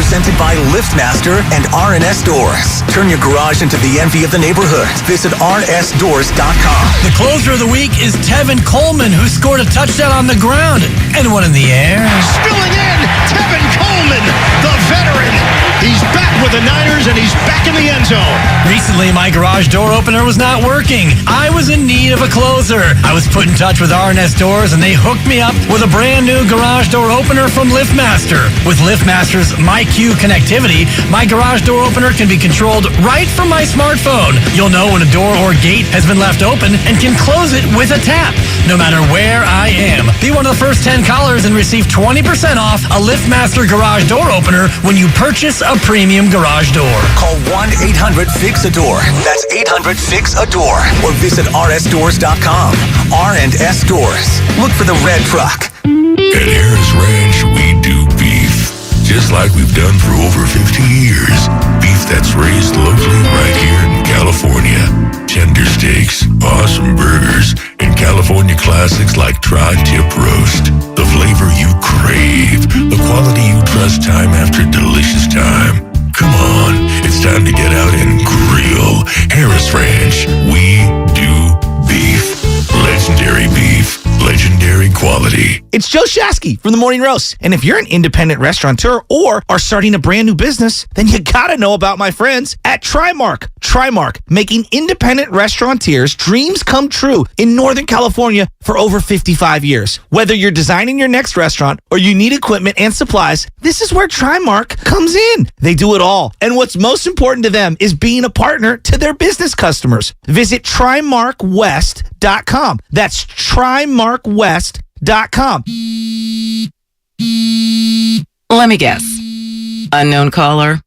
Presented by LiftMaster and R&S Doors. Turn your garage into the envy of the neighborhood. Visit rsdoors.com. The closer of the week is Tevin Coleman, who scored a touchdown on the ground and one in the air. Spilling in, Tevin Coleman, the veteran. He's back with the Niners, and he's back in the end zone. Recently, my garage door opener was not working. I was in need of a closer. I was put in touch with R&S Doors, and they hooked me up with a brand new garage door opener from LiftMaster. With LiftMaster's MyQ connectivity, my garage door opener can be controlled right from my smartphone. You'll know when a door or gate has been left open and can close it with a tap, no matter where I am. Be one of the first 10 callers and receive 20% off a LiftMaster garage door opener when you purchase a premium garage door. Call 1-800-FIX-A-DOOR. That's 800-FIX-A-DOOR. Or visit rsdoors.com. R&S Doors. Look for the red truck. At Harris Ranch, we do beef, just like we've done for over 50 years. Beef that's raised locally right here in California. Tender steaks, awesome burgers, and California classics like tri-tip roast. The flavor you crave, the quality you trust time after delicious time. Come on, it's time to get out and grill. Harris Ranch, we do beef. Legendary beef, legendary quality. It's Joe Shasky from The Morning Roast. And if you're an independent restaurateur or are starting a brand new business, then you gotta know about my friends at Trimark. Trimark, making independent restaurateurs' dreams come true in Northern California for over 55 years. Whether you're designing your next restaurant or you need equipment and supplies, this is where Trimark comes in. They do it all. And what's most important to them is being a partner to their business customers. Visit TrimarkWest.com. That's TrimarkWest.com. Let me guess. Unknown caller?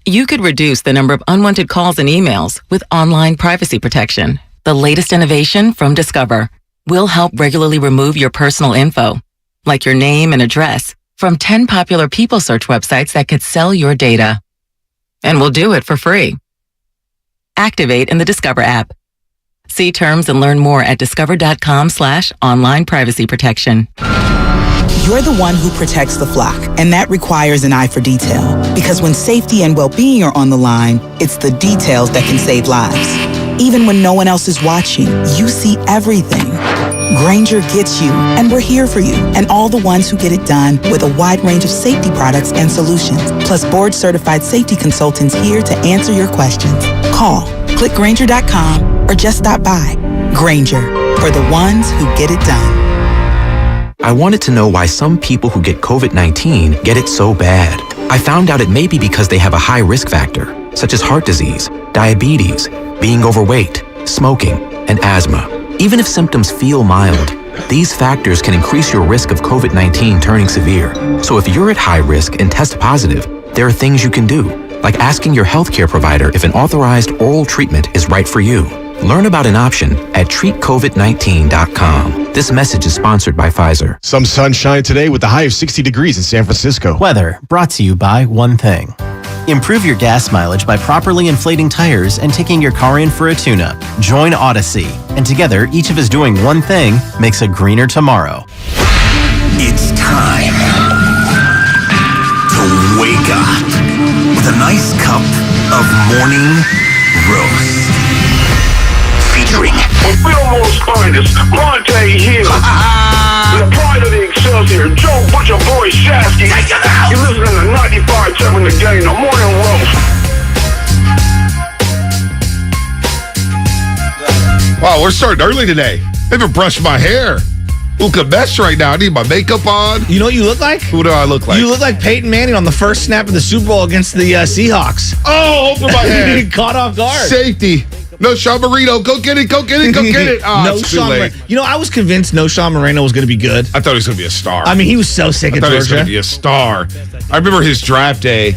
You could reduce the number of unwanted calls and emails with online privacy protection. The latest innovation from Discover will help regularly remove your personal info, like your name and address, from 10 popular people search websites that could sell your data. And we'll do it for free. Activate in the Discover app. See terms and learn more at discover.com/online privacy protection. You're the one who protects the flock, and that requires an eye for detail. Because when safety and well-being are on the line, it's the details that can save lives. Even when no one else is watching, you see everything. Grainger gets you, and we're here for you, and all the ones who get it done with a wide range of safety products and solutions, plus board-certified safety consultants here to answer your questions. Call, click Grainger.com, or just stop by. Grainger, for the ones who get it done. I wanted to know why some people who get COVID-19 get it so bad. I found out it may be because they have a high risk factor, such as heart disease, diabetes, being overweight, smoking, and asthma. Even if symptoms feel mild, these factors can increase your risk of COVID-19 turning severe. So if you're at high risk and test positive, there are things you can do, like asking your healthcare provider if an authorized oral treatment is right for you. Learn about an option at treatcovid19.com. This message is sponsored by Pfizer. Some sunshine today with a high of 60 degrees in San Francisco. Weather brought to you by One Thing. Improve your gas mileage by properly inflating tires and taking your car in for a tune-up. Join Odyssey, and together, each of us doing one thing makes a greener tomorrow. It's time to wake up with a nice cup of morning roast. Featuring Fillmore's finest, Monte Hill. The pride of the Excelsior, Joe Butcher Boy Shasky. You're listening to 95.7 The Game, the morning roast. Wow, we're starting early today. I haven't brushed my hair. Look a mess right now. I need my makeup on. You know what you look like? Who do I look like? You look like Peyton Manning on the first snap of the Super Bowl against the Seahawks. Oh, over my head. Caught off guard. Safety. No Sean Marino. Go get it. Go get it. Go get it. Oh, no it's too Sean late. You know, I was convinced no Sean Marino was going to be good. I thought he was going to be a star. I mean, he was so sick at I thought Georgia. he was going to be a star. I remember his draft day.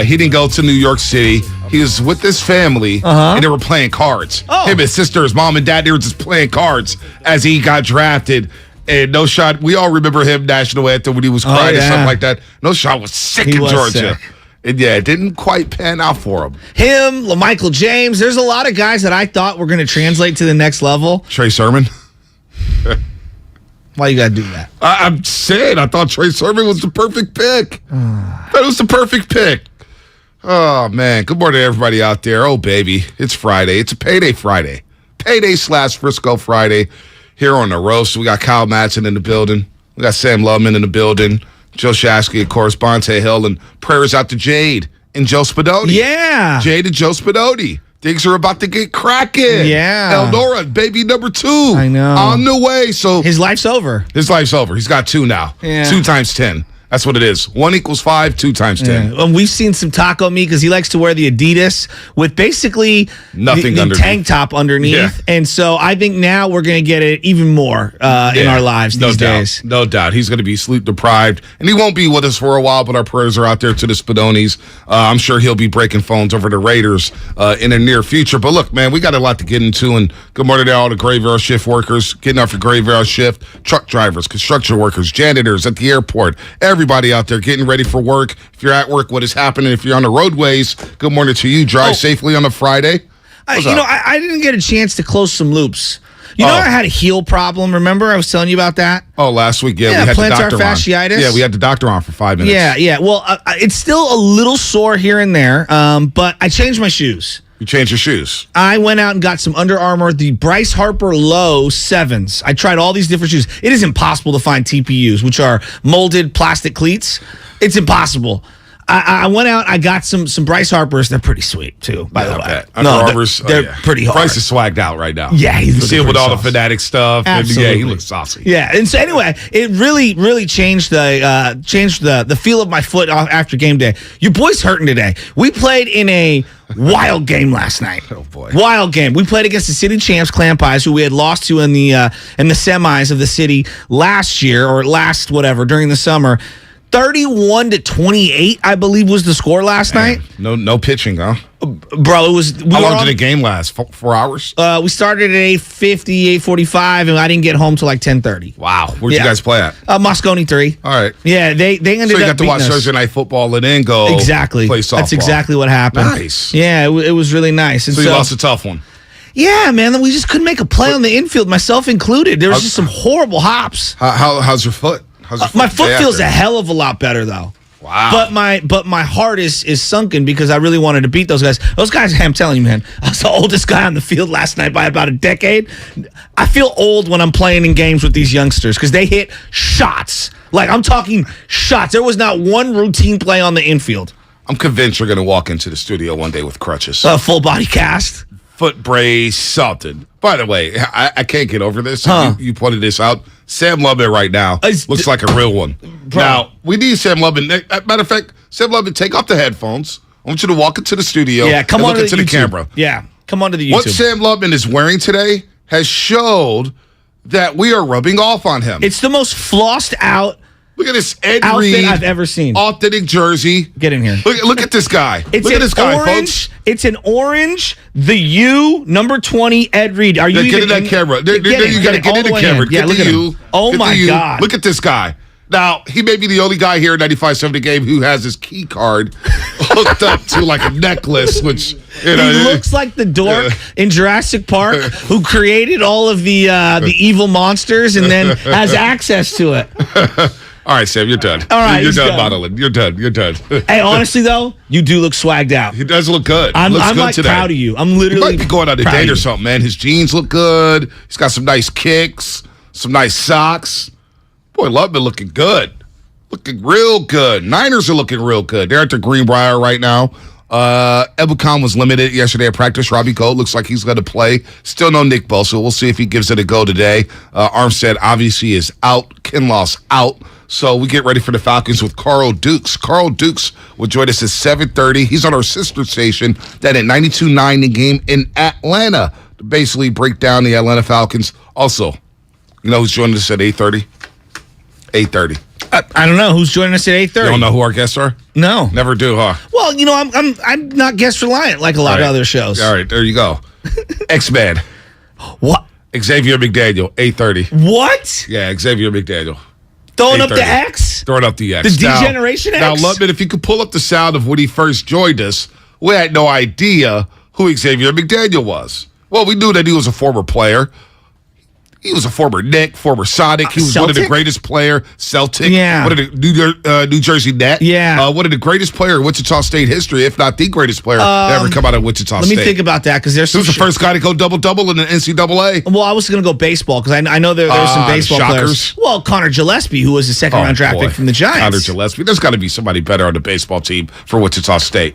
He didn't go to New York City. He was with his family, and they were playing cards. Oh. Him, his sister, his mom, and dad, they were just playing cards as he got drafted. And No Shot, we all remember him, national anthem, when he was crying or something like that. No Shot was sick in Georgia. Sick. And yeah, it didn't quite pan out for him. Him, LaMichael James, there's a lot of guys that I thought were going to translate to the next level. Trey Sermon. Why you got to do that? I'm saying I thought Trey Sermon was the perfect pick. That was the perfect pick. Oh, man. Good morning to everybody out there. Oh, baby. It's Friday. It's a payday Friday. Payday/Frisco Friday here on the roast. We got Kyle Madsen in the building. We got Sam Lubman in the building. Joe Shasky, of course, Bonte Hill, and prayers out to Jade and Joe Spadoni. Yeah. Jade and Joe Spadoni. Things are about to get cracking. Yeah. Eldora, baby number 2. I know. On the way. So his life's over. His life's over. He's got 2 now. Yeah. 2 times 10. That's what it is. 1 equals 5, 2 times 10. Yeah. And we've seen some taco meat because he likes to wear the Adidas with basically nothing the tank top underneath. Yeah. And so I think now we're going to get it even more in our lives these days. No doubt. He's going to be sleep deprived. And he won't be with us for a while, but our prayers are out there to the Spadonis. I'm sure he'll be breaking phones over the Raiders in the near future. But look, man, we got a lot to get into. And good morning to all the graveyard shift workers getting off your graveyard shift, truck drivers, construction workers, janitors at the airport, everybody out there getting ready for work. If you're at work, what is happening? If you're on the roadways, good morning to you. Drive safely on a Friday. I didn't get a chance to close some loops. I had a heel problem. Remember, I was telling you about that. Oh, last week, we had the doctor fasciitis. on. Yeah, we had the doctor on for 5 minutes. Yeah. Well, it's still a little sore here and there, but I changed my shoes. You changed your shoes. I went out and got some Under Armour, the Bryce Harper Low 7s. I tried all these different shoes. It is impossible to find TPUs, which are molded plastic cleats. It's impossible. I went out. I got some Bryce Harpers. They're pretty sweet too, by the way. Under Armour's, they're pretty hard. Bryce is swagged out right now. Yeah, he's see him with all the Fanatic stuff. Absolutely. And, he looks saucy. Yeah, and so anyway, it really changed the feel of my foot after game day. Your boy's hurting today. We played in a wild game last night. Oh boy, wild game. We played against the city champs, Clam Pies, who we had lost to in the semis of the city last year or during the summer. 31-28, I believe, was the score last night. No pitching, huh? Bro, it was. How long did the game last? 4 hours? We started at 8:50, 8:45, and I didn't get home till like 10:30. Wow. Where'd you guys play at? Moscone 3. All right. Yeah, they ended up. So you got to watch Thursday Night Football and then go exactly play softball. That's exactly what happened. Nice. Yeah, it was really nice. And so you lost a tough one. Yeah, man. We just couldn't make a play on the infield, myself included. There was just some horrible hops. How's your foot? My foot feels a hell of a lot better though. Wow. But my heart is sunken because I really wanted to beat those guys. Those guys, I'm telling you, man, I was the oldest guy on the field last night by about a decade. I feel old when I'm playing in games with these youngsters because they hit shots. Like, I'm talking shots. There was not one routine play on the infield. I'm convinced you're going to walk into the studio one day with crutches. A full body cast. Foot brace, something. By the way, I can't get over this. You pointed this out. Sam Lubman right now looks like a real one. Bro. Now, we need Sam Lubman. Matter of fact, Sam Lubman, take off the headphones. I want you to walk into the studio and look into the camera. Yeah, come onto the YouTube. What Sam Lubman is wearing today has showed that we are rubbing off on him. It's the most flossed out Look at this Ed outfit Reed I've ever seen. Authentic jersey. Get in here. Look at this guy. Look at this guy, folks. It's an orange, the U, number 20, Ed Reed. Are you get in that camera. There, you got to get in the camera. Yeah, look at you. him. Oh, my God. Look at this guy. Now, he may be the only guy here at 95.7 The Game who has his key card hooked up to like a necklace, which, he looks like the dork in Jurassic Park who created all of the evil monsters and then has access to it. All right, Sam, you're done. All right, you're done modeling. You're done. Hey, honestly, though, you do look swagged out. He does look good. I'm good like today. proud of you. I'm literally He might be going on a date or something, man. His jeans look good. He's got some nice kicks, some nice socks. Boy, Lubman looking good. Looking real good. Niners are looking real good. They're at the Greenbrier right now. Ebukam was limited yesterday at practice. Robbie Gold looks like he's going to play. Still no Nick Bosa. We'll see if he gives it a go today. Armstead obviously is out. Kinlaw's out. So we get ready for the Falcons with Carl Dukes. Carl Dukes will join us at 7:30. He's on our sister station that at 92.9 The Game in Atlanta to basically break down the Atlanta Falcons. Also, you know who's joining us at 8:30? 8:30. I don't know who's joining us at 8:30. You don't know who our guests are? No, never do, huh? Well, you know, I'm not guest reliant like a lot of other shows. All right, there you go. X-Man. What? Xavier McDaniel, 8:30. What? Yeah, Xavier McDaniel. Throwing up the X? Throwing up the X. The D-Generation X? Now, Lubman, if you could pull up the sound of when he first joined us, we had no idea who Xavier McDaniel was. Well, we knew that he was a former player. He was a former Knick, former Sonic. He was one of the greatest player, Celtic. Yeah. One of the New Jersey Net. Yeah. One of the greatest player in Wichita State history, if not the greatest player to ever come out of Wichita State. Let me think about that because there's He was the first guy to go double-double in the NCAA. Well, I was going to go baseball because I know there were some baseball players. Well, Connor Gillespie, who was a second-round draft pick from the Giants. Connor Gillespie. There's got to be somebody better on the baseball team for Wichita State.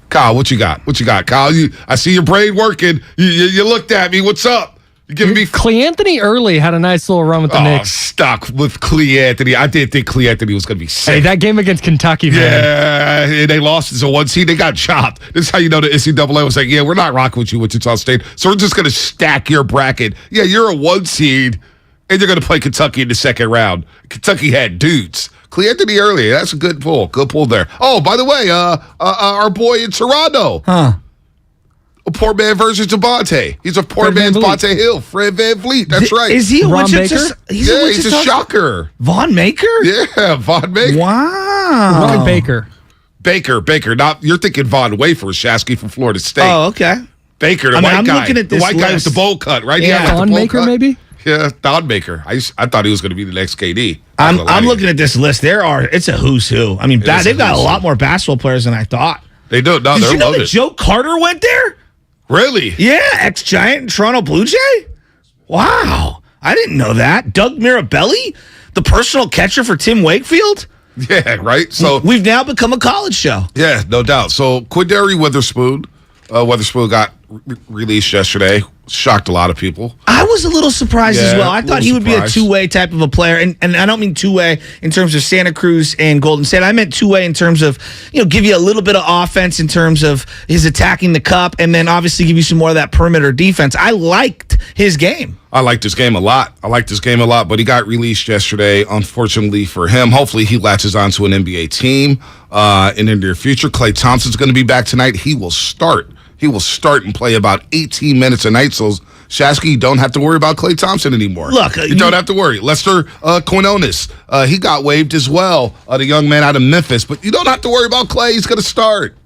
Kyle, what you got? Kyle? I see your brain working. You looked at me. What's up? You giving me Cleanthony early had a nice little run with the Knicks. Stuck with Cleanthony. I didn't think Cleanthony was going to be sick. Hey, that game against Kentucky, man. Yeah, and they lost as a 1 seed. They got chopped. This is how you know the NCAA was like, yeah, we're not rocking with you, Wichita State. So we're just going to stack your bracket. Yeah, you're a 1 seed, and you're going to play Kentucky in the second round. Kentucky had dudes. Cleanthony early. That's a good pull. Good pull there. Oh, by the way, our boy in Toronto. A poor man versus Devontae. He's a poor man's Devontae Hill. Fred VanVleet. That's right. Is he a Ron Wichita? Baker? He's a shocker. Von Maker? Yeah, Von Maker. Wow. Ron Baker. Baker. Not you're thinking Von Wafer, Shasky from Florida State. Oh, okay. Baker, the white guy. The white guy with the bowl cut, right? Yeah. Don Maker, maybe? Yeah, Don Maker. I thought he was going to be the next KD. I'm looking at this list. It's a who's who. I mean, they've got a lot more basketball players than I thought. They do. No, Did you know loaded. that Joe Carter went there? Really? Yeah, ex-Giant and Toronto Blue Jay? Wow. I didn't know that. Doug Mirabelli, the personal catcher for Tim Wakefield? Yeah, right? So we've now become a college show. Yeah, no doubt. So Quindary Witherspoon got released yesterday. Shocked a lot of people. I was a little surprised as well. I thought he would be a two-way type of a player. And I don't mean two-way in terms of Santa Cruz and Golden State. I meant two-way in terms of, give you a little bit of offense in terms of his attacking the cup and then obviously give you some more of that perimeter defense. I liked his game. I liked his game a lot. But he got released yesterday, unfortunately for him. Hopefully he latches on to an NBA team in the near future. Klay Thompson's going to be back tonight. He will start and play about 18 minutes a night. So, Shasky, you don't have to worry about Klay Thompson anymore. Look, you don't have to worry. Lester Quinones, he got waived as well, the young man out of Memphis. But you don't have to worry about Klay. He's going to start.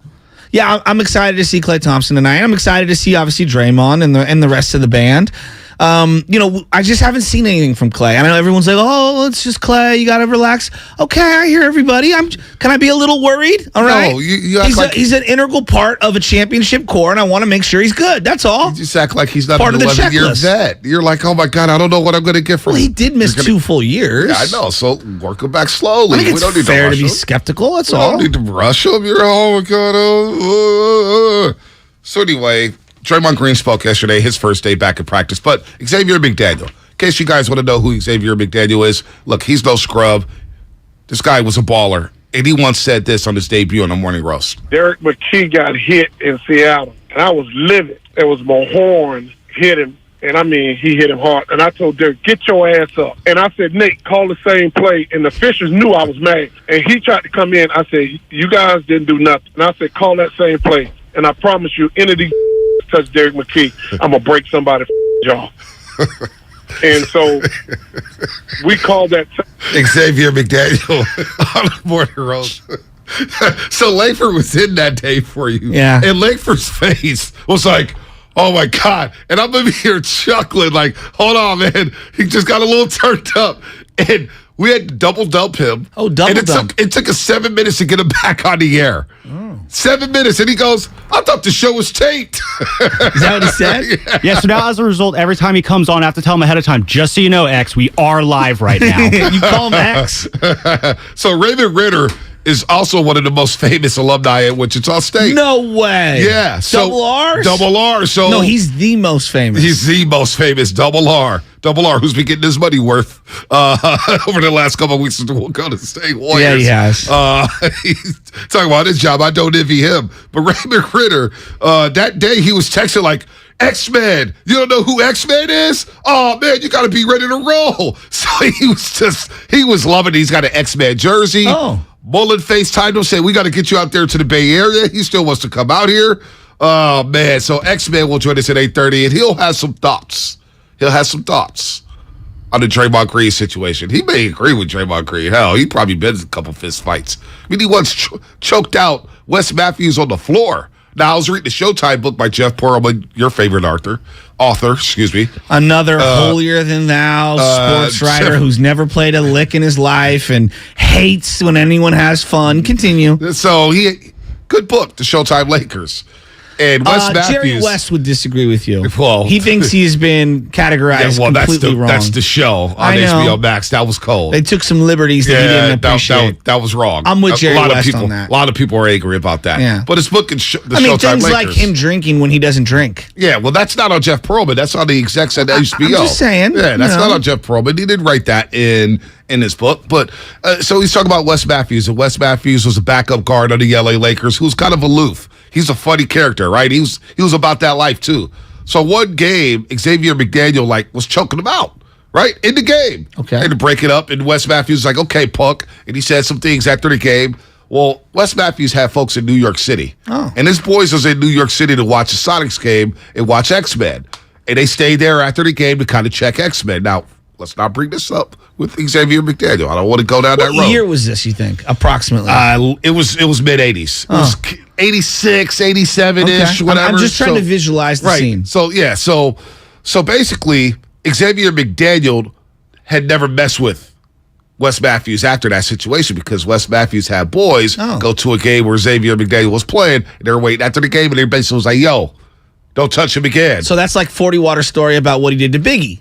Yeah, I'm excited to see Klay Thompson tonight. I'm excited to see, obviously, Draymond and the rest of the band. I just haven't seen anything from Klay. I know everyone's like, oh, it's just Klay. You got to relax. Okay, I hear everybody. Can I be a little worried? All right. No, you act he's an integral part of a championship core, and I want to make sure he's good. That's all. You just act like he's not part an of the 11-year checklist. vet. You're like, oh, my God, I don't know what I'm going to get from him. Well, he did miss 2 full years. Yeah, I know. So work him back slowly. I think it's fair to be skeptical. That's all. We don't need to rush him. You're, oh, my God. So anyway, Draymond Green spoke yesterday, his first day back in practice. But Xavier McDaniel, in case you guys want to know who Xavier McDaniel is, look, he's no scrub. This guy was a baller. And he once said this on his debut on the Morning Roast. Derek McKee got hit in Seattle, and I was livid. It was Mahorn hit him, and I mean, he hit him hard. And I told Derek, get your ass up. And I said, Nick, call the same play. And the officials knew I was mad. And he tried to come in. I said, you guys didn't do nothing. And I said, call that same play. And I promise you, any of these touch Derek McKee, I'm going to break somebody's jaw. And so we called that Xavier McDaniel on the Morning Roast. So Langford was in that day for you. Yeah. And Langford's face was like, oh, my God. And I'm over here chuckling like, hold on, man. He just got a little turned up. And we had to double-dump him. Oh, double-dump. And it took us 7 minutes to get him back on the air. 7 minutes. And he goes, I thought the show was taped. Is that what he said? Yeah, so now as a result, every time he comes on, I have to tell him ahead of time, just so you know, X, we are live right now. You call him X. So Raymond Ritter is also one of the most famous alumni at Wichita State. No way. Yeah. So, Double R? Double R. So no, he's the most famous. He's the most famous. Double R. Double R, who's been getting his money worth over the last couple of weeks since we'll go to State Warriors. Yeah, he has. He's talking about his job. I don't envy him. But Raymond Ritter, that day he was texting like, X-Men. You don't know who X-Men is? Oh, man, you got to be ready to roll. So he was loving it. He's got an X-Men jersey. Oh. Mullen FaceTimed him, said, we got to get you out there to the Bay Area. He still wants to come out here. Oh, man. So X-Men will join us at 8:30, and he'll have some thoughts. On the Draymond Green situation. He may agree with Draymond Green. Hell, he probably been in a couple fist fights. I mean, he once choked out Wes Matthews on the floor Now, I was reading the Showtime book by Jeff Pearlman, your favorite author, Another holier-than-thou sports writer who's never played a lick in his life and hates when anyone has fun. Continue. So, good book, The Showtime Lakers. And Wes Matthews. Jerry West would disagree with you. Well, he thinks he's been categorized completely wrong. That's the show on HBO Max. That was cold. They took some liberties that he didn't appreciate. That was wrong. I'm with Jerry West on that. A lot of people are angry about that. Yeah. But his book, The Showtime things Lakers. like him drinking when he doesn't drink. Yeah, well, that's not on Jeff Pearlman. That's on the execs at HBO. I'm just saying. Yeah, that's not on Jeff Pearlman. He didn't write that in his book. But so he's talking about Wes Matthews. And Wes Matthews was a backup guard on the LA Lakers who's kind of aloof. He's a funny character, right? He was about that life too. So one game, Xavier McDaniel was choking him out, right? In the game. Okay. And to break it up, and Wes Matthews was like, okay, punk. And he said some things after the game. Well, Wes Matthews had folks in New York City. Oh. And his boys was in New York City to watch the Sonics game and watch X-Men. And they stayed there after the game to kind of check X-Men. Now, let's not bring this up with Xavier McDaniel. I don't want to go down that road. What year was this, you think, approximately? It was mid-'80s. It was 86, 87-ish, Okay. whatever. I'm just trying to visualize the scene. So, yeah. So basically, Xavier McDaniel had never messed with Wes Matthews after that situation because Wes Matthews had boys go to a game where Xavier McDaniel was playing. And they were waiting after the game, and they basically was like, yo, don't touch him again. So that's like 40 Water story about what he did to Biggie.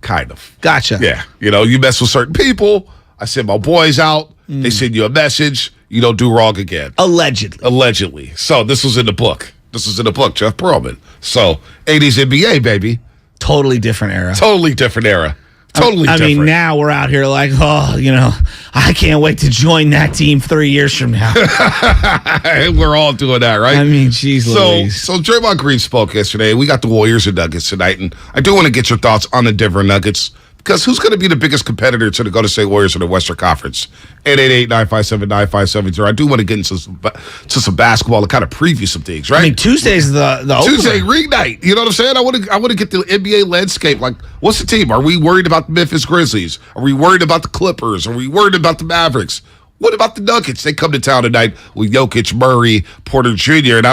Kind of. Gotcha. Yeah. You mess with certain people. I send my boys out. They send you a message. You don't do wrong again. Allegedly. So this was in the book. Jeff Pearlman. So 80s NBA, baby. Totally different era. Totally different era. Totally I different. mean, now we're out here like, I can't wait to join that team 3 years from now. We're all doing that, right? I mean, geez Louise. So Draymond Green spoke yesterday. We got the Warriors and Nuggets tonight, and I do want to get your thoughts on the Denver Nuggets because who's going to be the biggest competitor to the Golden State Warriors in the Western Conference? 888-957-9570. I do want to get into some basketball and kind of preview some things, right? I mean, Tuesday's the opener. Tuesday ring night. You know what I'm saying? I want to get the NBA landscape. Like, what's the team? Are we worried about the Memphis Grizzlies? Are we worried about the Clippers? Are we worried about the Mavericks? What about the Nuggets? They come to town tonight with Jokic, Murray, Porter Jr., and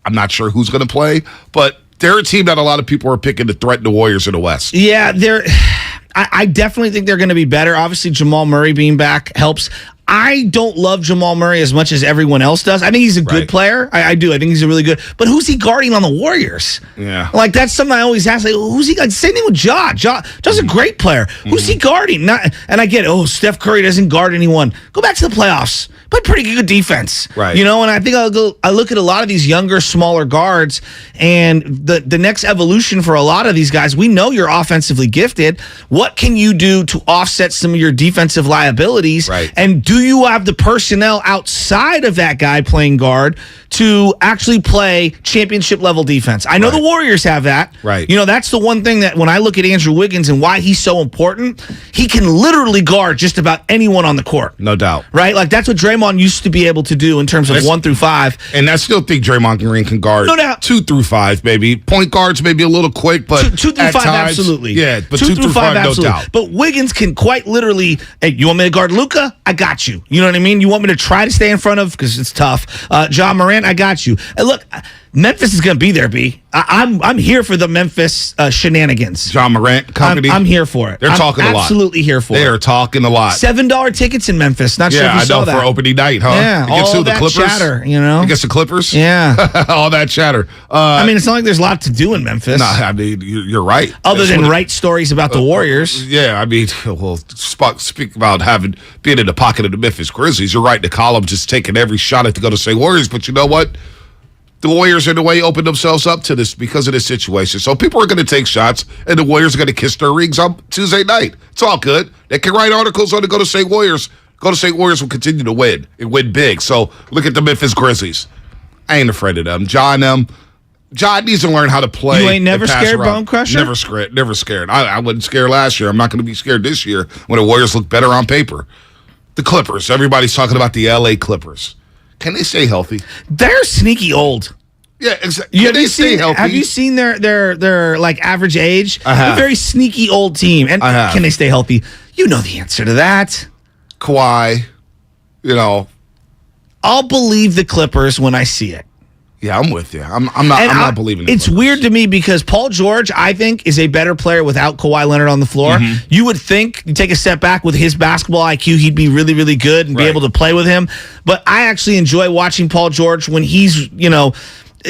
I'm not sure who's going to play, but they're a team that a lot of people are picking to threaten the Warriors in the West. Yeah, I definitely think they're going to be better. Obviously, Jamal Murray being back helps. I don't love Jamal Murray as much as everyone else does. I think he's a good player. I do. I think he's a really good. But who's he guarding on the Warriors? Yeah. Like, that's something I always ask. Like, who's he guarding? Same thing with Ja. Ja's a great player. Who's he guarding? And I get it. Steph Curry doesn't guard anyone. Go back to the playoffs. Play pretty good defense. Right. And I think I look at a lot of these younger, smaller guards, and the next evolution for a lot of these guys, we know you're offensively gifted. What can you do to offset some of your defensive liabilities? Right. And do you have the personnel outside of that guy playing guard to actually play championship level defense? I know the Warriors have that. Right. That's the one thing that when I look at Andrew Wiggins and why he's so important, he can literally guard just about anyone on the court. No doubt. Right? Like, that's what Draymond used to be able to do in terms of 1 through 5. And I still think Draymond Green can guard 2 through 5, maybe. Point guards maybe a little quick, but 2 through 5, times, absolutely. Yeah, but 2 through 5, no doubt. But Wiggins can quite literally, hey, you want me to guard Luka? I got you. You know what I mean? You want me to try to stay in front of, because it's tough, John Morant? I got you. And look, Memphis is going to be there, B. I'm here for the Memphis shenanigans. John Morant company? I'm here for it. They're talking a lot. Absolutely here for it. They are talking a lot. $7 tickets in Memphis. Not sure if you saw that. Yeah, I know, for opening night, huh? Yeah, Against all the that Clippers? chatter, Against the Clippers? Yeah. All that chatter. I mean, it's not like there's a lot to do in Memphis. No, I mean, you're right. Other than write stories about the Warriors. Yeah, I mean, well, speak about being in the pocket of the Memphis Grizzlies. You're right, the column just taking every shot at the Golden State Warriors, but you know what? The Warriors, in a way, opened themselves up to this because of this situation. So people are going to take shots, and the Warriors are going to kiss their rings on Tuesday night. It's all good. They can write articles on the Golden State Warriors. Golden State Warriors will continue to win and win big. So look at the Memphis Grizzlies. I ain't afraid of them. John needs to learn how to play. You ain't never scared, Bone Crusher? Never scared. Never scared. I wasn't scared last year. I'm not going to be scared this year when the Warriors look better on paper. The Clippers. Everybody's talking about the L.A. Clippers. Can they stay healthy? They're sneaky old. Yeah, exactly. Can they stay healthy? Have you seen their like average age? I have. A very sneaky old team. And I have. Can they stay healthy? You know the answer to that. Kawhi, I'll believe the Clippers when I see it. Yeah, I'm with you. I'm not believing it. It's weird to me because Paul George, I think, is a better player without Kawhi Leonard on the floor. Mm-hmm. You would think, you take a step back with his basketball IQ, he'd be really, really good and be able to play with him. But I actually enjoy watching Paul George when he's,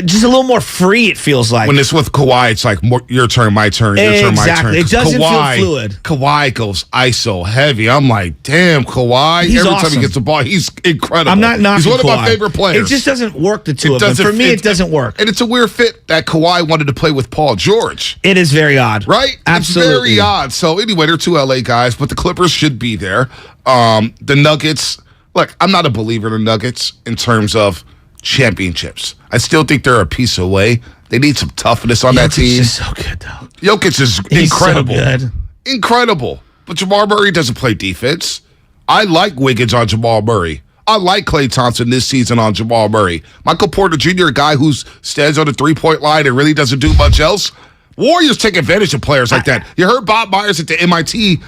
just a little more free, it feels like. When it's with Kawhi, it's like your turn, my turn, your turn, my turn. It doesn't feel fluid. Kawhi goes ISO heavy. I'm like, damn, Kawhi. He's Every awesome. time he gets the ball, he's incredible. I'm not knocking He's one Kawhi. of my favorite players. It just doesn't work, the two of them. For me, it doesn't work. And it's a weird fit that Kawhi wanted to play with Paul George. It is very odd. Right? Absolutely. It's very odd. So anyway, they're two LA guys, but the Clippers should be there. The Nuggets, look, I'm not a believer in the Nuggets in terms of championships. I still think they're a piece away. They need some toughness on that team. Jokic is so good, though. Jokic is incredible. So good. Incredible. But Jamal Murray doesn't play defense. I like Wiggins on Jamal Murray. I like Klay Thompson this season on Jamal Murray. Michael Porter Jr., a guy who stands on the three-point line and really doesn't do much else. Warriors take advantage of players like that. You heard Bob Myers at the MIT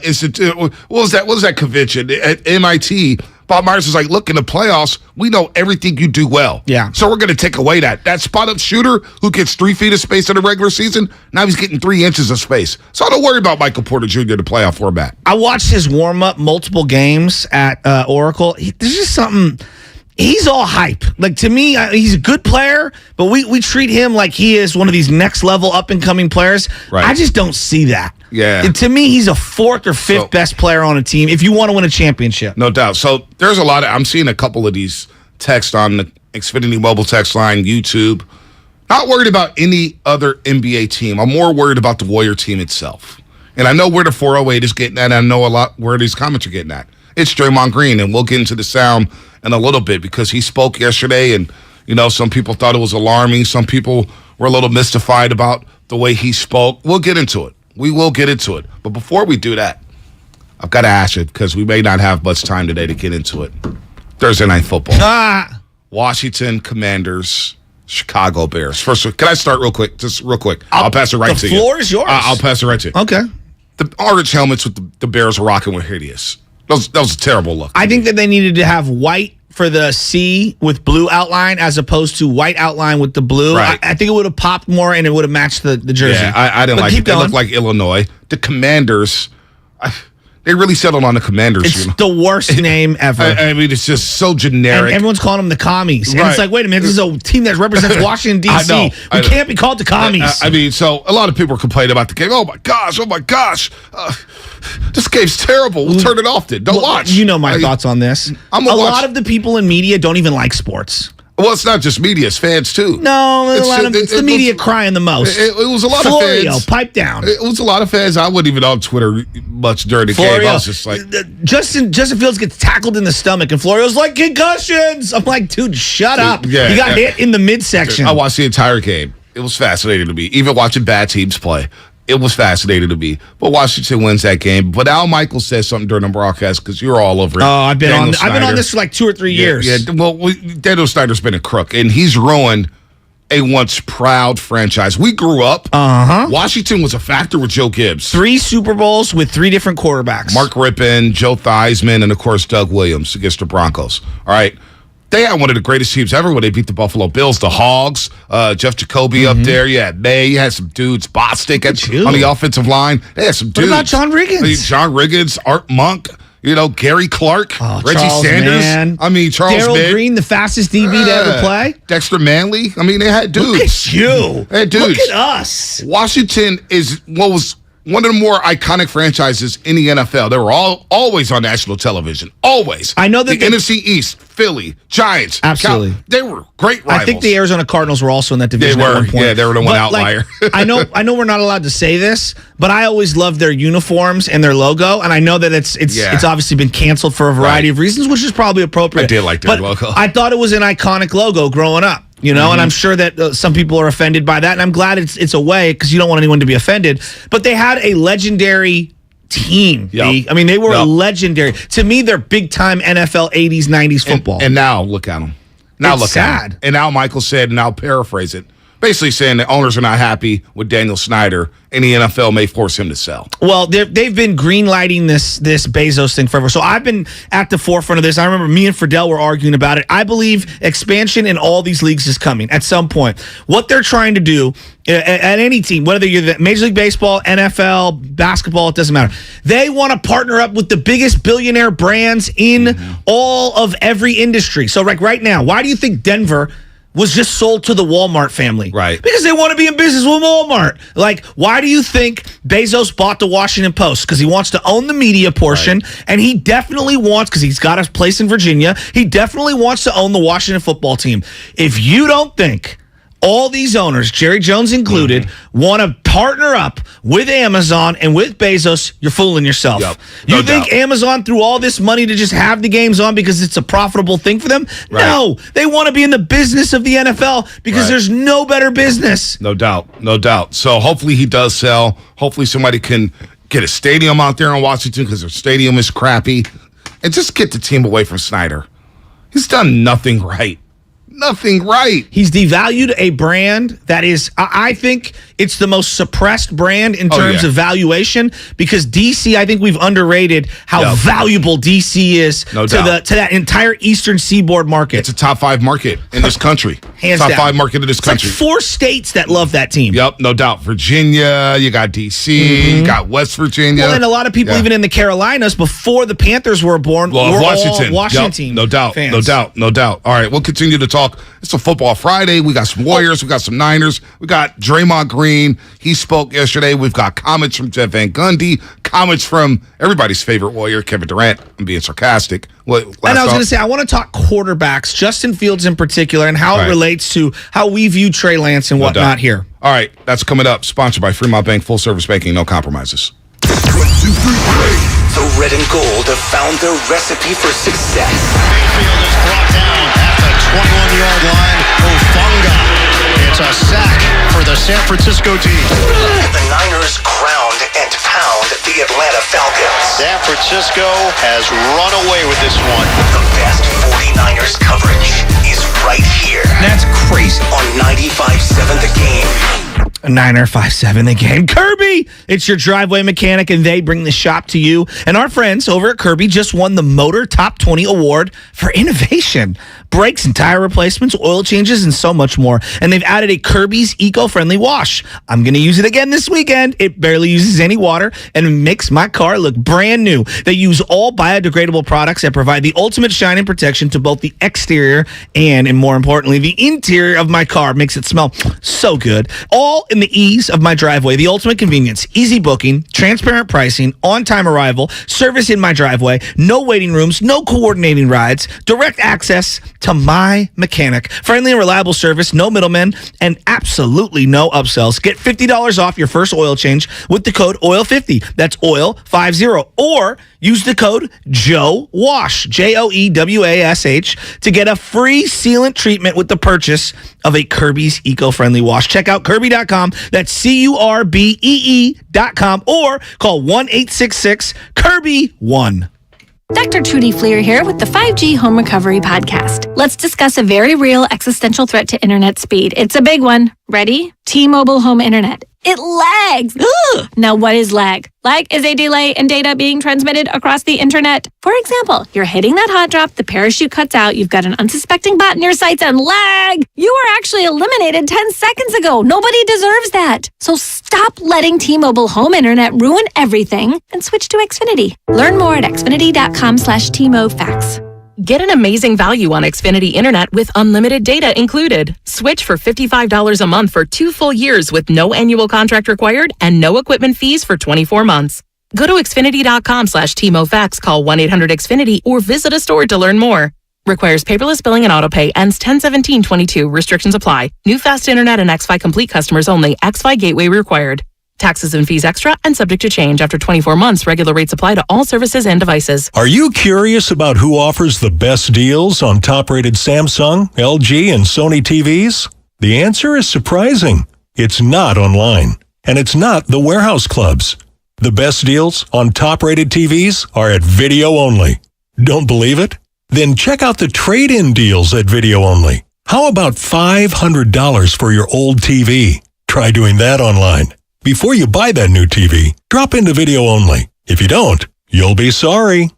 Institute. What was that convention at MIT? Bob Myers was like, look, in the playoffs, we know everything you do well. Yeah. So we're going to take away that spot-up shooter who gets 3 feet of space in the regular season. Now he's getting 3 inches of space. So I don't worry about Michael Porter Jr. in the playoff format. I watched his warm-up multiple games at Oracle. There's just something... He's all hype. Like, to me, he's a good player, but we treat him like he is one of these next-level up-and-coming players. Right. I just don't see that. Yeah. And to me, he's a 4th or 5th best player on a team if you want to win a championship. No doubt. So there's a lot of... I'm seeing a couple of these texts on the Xfinity mobile text line, YouTube. Not worried about any other NBA team. I'm more worried about the Warrior team itself. And I know where the 408 is getting at, and I know a lot where these comments are getting at. It's Draymond Green, and we'll get into the sound in a little bit because he spoke yesterday, and some people thought it was alarming. Some people were a little mystified about the way he spoke. We'll get into it. We will get into it. But before we do that, I've got to ask you because we may not have much time today to get into it. Thursday Night Football. Washington Commanders, Chicago Bears. First, can I start real quick? Just real quick. I'll pass it right to you. The floor is yours. I'll pass it right to you. Okay. The orange helmets with the Bears are rocking were hideous. That was a terrible look. I think that they needed to have white for the C with blue outline as opposed to white outline with the blue. Right. I think it would have popped more and it would have matched the jersey. Yeah, I didn't like it. They looked like Illinois. The Commanders, they really settled on the Commanders. It's the worst name ever. I mean, it's just so generic. And everyone's calling them the Commies. And Right. it's like, wait a minute, this is a team that represents Washington, D.C. We can't be called the Commies. I mean, so a lot of people are complaining about the game. Oh, my gosh. This game's terrible. We'll turn it off then. Don't watch. You know my thoughts on this. A lot of the people in media don't even like sports. Well, it's not just media. It's fans, too. No, it's the media crying the most. It was a lot of fans. Pipe down. It was a lot of fans. I wasn't even on Twitter much during the game. I was just like... Justin Fields gets tackled in the stomach, and Florio's like, concussions! I'm like, dude, shut up. Yeah, he got hit in the midsection. I watched the entire game. It was fascinating to me. Even watching bad teams play. It was fascinating to me. But Washington wins that game. But Al Michaels says something during the broadcast because you're all over it. Oh, I've been on this for like 2 or 3 years. Yeah. Well, Daniel Snyder's been a crook, and he's ruined a once proud franchise. We grew up. Washington was a factor with Joe Gibbs. 3 Super Bowls with 3 different quarterbacks. Mark Rippon, Joe Theismann, and of course Doug Williams against the Broncos. All right. They had one of the greatest teams ever when they beat the Buffalo Bills, the Hogs, Jeff Jacoby up there. You had May. You had some dudes, Bostic on the offensive line. They had some dudes. What about John Riggins? John Riggins, Art Monk, Gary Clark, Reggie Charles Sanders. Mann. I mean, Charles Darryl Green, the fastest DB to ever play. Dexter Manley. I mean, they had dudes. Look at you. They had dudes. Look at us. Washington is what was one of the more iconic franchises in the NFL. They were always on national television. Always. I know that the NFC East, Philly, Giants. Absolutely. They were great rivals. I think the Arizona Cardinals were also in that division at one point. Yeah, they were the one outlier. I know we're not allowed to say this, but I always loved their uniforms and their logo, and I know that it's obviously been canceled for a variety of reasons, which is probably appropriate. I did like their logo. I thought it was an iconic logo growing up. And I'm sure that some people are offended by that, and I'm glad it's away because you don't want anyone to be offended. But they had a legendary team. Yep. I mean, they were legendary. To me, they're big-time NFL 80s, 90s football. And now look at them. Now it's look sad. at them. And now Michael said, and I'll paraphrase it, Basically saying the owners are not happy with Daniel Snyder, and the NFL may force him to sell. Well, they've been green-lighting this Bezos thing forever. So I've been at the forefront of this. I remember me and Friedel were arguing about it. I believe expansion in all these leagues is coming at some point. What they're trying to do at any team, whether you're the Major League Baseball, NFL, basketball, it doesn't matter. They want to partner up with the biggest billionaire brands in all of every industry. So right now, why do you think Denver was just sold to the Walmart family? Right. Because they want to be in business with Walmart. Like, why do you think Bezos bought the Washington Post? Because he wants to own the media portion, and he definitely wants, because he's got a place in Virginia, he definitely wants to own the Washington football team. If you don't think all these owners, Jerry Jones included, want to partner up with Amazon and with Bezos, you're fooling yourself. Yep. You think Amazon threw all this money to just have the games on because it's a profitable thing for them? Right. No, they want to be in the business of the NFL because there's no better business. No doubt. So hopefully he does sell. Hopefully somebody can get a stadium out there in Washington because their stadium is crappy. And just get the team away from Snyder. He's done nothing right. Nothing right. He's devalued a brand that is, I think it's the most suppressed brand in terms of valuation, because DC, I think we've underrated how valuable DC is to that entire Eastern Seaboard market. It's a top 5 market in this country. Hands top down. 5 market in this country. Like 4 states that love that team. Yep, no doubt. Virginia, you got DC, you got West Virginia. Well, and a lot of people, even in the Carolinas, before the Panthers were born, were Washington. all Washington team No doubt. fans. No doubt. All right, we'll continue to talk. It's a football Friday. We got some Warriors. We got some Niners. We got Draymond Green. He spoke yesterday. We've got comments from Jeff Van Gundy. Comments from everybody's favorite Warrior, Kevin Durant. I'm being sarcastic. And I was going to say, I want to talk quarterbacks, Justin Fields in particular, and how it relates to how we view Trey Lance and whatnot here. All right, that's coming up. Sponsored by Fremont Bank, full service banking, no compromises. 1, 2, 3, the red and gold have found their recipe for success. Mayfield is brought down at the 21-yard line. Ofunga. It's a sack for the San Francisco team. And the Niners ground and pound the Atlanta Falcons. San Francisco has run away with this one. The best 49ers coverage is right here. That's crazy. On 95.7 The Game. Niner 5-7 the game. Kirby, it's your driveway mechanic, and they bring the shop to you. And our friends over at Kirby just won the Motor Top 20 Award for innovation. Brakes and tire replacements, oil changes, and so much more. And they've added a Kirby's eco-friendly wash. I'm going to use it again this weekend. It barely uses any water and makes my car look brand new. They use all biodegradable products that provide the ultimate shine and protection to both the exterior and more importantly, the interior of my car. Makes it smell so good. All in the ease of my driveway. The ultimate convenience, easy booking, transparent pricing, on-time arrival, service in my driveway, no waiting rooms, no coordinating rides, direct access to my mechanic, friendly and reliable service, no middlemen, and absolutely no upsells. Get $50 off your first oil change with the code OIL50. That's OIL50. Or use the code JOEWASH, JOEWASH, to get a free sealant treatment with the purchase of a Kirby's eco-friendly wash. Check out Kirby.com. That's CURBEE.com, or call 1-866-KIRBY-1. Dr. Trudy Fleer here with the 5G Home Recovery Podcast. Let's discuss a very real existential threat to internet speed. It's a big one. Ready? T-Mobile Home Internet. It lags. Now, what is lag? Lag is a delay in data being transmitted across the internet. For example, you're hitting that hot drop, the parachute cuts out, you've got an unsuspecting bot in your sights, and lag! You were actually eliminated 10 seconds ago. Nobody deserves that. So stop letting T-Mobile Home Internet ruin everything and switch to Xfinity. Learn more at xfinity.com/TMOFax. Get an amazing value on Xfinity Internet with unlimited data included. Switch for $55 a month for 2 full years with no annual contract required and no equipment fees for 24 months. Go to xfinity.com/TMOFax, call 1-800-XFINITY, or visit a store to learn more. Requires paperless billing and autopay. Ends 10/17/22. Restrictions apply. New fast internet and xFi Complete customers only. xFi Gateway required. Taxes and fees extra and subject to change. After 24 months, regular rates apply to all services and devices. Are you curious about who offers the best deals on top-rated Samsung, LG, and Sony TVs? The answer is surprising. It's not online, and it's not the warehouse clubs. The best deals on top-rated TVs are at Video Only. Don't believe it? Then check out the trade-in deals at Video Only. How about $500 for your old TV? Try doing that online. Before you buy that new TV, drop into video only. If you don't, you'll be sorry.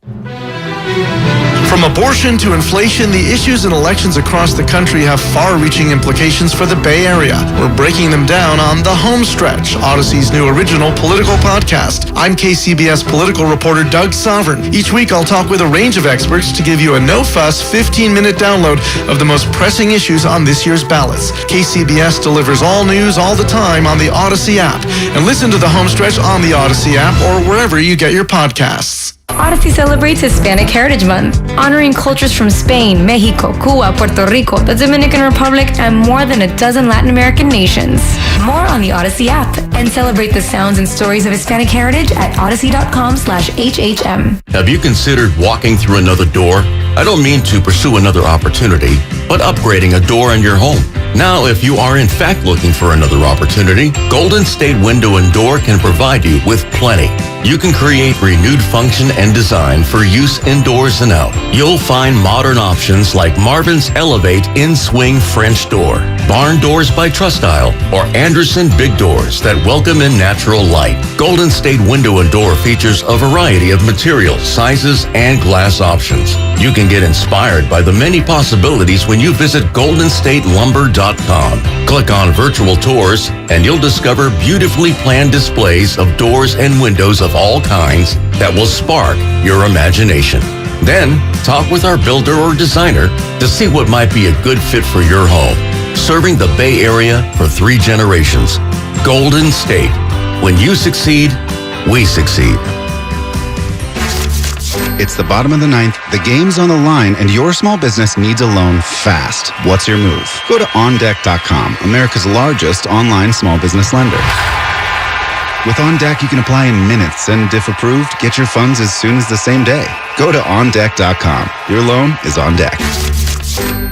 From abortion to inflation, the issues in elections across the country have far-reaching implications for the Bay Area. We're breaking them down on The Home Stretch, Odyssey's new original political podcast. I'm KCBS political reporter Doug Sovereign. Each week, I'll talk with a range of experts to give you a no-fuss 15-minute download of the most pressing issues on this year's ballots. KCBS delivers all news all the time on the Odyssey app. And listen to The Home Stretch on the Odyssey app or wherever you get your podcasts. Odyssey celebrates Hispanic Heritage Month, honoring cultures from Spain, Mexico, Cuba, Puerto Rico, the Dominican Republic, and more than a dozen Latin American nations. More on the Odyssey app, and celebrate the sounds and stories of Hispanic heritage at odyssey.com/HHM. Have you considered walking through another door? I don't mean to pursue another opportunity, but upgrading a door in your home. Now, if you are in fact looking for another opportunity, Golden State Window and Door can provide you with plenty. You can create renewed function and design for use indoors and out. You'll find modern options like Marvin's Elevate In-Swing French Door, Barn Doors by Trustyle, or Anderson Big Doors that welcome in natural light. Golden State Window and Door features a variety of materials, sizes, and glass options. You can get inspired by the many possibilities when you visit goldenstatelumber.com. Click on virtual tours and you'll discover beautifully planned displays of doors and windows of all kinds that will spark your imagination. Then, talk with our builder or designer to see what might be a good fit for your home. Serving the Bay Area for 3 generations. Golden State. When you succeed, we succeed. It's the bottom of the 9th, the game's on the line, and your small business needs a loan fast. What's your move? Go to OnDeck.com, America's largest online small business lender. With OnDeck, you can apply in minutes, and if approved, get your funds as soon as the same day. Go to OnDeck.com. Your loan is on deck.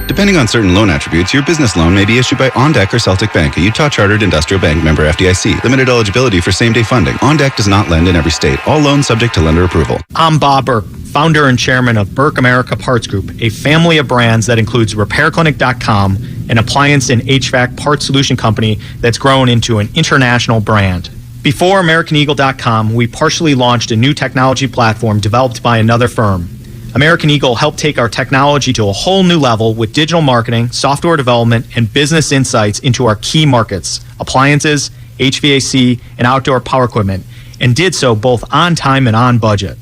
Depending on certain loan attributes, your business loan may be issued by OnDeck or Celtic Bank, a Utah Chartered Industrial Bank member FDIC. Limited eligibility for same-day funding. OnDeck does not lend in every state. All loans subject to lender approval. I'm Bob Burke, founder and chairman of Burke America Parts Group, a family of brands that includes RepairClinic.com, an appliance and HVAC parts solution company that's grown into an international brand. Before AmericanEagle.com, we partially launched a new technology platform developed by another firm. American Eagle helped take our technology to a whole new level with digital marketing, software development, and business insights into our key markets, appliances, HVAC, and outdoor power equipment, and did so both on time and on budget.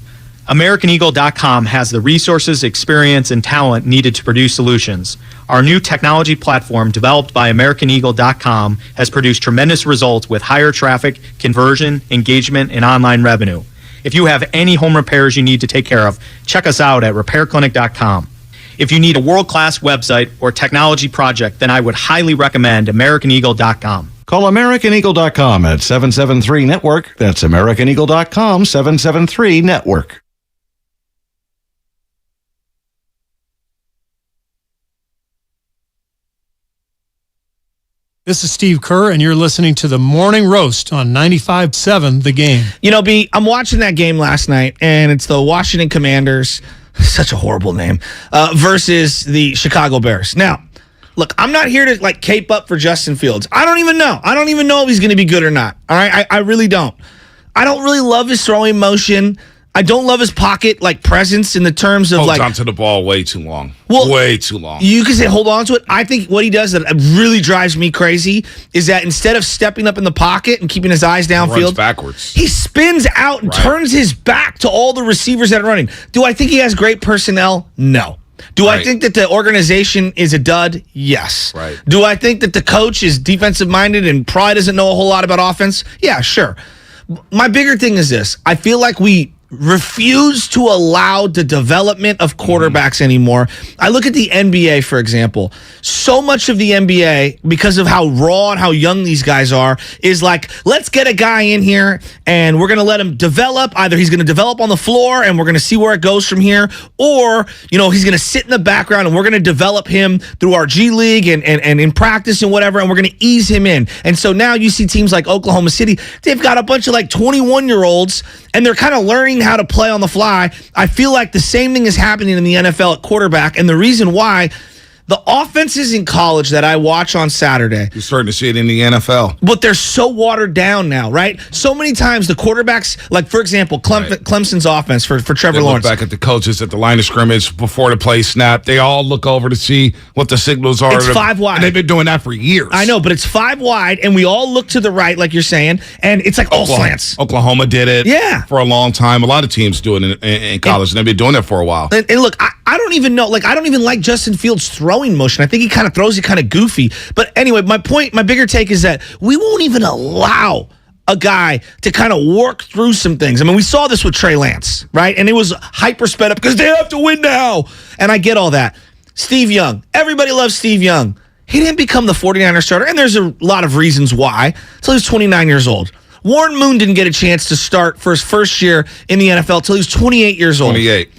AmericanEagle.com has the resources, experience, and talent needed to produce solutions. Our new technology platform, developed by AmericanEagle.com, has produced tremendous results with higher traffic, conversion, engagement, and online revenue. If you have any home repairs you need to take care of, check us out at RepairClinic.com. If you need a world-class website or technology project, then I would highly recommend AmericanEagle.com. Call AmericanEagle.com at 773-NETWORK. That's AmericanEagle.com, 773-NETWORK. This is Steve Kerr, and you're listening to the Morning Roast on 95.7 The Game. You know, B, I'm watching that game last night, and it's the Washington Commanders, such a horrible name, versus the Chicago Bears. Now, look, I'm not here to, cape up for Justin Fields. I don't even know. I don't even know if he's going to be good or not. All right? I really don't. I don't really love his throwing motion. I don't love his pocket presence in the terms of Holds onto the ball way too long. Way too long. You can say hold on to it. I think what he does that really drives me crazy is that instead of stepping up in the pocket and keeping his eyes downfield, runs backwards. He spins out and turns his back to all the receivers that are running. Do I think he has great personnel? No. Do I think that the organization is a dud? Yes. Right. Do I think that the coach is defensive minded and probably doesn't know a whole lot about offense? Yeah, sure. My bigger thing is this. I feel like we refuse to allow the development of quarterbacks anymore. I look at the NBA, for example. So much of the NBA, because of how raw and how young these guys are, is let's get a guy in here and we're going to let him develop. Either he's going to develop on the floor and we're going to see where it goes from here, or, he's going to sit in the background and we're going to develop him through our G League and in practice and whatever, and we're going to ease him in. And so now you see teams like Oklahoma City, they've got a bunch of 21-year-olds and they're kind of learning how to play on the fly. I feel like the same thing is happening in the NFL at quarterback, and the reason why, The offenses in college that I watch on Saturday. You're starting to see it in the NFL. But they're so watered down now, right? So many times the quarterbacks, like, for example, Clemson's offense for Trevor Lawrence. Look back at the coaches at the line of scrimmage before the play snap. They all look over to see what the signals are. It's 5 wide. And they've been doing that for years. I know, but it's 5 wide, and we all look to the right, like you're saying, and it's like all slants. Oklahoma did it for a long time. A lot of teams do it in college, and they've been doing it for a while. And look, I don't even know. Like, I don't even like Justin Fields' throwing motion. I think he kind of throws it kind of goofy. But anyway, my bigger take is that we won't even allow a guy to kind of work through some things. I mean, we saw this with Trey Lance, right? And it was hyper sped up because they have to win now. And I get all that. Steve Young. Everybody loves Steve Young. He didn't become the 49er starter, and there's a lot of reasons why, until he was 29 years old. Warren Moon didn't get a chance to start for his first year in the NFL until he was 28 years old. 28.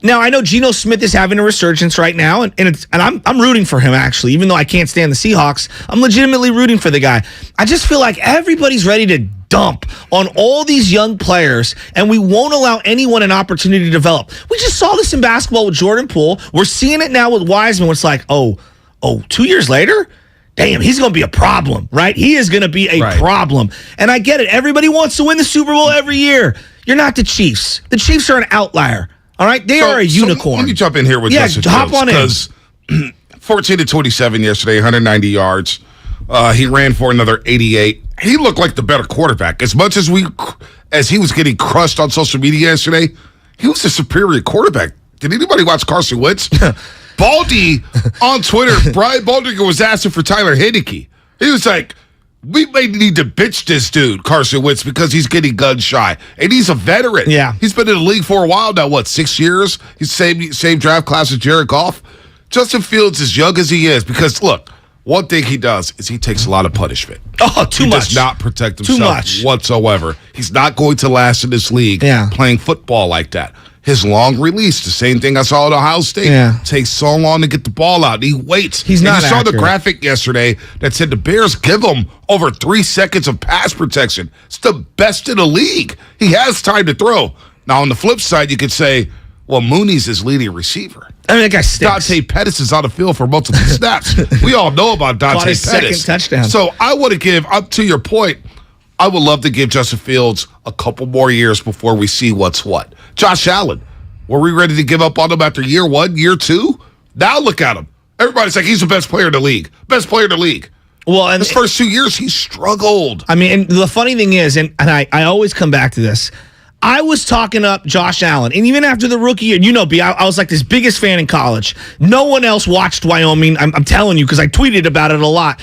Now, I know Geno Smith is having a resurgence right now, and I'm rooting for him, actually. Even though I can't stand the Seahawks, I'm legitimately rooting for the guy. I just feel like everybody's ready to dump on all these young players, and we won't allow anyone an opportunity to develop. We just saw this in basketball with Jordan Poole. We're seeing it now with Wiseman, where it's like, 2 years later? Damn, he's going to be a problem, right? He is going to be a problem. And I get it. Everybody wants to win the Super Bowl every year. You're not the Chiefs. The Chiefs are an outlier. All right, they are a unicorn. Let me jump in here with Justin hop on in. Because 14 to 27 yesterday, 190 yards. He ran for another 88. He looked like the better quarterback. As much as he was getting crushed on social media yesterday, he was the superior quarterback. Did anybody watch Carson Wentz? Baldy on Twitter, Brian Baldinger was asking for Tyler Heineke. He was like, we may need to bitch this dude, Carson Wentz, because he's getting gun shy. And he's a veteran. Yeah. He's been in the league for a while now, 6 years? He's same draft class as Jared Goff. Justin Fields, as young as he is, because, look, one thing he does is he takes a lot of punishment. Oh, too much. He does not protect himself whatsoever. He's not going to last in this league playing football like that. His long release, the same thing I saw at Ohio State, takes so long to get the ball out. He waits. He's not You saw the graphic yesterday that said the Bears give him over 3 seconds of pass protection. It's the best in the league. He has time to throw. Now, on the flip side, you could say, well, Mooney's his leading receiver. I mean, that guy stinks. Dante Pettis is on the field for multiple snaps. We all know about Dante Pettis. Second touchdown. So I want to give, up to your point, I would love to give Justin Fields a couple more years before we see what's what. Josh Allen, were we ready to give up on him after year 1, year 2? Now look at him. Everybody's like, he's the best player in the league. Best player in the league. Well, and his first 2 years, he struggled. I mean, and the funny thing is, and I always come back to this, I was talking up Josh Allen, and even after the rookie year, B, I was like this biggest fan in college. No one else watched Wyoming. I'm telling you, because I tweeted about it a lot.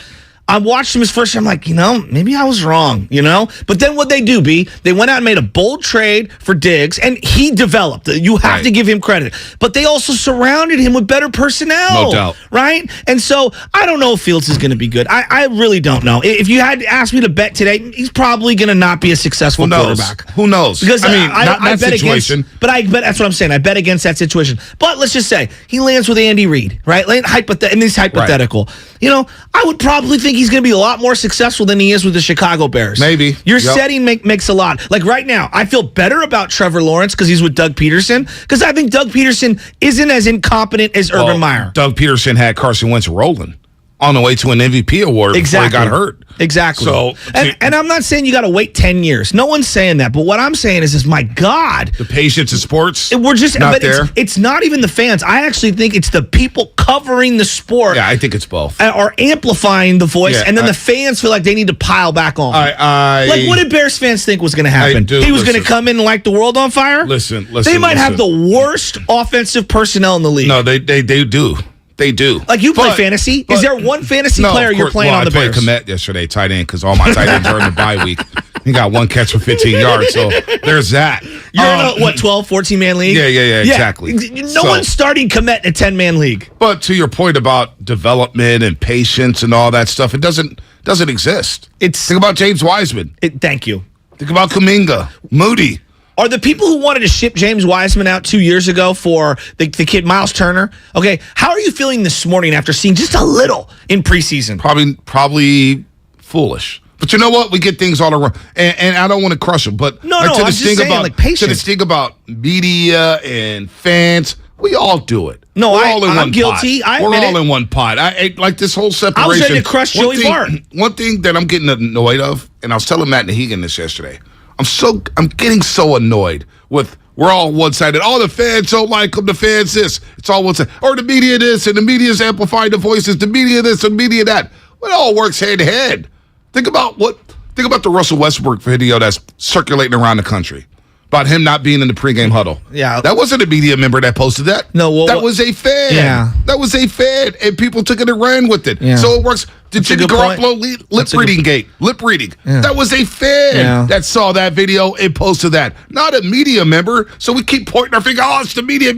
I watched him his first year. I'm like, maybe I was wrong, But then what they do, B, they went out and made a bold trade for Diggs, and he developed. You have to give him credit. But they also surrounded him with better personnel. No doubt. Right? And so I don't know if Fields is going to be good. I really don't know. If you had asked me to bet today, he's probably going to not be a successful quarterback. Who knows? Because not I that bet situation. That's what I'm saying. I bet against that situation. But let's just say he lands with Andy Reid, right? And this hypothetical. Right. I would probably think he's going to be a lot more successful than he is with the Chicago Bears. Maybe. Your setting makes a lot. Like right now, I feel better about Trevor Lawrence because he's with Doug Peterson, because I think Doug Peterson isn't as incompetent as Urban Meyer. Doug Peterson had Carson Wentz rolling on the way to an MVP award before he got hurt. Exactly. So, and I'm not saying you got to wait 10 years. No one's saying that. But what I'm saying is my God. The patience in sports, we're just not there. It's not even the fans. I actually think it's the people covering the sport. Yeah, I think it's both. Are amplifying the voice, and then the fans feel like they need to pile back on. Like, what did Bears fans think was going to happen? He was going to come in and light the world on fire? Listen. They might have the worst offensive personnel in the league. No, they do. They do. Like, you play fantasy? Is there one fantasy player you're playing on the Bears? I played Komet yesterday, tight end, because all my tight ends are in the bye week. He got one catch for 15 yards, so there's that. You're in a, 12, 14-man league? Yeah, exactly. No one's starting Komet in a 10-man league. But to your point about development and patience and all that stuff, it doesn't exist. Think about James Wiseman. Thank you. Think about Kuminga, Moody. Are the people who wanted to ship James Wiseman out 2 years ago for the kid Miles Turner? Okay, how are you feeling this morning after seeing just a little in preseason? Probably foolish. But you know what? We get things all around, and I don't want to crush them. But I'm just saying, patience. To this thing about media and fans, We all do it. No, We're all in I'm one guilty. Pot. We're all in one pot. Like this whole separation. I was ready to crush Joey Bart. One thing that I'm getting annoyed of, and I was telling Matt Nahegan this yesterday, I'm getting so annoyed with we're all one-sided. Oh, the fans don't like them. The fans this. It's all one-sided. Or the media this, and the media's amplifying the voices. The media this, and the media that. It all works hand in hand. Think about the Russell Westbrook video that's circulating around the country about him not being in the pregame huddle. Yeah. That wasn't a media member that posted that. No, that was a fan. Yeah. That was a fan, and people took it and ran with it. Yeah. So it works. The Jimmy Garoppolo lip reading. Yeah. That was a fan that saw that video and posted that. Not a media member. So we keep pointing our finger, oh, it's the media.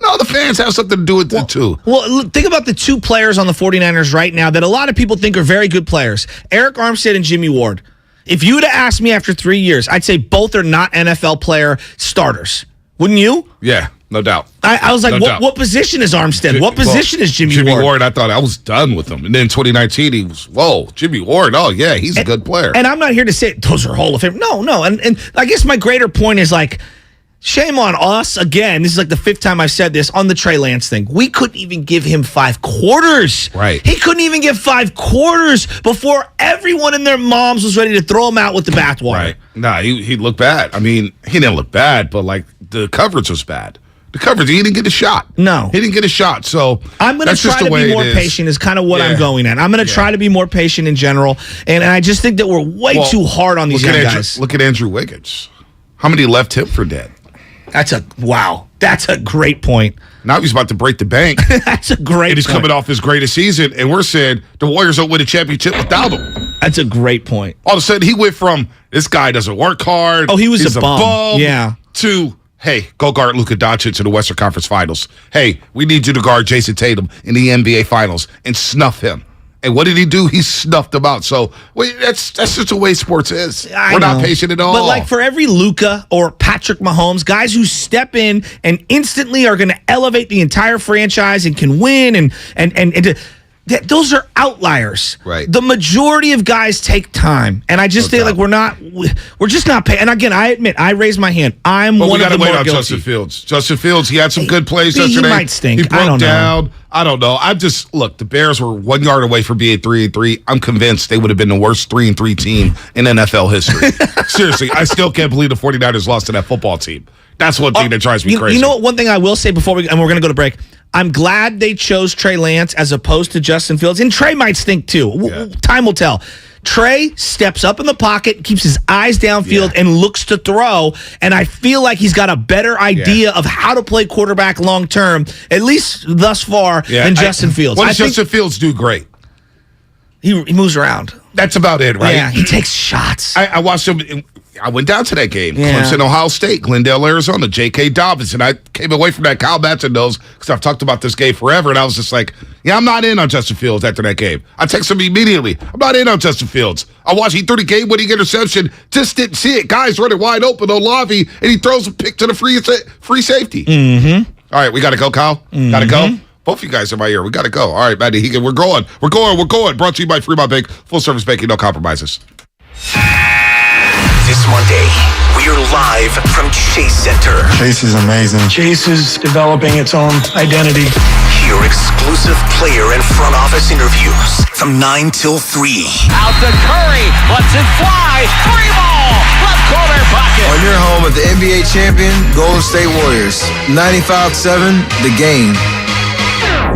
No, the fans have something to do with it too. Well, look, think about the two players on the 49ers right now that a lot of people think are very good players. Eric Armstead and Jimmy Ward. If you would have asked me after 3 years, I'd say both are not NFL player starters. Wouldn't you? Yeah, no doubt. I was like, what position is Armstead? What position is Jimmy Ward? Jimmy Ward, I thought I was done with him. And then 2019, he was, Jimmy Ward, oh, yeah, he's a good player. And I'm not here to say those are Hall of Fame. No. And I guess my greater point is like, shame on us, again, this is like the fifth time I've said this, on the Trey Lance thing. We couldn't even give him 5 quarters. Right. He couldn't even get 5 quarters before everyone and their moms was ready to throw him out with the bathwater. Right. Nah, he looked bad. I mean, he didn't look bad, but like the coverage was bad. The coverage, he didn't get a shot. No. He didn't get a shot. So I'm going to try to be more patient is kind of what I'm going at. I'm going to try to be more patient in general. And I just think that we're way too hard on these young guys. Look at Andrew Wiggins. How many left him for dead? That's a great point. Now he's about to break the bank. That's a great And he's point. coming off his greatest season, and we're saying the Warriors don't win a championship without him. That's a great point. All of a sudden, he went from, this guy doesn't work hard. Oh, he was he's a bum. Yeah. To, hey, go guard Luka Doncic in the Western Conference Finals. Hey, we need you to guard Jason Tatum in the NBA Finals and snuff him. And what did he do? He snuffed him out. So that's just the way sports is. We're not patient at all. But like for every Luka or Patrick Mahomes, guys who step in and instantly are going to elevate the entire franchise and can win and those are outliers. Right. The majority of guys take time, and I just think like we're just not paying. And again, I admit I raised my hand. I'm one of the more guilty. Justin Fields. Justin Fields, he had some good plays He yesterday. might stink. He broke I don't know. down. I don't know. Look, the Bears were 1 yard away from being 3-3. I'm convinced they would have been the worst 3-3 team in NFL history. Seriously, I still can't believe the 49ers lost to that football team. That's one thing that drives me crazy. You know what? One thing I will say before we're going to go to break. I'm glad they chose Trey Lance as opposed to Justin Fields. And Trey might stink too. Time will tell. Trey steps up in the pocket, keeps his eyes downfield, and looks to throw. And I feel like he's got a better idea of how to play quarterback long term, at least thus far, than Justin Fields. What does Justin Fields do great? He moves around. That's about it, right? Yeah, he takes shots. I watched him. I went down to that game. Yeah. Clemson, Ohio State, Glendale, Arizona, J.K. Dobbins. And I came away from that. Kyle Batson knows because I've talked about this game forever. And I was just like, I'm not in on Justin Fields after that game. I texted him immediately. I'm not in on Justin Fields. I watched, he threw the game-winning interception, just didn't see it. Guys running wide open, Olave, and he throws a pick to the free safety. Mm-hmm. All right, we got to go, Kyle. Got to go. Both of you guys in my ear. We got to go. All right, Maddie Hegan, we're going. Brought to you by Fremont Bank. Full-service banking, no compromises. This Monday, we're live from Chase Center. Chase is amazing. Chase is developing its own identity. Hear exclusive player and front office interviews from 9 till 3. Out to Curry, lets it fly, 3 ball, left corner pocket. On your home of the NBA champion, Golden State Warriors. 95-7, The Game.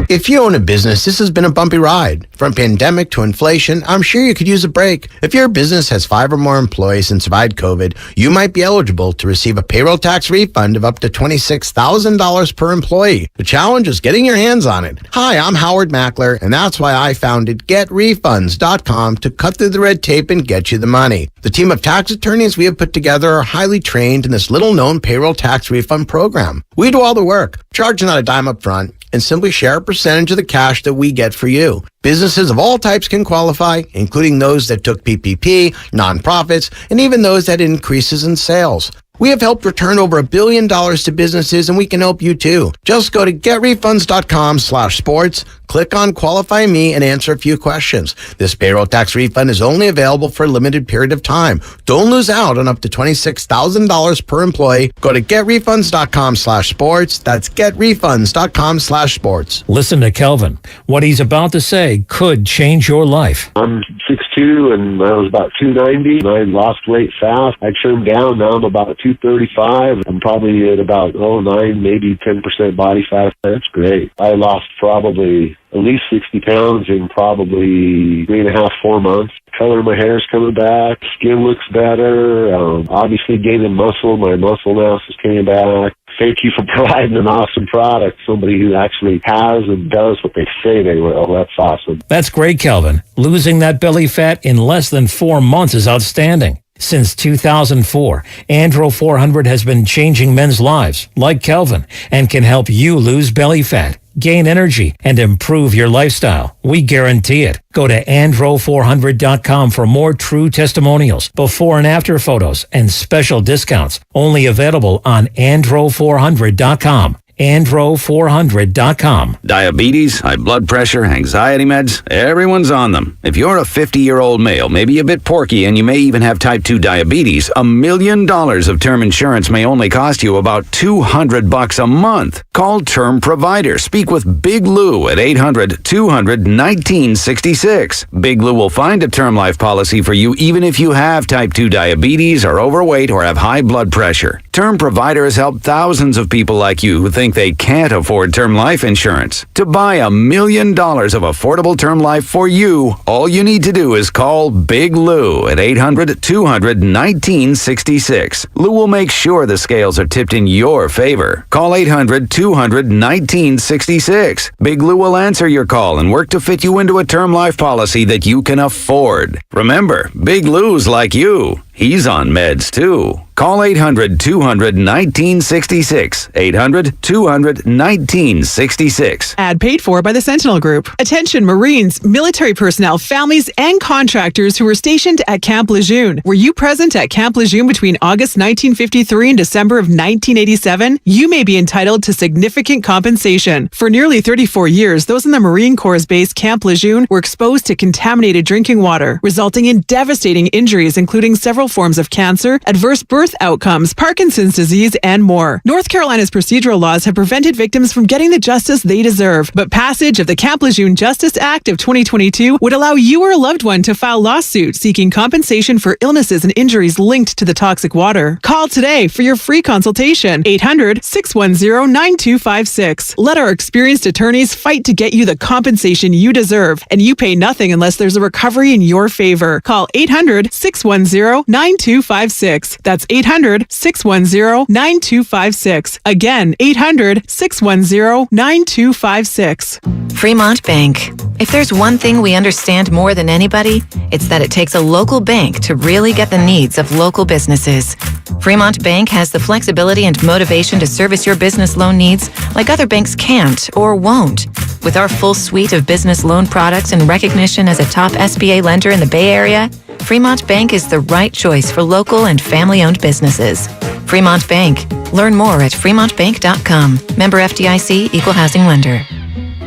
If you own a business, this has been a bumpy ride. From pandemic to inflation, I'm sure you could use a break. If your business has 5 or more employees and survived COVID, you might be eligible to receive a payroll tax refund of up to $26,000 per employee. The challenge is getting your hands on it. Hi, I'm Howard Mackler, and that's why I founded GetRefunds.com to cut through the red tape and get you the money. The team of tax attorneys we have put together are highly trained in this little-known payroll tax refund program. We do all the work, charge not a dime up front, and simply share a percentage of the cash that we get for you. Businesses of all types can qualify, including those that took PPP, nonprofits, and even those that had increases in sales. We have helped return over $1 billion to businesses, and we can help you too. Just go to getrefunds.com/sports, Click on Qualify Me and answer a few questions. This payroll tax refund is only available for a limited period of time. Don't lose out on up to $26,000 per employee. Go to getrefunds.com/sports. That's getrefunds.com/sports. Listen to Kelvin. What he's about to say could change your life. I'm 6'2", and I was about 290. I lost weight fast. I trimmed down. Now I'm about 235. I'm probably at about 9, maybe 10% body fat. That's great. I lost probably at least 60 pounds in probably 3.5, 4 months. Color of my hair's coming back. Skin looks better. Obviously gaining muscle. My muscle mass is coming back. Thank you for providing an awesome product. Somebody who actually has and does what they say they will. That's awesome. That's great, Kelvin. Losing that belly fat in less than 4 months is outstanding. Since 2004, Andro 400 has been changing men's lives, like Kelvin, and can help you lose belly fat, gain energy, and improve your lifestyle. We guarantee it. Go to andro400.com for more true testimonials, before and after photos, and special discounts. Only available on andro400.com. andro400.com. Diabetes, high blood pressure, anxiety meds, everyone's on them. If you're a 50-year-old male, maybe a bit porky, and you may even have type 2 diabetes, $1 million of term insurance may only cost you about $200 a month. Call Term Provider. Speak with Big Lou at 800-200-1966. Big Lou will find a term life policy for you even if you have type 2 diabetes, are overweight, or have high blood pressure. Term Provider has helped thousands of people like you who think they can't afford term life insurance. To buy $1 million of affordable term life for you, all you need to do is call Big Lou at 800-200-1966. Lou will make sure the scales are tipped in your favor. Call 800-200-1966. Big Lou will answer your call and work to fit you into a term life policy that you can afford. Remember, Big Lou's like you. He's on meds too. Call 800-200-1966. 800-200-1966. Ad paid for by the Sentinel Group. Attention Marines, military personnel, families, and contractors who were stationed at Camp Lejeune. Were you present at Camp Lejeune between August 1953 and December of 1987? You may be entitled to significant compensation. For nearly 34 years, those in the Marine Corps' base Camp Lejeune were exposed to contaminated drinking water, resulting in devastating injuries, including several forms of cancer, adverse birth outcomes, Parkinson's disease, and more. North Carolina's procedural laws have prevented victims from getting the justice they deserve, but passage of the Camp Lejeune Justice Act of 2022 would allow you or a loved one to file lawsuit seeking compensation for illnesses and injuries linked to the toxic water. Call today for your free consultation. 800-610-9256. Let our experienced attorneys fight to get you the compensation you deserve, and you pay nothing unless there's a recovery in your favor. Call 800-610-9256. That's 800-610-9256. Again, 800-610-9256. Fremont Bank. If there's one thing we understand more than anybody, it's that it takes a local bank to really get the needs of local businesses. Fremont Bank has the flexibility and motivation to service your business loan needs like other banks can't or won't. With our full suite of business loan products and recognition as a top SBA lender in the Bay Area, Fremont Bank is the right choice for local and family-owned businesses. Fremont Bank. Learn more at fremontbank.com. Member FDIC, Equal Housing Lender.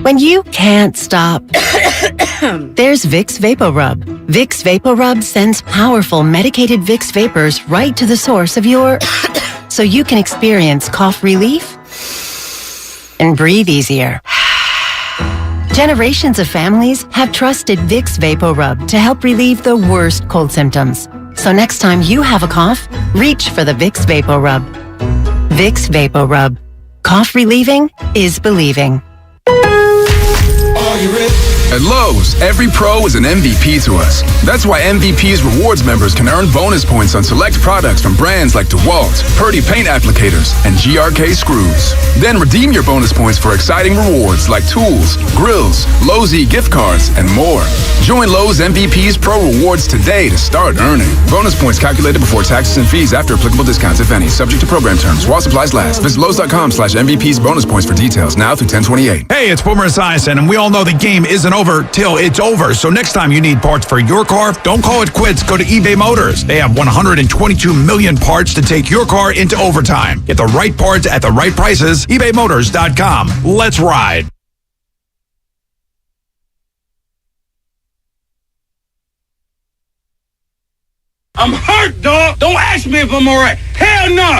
When you can't stop, there's Vicks VapoRub. Vicks VapoRub sends powerful medicated Vicks vapors right to the source of your so you can experience cough relief and breathe easier. Generations of families have trusted Vicks VapoRub to help relieve the worst cold symptoms. So next time you have a cough, reach for the Vicks VapoRub. Vicks VapoRub. Cough relieving is believing. At Lowe's, every pro is an MVP to us. That's why MVP's rewards members can earn bonus points on select products from brands like DeWalt, Purdy paint applicators, and GRK screws. Then redeem your bonus points for exciting rewards like tools, grills, Lowe's gift cards, and more. Join Lowe's MVP's Pro Rewards today to start earning. Bonus points calculated before taxes and fees after applicable discounts, if any, subject to program terms. While supplies last. Visit Lowe's.com/MVP's bonus points for details. Now through 10/28. Hey, it's Boomer Esiason, and we all know the game isn't over till it's over. So next time you need parts for your car, don't call it quits. Go to eBay Motors. They have 122 million parts to take your car into overtime. Get the right parts at the right prices. ebaymotors.com. Let's ride. I'm hurt, dog. Don't ask me if I'm all right. Hell no.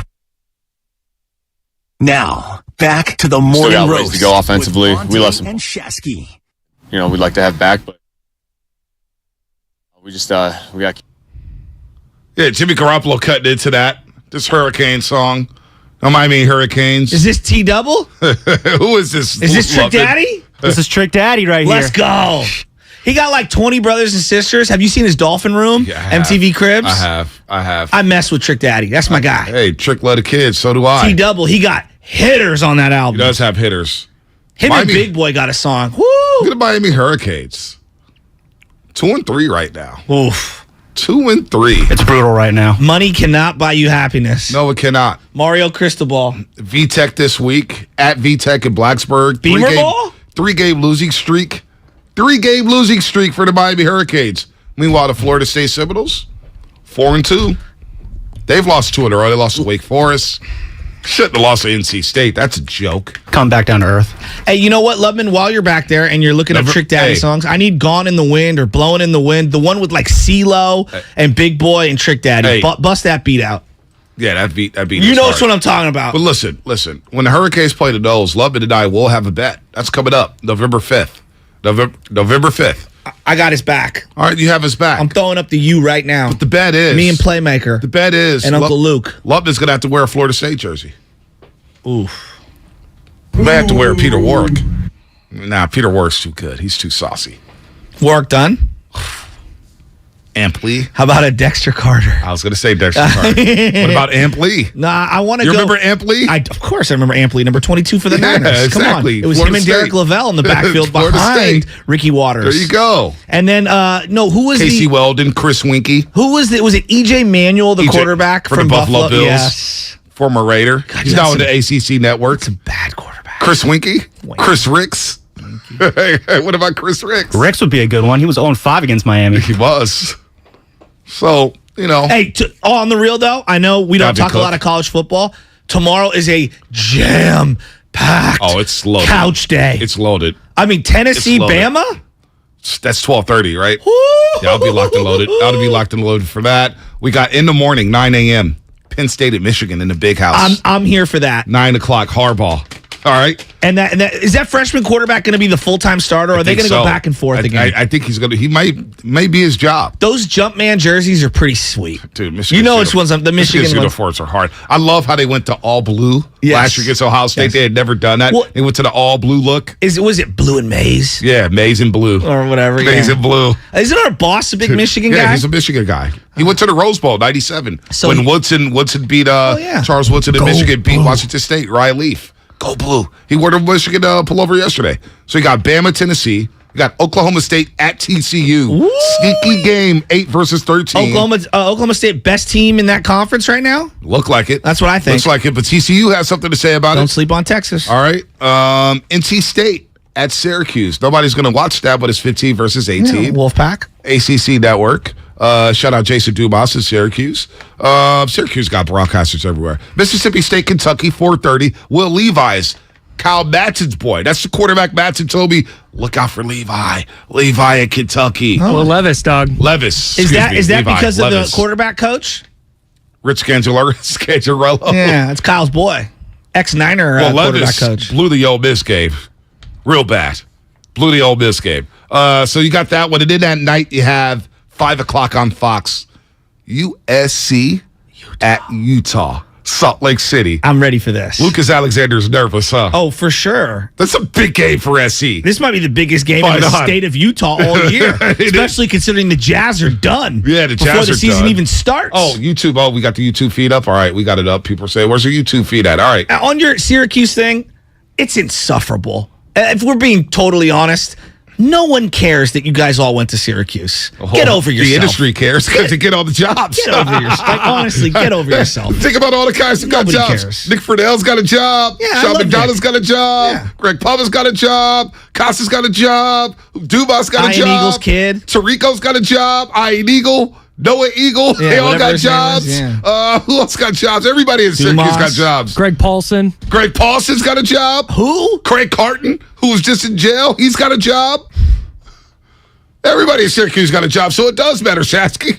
Now, back to the Still morning got ways roast. to go offensively. with We left some, and Shasky. we'd like to have back, but we just, we got. Yeah, Jimmy Garoppolo cutting into that. This Hurricane song. Don't mind me, Hurricanes. Is this T-Double? Who is this? Is this Trick Daddy? This is Trick Daddy right here. Let's go. He got like 20 brothers and sisters. Have you seen his Dolphin Room? Yeah, I have. MTV Cribs? I have. I mess with Trick Daddy. That's my guy. Hey, Trick love the kids. So do I. T-Double, he got hitters on that album. He does have hitters. Him and Big Boy got a song. Woo! Look at the Miami Hurricanes. 2-3 right now. Oof. 2-3. It's brutal right now. Money cannot buy you happiness. No, it cannot. Mario Cristobal. VTech this week at VTech in Blacksburg. Beamer Ball? 3-game losing streak. 3-game losing streak for the Miami Hurricanes. Meanwhile, the Florida State Seminoles, 4-2. They've lost 2 in a row. They lost to Wake Forest. Shouldn't have lost to NC State. That's a joke. Come back down to earth. Hey, you know what, Lubman? While you're back there and you're looking up Trick Daddy songs, I need Gone in the Wind or Blowing in the Wind. The one with like CeeLo and Big Boy and Trick Daddy. Bust that beat out. Yeah, that beat. You know what I'm talking about. But listen. When the Hurricanes play the Noles, Lubman and I will have a bet. That's coming up November 5th. November 5th. I got his back. All right, you have his back. I'm throwing up the U right now. But the bet is me and Playmaker. The bet is and Uncle Luke. Lubman's gonna have to wear a Florida State jersey. Oof. You may have to wear Peter Warwick. Nah, Peter Warwick's too good. He's too saucy. Work done. Amply. How about a Dexter Carter? I was going to say Dexter Carter. What about Amply? Nah, I want to go. You remember Amply? Of course I remember Amply, number 22 for the Niners. Exactly. Come on. It was Florida him and State. Derek Lavelle in the backfield behind Ricky Waters. There you go. And then, who was Casey Weldon, Chris Winkie. Who was it? Was it EJ Manuel, the quarterback from from the Buffalo Bills? Yes. Former Raider. He's now in the ACC network. It's a bad quarterback. Chris Winkie? Chris Ricks? What about Chris Ricks? Ricks would be a good one. He was 0-5 against Miami. He was. So, you know. Hey, on the real, though, I know we don't talk a lot of college football. Tomorrow is a jam-packed it's loaded. couch day. It's loaded. I mean, Tennessee, Bama? That's 12:30, right? Yeah, I'll be locked and loaded. I'll be locked and loaded for that. We got in the morning, 9 a.m., Penn State at Michigan in the big house. I'm here for that. 9 o'clock, Harbaugh. All right. And that is that freshman quarterback going to be the full-time starter, or are they going to go back and forth again? I think he's going to. He may be his job. Those Jumpman jerseys are pretty sweet. Dude, Michigan. You know which ones? The Michigan uniforms are hard. I love how they went to all blue last year against Ohio State. Yes. They had never done that. Well, they went to the all blue look. Was it blue and maize? Yeah, maize and blue. Or whatever. Maize and blue. Isn't our boss a big Michigan guy? Yeah, he's a Michigan guy. He went to the Rose Bowl, 97. So when Woodson beat Charles Woodson in Michigan, beat Washington State, Ryan Leaf. Go blue. He wore the Michigan pullover yesterday. So you got Bama, Tennessee. You got Oklahoma State at TCU. Ooh. Sneaky game, 8 versus 13. Oklahoma State, best team in that conference right now? Look like it. That's what I think. Looks like it, but TCU has something to say about it. Don't sleep on Texas. All right. NC State at Syracuse. Nobody's going to watch that, but it's 15 versus 18. Yeah, Wolfpack. ACC Network. Shout out Jason Dumas in Syracuse. Syracuse got broadcasters everywhere. Mississippi State, Kentucky, 4:30. Will Levi's, Kyle Matson's boy. That's the quarterback Matson told me. Look out for Levi. Levi at Kentucky. Oh. Well, Levis, dog. Levis. Is that because of the quarterback coach? Rich Scangarello. Yeah, that's Kyle's boy. Ex-Niner quarterback coach. Blew the Ole Miss game. Real bad. Blew the Ole Miss game. So you got that one. And then that night you have 5 o'clock on Fox. USC at Utah. Salt Lake City. I'm ready for this. Lucas Alexander's nervous, huh? Oh, for sure. That's a big game for SC. This might be the biggest game in the state of Utah all year, especially considering the Jazz are done. Yeah, the Jazz are done. Before the season even starts. Oh, YouTube. Oh, we got the YouTube feed up. All right, we got it up. People say, where's your YouTube feed at? All right. On your Syracuse thing, it's insufferable. If we're being totally honest, no one cares that you guys all went to Syracuse. Get over yourself. The industry cares because they get all the jobs. Get over yourself. Like, honestly, get over yourself. Think about all the guys who got jobs. Cares. Nick Friedell's got a job. Yeah, Sean McDonald's got a job. Yeah. Greg Pava's got a job. Costa's got a job. Dumas got a job. Eagles kid. Tarico's got a job. Ian Eagle. Noah Eagle. They all got jobs. Who else got jobs? Everybody in Syracuse got jobs. Greg Paulson. Greg Paulson's got a job. Who? Craig Carton, who was just in jail. He's got a job. Everybody in Syracuse got a job, so it does matter, Shasky.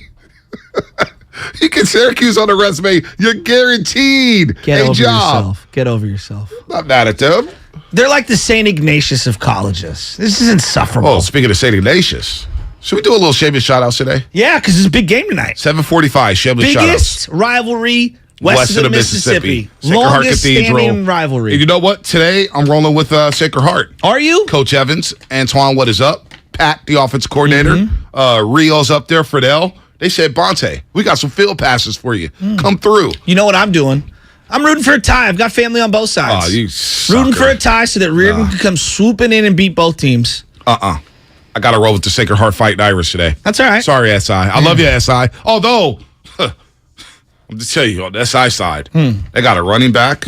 You get Syracuse on the resume, you're guaranteed Get a over job. yourself. Get over yourself. Not mad at them. They're like the St. Ignatius of colleges. This is insufferable. Oh, speaking of St. Ignatius, should we do a little shameless shout-outs today? Yeah, because it's a big game tonight. 7:45, shameless shout-outs. Biggest rivalry west of the Mississippi. Sacred Heart Longest Cathedral. standing rivalry. And you know what? Today, I'm rolling with Sacred Heart. Are you? Coach Evans, Antoine, what is up? Pat, the offensive coordinator. Mm-hmm. Rio's up there, Fidel. They said, Bonte, we got some field passes for you. Come through. You know what I'm doing? I'm rooting for a tie. I've got family on both sides. Oh, you sucker. Rooting for a tie so that Reardon can come swooping in and beat both teams. I got to roll with the Sacred Heart Fighting Irish today. That's all right. Sorry, SI. I love you, SI. Although, I'm just tell you, on the SI side, they got a running back.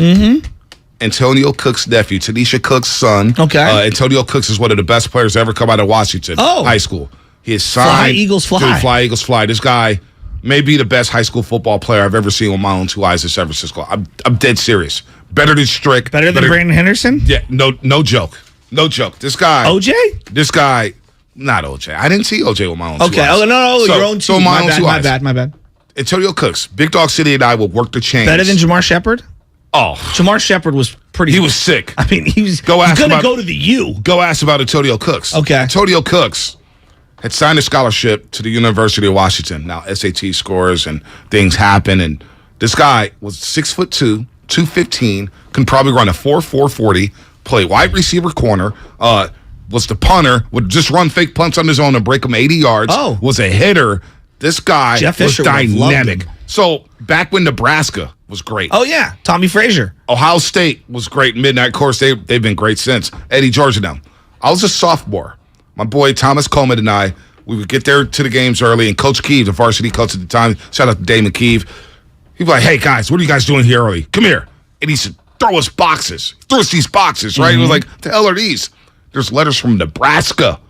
Antonio Cook's nephew, Tanisha Cook's son. Okay. Antonio Cooks is one of the best players to ever come out of Washington High School. He is signed. Fly, Eagles, fly. Dude, fly, Eagles, fly. This guy may be the best high school football player I've ever seen with my own two eyes in San Francisco. I'm dead serious. Better than Strick. Better than Brandon Henderson? Yeah, no joke. No joke. This guy. OJ? This guy, not OJ. I didn't see OJ with my own two Okay. eyes. Oh, no, your own two. So my own two eyes. My bad. Antonio Cooks, Big Dog City and I will work the chains. Better than Jamar Shepard? Oh. Jamar Shepard was pretty. He was sick. I mean, he's going to go to the U. Go ask about Antonio Cooks. Okay. Antonio Cooks had signed a scholarship to the University of Washington. Now, SAT scores and things happen. And this guy was 6'2", 215, can probably run a 4.40, play wide receiver corner, was the punter, would just run fake punts on his own and break them 80 yards. Oh. Was a hitter. This guy Jeff was Fisher would have loved dynamic. him. So, back when Nebraska was great. Oh, yeah. Tommy Frazier. Ohio State was great. Midnight course, they've been great since. Eddie Georgia now. I was a sophomore. My boy Thomas Coleman and I, we would get there to the games early, and Coach Keeve, the varsity coach at the time, shout out to Damon Keeve, he'd be like, hey, guys, what are you guys doing here early? Come here. And he said, throw us boxes. Throw us these boxes, right? It was like, the hell are these? There's letters from Nebraska.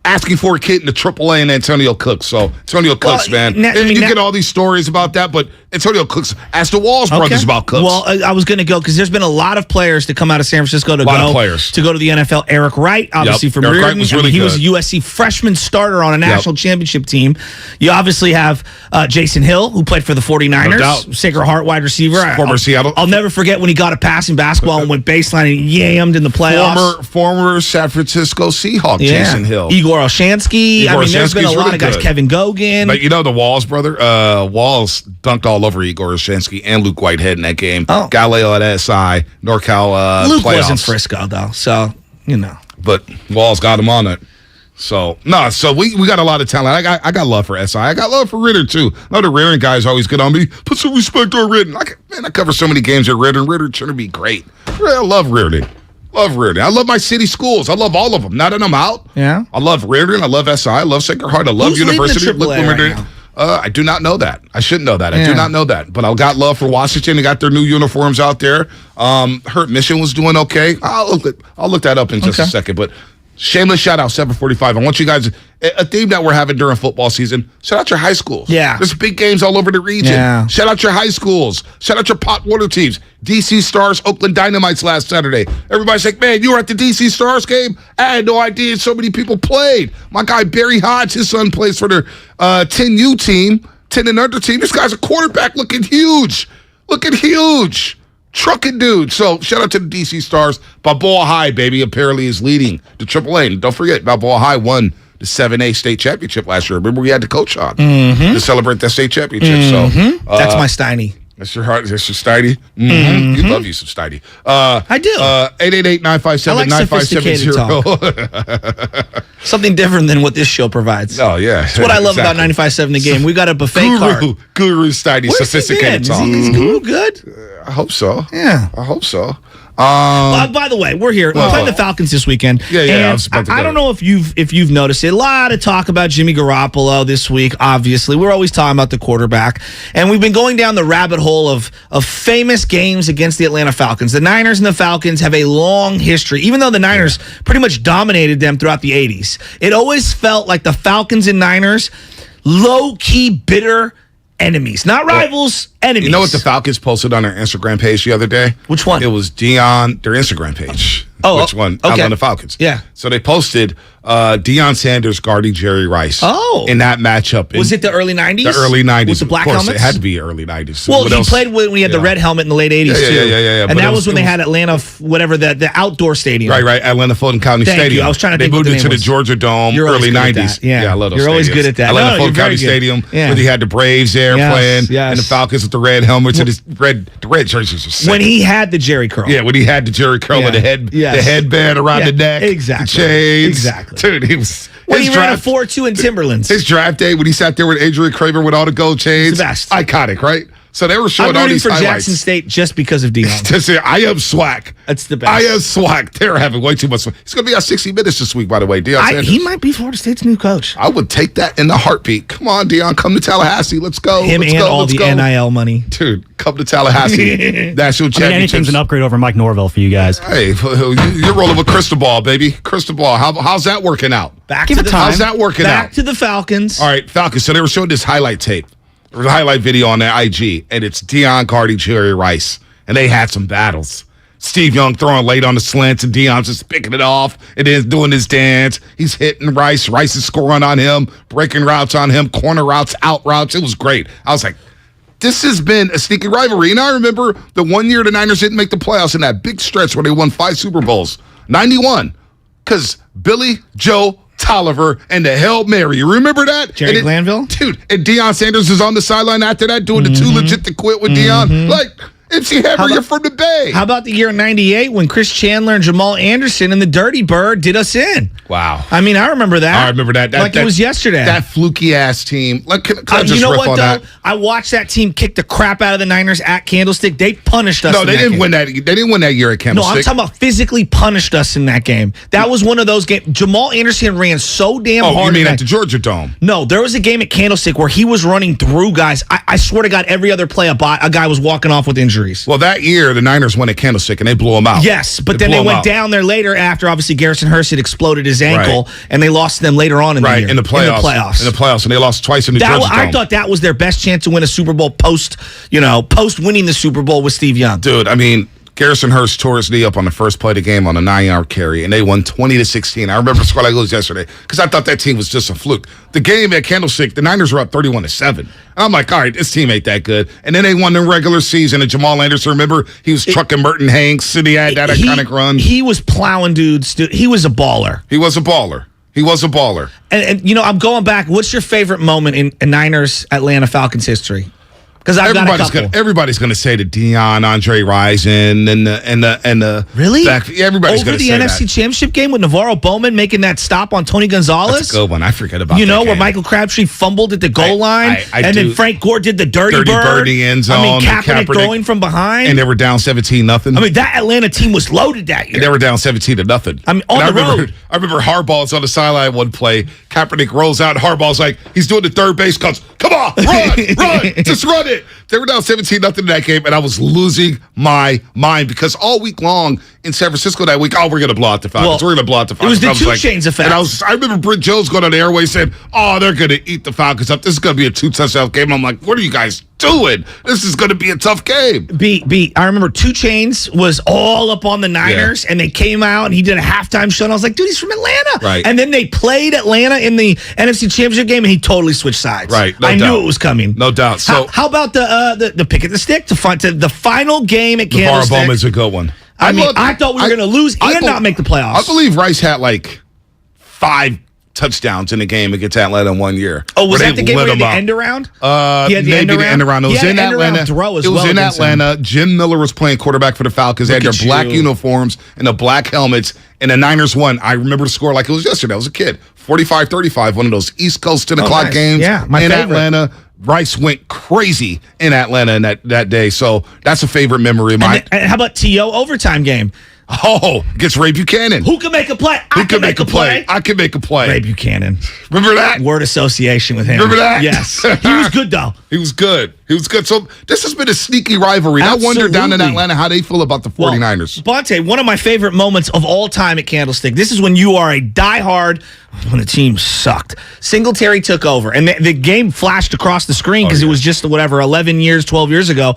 Asking for a kid in the AAA and Antonio Cooks. So, Antonio Cooks, man. You get all these stories about that, but Antonio Cooks, ask the Walls brothers about Cooks. Well, I was going to go because there's been a lot of players to come out of San Francisco to go to the NFL. Eric Wright, obviously from Eric Reardon. Wright was really he good. was a USC freshman starter on a national championship team. You obviously have Jason Hill, who played for the 49ers. No doubt. Sacred Heart wide receiver. Former Seattle. I'll never forget when he got a pass in basketball and went baseline and yammed in the playoffs. Former San Francisco Seahawk, Jason Hill. Igor Olshansky. I mean, there's been a lot of guys. Good. Kevin Gogan. But you know the Walls brother? Walls dunked all over Igor Olshansky and Luke Whitehead in that game. Oh. Galileo at SI, NorCal Luke playoffs. wasn't Frisco, though, so, you know. But Walls got him on it. So, we got a lot of talent. I got love for SI. I got love for Ritter, too. A lot of Ritter guys always get on me. Put some respect on Ritter. I cover so many games at Ritter. Ritter trying to be great. I love Ritter. Love Reardon. I love my city schools. I love all of them. Now that I'm out, I love Reardon. I love SI. I love Sacred Heart. I love Who's University. leading the AAA right now? I do not know that. I shouldn't know that. I do not know that. But I got love for Washington. They got their new uniforms out there. Hurt Mission was doing okay. I'll look that up in just a second. But shameless shout out 745. I want you guys, a theme that we're having during football season, shout out your high schools. Yeah. There's big games all over the region. Yeah. Shout out your high schools. Shout out your pot water teams. DC Stars, Oakland Dynamites last Saturday. Everybody's like, man, you were at the DC Stars game? I had no idea so many people played. My guy Barry Hodge, his son plays for their 10U team, 10 and under team. This guy's a quarterback looking huge. Trucking dude. So shout out to the DC Stars. Balboa High, baby, apparently is leading the AAA. And don't forget, Balboa High won the 7A state championship last year. Remember, we had the coach on to celebrate that state championship. So that's my Steiny. That's your heart. That's your Steiny. You love you some Steiny. I do. 888-957-9570. Something different than what this show provides. Oh, yeah. That's what I love about 95.7 The Game. We got a buffet card. Guru Steiny, sophisticated talk. Is Guru good? I hope so. Yeah. I hope so. By the way, we're here. We're playing the Falcons this weekend. Yeah. And I don't know if you've noticed it. A lot of talk about Jimmy Garoppolo this week. Obviously, we're always talking about the quarterback, and we've been going down the rabbit hole of famous games against the Atlanta Falcons. The Niners and the Falcons have a long history. Even though the Niners pretty much dominated them throughout the 80s, it always felt like the Falcons and Niners low-key bitter enemies, not rivals, enemies. You know what the Falcons posted on their Instagram page the other day? Which one? It was their Instagram page. Oh, which one? okay. On the Falcons. Yeah. So they posted Deion Sanders guarding Jerry Rice. Oh. In that matchup. Was it the early 90s? The early 90s. With the black of course, helmets? It had to be early 90s. Well, What he else? played when he had the red helmet in the late 80s, too. Yeah. And that was when they had Atlanta, whatever, the outdoor stadium. Right. Atlanta Fulton County Thank Stadium. you. I was trying to They think moved what the it to name the was. Georgia Dome, You're always early good at 90s. that. Yeah. I love those You're always stadiums. good at that. Atlanta No, Fulton you're very County good. Stadium, Yeah. where they had the Braves there playing, yes. and the Falcons with the red helmets and the red jerseys. Were sick. When he had the Jerry curl. Yeah, when he had the Jerry curl with the headband around the neck, exactly, the chains. Exactly. Dude, he was. When he ran a 4.2 in Timberlands. His draft day when he sat there with Adrian Kramer with all the gold chains. It's the best. Iconic, right? So they were showing all I'm rooting these for highlights. Jackson State just because of Deion. To say, I am swag. That's the best. I am swag. They're having way too much fun. He's going to be on 60 Minutes this week, by the way. Deion Sanders. He might be Florida State's new coach. I would take that in a heartbeat. Come on, Deion. Come to Tallahassee. Let's go. Him Let's and go. all Let's the go. NIL money. Dude, come to Tallahassee. National Anything's championships. an upgrade over Mike Norvell for you guys. Hey, you're rolling with crystal ball, baby. Crystal ball. How's that working out? How's that working out? Back to the Falcons. All right, Falcons. So they were showing this highlight tape. There was a highlight video on their IG, and it's Deion guarding Jerry Rice. And they had some battles. Steve Young throwing late on the slants, and Deion's just picking it off and then doing his dance. He's hitting Rice. Rice is scoring on him, breaking routes on him, corner routes, out routes. It was great. I was like, this has been a sneaky rivalry. And I remember the one year the Niners didn't make the playoffs in that big stretch where they won 5 Super Bowls. 91. Because Billy Joe Tolliver and the Hail Mary. You remember that? Jerry Glanville? Dude, and Deion Sanders is on the sideline after that doing the too legit to quit with Deion. Like, MC Hammer, you're from the Bay. How about the year 98 when Chris Chandler and Jamal Anderson and the Dirty Bird did us in? Wow. I mean, I remember that. I remember that. Like it was yesterday. That fluky ass team. Like, can I just you know riff what, on though? that? I watched that team kick the crap out of the Niners at Candlestick. They punished us. No, in they that didn't game. win that. They didn't win that year at No, Candlestick. I'm talking about physically punished us in that game. That was one of those games. Jamal Anderson ran so damn hard. Oh, you mean in at that- the Georgia Dome? No, there was a game at Candlestick where he was running through guys. I swear to God, every other play a guy was walking off with injuries. Well, that year the Niners won at Candlestick and they blew him out. Yes, but then blew they him went out. down there later after obviously Garrison Hurst had exploded his ankle, and they lost to them later on in the year. in the playoffs. And they lost twice in the Georgia Dome. I thought that was their best chance to win a Super Bowl post winning the Super Bowl with Steve Young. Dude, I mean, Garrison Hurst tore his knee up on the first play of the game on a 9-yard carry, and they won 20-16. I remember the score like it was yesterday because I thought that team was just a fluke. The game at Candlestick, the Niners were up 31-7. And I'm like, all right, this team ain't that good. And then they won the regular season, and Jamal Anderson, remember, he was trucking Merton Hanks, and he had that iconic run. He was plowing dudes. He was a baller. He was a baller. And I'm going back. What's your favorite moment in Niners Atlanta Falcons history? Because I've got a couple. Everybody's going to say the Deion, Andre Rison, and the really. Everybody's going to say over the NFC Championship game with Navarro Bowman making that stop on Tony Gonzalez. That's a good one. I forget about. Where Michael Crabtree fumbled at the goal line, and then Frank Gore did the dirty bird in the end zone. I mean, Kaepernick throwing from behind, and they were down 17-0. I mean, that Atlanta team was loaded that year. And they were down 17-0. I mean, on the road. I remember Harbaugh's on the sideline one play. Kaepernick rolls out. Harbaugh's like, he's doing the third base comes. Come on, run, just run it. They were down 17-0 in that game, and I was losing my mind because all week long in San Francisco that week, we're going to blow out the Falcons. We're going to blow out the Falcons. It was the 2 Chainz effect. And I remember Brent Jones going on the airways saying, they're going to eat the Falcons up. This is going to be a 2-touchdown game. I'm like, what are you guys doing? This is going to be a tough game. I remember 2 Chainz was all up on the Niners, and they came out, and he did a halftime show, and I was like, dude, he's from Atlanta. Right. And then they played Atlanta in the NFC Championship game, and he totally switched sides. Right. I knew it was coming. No doubt. So how about the pick at the stick to the final game at Candlestick? Navarro Bowman's a good one. I thought we were going to lose and not make the playoffs. I believe Rice had like 5 touchdowns in the game against Atlanta in 1 year. Oh, was that the game where he had the end around? Maybe the end around. It was in Atlanta. It was in Atlanta. Jim Miller was playing quarterback for the Falcons. They had their black uniforms and the black helmets, and the Niners won. I remember the score like it was yesterday. I was a kid. 45-35, one of those East Coast 10 o'clock games my favorite. Atlanta. Rice went crazy in Atlanta in that day, so that's a favorite memory of mine. And how about T.O. overtime game? Oh, against Ray Buchanan. Who can make a play? I can make a play. I can make a play. Ray Buchanan. Remember that? Word association with him. Remember that? Yes. He was good, though. He was good. So this has been a sneaky rivalry. Absolutely. I wonder down in Atlanta how they feel about the 49ers. Well, Bonte, one of my favorite moments of all time at Candlestick, this is when you are a diehard, when the team sucked. Singletary took over, and the game flashed across the screen because it was just, 12 years ago.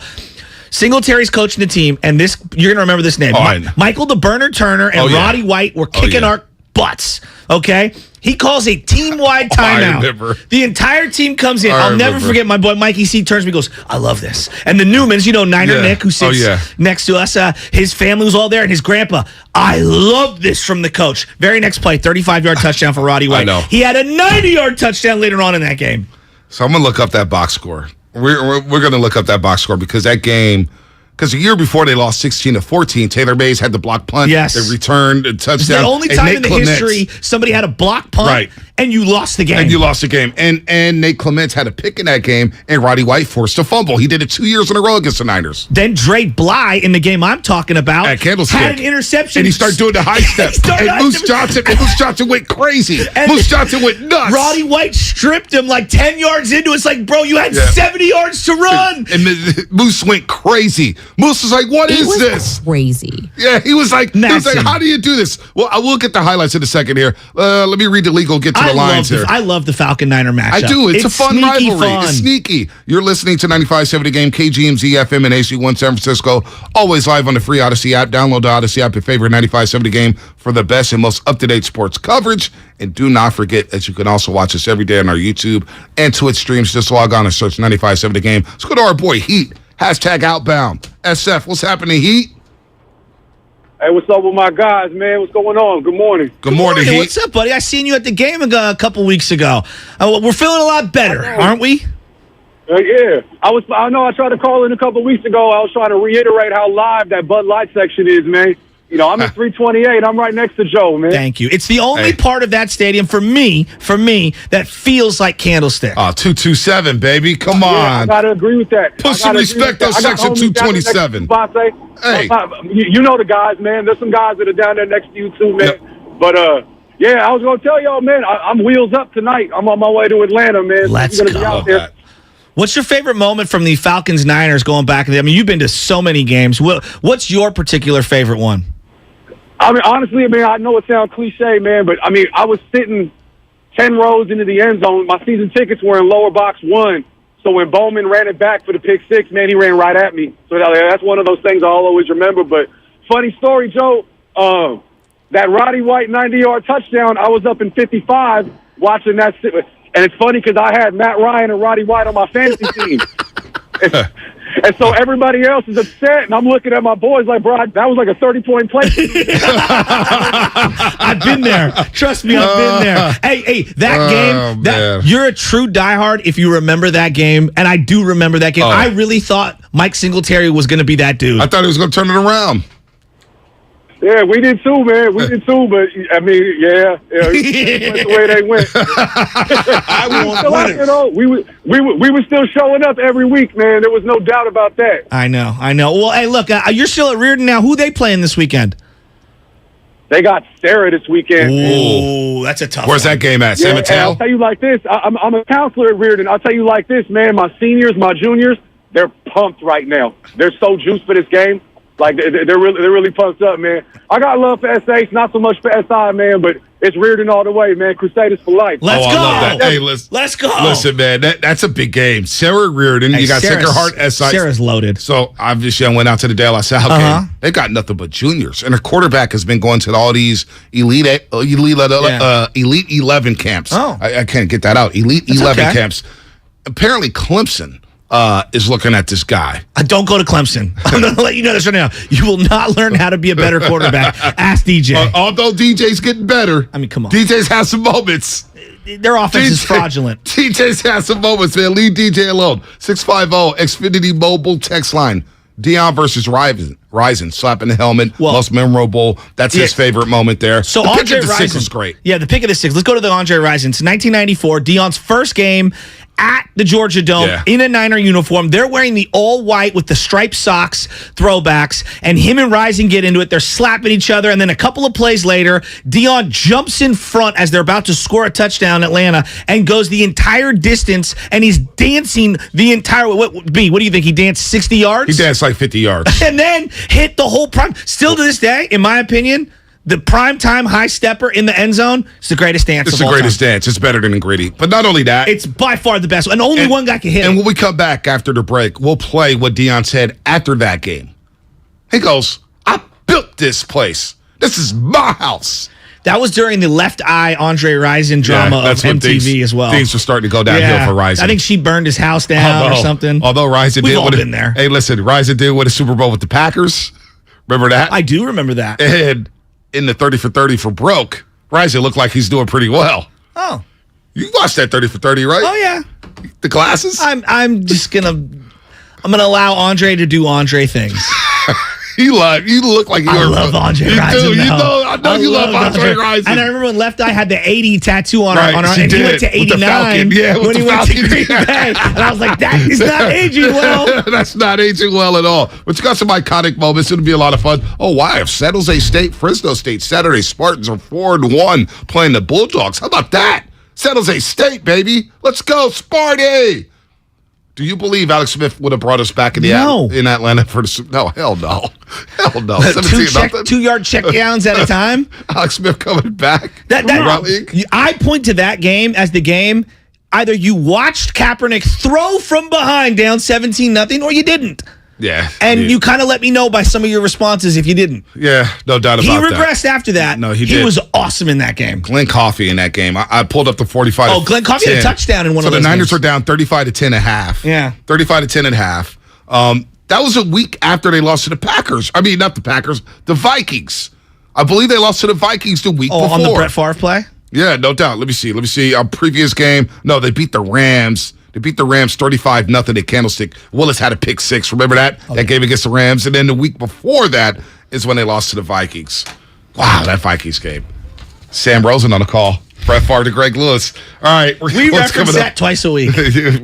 Singletary's coaching the team, and you're going to remember this name. Michael the Burner Turner and Roddy White were kicking our butts, okay? He calls a team-wide timeout. I remember. The entire team comes in. I I'll never remember. forget my boy Mikey C. turns to me and goes, I love this. And the Newmans, Niner Nick, who sits next to us, his family was all there, and his grandpa, I love this from the coach. Very next play, 35-yard touchdown for Roddy White. I know. He had a 90-yard touchdown later on in that game. So I'm going to look up that box score. We're going to look up that box score because that game, because the year before they lost 16-14, Taylor Mays had the block punt. Yes. They returned a touchdown. It's the only And time Nate in the Clements- history somebody had a block punt and you lost the game. And you lost the game. And Nate Clements had a pick in that game, and Roddy White forced a fumble. He did it 2 years in a row against the Niners. Then Dre Bly, in the game I'm talking about, At Candlestick. had an interception. And he started doing the high step. And Moose Johnson went crazy. Moose Johnson went nuts. Roddy White stripped him like 10 yards into it. It's like, bro, you had 70 yards to run. And Moose went crazy. Moose was like, what is this? Crazy. Yeah, he was like, how do you do this? Well, I will get the highlights in a second here. Let me read the legal, get to the lines here. I love the Falcon-Niner matchup. I do. It's a fun sneaky rivalry. fun. It's sneaky. You're listening to 95.7 The Game, KGMZ FM and AC1 San Francisco. Always live on the free Odyssey app. Download the Odyssey app, your favorite 95.7 The Game for the best and most up-to-date sports coverage. And do not forget that you can also watch us every day on our YouTube and Twitch streams. Just log on and search 95.7 The Game. Let's go to our boy Heat. #outbound. SF, what's happening, Heat? Hey, what's up with my guys, man? What's going on? Good morning. Good morning, Heat. What's up, buddy? I seen you at the game a couple weeks ago. We're feeling a lot better, aren't we? Yeah. I know I tried to call in a couple weeks ago. I was trying to reiterate how live that Bud Light section is, man. I'm at 328. I'm right next to Joe, man. Thank you. It's the only part of that stadium for me, that feels like Candlestick. 227, baby. Come on. Yeah, I got to agree with that. Put some respect on section 227. Hey. You know the guys, man. There's some guys that are down there next to you, too, man. Yep. But, I was going to tell y'all, man, I'm wheels up tonight. I'm on my way to Atlanta, man. Let's gonna go. Be out there. What's your favorite moment from the Falcons-Niners going back? You've been to so many games. What's your particular favorite one? I mean, honestly, I know it sounds cliche, man, but, I was sitting 10 rows into the end zone. My season tickets were in lower box 1. So when Bowman ran it back for the pick six, man, he ran right at me. So that's one of those things I'll always remember. But funny story, Joe, that Roddy White 90-yard touchdown, I was up in 55 watching that. And it's funny because I had Matt Ryan and Roddy White on my fantasy team. And so everybody else is upset, and I'm looking at my boys like, bro, that was like a 30-point play. I've been there. Trust me, I've been there. Hey, that game, you're a true diehard if you remember that game, and I do remember that game. I really thought Mike Singletary was going to be that dude. I thought he was going to turn it around. Yeah, we did too, man. We did too, but that's the way they went. We were still showing up every week, man. There was no doubt about that. I know. Well, hey, look, you're still at Reardon now. Who they playing this weekend? They got Sarah this weekend. Ooh, that's a tough Where's one. that game at? San Mateo? I'll tell you like this. I'm a counselor at Reardon. I'll tell you like this, man. My seniors, my juniors, they're pumped right now. They're so juiced for this game. Like, they're really pumped up, man. I got love for SH, not so much for SI, man, but it's Reardon all the way, man. Crusaders for life. Let's go. I love that. Hey, let's go. Listen, man, that's a big game. Sarah Reardon, you got Sacred Heart SI. Sarah's loaded. So, obviously, I went out to the De La Salle game. They got nothing but juniors. And their quarterback has been going to all these elite 11 camps. Oh. I can't get that out. Elite 11 camps. Apparently, Clemson is looking at this guy. Don't go to Clemson. I'm going to let you know this right now. You will not learn how to be a better quarterback. Ask DJ. Although DJ's getting better. I mean, come on. DJ's has some moments. Their offense is fraudulent. DJ's has some moments, man. Leave DJ alone. 650 Xfinity Mobile text line. Dion versus Rison, slapping the helmet, most memorable. That's his favorite moment there. So the Andre pick of the six Rison was great. Yeah, the pick of the six. Let's go to the Andre Rison. It's 1994. Dion's first game at the Georgia Dome in a Niner uniform. They're wearing the all-white with the striped socks throwbacks, and him and Rison get into it. They're slapping each other, and then a couple of plays later, Dion jumps in front as they're about to score a touchdown in Atlanta and goes the entire distance, and he's dancing the entire way. What do you think? He danced 60 yards? He danced like 50 yards. And then hit the whole prime. Still to this day, in my opinion, the primetime high stepper in the end zone is the greatest dance It's of the all greatest time. dance. It's better than Gritty. But not only that. It's by far the best. And only one guy can hit it. And when we come back after the break, we'll play what Dion said after that game. He goes, I built this place. This is my house. That was during the Left Eye Andre Rison drama of MTV as well. Things were starting to go downhill for Rison. I think she burned his house down or something. Although Rison We've all been there. Hey, listen, Rison did win a Super Bowl with the Packers. Remember that? I do remember that. And in the 30 for 30 for broke, Rison looked like he's doing pretty well. Oh. You watched that 30 for 30, right? Oh, yeah. The glasses? I'm just going to allow Andre to do Andre things. You look like you I love Andre Rison. I know you love Andre Rison. And I remember when Left Eye had the 80 tattoo on her, and he went to With the 89 Falcon. Yeah, when he went to Green Bay. And I was like, that is not aging well. That's not aging well at all. But you got some iconic moments. It'll be a lot of fun. Oh, wow. San Jose State, Fresno State, Saturday Spartans are 4-1 playing the Bulldogs. How about that? San Jose State, baby. Let's go, Sparty. Do you believe Alex Smith would have brought us back in Atlanta for the No, hell no. Hell no. 2-yard checkdowns at a time? Alex Smith coming back. I point to that game as the game. Either you watched Kaepernick throw from behind down 17-0 or you didn't. Yeah. And you kind of let me know by some of your responses if you didn't. Yeah, no doubt about that. He regressed after that. No, he did. He was awesome in that game. Glenn Coffey in that game. I pulled up the 45. Oh, Glenn Coffey had a touchdown in one of those So the Niners games. are down 35 to 10 and a half. Yeah. 35 to 10 and a half. That was a week after they lost to the Packers. I mean, not the Packers, the Vikings. I believe they lost to the Vikings the week before. On the Brett Favre play? Yeah, no doubt. Let me see. Our previous game. No, they beat the Rams. They beat the Rams 35-0 at Candlestick. Willis had a pick six. Remember that? Okay. That game against the Rams. And then the week before that is when they lost to the Vikings. Wow, that Vikings game. Sam Rosen on the call. Brett Favre to Greg Lewis. All right. We reference that twice a week.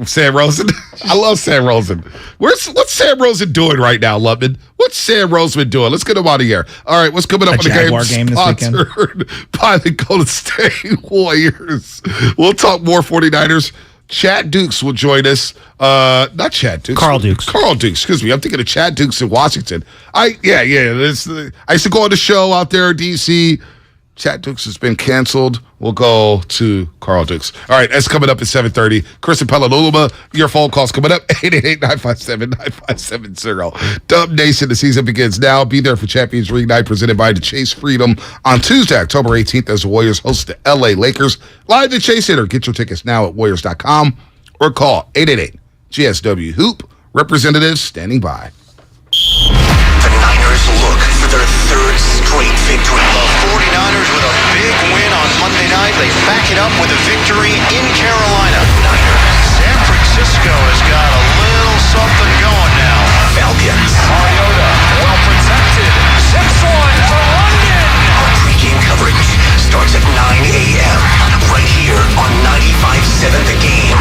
Sam Rosen. I love Sam Rosen. What's Sam Rosen doing right now, Lubman? What's Sam Rosen doing? Let's get him out of here. All right, what's coming up on the Jaguar game this weekend. Sponsored by the Golden State Warriors. We'll talk more 49ers. Chad Dukes will join us. Not Chad Dukes. Carl Dukes. Carl Dukes, excuse me. I'm thinking of Chad Dukes in Washington. I used to go on the show out there in D.C. Chad Dukes has been canceled. We'll go to Carl Dukes. All right, that's coming up at 7:30. Chris and Petaluma, your phone calls coming up, 888-957-9570. Dub Nation, the season begins now. Be there for Champions League night presented by the Chase Freedom on Tuesday, October 18th, as the Warriors host the L.A. Lakers. Live at the Chase Center. Get your tickets now at Warriors.com or call 888-GSW-HOOP. Representatives standing by. The Niners look for their third straight victory. The 49ers with a big win on Monday night. They back it up with a victory in Carolina. San Francisco has got a little something going now. Falcons. Mariota, well protected. Zips on for London. Our pregame coverage starts at 9 a.m. right here on 95.7 The Game.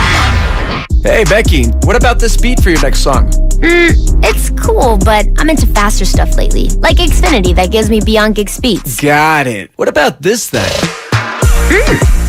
Hey, Becky, what about this beat for your next song? It's cool, but I'm into faster stuff lately. Like Xfinity that gives me beyond gig speeds. Got it. What about this then?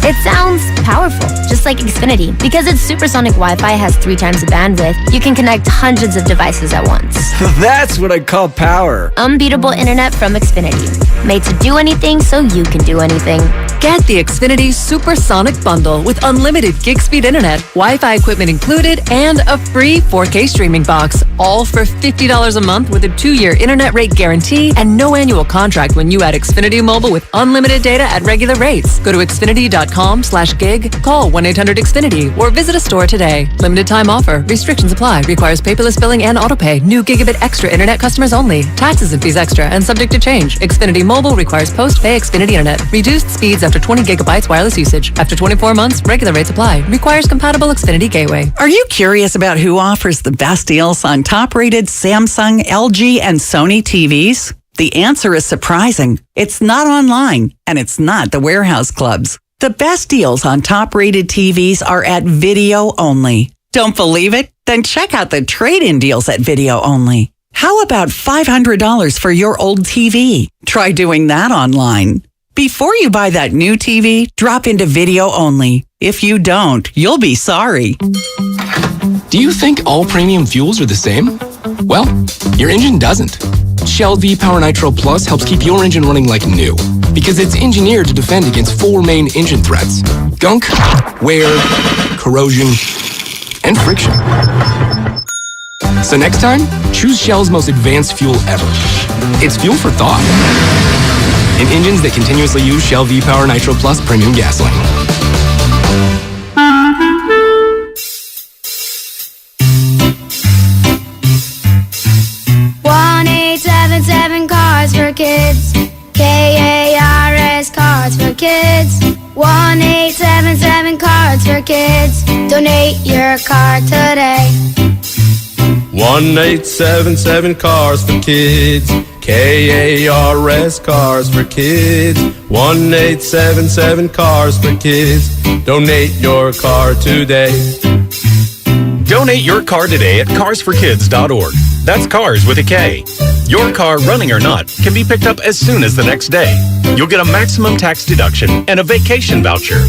It sounds powerful, just like Xfinity. Because its supersonic Wi-Fi has 3 times the bandwidth, you can connect hundreds of devices at once. That's what I call power. Unbeatable internet from Xfinity. Made to do anything so you can do anything. Get the Xfinity Supersonic Bundle with unlimited gig speed internet, Wi-Fi equipment included, and a free 4K streaming box. All for $50 a month with a 2-year internet rate guarantee and no annual contract when you add Xfinity Mobile with unlimited data at regular rates. Go to Xfinity.com/gig, call 1-800-XFINITY, or visit a store today. Limited time offer. Restrictions apply. Requires paperless billing and autopay. New gigabit extra internet customers only. Taxes and fees extra and subject to change. Xfinity Mobile requires post-pay Xfinity internet. Reduced speeds after 20 gigabytes wireless usage. After 24 months, regular rates apply. Requires compatible Xfinity gateway. Are you curious about who offers the best deals on top-rated Samsung, LG, and Sony TVs? The answer is surprising. It's not online, and it's not the warehouse clubs. The best deals on top-rated TVs are at Video Only. Don't believe it? Then check out the trade-in deals at Video Only. How about $500 for your old TV? Try doing that online. Before you buy that new TV, drop into Video Only. If you don't, you'll be sorry. Do you think all premium fuels are the same? Well, your engine doesn't. Shell V-Power Nitro Plus helps keep your engine running like new because it's engineered to defend against 4 main engine threats: gunk, wear, corrosion, and friction. So next time, choose Shell's most advanced fuel ever. It's fuel for thought. and engines that continuously use Shell V-Power Nitro Plus premium gasoline. 1-877 Cars for Kids. KARS Cars for Kids. 1-877 Cars for Kids. Donate your car today. 1-877 Cars for Kids. KARS Cars for Kids. 1-877 Cars for Kids. Donate your car today. Donate your car today at carsforkids.org. That's cars with a K. Your car, running or not, can be picked up as soon as the next day. You'll get a maximum tax deduction and a vacation voucher.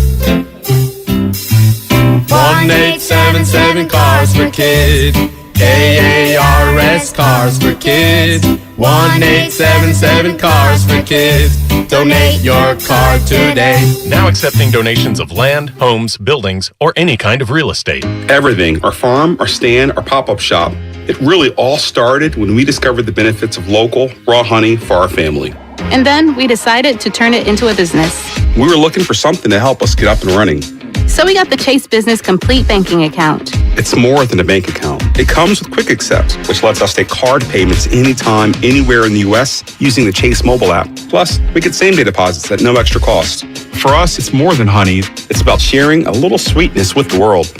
1-877 Cars for Kids. KARS Cars for Kids. 1-877 Cars for Kids. Donate your car today. Now accepting donations of land, homes, buildings, or any kind of real estate. Everything, our farm, our stand, our pop-up shop. It really all started when we discovered the benefits of local, raw honey for our family. And then we decided to turn it into a business. We were looking for something to help us get up and running. So we got the Chase Business Complete Banking Account. It's more than a bank account. It comes with Quick Accept, which lets us take card payments anytime, anywhere in the U.S. using the Chase mobile app. Plus, we get same-day deposits at no extra cost. For us, it's more than honey. It's about sharing a little sweetness with the world.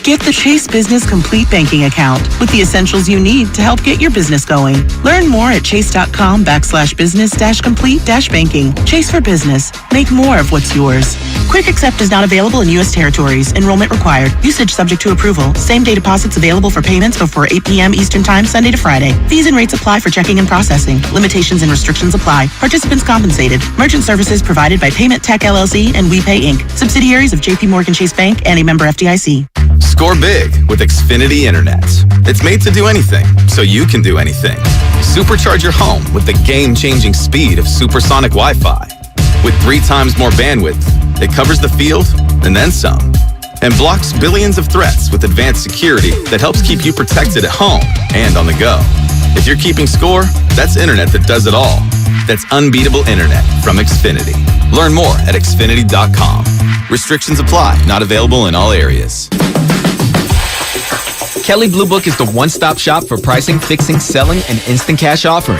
Get the Chase Business Complete Banking Account with the essentials you need to help get your business going. Learn more at chase.com/business-complete-banking. Chase for business. Make more of what's yours. Quick Accept is not available in U.S. territories. Enrollment required. Usage subject to approval. Same-day deposits available for payments before 8 p.m. Eastern Time, Sunday to Friday. Fees and rates apply for checking and processing. Limitations and restrictions apply. Participants compensated. Merchant services provided by Payment Tech LLC and WePay Inc. Subsidiaries of J.P. Morgan Chase Bank and a member FDIC. Score big with Xfinity Internet. It's made to do anything, so you can do anything. Supercharge your home with the game-changing speed of supersonic Wi-Fi. With 3 times more bandwidth, it covers the field and then some. And blocks billions of threats with advanced security that helps keep you protected at home and on the go. If you're keeping score, that's internet that does it all. That's unbeatable internet from Xfinity. Learn more at Xfinity.com. Restrictions apply. Not available in all areas. Kelley Blue Book is the one-stop shop for pricing, fixing, selling, and instant cash offering.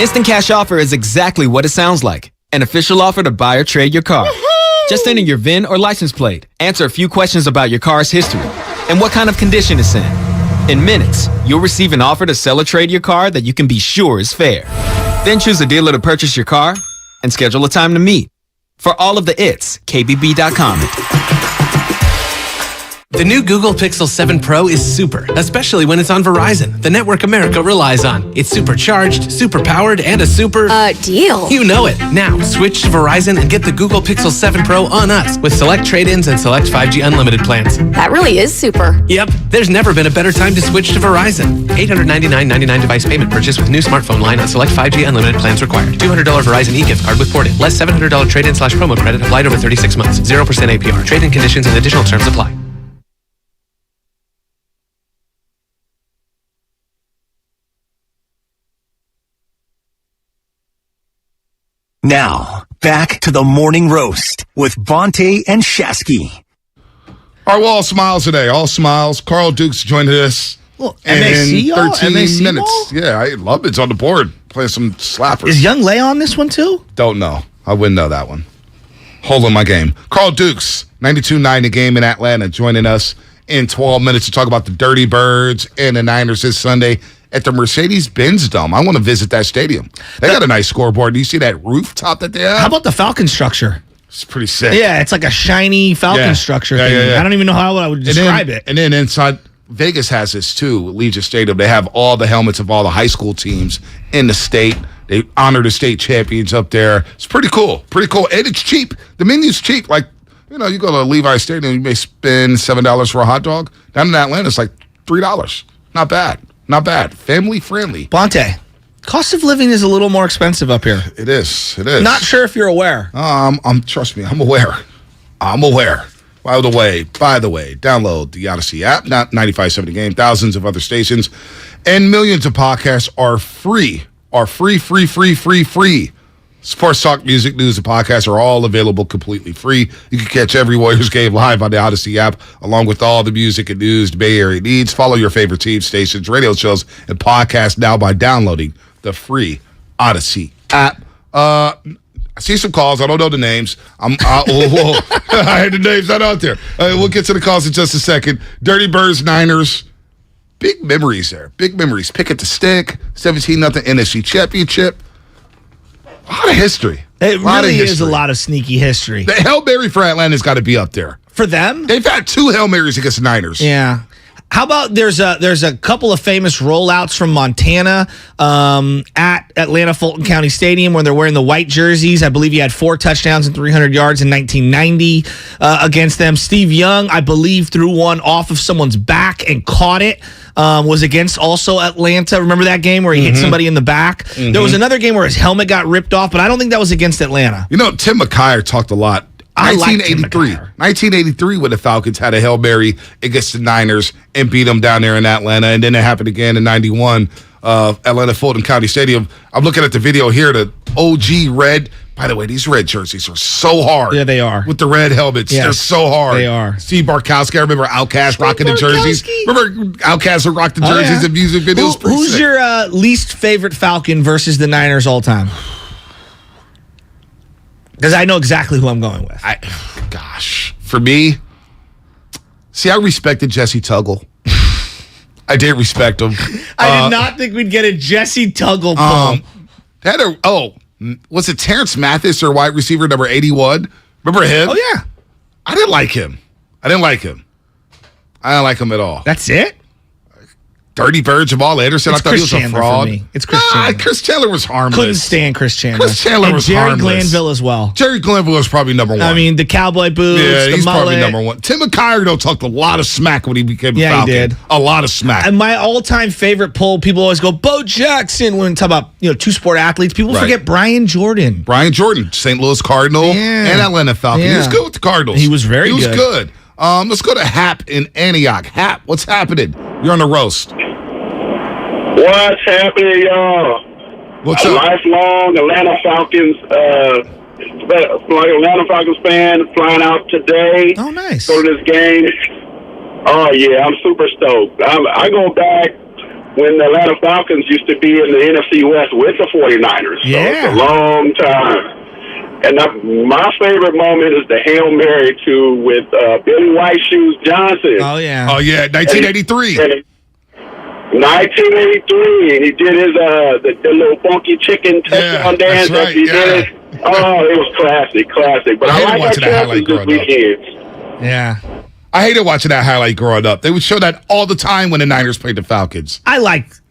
Instant cash offer is exactly what it sounds like. An official offer to buy or trade your car. Just enter your VIN or license plate, answer a few questions about your car's history, and what kind of condition it's in. In minutes, you'll receive an offer to sell or trade your car that you can be sure is fair. Then choose a dealer to purchase your car and schedule a time to meet. For all of the its, KBB.com. The new Google Pixel 7 Pro is super, especially when it's on Verizon, the network America relies on. It's supercharged, super powered, and a super... deal. You know it. Now, switch to Verizon and get the Google Pixel 7 Pro on us with select trade-ins and select 5G unlimited plans. That really is super. Yep, there's never been a better time to switch to Verizon. $899.99 device payment purchase with new smartphone line on select 5G unlimited plans required. $200 Verizon e-gift card with port-in. Less $700 trade-in/promo credit applied over 36 months. 0% APR. Trade-in conditions and additional terms apply. Now, back to the morning roast with Bonte and Shasky. All right, well, all smiles today. All smiles. Carl Dukes joined us Well, in MAC, 13 MAC minutes. ball? Yeah, I love it. It's on the board. Playing some slappers. Is Young Lay on this one too? Don't know. I wouldn't know that one. Hold on my game. Carl Dukes, 92.9 The Game in Atlanta, joining us in 12 minutes to talk about the Dirty Birds and the Niners this Sunday at the Mercedes-Benz Dome. I want to visit that stadium. They got a nice scoreboard. Do you see that rooftop that they have? How about the Falcon structure? It's pretty sick. Yeah, it's like a shiny Falcon structure thing. I don't even know how I would describe it. And then inside, Vegas has this too, Legion Stadium. They have all the helmets of all the high school teams in the state. They honor the state champions up there. It's pretty cool. Pretty cool. And it's cheap. The menu's cheap. Like, you know, you go to Levi Stadium, you may spend $7 for a hot dog. Down in Atlanta, it's like $3. Not bad. Not bad. Family friendly. Bonte, cost of living is a little more expensive up here. It is. It is. Not sure if you're aware. Trust me, I'm aware. I'm aware. By the way, download the Odyssey app, not 95.7 The Game, thousands of other stations, and millions of podcasts are free. Free Sports talk, music, news, and podcasts are all available completely free. You can catch every Warriors game live on the Odyssey app, along with all the music and news the Bay Area needs. Follow your favorite teams, stations, radio shows, and podcasts now by downloading the free Odyssey app. I see some calls. I don't know the names. I had the names not out there. We'll get to the calls in just a second. Dirty Birds, Niners. Big memories there. Big memories. Pick at the stick. 17-0 NFC Championship. A lot of history. It really is a lot of sneaky history. The Hail Mary for Atlanta's got to be up there. For them? They've had 2 Hail Marys against the Niners. Yeah. How about there's a couple of famous rollouts from Montana at Atlanta Fulton County Stadium where they're wearing the white jerseys. I believe he had 4 touchdowns and 300 yards in 1990 against them. Steve Young, I believe, threw one off of someone's back and caught it. Was against also Atlanta. Remember that game where he hit somebody in the back? There was another game where his helmet got ripped off, but I don't think that was against Atlanta. You know, Tim McKyer talked a lot. 1983 when the Falcons had a Hail Mary against the Niners and beat them down there in Atlanta. And then it happened again in 91, Atlanta Fulton County Stadium. I'm looking at the video here, the OG red. By the way, these red jerseys are so hard. Yeah, they are. With the red helmets. Yes, they're so hard. They are. Steve Barkowski. I remember Outkast rocking the jerseys. Remember Outkast would rock the jerseys in music videos? Who's your least favorite Falcon versus the Niners all time? Because I know exactly who I'm going with. For me, I respected Jesse Tuggle. I did respect him. I did not think we'd get a Jesse Tuggle pull. Was it Terrence Mathis or wide receiver number 81? Remember him? Oh, yeah. I didn't like him. I didn't like him at all. That's it? Dirty Bird, Jamal Anderson. It's I thought Chris he was Chandler a fraud. for me. It's Chris Chandler. Chris Chandler was harmless. Couldn't stand Chris Chandler. Chris Chandler and was Jerry harmless. Glanville as well. Jerry Glanville was probably number 1. I mean, the cowboy boots, yeah, the he's mullet. probably number 1. Tim McKyer, though, talked a lot of smack when he became a Falcon. He did. A lot of smack. And my all-time favorite pull, people always go, Bo Jackson, when we talk about two-sport athletes. People forget Brian Jordan. St. Louis Cardinal and Atlanta Falcon. He was good with the Cardinals. He was very good. He was good. Let's go to Hap in Antioch. Hap, what's happening? You're on the roast. What's happening, y'all? What's a up? lifelong Atlanta Falcons fan flying out today. Oh, nice. Go to this game. Oh, yeah, I'm super stoked. I go back when the Atlanta Falcons used to be in the NFC West with the 49ers. So it's a long time. And my favorite moment is the Hail Mary with Billy White Shoes Johnson. Oh, yeah. 1983. 1983, and he did his the little funky chicken touchdown dance. That's right, did. Oh, it was classic. But I like watching that highlight growing up. Yeah. I hated watching that highlight growing up. They would show that all the time when the Niners played the Falcons. I liked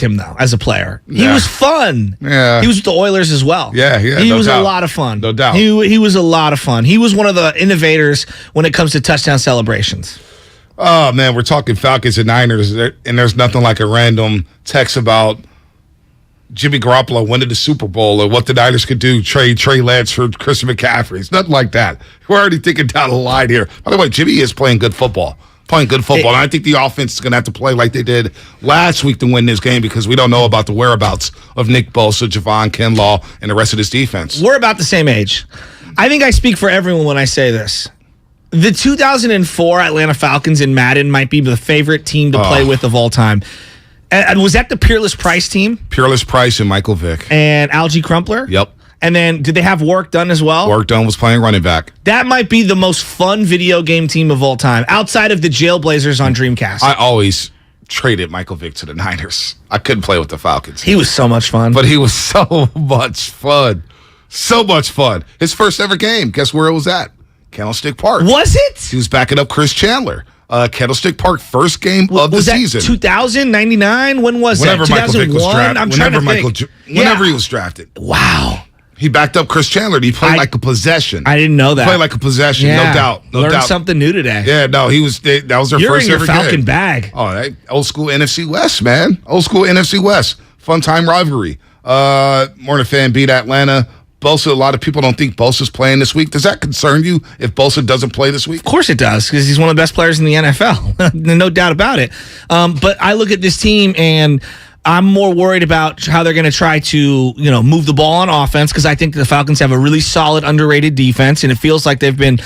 him, though, as a player. He was fun. Yeah. He was with the Oilers as well. Yeah. He was a lot of fun. No doubt. He was a lot of fun. He was one of the innovators when it comes to touchdown celebrations. Oh, man, we're talking Falcons and Niners, and there's nothing like a random text about Jimmy Garoppolo winning the Super Bowl or what the Niners could do, trade Trey Lance for Christian McCaffrey. It's nothing like that. We're already thinking down the line here. By the way, Jimmy is playing good football. And I think the offense is going to have to play like they did last week to win this game because we don't know about the whereabouts of Nick Bosa, Javon Kinlaw, and the rest of this defense. We're about the same age. I think I speak for everyone when I say this. The 2004 Atlanta Falcons in Madden might be the favorite team to play with of all time. And was that the Peerless Price team? Peerless Price and Michael Vick. And Algie Crumpler? Yep. And then did they have Warwick Dunn as well? Warwick Dunn was playing running back. That might be the most fun video game team of all time, outside of the Jailblazers on Dreamcast. I always traded Michael Vick to the Niners. I couldn't play with the Falcons. He was so much fun. But he was so much fun. So much fun. His first ever game, guess where it was at? Candlestick Park. Was it? He was backing up Chris Chandler. Candlestick Park, first game of the season. 2000, 99? When was Whenever that? Michael Vick was drafted. Whenever he was drafted. Wow. He backed up Chris Chandler. He played like a possession. I didn't know that. He played like a possession, no doubt. Learned something new today. Yeah, no, that was their You're first in your ever Falcon game. bag. Oh, old school NFC West, man. Old school NFC West. Fun time rivalry. Morning fan beat Atlanta. Bosa, a lot of people don't think Bosa's playing this week. Does that concern you if Bosa doesn't play this week? Of course it does, because he's one of the best players in the NFL. No doubt about it. But I look at this team, and I'm more worried about how they're going to try to, move the ball on offense because I think the Falcons have a really solid, underrated defense, and it feels like they've been,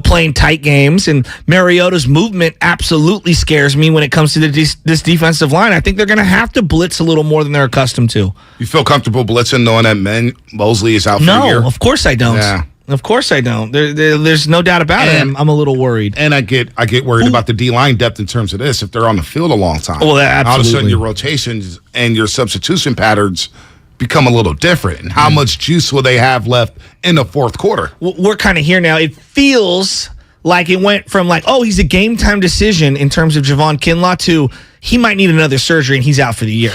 playing tight games. And Mariota's movement absolutely scares me when it comes to this defensive line. I think they're going to have to blitz a little more than they're accustomed to. You feel comfortable blitzing knowing that Mosley is out for the year? No, of course I don't. Yeah. Of course I don't. There's no doubt about it. I'm a little worried. And I get worried about the D-line depth in terms of this if they're on the field a long time. Well, absolutely. All of a sudden your rotations and your substitution patterns become a little different. And how much juice will they have left in the fourth quarter? We're kind of here now. It feels like it went from he's a game-time decision in terms of Javon Kinlaw to he might need another surgery and he's out for the year.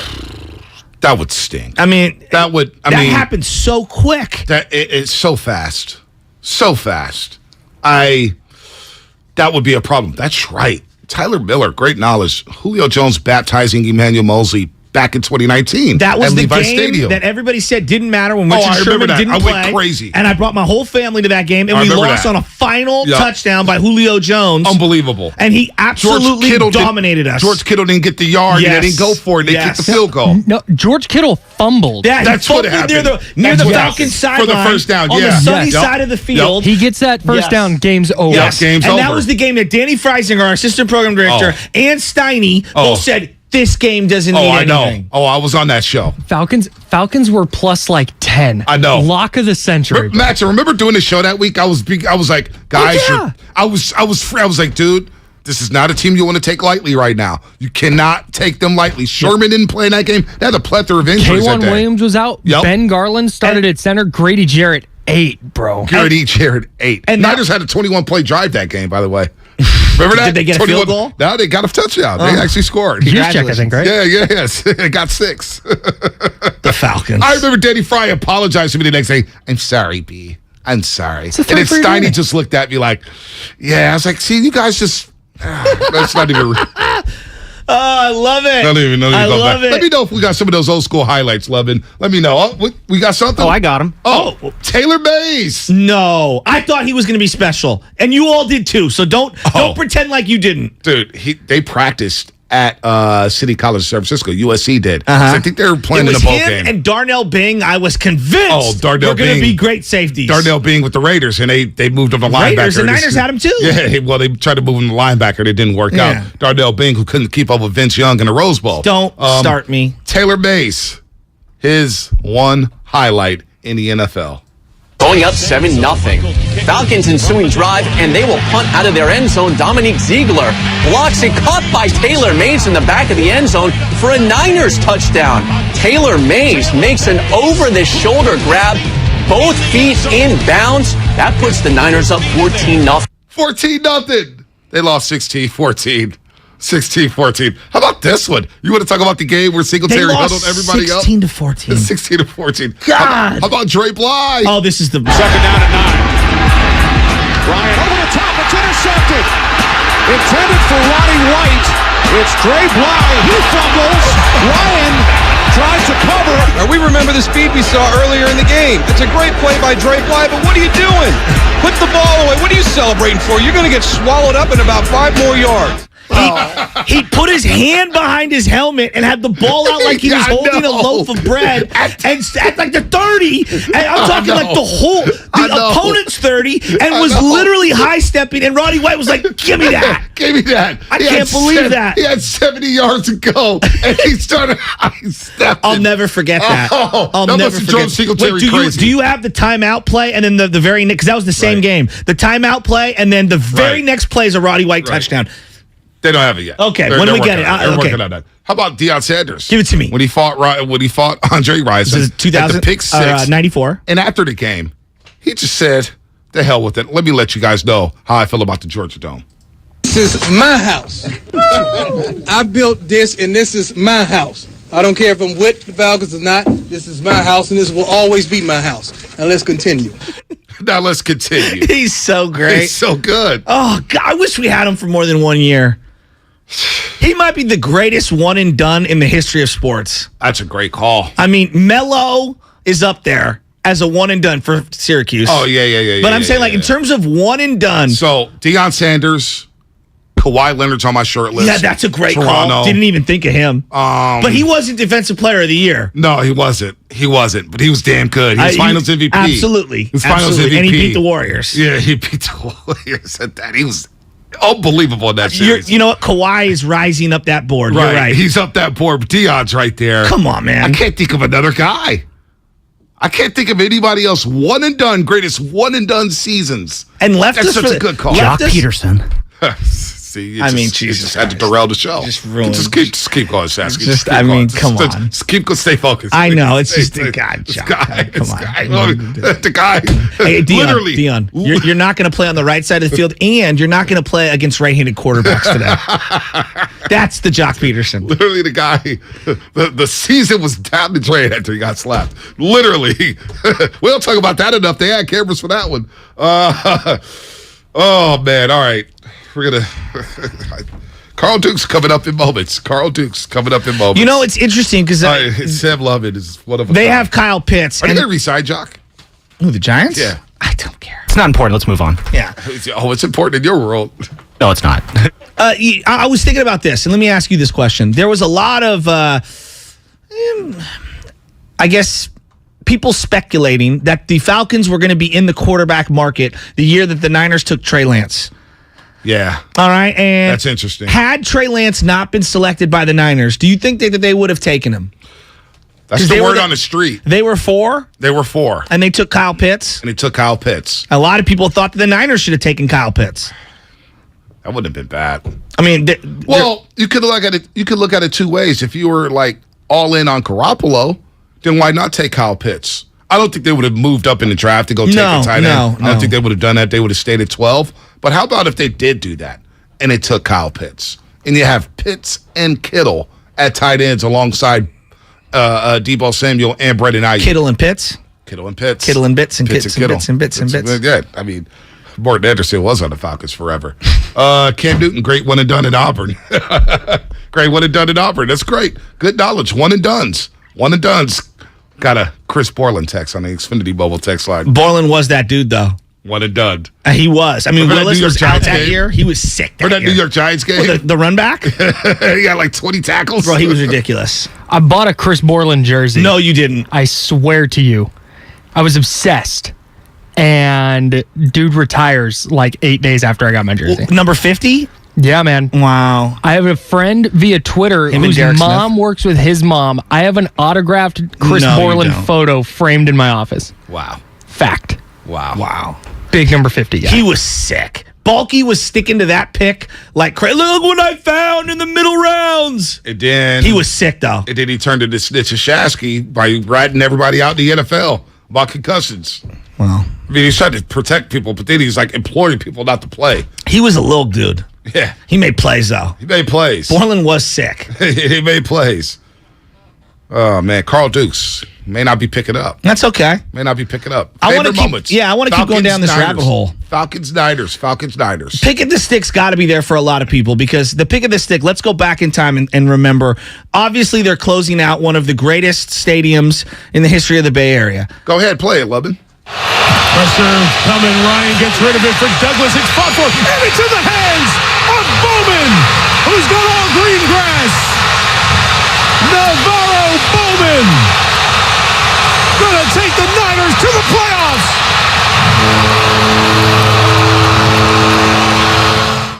That would stink. I mean, that happened so quick. It's so fast. So fast. That would be a problem. That's right. Tyler Miller, great knowledge. Julio Jones baptizing Emmanuel Mosley back in 2019. That was at the Levi game Stadium. that everybody said didn't matter when Richard Sherman didn't play. I went crazy. And I brought my whole family to that game, and we lost on a final touchdown by Julio Jones. Unbelievable. And he absolutely dominated us. George Kittle didn't get the yard, and they didn't go for it. They kicked the field goal. No, George Kittle fumbled. Yeah, that's what happened. Near the Falcons sideline. For the first down, on the sunny side of the field. He gets that first down, game's over. Yes, game's over. And that was the game that Danny Freisinger, our assistant program director, and Steiny both said, this game doesn't mean anything. Oh, I was on that show. Falcons were plus 10. I know. Lock of the century. Matt, I remember doing the show that week. I was like, guys, I was like, dude, this is not a team you want to take lightly right now. You cannot take them lightly. Sherman didn't play in that game. They had a plethora of injuries. K1 Williams was out. Yep. Ben Garland started at center. Grady Jarrett 8, bro. Grady Jarrett 8. And Niners had a 21-play drive that game, by the way. Remember that? Did they get a field goal? No, they got a touchdown. They actually scored. Juszczyk, I think, right? Yes. They got 6. The Falcons. I remember Danny Fry apologized to me the next day. I'm sorry, B. I'm sorry. And then Steiny just looked at me like, I was like, see, you guys just... that's not even... I love it. I love it. Let me know if we got some of those old school highlights, Lovin. Let me know. Oh, we got something? Oh, I got him. Oh, Taylor Mays. No. I thought he was going to be special. And you all did too. So don't pretend like you didn't. Dude, they practiced at City College of San Francisco. USC did. So I think they were playing in a bowl game. And Darnell Bing, I was convinced were going to be great safeties. Darnell Bing with the Raiders, and they moved him to linebacker. Raiders, the Niners had him too. Yeah, well, they tried to move him to linebacker. It didn't work out. Darnell Bing, who couldn't keep up with Vince Young in the Rose Bowl. Don't start me. Taylor Mays, his one highlight in the NFL. Going up 7-0. Falcons ensuing drive, and they will punt out of their end zone. Dominique Ziegler blocks it, caught by Taylor Mays in the back of the end zone for a Niners touchdown. Taylor Mays makes an over-the-shoulder grab, both feet in bounds. That puts the Niners up 14-0. 14-0. They lost 16-14. 16-14. How about this one? You want to talk about the game where Singletary huddled everybody 16 to 14. 16 to 14. God. How about Dre Bly? Oh, this is the second down at 9. Ryan over the top. It's intercepted. Intended for Roddy White. It's Dre Bly. He fumbles. Ryan tries to cover. Now we remember the speed we saw earlier in the game. It's a great play by Dre Bly, but what are you doing? Put the ball away. What are you celebrating for? You're going to get swallowed up in about 5 more yards. He put his hand behind his helmet and had the ball out like he was holding a loaf of bread and at like the 30. And I'm talking like the opponent's 30 and was literally high stepping. And Roddy White was like, "Give me that, give me that." I can't believe that. He had 70 yards to go and he started high stepping. I'll never forget that. I'll never forget. Wait, do you have the timeout play and then the very next? Because that was the same game. The timeout play and then the very next play is a Roddy White touchdown. They don't have it yet. Okay, when do we get it? They're working on that. How about Deion Sanders? Give it to me. When he fought Andre Rison. This is 2000, at the pick 6. 94. And after the game, he just said, "The hell with it. Let me let you guys know how I feel about the Georgia Dome." This is my house. I built this, and this is my house. I don't care if I'm with the Falcons or not. This is my house, and this will always be my house. Now let's continue. Now let's continue. He's so great. He's so good. Oh, God, I wish we had him for more than 1 year. He might be the greatest one and done in the history of sports. That's a great call. I mean, Melo is up there as a one and done for Syracuse. Oh, yeah. But I'm saying, in terms of one and done. So, Deion Sanders, Kawhi Leonard's on my short list. Yeah, that's a great Toronto. call. Didn't even think of him. But he wasn't Defensive Player of the Year. No, he wasn't. But he was damn good. He was Finals MVP. Absolutely. He was Finals MVP. And he beat the Warriors. Yeah, he beat the Warriors at that. He was unbelievable in that series. You know what? Kawhi is rising up that board. Right. You're right. He's up that board. Dion's right there. Come on, man. I can't think of another guy. I can't think of anybody else. One and done, greatest one and done seasons. And left That's us such a good call. Jock Peterson. See, Jesus had to derail the show. Just ruined. Just keep going, Sasky. Come on. Just stay focused. I know. It's just the guy. Come on. The guy. Hey, literally. Dion, you're not going to play on the right side of the field, and you're not going to play against right-handed quarterbacks today. That's the Jock Peterson. Literally, the guy. The season was down the drain after he got slapped. Literally. We don't talk about that enough. They had cameras for that one. Oh man! All right. We're gonna Carl Duke's coming up in moments. You know, it's interesting because Sam Lovin is one of them. They have Kyle Pitts. Are they gonna re-sign Jock? Who, the Giants? Yeah. I don't care. It's not important. Let's move on. Yeah. Oh, it's important in your world. No, it's not. I was thinking about this, and let me ask you this question. There was a lot of, I guess, people speculating that the Falcons were going to be in the quarterback market the year that the Niners took Trey Lance. Yeah. All right. And that's interesting. Had Trey Lance not been selected by the Niners, do you think that they would have taken him? That's the word on the street. They were 4? They were 4. And they took Kyle Pitts? And they took Kyle Pitts. A lot of people thought that the Niners should have taken Kyle Pitts. That wouldn't have been bad. I mean, you could look at it. You could look at it two ways. If you were like all in on Garoppolo, then why not take Kyle Pitts? I don't think they would have moved up in the draft to go take a tight end. I don't think they would have done that. They would have stayed at 12. But how about if they did do that and they took Kyle Pitts? And you have Pitts and Kittle at tight ends alongside Deebo Samuel and Brendan Ayuk. Kittle and Pitts? Kittle and Pitts. Kittle and Bits and Pitts Kits and and Bits and Bits and Bits. Yeah, I mean, Morton Anderson was on the Falcons forever. Cam Newton, great one and done in Auburn. Great one and done in Auburn. That's great. Good knowledge. One and dones. Got a Chris Borland text on the Xfinity mobile text line. Borland was that dude, though. One and done. He was. I mean, Willis was out that year. He was sick that year. New York Giants game? The run back? He got like 20 tackles. Bro, he was ridiculous. I bought a Chris Borland jersey. No, you didn't. I swear to you. I was obsessed. And dude retires like 8 days after I got my jersey. Number 50? Yeah, man. Wow. I have a friend via Twitter whose mom works with his mom. I have an autographed Chris Borland photo framed in my office. Wow. Fact. Wow. Big number 50 guy. He was sick. Bulky was sticking to that pick like crazy. Look what I found in the middle rounds. And then he was sick, though. And then he turned into Snitch Shasky by ratting everybody out in the NFL about concussions. Well, I mean, he's trying to protect people, but then he's like imploring people not to play. He was a little dude. Yeah. He made plays, though. He made plays. Borland was sick. He made plays. Oh, man. Carl Dukes may not be picking up. That's okay. May not be picking up. I want to keep going down this rabbit hole. Falcons, Niners. Pick of the stick's got to be there for a lot of people because the pick of the stick, let's go back in time and remember, obviously they're closing out one of the greatest stadiums in the history of the Bay Area. Go ahead, play it, Lubin. Pressure coming. Ryan gets rid of it for Douglas. It's fought for. And it's in the hands of Bowman, who's got all green grass. Navarro Bowman gonna take the Niners to the playoffs.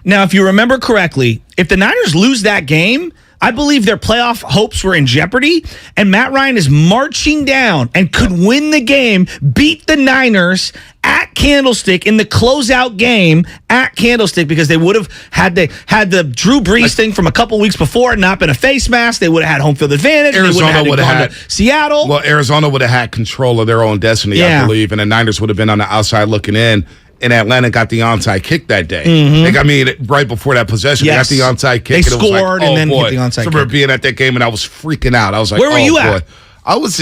Now, if you remember correctly, if the Niners lose that game, I believe their playoff hopes were in jeopardy, and Matt Ryan is marching down and could win the game, beat the Niners at Candlestick in the closeout game at Candlestick because they would have had the Drew Brees thing from a couple weeks before and not been a face mask. They would have had home field advantage. Arizona would have had Seattle. Well, Arizona would have had control of their own destiny, I believe, and the Niners would have been on the outside looking in. And Atlanta got the onside kick that day. Mm-hmm. Right before that possession, they got the onside kick. They scored and then hit the onside kick. I remember being at that game and I was freaking out. I was like, where were you at? I was,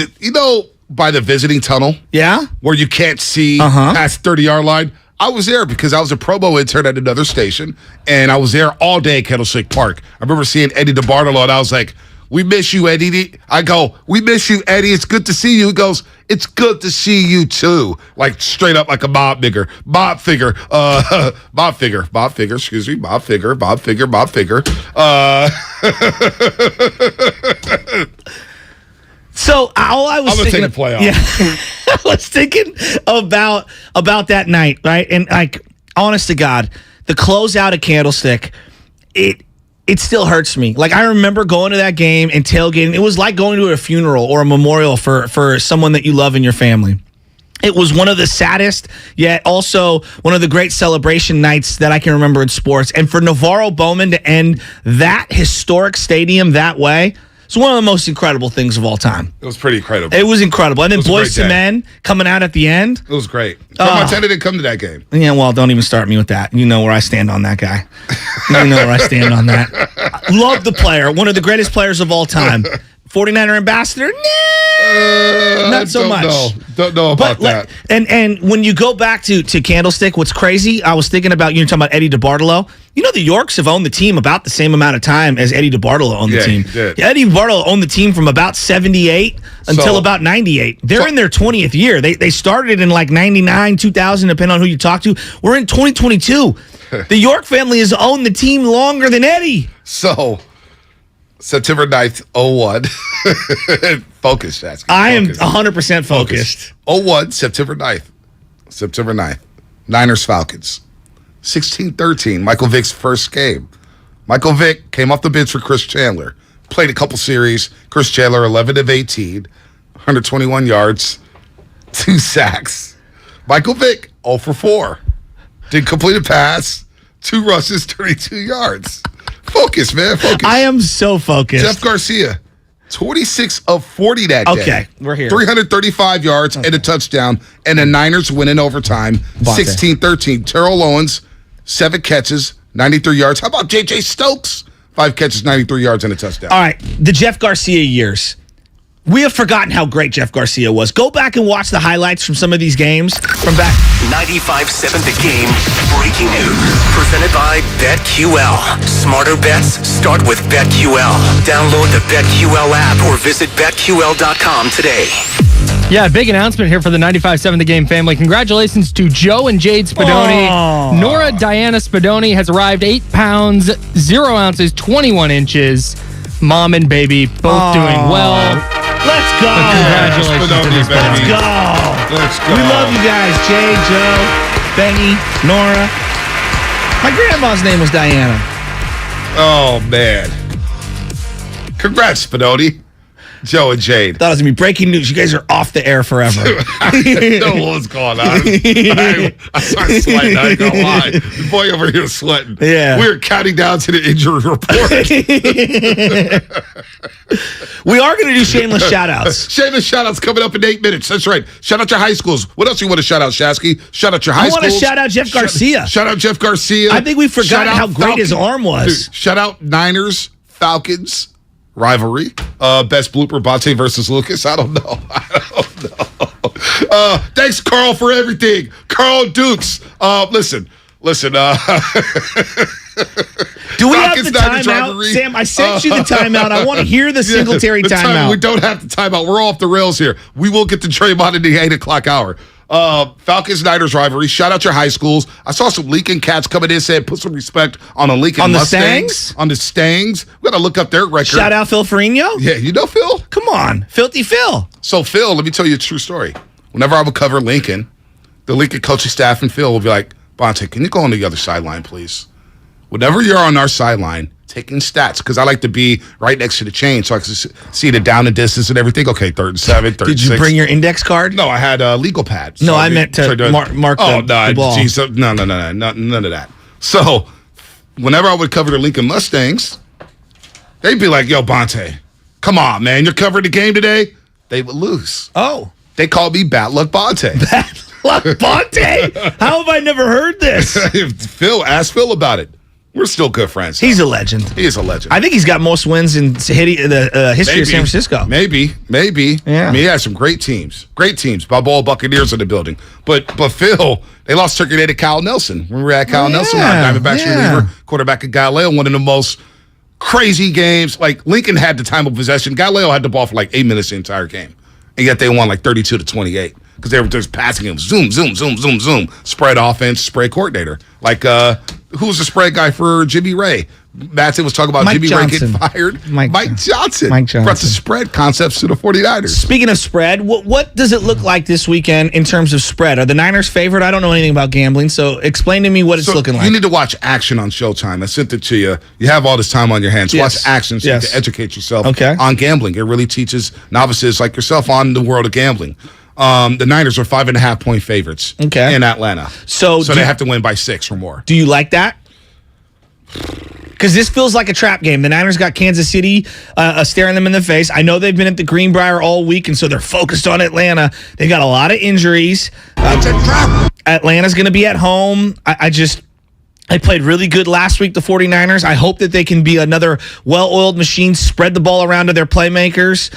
by the visiting tunnel. Yeah? Where you can't see past 30-yard line. I was there because I was a promo intern at another station, and I was there all day at Candlestick Park. I remember seeing Eddie DeBartolo, and I was like, we miss you, Eddie. I go, we miss you, Eddie. It's good to see you. He goes, it's good to see you too. Like straight up like a Bob figure. Bob figure. Excuse me. Bob figure. So all I was I'm gonna thinking, take a playoff. Yeah, I was thinking about that night, right? And like, honest to God, the closeout at Candlestick, it still hurts me. Like I remember going to that game and tailgating. It was like going to a funeral or a memorial for someone that you love in your family. It was one of the saddest, yet also one of the great celebration nights that I can remember in sports. And for Navarro Bowman to end that historic stadium that way, it's one of the most incredible things of all time. It was pretty incredible. It was incredible. And then Boys to Men coming out at the end. It was great. Montana didn't come to that game. Yeah, well, don't even start me with that. You know where I stand on that guy. You know where I stand on that. Love the player. One of the greatest players of all time. 49er ambassador? Nah, not so much. Don't know about that. And when you go back to Candlestick, what's crazy, I was thinking about, talking about Eddie DeBartolo. You know, the Yorks have owned the team about the same amount of time as Eddie DeBartolo owned the team. Eddie DeBartolo owned the team from about 78 until about 98. They're in their 20th year. They started in like 99, 2000, depending on who you talk to. We're in 2022. The York family has owned the team longer than Eddie. So, September 9th, 01. Focus, Shatsky. I am 100% focused. 01, September 9th. Niners, Falcons. 16-13, Michael Vick's first game. Michael Vick came off the bench for Chris Chandler. Played a couple series. Chris Chandler, 11 of 18, 121 yards, 2 sacks. Michael Vick, 0 for 4. Didn't complete a pass, 2 rushes, 32 yards. Focus, man, focus. I am so focused. Jeff Garcia, 26 of 40 that day. Okay, we're here. 335 yards and a touchdown, and the Niners win in overtime, 16-13. Terrell Owens, 7 catches, 93 yards. How about J.J. Stokes? 5 catches, 93 yards, and a touchdown. All right, the Jeff Garcia years. We have forgotten how great Jeff Garcia was. Go back and watch the highlights from some of these games from back. 95.7 The Game breaking news. Presented by BetQL. Smarter bets start with BetQL. Download the BetQL app or visit BetQL.com today. Yeah, big announcement here for the 95.7 The Game family. Congratulations to Joe and Jade Spadoni. Aww. Nora Diana Spadoni has arrived 8 pounds, 0 ounces, 21 inches. Mom and baby both doing well. Let's go. Congratulations to this Let's go. Let's go. We love you guys. Jay, Joe, Benny, Nora. My grandma's name was Diana. Oh, man. Congrats, Spadoni. Joe and Jade. Thought it was going to be breaking news. You guys are off the air forever. I didn't know what was going on. I started sweating. I ain't gonna lie. The boy over here was sweating. Yeah. We were counting down to the injury report. We are going to do shameless shout-outs. Shameless shout-outs coming up in 8 minutes. That's right. Shout out your high schools. What else you want to shout out, Shasky? Shout out your high schools. I want to shout out Jeff Garcia. Shout out Jeff Garcia. I think we forgot how great his arm was. Dude, shout out Niners, Falcons rivalry. Best blooper, Bonte versus Lucas. I don't know. Thanks, Carl, for everything. Carl Dukes. Listen. Do we have the timeout? Sam, I sent you the timeout. I want to hear the Singletary timeout. We don't have the timeout. We're off the rails here. We will get to Draymond in the 8 o'clock hour. Falcons-Niners rivalry. Shout out your high schools. I saw some Lincoln cats coming in saying put some respect on the Lincoln Mustangs. On the Stangs. We got to look up their record. Shout out Phil Ferrigno. Yeah, you know Phil? Come on. Filthy Phil. So Phil, let me tell you a true story. Whenever I would cover Lincoln, the Lincoln coaching staff and Phil will be like, Bonte, can you go on the other sideline, please? Whenever you're on our sideline, taking stats, because I like to be right next to the chain so I can see the down and distance and everything. Okay, 3rd and 7, 3rd and 6. Did you bring your index card? No, I had a legal pad. So I meant to mark the ball. Geez, no, none of that. So whenever I would cover the Lincoln Mustangs, they'd be like, yo, Bonte, come on, man, you're covering the game today? They would lose. Oh. They called me Bad Luck Bonte. Bad Luck Bonte? How have I never heard this? Ask Phil about it. We're still good friends. He's a legend. He is a legend. I think he's got most wins in the history of San Francisco. Maybe. Yeah. I mean, he has some great teams. Balboa Buccaneers in the building. But Phil, they lost Turkey Day to Kyle Nelson. When we were at Kyle Nelson, our Diamondbacks reliever, quarterback of Galileo, one of the most crazy games. Like, Lincoln had the time of possession. Galileo had the ball for like 8 minutes the entire game. And yet they won like 32-28 because they were just passing him. Zoom, zoom, zoom, zoom, zoom. Spread offense, spread coordinator. Like, who was the spread guy for Jimmy Ray? Matson was talking about Mike Jimmy Johnson. Ray getting fired. Mike Johnson. Mike Johnson. Brought the spread concepts to the 49ers. Speaking of spread, what does it look like this weekend in terms of spread? Are the Niners favored? I don't know anything about gambling, so explain to me what it's looking like. You need to watch action on Showtime. I sent it to you. You have all this time on your hands. Yes. Watch action so you can educate yourself Okay. on gambling. It really teaches novices like yourself on the world of gambling. The Niners are 5.5-point favorites in Atlanta. So they have to win by 6 or more. Do you like that? Because this feels like a trap game. The Niners got Kansas City staring them in the face. I know they've been at the Greenbrier all week, and so they're focused on Atlanta. They got a lot of injuries. It's a trap. Atlanta's going to be at home. They played really good last week, the 49ers. I hope that they can be another well-oiled machine, spread the ball around to their playmakers.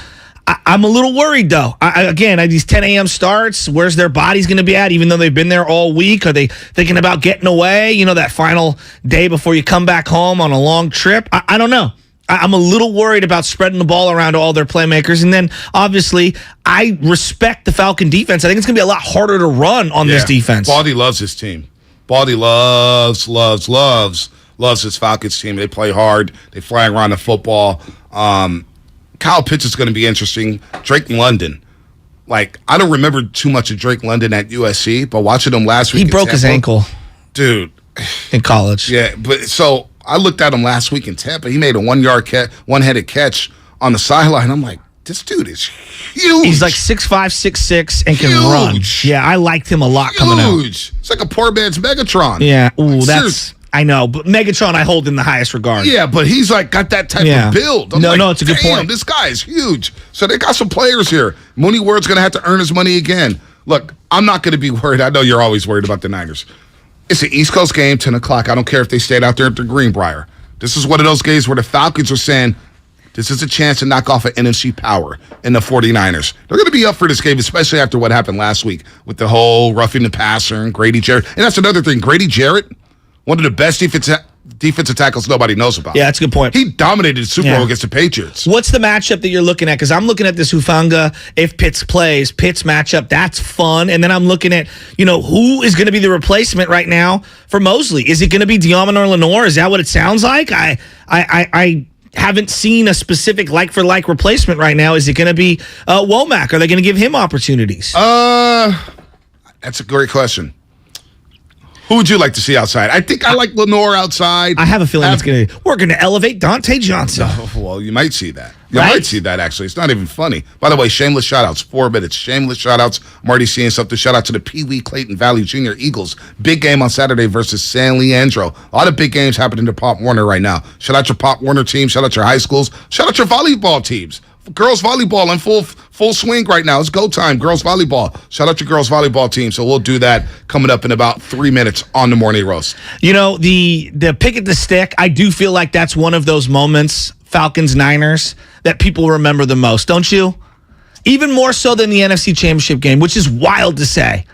I'm a little worried, though. Again, these 10 a.m. starts, where's their bodies going to be at, even though they've been there all week? Are they thinking about getting away, that final day before you come back home on a long trip? I don't know. I'm a little worried about spreading the ball around to all their playmakers. And then, obviously, I respect the Falcon defense. I think it's going to be a lot harder to run on this defense. Baldy loves his team. Baldy loves his Falcons team. They play hard. They fly around the football. Kyle Pitts is going to be interesting. Drake London. I don't remember too much of Drake London at USC, but watching him last week. He broke his ankle. Dude. In college. Yeah, but so I looked at him last week in Tampa. He made a one-headed catch on the sideline. I'm like, this dude is huge. He's like 6'5", 6'6", and can run. Yeah, I liked him a lot coming out. Huge. It's like a poor man's Megatron. Yeah, that's... I know, but Megatron I hold in the highest regard. Yeah, but he's got that type of build. No, it's a good point. This guy is huge. So they got some players here. Mooney Ward's going to have to earn his money again. Look, I'm not going to be worried. I know you're always worried about the Niners. It's an East Coast game, 10 o'clock. I don't care if they stayed out there at the Greenbrier. This is one of those games where the Falcons are saying, this is a chance to knock off an NFC power in the 49ers. They're going to be up for this game, especially after what happened last week with the whole roughing the passer and Grady Jarrett. And that's another thing. Grady Jarrett, one of the best defensive tackles nobody knows about. Yeah, that's a good point. He dominated the Super Bowl against the Patriots. What's the matchup that you're looking at? Because I'm looking at this Hufanga, if Pitts plays, Pitts matchup, that's fun. And then I'm looking at, who is going to be the replacement right now for Mosley? Is it going to be Diamond or Lenore? Is that what it sounds like? I haven't seen a specific like-for-like replacement right now. Is it going to be Womack? Are they going to give him opportunities? That's a great question. Who would you like to see outside? I think I like Lenore outside. I have a feeling we're going to elevate Dante Johnson. Oh, well, you might see that. You might see that, actually. It's not even funny. By the way, shameless shout-outs. 4 minutes. Shameless shout-outs. I'm already seeing something. Shout-out to the Pee Wee Clayton Valley Junior Eagles. Big game on Saturday versus San Leandro. A lot of big games happening to Pop Warner right now. Shout out your Pop Warner team. Shout out your high schools. Shout out your volleyball teams. Girls volleyball in full swing right now. It's go time. Girls volleyball. Shout out your girls volleyball team. So we'll do that coming up in about 3 minutes on the Morning Roast. The pick at the stick, I do feel like that's one of those moments, Falcons-Niners, that people remember the most, don't you? Even more so than the NFC Championship game, which is wild to say.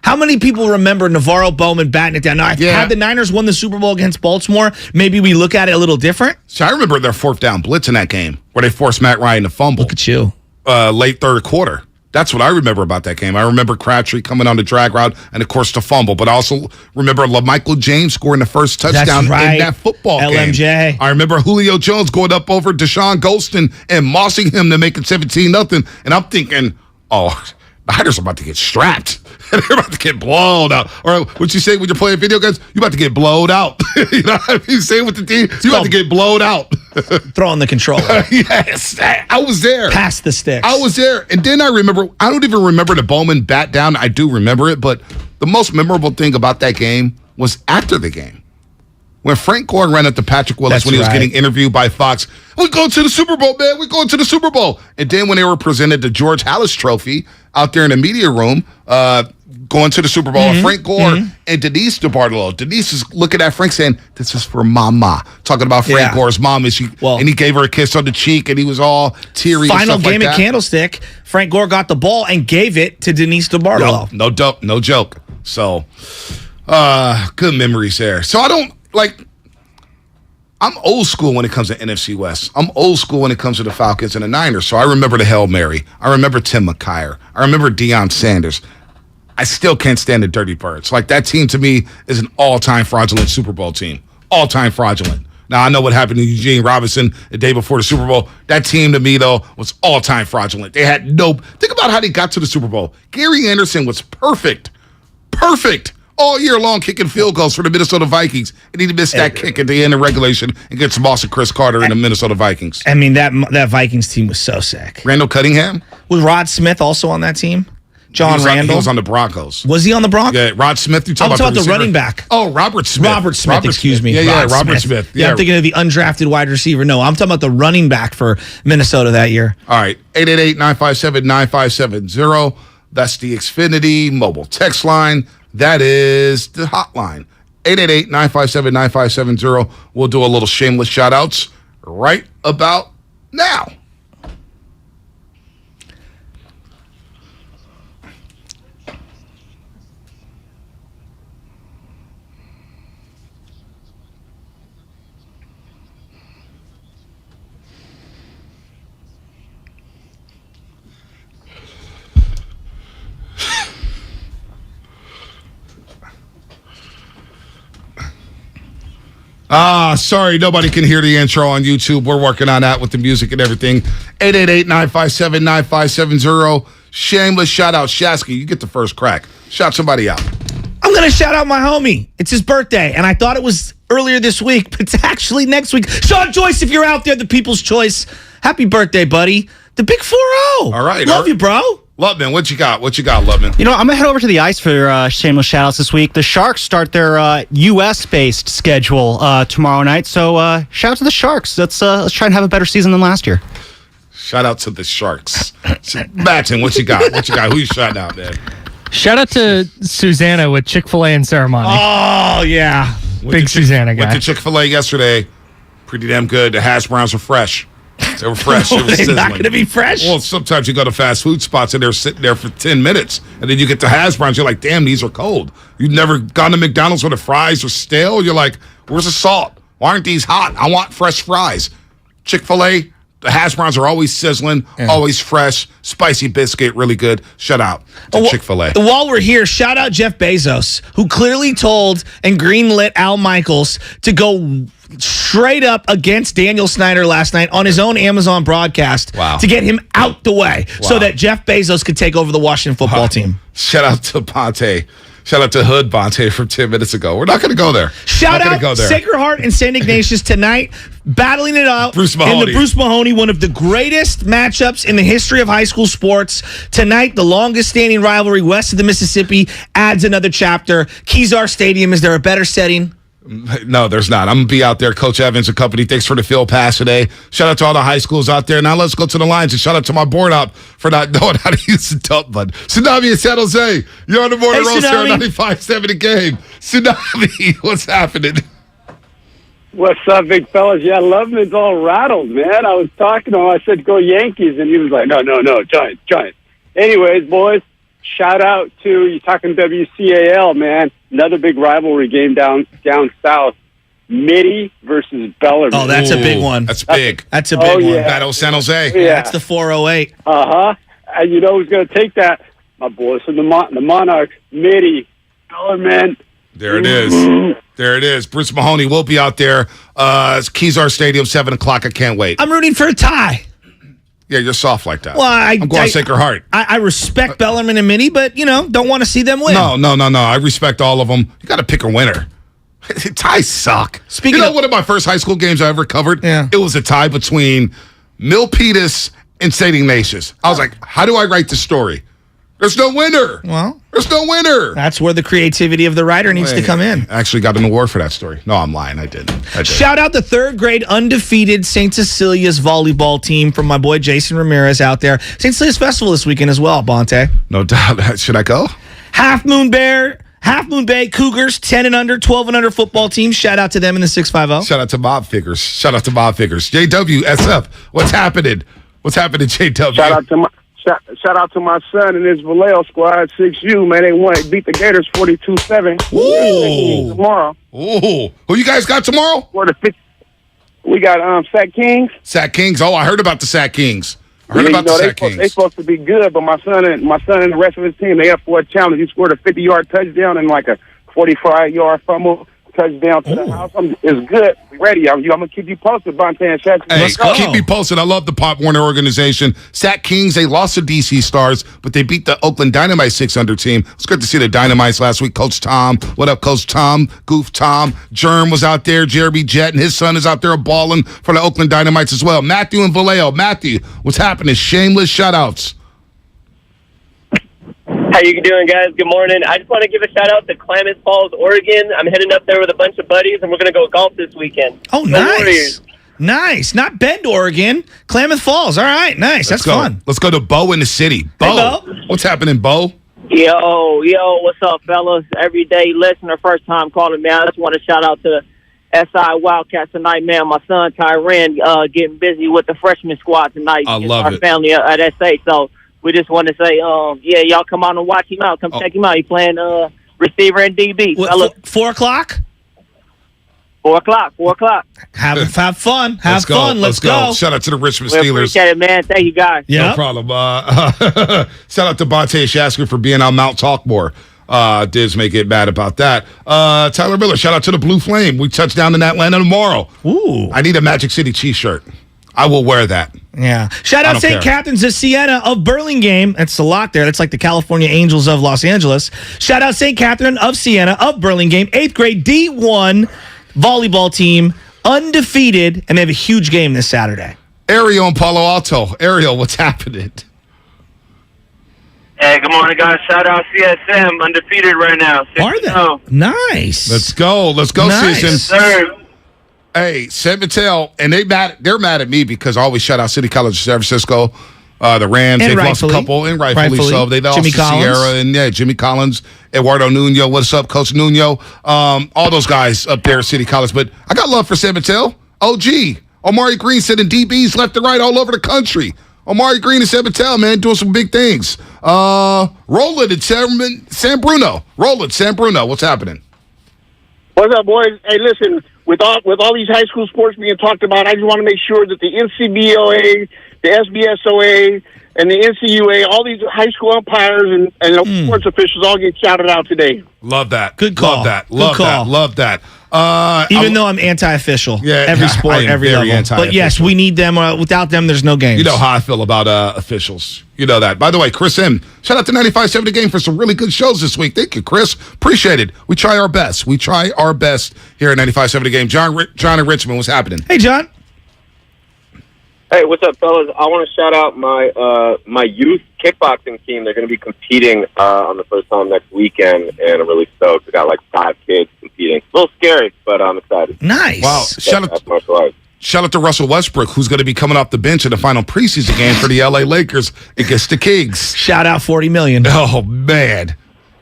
How many people remember Navarro Bowman batting it down? Now, had the Niners won the Super Bowl against Baltimore, maybe we look at it a little different. So I remember their 4th down blitz in that game where they forced Matt Ryan to fumble. Look at you. Late third quarter. That's what I remember about that game. I remember Crabtree coming on the drag route and, of course, the fumble. But I also remember LaMichael James scoring the first touchdown in that football game. LMJ. I remember Julio Jones going up over Deshaun Golston and mossing him to make it 17-0. And I'm thinking, the Niners are about to get strapped. They're about to get blown out. Or what you say when you're playing video games? You're about to get blowed out. You know what you say with the team? You're about to get blowed out. Throwing the controller. Yes. I was there. Pass the sticks. I was there. And then I don't even remember the Bowman bat down. I do remember it. But the most memorable thing about that game was after the game. When Frank Gore ran up to Patrick Willis when he was getting interviewed by Fox, we're going to the Super Bowl, man. We're going to the Super Bowl. And then when they were presented the George Halas Trophy out there in the media room, going to the Super Bowl, Frank Gore and Denise DeBartolo. Denise is looking at Frank saying, this is for Mama. Talking about Frank Gore's mom. And he gave her a kiss on the cheek, and he was all teary. Final game at Candlestick, Frank Gore got the ball and gave it to Denise DeBartolo. No joke. So, good memories there. So I don't, I'm old school when it comes to NFC West. I'm old school when it comes to the Falcons and the Niners. So I remember the Hail Mary. I remember Tim McKyer. I remember Deion Sanders. I still can't stand the Dirty Birds. Like, that team to me is an all-time fraudulent Super Bowl team. All-time fraudulent. Now, I know what happened to Eugene Robinson the day before the Super Bowl. That team, to me, though, was all-time fraudulent. They had no... Think about how they got to the Super Bowl. Gary Anderson was perfect. Perfect. All year long kicking field goals for the Minnesota Vikings. And he missed that kick at the end of regulation against Boston Chris Carter and the Minnesota Vikings. I mean, that Vikings team was so sick. Randall Cunningham? Was Rod Smith also on that team? John Randall? He was on the Broncos. Was he on the Broncos? Yeah, Rod Smith. I'm talking about the running back. Oh, Robert Smith. Excuse me. Yeah, Robert Smith. Yeah, I'm thinking of the undrafted wide receiver. No, I'm talking about the running back for Minnesota that year. All right, 888-957-9570. That's the Xfinity mobile text line. That is the hotline. 888-957-9570. We'll do a little shameless shout-outs right about now. Sorry, nobody can hear the intro on YouTube. We're working on that with the music and everything. 888-957-9570. Shameless shout-out. Shasky, you get the first crack. Shout somebody out. I'm going to shout out my homie. It's his birthday, and I thought it was earlier this week, but it's actually next week. Sean Joyce, if you're out there, the people's choice. Happy birthday, buddy. The big 4-0. All right. Love you, bro. Lubman, what you got? Lubman? You know, I'm going to head over to the ice for shameless shout-outs this week. The Sharks start their U.S.-based schedule tomorrow night, so shout out to the Sharks. Let's try and have a better season than last year. Shout out to the Sharks. Matson, what you got? Who you shouting out, man? Shout out to Susanna with Chick-fil-A and Ceremony. Oh, yeah. Big Susanna guy. Went to Chick-fil-A yesterday. Pretty damn good. The hash browns were fresh. They were fresh. It was They're sizzling. not going to be fresh? Well, sometimes you go to fast food spots and they're sitting there for 10 minutes. And then you get the hash browns. You're like, damn, these are cold. You've never gone to McDonald's where the fries are stale. You're like, where's the salt? Why aren't these hot? I want fresh fries. Chick-fil-A, the hash browns are always sizzling, always fresh, spicy biscuit, really good. Shout out to Chick-fil-A. While we're here, shout out Jeff Bezos, who clearly told and greenlit Al Michaels to go straight up against Daniel Snyder last night on his own Amazon broadcast to get him out the way so that Jeff Bezos could take over the Washington football team. Shout out to Bonte. Shout out to Hood Bonte from 10 minutes ago. We're not going to go there. Shout out Sacred Heart and St. Ignatius tonight, battling it out Bruce Mahoney. in the Bruce Mahoney, one of the greatest matchups in the history of high school sports. Tonight, the longest standing rivalry west of the Mississippi adds another chapter. Kezar Stadium, is there a better setting? No, there's not. I'm going to be out there. Coach Evans and company, thanks for the field pass today. Shout out to all the high schools out there. Now let's go to the lines, and shout out to my board op for not knowing how to use the dump button. Tsunami in San Jose. You're on the morning roast here on 95.7 The Game. Tsunami, what's happening? What's up, big fellas? Yeah, Loveman's all rattled, man. I was talking to him. I said, go Yankees. And he was like, no, Giants. Anyways, boys, shout out to, you're talking WCAL, man. Another big rivalry game down south. Mitty versus Bellarmine. Oh, that's a big one. That's big. That's a big one. Battle San Jose. Yeah, that's the 408. And you know who's going to take that? My boys from the Monarchs, Mitty, Bellarmine. There it is. There it is. Bruce Mahoney will be out there. It's Kezar Stadium, 7 o'clock. I can't wait. I'm rooting for a tie. Yeah, you're soft like that. Well, I'm going Sacred Heart. I respect Bellarmine and Mitty, but, don't want to see them win. No. I respect all of them. You got to pick a winner. Ties suck. One of my first high school games I ever covered, it was a tie between Milpitas and St. Ignatius. I was like, how do I write the story? There's no winner. Well, there's no winner. That's where the creativity of the writer needs to come in. I actually got an award for that story. No, I'm lying. I didn't. Shout out the third grade undefeated St. Cecilia's volleyball team from my boy Jason Ramirez out there. St. Cecilia's Festival this weekend as well, Bonte. No doubt. Should I go? Half Moon Bay Cougars, 10 and under, 12 and under football team. Shout out to them in the 650. Shout out to Bob Figures. JW, SF, what's happening? What's happening, JW? Shout out to my son and his Vallejo squad, 6U, man. They beat the Gators 42-7. Ooh. Tomorrow. Ooh. Who you guys got tomorrow? We got Sack Kings. Sack Kings. Oh, I heard about the Sack Kings. I heard about the Sack Kings. They're supposed to be good, but my son and the rest of his team, they up for a challenge. He scored a 50-yard touchdown and like a 45-yard fumble touchdown to the house. It's good. We ready. I'm going to keep you posted, Bonte and Shaq. Hey, keep me posted. I love the Pop Warner organization. Sack Kings, they lost to DC Stars, but they beat the Oakland Dynamite 600 team. It's good to see the Dynamites last week. Coach Tom. What up, Coach Tom? Goof Tom. Germ was out there. Jeremy Jett and his son is out there balling for the Oakland Dynamites as well. Matthew and Vallejo. Matthew, what's happening? Shameless shout-outs. How you doing, guys? Good morning. I just want to give a shout-out to Klamath Falls, Oregon. I'm heading up there with a bunch of buddies, and we're going to go golf this weekend. Oh, nice. Nice. Not Bend, Oregon. Klamath Falls. All right, nice. That's fun. Let's go to Bo in the city. Bo. Hey, Bo. What's happening, Bo? Yo, what's up, fellas? Everyday listener, first time calling, man. I just want to shout out to SI Wildcats tonight, man. My son, Tyran, getting busy with the freshman squad tonight. I love our it. family at SA, so we just want to say, y'all come out and watch him out. Come check him out. He's playing receiver and DB. What, 4 o'clock? 4 o'clock. 4 o'clock. Have fun. Have fun. Let's go. Shout out to the Richmond We Steelers. appreciate it, man. Thank you, guys. No problem. Shout out to Bonte Shasker for being on Mount Talkmore. Dibs may get mad about that. Tyler Miller, shout out to the Blue Flame. We touch down in Atlanta tomorrow. Ooh. I need a Magic City T-shirt. I will wear that. Yeah. Shout out St. Captain's of Siena of Burlingame. That's the lock there. That's like the California Angels of Los Angeles. Shout out St. Captain of Siena of Burlingame. 8th grade D1 volleyball team. Undefeated. And they have a huge game this Saturday. Ariel in Palo Alto. Ariel, what's happening? Hey, good morning, guys. Shout out CSM. Undefeated right now. Are they? Nice. Let's go. Let's go, Nice. CSM. Sir. Hey, Sentinel, and they're mad at me because I always shout out City College of San Francisco, the Rams. And They've lost a couple, and rightfully so. They lost Jimmy to Collins. Sierra, and Jimmy Collins, Eduardo Nuno. What's up, Coach Nuno? All those guys up there at City College. But I got love for Sentinel. OG. Omari Green sending DBs left and right all over the country. Omari Green and Sentinel, man, doing some big things. Roland and San Bruno. Roland, San Bruno, what's happening? What's up, boys? Hey, listen, with all these high school sports being talked about, I just want to make sure that the NCBOA, the SBSOA, and the NCUA, all these high school umpires and sports officials all get shouted out today. Love that. Good call. Love that. Good Love call. that. Love that. Even though I'm anti-official. Yeah, every I sport, am every very level. anti-official. But yes, we need them. Without them, there's no games. You know how I feel about officials. You know that. By the way, Chris M., shout out to 95.7 The Game for some really good shows this week. Thank you, Chris. Appreciate it. We try our best. We try our best here at 95.7 The Game. John in Richmond, what's happening? Hey, John. Hey, what's up, fellas? I want to shout out my youth kickboxing team. They're going to be competing on the first time next weekend, and I'm really stoked. We got like 5 kids competing. A little scary, but I'm excited. Nice. Wow. Shout out to Russell Westbrook, who's going to be coming off the bench in the final preseason game for the LA Lakers against the Kings. Shout out $40 million. Oh, man.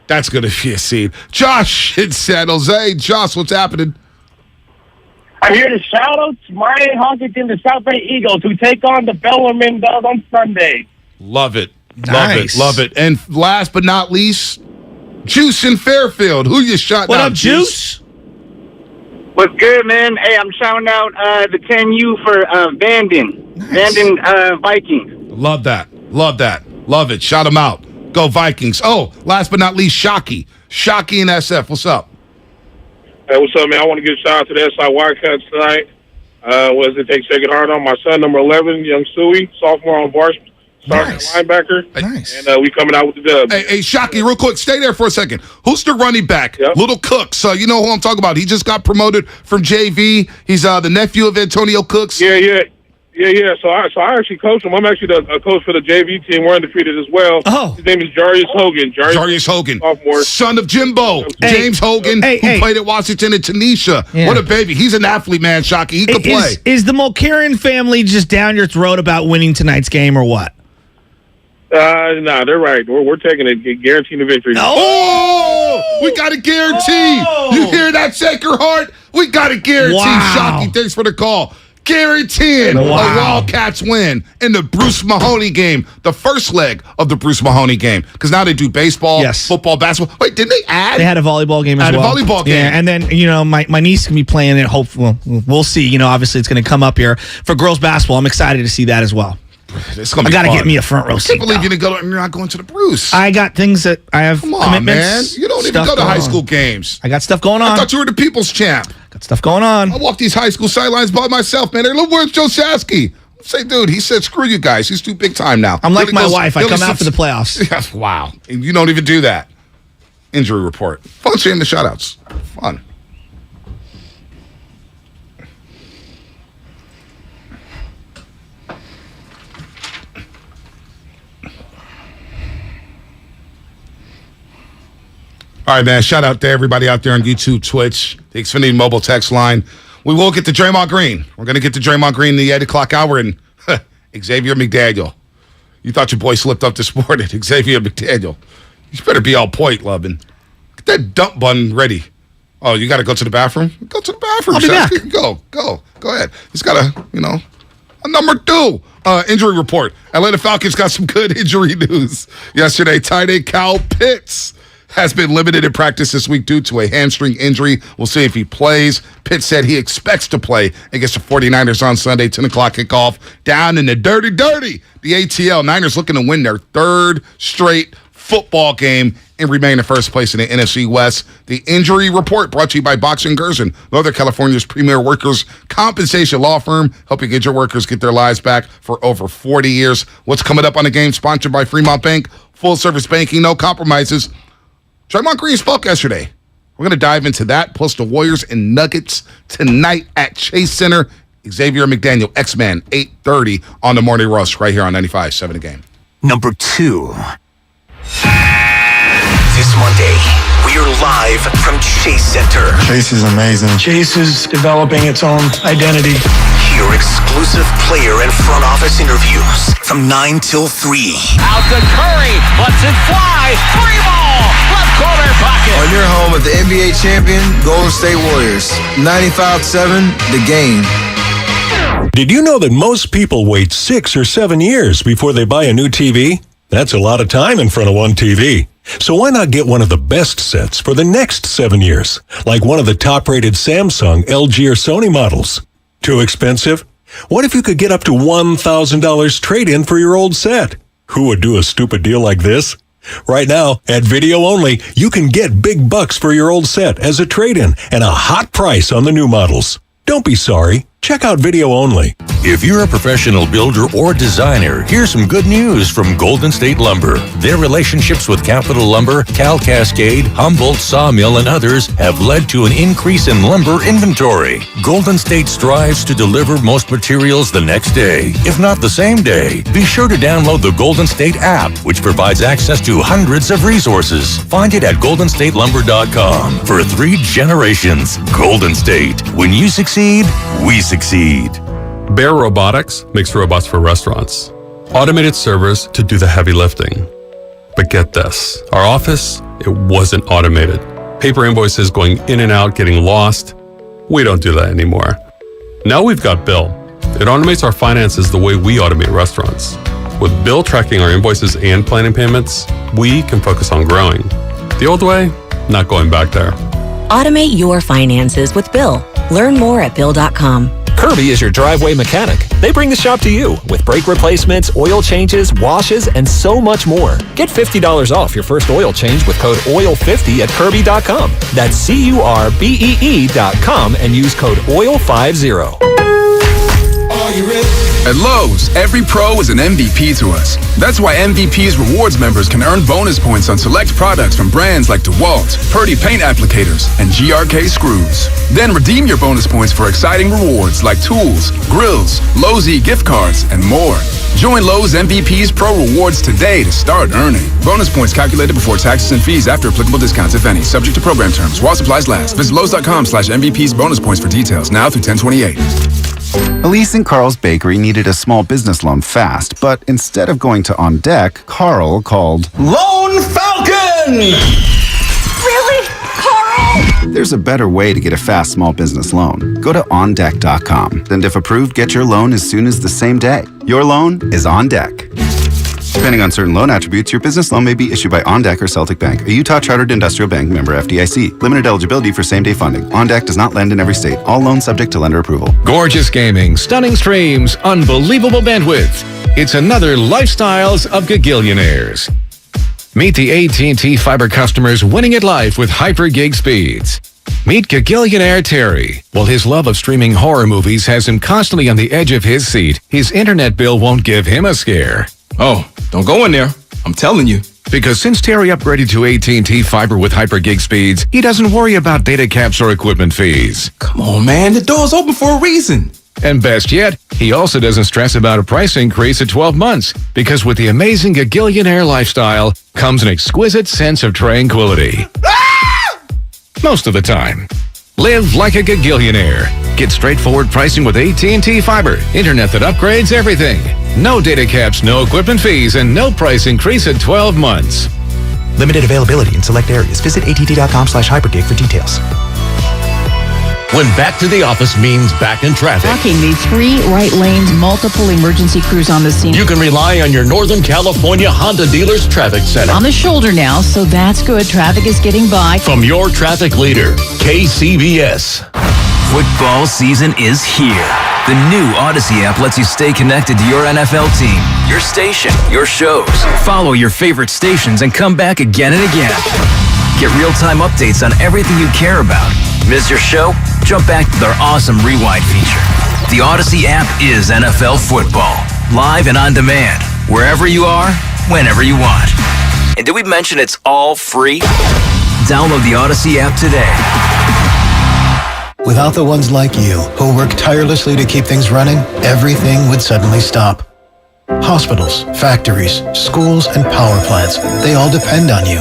That's going to be a scene. Josh in San Jose. Josh, what's happening? I'm here to shout out to Ryan Hawkinson, the South Bay Eagles, who take on the Bellarmine Dogs on Sunday. Love it. Nice. Love it. And last but not least, Juice in Fairfield. Who you shot What out, up, Juice? What's good, man? Hey, I'm shouting out the 10U for Vanden. Nice. Vanden Vikings. Love that. Love that. Love it. Shout them out. Go Vikings. Oh, last but not least, Shockey. Shockey and SF. What's up? Hey, what's up, man? I want to give a shout out to the SI Wildcats tonight. Take second hard on my son, number 11, young Suey, sophomore on varsity, starting linebacker. Nice. And we coming out with the dub. Hey, Shockey, real quick, stay there for a second. Who's the running back? Little Cooks. You know who I'm talking about. He just got promoted from JV. He's the nephew of Antonio Cooks. Yeah. So I actually coach him. I'm actually the coach for the JV team. We're undefeated as well. Oh. His name is Jarius Hogan. Jarius Hogan, sophomore. son of Jimbo. Hey. James Hogan, who played at Washington and Tanisha. Yeah. What a baby. He's an athlete, man, Shockey. He could play. Is the Mulcairn family just down your throat about winning tonight's game or what? Nah, they're right. We're taking it, guaranteeing the victory. Oh, we got a guarantee. You hear that, Sacred Heart? We got a guarantee. Wow. Shockey, thanks for the call. guaranteeing a Wildcats win in the Bruce Mahoney game, the first leg of the Bruce Mahoney game. Because now they do baseball, football, basketball. Wait, didn't they add? They had a volleyball game as well. A volleyball game. Yeah, and then, my niece can be playing it. Hopefully, we'll see. Obviously it's going to come up here for girls basketball. I'm excited to see that as well. It's gonna be I got to fun. get me a front row seat. I can't believe you're not going to the Bruce. I got things that I have commitments. Man. You don't even go to high school games. I got stuff going on. I thought you were the people's champ. Got stuff going on. I walk these high school sidelines by myself, man. Hey, look, where's Joe Shasky? Say, dude, he said, screw you guys. He's too big time now. I'm like my wife. I come out for the playoffs. Yeah, wow. And you don't even do that. Injury report. Fun seeing the shout-outs. Fun. All right, man. Shout out to everybody out there on YouTube, Twitch, the Xfinity mobile text line. We will get to Draymond Green. We're going to get to Draymond Green in the 8 o'clock hour. And Xavier McDaniel. You thought your boy slipped up this morning. Xavier McDaniel. You better be on point, Lovin. Get that dump bun ready. Oh, you got to go to the bathroom? Go to the bathroom. I'll be back. Go ahead. He's got a number 2 injury report. Atlanta Falcons got some good injury news yesterday. Tight end Kyle Pitts has been limited in practice this week due to a hamstring injury. We'll see if he plays. Pitts said he expects to play against the 49ers on Sunday, 10 o'clock kickoff, down in the dirty, the ATL. Niners looking to win their 3rd straight football game and remain in first place in the NFC West. The injury report brought to you by Boxing Gerson, Northern California's premier workers' compensation law firm, helping injured workers get their lives back for over 40 years. What's coming up on the game? Sponsored by Fremont Bank, full-service banking, no compromises. Draymond Green spoke yesterday. We're going to dive into that, plus the Warriors and Nuggets tonight at Chase Center. Xavier McDaniel, X-Man, 8:30 on the Morning Rush, right here on 95.7 The Game. Number 2. This Monday, we are live from Chase Center. Chase is amazing. Chase is developing its own identity. Hear exclusive player and front office interviews from 9 till 3. Out to Curry, lets it fly, 3-ball, left corner pocket. On your home of the NBA champion, Golden State Warriors. 95.7 The Game. Did you know that most people wait 6 or 7 years before they buy a new TV? That's a lot of time in front of one TV. So why not get one of the best sets for the next 7 years? Like one of the top-rated Samsung, LG, or Sony models. Too expensive? What if you could get up to $1,000 trade-in for your old set? Who would do a stupid deal like this? Right now, at Video Only, you can get big bucks for your old set as a trade-in and a hot price on the new models. Don't be sorry. Check out Video Only. If you're a professional builder or designer, here's some good news from Golden State Lumber. Their relationships with Capital Lumber, Cal Cascade, Humboldt Sawmill, and others have led to an increase in lumber inventory. Golden State strives to deliver most materials the next day, if not the same day. Be sure to download the Golden State app, which provides access to hundreds of resources. Find it at goldenstatelumber.com. For 3 generations, Golden State. When you succeed, we succeed. Bear Robotics makes robots for restaurants. Automated servers to do the heavy lifting. But get this, our office, it wasn't automated. Paper invoices going in and out, getting lost. We don't do that anymore. Now we've got Bill. It automates our finances the way we automate restaurants. With Bill tracking our invoices and planning payments, we can focus on growing. The old way, not going back there. Automate your finances with Bill. Learn more at Bill.com. Kirby is your driveway mechanic. They bring the shop to you with brake replacements, oil changes, washes, and so much more. Get $50 off your first oil change with code OIL50 at Kirby.com. That's CURBEE.com and use code OIL50. Are you ready? At Lowe's, every pro is an MVP to us. That's why MVP's rewards members can earn bonus points on select products from brands like DeWalt, Purdy Paint Applicators, and GRK Screws. Then redeem your bonus points for exciting rewards like tools, grills, Lowe's gift cards, and more. Join Lowe's MVP's Pro Rewards today to start earning. Bonus points calculated before taxes and fees after applicable discounts, if any. Subject to program terms. While supplies last. Visit Lowe's.com/MVP's bonus points for details. Now through 10/28. Elise and Carl's Bakery needed a small business loan fast, but instead of going to On Deck, Carl called Lone Falcon! Really? Carl? There's a better way to get a fast small business loan. Go to OnDeck.com. And if approved, get your loan as soon as the same day. Your loan is on deck. Depending on certain loan attributes, your business loan may be issued by OnDeck or Celtic Bank, a Utah Chartered Industrial Bank member FDIC. Limited eligibility for same-day funding. OnDeck does not lend in every state. All loans subject to lender approval. Gorgeous gaming, stunning streams, unbelievable bandwidth. It's another Lifestyles of Gagillionaires. Meet the AT&T Fiber customers winning at life with hyper gig speeds. Meet Gagillionaire Terry. While his love of streaming horror movies has him constantly on the edge of his seat, his internet bill won't give him a scare. Oh, don't go in there. I'm telling you. Because since Terry upgraded to AT&T Fiber with hyper gig speeds, he doesn't worry about data caps or equipment fees. Come on, man. The door's open for a reason. And best yet, he also doesn't stress about a price increase at 12 months, because with the amazing Gagillionaire lifestyle comes an exquisite sense of tranquility. Most of the time. Live like a Gagillionaire. Get straightforward pricing with AT&T Fiber. Internet that upgrades everything. No data caps, no equipment fees, and no price increase at 12 months. Limited availability in select areas. Visit att.com/hypergig for details. When back to the office means back in traffic, Blocking the 3 right lanes, multiple emergency crews on the scene. you can rely on your Northern California Honda Dealers Traffic Center. On the shoulder now, so that's good. Traffic is getting by. From your traffic leader, KCBS. Football season is here. The new Odyssey app lets you stay connected to your NFL team, your station, your shows. Follow your favorite stations and come back again and again. Get real-time updates on everything you care about. Miss your show? Jump back to their awesome rewind feature. The Odyssey app is NFL football. Live and on demand. Wherever you are, whenever you want. And did we mention it's all free? Download the Odyssey app today. Without the ones like you, who work tirelessly to keep things running, everything would suddenly stop. Hospitals, factories, schools, and power plants, they all depend on you.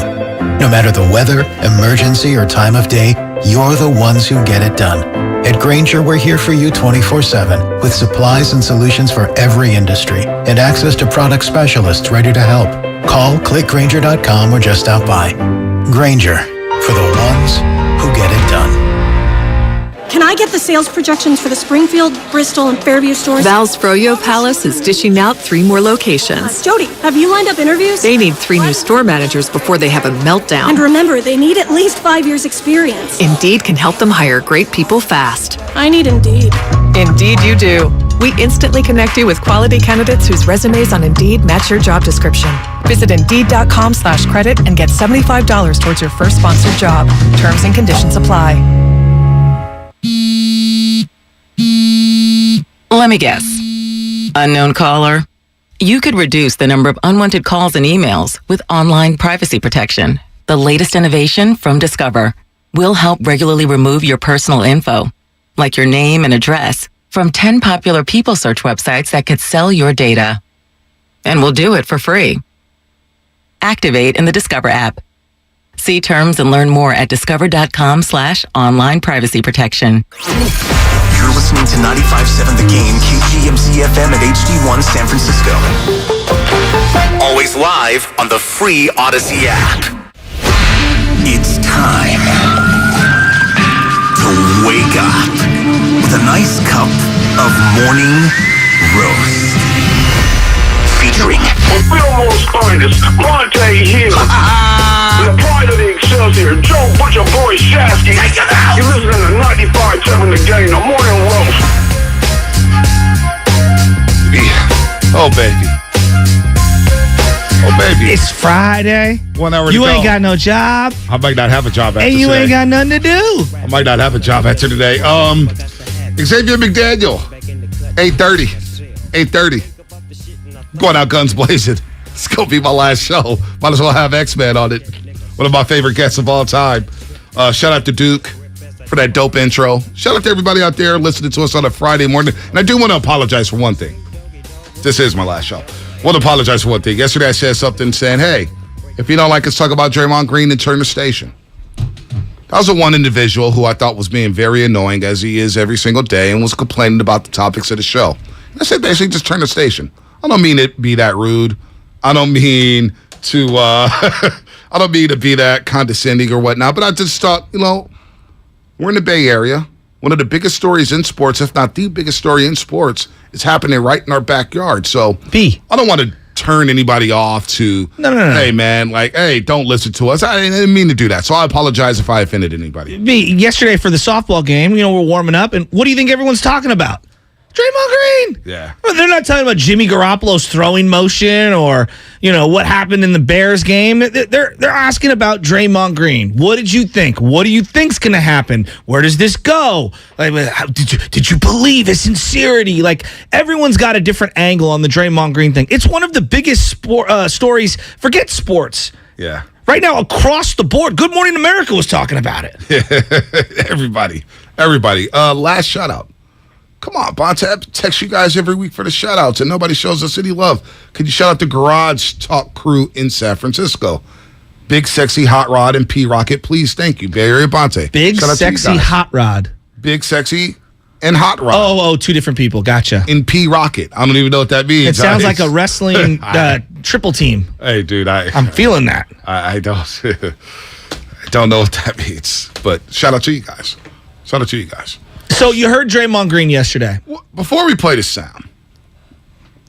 No matter the weather, emergency, or time of day, you're the ones who get it done. At Grainger, we're here for you 24/7, with supplies and solutions for every industry, and access to product specialists ready to help. Call, click Grainger.com, or just stop by. Grainger, for the ones who get it done. Can I get the sales projections for the Springfield, Bristol, and Fairview stores? Val's Froyo Palace is dishing out 3 more locations. Jody, have you lined up interviews? They need 3 new store managers before they have a meltdown. And remember, they need at least 5 years experience. Indeed can help them hire great people fast. I need Indeed. Indeed you do. We instantly connect you with quality candidates whose resumes on Indeed match your job description. Visit Indeed.com/credit and get $75 towards your first sponsored job. Terms and conditions apply. Let me guess. Unknown caller? You could reduce the number of unwanted calls and emails with online privacy protection. The latest innovation from Discover will help regularly remove your personal info, like your name and address, from 10 popular people search websites that could sell your data. And we'll do it for free. Activate in the Discover app. See terms and learn more at discover.com/online privacy protection. You're listening to 95.7 The Game, KGMZ FM at HD1 San Francisco. Always live on the free Odyssey app. It's time to wake up with a nice cup of morning roast. Featuring Fillmore's finest, Monte Hill. The pride of the Excelsior, Joe Butcher Boy Shasky. You're listening to 95.7 The Game, the morning roast. Oh, baby. Oh, baby. It's Friday. 1 hour to You go. ain't got no job. I might not have a job after And you today. ain't got nothing to do. I might not have a job after today. Xavier McDaniel, 8:30. 8:30. Going out guns blazing. It's going to be my last show. Might as well have X-Men on it. One of my favorite guests of all time. Shout out to Duke for that dope intro. Shout out to everybody out there listening to us on a Friday morning. And I do want to apologize for one thing. This is my last show. I want to apologize for one thing. Yesterday I said something saying, hey, if you don't like us talk about Draymond Green, then turn the station. That was the one individual who I thought was being very annoying, as he is every single day, and was complaining about the topics of the show. And I said basically just turn the station. I don't mean it be that rude. I don't mean to be that condescending or whatnot, but I just thought, We're in the Bay Area. One of the biggest stories in sports, if not the biggest story in sports, is happening right in our backyard. So I don't want to turn anybody off to, hey, man, hey, don't listen to us. I didn't mean to do that. So I apologize if I offended anybody. Yesterday for the softball game, we're warming up, and what do you think everyone's talking about? Draymond Green. Yeah. Well, they're not talking about Jimmy Garoppolo's throwing motion or, what happened in the Bears game. They're asking about Draymond Green. What did you think? What do you think's going to happen? Where does this go? Did you believe his sincerity? Everyone's got a different angle on the Draymond Green thing. It's one of the biggest stories. Forget sports. Yeah. Right now, across the board, Good Morning America was talking about it. Everybody. Last shout out. Come on, Bonte. I text you guys every week for the shout-outs, and nobody shows us any love. Could you shout out the Garage Talk crew in San Francisco? Big Sexy Hot Rod and P-Rocket, please. Thank you. Bay Area Bonte. Big Sexy Hot Rod. Big Sexy and Hot Rod. Oh, two different people. Gotcha. In P-Rocket. I don't even know what that means. It sounds like a wrestling triple team. Hey, dude. I'm feeling that. I don't I don't know what that means, but shout out to you guys. So you heard Draymond Green yesterday. Before we play the sound,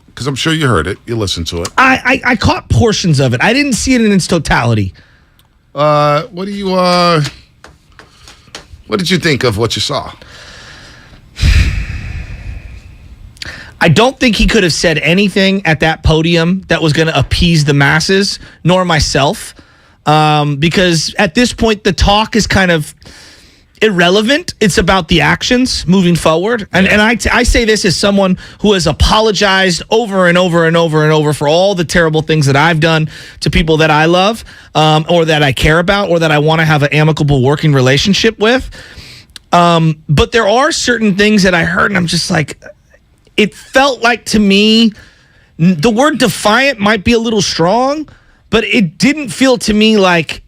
because I'm sure you heard it, you listened to it. I caught portions of it. I didn't see it in its totality. What did you think of what you saw? I don't think he could have said anything at that podium that was going to appease the masses, nor myself, because at this point the talk is kind of irrelevant. It's about the actions moving forward. And I say this as someone who has apologized over and over and over and over for all the terrible things that I've done to people that I love, or that I care about, or that I want to have an amicable working relationship with. But there are certain things that I heard, and I'm just like, it felt like to me, the word defiant might be a little strong, but it didn't feel to me like,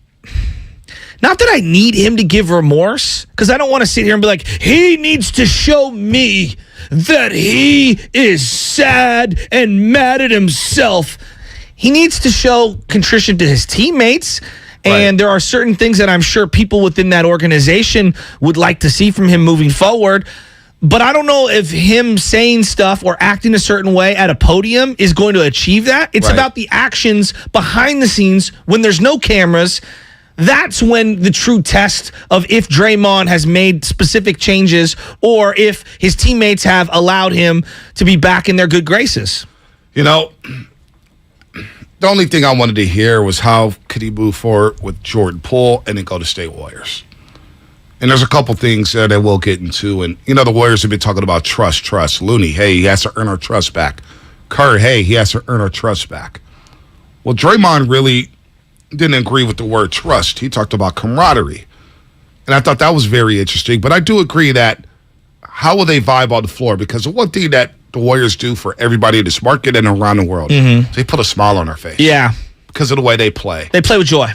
not that I need him to give remorse, because I don't want to sit here and be like, he needs to show me that he is sad and mad at himself. He needs to show contrition to his teammates. And there are certain things that I'm sure people within that organization would like to see from him moving forward. But I don't know if him saying stuff or acting a certain way at a podium is going to achieve that. It's about the actions behind the scenes when there's no cameras. That's when the true test of if Draymond has made specific changes or if his teammates have allowed him to be back in their good graces. The only thing I wanted to hear was how could he move forward with Jordan Poole and then go to State Warriors. And there's a couple things that we'll get into. And, the Warriors have been talking about trust. Looney, hey, he has to earn our trust back. Kerr, hey, he has to earn our trust back. Well, Draymond really didn't agree with the word trust. He talked about camaraderie. And I thought that was very interesting. But I do agree that how will they vibe on the floor? Because the one thing that the Warriors do for everybody in this market and around the world, they put a smile on their face. Yeah. Because of the way they play. They play with joy.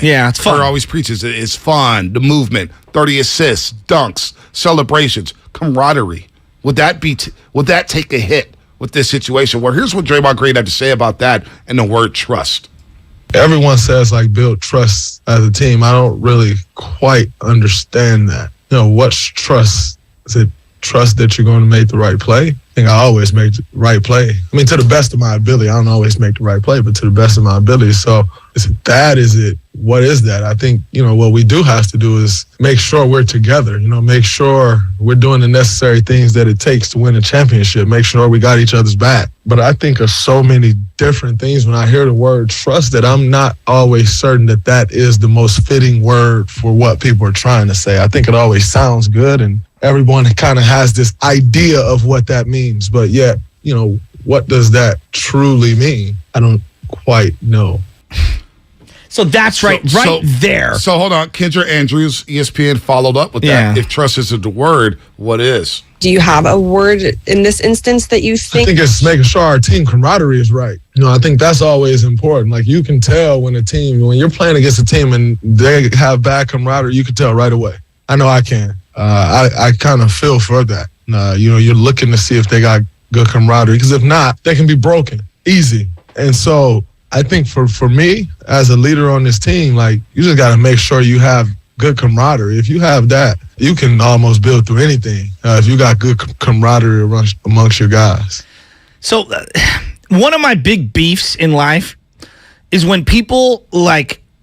Yeah, it's fun. Kerr always preaches it's fun, the movement, 30 assists, dunks, celebrations, camaraderie. Would that take a hit with this situation? Well, here's what Draymond Green had to say about that and the word trust. Everyone says build trust as a team. I don't really quite understand that. What's trust? Is it trust that you're going to make the right play? I think I always make the right play. I mean, to the best of my ability. I don't always make the right play, but to the best of my ability. So is it that? Is it, what is that? I think, what we do have to do is make sure we're together, make sure we're doing the necessary things that it takes to win a championship, make sure we got each other's back. But I think of so many different things when I hear the word trust that I'm not always certain that is the most fitting word for what people are trying to say. I think it always sounds good and everyone kind of has this idea of what that means. But yet, what does that truly mean? I don't quite know. So that's right there. So hold on. Kendra Andrews, ESPN, followed up with that. If trust isn't the word, what is? Do you have a word in this instance that you think? I think it's making sure our team camaraderie is right. I think that's always important. You can tell when you're playing against a team and they have bad camaraderie, you can tell right away. I know I can. I kind of feel for that. You're looking to see if they got good camaraderie, because if not, they can be broken easy. And so I think for me as a leader on this team, you just got to make sure you have good camaraderie. If you have that, you can almost build through anything. If you got good camaraderie amongst your guys. So one of my big beefs in life is when people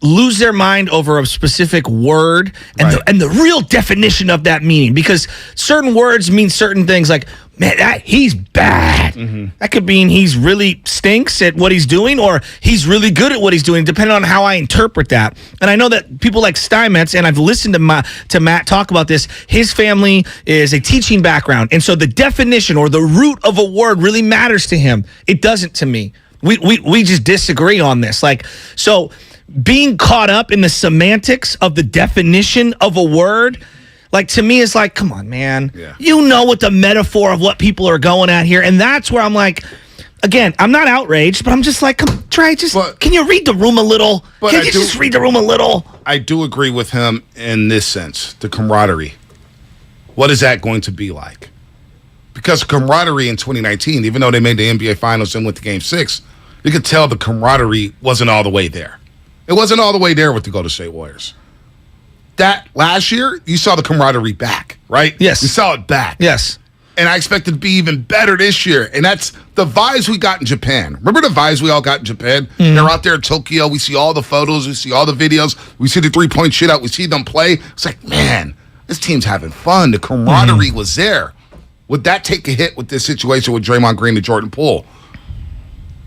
lose their mind over a specific word and the real definition of that meaning, because certain words mean certain things. Like, man, he's bad. That could mean he's really stinks at what he's doing, or he's really good at what he's doing, depending on how I interpret that. And I know that people like Steinmetz, and I've listened to Matt talk about this, his family is a teaching background. And so the definition or the root of a word really matters to him. It doesn't to me. We just disagree on this. So being caught up in the semantics of the definition of a word, to me, is like, come on, man. Yeah. You know what the metaphor of what people are going at here. And that's where I'm like, again, I'm not outraged, but I'm just like, come, Trey, can you read the room a little? Can you just read the room a little? I do agree with him in this sense, the camaraderie. What is that going to be like? Because camaraderie in 2019, even though they made the NBA Finals and went to Game 6, you could tell the camaraderie wasn't all the way there. It wasn't all the way there with the Golden State Warriors. That last year, you saw the camaraderie back, right? Yes. You saw it back. Yes. And I expect it to be even better this year. And that's the vibes we got in Japan. Remember the vibes we all got in Japan? They're out there in Tokyo. We see all the photos. We see all the videos. We see the three-point shit out. We see them play. It's like, man, this team's having fun. The camaraderie was there. Would that take a hit with this situation with Draymond Green and Jordan Poole?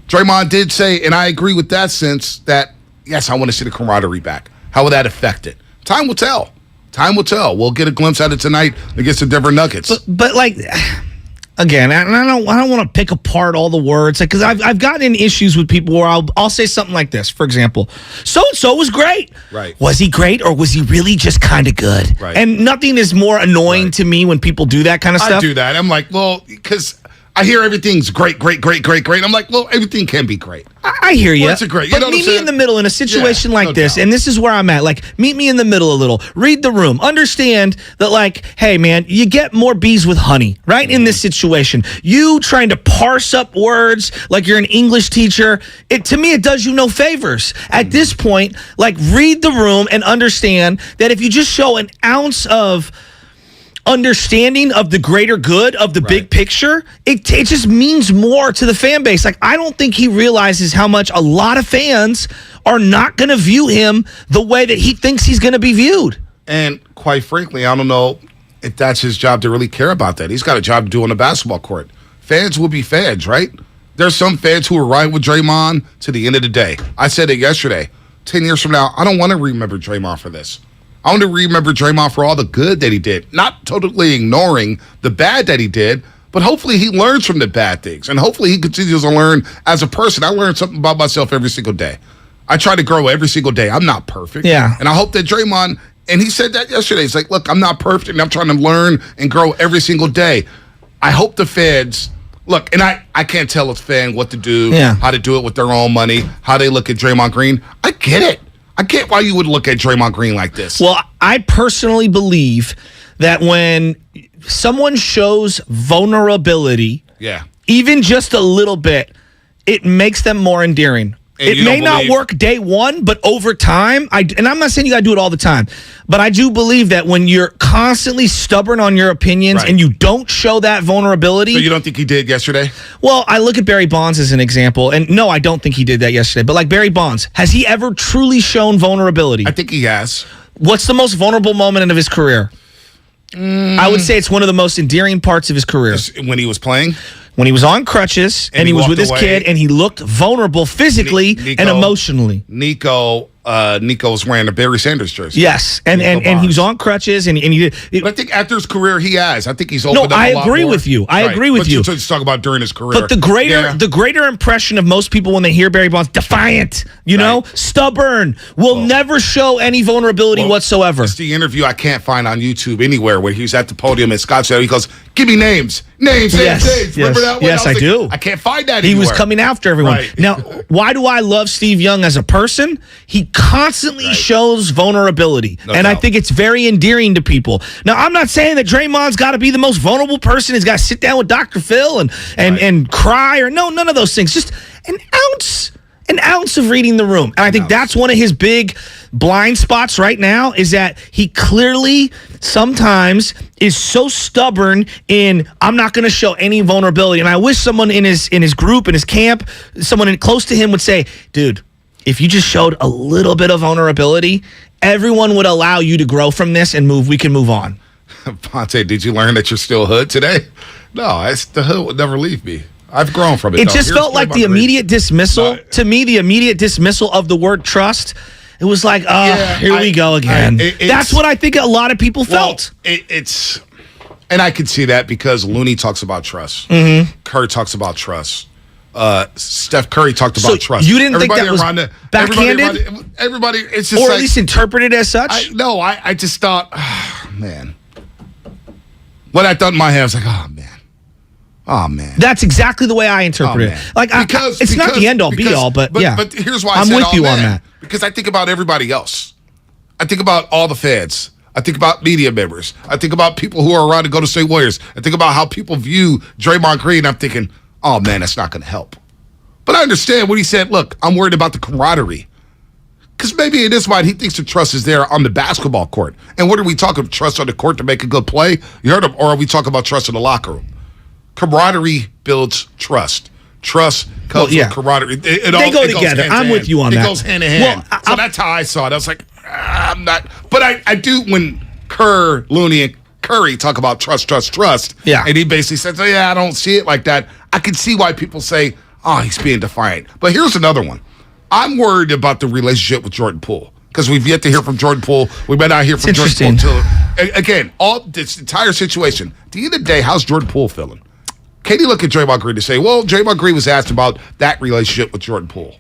Draymond did say, and I agree with that sense, that, yes, I want to see the camaraderie back. How will that affect it? Time will tell. Time will tell. We'll get a glimpse at it tonight against the Denver Nuggets. But again, I don't want to pick apart all the words, because I've gotten in issues with people where I'll say something like this. For example, so-and-so was great. Right. Was he great, or was he really just kind of good? Right. And nothing is more annoying to me when people do that kind of stuff. I do that. I'm like, well, because I hear everything's great. I'm like, well, everything can be great. I hear you. Well, it's a great. But meet me in the middle in a situation like this, and this is where I'm at. Meet me in the middle a little. Read the room. Understand that, hey, man, you get more bees with honey, right? In this situation, you trying to parse up words like you're an English teacher, to me, it does you no favors. At this point, read the room and understand that if you just show an ounce of understanding of the greater good of the big picture, it just means more to the fan base. I don't think he realizes how much a lot of fans are not going to view him the way that he thinks he's going to be viewed. And quite frankly, I don't know if that's his job to really care about that. He's got a job to do on the basketball court. Fans will be fans, right? There's some fans who are riding with Draymond to the end of the day. I said it yesterday. 10 years from now, I don't want to remember Draymond for this. I want to remember Draymond for all the good that he did, not totally ignoring the bad that he did, but hopefully he learns from the bad things, and hopefully he continues to learn as a person. I learn something about myself every single day. I try to grow every single day. I'm not perfect. Yeah. And I hope that Draymond, and he said that yesterday, he's like, look, I'm not perfect, and I'm trying to learn and grow every single day. I hope the fans, look, and I can't tell a fan what to do, how to do it with their own money, how they look at Draymond Green. I get it. I get why you would look at Draymond Green like this. Well, I personally believe that when someone shows vulnerability, even just a little bit, it makes them more endearing. It may not work day one, but over time, and I'm not saying you got to do it all the time, but I do believe that when you're constantly stubborn on your opinions and you don't show that vulnerability. So you don't think he did yesterday? Well, I look at Barry Bonds as an example, and no, I don't think he did that yesterday. But Barry Bonds, has he ever truly shown vulnerability? I think he has. What's the most vulnerable moment of his career? I would say it's one of the most endearing parts of his career. When he was playing? When he was on crutches and he was with his kid and he looked vulnerable physically and emotionally. Nico was wearing a Barry Sanders jersey. Yes, and he was on crutches and he did. But I think after his career he has. I think he's opened up a lot more. I agree with you. I agree with you. Let's talk about during his career. But the greater impression of most people when they hear Barry Bonds, defiant, stubborn, will never show any vulnerability whatsoever. It's the interview I can't find on YouTube anywhere where he was at the podium and Scott said, he goes, give me names. Names. Remember that one? Yes, I do. I can't find that anywhere. He was coming after everyone. Right. Now, why do I love Steve Young as a person? He constantly shows vulnerability. And I think it's very endearing to people. Now, I'm not saying that Draymond's got to be the most vulnerable person. He's got to sit down with Dr. Phil and cry or none of those things. Just an ounce an ounce of reading the room. And I think that's one of his big blind spots right now, is that he clearly sometimes is so stubborn in, I'm not going to show any vulnerability. And I wish someone in his group, in his camp, someone close to him would say, dude, if you just showed a little bit of vulnerability, everyone would allow you to grow from this and move. We can move on. Ponte, did you learn that you're still hood today? No, the hood would never leave me. I've grown from it. It just felt like the immediate dismissal. To me, the immediate dismissal of the word trust. It was like, here we go again. That's what I think a lot of people felt. It's, and I can see that because Looney talks about trust. Curry talks about trust. Steph Curry talked about trust. You didn't think that was backhanded? Everybody, it's just or at least interpreted as such? I just thought, man. When I thought in my head, I was like, oh, man. That's exactly the way I interpret it. Like, it's not the end-all, be-all, but yeah. But here's why I'm with you on that. Because I think about everybody else. I think about all the fans. I think about media members. I think about people who are around the Golden State Warriors. I think about how people view Draymond Green. I'm thinking, oh, man, that's not going to help. But I understand what he said. Look, I'm worried about the camaraderie. Because maybe in his mind, he thinks the trust is there on the basketball court. And what are we talking about? Trust on the court to make a good play? You heard him. Or are we talking about trust in the locker room? Camaraderie builds trust. Trust comes with camaraderie. They go together. I'm with you on that. It goes hand in hand. So that's how I saw it. I was like, I'm not. But I do when Kerr, Looney, and Curry talk about trust. Yeah. And he basically says, I don't see it like that. I can see why people say, he's being defiant. But here's another one. I'm worried about the relationship with Jordan Poole because we've yet to hear from Jordan Poole. We might not hear from Jordan Poole until, again, all this entire situation. At the end of the day, how's Jordan Poole feeling? Can you look at Draymond Green to say, well, Draymond Green was asked about that relationship with Jordan Poole?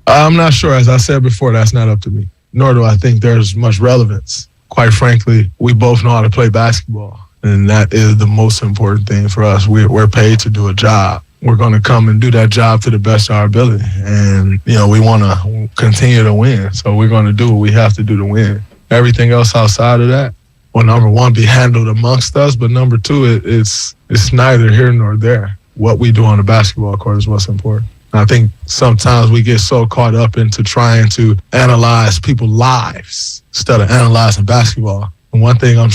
I'm not sure. As I said before, that's not up to me. Nor do I think there's much relevance. Quite frankly, we both know how to play basketball, and that is the most important thing for us. We're paid to do a job. We're going to come and do that job to the best of our ability. And, we want to continue to win. So we're going to do what we have to do to win. Everything else outside of that, well, number one, be handled amongst us. But number two, it's neither here nor there. What we do on the basketball court is what's important. I think sometimes we get so caught up into trying to analyze people's lives instead of analyzing basketball. And one thing I'm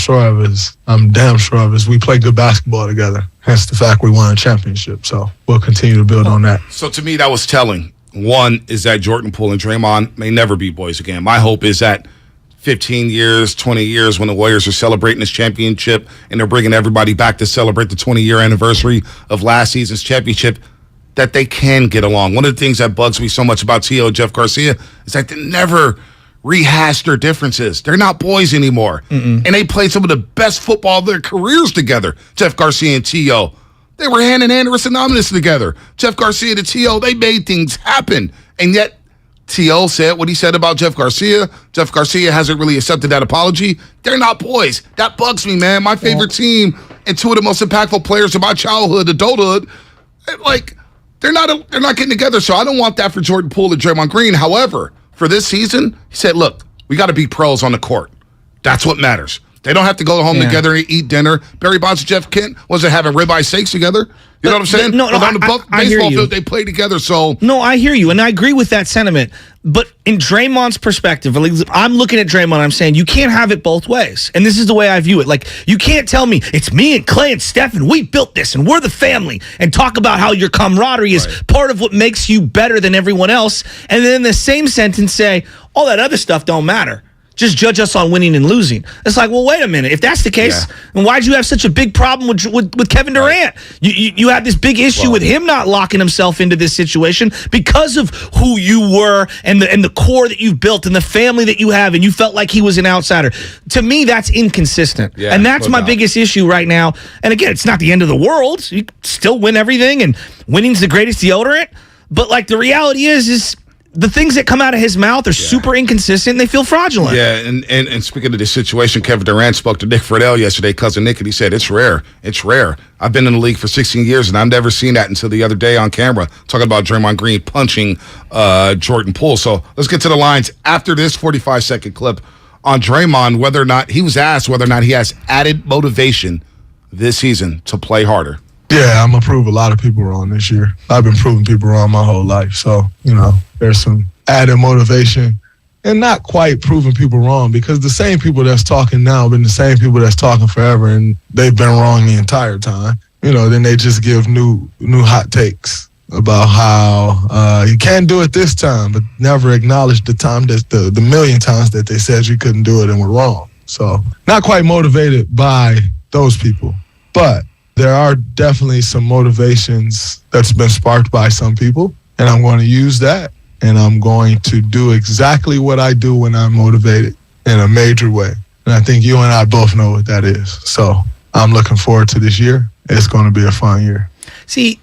damn sure of is we play good basketball together. Hence the fact we won a championship. So we'll continue to build on that. So to me, that was telling. One is that Jordan Poole and Draymond may never be boys again. My hope is that 15 years, 20 years, when the Warriors are celebrating this championship and they're bringing everybody back to celebrate the 20-year anniversary of last season's championship, that they can get along. One of the things that bugs me so much about T.O. and Jeff Garcia is that they never rehash their differences. They're not boys anymore. And they played some of the best football of their careers together, Jeff Garcia and T.O. They were hand-in-hand synonymous together. Jeff Garcia and T.O., they made things happen. And yet, T.O. said what he said about Jeff Garcia. Jeff Garcia hasn't really accepted that apology. They're not boys. That bugs me, man. My favorite team and two of the most impactful players of my childhood, adulthood, they're not getting together. So I don't want that for Jordan Poole and Draymond Green. However, for this season, he said, look, we got to be pros on the court. That's what matters. They don't have to go home together and eat dinner. Barry Bonds and Jeff Kent wasn't having ribeye steaks together. You know what I'm saying? No, on the baseball field, they play together. So no, I hear you, and I agree with that sentiment. But in Draymond's perspective, I'm looking at Draymond, I'm saying you can't have it both ways. And this is the way I view it. Like, you can't tell me it's me and Clay and Steph, and we built this, and we're the family, and talk about how your camaraderie is part of what makes you better than everyone else, and then in the same sentence say, all that other stuff don't matter. Just judge us on winning and losing. It's like, well, wait a minute. If that's the case, then why'd you have such a big problem with Kevin Durant? You had this big issue with him not locking himself into this situation because of who you were and the core that you've built and the family that you have, and you felt like he was an outsider. To me, that's inconsistent. And that's my biggest issue right now. And again, it's not the end of the world. You still win everything, and winning's the greatest deodorant. But the reality is the things that come out of his mouth are super inconsistent, and they feel fraudulent. Yeah, and speaking of this situation, Kevin Durant spoke to Nick Friedel yesterday, cousin Nick, and he said, it's rare. It's rare. I've been in the league for 16 years, and I've never seen that until the other day on camera, talking about Draymond Green punching Jordan Poole. So let's get to the lines after this 45-second clip on Draymond, whether or not he was asked whether or not he has added motivation this season to play harder. Yeah, I'm going to prove a lot of people wrong this year. I've been proving people wrong my whole life. So, there's some added motivation and not quite proving people wrong because the same people that's talking now have been the same people that's talking forever, and they've been wrong the entire time. Then they just give new hot takes about how you can't do it this time, but never acknowledge the time that the million times that they said you couldn't do it and were wrong. So not quite motivated by those people, but there are definitely some motivations that's been sparked by some people, and I'm going to use that, and I'm going to do exactly what I do when I'm motivated in a major way. And I think you and I both know what that is. So I'm looking forward to this year. It's going to be a fun year. See,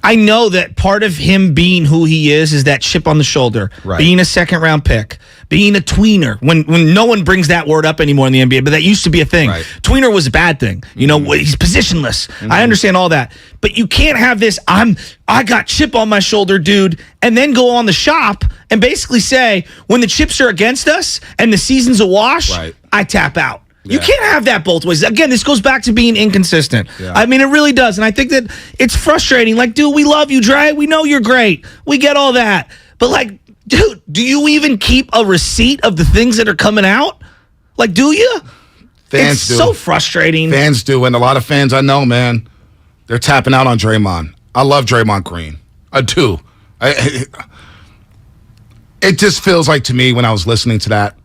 I know that part of him being who he is that chip on the shoulder, being a second-round pick, being a tweener, when no one brings that word up anymore in the NBA, but that used to be a thing. Right. Tweener was a bad thing. He's positionless. I understand all that. But you can't have this, I got chip on my shoulder, dude, and then go on the shop and basically say, when the chips are against us and the season's a wash, I tap out. You can't have that both ways. Again, this goes back to being inconsistent. Yeah. I mean, it really does. And I think that it's frustrating. Like, dude, we love you, Dre. We know you're great. We get all that. But, like, dude, do you even keep a receipt of the things that are coming out? Like, do you? Fans do. It's so frustrating. Fans do. And a lot of fans I know, man, they're tapping out on Draymond. I love Draymond Green. I do. It just feels like to me when I was listening to that,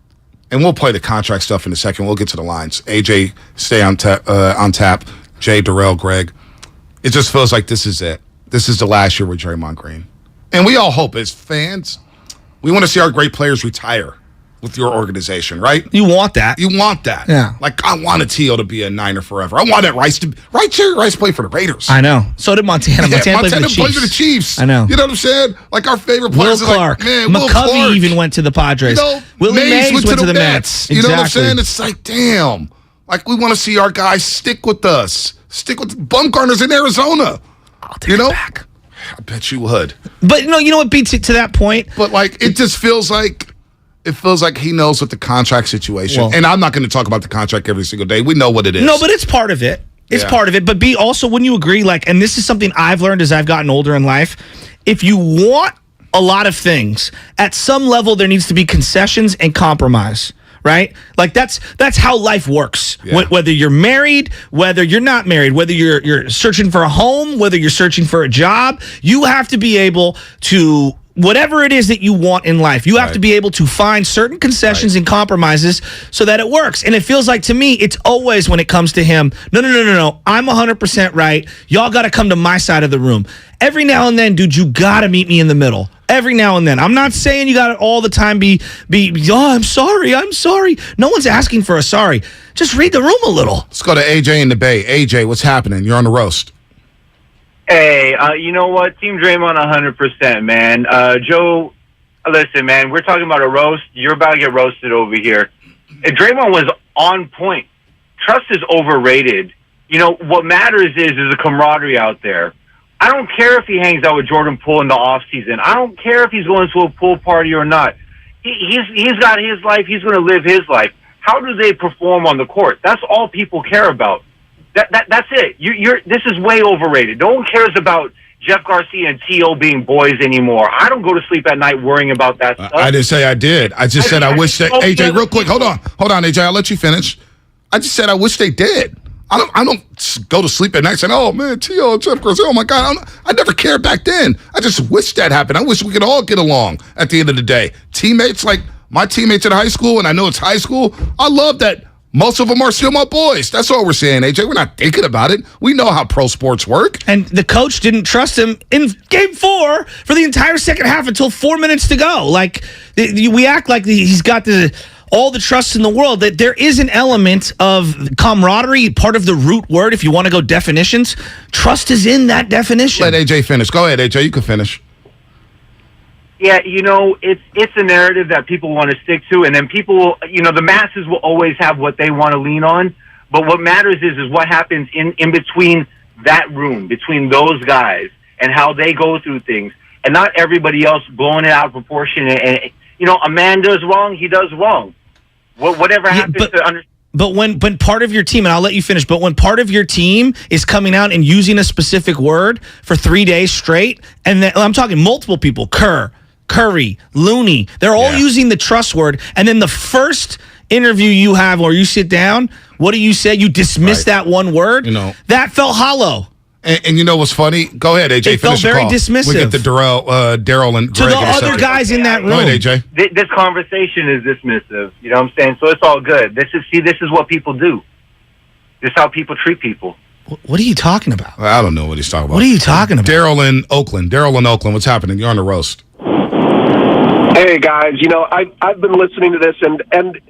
and we'll play the contract stuff in a second. We'll get to the lines. AJ, stay on tap. Jay, Darrell, Greg. It just feels like this is it. This is the last year with Draymond Green. And we all hope as fans, we want to see our great players retire with your organization, right? You want that. You want that. Yeah. Like, I want a T.O. to be a Niner forever. I want that Rice to... Right, Jerry Rice played for the Raiders. I know. So did Montana. Yeah, Montana played for the Chiefs. I know. You know what I'm saying? Like, our favorite Will players Clark. Like, man, McCovey Will Clark. even went to the Padres. Willie Mays went to the Mets. You know what I'm saying? It's like, damn. Like, we want to see our guys stick with us. Stick with Bumgarner's in Arizona. I'll take it back. I bet you would. But, you know what beats it to that point? But, like, it just feels like... It feels like he knows what the contract situation. And I'm not going to talk about the contract every single day. We know what it is. No, but it's part of it. It's part of it. But B, also, wouldn't you agree, like, and this is something I've learned as I've gotten older in life, if you want a lot of things, at some level there needs to be concessions and compromise. Right? Like that's how life works. Yeah. Whether you're married, whether you're not married, whether you're searching for a home, whether you're searching for a job, you have to be able to, whatever it is that you want in life, you have to be able to find certain concessions and compromises so that it works. And it feels like to me, it's always when it comes to him, no, I'm 100% right. Y'all got to come to my side of the room. Every now and then, dude, you got to meet me in the middle. Every now and then. I'm not saying you got to all the time be, I'm sorry. No one's asking for a sorry. Just read the room a little. Let's go to AJ in the Bay. AJ, what's happening? You're on the roast. Hey, you know what? Team Draymond 100%, man. Joe, listen, man, we're talking about a roast. You're about to get roasted over here. Draymond was on point. Trust is overrated. You know, what matters is a camaraderie out there. I don't care if he hangs out with Jordan Poole in the offseason. I don't care if he's going to a pool party or not. He's got his life. He's going to live his life. How do they perform on the court? That's all people care about. That's it. This is way overrated. No one cares about Jeff Garcia and T.O. being boys anymore. I don't go to sleep at night worrying about that stuff. I didn't say I did. I just said I wish that... AJ, real quick, hold on, AJ. I'll let you finish. I just said I wish they did. I don't go to sleep at night saying, oh, man, T.O. and Jeff Garcia, oh, my God. I never cared back then. I just wish that happened. I wish we could all get along at the end of the day. Teammates, like my teammates in high school, and I know it's high school, I love that most of them are still my boys. That's all we're saying, AJ. We're not thinking about it. We know how pro sports work. And the coach didn't trust him in Game 4 for the entire second half until 4 minutes to go. Like, we act like he's got all the trust in the world. That there is an element of camaraderie, part of the root word, if you want to go definitions. Trust is in that definition. Let AJ finish. Go ahead, AJ. You can finish. Yeah, you know, it's a narrative that people want to stick to, and then people, you know, the masses will always have what they want to lean on, but what matters is what happens in between that room, between those guys, and how they go through things, and not everybody else blowing it out of proportion. And you know, a man does wrong, he does wrong. Whatever happens to understand But when part of your team, and I'll let you finish, but when part of your team is coming out and using a specific word for 3 days straight, and then I'm talking multiple people, Curry, Looney, they're all using the trust word, and then the first interview you have or you sit down, what do you say? You dismiss that one word? That felt hollow. And you know what's funny? Go ahead, AJ. It felt very dismissive. We get the Daryl and Greg to the other guys in that room. Go ahead, AJ. This conversation is dismissive. You know what I'm saying? So it's all good. This is what people do. This is how people treat people. What are you talking about? I don't know what he's talking about. What are you talking about? Daryl in Oakland, what's happening? You're on the roast. Hey, guys. I've been listening to this, and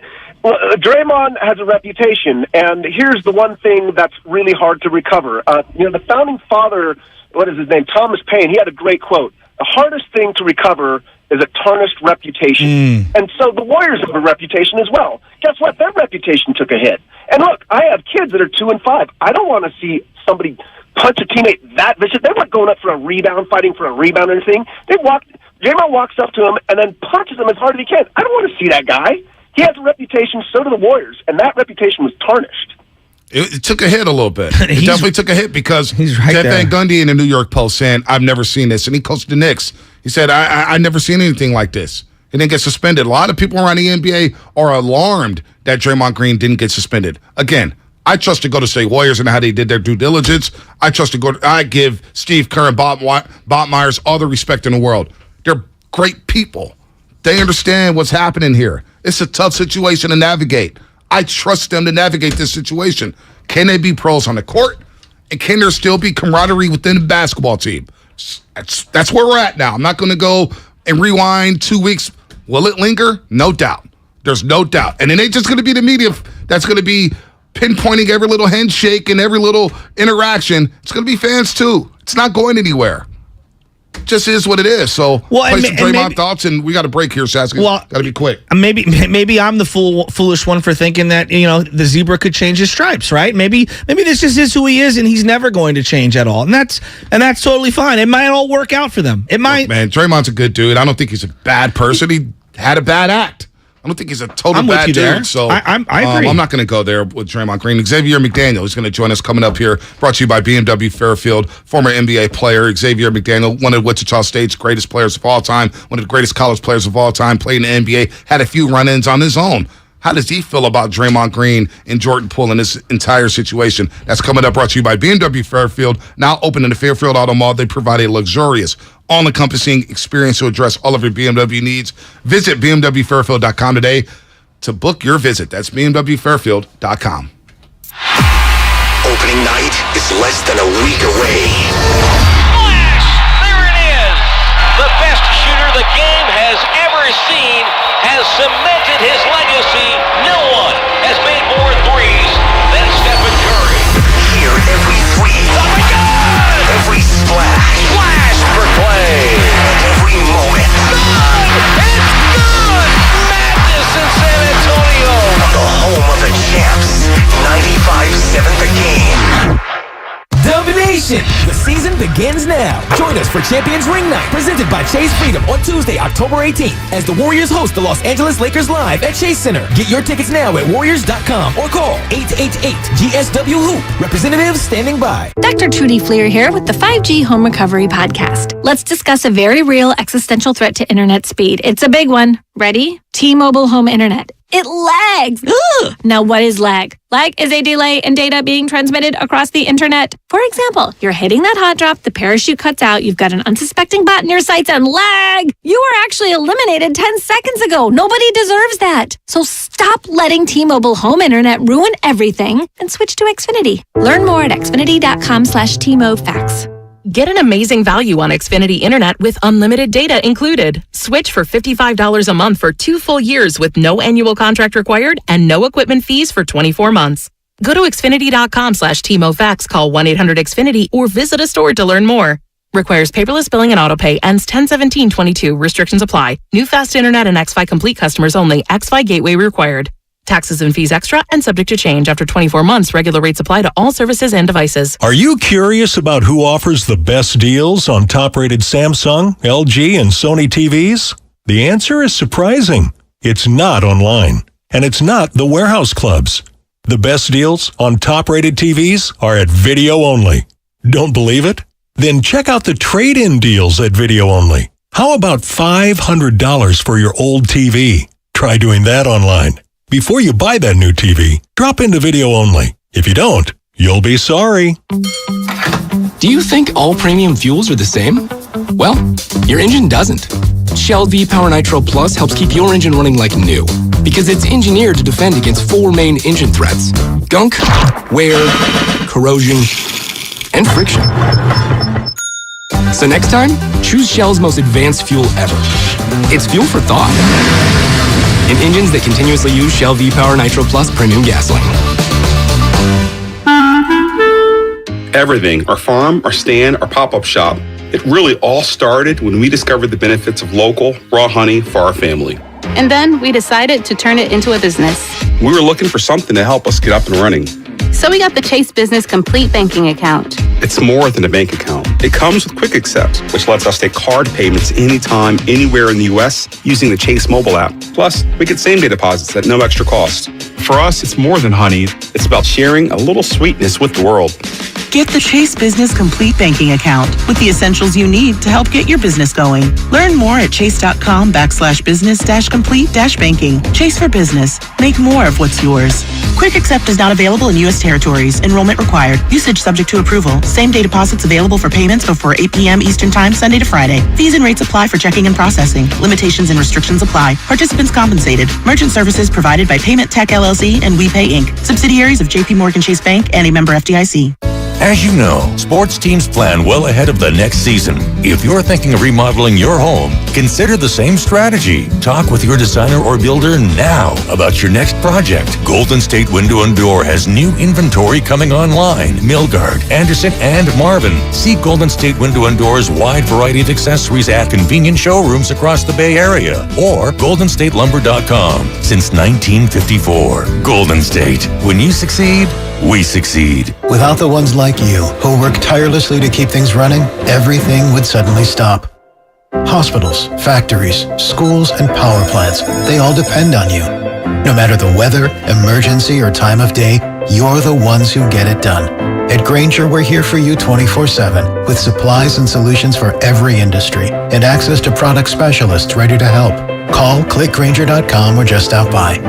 Draymond has a reputation, and here's the one thing that's really hard to recover. The founding father, what is his name, Thomas Paine, he had a great quote. The hardest thing to recover is a tarnished reputation. And so the Warriors have a reputation as well. Guess what? Their reputation took a hit. And look, I have kids that are 2 and 5. I don't want to see somebody punch a teammate that vicious. They're not going up for a rebound, fighting for a rebound or anything. Draymond walks up to him and then punches him as hard as he can. I don't want to see that guy. He has a reputation, so do the Warriors, and that reputation was tarnished. It took a hit a little bit. It definitely took a hit because Jeff Van Gundy in the New York Post saying, I've never seen this. And he coached the Knicks. He said, I never seen anything like this. He didn't get suspended. A lot of people around the NBA are alarmed that Draymond Green didn't get suspended. Again, I trust the Golden State Warriors and how they did their due diligence. I give Steve Kerr and Bob Myers all the respect in the world. They're great people. They understand what's happening here. It's a tough situation to navigate. I trust them to navigate this situation. Can they be pros on the court? And can there still be camaraderie within the basketball team? That's where we're at now. I'm not going to go and rewind 2 weeks. Will it linger? No doubt. There's no doubt. And it ain't just going to be the media that's going to be pinpointing every little handshake and every little interaction. It's going to be fans too. It's not going anywhere. Just is what it is. So, play some Draymond thoughts, and we got a break here, Saskia. Got to be quick. Maybe I'm the foolish one for thinking that the zebra could change his stripes, right? Maybe this just is who he is, and he's never going to change at all, and that's totally fine. It might all work out for them. It might. Look, man, Draymond's a good dude. I don't think he's a bad person. He had a bad act. I don't think he's a total bad dude. There. So I agree. I'm not going to go there with Draymond Green. Xavier McDaniel is going to join us coming up here. Brought to you by BMW Fairfield, former NBA player. Xavier McDaniel, one of Wichita State's greatest players of all time, one of the greatest college players of all time, played in the NBA, had a few run-ins on his own. How does he feel about Draymond Green and Jordan Poole in this entire situation? That's coming up, brought to you by BMW Fairfield. Now open in the Fairfield Auto Mall, they provide a luxurious, all-encompassing experience to address all of your BMW needs. Visit BMWFairfield.com today to book your visit. That's BMWFairfield.com. Opening night is less than a week away. Flash! There it is! The best shooter the game has ever seen has cemented his legacy. No one has made more threes than Stephen Curry. Hear every three. Oh my God! Every splash. Flash for Clay. Every moment. Good! It's good! Madness in San Antonio. On the home of the champs. 95-7 the game. Domination! The season begins now. Join us for Champions Ring Night, presented by Chase Freedom on Tuesday, October 18th, as the Warriors host the Los Angeles Lakers live at Chase Center. Get your tickets now at Warriors.com or call 888-GSW-HOOP. Representatives standing by. Dr. Trudy Fleer here with the 5G Home Recovery Podcast. Let's discuss a very real existential threat to internet speed. It's a big one. Ready? T-Mobile Home Internet. It lags. Ugh. Now, what is lag? Lag is a delay in data being transmitted across the internet. For example, you're hitting that hot drop, the parachute cuts out, you've got an unsuspecting bot in your sights, and lag! You were actually eliminated 10 seconds ago. Nobody deserves that. So stop letting T-Mobile Home Internet ruin everything and switch to Xfinity. Learn more at xfinity.com/TMOFax. Get an amazing value on Xfinity Internet with unlimited data included. Switch for $55 a month for 2 full years with no annual contract required and no equipment fees for 24 months. Go to xfinity.com/TMOFax, call 1-800-XFINITY, or visit a store to learn more. Requires paperless billing and autopay. Ends 10/17/22. Restrictions apply. New fast internet and xFi Complete customers only. xFi Gateway required. Taxes and fees extra and subject to change. After 24 months, regular rates apply to all services and devices. Are you curious about who offers the best deals on top-rated Samsung, LG, and Sony TVs? The answer is surprising. It's not online, and it's not the warehouse clubs. The best deals on top-rated TVs are at Video Only. Don't believe it? Then check out the trade-in deals at Video Only. How about $500 for your old TV? Try doing that online. Before you buy that new TV, drop into Video Only. If you don't, you'll be sorry. Do you think all premium fuels are the same? Well, your engine doesn't. Shell V-Power Nitro Plus helps keep your engine running like new because it's engineered to defend against 4 main engine threats: gunk, wear, corrosion, and friction. So next time, choose Shell's most advanced fuel ever. It's fuel for thought. In engines that continuously use Shell V-Power Nitro Plus premium gasoline. Everything, our farm, our stand, our pop-up shop, it really all started when we discovered the benefits of local, raw honey for our family. And then we decided to turn it into a business. We were looking for something to help us get up and running. So we got the Chase Business Complete Banking Account. It's more than a bank account. It comes with Quick Accept, which lets us take card payments anytime, anywhere in the U.S. using the Chase mobile app. Plus, we get same-day deposits at no extra cost. For us, it's more than honey. It's about sharing a little sweetness with the world. Get the Chase Business Complete Banking Account with the essentials you need to help get your business going. Learn more at chase.com/business-complete-banking. Chase for business. Make more of what's yours. Quick Accept is not available in U.S. territories. Enrollment required. Usage subject to approval. Same-day deposits available for payments before 8 p.m. Eastern Time, Sunday to Friday. Fees and rates apply for checking and processing. Limitations and restrictions apply. Participants compensated. Merchant services provided by Payment Tech LLC and WePay Inc. Subsidiaries of J.P. Morgan Chase Bank and a member FDIC. As you know, sports teams plan well ahead of the next season. If you're thinking of remodeling your home, consider the same strategy. Talk with your designer or builder now about your next project. Golden State Window and Door has new inventory coming online. Milgard, Anderson, and Marvin. See Golden State Window and Door's wide variety of accessories at convenient showrooms across the Bay Area or goldenstatelumber.com. Since 1954. Golden State. When you succeed, we succeed. Without the ones like you, who work tirelessly to keep things running, everything would suddenly stop. Hospitals, factories, schools, and power plants, they all depend on you. No matter the weather, emergency, or time of day, you're the ones who get it done. At Grainger, we're here for you 24/7, with supplies and solutions for every industry, and access to product specialists ready to help. Call, click Grainger.com, or just stop by.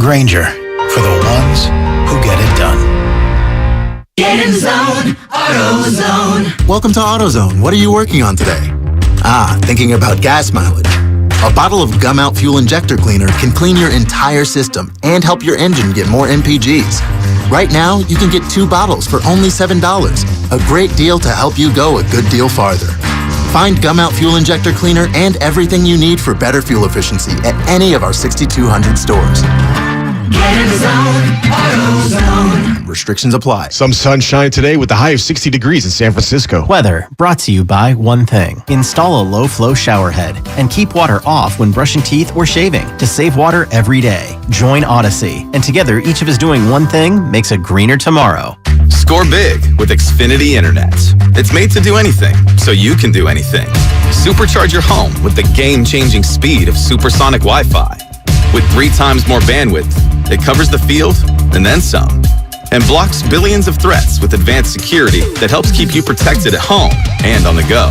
Grainger, for the ones who get it done. Get in zone, AutoZone. Welcome to AutoZone. What are you working on today? Thinking about gas mileage. A bottle of Gum Out Fuel Injector Cleaner can clean your entire system and help your engine get more MPGs. Right now, you can get 2 bottles for only $7. A great deal to help you go a good deal farther. Find Gum Out Fuel Injector Cleaner and everything you need for better fuel efficiency at any of our 6,200 stores. Get in zone, AutoZone. Restrictions apply. Some sunshine today with a high of 60 degrees in San Francisco. Weather brought to you by one thing. Install a low-flow shower head and keep water off when brushing teeth or shaving to save water every day. Join Odyssey, and together each of us doing one thing makes a greener tomorrow. Score big with Xfinity Internet. It's made to do anything, so you can do anything. Supercharge your home with the game-changing speed of supersonic Wi-Fi. With 3 times more bandwidth, it covers the field and then some, and blocks billions of threats with advanced security that helps keep you protected at home and on the go.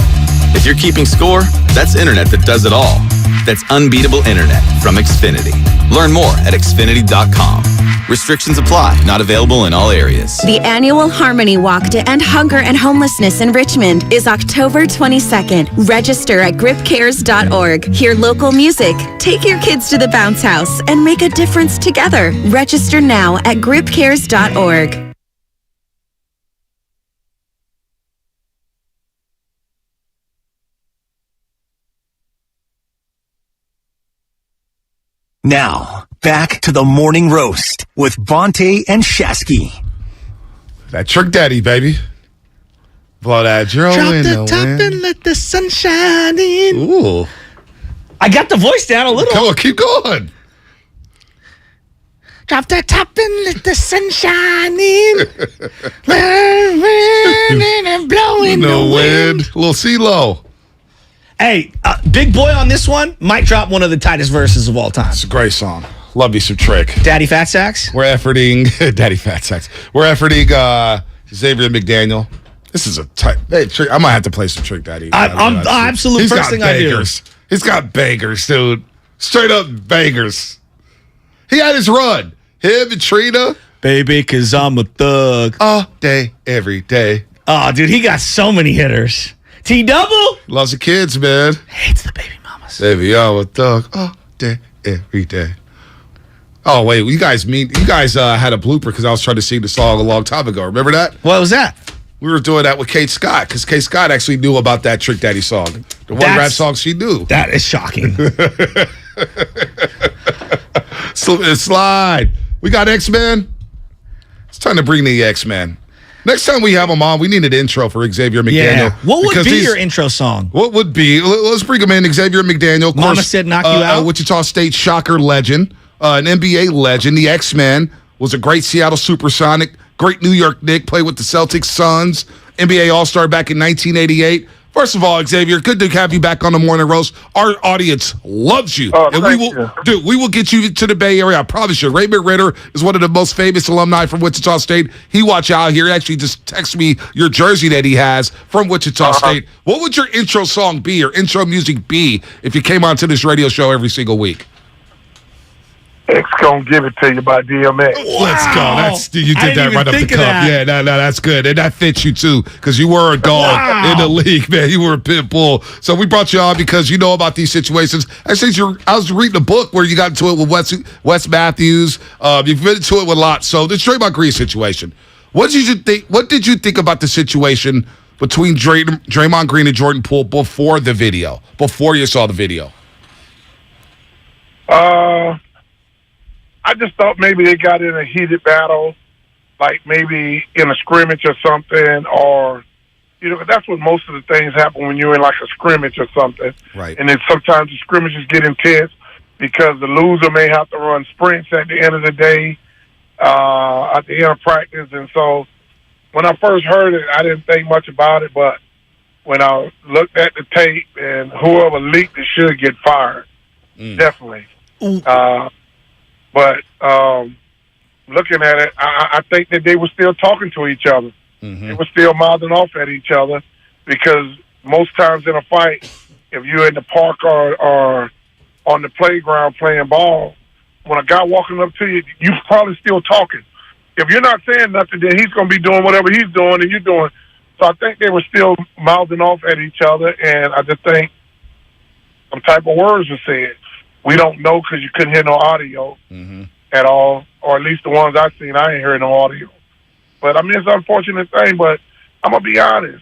If you're keeping score, that's internet that does it all. That's unbeatable internet from Xfinity. Learn more at Xfinity.com. Restrictions apply. Not available in all areas. The annual Harmony Walk to End Hunger and Homelessness in Richmond is October 22nd. Register at gripcares.org. Hear local music, take your kids to the bounce house, and make a difference together. Register now at gripcares.org. Now, back to the morning roast with Bonte and Shasky. That Trick Daddy, baby. Blow that drill Drop in the top and let the sun shine in. Ooh. I got the voice down a little. Come on, keep going. Drop the top and let the sun shine in. and blowing No the wind. wind. Little CeeLo. Hey, Big Boy on this one might drop one of the tightest verses of all time. It's a great song. Love me some Trick. Daddy Fat Sacks? We're efforting Daddy Fat Sacks. We're efforting Xavier McDaniel. This is a tight. Hey, Trick, I might have to play some Trick Daddy. I'm absolute first thing bangers. I do. He's got bangers, dude. Straight up bangers. He had his run. Him and Trina. Baby, cause I'm a thug. All day, every day. Oh, dude, he got so many hitters. T-Double? Loves the kids, man. Hates the baby mamas. Baby, I'm a thug. All day, every day. Oh, wait, you guys had a blooper because I was trying to sing the song a long time ago. Remember that? What was that? We were doing that with Kate Scott because Kate Scott actually knew about that Trick Daddy song. The one rap song she knew. That is shocking. Slide. We got X-Men. It's time to bring the X-Men. Next time we have them on, we need an intro for Xavier McDaniel. Yeah. What would be your intro song? What would be? Let's bring him in. Xavier McDaniel. Of Mama course, said knock you out. Wichita State Shocker legend. An NBA legend. The X-Men. Was a great Seattle Supersonic. Great New York Knick. Played with the Celtics, Suns. NBA All-Star back in 1988. First of all, Xavier, good to have you back on the Morning Roast. Our audience loves you. And we will get you to the Bay Area. I promise you. Raymond Ritter is one of the most famous alumni from Wichita State. He watch out here. He actually just texted me your jersey that he has from Wichita State. What would your intro song be or intro music be if you came onto this radio show every single week? X gonna give it to you by DMX. Wow. Let's go. You did that right up the cuff. Yeah, no, that's good. And that fits you too, because you were a dog in the league, man. You were a pit bull. So we brought you on because you know about these situations. Actually, I was reading a book where you got into it with Wes Matthews. You've been into it with a lot. So the Draymond Green situation. What did you think about the situation between Draymond Green and Jordan Poole before the video? Before you saw the video? I just thought maybe they got in a heated battle, like maybe in a scrimmage or something, or, that's what most of the things happen when you're in like a scrimmage or something. Right. And then sometimes the scrimmages get intense because the loser may have to run sprints at the end of the day, at the end of practice. And so when I first heard it, I didn't think much about it, but when I looked at the tape and whoever leaked it should get fired. Definitely. But looking at it, I think that they were still talking to each other. Mm-hmm. They were still mouthing off at each other because most times in a fight, if you're in the park or on the playground playing ball, when a guy walking up to you, you're probably still talking. If you're not saying nothing, then he's going to be doing whatever he's doing and you're doing. So I think they were still mouthing off at each other, and I just think some type of words were said. We don't know because you couldn't hear no audio at all, or at least the ones I've seen, I ain't heard no audio. But, it's an unfortunate thing, but I'm going to be honest.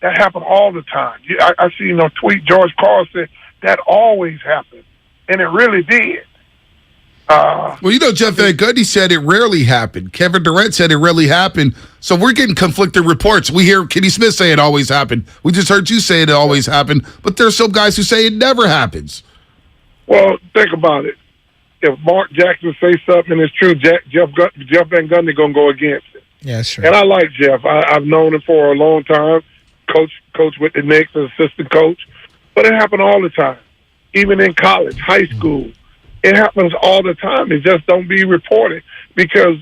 That happened all the time. I seen a tweet George Carl said that always happened, and it really did. Well, Jeff Van Gundy said it rarely happened. Kevin Durant said it rarely happened. So we're getting conflicting reports. We hear Kenny Smith say it always happened. We just heard you say it always happened. But there's some guys who say it never happens. Well, think about it. If Mark Jackson says something and it's true, Jeff Van Gundy going to go against it. Yeah, sure. And I like Jeff. I've known him for a long time. Coach with the Knicks as assistant coach. But it happened all the time. Even in college, high school. It happens all the time. It just don't be reported. Because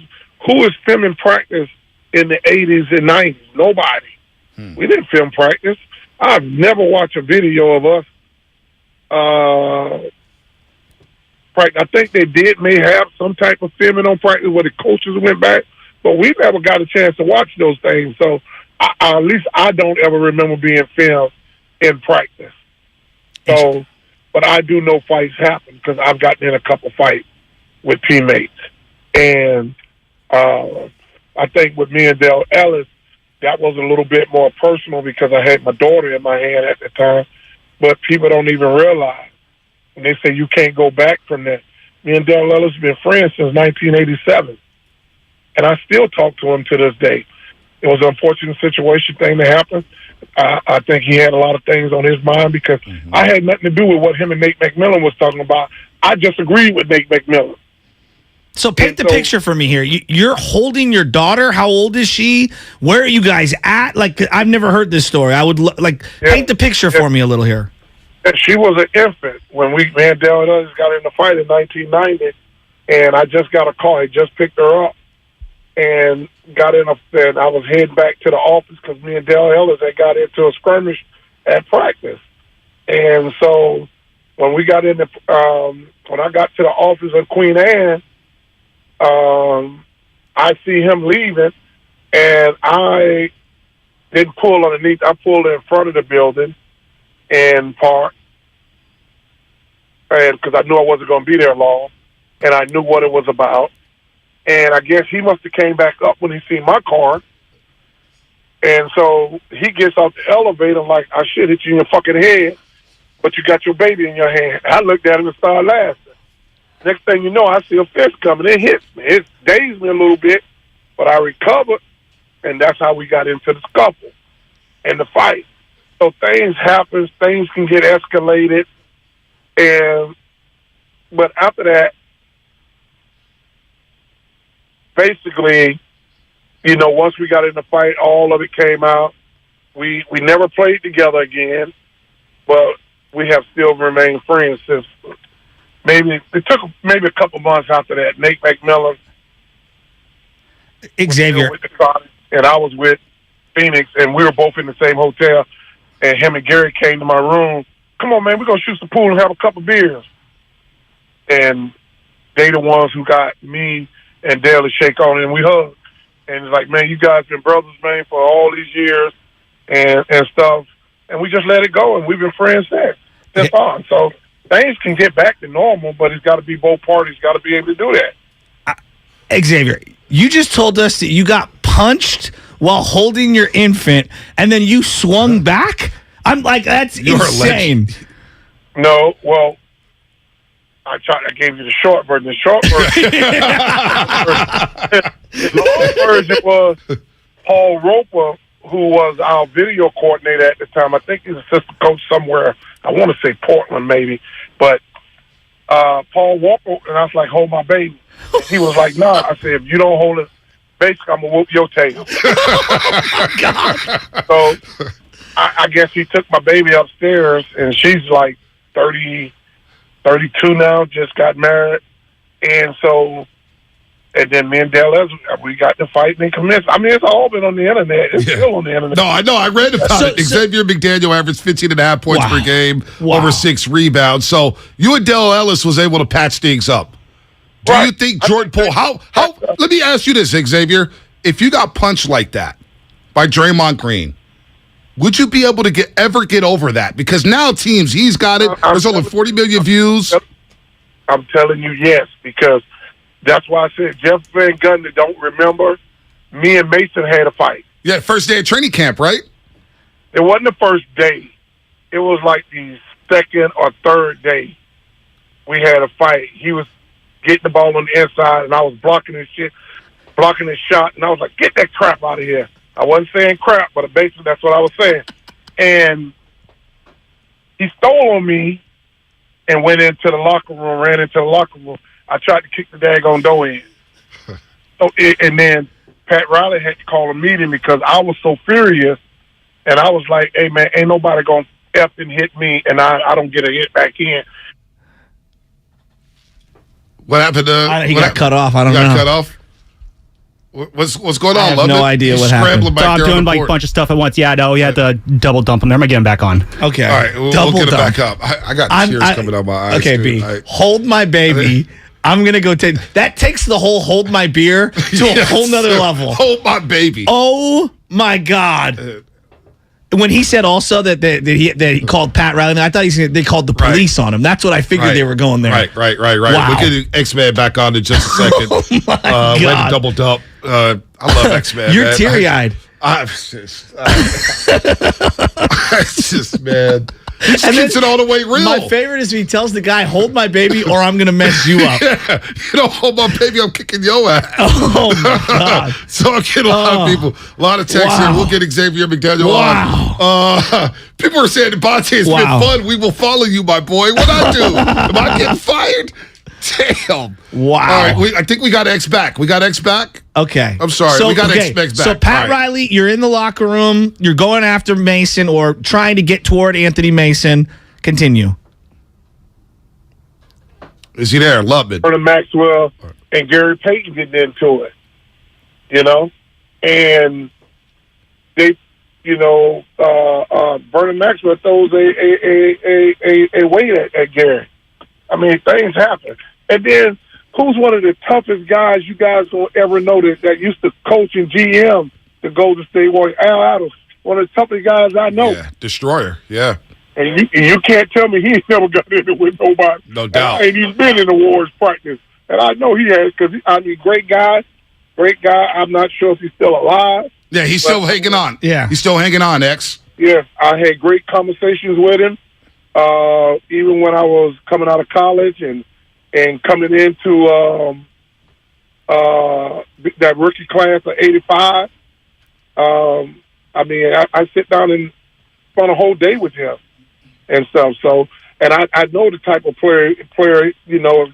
who is filming practice in the 80s and 90s? Nobody. We didn't film practice. I've never watched a video of us. I think they may have some type of filming on practice where the coaches went back, but we never got a chance to watch those things. So at least I don't ever remember being filmed in practice. So, but I do know fights happen because I've gotten in a couple fights with teammates. And I think with me and Dale Ellis, that was a little bit more personal because I had my daughter in my hand at the time. But people don't even realize. And they say you can't go back from that. Me and Dale Ellis have been friends since 1987. And I still talk to him to this day. It was an unfortunate situation thing that happened. I think he had a lot of things on his mind because I had nothing to do with what him and Nate McMillan was talking about. I just agreed with Nate McMillan. So paint the picture for me here. You're holding your daughter. How old is she? Where are you guys at? Like, I've never heard this story. I would paint the picture for me a little here. And she was an infant when me and Dale and others got in the fight in 1990, and I just got a call. I just picked her up and and I was heading back to the office because me and Dale Ellis had got into a skirmish at practice. And so when we got in when I got to the office of Queen Anne, I see him leaving, and I didn't pull underneath. I pulled in front of the building and parked, and because I knew I wasn't going to be there long, and I knew what it was about. And I guess he must have came back up when he seen my car. And so he gets off the elevator like, I should hit you in your fucking head, but you got your baby in your hand. I looked at him and started laughing. Next thing you know, I see a fist coming. It hits me. It dazed me a little bit, but I recovered, and that's how we got into the scuffle and the fight. So things happen. Things can get escalated. But after that, basically, you know, once we got in the fight, all of it came out. We never played together again, but we have still remained friends since. It took maybe a couple months after that. Nate McMillan, Xavier, and I was with Phoenix, and we were both in the same hotel. And him and Gary came to my room. Come on, man, we're gonna shoot some pool and have a couple beers. And they the ones who got me and Dale to shake on it, and we hugged. And it's like, man, you guys been brothers, man, for all these years and stuff. And we just let it go, and we've been friends since on. So things can get back to normal, but it's got to be both parties got to be able to do that. Xavier, you just told us that you got punched while holding your infant, and then you swung back? I'm like, that's insane. No, well, I gave you the short version. The short version, the long version was Paul Roper, who was our video coordinator at the time. I think he's assistant coach somewhere. I want to say Portland, maybe. But Paul Roper, and I was like, hold my baby. And he was like, nah. I said, if you don't hold it, basically, I'm going to whoop your tail. God. So I guess he took my baby upstairs, and she's like 32 now, just got married. And so, and then me and Dale, we got to fight and commenced. I mean, it's all been on the internet. It's still on the internet. No, I know. I read about it. Xavier McDaniel averaged 15.5 points per game, over 6 rebounds. So you and Dale Ellis was able to patch things up. Do you think Jordan Poole, how, let me ask you this, Xavier. If you got punched like that by Draymond Green, would you be able to ever get over that? Because now teams, he's got it. There's only 40 million views. I'm telling you, yes, because that's why I said Jeff Van Gundy don't remember. Me and Mason had a fight. Yeah, first day of training camp, right? It wasn't the first day. It was like the second or third day we had a fight. He was getting the ball on the inside, and I was blocking his shot, and I was like, get that crap out of here. I wasn't saying crap, but basically that's what I was saying. And he stole on me and went into the locker room, ran into the locker room. I tried to kick the daggone door in. And then Pat Riley had to call a meeting because I was so furious, and I was like, hey, man, ain't nobody going to F and hit me, and I don't get a hit back in. What happened? He got cut off. I don't know. Got cut off? What's going on? I have no idea what happened. I'm doing like a bunch of stuff at once. Yeah, no, he had to double dump him there. I'm going to get him back on. Okay. All right, we'll get it back up. I got tears coming out my eyes. Okay, dude. B. Hold my baby. I'm going to go take... That takes the whole hold my beer to a whole nother level. Hold my baby. Oh, my God. When he said also that he called Pat Riley, I thought they called the police on him. That's what I figured they were going there. Right. Wow. We'll get X-Man back on in just a second. Oh, my God. Way to double dump. I love X-Man, You're man. teary-eyed. It's just, man. He just keeps it all the way real. My favorite is when he tells the guy, hold my baby or I'm going to mess you up. Yeah. You don't hold my baby, I'm kicking your ass. Oh, my God. So I get a lot of people, a lot of texts here. We'll get Xavier McDaniel on. People are saying, Bonte, it's been fun. We will follow you, my boy. What I do? Am I getting fired? Damn. Wow. All right, I think we got X back. We got X back? Okay. I'm sorry. We got X back. So Pat Riley, you're in the locker room. You're going after Mason or trying to get toward Anthony Mason. Continue. Is he there? Lubman. Vernon Maxwell and Gary Payton getting into it, and they, Vernon Maxwell throws a weight at Gary. I mean, things happen. And then, who's one of the toughest guys you guys will ever know that used to coach and GM the Golden State Warriors? Al Adams, one of the toughest guys I know. Yeah, destroyer, yeah. And you can't tell me he never got in it with nobody. No doubt. And he's been in the Warriors practice. And I know he has because, great guy. I'm not sure if he's still alive. Yeah, he's still hanging on. Yeah. He's still hanging on, X. Yeah, I had great conversations with him, even when I was coming out of college and coming into that rookie class of 85. I sit down and spend a whole day with him and stuff. So, and I know the type of player,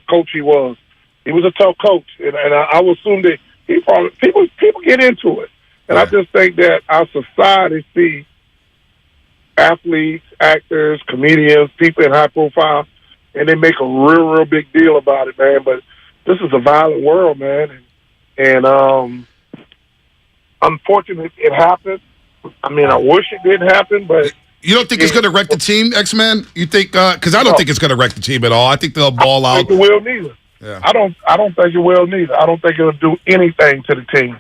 coach he was. He was a tough coach, and I would assume that he probably people get into it. And I just think that our society sees athletes, actors, comedians, people in high profile, and they make a real big deal about it, man. But this is a violent world, man. And unfortunately, it happened. I mean, I wish it didn't happen, but... You don't think it's going to wreck the team, X-Man? You think... Because I don't think it's going to wreck the team at all. I think they'll ball out. I don't think it will neither. Yeah. I don't think it will neither. I don't think it'll do anything to the team.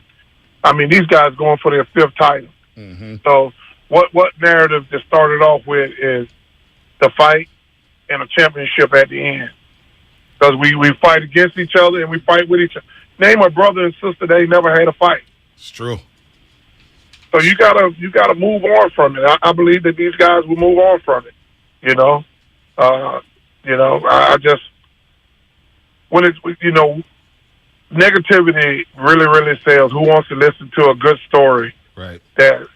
I mean, these guys going for their 5th title. Mm-hmm. So what narrative just started off with is the fight and a championship at the end. Because we fight against each other and we fight with each other. Name a brother and sister, they never had a fight. It's true. So you gotta move on from it. I believe that these guys will move on from it. I just when it's negativity really sells. Who wants to listen to a good story? Right. That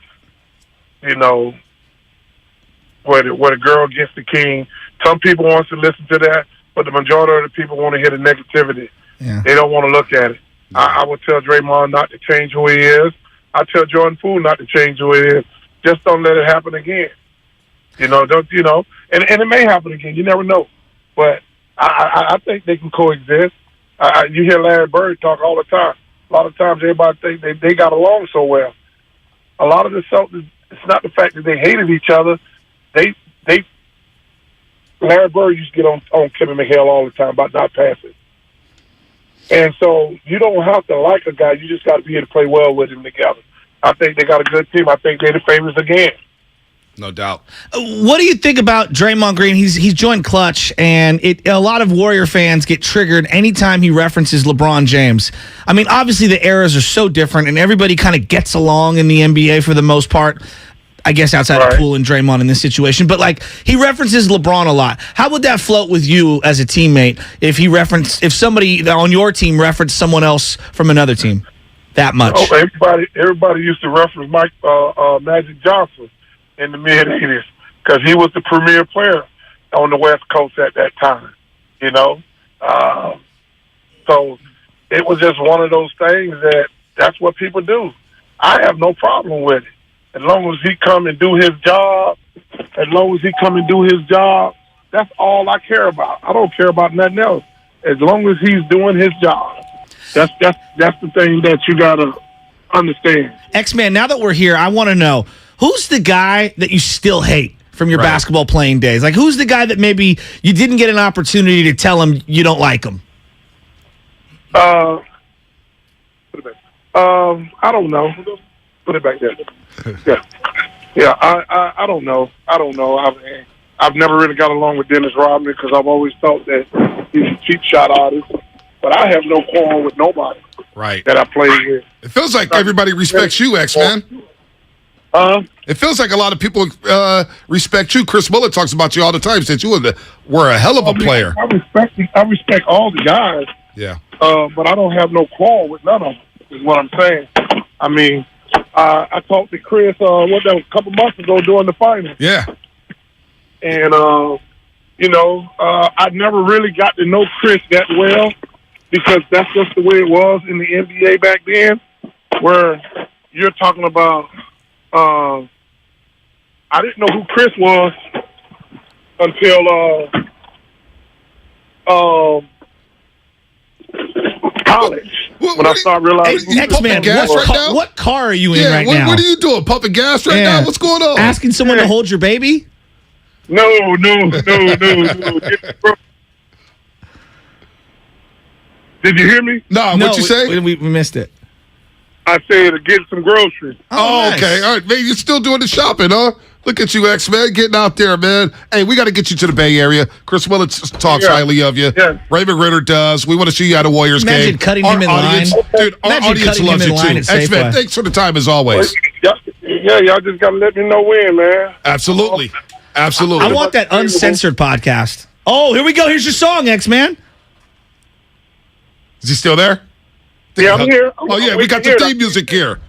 where the girl gets the king. Some people want to listen to that, but the majority of the people want to hear the negativity. Yeah. They don't want to look at it. I would tell Draymond not to change who he is. I tell Jordan Poole not to change who he is. Just don't let it happen again. And it may happen again. You never know. But I think they can coexist. You hear Larry Bird talk all the time. A lot of times everybody think they got along so well. A lot of this, it's not the fact that they hated each other. Larry Bird used to get on Kevin McHale all the time about not passing. And so you don't have to like a guy. You just got to be able to play well with him together. I think they got a good team. I think they're the favorites again. No doubt. What do you think about Draymond Green? He's joined Clutch, and a lot of Warrior fans get triggered anytime he references LeBron James. I mean, obviously the eras are so different, and everybody kind of gets along in the NBA for the most part. I guess outside of Poole and Draymond in this situation, but he references LeBron a lot. How would that float with you as a teammate if somebody on your team referenced someone else from another team that much? Oh, everybody used to reference Magic Johnson in the mid '80s because he was the premier player on the West Coast at that time. So it was just one of those things that's what people do. I have no problem with it. As long as he come and do his job, that's all I care about. I don't care about nothing else. As long as he's doing his job, that's the thing that you gotta understand. X-Man, now that we're here, I want to know who's the guy that you still hate from your basketball playing days. Who's the guy that maybe you didn't get an opportunity to tell him you don't like him? I don't know. Put it back there. Yeah. I don't know. I've never really got along with Dennis Rodman because I've always thought that he's a cheap shot artist. But I have no quarrel with nobody. Right. That I played with. It feels like everybody respects you, X-Man. It feels like a lot of people respect you. Chris Muller talks about you all the time. Since you were a hell of a player. I respect all the guys. Yeah. But I don't have no quarrel with none of them. Is what I'm saying. I mean, I talked to Chris a couple months ago during the finals. Yeah. And I never really got to know Chris that well because that's just the way it was in the NBA back then, where you're talking about. I didn't know who Chris was until college. When I started realizing, Hey, X-Man, what car are you in right now? What are you doing? Pumping gas right now? What's going on? Asking someone to hold your baby? No. Did you hear me? No, what'd you say? We missed it. I said to get some groceries. Oh, nice. Okay. All right, man. You're still doing the shopping, huh? Look at you, X-Man, getting out there, man. Hey, we got to get you to the Bay Area. Chris Willard talks highly of you. Yeah. Raymond Ritter does. We want to see you at a Warriors game. Imagine cutting him in line. Dude, our audience loves you, too. X-Man, thanks for the time, as always. Yeah, y'all just got to let me know when, man. Absolutely. Absolutely. I want that uncensored podcast. Oh, here we go. Here's your song, X-Man. Is he still there? Yeah, I'm here. Oh, yeah, we got the theme music here.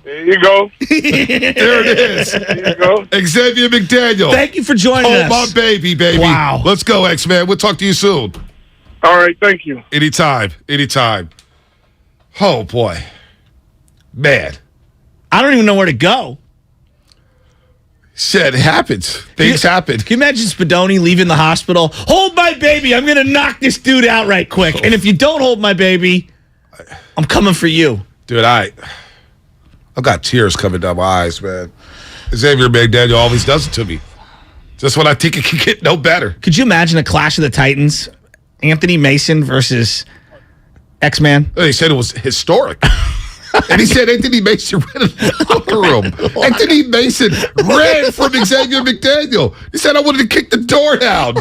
There you go. There it is. There you go. Xavier McDaniel. Thank you for joining us. Oh, my baby. Wow. Let's go, X-Man. We'll talk to you soon. All right, thank you. Anytime. Oh, boy. Man. I don't even know where to go. Shit, it happens. Things happen. Can you imagine Spadoni leaving the hospital? Hold my baby. I'm going to knock this dude out right quick. And if you don't hold my baby, I'm coming for you. Dude, I've got tears coming down my eyes, man. Xavier McDaniel always does it to me. Just when I think it can get no better. Could you imagine a Clash of the Titans? Anthony Mason versus X-Man? He said it was historic. And he said Anthony Mason ran in the locker room. Anthony Mason ran from Xavier McDaniel. He said, I wanted to kick the door down.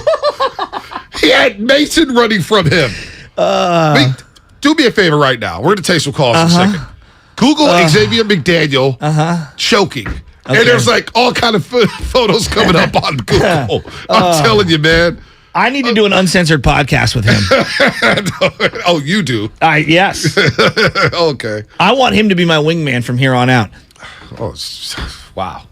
He had Mason running from him. Wait, do me a favor right now. We're going to take some calls in a second. Google Xavier McDaniel choking. Okay. And there's like all kind of photos coming up on Google. I'm telling you, man. I need to do an uncensored podcast with him. Oh, you do? Yes. Okay. I want him to be my wingman from here on out. Oh, wow.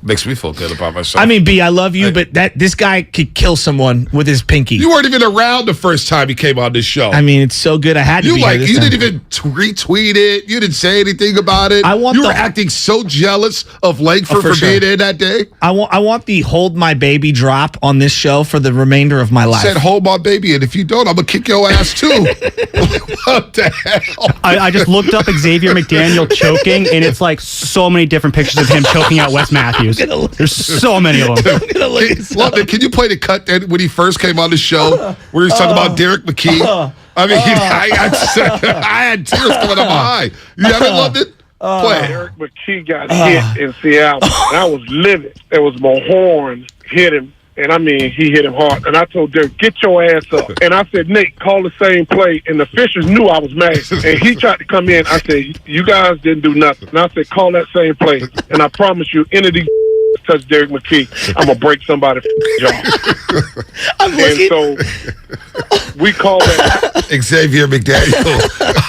Makes me feel good about myself. I mean, B, I love you, but this guy could kill someone with his pinky. You weren't even around the first time he came on this show. I mean, it's so good. I had to be here this You time. didn't even retweet it. You didn't say anything about it. You were acting so jealous of Langford for being in that day. I want the hold my baby drop on this show for the remainder of my life. Said hold my baby, and if you don't, I'm going to kick your ass too. What the hell? I just looked up Xavier McDaniel choking, and it's like so many different pictures of him choking out Wes Matthews. There's so many of them. Can you play the cut that when he first came on the show where he was talking about Derek McKee? I mean, I had tears coming out my eye. You haven't loved it? Play it. Derek McKee got hit in Seattle, and I was livid. There was Mahorn hit him, and I mean, he hit him hard. And I told Derek, get your ass up. And I said, Nate, call the same play. And the officials knew I was mad. And he tried to come in. I said, you guys didn't do nothing. And I said, call that same play. And I promise you, any of these touch Derek McKee, I'm going to break somebody's jaw. And so we call that Xavier McDaniel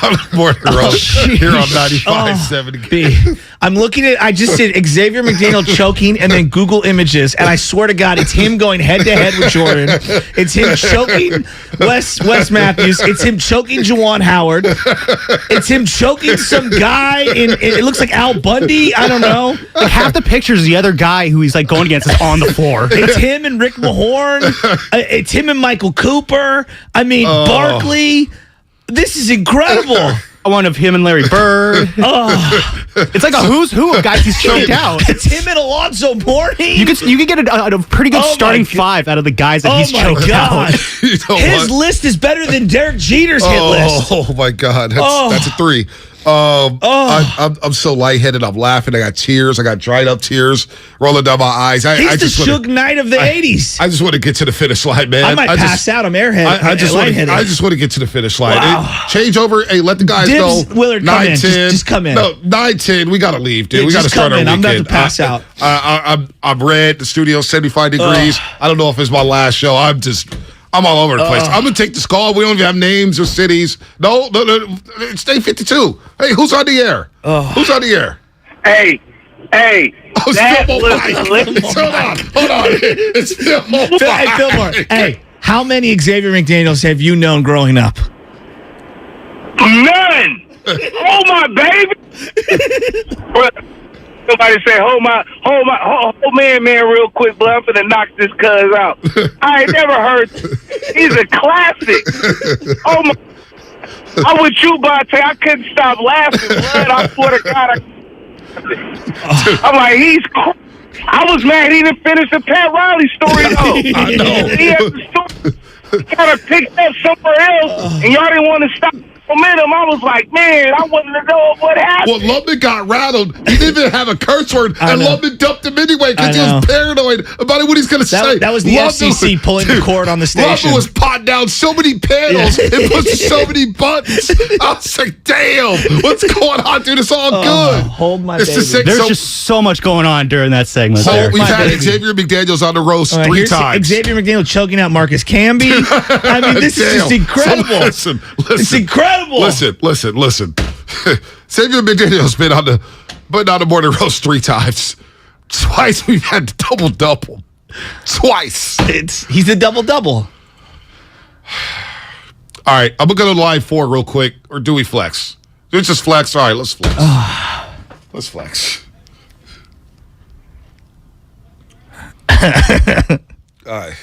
on the Morning Roast here on 95.7. I'm looking at, I just did Xavier McDaniel choking and then Google Images, and I swear to God, it's him going head-to-head with Jordan. It's him choking Wes Matthews. It's him choking Juwan Howard. It's him choking some guy it looks like Al Bundy. I don't know. Like half the pictures, the other guy who he's like going against is on the floor. It's him and Rick Mahorn. It's him and Michael Cooper. I mean, Barkley. This is incredible. One of him and Larry Bird. It's like a who's who of guys he's choked out. It's him and Alonzo Mourning. You could get a pretty good starting five out of the guys that he's choked out. His list is better than Derek Jeter's hit list. Oh my God, that's a 3. I'm so lightheaded. I'm laughing. I got tears. I got dried up tears rolling down my eyes. He's the Suge Knight of the 80s. I just want to get to the finish line, man. I might pass out. I'm airhead. I just want to get to the finish line. Wow. Change over. Hey, let the guys know. Willard, 9, 10. Just come in. No, 9, 10. We got to leave, dude. Yeah, we got to start our weekend. I'm about to pass out. I'm red. The studio's 75 degrees. I don't know if it's my last show. I'm all over the place. I'm going to take this call. We don't even have names or cities. No. It's day 52. Hey, who's on the air? Who's on the air? Hey. Oh, that Hold on. It's Phil. Hey, Fillmore. Hey, how many Xavier McDaniels have you known growing up? None. Oh, my baby. But the Somebody say, hold man, real quick, blood. I'm finna knock this cuz out. I ain't never heard. He's a classic. Oh my! I'm with you, Bonte. I couldn't stop laughing, blood. I swear to God. I'm like, I was mad he didn't finish the Pat Riley story though. I know. He had the story kind of picked up somewhere else, and y'all didn't want to stop momentum. I was like, man, I wanted to know what happened. Well, Lubman got rattled. He didn't even have a curse word, and Lubman dumped him anyway because he was paranoid about what he's going to say. That was the FCC pulling the cord on the station. Lubman was potting down so many panels and pushing so many buttons. I was like, damn, what's going on, dude? It's all good. Hold my it's baby. There's just so much going on during that segment. So we've had Xavier McDaniels on the roast 3 times. Xavier McDaniel choking out Marcus Camby. I mean, this is just incredible. So listen. It's incredible. Listen. Xavier McDaniel's been on the morning roast 3 times. Twice we've had the double-double. Twice. He's a double-double. All right, I'm going to go to line 4 real quick. Or do we flex? Do we just flex? All right, let's flex. Let's flex. All right.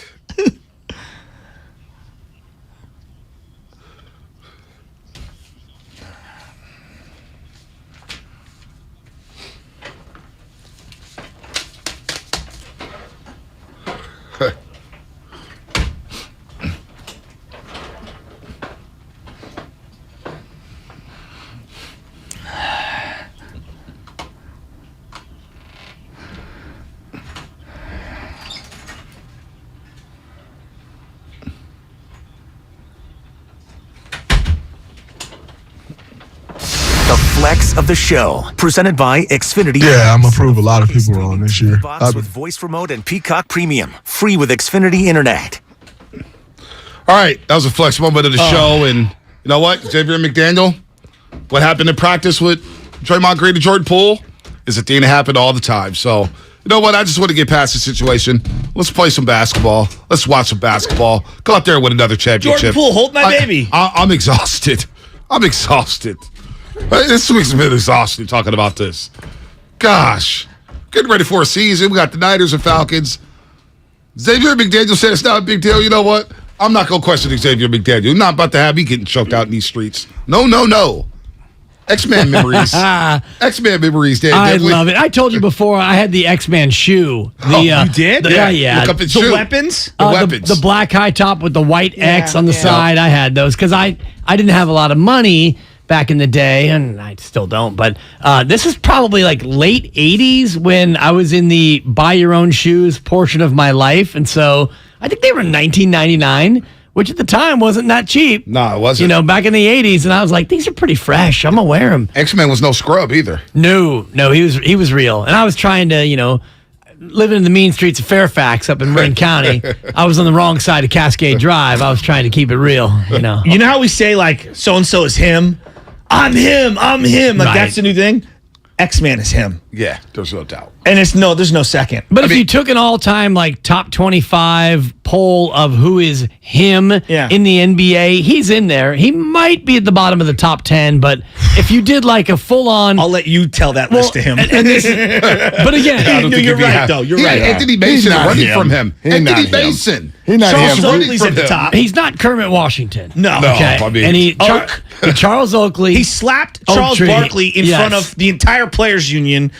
The flex of the show, presented by Xfinity. Yeah, I'm approve a lot of people on this year. Box with voice remote and Peacock Premium, free with Xfinity Internet. All right, that was a flex moment of the show. And you know what? Xavier McDaniel, what happened in practice with Draymond Green and Jordan Poole is a thing that happened all the time. So, you know what? I just want to get past the situation. Let's play some basketball. Let's watch some basketball. Go out there and win another championship. Jordan Poole, hold my baby. I'm exhausted. I'm exhausted. This week's been exhausting talking about this. Gosh. Getting ready for a season. We got the Niners and Falcons. Xavier McDaniel said it's not a big deal. You know what? I'm not going to question Xavier McDaniel. I'm not about to have me getting choked out in these streets. No. X-Man memories. X-Man memories, Dan. I love it. I told you before I had the X-Man shoe. You did? Yeah. Look up at The weapons? The black high top with the white X on the side. I had those because I didn't have a lot of money back in the day, and I still don't. But this is probably like late 80s when I was in the buy your own shoes portion of my life. And so I think they were $19.99, which at the time wasn't that cheap. No, it wasn't. You know, back in the 80s. And I was like, these are pretty fresh. I'm going to wear them. X-Men was no scrub either. No, he was real. And I was trying to, living in the mean streets of Fairfax up in Marin County. I was on the wrong side of Cascade Drive. I was trying to keep it real, You know how we say, like, so-and-so is him? I'm him. Like, that's the new thing? X-Man is him. Yeah, there's no doubt. And there's no second. But if you took an all-time, like, top 25 poll of who is him in the NBA, he's in there. He might be at the bottom of the top 10, but if you did, like, a full-on... I'll let you tell that list to him. But again... You're right, though. You're right. Anthony Mason running from him. Anthony Mason. He's not Charles Oakley's at the top. He's not Kermit Washington. No. Okay. And Charles Oakley... He slapped Charles Barkley in front of the entire players' union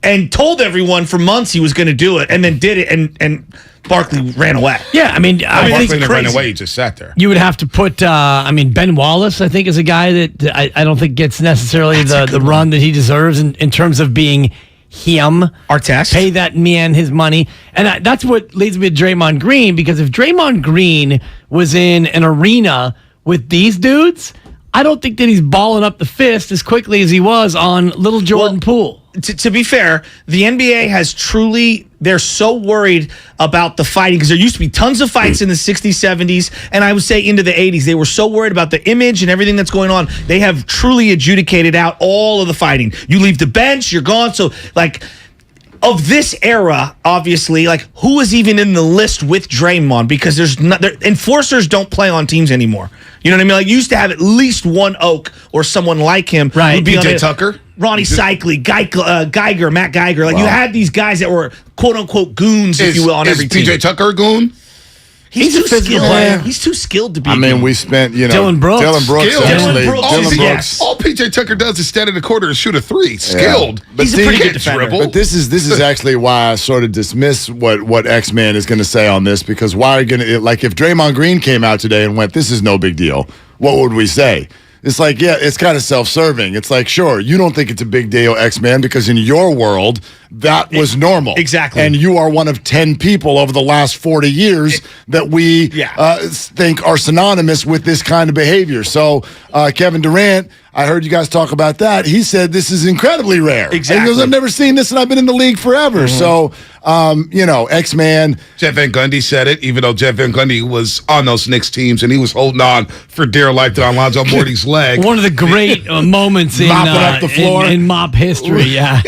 and told everyone for months he was going to do it, and then did it, and Barkley ran away. Yeah, I mean, Barkley didn't run away; he just sat there. You would have to put. Ben Wallace, I think, is a guy that I don't think gets necessarily the run that he deserves in terms of being him. Artest. Pay that man his money, and that's what leads me to Draymond Green. Because if Draymond Green was in an arena with these dudes, I don't think that he's balling up the fist as quickly as he was on little Jordan Poole. To be fair, the NBA has they're so worried about the fighting because there used to be tons of fights in the 60s, 70s, and I would say into the 80s. They were so worried about the image and everything that's going on. They have truly adjudicated out all of the fighting. You leave the bench, you're gone. So, like, of this era, obviously, like, who is even in the list with Draymond? Because enforcers don't play on teams anymore. You know what I mean? Like, you used to have at least one Oak or someone like him. Right. PJ Tucker? Ronnie Cycli, Geiger, Matt Geiger. Like, you had these guys that were quote-unquote goons, if you will, on every team. Is PJ Tucker a goon? He's too skilled. He's too skilled to be. I mean, we spent, Dylan Brooks. Skilled. Actually. Dylan Brooks. Brooks. All PJ Tucker does is stand in the corner and shoot a three. Skilled. But he's a pretty good defender. Dribble. But this is actually why I sort of dismiss what X-Man is going to say on this, because why are you going to, like, if Draymond Green came out today and went, this is no big deal, what would we say? It's like, yeah, it's kind of self-serving. It's like, sure, you don't think it's a big deal, X-Man, because in your world, that was normal. Exactly. And you are one of 10 people over the last 40 years that we think are synonymous with this kind of behavior. So Kevin Durant, I heard you guys talk about that. He said this is incredibly rare. Exactly. And he goes, I've never seen this, and I've been in the league forever. So, X-Man. Jeff Van Gundy said it, even though Jeff Van Gundy was on those Knicks teams and he was holding on for dear life to Alonzo Mourning's leg. One of the great moments in Mopping up the floor. in mop history. Yeah,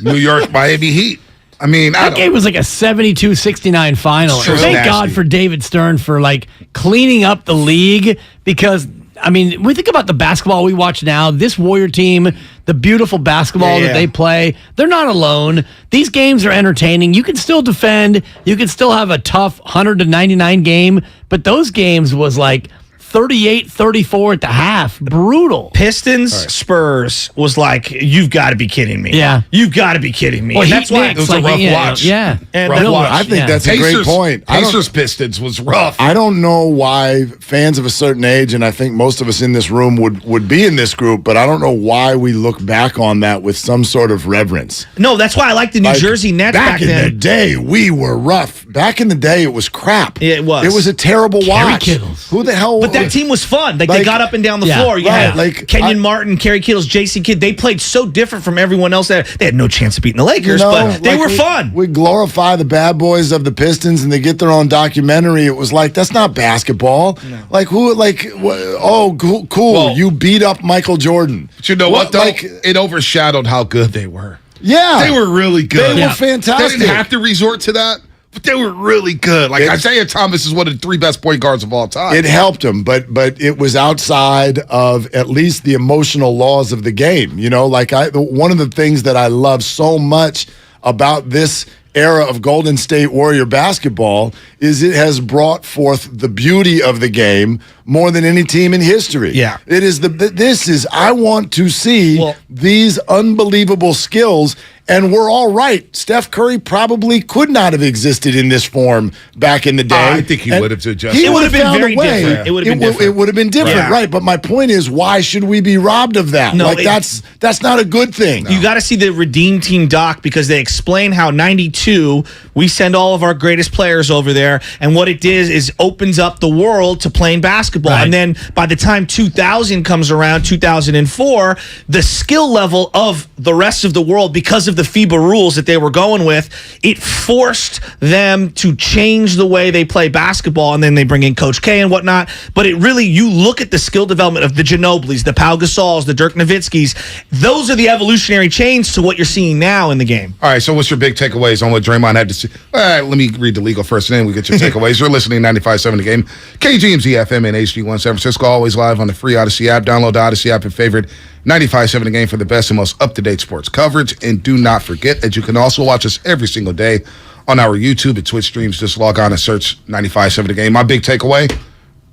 New York, Miami Heat. I mean, that game was like a 72-69 final. Sure, Thank nasty. God for David Stern for like cleaning up the league, because I mean, we think about the basketball we watch now, this Warrior team, the beautiful basketball that they play, they're not alone. These games are entertaining. You can still defend. You can still have a tough 100-99 game, but those games was like 38-34 at the half. Brutal. Pistons, Spurs was like, you've got to be kidding me. Yeah. You've got to be kidding me. Well, and that's why it was a rough watch. Yeah. And Rough rough watch. I think that's a great point. Pacers Pistons was rough. I don't know why fans of a certain age, and I think most of us in this room would be in this group, but I don't know why we look back on that with some sort of reverence. No, that's why I like the New Jersey Nets back in then. the day, we were rough. Back in the day, it was crap. It was. It was a terrible watch. Kittles. Who the hell? But that team was fun. Like they got up and down the floor. You had Kenyon Martin, Kerry Kittles, J.C. Kidd. They played so different from everyone else. They had no chance of beating the Lakers, but they were fun. We glorify the bad boys of the Pistons, and they get their own documentary. It was like, that's not basketball. No. Like who? Like cool. Well, you beat up Michael Jordan. But you know what? Though? It overshadowed how good they were. Yeah, they were really good. They were fantastic. They didn't have to resort to that. But they were really good. Like Isaiah Thomas is one of the 3 best point guards of all time. It helped him, but it was outside of at least the emotional laws of the game. You know, like one of the things that I love so much about this era of Golden State Warrior basketball is it has brought forth the beauty of the game more than any team in history. Yeah. It is I want to see these unbelievable skills. And we're all right. Steph Curry probably could not have existed in this form back in the day. I think he would have adjusted. He It would would have have been found very a way. different. It would have been different. It would have been different, right? But my point is, why should we be robbed of that? No, that's not a good thing. You got to see the Redeem Team doc, because they explain how 92 we send all of our greatest players over there, and what it did is opens up the world to playing basketball. Right. And then by the time 2000 comes around, 2004, the skill level of the rest of the world, because of the FIBA rules that they were going with, it forced them to change the way they play basketball. And then they bring in Coach K and whatnot. But it really, you look at the skill development of the Ginobilis, the Pau Gasols, the Dirk Nowitzkis. Those are the evolutionary change to what you're seeing now in the game. All right, so what's your big takeaways on what Draymond had to say? All right, let me read the legal first, and then we get your takeaways. You're listening to 95.7 The Game. KGMZ FM and HD1 San Francisco, always live on the free Odyssey app. Download the Odyssey app and favorite 95.7 The Game for the best and most up-to-date sports coverage. And do not forget that you can also watch us every single day on our YouTube and Twitch streams. Just log on and search 95.7 The Game. My big takeaway,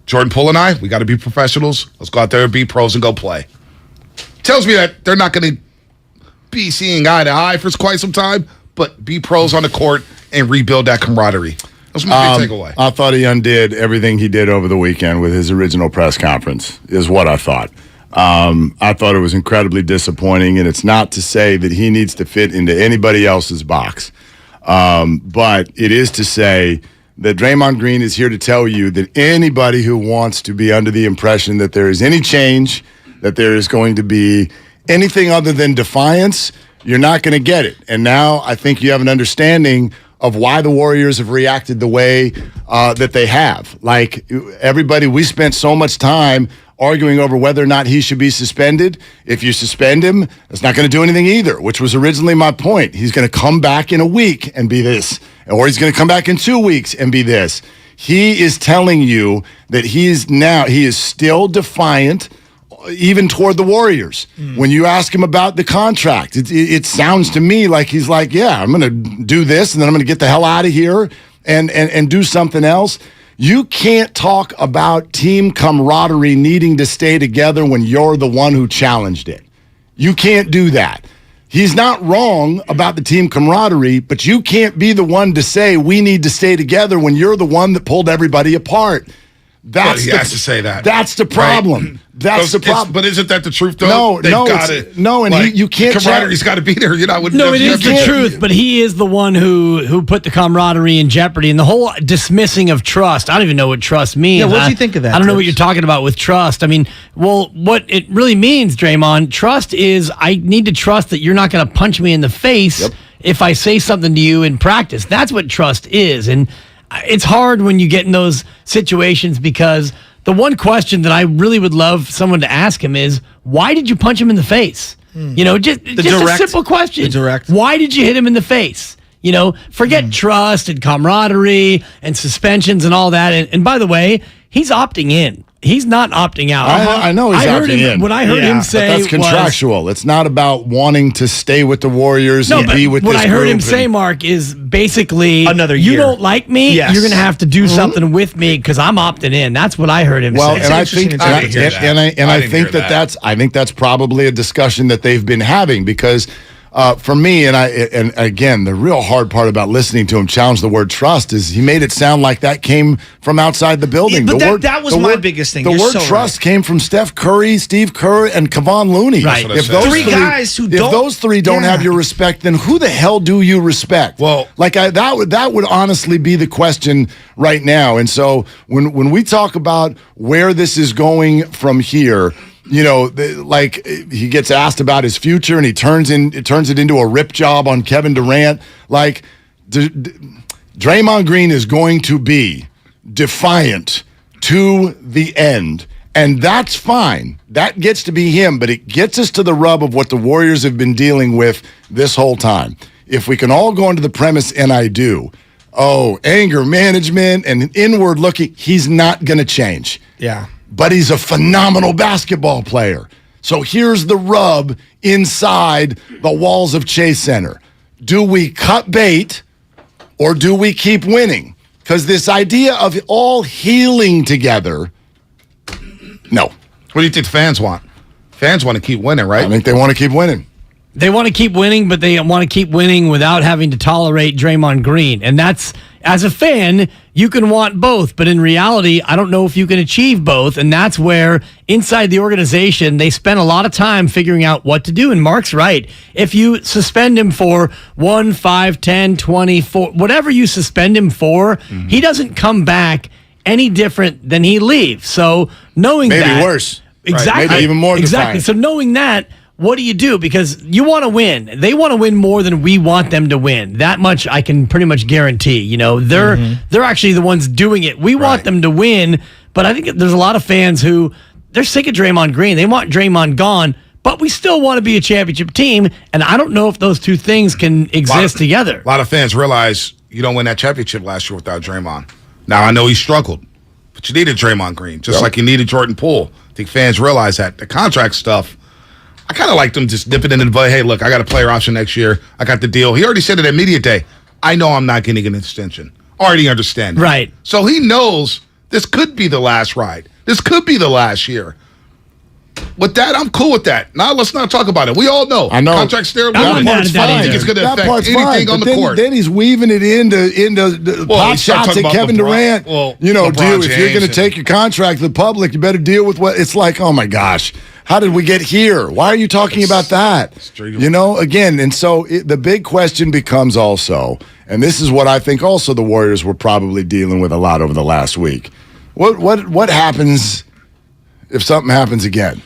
Jordan Poole and I, we got to be professionals. Let's go out there and be pros and go play. Tells me that they're not going to be seeing eye to eye for quite some time, but be pros on the court and rebuild that camaraderie. That's my big takeaway. I thought he undid everything he did over the weekend with his original press conference, is what I thought. I thought it was incredibly disappointing, and it's not to say that he needs to fit into anybody else's box. But it is to say that Draymond Green is here to tell you that anybody who wants to be under the impression that there is any change, that there is going to be anything other than defiance, you're not going to get it. And now I think you have an understanding of why the Warriors have reacted the way that they have. Like, everybody, we spent so much time arguing over whether or not he should be suspended. If you suspend him, that's not going to do anything either, which was originally my point. He's going to come back in a week and be this, or he's going to come back in 2 weeks and be this. He is telling you that he is still defiant even toward the Warriors. When you ask him about the contract, it sounds to me like he's like, yeah, I'm going to do this, and then I'm going to get the hell out of here and do something else. You can't talk about team camaraderie needing to stay together when you're the one who challenged it. You can't do that. He's not wrong about the team camaraderie, but you can't be the one to say we need to stay together when you're the one that pulled everybody apart. But he has to say that. That's the problem. Right? That's the problem. But isn't that the truth, though? You can't. Camaraderie's got to be there. You're not. No, it is the truth. But he is the one who put the camaraderie in jeopardy, and the whole dismissing of trust. I don't even know what trust means. Yeah, what do you think of that? I don't know what Tibbs? you're talking about with trust. I mean, well, what it really means, Draymond, trust is I need to trust that you're not going to punch me in the face if I say something to you in practice. That's what trust is, and it's hard when you get in those situations because the one question that I really would love someone to ask him is, why did you punch him in the face? You know, just a simple question. Why did you hit him in the face? You know, forget trust and camaraderie and suspensions and all that. And by the way, he's opting in. He's not opting out. I know he's opting in. What I heard him say that's contractual. It's not about wanting to stay with the Warriors and be with this group. What I heard him say, Mark, is basically another year. You don't like me. Yes. You're going to have to do something with me because I'm opting in. That's what I heard him say. Well, and I think that's probably a discussion that they've been having because. For me, and again, the real hard part about listening to him challenge the word trust is he made it sound like that came from outside the building. Yeah, but that was my biggest thing. The word trust came from Steph Curry, Steve Kerr, and Kevon Looney. Right. If those three don't have your respect, then who the hell do you respect? Well, that would honestly be the question right now. And so when we talk about where this is going from here. You know, he gets asked about his future, and he turns it into a rip job on Kevin Durant. Like, Draymond Green is going to be defiant to the end, and that's fine. That gets to be him, but it gets us to the rub of what the Warriors have been dealing with this whole time. If we can all go into the premise, and I do, anger management and inward looking, he's not going to change. Yeah. But he's a phenomenal basketball player. So here's the rub inside the walls of Chase Center. Do we cut bait or do we keep winning? Because this idea of all healing together, no. What do you think fans want? Fans want to keep winning, right? I think they want to keep winning. They want to keep winning, but they want to keep winning without having to tolerate Draymond Green. And that's, as a fan, you can want both. But in reality, I don't know if you can achieve both. And that's where, inside the organization, they spend a lot of time figuring out what to do. And Mark's right. If you suspend him for 1, 5, 10, 20, 4, whatever you suspend him for, he doesn't come back any different than he leaves. So knowing that. Maybe worse. Exactly. Right. Maybe even more Exactly. defiant. So knowing that, what do you do? Because you want to win. They want to win more than we want them to win. That much I can pretty much guarantee. You know, they're actually the ones doing it. We want them to win, but I think there's a lot of fans who they're sick of Draymond Green. They want Draymond gone, but we still want to be a championship team. And I don't know if those two things can exist together. A lot of fans realize you don't win that championship last year without Draymond. Now, I know he struggled, but you needed Draymond Green, just like you needed Jordan Poole. I think fans realize that. The contract stuff, I kind of like them just dipping in and say, hey, look, I got a player option next year. I got the deal. He already said it at media day. I know I'm not getting an extension. Already understand that. Right. So he knows this could be the last ride. This could be the last year. With that, I'm cool with that. Now, let's not talk about it. We all know. I know. Contract's there. That part's fine. I think it's going to affect anything on the court. Then he's weaving it into pot shots at Kevin Durant. Well, you know, LeBron if you're going to James take your contract to the public, you better deal with what it's like. Oh my gosh, how did we get here? Why are you talking about that? You know, again, and so the big question becomes also, and this is what I think also the Warriors were probably dealing with a lot over the last week. What happens if something happens again?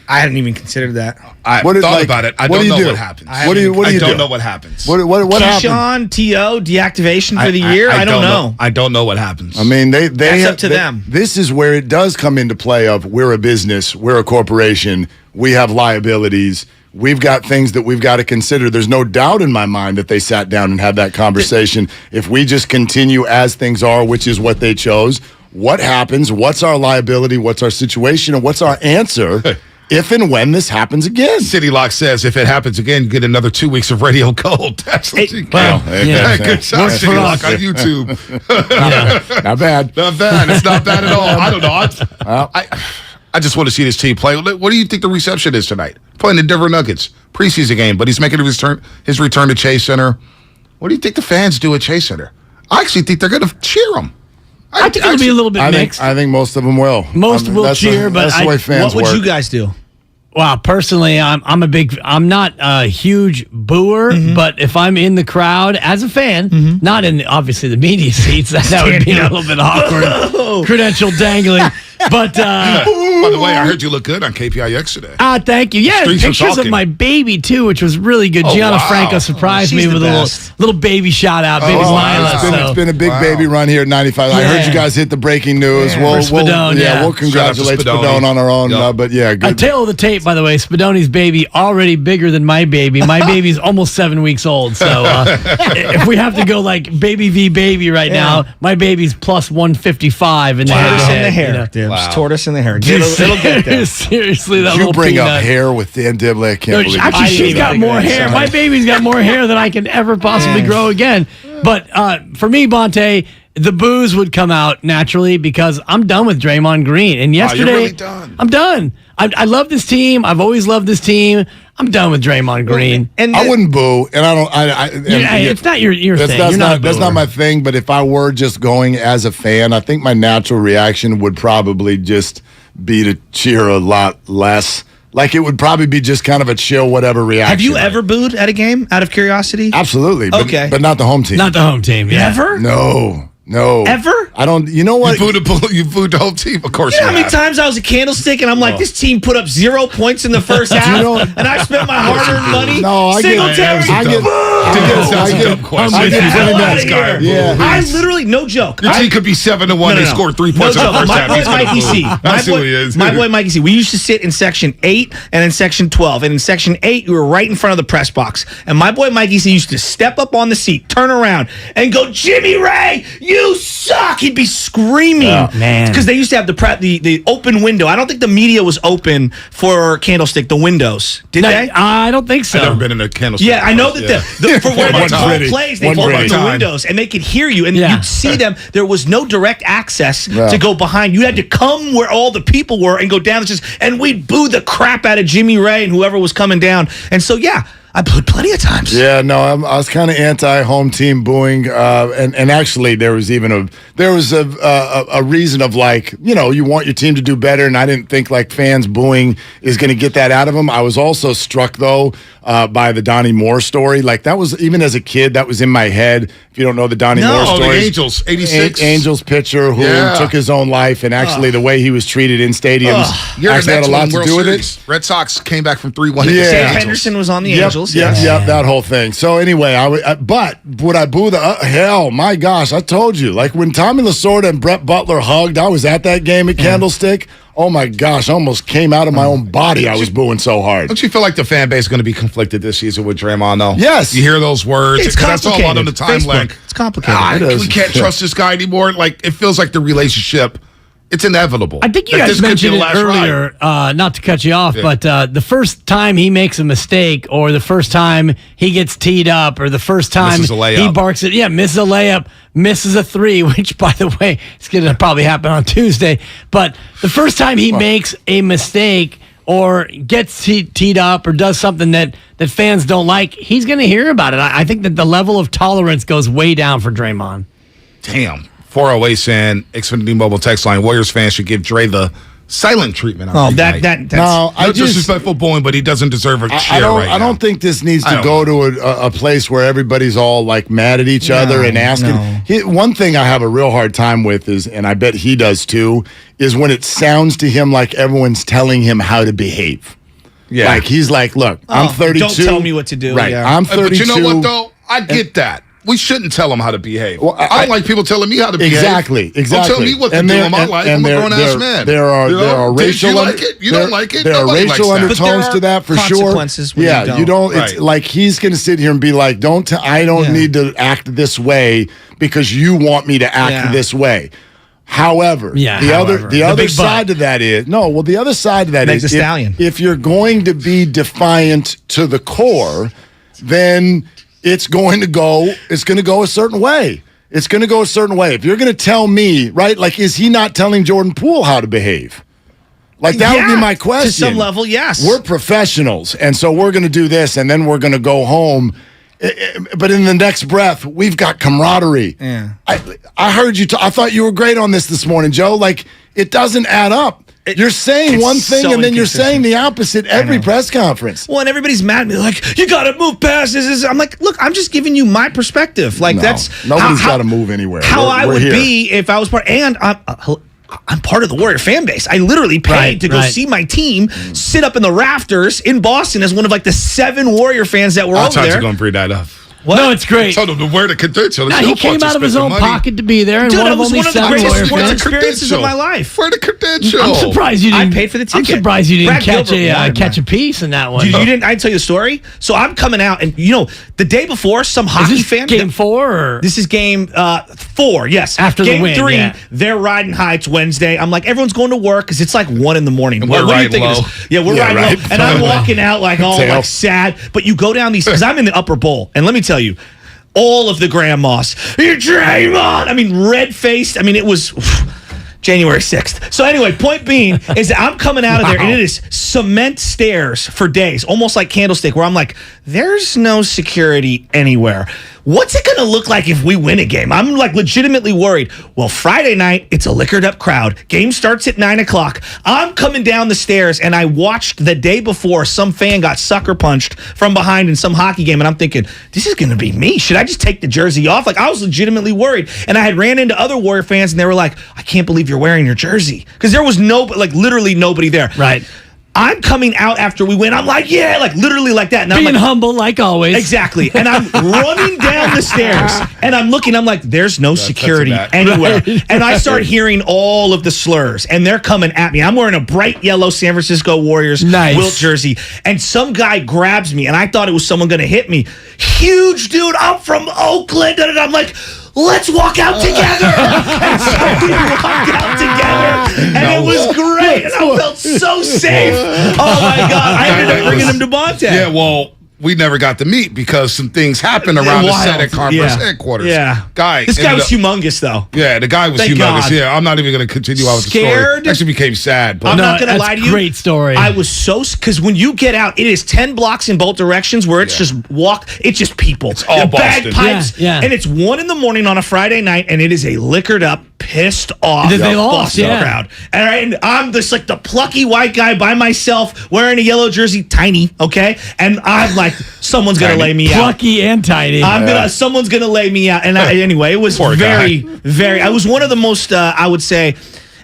I hadn't even considered that. I thought about it. I don't know what happens. I don't know what happens. What Keyshawn, T.O., deactivation for the year? I don't know. I don't know what happens. I mean, That's up to them. This is where it does come into play of we're a business, we're a corporation, we have liabilities, we've got things that we've got to consider. There's no doubt in my mind that they sat down and had that conversation. If we just continue as things are, which is what they chose, what happens, what's our liability, what's our situation, and what's our answer if and when this happens again. City Lock says if it happens again, you get another 2 weeks of Radio Gold. That's what you get. Good shot, City Lock on YouTube. Not bad. Not bad. It's not bad at all. I don't know. I just want to see this team play. What do you think the reception is tonight? Playing the Denver Nuggets. Preseason game, but he's making his return to Chase Center. What do you think the fans do at Chase Center? I actually think they're going to cheer him. I think it'll be a little bit mixed. I think most of them will. Most will cheer, but that's the way fans what would work. you guys do? Well, personally, I'm not a huge booer, but if I'm in the crowd as a fan, not in obviously the media seats, that would be a little bit awkward. Credential dangling. But by the way, I heard you look good on KPIX today. Thank you. Yeah, Streets pictures of my baby too, which was really good. Gianna Franco surprised me with a little baby shout out, baby Lila. It's been a big baby run here at 95. I heard you guys hit the breaking news. We'll congratulate Spadone on our own. But yeah, good. A tail of the tape, by the way. Spadone's baby already bigger than my baby. My baby's almost 7 weeks old. So if we have to go like baby v baby right now, my baby's plus 155 in the hair. Tortoise in the hair. It'll get there. Seriously, that you little bring peanut. up hair with Dan Dibley. I can't believe it. Actually, she's got more hair. My baby's got more hair than I can ever possibly grow again. But for me, Bonte, the boos would come out naturally because I'm done with Draymond Green. And yesterday, you're really done. I'm done. I love this team. I've always loved this team. I'm done with Draymond Green. And I wouldn't boo, and I don't. It's not your thing. That's not my thing. But if I were just going as a fan, I think my natural reaction would probably just be to cheer a lot less. Like it would probably be just kind of a chill, whatever reaction. Have you ever booed at a game out of curiosity? Absolutely. Okay, but not the home team. Not the home team. Yeah. Ever? No. Ever? I don't. You know what? You booed the whole team. Of course. You know how many times I was a candlestick and I'm like, this team put up 0 points in the first half, and I spent my hard-earned money. No, I I literally, no joke. Your team could be 7-1. They scored 3 points in the first half. My boy Mikey C. We used to sit in section 8 and in section 12. And in section 8, you were right in front of the press box. And my boy Mikey C. used to step up on the seat, turn around, and go, Jimmy Ray, you suck. He'd be screaming. Oh, man. Because they used to have the open window. I don't think the media was open for Candlestick, the windows. Did they? I don't think so. I've never been in a Candlestick. Yeah, I know that for where they call plays, they pulled up the windows and they could hear you, and you'd see them. There was no direct access to go behind. You had to come where all the people were and go down. And we'd boo the crap out of Jimmy Ray and whoever was coming down. And so, I booed plenty of times. Yeah, no, I was kind of anti-home team booing, and actually there was even a reason of like, you want your team to do better, and I didn't think like fans booing is going to get that out of them. I was also struck though by the Donnie Moore story. Like that was, even as a kid, that was in my head. If you don't know the Donnie Moore story, the Angels, 86 Angels pitcher who took his own life, and actually the way he was treated in stadiums actually had a lot to do with it. Red Sox came back from 3-1. Sam Henderson was on the Angels. Yep, that whole thing. So anyway, but would I boo the hell? My gosh, I told you. Like when Tommy Lasorda and Brett Butler hugged, I was at that game at Candlestick. Oh my gosh, I almost came out of my own body. I was booing so hard. Don't you feel like the fan base is going to be conflicted this season with Draymond, though? Yes. You hear those words. It's that's all on the timeline. It's complicated. We can't trust this guy anymore. Like, it feels like the relationship, it's inevitable. I think you guys mentioned it earlier, not to cut you off, but the first time he makes a mistake, or the first time he gets teed up, or the first time he barks it, misses a layup, misses a 3, which, by the way, it's going to probably happen on Tuesday. But the first time he makes a mistake or gets teed up or does something that fans don't like, he's going to hear about it. I think that the level of tolerance goes way down for Draymond. Damn. 408 saying, Xfinity Mobile text line, Warriors fans should give Dre the silent treatment. That's no disrespectful booing, but he doesn't deserve a cheer I don't think this needs to go to a place where everybody's all like mad at each other and asking. One thing I have a real hard time with is, and I bet he does too, is when it sounds to him like everyone's telling him how to behave. Yeah. Like he's like, look, I'm 32. Don't tell me what to do. Right. I'm 32. But you know what though? I get that. We shouldn't tell them how to behave. Well, I don't like people telling me how to behave. Exactly. Don't tell me what to do in my life. I'm a grown-ass man. There are racial... You like it? You don't like it? There are racial undertones to that, for sure. Consequences when you don't. It's like he's going to sit here and be like, I don't need to act this way because you want me to act this way. However, the other side to that is the other side to that Makes is a stallion. if you're going to be defiant to the core, then it's going to go a certain way. It's going to go a certain way. If you're going to tell me, right, like, is he not telling Jordan Poole how to behave? Like, that would be my question. To some level, yes. We're professionals, and so we're going to do this, and then we're going to go home. But in the next breath, we've got camaraderie. Yeah. I heard you. I thought you were great on this morning, Joe. Like, it doesn't add up. You're saying one thing, so and then you're saying the opposite every press conference. Well, and everybody's mad at me. Like, you got to move past this. I'm like, look, I'm just giving you my perspective. Like, Nobody's got to move anywhere. How I would be if I was part. And I'm part of the Warrior fan base. I literally paid to go see my team sit up in the rafters in Boston as one of like the 7 Warrior fans that were over there. I'm going to bring that up. What? No, it's great. Told him to wear the credential. He came out of his own pocket to be there. And Dude, one it of was only one of the 7 greatest Warrior sports fans. experiences of my life. Where the credential? I'm surprised you didn't. I paid for the ticket. I'm surprised you didn't Brad catch a piece in that one. You didn't. I tell you the story. So I'm coming out, and the day before, some hockey fan. Game 4 or this is game 4. Yes, after game the win. 3. Yeah. They're riding high. It's Wednesday. I'm like, everyone's going to work because it's like 1 a.m. And what do you riding think low. it is? Yeah, we're riding low, and I'm walking out like all like sad. But you go down these because I'm in the upper bowl, and let me tell you. All of the grandmas, you're Draymond. I mean, red-faced. I mean, it was January 6th. So anyway, point being is that I'm coming out of there, and it is cement stairs for days, almost like Candlestick, where I'm like, there's no security anywhere. What's it going to look like if we win a game? I'm like legitimately worried. Well, Friday night, it's a liquored up crowd. Game starts at 9 o'clock. I'm coming down the stairs, and I watched the day before some fan got sucker punched from behind in some hockey game, and I'm thinking, this is going to be me. Should I just take the jersey off? Like, I was legitimately worried, and I had ran into other Warrior fans, and they were like, I can't believe you're wearing your jersey. Because there was literally nobody there. Right. I'm coming out after we win. I'm like, yeah, like literally like that. And Being I'm like, humble like always. Exactly. And I'm running down the stairs and I'm looking, I'm like, there's no security anywhere. Right. And I start hearing all of the slurs and they're coming at me. I'm wearing a bright yellow San Francisco Warriors Wilt jersey. And some guy grabs me and I thought it was someone going to hit me. Huge dude, I'm from Oakland. And I'm like, let's walk out together. And so we walked out together. And it was great. And I felt so safe. Oh, my God. I ended up bringing him to Bonte. Yeah, well, we never got to meet because some things happened around the Senate conference headquartthis. Yeah. This guy was humongous, though. Yeah, the guy was Thank humongous. God. Yeah, I'm not even going to continue on with the story. Actually became sad. But I'm not going to lie to you. Great story. I was so, because when you get out, it is 10 blocks in both directions where it's just it's just people. It's all Boston. Bagpipes. Yeah. And it's 1 a.m. on a Friday night, and it is a liquored up, pissed off They lost, Boston crowd. And I'm just like the plucky white guy by myself wearing a yellow jersey, tiny, okay? And I'm like, someone's going to lay me out. Plucky and tiny. Someone's going to lay me out. And anyway, it was very, I was one of the most, I would say,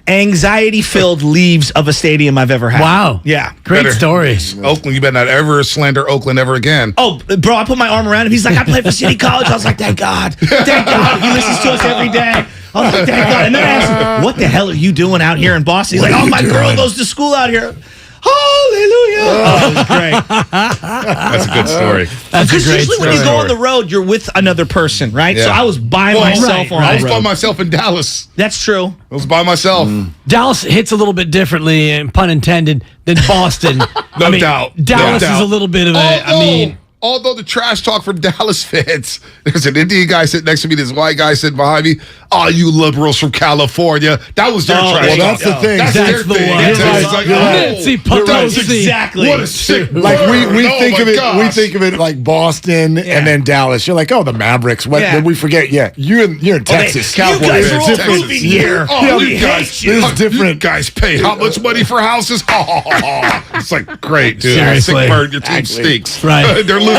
anxiety-filled leaves of a stadium I've ever had. Wow. Yeah. Great story. Oakland, you better not ever slander Oakland ever again. Oh, bro, I put my arm around him. He's like, I played for City College. I was like, thank God. Thank God. He listens to us every day. I was like, thank God. And then I asked him, what the hell are you doing out here in Boston? He's like, oh, my girl goes to school out here. Hallelujah. Oh, it was great. That's a good story. That's because usually when you go on the road, you're with another person, right? Yeah. So I was by myself on the road. I was by myself in Dallas. That's true. I was by myself. Dallas hits a little bit differently, and pun intended, than Boston. No doubt. Dallas is a little bit of a, Although the trash talk from Dallas fans, there's an Indian guy sitting next to me, this white guy sitting behind me. Oh, you liberals from California. That was their trash talk. That's the thing. That's their the thing. one. It's like, Nancy Pelosi. Exactly. What a sick Like word. we Oh, think my of it. gosh. We think of it like Boston and then Dallas. You're like, oh, the Mavericks. What? Then we forget. Yeah, you're in Texas. You guys are all Different. moving here. Oh, We you guys, hate you. It's different. You guys pay how much money for houses? It's like, great, dude. Seriously. Sick bird. Your team stinks. Right. They're losing.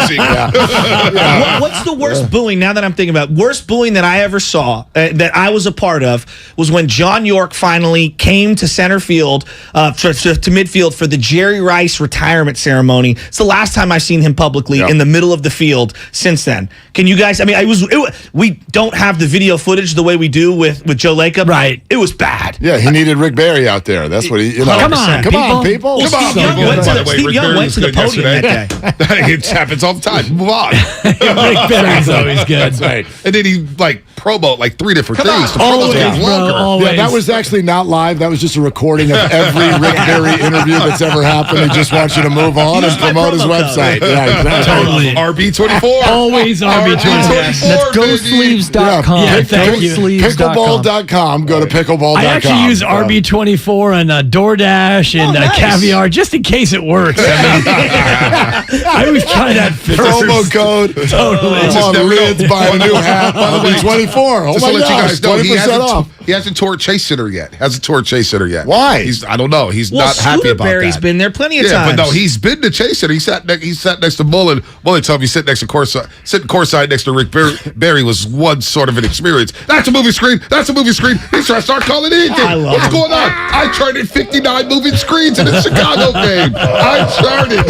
What's the worst booing now that I'm thinking about? Worst booing that I ever saw, that I was a part of, was when John York finally came to center field, to midfield for the Jerry Rice retirement ceremony. It's the last time I've seen him publicly in the middle of the field since then. Can you guys, I mean, we don't have the video footage the way we do with Joe Lacob. Right. It was bad. Yeah, he needed Rick Barry out there. That's what he. You know, Come on, come on, people. Well, Come on, Steve Young people. went By the way, Steve Rick Young Barry went was to the good podium yesterday. that day. It happened happens all the time. Move on. Rick Barry's always good. That's right. And then he promote 3 different things. The promos get longer. Yeah, that was actually not live. That was just a recording of every Rick Barry interview that's ever happened. He just wants you to move on and promote his website. Yeah, exactly. Totally. RB24. Always RB24. That's GoSleeves.com. Yeah, thank you. Pickleball.com. Go to pickleball.com. I actually use RB24 and DoorDash and Caviar just in case it works. I always try that promo code. Totally. Come on, Lids, buy a new hat. RB24. Oh Just my to let you guys know, 20% off. He hasn't toured Chase Center yet. Why? I don't know. He's not happy about Barry's that. been there plenty of times. times. But no, he's been to Chase Center. He sat next to Mullen. Mullen told me he sitting next to sitting courtside next to Rick Barry was one sort of an experience. That's a movie screen. That's a movie screen. He's trying to start calling anything. What's going on? I charted 59 moving screens in the Chicago game. I charted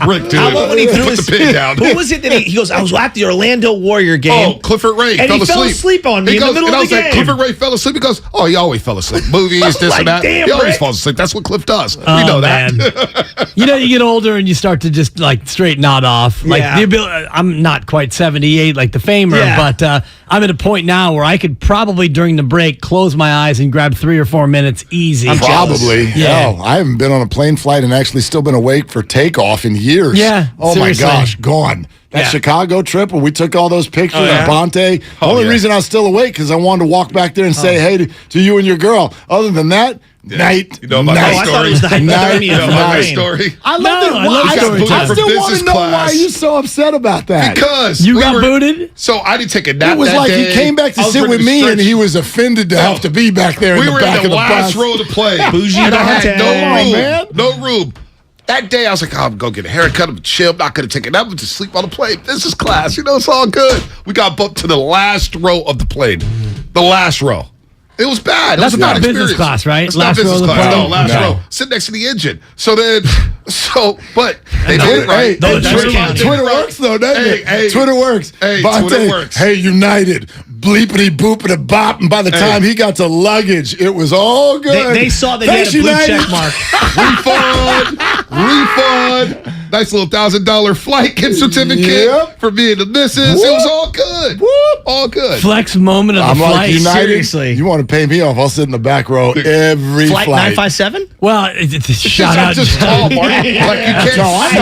Rick, dude. How about when he threw Put the pin down. Who was it that he goes, I was at the Orlando Warrior game. Oh, Clifford Ray and fell he asleep. fell asleep on me in the middle of the game. Clifford Ray fell asleep. He goes, oh, he always fell asleep. Movies, this and that. Damn, he always Rick. falls asleep. That's what Cliff does. We Oh, know that. man. You get older and you start to just straight nod off. I'm not quite 78 like the Famer, but I'm at a point now where I could probably during the break close my eyes and grab 3 or 4 minutes easy. Probably. Yeah. Hell, I haven't been on a plane flight and actually still been awake for takeoff in years. Yeah, Oh seriously. my gosh, gone. That Chicago trip where we took all those pictures of Bonte. The only reason I was still awake because I wanted to walk back there and say hey to you and your girl. Other than that, night. You know about my story? I thought it was the hypothermia. You know about my story? I love it. I still want to know why you're so upset about that. Because you got booted? So I didn't take a nap. It was that like day. he came back to I was sit ready with me stretch. and he was offended to have to be back there in the were back in of the the last bus. row to play. Bougie and I had Bonte. no room. That day, I was like, I'm going to get a haircut. I'm chill. I'm not going to take a nap. I'm going to sleep on the plane. This is class. It's all good. We got bumped to the last row of the plane. The last row. It was bad. That's it was not a bad business experience. class, right? It's Last not row business of the class. plane? No, last No. row. Sit next to the engine. But they did it right. Twitter works though, doesn't it? Twitter works. Hey, Bonte, Twitter works. Hey, United, bleepity boopity bop, and by the time he got to luggage, it was all good. They saw that he had a blue check mark. Refund. Nice little $1,000 flight gift certificate for me and the missus. It was all good. All good. Flex moment of I'm the like, flight. United, Seriously. you want to pay me off? I'll sit in the back row every Flight flight. 957? Well, shout out. I'm just tall, Mark. Like you can't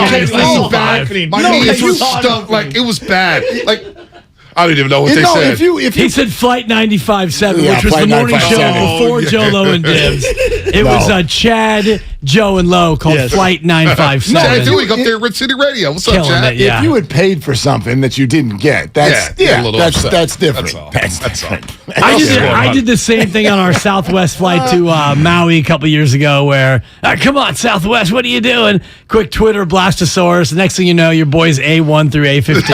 Seriously. lean back. My knees were stuck. Like it was bad. Like I don't even know what they said. He said Flight 95.7, Yeah, which was Flight the morning 95.7. show before Joe Low and Dibs. It was Chad, Joe, and Low called Flight 957. Chad Dewey up there at Rich City Radio. What's up, Killing Chad? it, yeah. If you had paid for something that you didn't get, that's a little upset. that's different. That's all. I did the same thing on our Southwest flight to Maui a couple years ago where, come on, Southwest, what are you doing? Quick Twitter blastosaurus. The next thing you know, your boy's A1 through A15.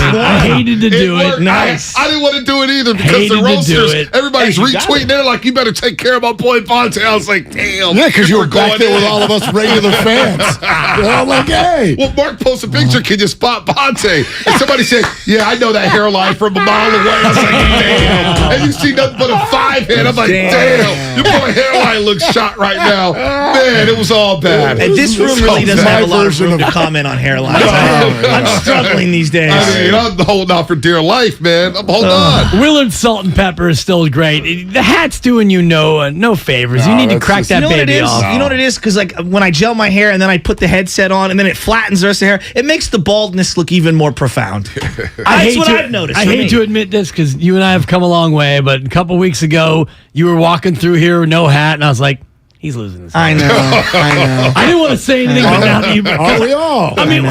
I hated to do it. Nice. I didn't want to do it either because the roasters, everybody's retweeting. They're like, you better take care of my boy Bonte. I was like, damn. Yeah, because you were back there with all of us regular fans. They're all like, hey. Well, Mark posted a picture. Can you spot Bonte? And somebody said, yeah, I know that hairline from a mile away. I was like, damn. And you see nothing but a 5 head. I'm like, damn. Your boy hairline looks shot right now. Man, it was all bad. And this room really doesn't have a lot of room to comment on hairlines. I'm struggling these days. I mean, I'm holding out for dear life, man. I'm holding on. Willard Salt and Pepper is still great. The hat's doing you no favors. You need to crack that baby off. You know what it is? Because like when I gel my hair and then I put the headset on and then it flattens the rest of the hair, it makes the baldness look even more profound. That's what I've noticed. I hate to admit this because you and I have come a long way, but a couple weeks ago you were walking through here with no hat, and I was like, he's losing his hair. I know. I didn't want to say anything, but now that you... Are we all? I mean,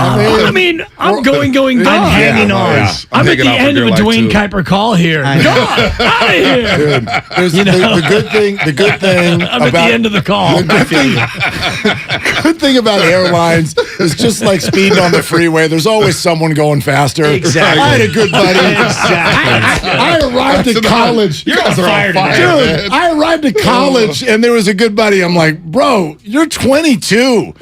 I'm going. I'm hanging on. Yeah. I'm at the hanging out for end of dear a life, Dwayne too. Kuiper call here. God, out of here. Dude, the good thing I'm at the end of the call. Good thing about airlines is just like speeding on the freeway. There's always someone going faster. Exactly. I had a good buddy. Exactly. I arrived at college. You're on fire today. Dude, I arrived at college and there was a good buddy. I'm like, bro, you're 22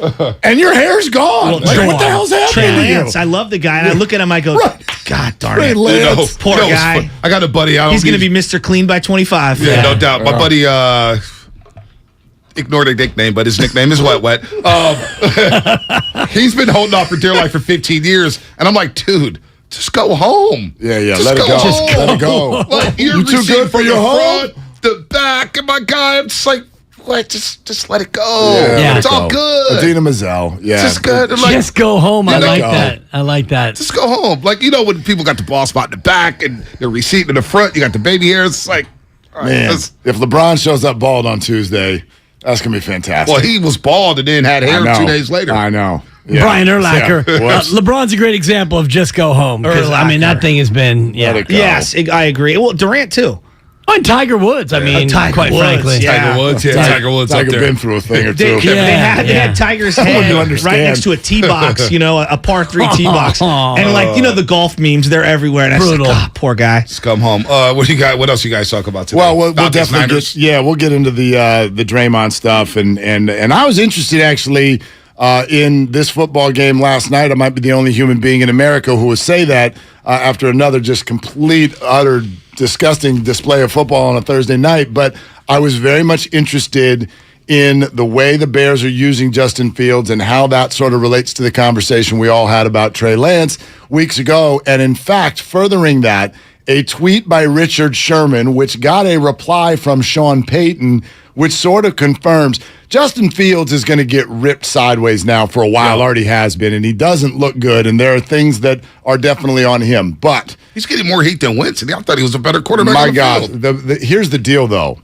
and your hair's gone. Like, what the hell's happening to you? Lance, I love the guy, and I look at him, I go, God darn it. Lance. Poor guy. I got a buddy. He's going to be Mr. Clean by 25. Yeah, no doubt. My buddy, ignore the nickname, but his nickname is Wet Wet. He's been holding off for dear life for 15 years. And I'm like, dude, just go home. Yeah, Just let it go. home. Let it go. Like, You too good for your home? The back, and my guy, I'm just like, what? Just let it go. Yeah, It's all good. Adina Mazel. Yeah. Just good. I'm like, Just go home. I let it like go. that. I like that. Just go home. Like, you know, when people got the ball spot in the back and the receipt in the front, you got the baby hairs. It's like, all right, Man, if LeBron shows up bald on Tuesday, that's going to be fantastic. well, he was bald and then had hair I know. 2 days later. I know. Yeah. Brian Urlacher. Yeah. Whoops. LeBron's a great example of just go home. 'Cause, I mean, that thing has been, Let it go. Yes, I agree. Well, Durant too. Oh, and Tiger Woods. I mean, Tiger quite Woods, frankly. yeah. Tiger Woods, yeah. Tiger Woods up Tiger there. been through a thing or two. They had Tiger's Wouldn't head you right understand? next to a tee box, a par 3 tee box, and like the golf memes, they're everywhere. And I was like, poor guy. Just come home. What else you guys talk about today? Well, we'll Falcons, definitely Niners? we'll get into the Draymond stuff, and I was interested actually in this football game last night. I might be the only human being in America who would say that after another just complete, utter, disgusting display of football on a Thursday night. But I was very much interested in the way the Bears are using Justin Fields and how that sort of relates to the conversation we all had about Trey Lance weeks ago. And in fact, furthering that, a tweet by Richard Sherman, which got a reply from Sean Payton, which sort of confirms Justin Fields is going to get ripped sideways now for a while, already has been, and he doesn't look good, and there are things that are definitely on him. But he's getting more heat than Winston. I thought he was a better quarterback. my on the God, field. here's the deal, though.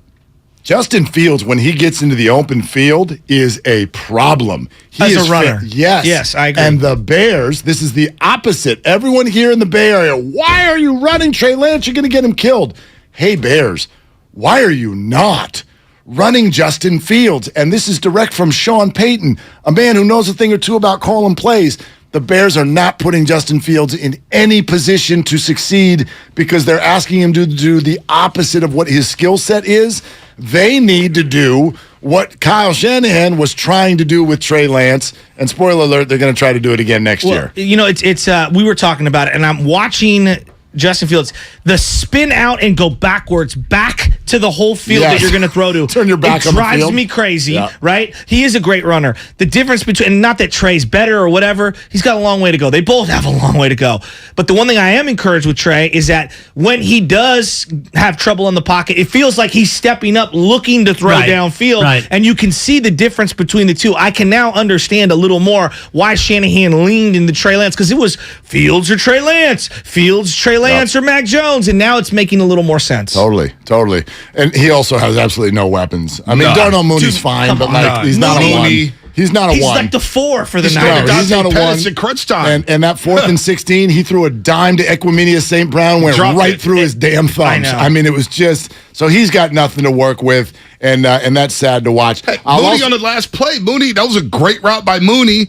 Justin Fields, when he gets into the open field, is a problem. He As is a runner. Yes, I agree. And the Bears, this is the opposite. Everyone here in the Bay Area, why are you running Trey Lance? You're going to get him killed. Hey, Bears, why are you not running Justin Fields? And this is direct from Sean Payton, a man who knows a thing or two about calling plays. The Bears are not putting Justin Fields in any position to succeed because they're asking him to do the opposite of what his skill set is. They need to do what Kyle Shanahan was trying to do with Trey Lance. And spoiler alert, they're going to try to do it again next year. It's we were talking about it, and I'm watching Justin Fields, the spin out and go backwards back to the whole field that you're going to throw to. Turn your back it on the drives field. me crazy, Yeah. right? He is a great runner. The difference between, not that Trey's better or whatever, he's got a long way to go. They both have a long way to go. But the one thing I am encouraged with Trey is that when he does have trouble in the pocket, it feels like he's stepping up, looking to throw downfield, and you can see the difference between the two. I can now understand a little more why Shanahan leaned into Trey Lance, because it was Fields or Trey Lance, Fields, Trey Lance or Mac Jones, and now it's making a little more sense. Totally. And he also has absolutely no weapons. I mean, Darnell Mooney's fine, but he's not a one. He's not a He's one. like the 4 for the He's Niners. not a one. In crunch time. And that 4th and 16, he threw a dime to Equimedius St. Brown, went Dropped right it. through his damn thumbs. know. I mean, it was just so he's got nothing to work with, and that's sad to watch. Mooney on the last play. Mooney, that was a great route by Mooney.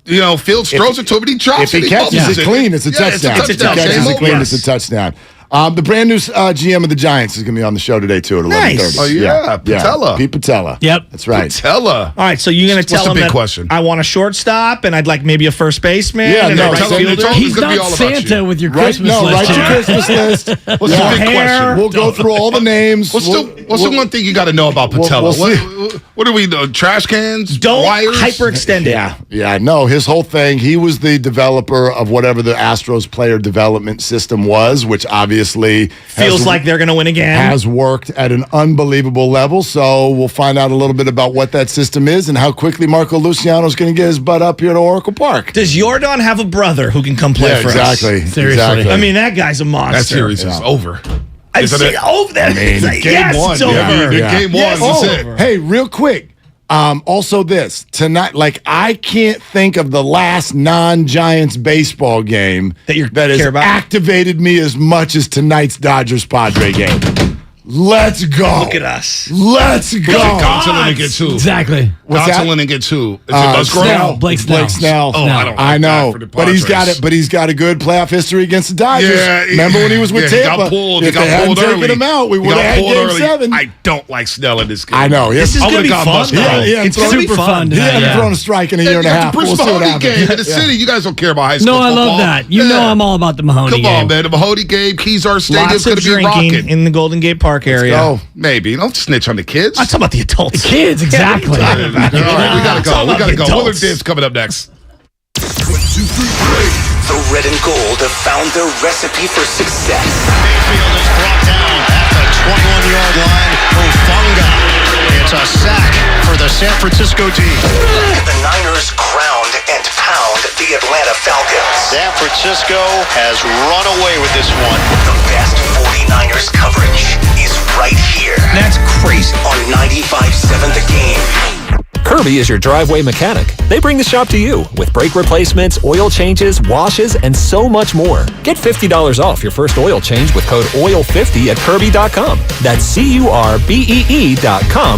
Fields throws it to him, and he drops If he catches it clean, it's a touchdown. It's a If he catches it clean, it's a touchdown. The brand new GM of the Giants is going to be on the show today, too, at 11:30. Nice. Oh, yeah. Patella. Pete Patella. Yep. That's right. Patella. All right, so you're going to tell What's the him big that question? I want a shortstop, and I'd like maybe a first baseman. Yeah, and no, a right tell him fielder. it's all- He's gonna be not all about Santa you. with your Christmas list. Write your Jack. Christmas list. What's the big hair. question? We'll go through all the names. What's the one thing you got to know about Patella? What are we doing? Trash cans? Don't wires? hyperextend it. Yeah, no, his whole thing, he was the developer of whatever the Astros player development system was, which obviously Feels like they're going to win again. has worked at an unbelievable level. So we'll find out a little bit about what that system is and how quickly Marco Luciano's going to get his butt up here to Oracle Park. Does Jordan have a brother who can come play for exactly. us? Seriously. Exactly. I mean, that guy's a monster. That series is over. I've Isn't seen it? over that. Game one. It's over. Game one. Yes, That's it's it. over. Hey, real quick. Also this, tonight, I can't think of the last non-Giants baseball game that has care about? activated me as much as tonight's Dodgers-Padre game. Let's go. Look at us. Let's go. Gonsolin gets who? Exactly. What's that? Gonsolin gets who? Is it Musgrove? Snell. Blake Blake Snell. Oh, I don't like I know, that for the but he's got Padres. it. But he's got a good playoff history against the Dodgers. Yeah, Remember when he was with He Tampa? got pulled. If He got they hadn't pulled taken early. him out, we He would got have had pulled Game early. 7. I don't like Snell in this game. I know. This is going to be got fun, Musgrove. though. Yeah, It's throw- going to be super fun fun. He hasn't Yeah. thrown a strike in a year and a half. Bruce We'll see what Mahoney happens. game in the city. You guys don't care about high school No, I football. love that. You know I'm all about the Mahoney Come game. on, man. The Mahoney game, Keysar Stadium's Lots going of to be drinking rocking. in the Golden Gate Park. Park area. Oh, maybe. Don't snitch on the kids. I'm talking about the adults. The kids, exactly. All right, we gotta go. We gotta go. Willard Dibs coming up next. 1, 2, 3, the red and gold have found their recipe for success. Mayfield is brought down at the 21-yard line. Ofunga. It's a sack for the San Francisco team. And the Niners ground and pound the Atlanta Falcons. San Francisco has run away with this one. The best 49ers coverage is right here. That's crazy. On 95.7 The Game. Kirby is your driveway mechanic. They bring the shop to you with brake replacements, oil changes, washes, and so much more. Get $50 off your first oil change with code OIL50 at Kirby.com. That's CURBEE.com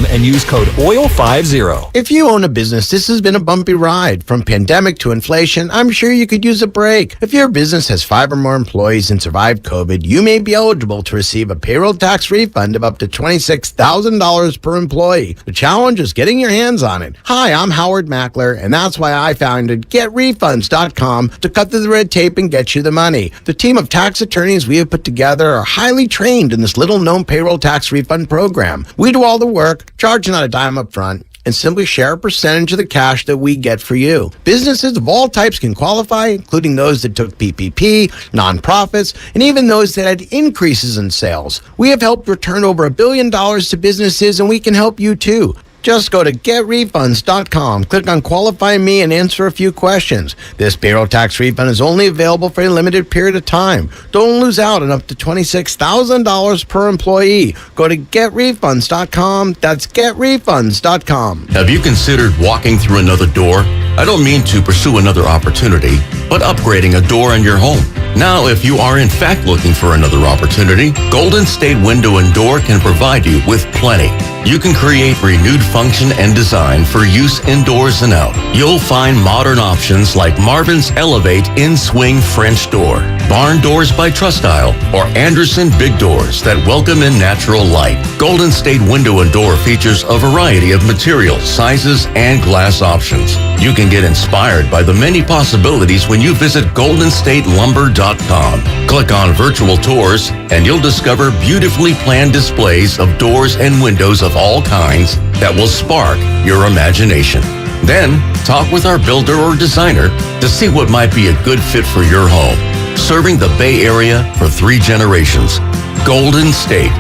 and use code OIL50. If you own a business, this has been a bumpy ride. From pandemic to inflation, I'm sure you could use a break. If your business has 5 or more employees and survived COVID, you may be eligible to receive a payroll tax refund of up to $26,000 per employee. The challenge is getting your hands on it. Hi, I'm Howard Mackler, and that's why I founded GetRefunds.com to cut through the red tape and get you the money. The team of tax attorneys we have put together are highly trained in this little-known payroll tax refund program. We do all the work, charge not a dime up front, and simply share a percentage of the cash that we get for you. Businesses of all types can qualify, including those that took PPP, nonprofits, and even those that had increases in sales. We have helped return over $1 billion to businesses, and we can help you too. Just go to GetRefunds.com, click on Qualify Me, and answer a few questions. This payroll tax refund is only available for a limited period of time. Don't lose out on up to $26,000 per employee. Go to GetRefunds.com. That's GetRefunds.com. Have you considered walking through another door? I don't mean to pursue another opportunity, but upgrading a door in your home. Now, if you are in fact looking for another opportunity, Golden State Window and Door can provide you with plenty. You can create renewed function and design for use indoors and out. You'll find modern options like Marvin's Elevate In-Swing French Door, Barn Doors by Trustyle, or Anderson Big Doors that welcome in natural light. Golden State Window and Door features a variety of materials, sizes, and glass options. You can get inspired by the many possibilities when you visit GoldenStateLumber.com. Click on Virtual Tours, and you'll discover beautifully planned displays of doors and windows of all kinds that will spark your imagination. Then, talk with our builder or designer to see what might be a good fit for your home. Serving the Bay Area for 3 generations. Golden State.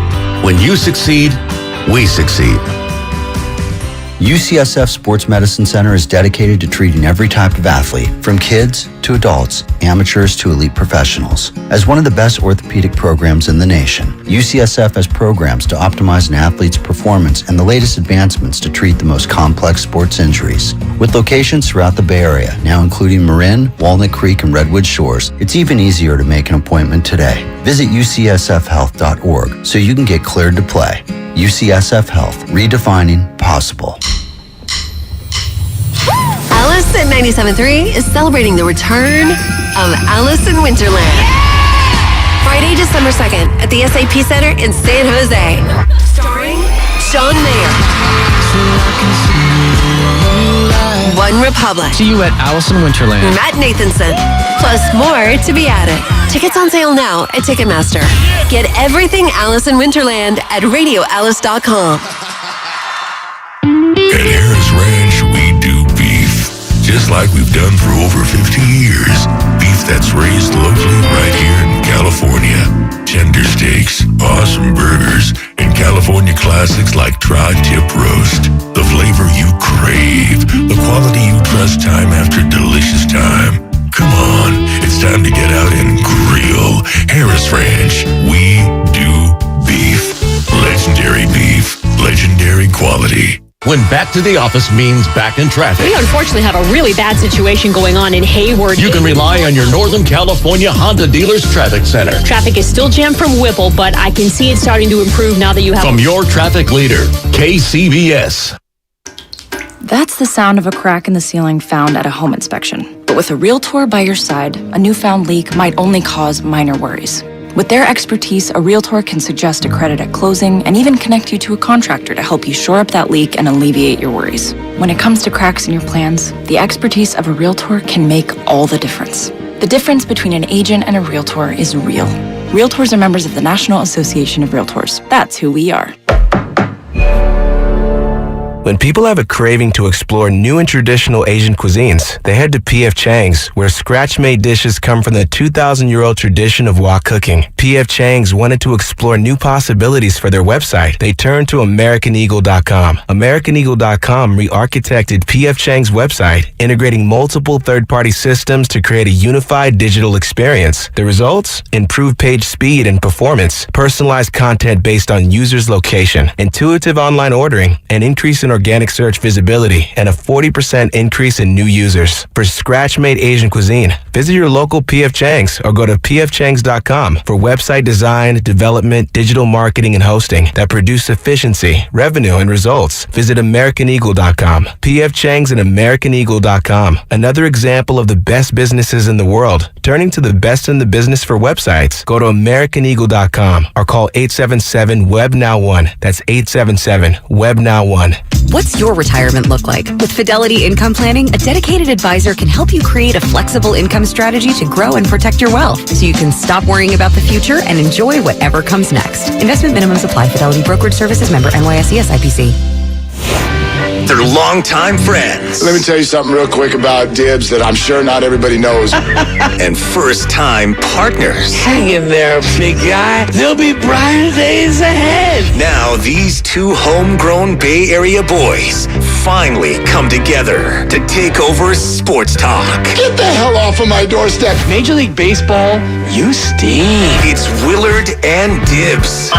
When you succeed, we succeed. UCSF Sports Medicine Center is dedicated to treating every type of athlete, from kids to adults, amateurs to elite professionals. As one of the best orthopedic programs in the nation, UCSF has programs to optimize an athlete's performance and the latest advancements to treat the most complex sports injuries. With locations throughout the Bay Area, now including Marin, Walnut Creek, and Redwood Shores, it's even easier to make an appointment today. Visit ucsfhealth.org so you can get cleared to play. UCSF Health, redefining possible. Alice at 97.3 is celebrating the return of Alice in Winterland. Friday, December 2nd at the SAP Center in San Jose. Starring John Mayer, One Republic. See you at Alice in Winterland. Matt Nathanson. Plus more to be added. Tickets on sale now at Ticketmaster. Get everything Alice in Winterland at RadioAlice.com. At Harris Ranch, we do beef, just like we've done for over 50 years. Beef that's raised locally right here in California. Tender steaks, awesome burgers, and California classics like tri-tip roast. The flavor you crave, the quality you trust time after delicious time. Come on, it's time to get out and grill. Harris Ranch, we do beef. Legendary beef, legendary quality. When back to the office means back in traffic, We unfortunately have a really bad situation going on in Hayward. you can rely on your Northern California Honda Dealers Traffic Center. Traffic is still jammed from Whipple, but I can see it starting to improve now that you have... From your traffic leader, KCBS. That's the sound of a crack in the ceiling found at a home inspection. But with a Realtor by your side, a newfound leak might only cause minor worries. With their expertise, a Realtor can suggest a credit at closing and even connect you to a contractor to help you shore up that leak and alleviate your worries. When it comes to cracks in your plans, the expertise of a Realtor can make all the difference. The difference between an agent and a realtor is real. Realtors are members of the National Association of Realtors. That's who we are. When people have a craving to explore new and traditional Asian cuisines, they head to P.F. Chang's, where scratch-made dishes come from the 2,000-year-old tradition of wok cooking. P.F. Chang's wanted to explore new possibilities for their website. They turned to AmericanEagle.com. AmericanEagle.com re-architected P.F. Chang's website, integrating multiple third-party systems to create a unified digital experience. The results? Improved page speed and performance, personalized content based on users' location, intuitive online ordering, an increase in organic search visibility, and a 40% increase in new users. For scratch-made Asian cuisine, visit your local P.F. Chang's or go to pfchangs.com for website design, development, digital marketing, and hosting that produce efficiency, revenue, and results. Visit AmericanEagle.com. P.F. Chang's and AmericanEagle.com. Another example of the best businesses in the world, turning to the best in the business for websites. Go to AmericanEagle.com or call 877-WEB-NOW1. That's 877-WEB-NOW1. What's your retirement look like? With Fidelity Income Planning, a dedicated advisor can help you create a flexible income strategy to grow and protect your wealth so you can stop worrying about the future and enjoy whatever comes next. Investment minimums apply. Fidelity Brokerage Services, member NYSE SIPC. They're longtime friends. Let me tell you something real quick about Dibs that I'm sure not everybody knows. And first-time partners. Hang in there, big guy. There'll be brighter days ahead. Now, these two homegrown Bay Area boys finally come together to take over sports talk. Get the hell off of my doorstep. Major League Baseball, you stink. It's Willard and Dibs.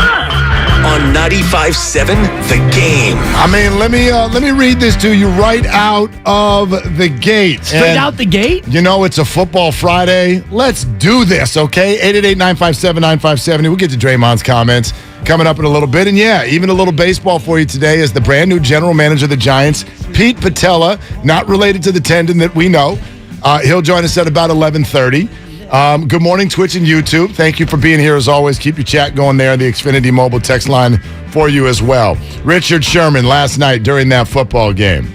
On 95.7 The Game. I mean, let me read this to you right out of the gate. Straight out the gate? You know, it's a football Friday. Let's do this, okay? 888-957-9570. We'll get to Draymond's comments coming up in a little bit. And yeah, even a little baseball for you today as the brand new general manager of the Giants, Pete Patella, not related to the tendon that we know. He'll join us at about 11:30. Good morning, Twitch and YouTube. Thank you for being here as always. Keep your chat going there. The Xfinity mobile text line for you as well. Richard Sherman last night during that football game.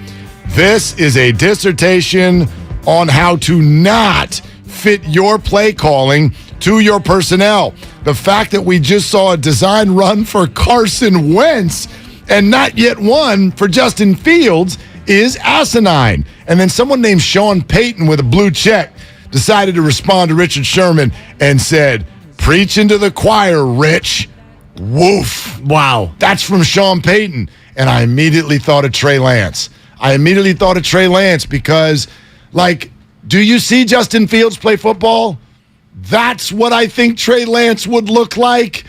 This is a dissertation on how to not fit your play calling to your personnel. The fact that we just saw a design run for Carson Wentz and not yet one for Justin Fields is asinine. And then someone named Sean Payton with a blue check decided to respond to Richard Sherman and said, "Preaching to the choir, Rich." Woof. Wow. That's from Sean Payton. And I immediately thought of Trey Lance. Because, like, do you see Justin Fields play football? That's what I think Trey Lance would look like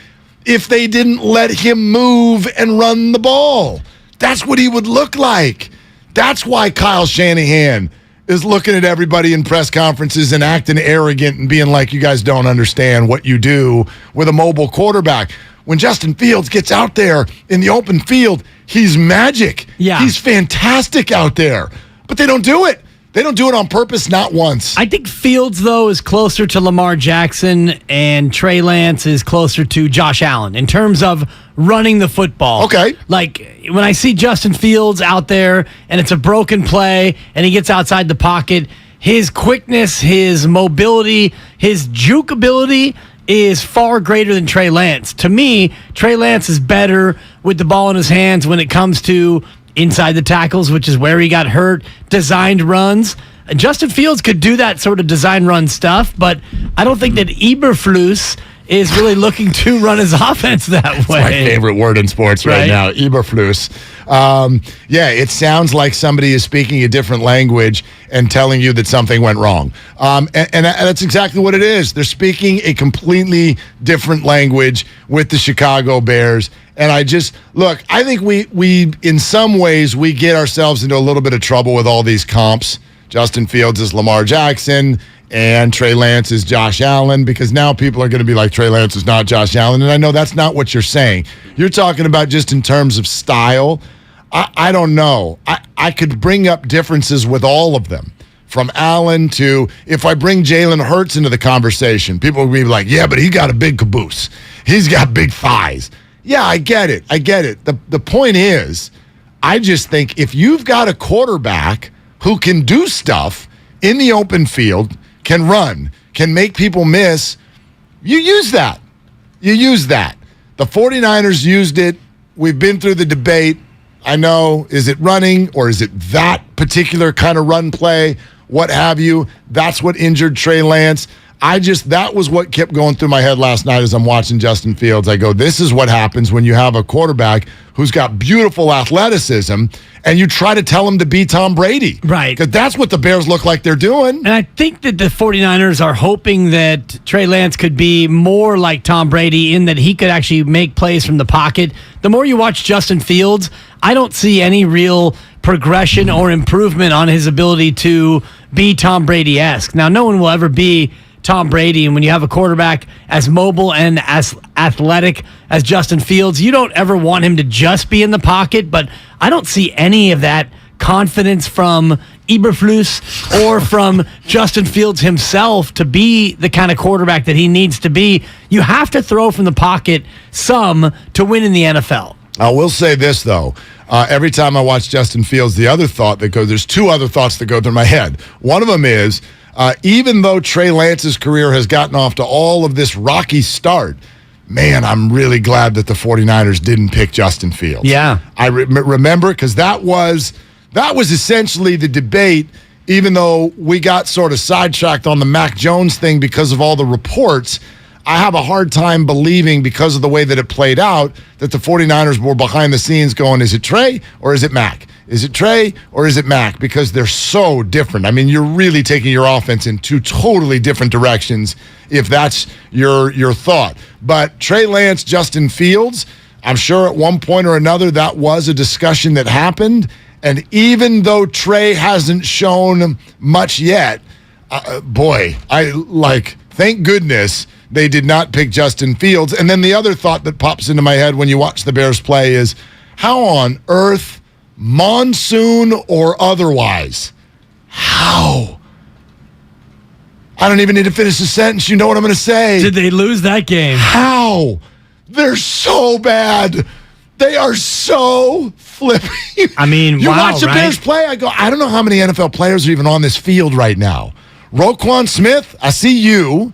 if they didn't let him move and run the ball. That's what he would look like. That's why Kyle Shanahan is looking at everybody in press conferences and acting arrogant and being like, you guys don't understand what you do with a mobile quarterback. When Justin Fields gets out there in the open field, he's magic. Yeah. He's fantastic out there. But they don't do it. They don't do it on purpose, not once. I think Fields, though, is closer to Lamar Jackson, and Trey Lance is closer to Josh Allen in terms of running the football. Okay. Like, when I see Justin Fields out there, and it's a broken play, and he gets outside the pocket, his quickness, his mobility, his juke ability is far greater than Trey Lance. To me, Trey Lance is better with the ball in his hands when it comes to inside the tackles, which is where he got hurt, designed runs. Justin Fields could do that sort of design run stuff, but I don't think that Eberflus is really looking to run his offense that way. My favorite word in sports right now, Eberflus. Yeah, it sounds like somebody is speaking a different language and telling you that something went wrong. And that's exactly what it is. They're speaking a completely different language with the Chicago Bears. And I think we in some ways, we get ourselves into a little bit of trouble with all these comps. Justin Fields is Lamar Jackson and Trey Lance is Josh Allen, because now people are going to be like, Trey Lance is not Josh Allen. And I know that's not what you're saying. You're talking about just in terms of style. I don't know. I could bring up differences with all of them. From Allen to, if I bring Jalen Hurts into the conversation, people will be like, yeah, but he got a big caboose. He's got big thighs. Yeah, I get it. The point is, I just think if you've got a quarterback who can do stuff in the open field, can run, can make people miss, you use that. You use that. The 49ers used it. We've been through the debate. I know, is it running or is it that particular kind of run play, what have you? That's what injured Trey Lance. That was what kept going through my head last night as I'm watching Justin Fields. I go, this is what happens when you have a quarterback who's got beautiful athleticism and you try to tell him to be Tom Brady. Right. Because that's what the Bears look like they're doing. And I think that the 49ers are hoping that Trey Lance could be more like Tom Brady in that he could actually make plays from the pocket. The more you watch Justin Fields, I don't see any real progression or improvement on his ability to be Tom Brady-esque. Now, no one will ever be Tom Brady, and when you have a quarterback as mobile and as athletic as Justin Fields, you don't ever want him to just be in the pocket, but I don't see any of that confidence from Eberflus or from Justin Fields himself to be the kind of quarterback that he needs to be. You have to throw from the pocket some to win in the NFL. I will say this, though. Every time I watch Justin Fields, there's two other thoughts that go through my head. One of them is, even though Trey Lance's career has gotten off to all of this rocky start, man, I'm really glad that the 49ers didn't pick Justin Fields. Yeah. I remember, because that was essentially the debate, even though we got sort of sidetracked on the Mac Jones thing because of all the reports. I have a hard time believing, because of the way that it played out, that the 49ers were behind the scenes going, is it Trey or is it Mac? Is it Trey or is it Mac? Because they're so different. I mean, you're really taking your offense in two totally different directions if that's your thought. But Trey Lance, Justin Fields, I'm sure at one point or another that was a discussion that happened. And even though Trey hasn't shown much yet, thank goodness they did not pick Justin Fields. And then the other thought that pops into my head when you watch the Bears play is, how on earth, monsoon or otherwise, how? I don't even need to finish the sentence. You know what I'm going to say. Did they lose that game? How? They're so bad. They are so flipping. I mean, you wow, watch the right? Bears play, I go, I don't know how many NFL players are even on this field right now. Roquan Smith, I see you.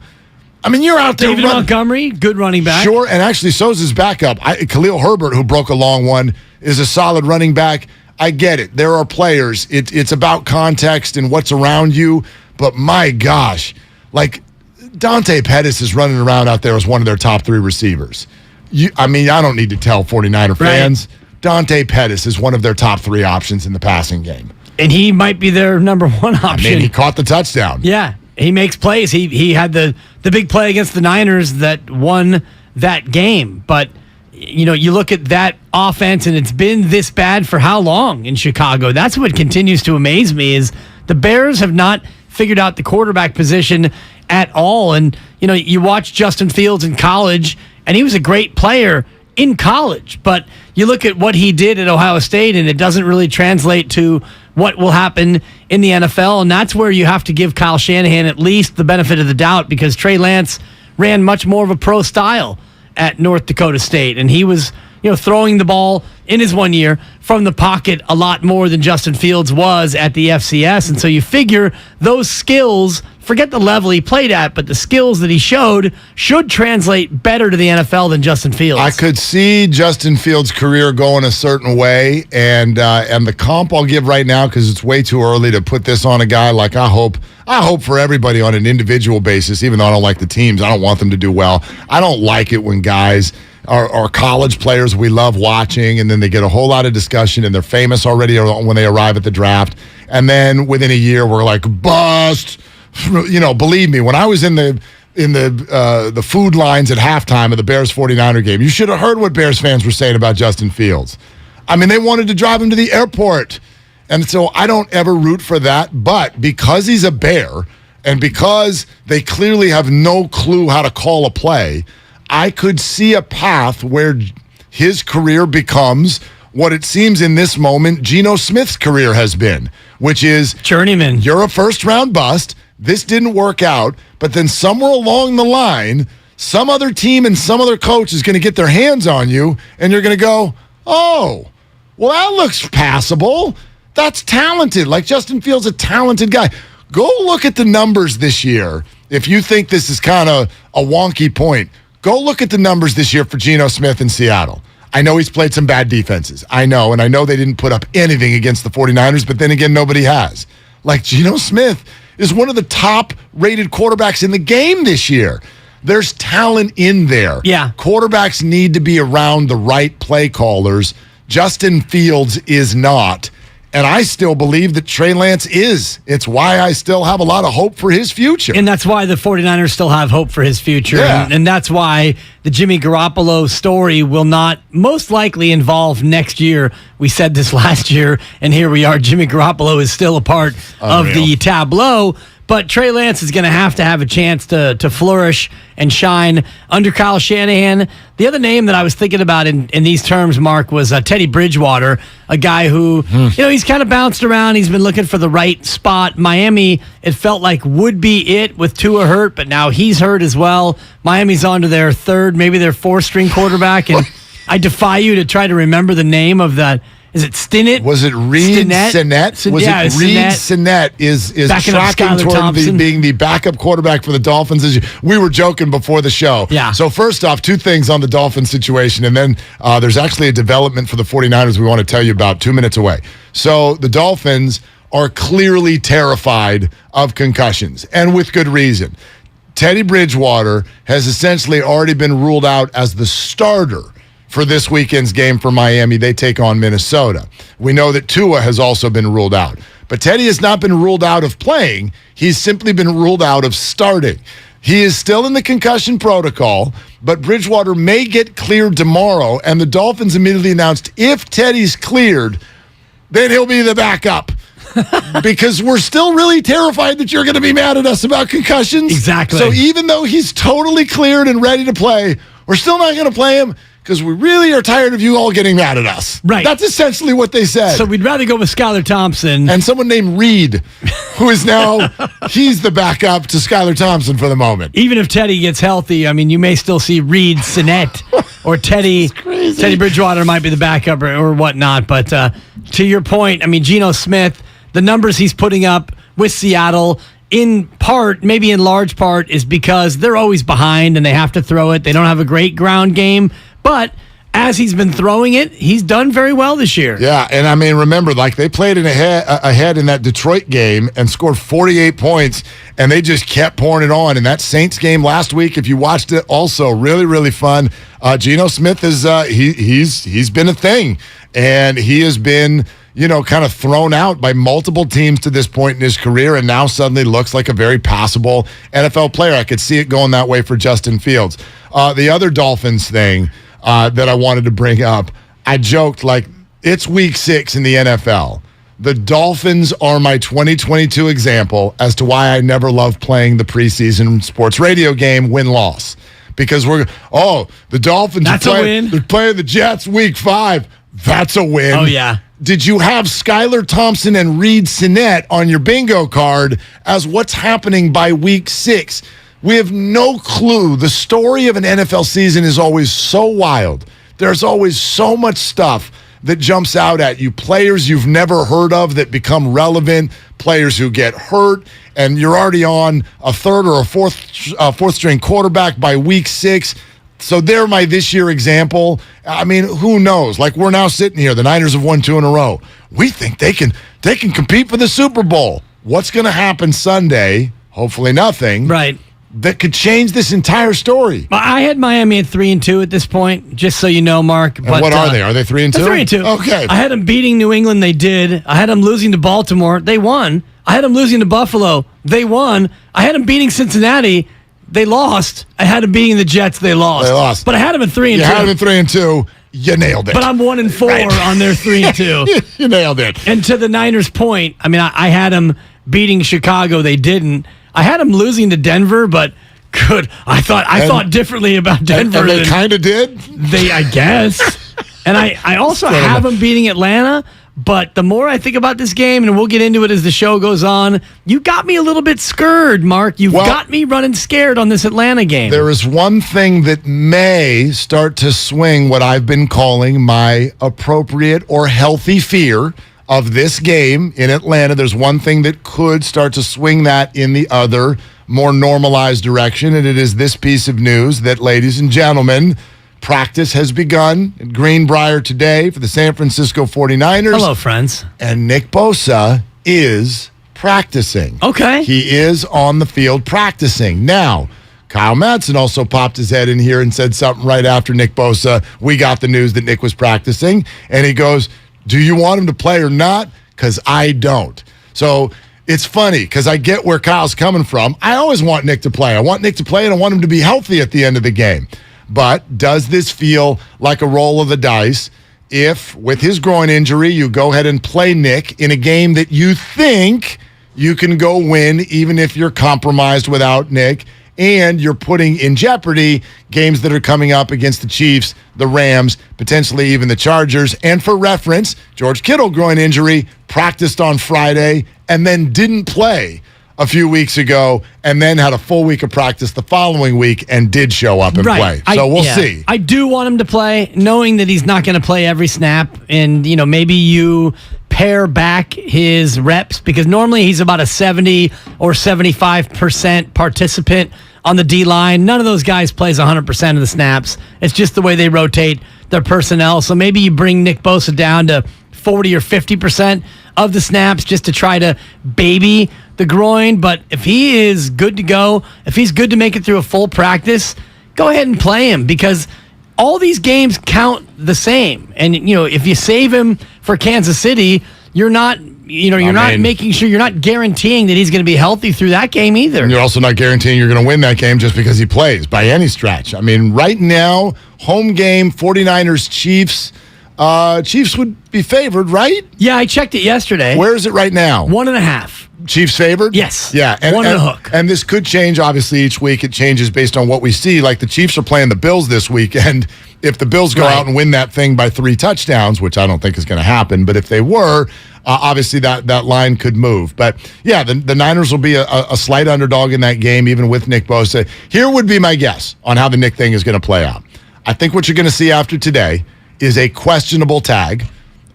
I mean, you're out there David Montgomery, good running back. Sure, and actually so's his backup. Khalil Herbert, who broke a long one, is a solid running back. I get it. There are players. It's about context and what's around you. But my gosh, like Dante Pettis is running around out there as one of their top three receivers. I don't need to tell 49er fans. Right. Dante Pettis is one of their top three options in the passing game. And he might be their number one option. I mean, he caught the touchdown. Yeah. He makes plays. He had the big play against the Niners that won that game. But, you look at that offense, and it's been this bad for how long in Chicago? That's what continues to amaze me is the Bears have not figured out the quarterback position at all. And, you watch Justin Fields in college, and he was a great player in college. But you look at what he did at Ohio State, and it doesn't really translate to what will happen in the NFL, and that's where you have to give Kyle Shanahan at least the benefit of the doubt, because Trey Lance ran much more of a pro style at North Dakota State, and he was throwing the ball in his 1 year from the pocket a lot more than Justin Fields was at the FCS. And so you figure those skills, forget the level he played at, but the skills that he showed should translate better to the NFL than Justin Fields. I could see Justin Fields' career going a certain way, and the comp I'll give right now, because it's way too early to put this on a guy, like I hope for everybody on an individual basis, even though I don't like the teams, I don't want them to do well. I don't like it when guys are college players we love watching, and then they get a whole lot of discussion, and they're famous already when they arrive at the draft, and then within a year we're like, bust. Believe me, when I was in the food lines at halftime of the Bears 49er game, you should have heard what Bears fans were saying about Justin Fields. I mean, they wanted to drive him to the airport. And so I don't ever root for that. But because he's a Bear, and because they clearly have no clue how to call a play, I could see a path where his career becomes what it seems in this moment Geno Smith's career has been, which is journeyman. You're a first-round bust. This didn't work out, but then somewhere along the line, some other team and some other coach is going to get their hands on you, and you're going to go, oh, well, that looks passable. That's talented. Like Justin Fields, a talented guy. Go look at the numbers this year if you think this is kind of a wonky point, go look at the numbers this year for Geno Smith in Seattle. I know he's played some bad defenses. I know, and I know they didn't put up anything against the 49ers, but then again, nobody has. Like, Geno Smith is one of the top-rated quarterbacks in the game this year. There's talent in there. Yeah. Quarterbacks need to be around the right play callers. Justin Fields is not. And I still believe that Trey Lance is. It's why I still have a lot of hope for his future. And that's why the 49ers still have hope for his future. Yeah. And that's why the Jimmy Garoppolo story will not most likely involve next year. We said this last year, and here we are. Jimmy Garoppolo is still a part of the tableau. But Trey Lance is going to have a chance to flourish and shine under Kyle Shanahan. The other name that I was thinking about in these terms, Mark, was Teddy Bridgewater, a guy who, he's kind of bounced around. He's been looking for the right spot. Miami, it felt like would be it with Tua hurt, but now he's hurt as well. Miami's on to their third, maybe their fourth-string quarterback, and I defy you to try to remember the name of that. Is it Stinnett? Was it Reed Sinnett? Reed Sinnett is tracking toward being the backup quarterback for the Dolphins? We were joking before the show. Yeah. So first off, two things on the Dolphins situation, and then there's actually a development for the 49ers we want to tell you about 2 minutes away. So the Dolphins are clearly terrified of concussions, and with good reason. Teddy Bridgewater has essentially already been ruled out as the starter for this weekend's game for Miami. They take on Minnesota. We know that Tua has also been ruled out. But Teddy has not been ruled out of playing. He's simply been ruled out of starting. He is still in the concussion protocol, but Bridgewater may get cleared tomorrow, and the Dolphins immediately announced if Teddy's cleared, then he'll be the backup. Because we're still really terrified that you're going to be mad at us about concussions. Exactly. So even though he's totally cleared and ready to play, we're still not going to play him because we really are tired of you all getting mad at us. Right. That's essentially what they said. So we'd rather go with Skylar Thompson. And someone named Reed, who is now, he's the backup to Skylar Thompson for the moment. Even if Teddy gets healthy, I mean, you may still see Reed Sinnett or Teddy Bridgewater might be the backup or whatnot. But to your point, I mean, Geno Smith, the numbers he's putting up with Seattle, in part, maybe in large part, is because they're always behind and they have to throw it. They don't have a great ground game. But as he's been throwing it, he's done very well this year. Yeah, and I mean, remember, like they played ahead in that Detroit game and scored 48 points, and they just kept pouring it on. And that Saints game last week, if you watched it, also really, really fun. Geno Smith is he's been a thing, and he has been kind of thrown out by multiple teams to this point in his career, and now suddenly looks like a very passable NFL player. I could see it going that way for Justin Fields. The other Dolphins thing that I wanted to bring up, I joked, like, it's week 6 in the NFL. The Dolphins are my 2022 example as to why I never loved playing the preseason sports radio game win-loss. Because the Dolphins That's a win. They're playing the Jets week 5. That's a win. Oh, yeah. Did you have Skylar Thompson and Reed Sinnett on your bingo card as what's happening by week 6? We have no clue. The story of an NFL season is always so wild. There's always so much stuff that jumps out at you. Players you've never heard of that become relevant, players who get hurt, and you're already on a third or a fourth string quarterback by week 6. So they're my this year example. I mean, who knows? Like, we're now sitting here. The Niners have won 2 in a row. We think they can compete for the Super Bowl. What's going to happen Sunday? Hopefully nothing. Right. That could change this entire story. I had Miami at 3-2 at this point, just so you know, Mark. And what are they? Are they 3-2? 3-2. Okay. I had them beating New England. They did. I had them losing to Baltimore. They won. I had them losing to Buffalo. They won. I had them beating Cincinnati. They lost. I had them beating the Jets. They lost. But I had them at 3-2. You had them at 3-2. You nailed it. But I'm 1-4 on their 3-2. You nailed it. And to the Niners' point, I mean, I had them beating Chicago. They didn't. I had them losing to Denver, but good. I thought differently about Denver. And they kind of did? I guess. And I also have them beating Atlanta. But the more I think about this game, and we'll get into it as the show goes on, you got me a little bit scared, Mark. You've got me running scared on this Atlanta game. There is one thing that may start to swing what I've been calling my appropriate or healthy fear of this game in Atlanta. There's one thing that could start to swing that in the other more normalized direction, and it is this piece of news that, ladies and gentlemen, practice has begun at Greenbrier today for the San Francisco 49ers. Hello, friends. And Nick Bosa is practicing. Okay. He is on the field practicing. Now, Kyle Madsen also popped his head in here and said something right after Nick Bosa. We got the news that Nick was practicing. And he goes, do you want him to play or not? Because I don't. So it's funny because I get where Kyle's coming from. I always want Nick to play. I want Nick to play and I want him to be healthy at the end of the game. But does this feel like a roll of the dice if, with his groin injury, you go ahead and play Nick in a game that you think you can go win even if you're compromised without Nick? And you're putting in jeopardy games that are coming up against the Chiefs, the Rams, potentially even the Chargers. And for reference, George Kittle, groin injury, practiced on Friday and then didn't play a few weeks ago and then had a full week of practice the following week and did show up and play. So we'll see. I do want him to play, knowing that he's not going to play every snap. And, maybe you pare back his reps because normally he's about a 70 or 75% participant on the D-line. None of those guys plays 100% of the snaps. It's just the way they rotate their personnel. So maybe you bring Nick Bosa down to 40 or 50% of the snaps just to try to baby the groin. But if he is good to go, if he's good to make it through a full practice, go ahead and play him because all these games count the same. And, if you save him for Kansas City, you're not making sure, you're not guaranteeing that he's going to be healthy through that game either. And you're also not guaranteeing you're going to win that game just because he plays by any stretch. I mean, right now, home game, 49ers, Chiefs. Chiefs would be favored, right? Yeah, I checked it yesterday. Where is it right now? 1.5. Chiefs favored? Yes. Yeah. One and a hook. And this could change, obviously, each week. It changes based on what we see. Like the Chiefs are playing the Bills this weekend. If the Bills go out and win that thing by 3 touchdowns, which I don't think is going to happen, but if they were, obviously that line could move. But, yeah, the Niners will be a slight underdog in that game, even with Nick Bosa. Here would be my guess on how the Nick thing is going to play out. I think what you're going to see after today is a questionable tag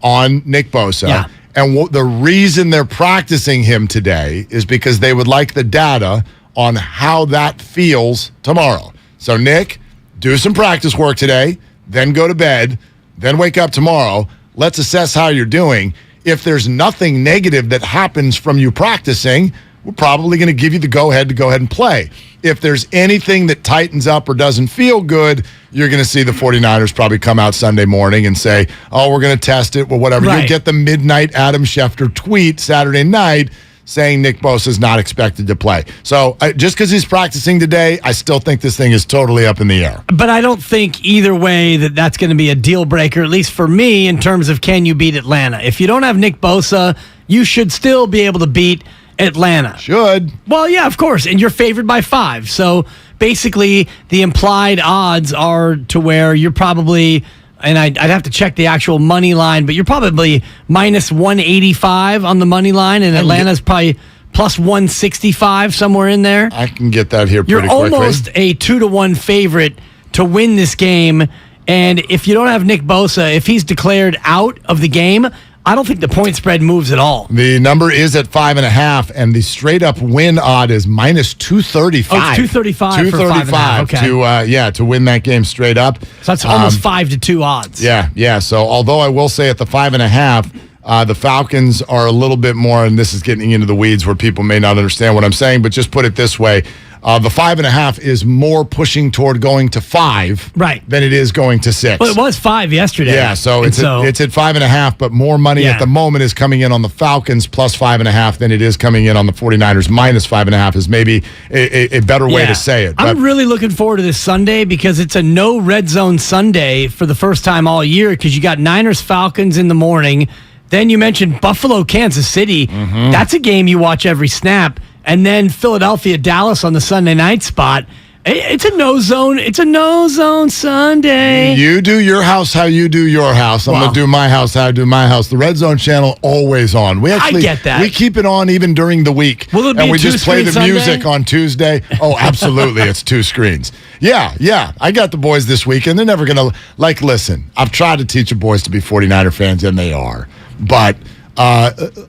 on Nick Bosa. Yeah. And the reason they're practicing him today is because they would like the data on how that feels tomorrow. So, Nick, do some practice work today, then go to bed, then wake up tomorrow. Let's assess how you're doing. If there's nothing negative that happens from you practicing, we're probably going to give you the go-ahead to go ahead and play. If there's anything that tightens up or doesn't feel good, you're going to see the 49ers probably come out Sunday morning and say, oh, we're going to test it or whatever. Right. You'll get the midnight Adam Schefter tweet Saturday night saying Nick Bosa is not expected to play. So just because he's practicing today, I still think this thing is totally up in the air. But I don't think either way that's going to be a deal breaker, at least for me, in terms of can you beat Atlanta. If you don't have Nick Bosa, you should still be able to beat Atlanta. Should. Well, yeah, of course. And you're favored by 5. So basically, the implied odds are to where you're probably, and I'd have to check the actual money line, but you're probably minus 185 on the money line, and Atlanta's probably plus 165, somewhere in there. I can get that here pretty quickly. You're almost a 2-1 favorite to win this game. And if you don't have Nick Bosa, if he's declared out of the game, I don't think the point spread moves at all. The number is at 5.5, and the straight up win odd is minus 235. Oh, it's 235 for 5.5. Okay. To win that game straight up. So that's almost 5-2 odds. Yeah. So although I will say at the 5.5, the Falcons are a little bit more, and this is getting into the weeds where people may not understand what I'm saying, but just put it this way. The 5.5 is more pushing toward going to 5 than it is going to 6. Well, it was 5 yesterday. Yeah, so it's at 5.5, but more money at the moment is coming in on the Falcons plus 5.5 than it is coming in on the 49ers minus 5.5 is maybe a better way to say it. I'm really looking forward to this Sunday because it's a no red zone Sunday for the first time all year because you got Niners Falcons in the morning. Then you mentioned Buffalo, Kansas City. Mm-hmm. That's a game you watch every snap. And then Philadelphia, Dallas on the Sunday night spot. It's a no zone. It's a no zone Sunday. You do your house how you do your house. I'm going to do my house how I do my house. The Red Zone channel always on. I get that. We keep it on even during the week. Will it be and we a just play the Sunday? music on Tuesday. Oh, absolutely. It's 2 screens. Yeah. I got the boys this weekend. They're never going to, listen, I've tried to teach the boys to be 49er fans, and they are. But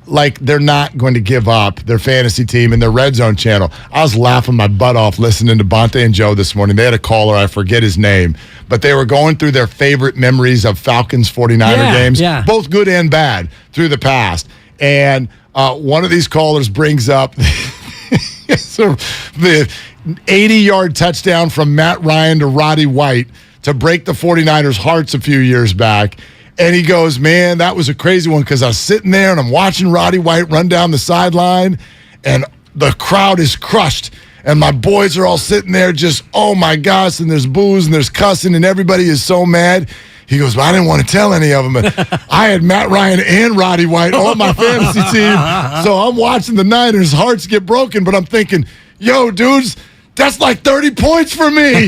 like they're not going to give up their fantasy team and their Red Zone channel. I was laughing my butt off listening to Bonte and Joe this morning. They had a caller, I forget his name, but they were going through their favorite memories of Falcons 49er games, both good and bad through the past. And one of these callers brings up the 80-yard touchdown from Matt Ryan to Roddy White to break the 49ers' hearts a few years back. And he goes, man, that was a crazy one because I was sitting there and I'm watching Roddy White run down the sideline and the crowd is crushed. And my boys are all sitting there just, oh, my gosh, and there's boos and there's cussing and everybody is so mad. He goes, well, I didn't want to tell any of them, but I had Matt Ryan and Roddy White on my fantasy team. So I'm watching the Niners' hearts get broken, but I'm thinking, yo, dudes, that's like 30 points for me.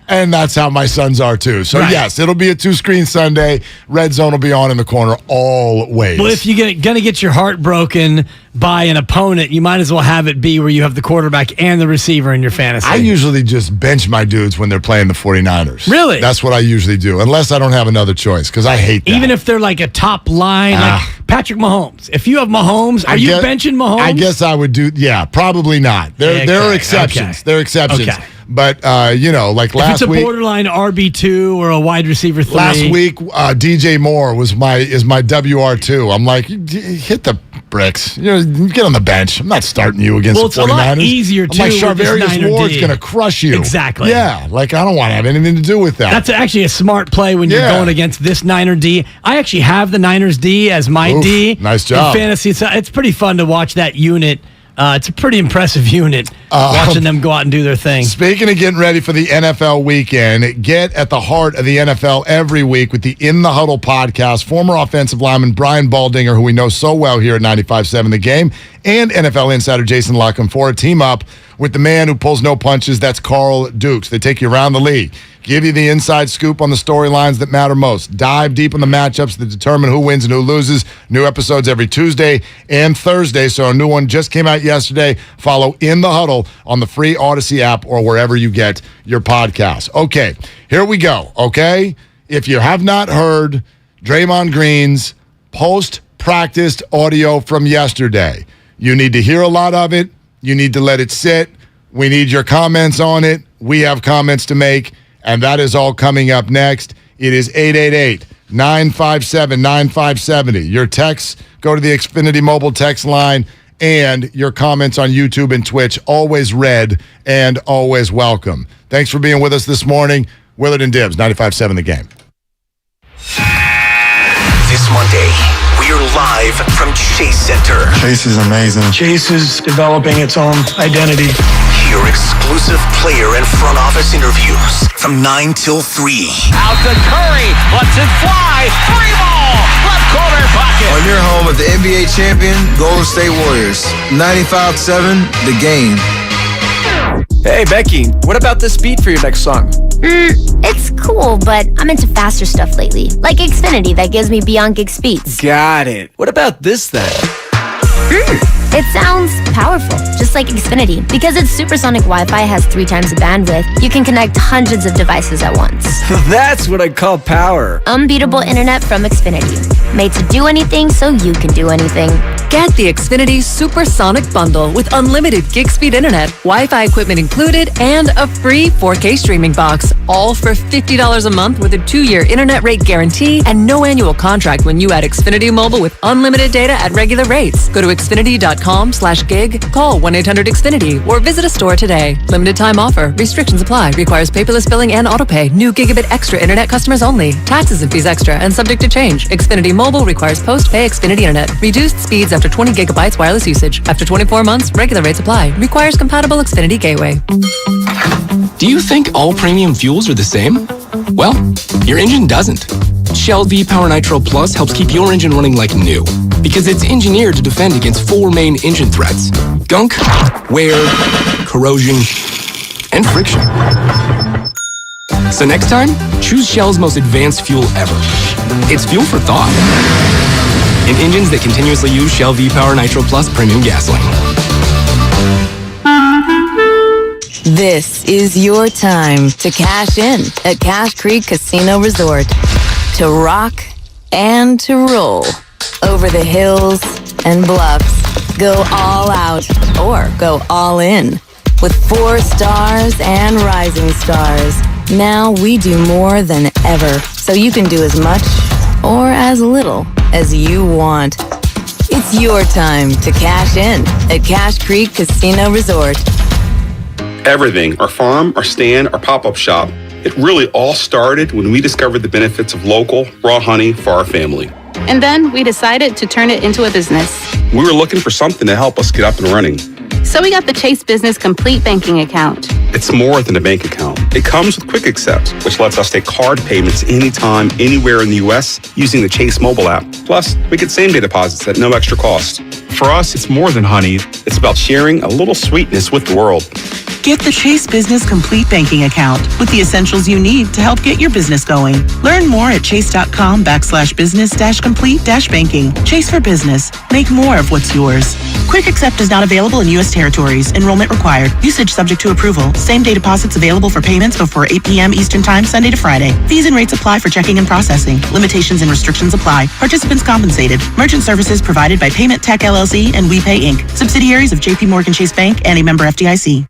and that's how my sons are too. So yes, it'll be a 2-screen Sunday. Red Zone will be on in the corner always. Well, if you're going to get your heart broken by an opponent, you might as well have it be where you have the quarterback and the receiver in your fantasy. I usually just bench my dudes when they're playing the 49ers. Really? That's what I usually do, unless I don't have another choice, because I hate that. Even if they're like a top line, like Patrick Mahomes. If you have Mahomes, are you benching Mahomes? I guess I would do, probably not. There are exceptions. There are exceptions. Okay. But, like last week. If it's a borderline RB2 or a wide receiver 3. Last week, DJ Moore is my WR2. I'm like, hit the bricks. Get on the bench. I'm not starting you against the 49ers. Well, it's a lot easier, too. I'm like, Charvarius Ward's going to crush you. Exactly. Yeah, I don't want to have anything to do with that. That's actually a smart play when you're going against this Niner D. I actually have the Niners D as my D. Nice job. In fantasy. It's pretty fun to watch that unit. It's a pretty impressive unit, watching them go out and do their thing. Speaking of getting ready for the NFL weekend, get at the heart of the NFL every week with the In the Huddle podcast. Former offensive lineman Brian Baldinger, who we know so well here at 95.7 The Game, and NFL insider Jason Luckham for a team up with the man who pulls no punches. That's Carl Dukes. They take you around the league, give you the inside scoop on the storylines that matter most, dive deep in the matchups that determine who wins and who loses. New episodes every Tuesday and Thursday, so a new one just came out yesterday. Follow In the Huddle on the free Odyssey app or wherever you get your podcasts. Okay, here we go, okay? If you have not heard Draymond Green's post-practice audio from yesterday, you need to hear a lot of it. You need to let it sit. We need your comments on it. We have comments to make. And that is all coming up next. It is 888-957-9570. Your texts, go to the Xfinity mobile text line, and your comments on YouTube and Twitch, always read and always welcome. Thanks for being with us this morning. Willard and Dibs, 95.7 The Game. This Monday, we're live from Chase Center. Chase is amazing. Chase is developing its own identity. Hear exclusive player and front office interviews from 9 till 3. Out to Curry, lets it fly, 3-ball, left corner pocket. On your home of the NBA champion, Golden State Warriors. 95.7 The Game. Hey, Becky, what about this beat for your next song? It's cool, but I'm into faster stuff lately. Like Xfinity that gives me beyond gig speeds. Got it. What about this then? It sounds powerful, just like Xfinity. Because its supersonic Wi-Fi has 3 times the bandwidth, you can connect hundreds of devices at once. That's what I call power. Unbeatable internet from Xfinity. Made to do anything so you can do anything. Get the Xfinity Supersonic Bundle with unlimited gig speed internet, Wi-Fi equipment included, and a free 4K streaming box. All for $50 a month with a 2-year internet rate guarantee and no annual contract when you add Xfinity Mobile with unlimited data at regular rates. Go to Xfinity.com/gig, call 1-800-XFINITY, or visit a store today. Limited time offer. Restrictions apply. Requires paperless billing and autopay. New Gigabit Extra internet customers only. Taxes and fees extra and subject to change. Xfinity Mobile requires post-pay Xfinity internet. Reduced speeds after 20 gigabytes wireless usage. After 24 months, regular rates apply. Requires compatible Xfinity gateway. Do you think all premium fuels are the same? Well, your engine doesn't. Shell V-Power Nitro Plus helps keep your engine running like new because it's engineered to defend against 4 main engine threats: gunk, wear, corrosion, and friction. So next time, choose Shell's most advanced fuel ever. It's fuel for thought. In engines that continuously use Shell V-Power Nitro Plus premium gasoline. This is your time to cash in at Cash Creek Casino Resort. To rock and to roll. Over the hills and bluffs. Go all out or go all in. With 4 stars and rising stars, now we do more than ever, so you can do as much or as little as you want. It's your time to cash in at Cash Creek Casino Resort. Everything, our farm, our stand, our pop-up shop, it really all started when we discovered the benefits of local, raw honey for our family. And then we decided to turn it into a business. We were looking for something to help us get up and running. So we got the Chase Business Complete Banking Account. It's more than a bank account. It comes with Quick Accept, which lets us take card payments anytime, anywhere in the U.S. using the Chase mobile app. Plus, we get same-day deposits at no extra cost. For us, it's more than honey. It's about sharing a little sweetness with the world. Get the Chase Business Complete Banking Account with the essentials you need to help get your business going. Learn more at chase.com/business-complete-banking. Chase for business. Make more of what's yours. Quick Accept is not available in U.S. territories. Enrollment required. Usage subject to approval. Same-day deposits available for payments before 8 p.m. Eastern Time, Sunday to Friday. Fees and rates apply for checking and processing. Limitations and restrictions apply. Participants compensated. Merchant services provided by Payment Tech LLC and WePay Inc. Subsidiaries of J.P. Morgan Chase Bank and a member FDIC.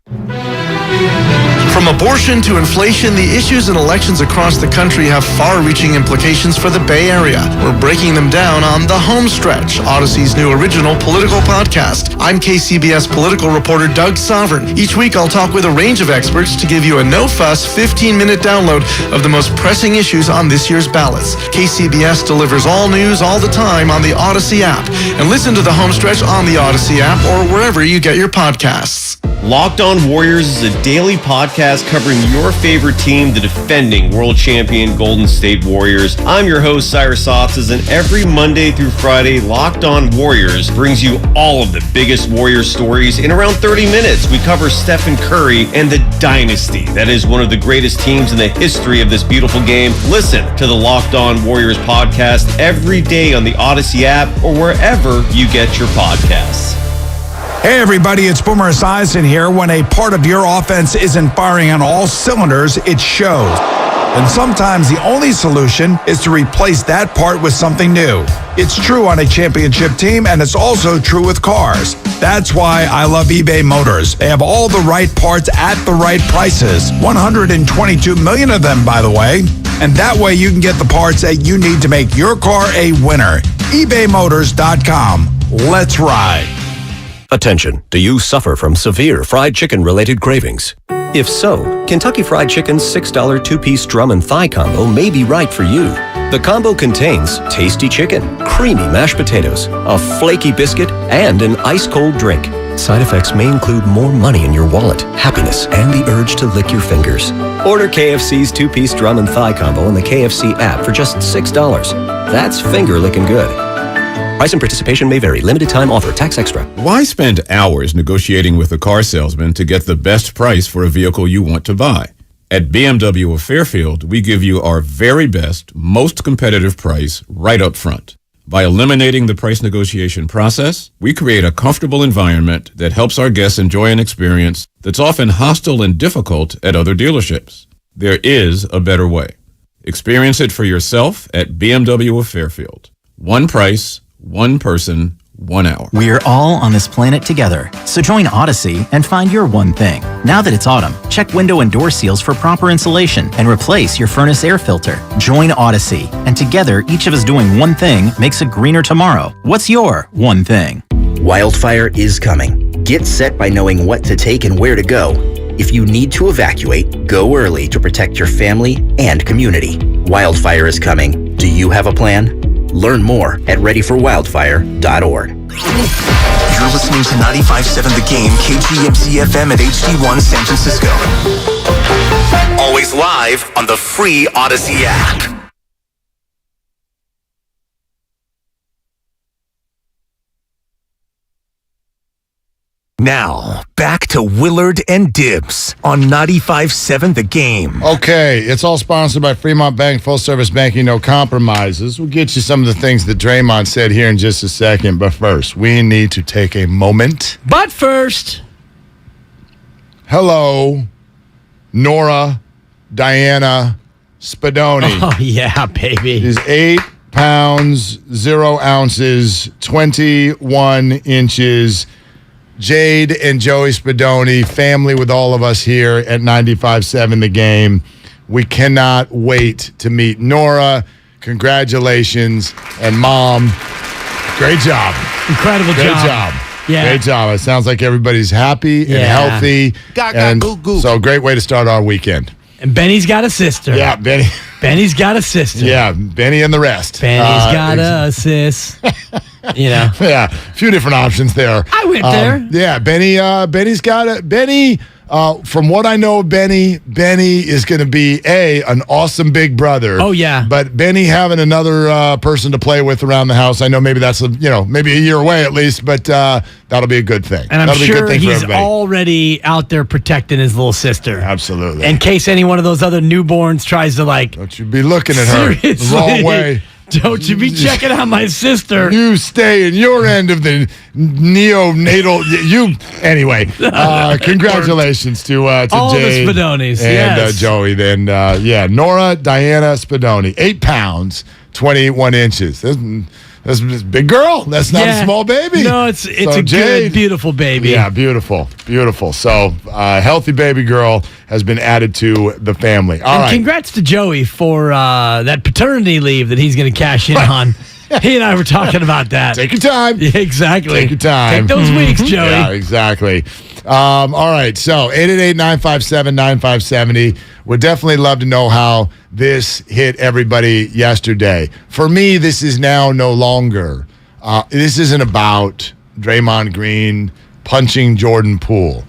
From abortion to inflation, the issues in elections across the country have far-reaching implications for the Bay Area. We're breaking them down on The Home Stretch, Odyssey's new original political podcast. I'm KCBS political reporter Doug Sovereign. Each week, I'll talk with a range of experts to give you a no-fuss, 15-minute download of the most pressing issues on this year's ballots. KCBS delivers all news all the time on the Odyssey app. And listen to The Home Stretch on the Odyssey app or wherever you get your podcasts. Locked On Warriors is a daily podcast covering your favorite team, the defending world champion Golden State Warriors. I'm your host, Cyrus Softas, and every Monday through Friday, Locked On Warriors brings you all of the biggest Warriors stories in around 30 minutes. We cover Stephen Curry and the dynasty that is one of the greatest teams in the history of this beautiful game. Listen to the Locked On Warriors podcast every day on the Odyssey app or wherever you get your podcasts. Hey everybody, it's Boomer Esiason here. When a part of your offense isn't firing on all cylinders, it shows. And sometimes the only solution is to replace that part with something new. It's true on a championship team, and it's also true with cars. That's why I love eBay Motors. They have all the right parts at the right prices. 122 million of them, by the way. And that way you can get the parts that you need to make your car a winner. ebaymotors.com. Let's ride. Attention, do you suffer from severe fried chicken-related cravings? If so, Kentucky Fried Chicken's $6 two-piece drum and thigh combo may be right for you. The combo contains tasty chicken, creamy mashed potatoes, a flaky biscuit, and an ice-cold drink. Side effects may include more money in your wallet, happiness, and the urge to lick your fingers. Order KFC's two-piece drum and thigh combo in the KFC app for just $6. That's finger-licking good. Price and participation may vary. Limited time offer. Tax extra. Why spend hours negotiating with a car salesman to get the best price for a vehicle you want to buy? At BMW of Fairfield, we give you our very best, most competitive price right up front. By eliminating the price negotiation process, we create a comfortable environment that helps our guests enjoy an experience that's often hostile and difficult at other dealerships. There is a better way. Experience it for yourself at BMW of Fairfield. One price, one person, 1 hour. We're all on this planet together, so join Odyssey and find your one thing. Now that it's autumn, check window and door seals for proper insulation and replace your furnace air filter. Join Odyssey, and together, each of us doing one thing makes a greener tomorrow. What's your one thing? Wildfire is coming. Get set by knowing what to take and where to go. If you need to evacuate, go early to protect your family and community. Wildfire is coming. Do you have a plan? Learn more at readyforwildfire.org. You're listening to 95.7 The Game, KGMZ FM at HD1 San Francisco. Always live on the free Odyssey app. Now, back to Willard and Dibs on 95.7 The Game. Okay, it's all sponsored by Fremont Bank, full service banking, no compromises. We'll get you some of the things that Draymond said here in just a second. But first, we need to take a moment. But first, hello, Nora Diana Spadoni. Oh, yeah, baby. She's 8 pounds, 0 ounces, 21 inches. Jade and Joey Spadoni, family with all of us here at 95.7 The Game. We cannot wait to meet Nora. Congratulations. And Mom, great job. Incredible Great job. Yeah. Great job. It sounds like everybody's happy and healthy. So great way to start our weekend. And Benny's got a sister. Yeah, Benny. Benny's got a sister. Yeah, Benny and the rest. Benny's got a sis. Yeah, a few different options there. I went there. Yeah, Benny's got a Benny. From what I know of Benny is going to be an awesome big brother. Oh yeah, but Benny having another person to play with around the house, I know maybe that's maybe a year away at least, but that'll be a good thing. And I'm that'll sure be a good thing he's for everybody. already out there protecting his little sister. Absolutely. In case any one of those other newborns tries to don't you be looking at her the wrong way. Don't you be checking out my sister. You stay in your end of the neonatal. Anyway, congratulations to all Jade the Spadonis and Joey. Then, Nora Diana Spadoni, 8 pounds, 21 inches. That's a big girl. That's not a small baby. No, it's a Jade, good, beautiful baby. Yeah, beautiful. So, healthy baby girl has been added to the family. All right. Congrats to Joey for that paternity leave that he's going to cash in on. He and I were talking about that. Take your time. Yeah, exactly. Take your time. Take those weeks, Joey. Yeah, exactly. All right. So 888-957-9570. Would definitely love to know how this hit everybody yesterday. For me, this is now no longer. This isn't about Draymond Green punching Jordan Poole.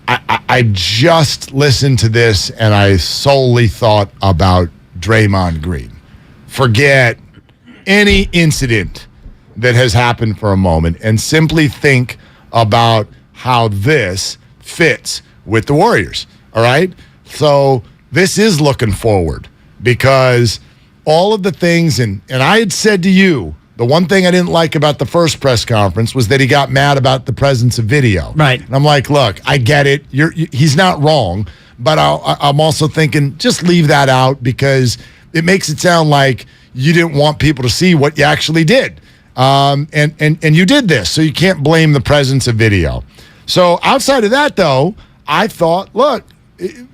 I just listened to this and I solely thought about Draymond Green. Forget any incident that has happened for a moment and simply think about how this fits with the Warriors. All right? So this is looking forward because all of the things, and I had said to you, the one thing I didn't like about the first press conference was that he got mad about the presence of video. Right. And I'm like, look, I get it. He's not wrong, but I'm also thinking just leave that out because it makes it sound like you didn't want people to see what you actually did. And you did this, so you can't blame the presence of video. So outside of that, though, I thought, look,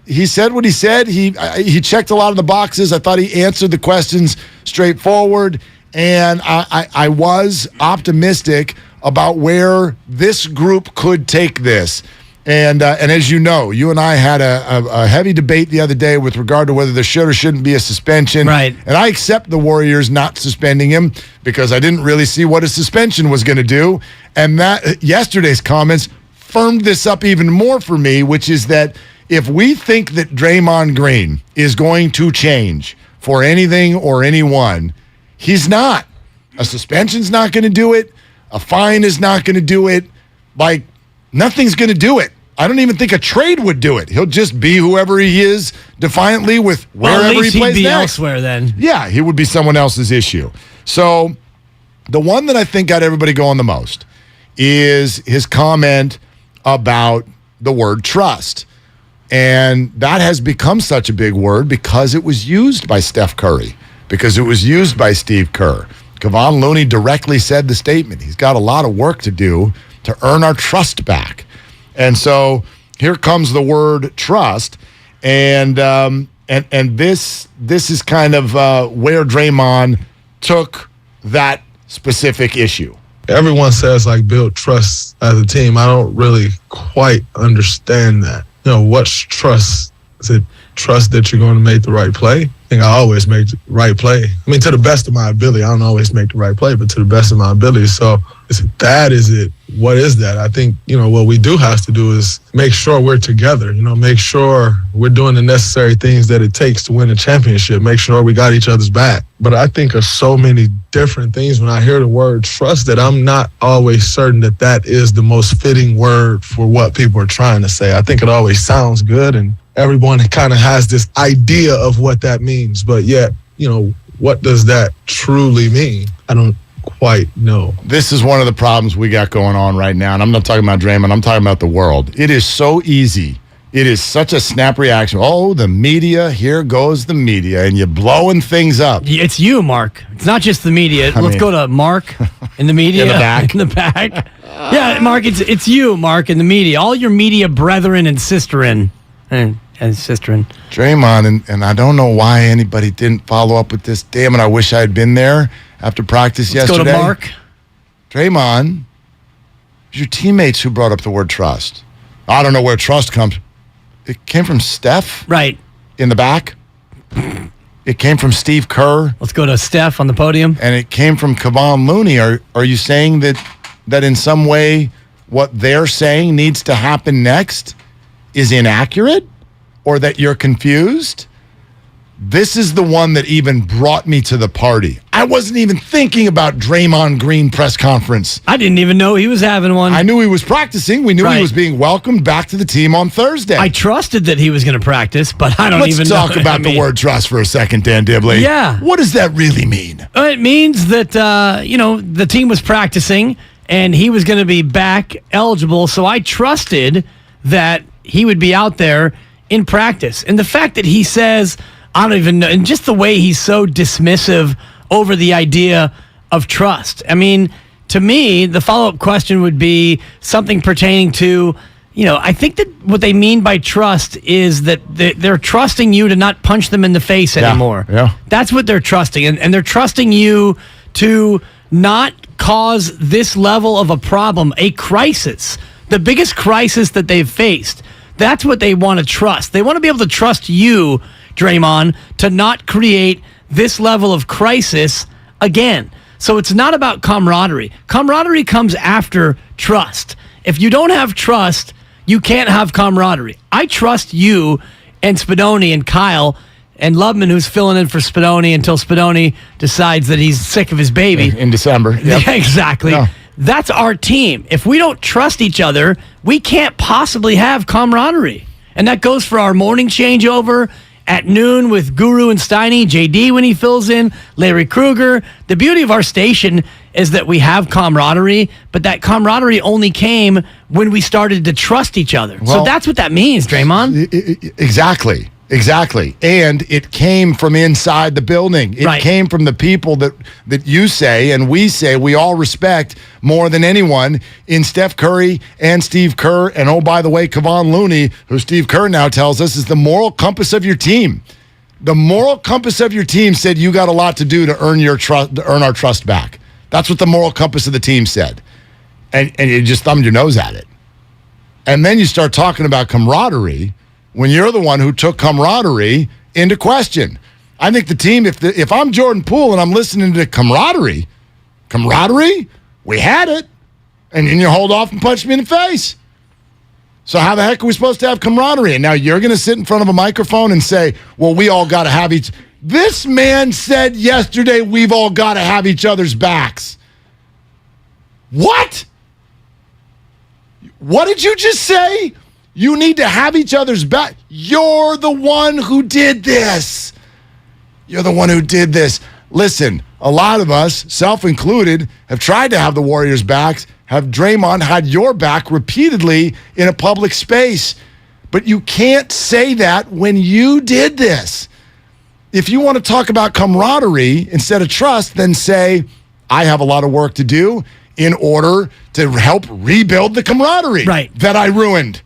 he said what he said. He checked a lot of the boxes. I thought he answered the questions straightforward. And I was optimistic about where this group could take this. And as you know, you and I had a heavy debate the other day with regard to whether there should or shouldn't be a suspension. Right. And I accept the Warriors not suspending him because I didn't really see what a suspension was going to do. And that yesterday's comments firmed this up even more for me, which is that if we think that Draymond Green is going to change for anything or anyone, he's not. A suspension's not going to do it. A fine is not going to do it. Like, nothing's going to do it. I don't even think a trade would do it. He'll just be whoever he is defiantly with wherever at least he plays he'd be next. elsewhere then. Yeah, he would be someone else's issue. So the one that I think got everybody going the most is his comment about the word trust. And that has become such a big word because it was used by Steph Curry, because it was used by Steve Kerr. Kevon Looney directly said the statement. He's got a lot of work to do to earn our trust back. And so here comes the word trust. And this is kind of where Draymond took that specific issue. Everyone says, build trust as a team. I don't really quite understand that. What's trust? Is it trust that you're going to make the right play? I think I always make the right play. I mean, to the best of my ability. I don't always make the right play, but to the best of my ability. So is it that? Is it, what is that? I think, what we do have to do is make sure we're together, make sure we're doing the necessary things that it takes to win a championship, make sure we got each other's back. But I think of so many different things when I hear the word trust that I'm not always certain that that is the most fitting word for what people are trying to say. I think it always sounds good and everyone kind of has this idea of what that means, but yet, what does that truly mean? I don't quite know. This is one of the problems we got going on right now, and I'm not talking about Draymond, I'm talking about the world. It is so easy It is such a snap reaction. Oh, the media, here goes the media, and you're blowing things up. It's you, Mark. It's not just the media. Let's go to Mark in the media. In the back. In the back. Yeah, Mark, it's you, Mark, in the media. All your media brethren and sisterin. And sisterin. Draymond, and I don't know why anybody didn't follow up with this. Damn it, I wish I had been there after practice yesterday. Let's go to Mark. Draymond, it's your teammates who brought up the word trust. I don't know where trust comes. It came from Steph. Right. In the back. It came from Steve Kerr. Let's go to Steph on the podium. And it came from Kevon Looney. Are you saying that in some way what they're saying needs to happen next is inaccurate? Or that you're confused? This is the one that even brought me to the party. I wasn't even thinking about Draymond Green press conference. I didn't even know he was having one. I knew he was practicing. We knew he was being welcomed back to the team on Thursday. I trusted that he was going to practice, but I don't even know. Let's talk about the word trust for a second, Dan Dibley. Yeah. What does that really mean? It means that, the team was practicing and he was going to be back eligible. So I trusted that he would be out there in practice. And the fact that he says, I don't even know, and just the way he's so dismissive over the idea of trust. I mean, to me, the follow-up question would be something pertaining to, I think that what they mean by trust is that they're trusting you to not punch them in the face anymore. Yeah. That's what they're trusting. And they're trusting you to not cause this level of a problem, a crisis, the biggest crisis that they've faced. That's what they want to trust. They want to be able to trust you, Draymond, to not create this level of crisis again. So it's not about camaraderie. Camaraderie comes after trust. If you don't have trust, you can't have camaraderie. I trust you and Spadoni and Kyle and Lubman, who's filling in for Spadoni until Spadoni decides that he's sick of his baby. In December. Yep. Yeah, exactly. No. That's our team. If we don't trust each other, we can't possibly have camaraderie. And that goes for our morning changeover at noon with Guru and Steiny, JD when he fills in, Larry Kruger. The beauty of our station is that we have camaraderie, but that camaraderie only came when we started to trust each other. Well, so that's what that means, Draymond. Exactly. And it came from inside the building. It came from the people that you say and we say we all respect more than anyone in Steph Curry and Steve Kerr. And oh, by the way, Kevon Looney, who Steve Kerr now tells us is the moral compass of your team. The moral compass of your team said you got a lot to do to earn your trust, to earn our trust back. That's what the moral compass of the team said. And you just thumbed your nose at it. And then you start talking about camaraderie when you're the one who took camaraderie into question. I think the team, if I'm Jordan Poole and I'm listening to camaraderie, we had it, and then you hold off and punch me in the face. So how the heck are we supposed to have camaraderie? And now you're going to sit in front of a microphone and say, well, we all got to have each... This man said yesterday we've all got to have each other's backs. What? What did you just say? You need to have each other's back. You're the one who did this. Listen, a lot of us, self-included, have tried to have the Warriors' backs, have Draymond had your back repeatedly in a public space. But you can't say that when you did this. If you want to talk about camaraderie instead of trust, then say, I have a lot of work to do in order to help rebuild the camaraderie that I ruined.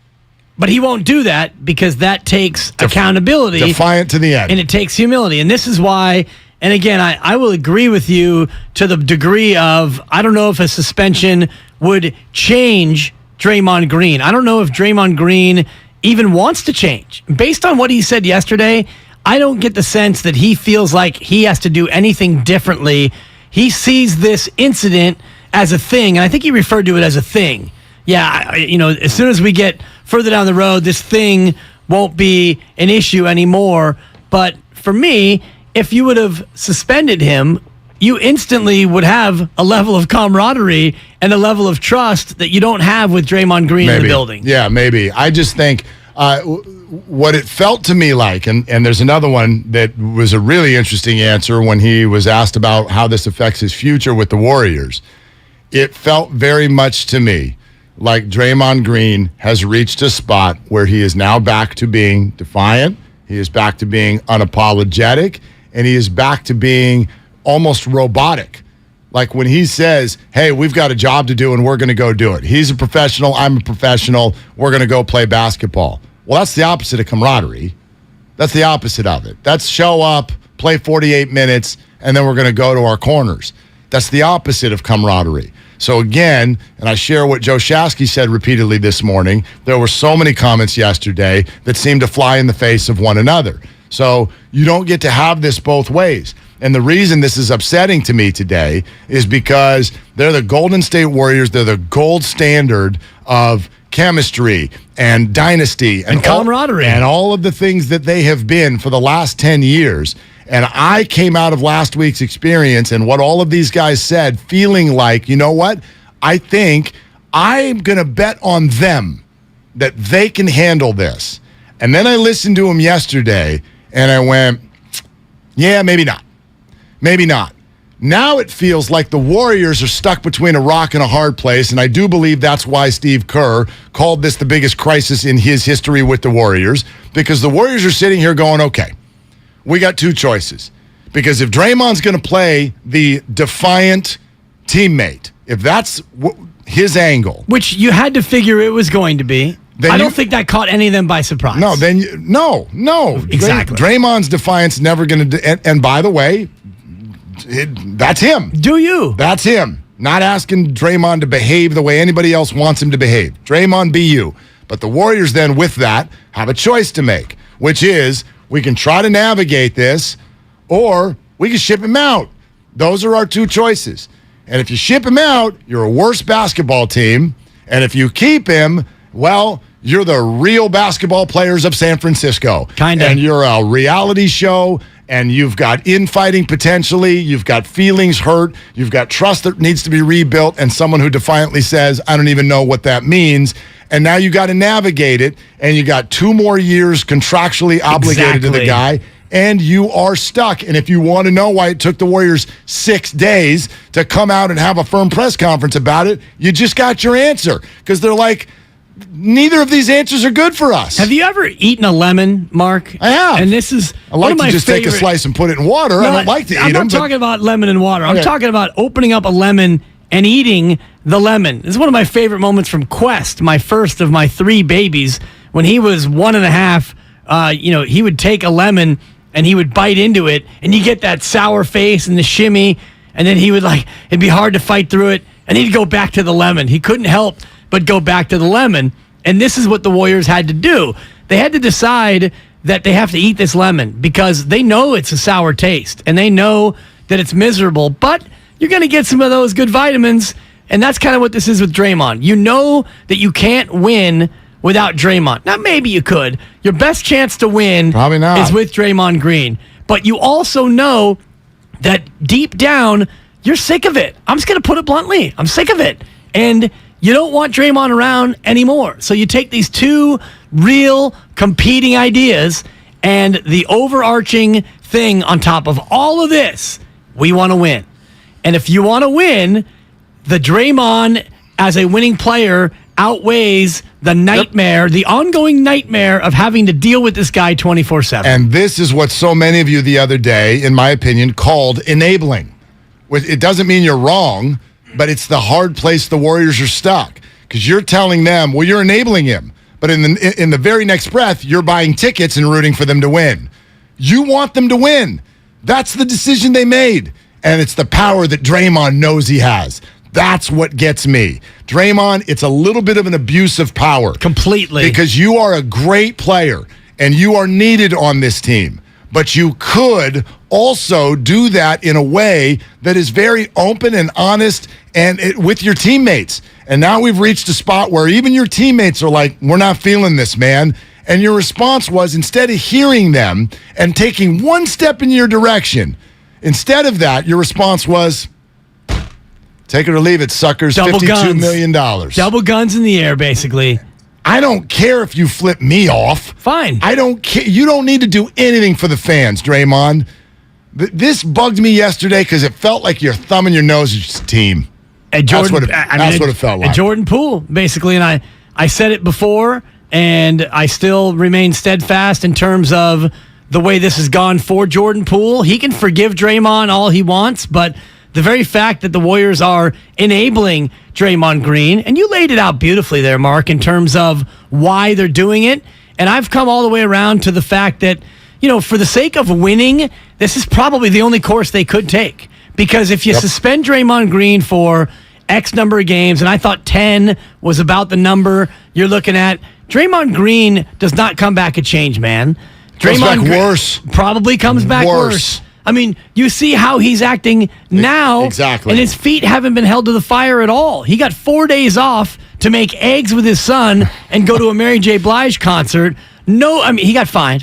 But he won't do that because that takes accountability. Defiant to the end. And it takes humility. And this is why, and again, I will agree with you to the degree of, I don't know if a suspension would change Draymond Green. I don't know if Draymond Green even wants to change. Based on what he said yesterday, I don't get the sense that he feels like he has to do anything differently. He sees this incident as a thing, and I think he referred to it as a thing. Yeah, as soon as we get further down the road, this thing won't be an issue anymore. But for me, if you would have suspended him, you instantly would have a level of camaraderie and a level of trust that you don't have with Draymond Green in the building. Yeah, maybe. I just think what it felt to me like, and there's another one that was a really interesting answer when he was asked about how this affects his future with the Warriors. It felt very much to me like Draymond Green has reached a spot where he is now back to being defiant, he is back to being unapologetic, and he is back to being almost robotic. Like when he says, hey, we've got a job to do and we're going to go do it. He's a professional, I'm a professional, we're going to go play basketball. Well, that's the opposite of camaraderie. That's the opposite of it. That's show up, play 48 minutes, and then we're going to go to our corners. That's the opposite of camaraderie. So again, and I share what Joe Shasky said repeatedly this morning, there were so many comments yesterday that seemed to fly in the face of one another. So you don't get to have this both ways. And the reason this is upsetting to me today is because they're the Golden State Warriors. They're the gold standard of chemistry and dynasty and camaraderie and all of the things that they have been for the last 10 years. And I came out of last week's experience and what all of these guys said feeling like, you know what? I think I'm going to bet on them that they can handle this. And then I listened to them yesterday and I went, yeah, maybe not. Maybe not. Now it feels like the Warriors are stuck between a rock and a hard place, and I do believe that's why Steve Kerr called this the biggest crisis in his history with the Warriors, because the Warriors are sitting here going, okay, we got two choices. Because if Draymond's going to play the defiant teammate, if that's his angle. Which you had to figure it was going to be. I don't think that caught any of them by surprise. No, no. Exactly. Draymond's defiance never going to, and by the way, that's him. Do you? That's him. Not asking Draymond to behave the way anybody else wants him to behave. Draymond, be you. But the Warriors then, with that, have a choice to make, which is we can try to navigate this or we can ship him out. Those are our two choices. And if you ship him out, you're a worse basketball team. And if you keep him, well, you're the real basketball players of San Francisco. Kind of. And you're a reality show. And you've got infighting potentially, you've got feelings hurt, you've got trust that needs to be rebuilt, and someone who defiantly says, I don't even know what that means. And now you got to navigate it, and you got 2 more years contractually obligated to the guy, and you are stuck. And if you want to know why it took the Warriors 6 days to come out and have a firm press conference about it, you just got your answer. Because they're like, neither of these answers are good for us. Have you ever eaten a lemon, Mark? I have. And this is I like to just take a slice and put it in water. No, I don't like to eat them. I'm not talking about lemon and water. Okay. I'm talking about opening up a lemon and eating the lemon. This is one of my favorite moments from Quest, my first of my 3 babies. When he was 1.5, he would take a lemon and he would bite into it, and you get that sour face and the shimmy, and then he would it'd be hard to fight through it, and he'd go back to the lemon. He couldn't help but go back to the lemon. And this is what the Warriors had to do. They had to decide that they have to eat this lemon because they know it's a sour taste and they know that it's miserable, but you're going to get some of those good vitamins. And that's kind of what this is with Draymond. You know that you can't win without Draymond. Now, maybe you could. Your best chance to win probably not is with Draymond Green. But you also know that deep down, you're sick of it. I'm just going to put it bluntly. I'm sick of it. And you don't want Draymond around anymore. So you take these 2 real competing ideas and the overarching thing on top of all of this, we want to win. And if you want to win, the Draymond as a winning player outweighs the nightmare, the ongoing nightmare of having to deal with this guy 24/7. And this is what so many of you the other day, in my opinion, called enabling. It doesn't mean you're wrong, but it's the hard place the Warriors are stuck because you're telling them, well, you're enabling him. But in the very next breath, you're buying tickets and rooting for them to win. You want them to win. That's the decision they made. And it's the power that Draymond knows he has. That's what gets me. Draymond, it's a little bit of an abuse of power. Completely. Because you are a great player and you are needed on this team. But you could also do that in a way that is very open and honest and with your teammates. And now we've reached a spot where even your teammates are like, we're not feeling this, man. And your response was, instead of hearing them and taking one step in your direction, instead of that, your response was, take it or leave it, suckers, $52 million. Double guns in the air, basically. I don't care if you flip me off. Fine. I don't care. You don't need to do anything for the fans, Draymond. This bugged me yesterday because it felt like you're thumbing your nose at your team. That's what it felt like. Jordan Poole, basically, and I said it before, and I still remain steadfast in terms of the way this has gone for Jordan Poole. He can forgive Draymond all he wants, but the very fact that the Warriors are enabling Draymond Green, and you laid it out beautifully there, Mark, in terms of why they're doing it, and I've come all the way around to the fact that, for the sake of winning, this is probably the only course they could take. Because if you suspend Draymond Green for X number of games, and I thought 10 was about the number you're looking at, Draymond Green does not come back a changed man. Draymond worse. Probably comes back worse. I mean, you see how he's acting now. Exactly. And his feet haven't been held to the fire at all. He got 4 days off to make eggs with his son and go to a Mary J. Blige concert. No, I mean, he got fined.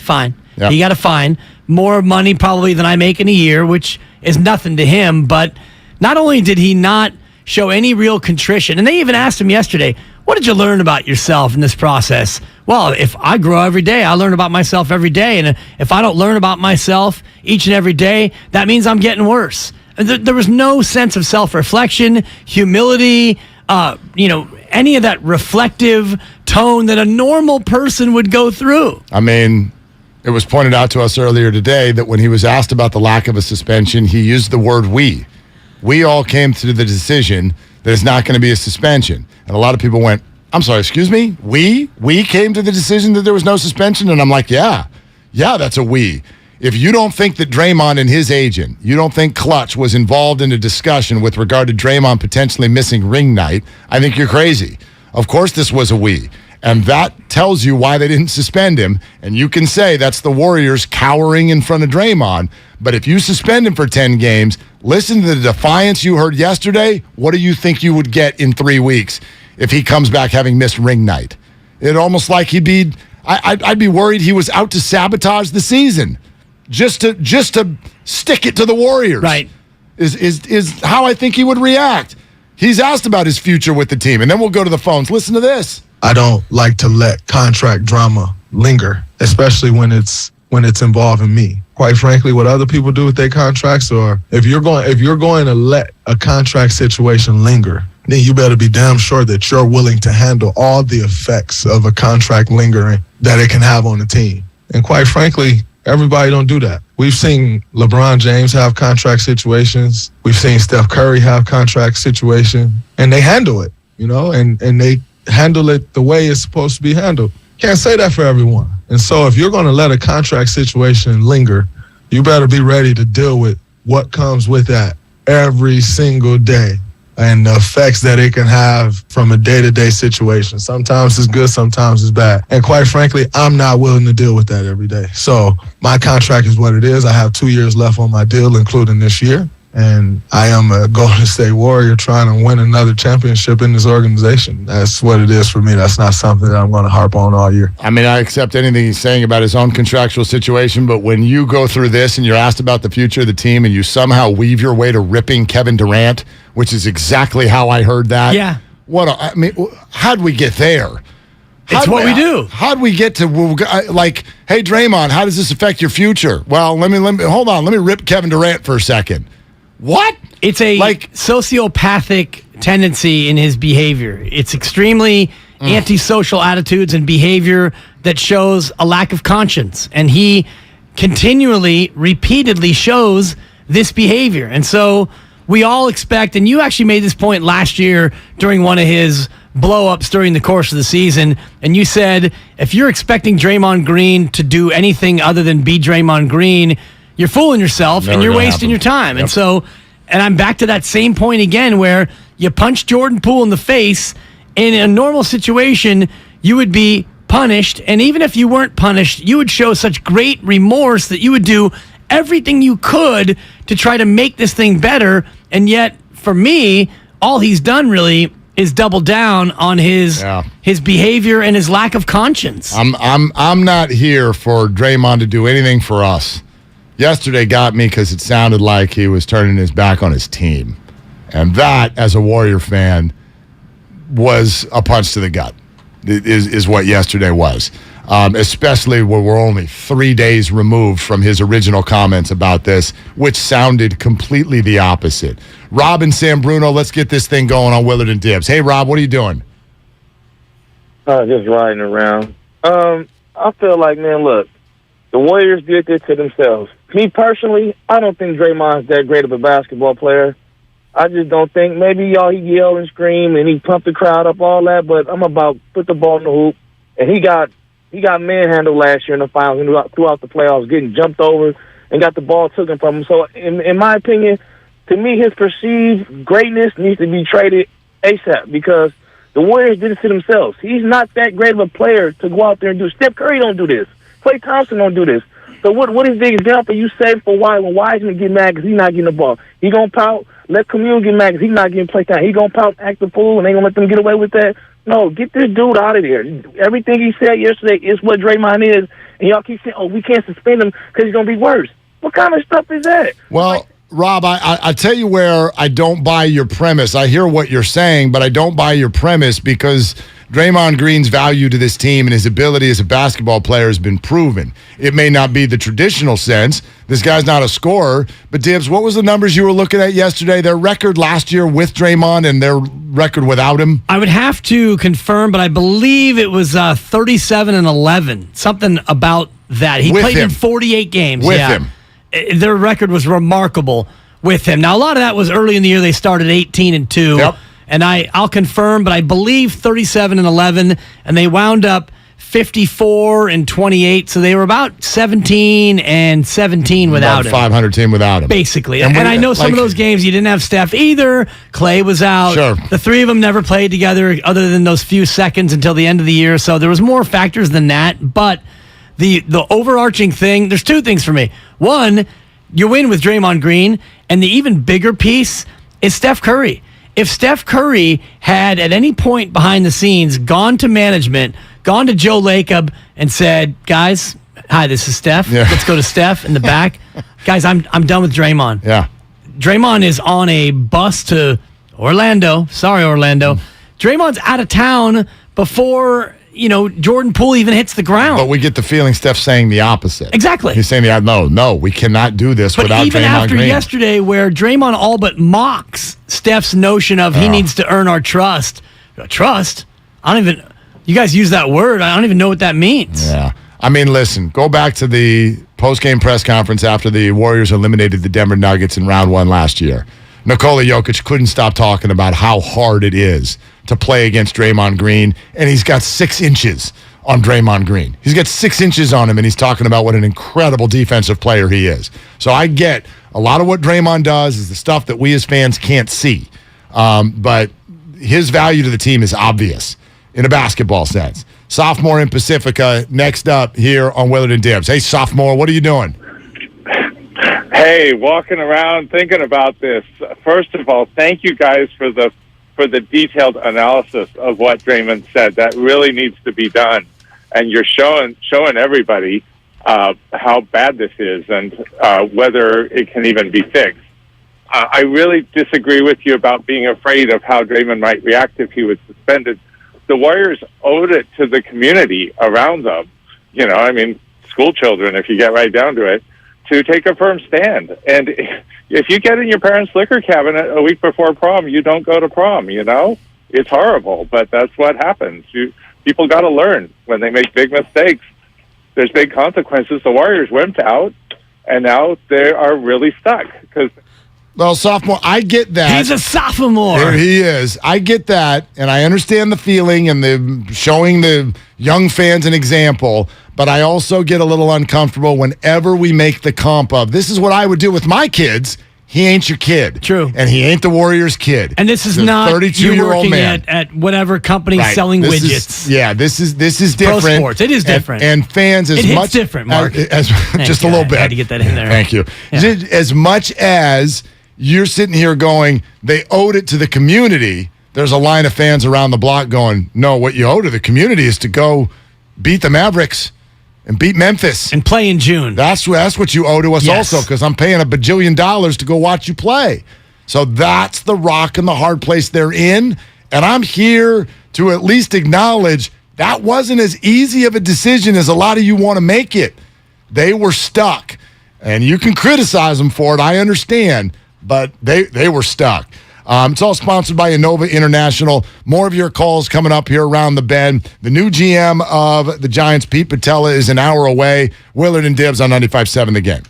Yep. He got a fine. More money probably than I make in a year, which is nothing to him. But not only did he not show any real contrition, and they even asked him yesterday, what did you learn about yourself in this process? Well, if I grow every day, I learn about myself every day. And if I don't learn about myself each and every day, that means I'm getting worse. There was no sense of self-reflection, humility, any of that reflective tone that a normal person would go through. I mean, it was pointed out to us earlier today that when he was asked about the lack of a suspension, he used the word we. We all came to the decision that it's not going to be a suspension. And a lot of people went, I'm sorry, excuse me? We came to the decision that there was no suspension? And I'm like, yeah, that's a we. If you don't think that Draymond and his agent, you don't think Clutch was involved in a discussion with regard to Draymond potentially missing ring night, I think you're crazy. Of course this was a we. And that tells you why they didn't suspend him. And you can say that's the Warriors cowering in front of Draymond. But if you suspend him for 10 games, listen to the defiance you heard yesterday. What do you think you would get in 3 weeks if he comes back having missed ring night? It almost like I'd be worried he was out to sabotage the season just to stick it to the Warriors. Right. Is how I think he would react. He's asked about his future with the team. And then we'll go to the phones. Listen to this. I don't like to let contract drama linger, especially when it's involving me. Quite frankly, what other people do with their contracts, or if you're going to let a contract situation linger, then you better be damn sure that you're willing to handle all the effects of a contract lingering that it can have on the team. And quite frankly, everybody don't do that. We've seen LeBron James have contract situations. We've seen Steph Curry have contract situation, and they handle it, and they handle it the way it's supposed to be handled. Can't say that for everyone. And so if you're going to let a contract situation linger, you better be ready to deal with what comes with that every single day and the effects that it can have from a day-to-day situation. Sometimes it's good, sometimes it's bad. And quite frankly, I'm not willing to deal with that every day. So my contract is what it is. I have 2 years left on my deal, including this year. And I am a Golden State Warrior trying to win another championship in this organization. That's what it is for me. That's not something that I'm going to harp on all year. I mean, I accept anything he's saying about his own contractual situation, but when you go through this and you're asked about the future of the team and you somehow weave your way to ripping Kevin Durant, which is exactly how I heard that. Yeah. How'd we get there? It's what we do. How'd we get to, hey, Draymond, how does this affect your future? Well, let me hold on. Let me rip Kevin Durant for a second. What? It's a sociopathic tendency in his behavior. It's extremely antisocial attitudes and behavior that shows a lack of conscience. And he continually, repeatedly shows this behavior. And so we all expect, and you actually made this point last year during one of his blow-ups during the course of the season, and you said, if you're expecting Draymond Green to do anything other than be Draymond Green, you're fooling yourself and you're wasting your time. Yep. And I'm back to that same point again where you punch Jordan Poole in the face. In a normal situation, you would be punished. And even if you weren't punished, you would show such great remorse that you would do everything you could to try to make this thing better. And yet, for me, all he's done really is double down on his behavior and his lack of conscience. I'm not here for Draymond to do anything for us. Yesterday got me because it sounded like he was turning his back on his team. And that, as a Warrior fan, was a punch to the gut, is what yesterday was. especially where we're only 3 days removed from his original comments about this, which sounded completely the opposite. Rob and San Bruno, let's get this thing going on Willard and Dibs. Hey, Rob, what are you doing? Just riding around. I feel like, man, look, the Warriors did this to themselves. Me personally, I don't think Draymond's that great of a basketball player. I just don't think. Maybe he yelled and screamed and he pumped the crowd up, all that. But I'm about put the ball in the hoop, and he got manhandled last year in the finals and throughout the playoffs, getting jumped over and got the ball taken from him. So, in my opinion, to me, his perceived greatness needs to be traded ASAP because the Warriors did it to themselves. He's not that great of a player to go out there and do. Steph Curry don't do this. Klay Thompson don't do this. So what is the example you say for why when Wiseman get mad because he's not getting the ball? He gonna pout. Let Camille get mad because he's not getting play time. He gonna pout, act the fool, and they gonna let them get away with that? No, get this dude out of there. Everything he said yesterday is what Draymond is, and y'all keep saying, "Oh, we can't suspend him because he's gonna be worse." What kind of stuff is that? Well, Rob, I tell you where I don't buy your premise. I hear what you're saying, but I don't buy your premise because Draymond Green's value to this team and his ability as a basketball player has been proven. It may not be the traditional sense. This guy's not a scorer. But, Dibs, what was the numbers you were looking at yesterday? Their record last year with Draymond and their record without him? I would have to confirm, but I believe it was 37-11. Something about that. He played in 48 games. With him. Their record was remarkable with him. Now, a lot of that was early in the year. They started 18-2. Yep. And I'll confirm, but I believe 37-11, and they wound up 54-28. So they were about 17-17 without him. 500 team without him. Basically. And I know some of those games you didn't have Steph either. Klay was out. Sure. The three of them never played together other than those few seconds until the end of the year. So there was more factors than that. But the overarching thing, there's two things for me. One, you win with Draymond Green, and the even bigger piece is Steph Curry. If Steph Curry had at any point behind the scenes gone to management, gone to Joe Lacob and said, "Guys, hi, this is Steph. Yeah. Let's go to Steph in the back. Guys, I'm done with Draymond." Yeah. Draymond is on a bus to Orlando. Sorry, Orlando. Draymond's out of town before Jordan Poole even hits the ground. But we get the feeling Steph's saying the opposite. Exactly. He's saying, no, we cannot do this without Draymond Green. But even after yesterday, where Draymond all but mocks Steph's notion of he needs to earn our trust. Trust? You guys use that word. I don't even know what that means. Yeah. I mean, listen, go back to the post-game press conference after the Warriors eliminated the Denver Nuggets in round 1 last year. Nikola Jokic couldn't stop talking about how hard it is to play against Draymond Green, and he's got 6 inches on Draymond Green. He's got 6 inches on him, and he's talking about what an incredible defensive player he is. So I get a lot of what Draymond does is the stuff that we as fans can't see. But his value to the team is obvious in a basketball sense. Sophomore in Pacifica, next up here on Willard and Dibs. Hey, sophomore, what are you doing? Hey, walking around thinking about this. First of all, thank you guys for the detailed analysis of what Draymond said. That really needs to be done, and you're showing everybody how bad this is and whether it can even be fixed. I really disagree with you about being afraid of how Draymond might react if he was suspended. The Warriors owed it to the community around them, school children, if you get right down to it, to take a firm stand. And if you get in your parents' liquor cabinet a week before prom, you don't go to prom, It's horrible, but that's what happens. People got to learn when they make big mistakes. There's big consequences. The Warriors went out, and now they are really stuck. Well, sophomore, I get that. He's a sophomore. There he is. I get that, and I understand the feeling and the showing the young fans an example, but I also get a little uncomfortable whenever we make the comp of, this is what I would do with my kids. He ain't your kid. True. And he ain't the Warriors' kid. And this is not 32-year-old man at whatever company selling widgets. This is different. Pro sports. It is different. And fans it hits different, Mark. Just a little bit. I had to get that in there. Thank you. Yeah. As much as you're sitting here going, they owed it to the community, there's a line of fans around the block going, no, what you owe to the community is to go beat the Mavericks and beat Memphis. And play in June. That's what you owe to us also, because I'm paying $1 bajillion to go watch you play. So that's the rock and the hard place they're in. And I'm here to at least acknowledge That wasn't as easy of a decision as a lot of you want to make it. They were stuck. And you can criticize them for it, I understand, but they were stuck. It's all sponsored by Innova International. More of your calls coming up here around the bend. The new GM of the Giants, Pete Patella, is an hour away. Willard and Dibs on 95.7 The Game.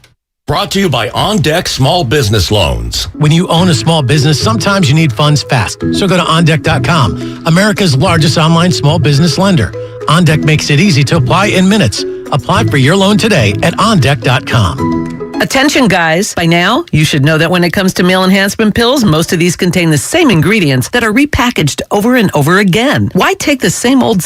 Brought to you by On Deck Small Business Loans. When you own a small business, sometimes you need funds fast. So go to OnDeck.com, America's largest online small business lender. OnDeck makes it easy to apply in minutes. Apply for your loan today at OnDeck.com. Attention, guys. By now, you should know that when it comes to male enhancement pills, most of these contain the same ingredients that are repackaged over and over again. Why take the same old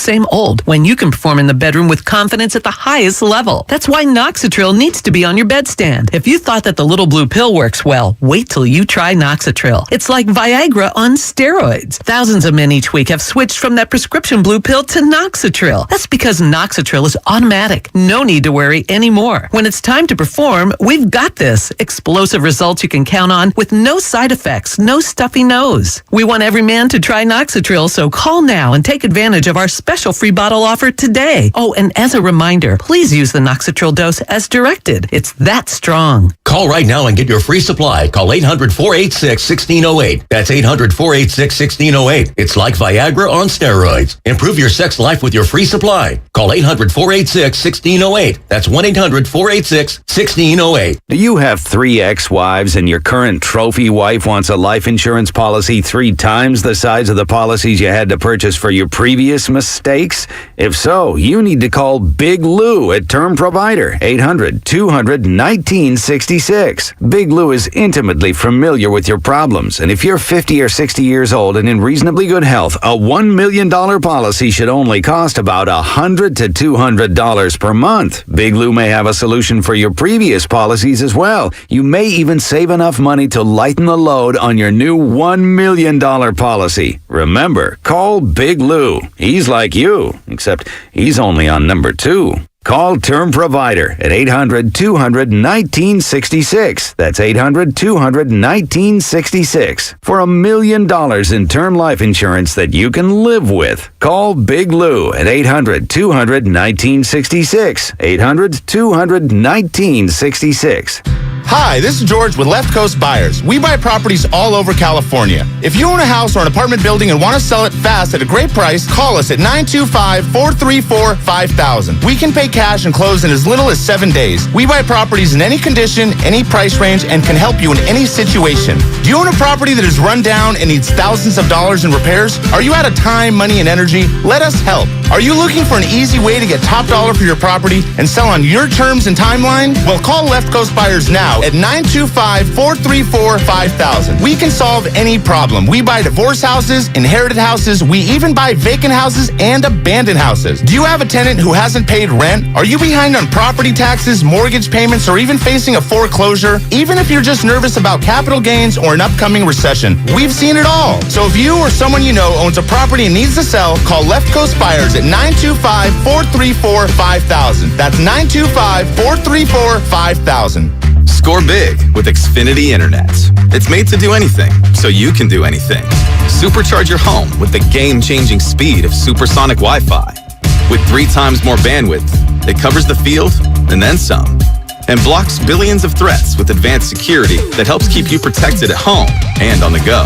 when you can perform in the bedroom with confidence at the highest level? That's why Noxitril needs to be on your bedstand. If you thought that the little blue pill works well, wait till you try Noxitril. It's like Viagra on steroids. Thousands of men each week have switched from that prescription blue pill to Noxitril. That's because Noxitril is automatic. No need to worry anymore. When it's time to perform, we've got this. Explosive results you can count on with no side effects, no stuffy nose. We want every man to try Noxitril, so call now and take advantage of our special free bottle offer today. Oh, and as a reminder, please use the Noxitril dose as directed. It's that strong. Call right now and get your free supply. Call 800-486-1608. That's 800-486-1608. It's like Viagra on steroids. Improve your sex life with your free supply. Call 800-486-1608. That's 1-800-486-1608. Do you have 3 ex-wives and your current trophy wife wants a life insurance policy 3 times the size of the policies you had to purchase for your previous mistakes? If so, you need to call Big Lou at Term Provider, 800-200-1966. Big Lou is intimately familiar with your problems, and if you're 50 or 60 years old and in reasonably good health, a $1 million policy should only cost about $100 to $200 per month. Big Lou may have a solution for your previous policies as well. You may even save enough money to lighten the load on your new $1 million policy. Remember, call Big Lou. He's like you, except he's only on number 2. Call Term Provider at 800-200-1966. That's 800-200-1966 for $1 million in term life insurance that you can live with. Call Big Lou at 800-200-1966. 800-200-1966. Hi, this is George with Left Coast Buyers. We buy properties all over California. If you own a house or an apartment building and want to sell it fast at a great price, call us at 925-434-5000. We can pay cash and close in as little as 7 days. We buy properties in any condition, any price range, and can help you in any situation. Do you own a property that is run down and needs thousands of dollars in repairs? Are you out of time, money, and energy? Let us help. Are you looking for an easy way to get top dollar for your property and sell on your terms and timeline? Well, call Left Coast Buyers now at 925-434-5000. We can solve any problem. We buy divorce houses, inherited houses. We even buy vacant houses and abandoned houses. Do you have a tenant who hasn't paid rent? Are you behind on property taxes, mortgage payments, or even facing a foreclosure? Even if you're just nervous about capital gains or an upcoming recession, we've seen it all. So if you or someone you know owns a property and needs to sell, call Left Coast Buyers at 925-434-5000. That's 925-434-5000. Score big with Xfinity Internet. It's made to do anything, so you can do anything. Supercharge your home with the game-changing speed of supersonic Wi-Fi. With 3 times more bandwidth, it covers the field and then some. And blocks billions of threats with advanced security that helps keep you protected at home and on the go.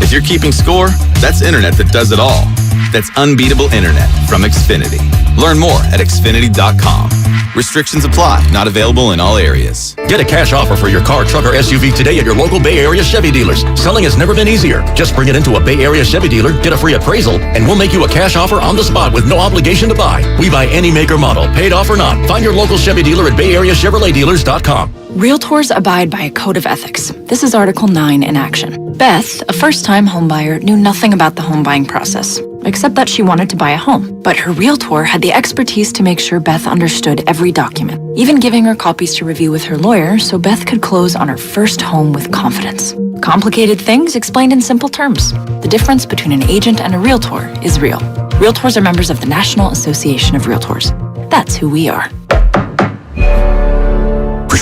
If you're keeping score, that's internet that does it all. That's unbeatable internet from Xfinity. Learn more at Xfinity.com. Restrictions apply. Not available in all areas. Get a cash offer for your car, truck, or SUV today at your local Bay Area Chevy dealers. Selling has never been easier. Just bring it into a Bay Area Chevy dealer, get a free appraisal, and we'll make you a cash offer on the spot with no obligation to buy. We buy any make or model, paid off or not. Find your local Chevy dealer at BayAreaChevroletDealers.com. Realtors abide by a code of ethics. This is Article 9 in action. Beth, a first-time homebuyer, knew nothing about the home buying process, except that she wanted to buy a home. But her realtor had the expertise to make sure Beth understood every document, even giving her copies to review with her lawyer so Beth could close on her first home with confidence. Complicated things explained in simple terms. The difference between an agent and a realtor is real. Realtors are members of the National Association of Realtors. That's who we are.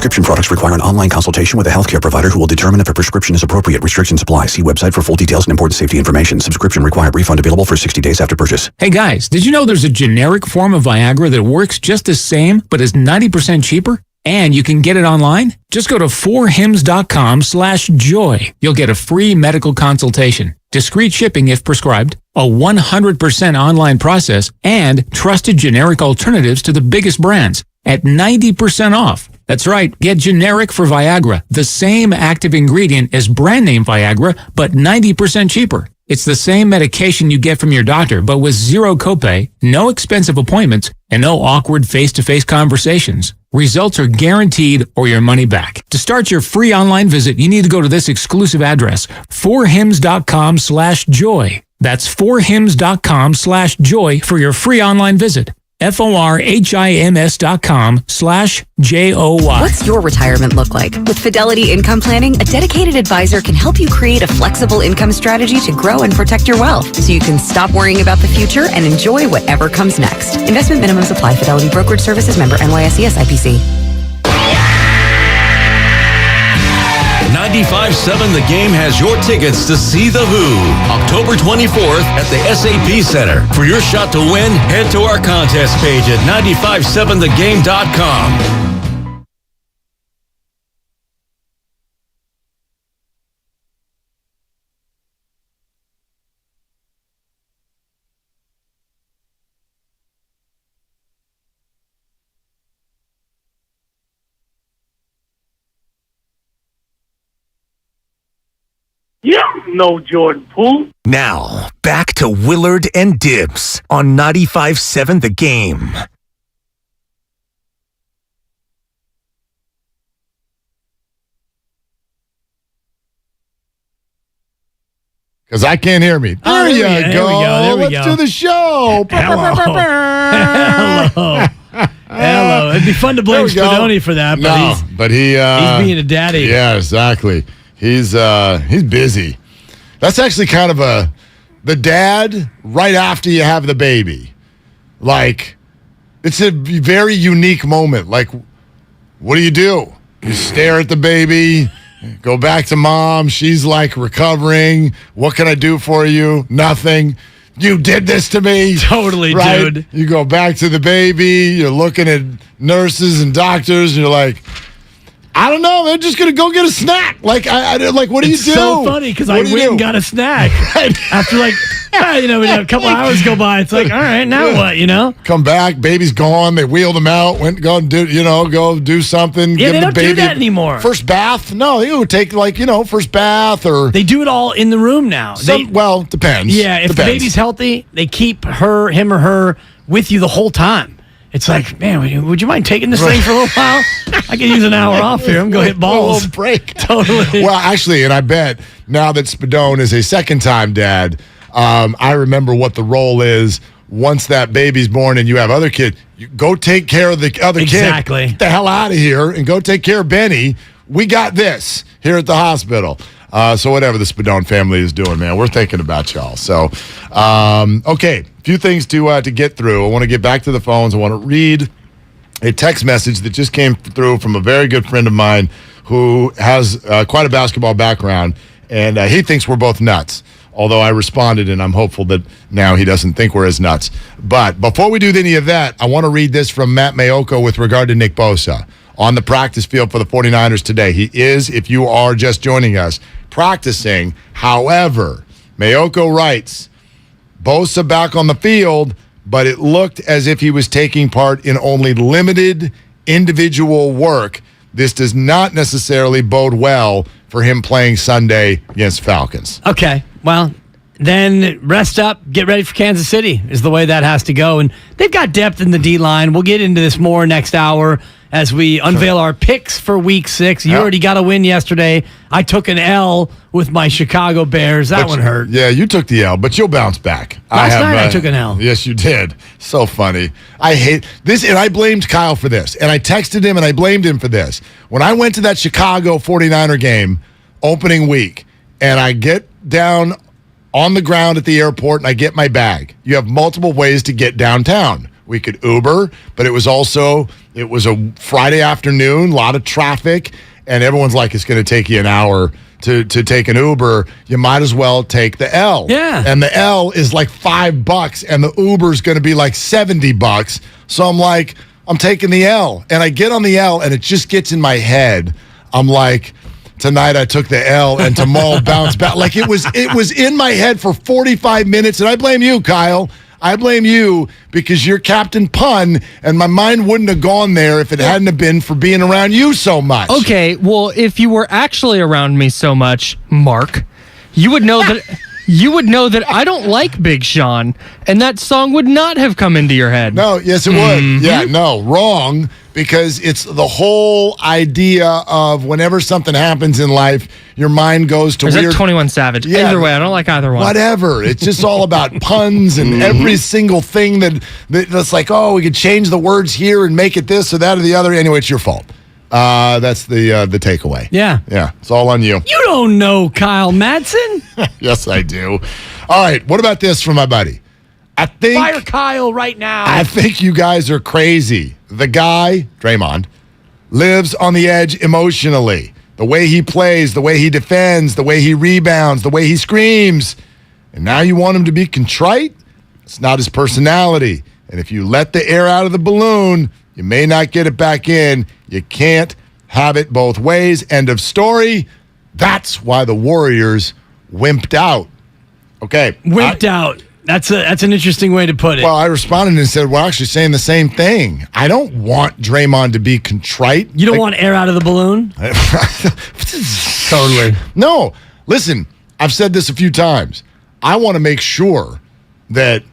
Prescription products require an online consultation with a healthcare provider who will determine if a prescription is appropriate. Restrictions apply. See website for full details and important safety information. Subscription required. Refund available for 60 days after purchase. Hey guys, did you know there's a generic form of Viagra that works just the same but is 90% cheaper? And you can get it online? Just go to 4hims.com/joy. You'll get a free medical consultation, discreet shipping if prescribed, a 100% online process, and trusted generic alternatives to the biggest brands at 90% off. That's right, get generic for Viagra, the same active ingredient as brand name Viagra, but 90% cheaper. It's the same medication you get from your doctor, but with zero copay, no expensive appointments, and no awkward face-to-face conversations. Results are guaranteed or your money back. To start your free online visit, you need to go to this exclusive address, 4hims.com/joy. That's 4hims.com/joy for your free online visit. FORHIMS.com/JOY. What's your retirement look like? With Fidelity Income Planning, a dedicated advisor can help you create a flexible income strategy to grow and protect your wealth so you can stop worrying about the future and enjoy whatever comes next. Investment minimums apply. Fidelity Brokerage Services, member NYSE SIPC. 95.7 The Game has your tickets to see The Who, October 24th at the SAP Center. For your shot to win, head to our contest page at 957thegame.com. Yeah, no Jordan Poole. Now, back to Willard and Dibs on 95.7 The Game. Because I can't hear me. There you go. Let's do the show. Hello. Hello. It'd be fun to blame Spadoni for that, but he's being a daddy. Yeah, exactly. He's busy. That's actually kind of the dad right after you have the baby. Like, it's a very unique moment. Like, what do? You stare at the baby, go back to mom. She's like recovering. What can I do for you? Nothing. You did this to me. Totally, right? dude. You go back to the baby. You're looking at nurses and doctors, and you're like, I don't know. They're just gonna go get a snack. Like, what do you do? It's so funny because I went and got a snack after a couple hours go by. It's like, all right, now what? Come back, baby's gone. They wheeled him out. Went go and go do something. Yeah, give they the don't baby do that anymore. First bath? No, they would take first bath or they do it all in the room now. Depends. Yeah, if the baby's healthy, they keep him or her with you the whole time. It's like, man, would you mind taking this thing for a little while? I can use an hour off here. I'm going to hit balls. A little break. Totally. Well, actually, and I bet now that Spadone is a second-time dad, I remember what the role is once that baby's born and you have other kids. You go take care of the other kid. Exactly. Get the hell out of here and go take care of Benny. We got this here at the hospital. So whatever the Spadone family is doing, man, we're thinking about y'all. So, okay, a few things to get through. I want to get back to the phones. I want to read a text message that just came through from a very good friend of mine who has quite a basketball background, and he thinks we're both nuts. Although I responded, and I'm hopeful that now he doesn't think we're as nuts. But before we do any of that, I want to read this from Matt Mayoko with regard to Nick Bosa on the practice field for the 49ers today. He is, if you are just joining us, practicing. However, Mayoko writes, Bosa back on the field, but it looked as if he was taking part in only limited individual work. This does not necessarily bode well for him playing Sunday against Falcons. Okay, well, then rest up, get ready for Kansas City is the way that has to go. And they've got depth in the D-line. We'll get into this more next hour as we unveil our picks for Week 6. You already got a win yesterday. I took an L with my Chicago Bears. That one hurt. Yeah, you took the L, but you'll bounce back. Last night I took an L. Yes, you did. So funny. I hate this, and I blamed Kyle for this. And I texted him, and I blamed him for this. When I went to that Chicago 49er game opening week, and I get down on the ground at the airport, and I get my bag. You have multiple ways to get downtown. We could Uber, but it was a Friday afternoon, a lot of traffic, and everyone's like, it's going to take you an hour to take an Uber. You might as well take the L. Yeah. And the L is like $5, and the Uber's going to be like $70. So I'm like, I'm taking the L. And I get on the L, and it just gets in my head. I'm like, tonight I took the L, and tomorrow bounced back. Like it was in my head for 45 minutes, and I blame you, Kyle. I blame you because you're Captain Pun, and my mind wouldn't have gone there if it hadn't have been for being around you so much. Okay, well, if you were actually around me so much, Mark, you would know that I don't like Big Sean, and that song would not have come into your head. No, yes, it would. Yeah, no, wrong, because it's the whole idea of whenever something happens in life, your mind goes to Is weird... that 21 Savage? Yeah, Either way, I don't like either one. Whatever. It's just all about puns and every single thing that's like, oh, we could change the words here and make it this or that or the other. Anyway, it's your fault. That's the takeaway. Yeah. Yeah, it's all on you. You don't know Kyle Madsen. Yes, I do. All right, what about this from my buddy? Fire Kyle right now. I think you guys are crazy. The guy, Draymond, lives on the edge emotionally. The way he plays, the way he defends, the way he rebounds, the way he screams. And now you want him to be contrite? It's not his personality. And if you let the air out of the balloon, you may not get it back in. You can't have it both ways. End of story. That's why the Warriors wimped out. Okay. Wimped out. That's an interesting way to put it. Well, I responded and said, we're actually saying the same thing. I don't want Draymond to be contrite. You don't want air out of the balloon? Totally. No. Listen, I've said this a few times. I want to make sure that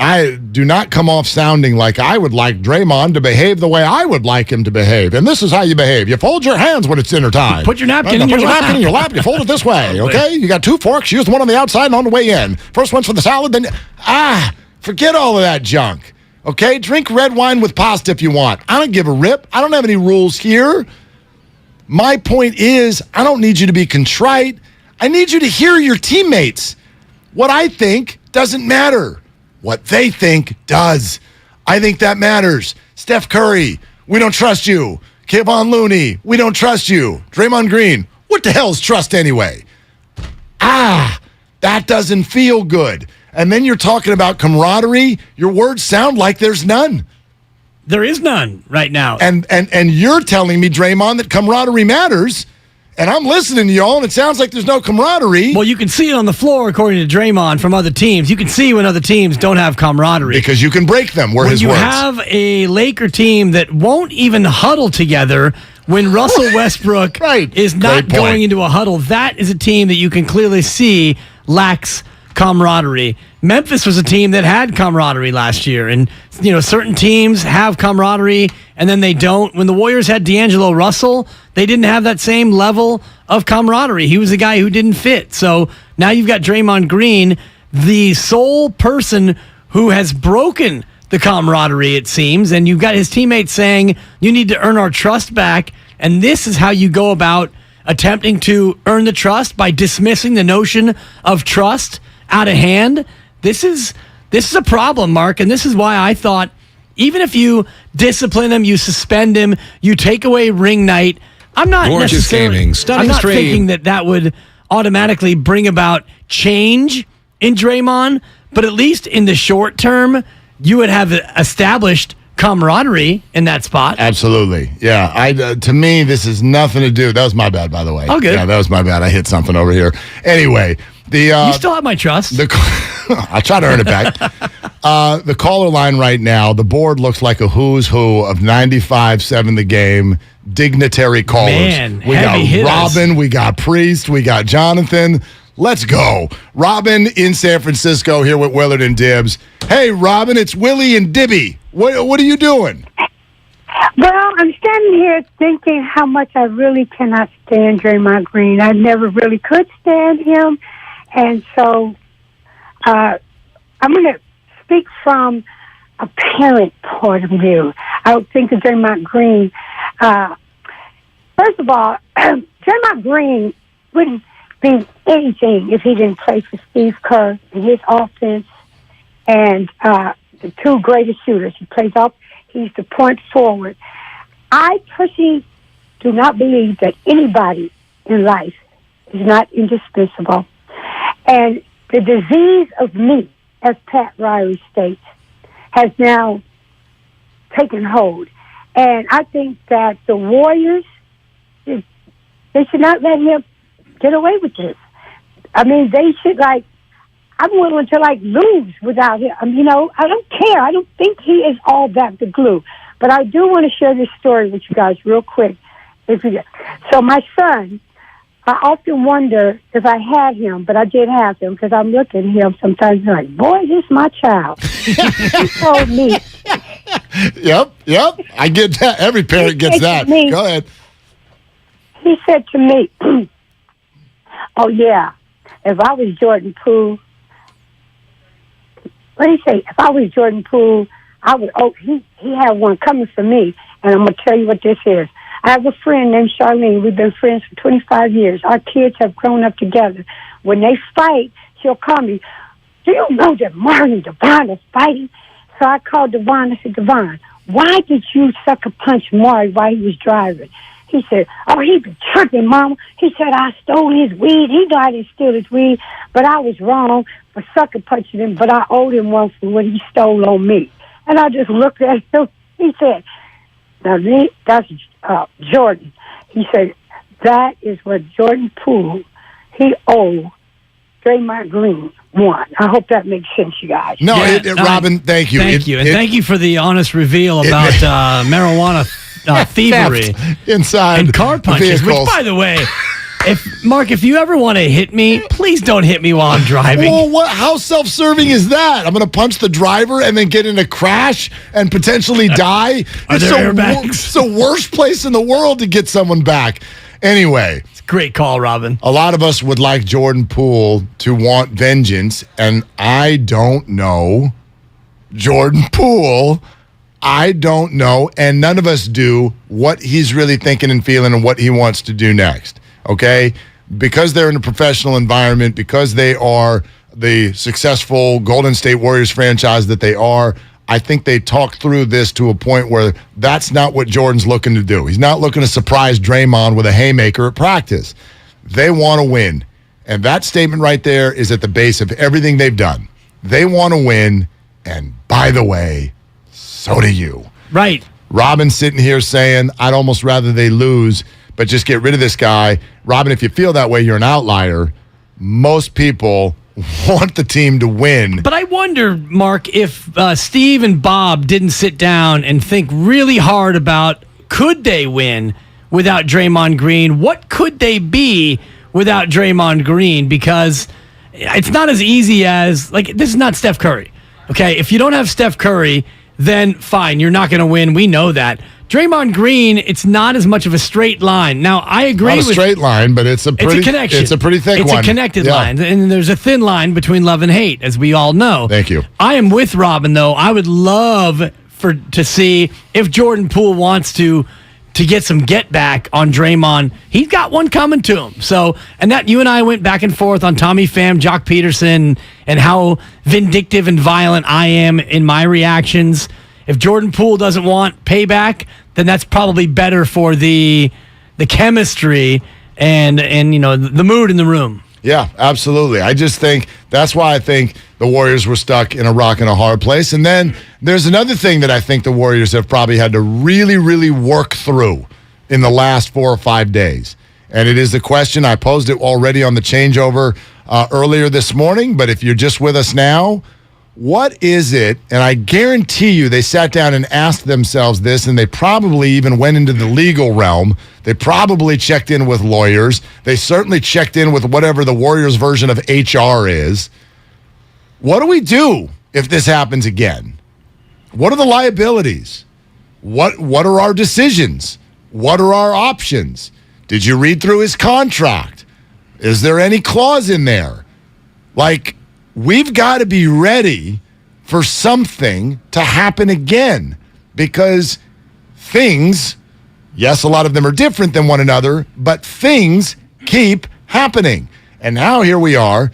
I do not come off sounding like I would like Draymond to behave the way I would like him to behave. And this is how you behave. You fold your hands when it's dinner time. Put your napkin in your lap. Napkin in your lap. You fold it this way, okay? You got 2 forks. Use the one on the outside and on the way in. First one's for the salad, then... forget all of that junk, okay? Drink red wine with pasta if you want. I don't give a rip. I don't have any rules here. My point is, I don't need you to be contrite. I need you to hear your teammates. What I think doesn't matter. What they think does. I think that matters. Steph Curry, we don't trust you. Kevon Looney, we don't trust you. Draymond Green, what the hell is trust anyway? That doesn't feel good. And then you're talking about camaraderie. Your words sound like there's none. There is none right now. And you're telling me, Draymond, that camaraderie matters. And I'm listening to y'all, and it sounds like there's no camaraderie. Well, you can see it on the floor, according to Draymond, from other teams. You can see when other teams don't have camaraderie. Because you can break them, were his words. When you have a Laker team that won't even huddle together, when Russell Westbrook is not going into a huddle, that is a team that you can clearly see lacks camaraderie. Memphis was a team that had camaraderie last year, and certain teams have camaraderie and then they don't. When the Warriors had D'Angelo Russell, they didn't have that same level of camaraderie. He was a guy who didn't fit. So now you've got Draymond Green, the sole person who has broken the camaraderie, it seems, and you've got his teammates saying, you need to earn our trust back, and this is how you go about attempting to earn the trust, by dismissing the notion of trust out of hand. This is a problem, Mark, and this is why I thought even if you discipline him, you suspend him, you take away ring night, I'm not thinking that would automatically bring about change in Draymond, but at least in the short term, you would have established camaraderie in that spot. Absolutely. Yeah. To me, this is nothing to do. That was my bad, by the way. Oh, good. Yeah, that was my bad. I hit something over here. Anyway, you still have my trust. I'll try to earn it back. The caller line right now, the board looks like a who's who of 95.7 The Game dignitary callers. Man, we got hitters. Robin, we got Priest, we got Jonathan. Let's go. Robin in San Francisco here with Willard and Dibs. Hey, Robin, it's Willie and Dibby. What are you doing? Well, I'm standing here thinking how much I really cannot stand Draymond Green. I never really could stand him. And so I'm going to speak from a parent point of view. I would think of Draymond Green. First of all, Draymond Green wouldn't be anything if he didn't play for Steve Kerr and his offense. And the two greatest shooters. He plays up. He's the point forward. I personally do not believe that anybody in life is not indispensable. And the disease of me, as Pat Riley states, has now taken hold. And I think that the Warriors, they should not let him get away with this. I mean, they should, I'm willing to, lose without him. I don't care. I don't think he is all that the glue. But I do want to share this story with you guys real quick. So my son, I often wonder if I had him, but I did have him because I'm looking at him sometimes like, boy, this is my child. He told me. Yep. I get that. Every parent gets that. Go ahead. He said to me, oh, yeah, if I was Jordan Poole, what did he say? If I was Jordan Poole, I would, he had one coming for me, and I'm going to tell you what this is. I have a friend named Charlene. We've been friends for 25 years. Our kids have grown up together. When they fight, she'll call me, do you know that Martin and Devon are fighting? So I called Devon. I said, Devon, why did you sucker punch Marty while he was driving? He said, he be tripping, Mama. He said, I stole his weed. He know I didn't steal his weed, but I was wrong for sucker punching him, but I owed him one for what he stole on me. And I just looked at him. He said, now, that's Jordan. He said, that is what Jordan Poole, he owed Draymond Green one. I hope that makes sense, you guys. No, Robin, thank you. Thank you. And thank you for the honest reveal about marijuana thievery inside and car punches, vehicles. Which, by the way, if you ever want to hit me, please don't hit me while I'm driving. Well, how self-serving is that? I'm going to punch the driver and then get in a crash and potentially die? Are there airbags? It's the worst place in the world to get someone back. Anyway. It's a great call, Robin. A lot of us would like Jordan Poole to want vengeance, and I don't know Jordan Poole. I don't know, and none of us do what he's really thinking and feeling and what he wants to do next. Okay? Because they're in a professional environment, because they are the successful Golden State Warriors franchise that they are, I think they talked through this to a point where that's not what Jordan's looking to do. He's not looking to surprise Draymond with a haymaker at practice. They want to win. And that statement right there is at the base of everything they've done. They want to win, and by the way, so do you. Right. Robin's sitting here saying, I'd almost rather they lose, but just get rid of this guy. Robin, if you feel that way, you're an outlier. Most people want the team to win. But I wonder, Mark, if Steve and Bob didn't sit down and think really hard about, could they win without Draymond Green? What could they be without Draymond Green? Because it's not as easy as, this is not Steph Curry. Okay, if you don't have Steph Curry, then fine, you're not going to win. We know that. Draymond Green, it's not as much of a straight line. Now, I agree with... Not a straight line, but it's a connection. It's a pretty thick one. It's a connected line. And there's a thin line between love and hate, as we all know. Thank you. I am with Robin, though. I would love to see if Jordan Poole wants to get some get back on Draymond. He's got one coming to him. So, and that you and I went back and forth on Tommy Pham, Jock Peterson, and how vindictive and violent I am in my reactions. If Jordan Poole doesn't want payback, then that's probably better for the chemistry and the mood in the room. Yeah, absolutely. I just think that's why I think the Warriors were stuck in a rock and a hard place. And then there's another thing that I think the Warriors have probably had to really, really work through in the last 4 or 5 days. And it is the question, I posed it already on the changeover earlier this morning, but if you're just with us now, what is it, and I guarantee you they sat down and asked themselves this, and they probably even went into the legal realm. They probably checked in with lawyers. They certainly checked in with whatever the Warriors' version of HR is. What do we do if this happens again? What are the liabilities? What are our decisions? What are our options? Did you read through his contract? Is there any clause in there? We've got to be ready for something to happen again because things, yes, a lot of them are different than one another, but things keep happening. And now here we are,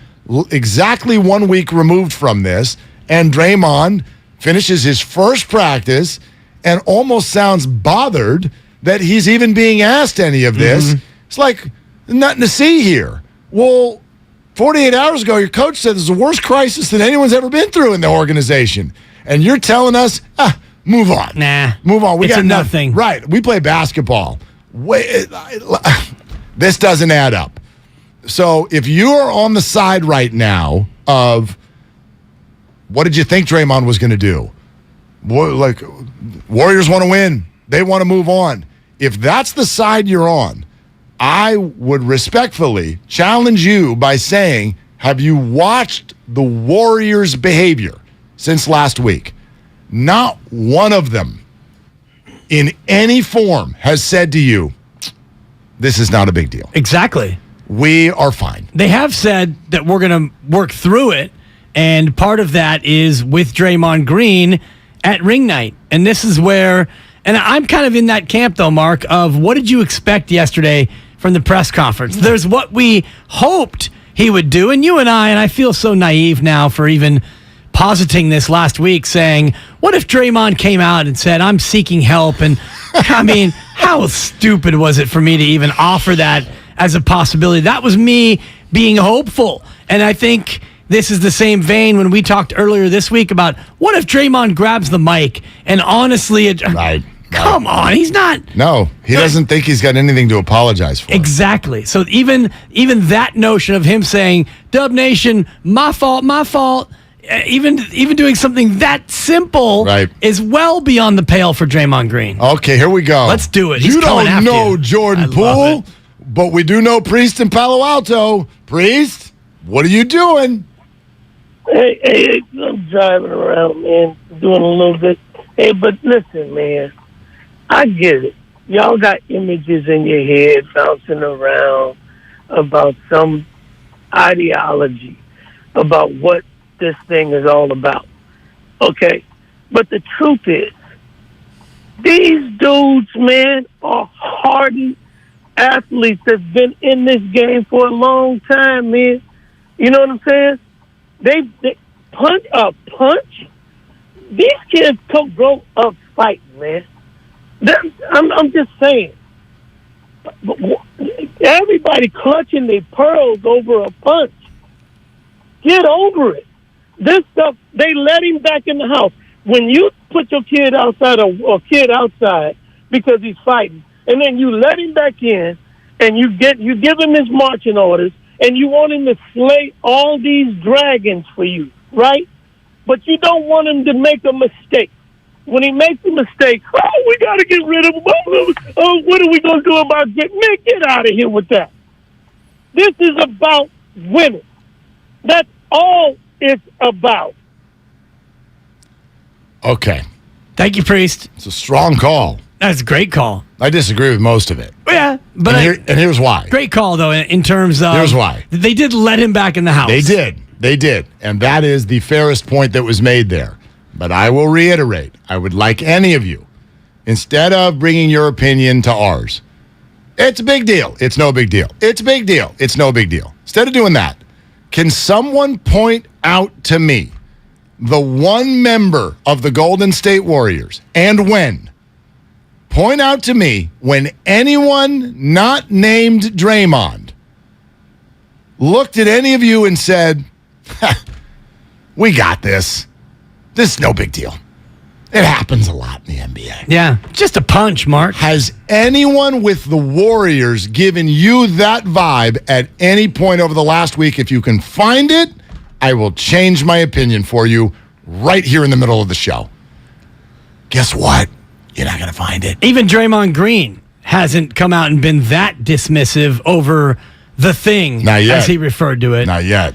exactly 1 week removed from this, and Draymond finishes his first practice and almost sounds bothered that he's even being asked any of this. It's like, nothing to see here. Well, 48 hours ago, your coach said this is the worst crisis that anyone's ever been through in the organization. And you're telling us, move on. Nah. Move on. We It's got a nothing. Right. We play basketball. This doesn't add up. So if you are on the side right now of what did you think Draymond was going to do? Like, Warriors want to win. They want to move on. If that's the side you're on, I would respectfully challenge you by saying, have you watched the Warriors' behavior since last week? Not one of them in any form has said to you, this is not a big deal. Exactly. We are fine. They have said that we're going to work through it, and part of that is with Draymond Green at ring night. And this is where, and I'm kind of in that camp, though, Mark, of what did you expect yesterday from the press conference? There's what we hoped he would do, and you and I feel so naive now for even positing this last week, saying, what if Draymond came out and said, I'm seeking help? And I mean, how stupid was it for me to even offer that as a possibility? That was me being hopeful. And I think this is the same vein when we talked earlier this week about what if Draymond grabs the mic and honestly, come on, he's not. No, he doesn't think he's got anything to apologize for. Exactly. So even that notion of him saying, Dub Nation, my fault, even doing something that simple is well beyond the pale for Draymond Green. Okay, here we go. Let's do it. He's You coming don't after know you. Jordan I Poole, love it. but we do know Priest in Palo Alto. Priest, what are you doing? Hey, I'm driving around, man, doing a little bit. Hey, but listen, man, I get it. Y'all got images in your head bouncing around about some ideology, about what this thing is all about. Okay? But the truth is, these dudes, man, are hardened athletes that's been in this game for a long time, man. You know what I'm saying? They punch. These kids grow up fighting, man. I'm just saying. Everybody clutching their pearls over a punch. Get over it. This stuff, they let him back in the house. When you put your kid outside or kid outside because he's fighting, and then you let him back in, and you give him his marching orders, and you want him to slay all these dragons for you, right? But you don't want him to make a mistake. When he makes a mistake, we got to get rid of him. Oh, what are we going to do about it? Man, get out of here with that. This is about winning. That's all it's about. Okay. Thank you, Priest. It's a strong call. That's a great call. I disagree with most of it. Yeah, but and here's why. Great call, though, in terms of... Here's why. They did let him back in the house. They did. And that is the fairest point that was made there. But I will reiterate, I would like any of you, instead of bringing your opinion to ours, it's a big deal. It's no big deal. It's a big deal. It's no big deal. Instead of doing that, can someone point out to me the one member of the Golden State Warriors and when? Point out to me when anyone not named Draymond looked at any of you and said, we got this. This is no big deal. It happens a lot in the NBA. Yeah, just a punch, Mark. Has anyone with the Warriors given you that vibe at any point over the last week? If you can find it, I will change my opinion for you right here in the middle of the show. Guess what? You're not going to find it. Even Draymond Green hasn't come out and been that dismissive over the thing, Not yet. as he referred to it. Not yet.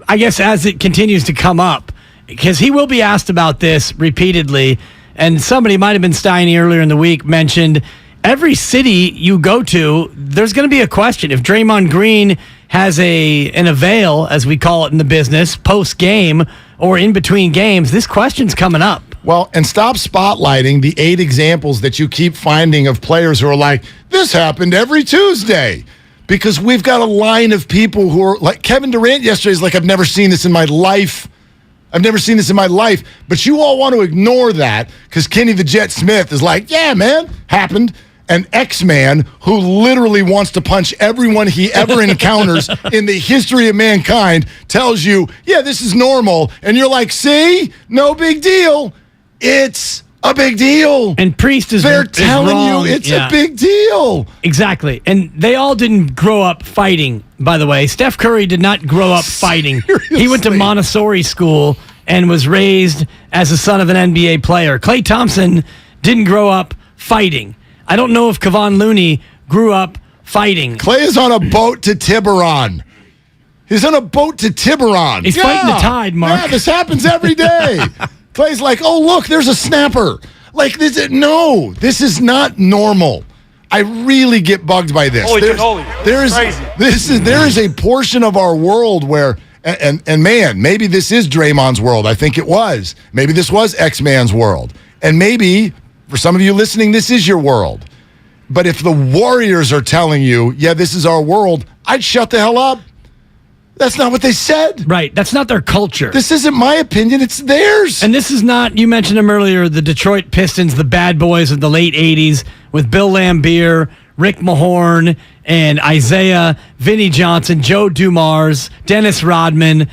I guess as it continues to come up, because he will be asked about this repeatedly, and somebody, might have been Steiny earlier in the week, mentioned every city you go to, there's going to be a question. If Draymond Green has an avail, as we call it in the business, post-game or in between games, this question's coming up. Well, and stop spotlighting the 8 examples that you keep finding of players who are like, this happened every Tuesday. Because we've got a line of people who are like Kevin Durant yesterday is like, I've never seen this in my life. I've never seen this in my life. But you all want to ignore that because Kenny the Jet Smith is like, yeah, man, happened. An X-Man who literally wants to punch everyone he ever encounters in the history of mankind tells you, yeah, this is normal. And you're like, see? No big deal. It's a big deal. And Priest is They're is telling wrong. you it's Yeah. a big deal. Exactly. And they all didn't grow up fighting, by the way. Steph Curry did not grow up fighting. He went to Montessori school and was raised as the son of an NBA player. Klay Thompson didn't grow up fighting. I don't know if Kevon Looney grew up fighting. Klay is on a boat to Tiburon. He's on a boat to Tiburon. He's fighting the tide, Mark. Yeah, this happens every day. Clay's like, oh, look, there's a snapper. Like, this is not normal. I really get bugged by this. There is a portion of our world where, and man, maybe this is Draymond's world. I think it was. Maybe this was X-Man's world. And maybe, for some of you listening, this is your world. But if the Warriors are telling you, yeah, this is our world, I'd shut the hell up. That's not what they said. Right. That's not their culture. This isn't my opinion. It's theirs. And this is not, you mentioned them earlier, the Detroit Pistons, the bad boys of the late 80s with Bill Laimbeer, Rick Mahorn, and Isaiah, Vinnie Johnson, Joe Dumars, Dennis Rodman,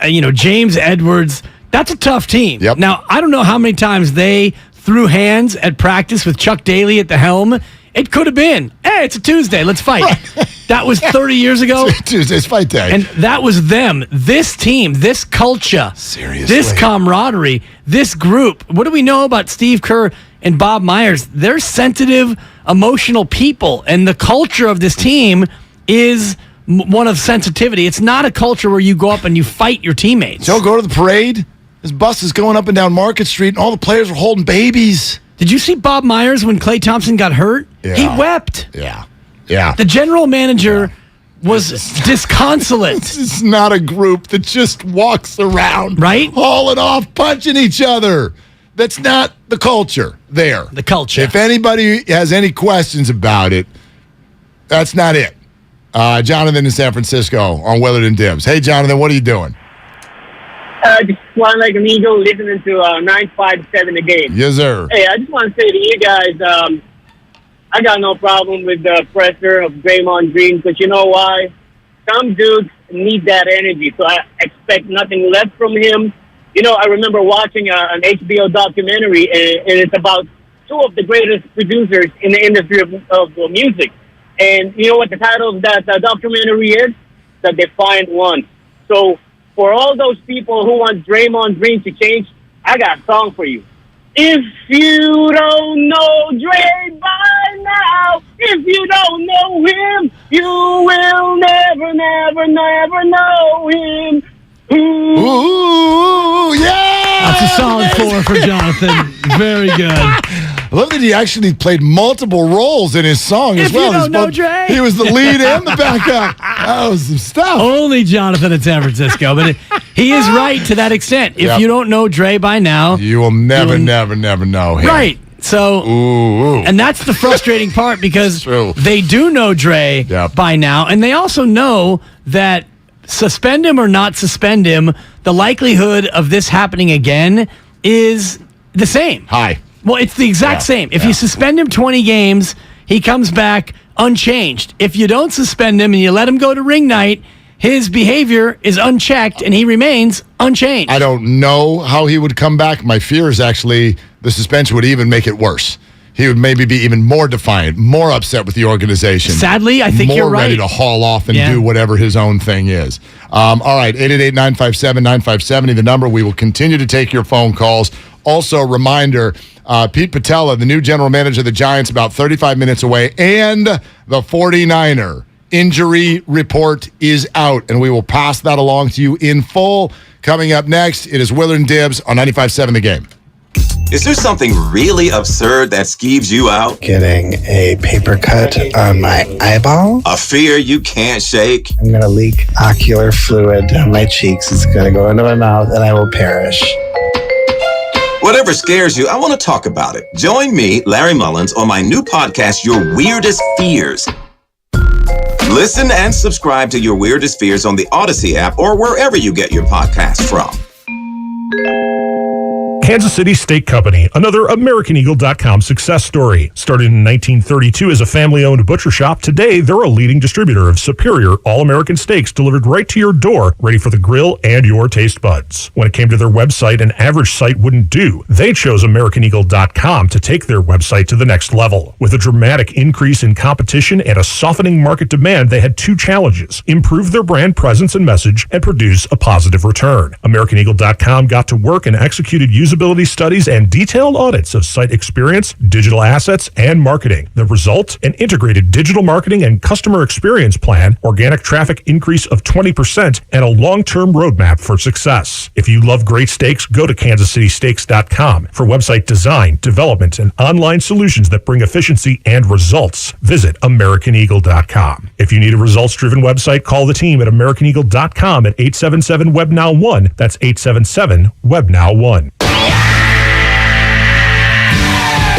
James Edwards. That's a tough team. Yep. Now, I don't know how many times they threw hands at practice with Chuck Daly at the helm. It could have been, hey, it's a Tuesday, let's fight. Right. That was 30 years ago. Tuesday's fight day. And that was them. This team, this culture, seriously, this camaraderie, this group. What do we know about Steve Kerr and Bob Myers? They're sensitive, emotional people. And the culture of this team is one of sensitivity. It's not a culture where you go up and you fight your teammates. Joe, go to the parade. This bus is going up and down Market Street, and all the players were holding babies. Did you see Bob Myers when Klay Thompson got hurt? Yeah. He wept. Yeah. The general manager was disconsolate. This is not a group that just walks around, right? Hauling off, punching each other. That's not the culture there. The culture. If anybody has any questions about it, that's not it. Jonathan in San Francisco on Willard and Dibs. Hey, Jonathan, what are you doing? Just flying like an eagle, listening to 957 The Game. Yes, sir. Hey, I just want to say to you guys, I got no problem with the pressure of Draymond Green, because you know why? Some dudes need that energy, so I expect nothing less from him. I remember watching an HBO documentary, and it's about two of the greatest producers in the industry of music. And you know what the title of that documentary is? The Defiant One. So for all those people who want Draymond Green to change, I got a song for you. If you don't know Dre by now, if you don't know him, you will never, never, never know him. Ooh, yeah! That's a solid 4 for Jonathan. Very good. I love that he actually played multiple roles in his song as well. If you don't know Dre. He was the lead and the backup. That was some stuff. Only Jonathan in San Francisco. But he is right to that extent. If you don't know Dre by now, you will never know him. Right. So, and that's the frustrating part, because they do know Dre by now, and they also know that suspend him or not suspend him, the likelihood of this happening again is the same. High. Well, it's the exact same. If you suspend him 20 games, he comes back unchanged. If you don't suspend him and you let him go to ring night, his behavior is unchecked and he remains unchanged. I don't know how he would come back. My fear is actually the suspension would even make it worse. He would maybe be even more defiant, more upset with the organization. Sadly, I think you're right. More ready to haul off and do whatever his own thing is. All right, 888-957-9570, the number. We will continue to take your phone calls. Also, reminder, Pete Patella, the new general manager of the Giants, about 35 minutes away, and the 49er injury report is out, and we will pass that along to you in full. Coming up next, it is Willard and Dibs on 95.7 The Game. Is there something really absurd that skeeves you out? Getting a paper cut on my eyeball. A fear you can't shake? I'm going to leak ocular fluid down my cheeks. It's going to go into my mouth and I will perish. Whatever scares you, I want to talk about it. Join me, Larry Mullins, on my new podcast, Your Weirdest Fears. Listen and subscribe to Your Weirdest Fears on the Odyssey app or wherever you get your podcasts from. Kansas City Steak Company, another AmericanEagle.com success story. Started in 1932 as a family-owned butcher shop, today they're a leading distributor of superior all-American steaks delivered right to your door, ready for the grill and your taste buds. When it came to their website, an average site wouldn't do. They chose AmericanEagle.com to take their website to the next level. With a dramatic increase in competition and a softening market demand, they had two challenges: improve their brand presence and message, and produce a positive return. AmericanEagle.com got to work and executed usability studies and detailed audits of site experience, digital assets, and marketing. The result? An integrated digital marketing and customer experience plan, organic traffic increase of 20%, and a long-term roadmap for success. If you love great steaks, go to kansascitysteaks.com for website design, development, and online solutions that bring efficiency and results. Visit AmericanEagle.com. If you need a results-driven website, call the team at AmericanEagle.com at 877-WEBNOW1. That's 877-WEBNOW1.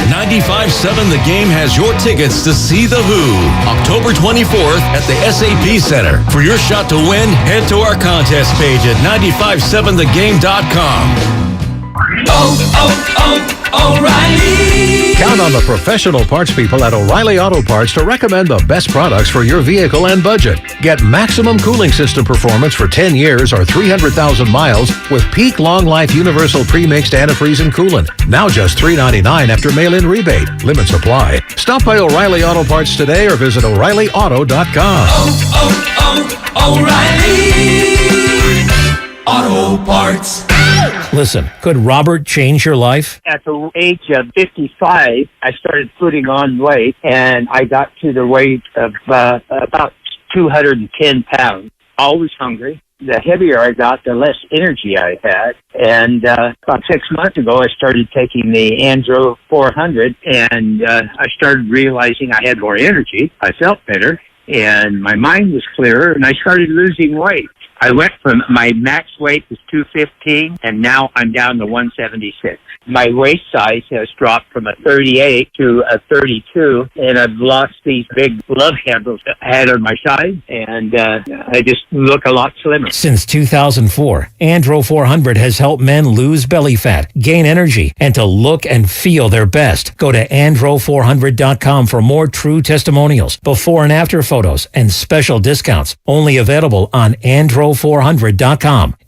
95.7 The Game has your tickets to see The Who, October 24th at the SAP Center. For your shot to win, head to our contest page at 957thegame.com. O'Reilly! Count on the professional parts people at O'Reilly Auto Parts to recommend the best products for your vehicle and budget. Get maximum cooling system performance for 10 years or 300,000 miles with Peak Long Life Universal Pre-Mixed Antifreeze and Coolant. Now just $3.99 after mail-in rebate. Limits apply. Stop by O'Reilly Auto Parts today or visit O'ReillyAuto.com. O'Reilly Auto Parts. Listen, could Robert change your life? At the age of 55, I started putting on weight, and I got to the weight of about 210 pounds. Always hungry. The heavier I got, the less energy I had. And about 6 months ago, I started taking the Andro 400, and I started realizing I had more energy. I felt better, and my mind was clearer, and I started losing weight. I went from my max weight was 215, and now I'm down to 176. My waist size has dropped from a 38 to a 32, and I've lost these big love handles that I had on my side, and I just look a lot slimmer. Since 2004, Andro 400 has helped men lose belly fat, gain energy, and to look and feel their best. Go to andro400.com for more true testimonials, before and after photos, and special discounts. Only available on andro400.com.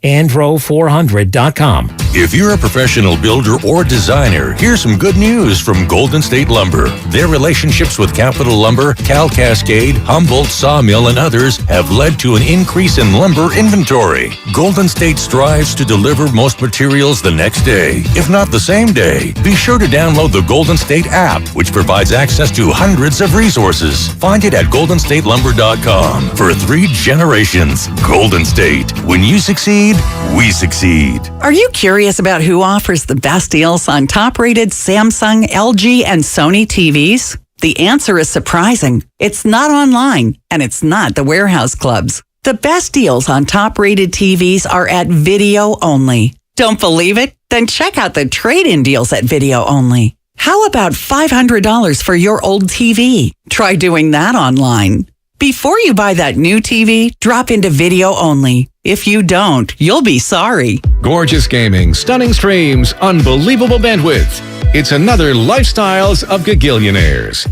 andro400.com. If you're a professional builder or designer, here's some good news from Golden State Lumber. Their relationships with Capital Lumber, Cal Cascade, Humboldt Sawmill, and others have led to an increase in lumber inventory. Golden State strives to deliver most materials the next day, if not the same day. Be sure to download the Golden State app, which provides access to hundreds of resources. Find it at goldenstatelumber.com. For 3 generations, Golden State. When you succeed, we succeed. Are you curious about who offers the best deals on top-rated Samsung, LG, and Sony TVs? The answer is surprising. It's not online, and it's not the warehouse clubs. The best deals on top-rated TVs are at Video Only. Don't believe it? Then check out the trade-in deals at Video Only. How about $500 for your old TV? Try doing that online. Before you buy that new TV, drop into Video Only. If you don't, you'll be sorry. Gorgeous gaming, stunning streams, unbelievable bandwidth. It's another Lifestyles of Gagillionaires.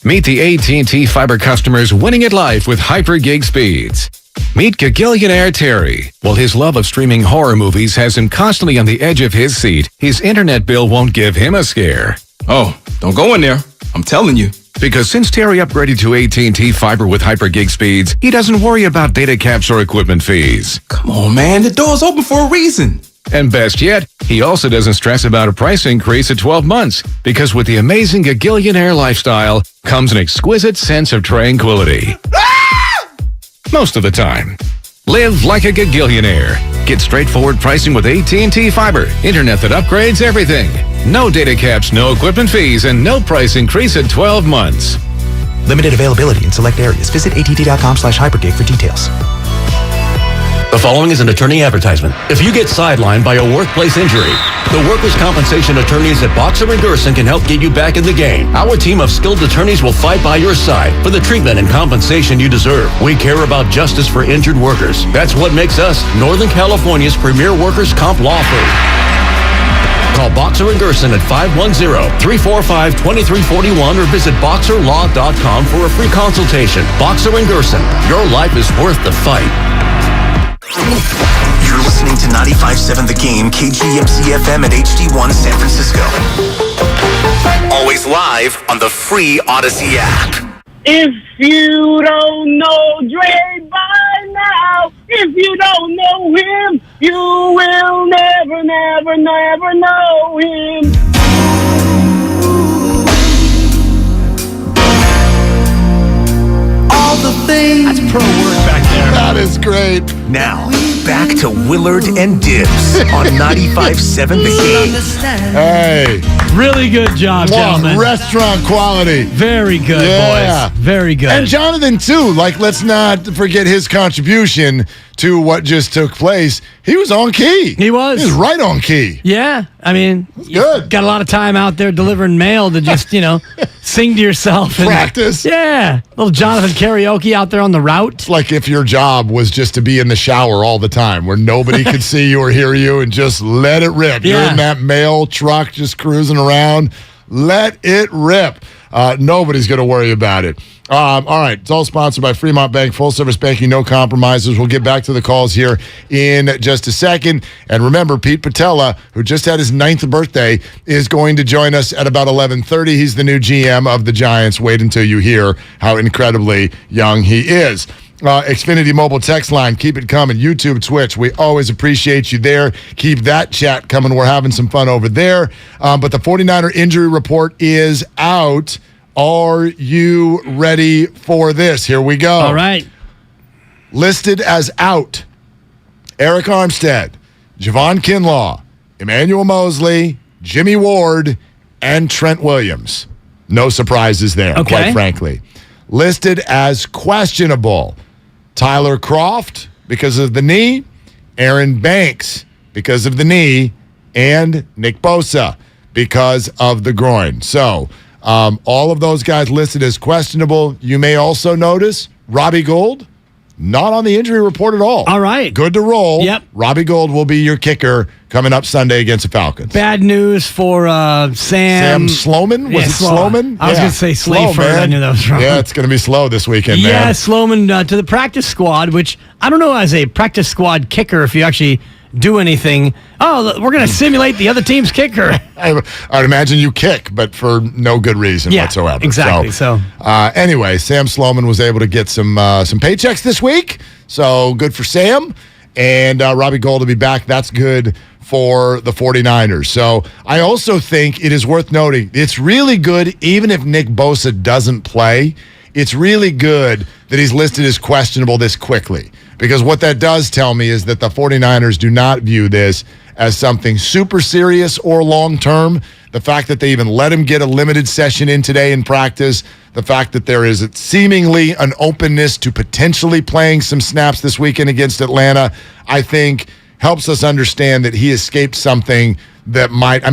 Meet the AT&T Fiber customers winning at life with hyper gig speeds. Meet Gagillionaire Terry. While his love of streaming horror movies has him constantly on the edge of his seat, his internet bill won't give him a scare. Oh, don't go in there. I'm telling you. Because since Terry upgraded to AT&T Fiber with hyper gig speeds, he doesn't worry about data caps or equipment fees. Come on, man. The door's open for a reason. And best yet, he also doesn't stress about a price increase at 12 months, because with the amazing Gagillionaire lifestyle comes an exquisite sense of tranquility. Most of the time. Live like a Gagillionaire. Get straightforward pricing with AT&T Fiber. Internet that upgrades everything. No data caps, no equipment fees, and no price increase at 12 months. Limited availability in select areas. Visit att.com/hypergig for details. The following is an attorney advertisement. If you get sidelined by a workplace injury, the workers' compensation attorneys at Boxer & Gerson can help get you back in the game. Our team of skilled attorneys will fight by your side for the treatment and compensation you deserve. We care about justice for injured workers. That's what makes us Northern California's premier workers' comp law firm. Call Boxer & Gerson at 510-345-2341 or visit boxerlaw.com for a free consultation. Boxer & Gerson, your life is worth the fight. You're listening to 95.7 The Game, KGMC FM at HD1 San Francisco. Always live on the free Odyssey app. If you don't know Dre by now, if you don't know him, you will never, never, never know him. All the things. That's pro work back there. That is great. Now, back to Willard and Dibs on 95.7 The Game. Hey. Really good job, gentlemen. Restaurant quality. Very good, boys. Very good. And Jonathan, too. Like, let's not forget his contribution to what just took place. He was on key. He was. He was right on key. Yeah. I mean, good. Got a lot of time out there delivering mail to just, sing to yourself. And, practice. Yeah. Little Jonathan karaoke out there on the route. It's like if your job was just to be in the shower all the time where nobody could see you or hear you and just let it rip. Yeah. You're in that mail truck just cruising around. Let it rip. Nobody's going to worry about it. All right. It's all sponsored by Fremont Bank. Full service banking, no compromises. We'll get back to the calls here in just a second. And remember, Pete Patella, who just had his 9th birthday, is going to join us at about 11:30. He's the new GM of the Giants. Wait until you hear how incredibly young he is. Xfinity Mobile text line, keep it coming. YouTube, Twitch, we always appreciate you there. Keep that chat coming. We're having some fun over there. But the 49er injury report is out. Are you ready for this? Here we go. All right. Listed as out: Eric Armstead, Javon Kinlaw, Emmanuel Mosley, Jimmy Ward, and Trent Williams. No surprises there, quite frankly. Listed as questionable: Tyler Kroft because of the knee, Aaron Banks because of the knee, and Nick Bosa because of the groin. So all of those guys listed as questionable. You may also notice Robbie Gould, not on the injury report at all. All right. Good to roll. Yep. Robbie Gould will be your kicker coming up Sunday against the Falcons. Bad news for Sam Sloman? Was it Sloman? I was going to say Slayford. I knew that was wrong. Yeah, it's going to be slow this weekend, man. Yeah, Sloman to the practice squad, which I don't know as a practice squad kicker if you actually do anything. Oh, we're going to simulate the other team's kicker. I'd imagine you kick, but for no good reason whatsoever. Exactly. Anyway, Sam Sloman was able to get some paychecks this week, so good for Sam. And Robbie Gould will be back. That's good for the 49ers. So I also think it is worth noting, it's really good, even if Nick Bosa doesn't play, it's really good that he's listed as questionable this quickly. Because what that does tell me is that the 49ers do not view this as something super serious or long-term. The fact that they even let him get a limited session in today in practice, the fact that there is seemingly an openness to potentially playing some snaps this weekend against Atlanta, I think helps us understand that he escaped something that might,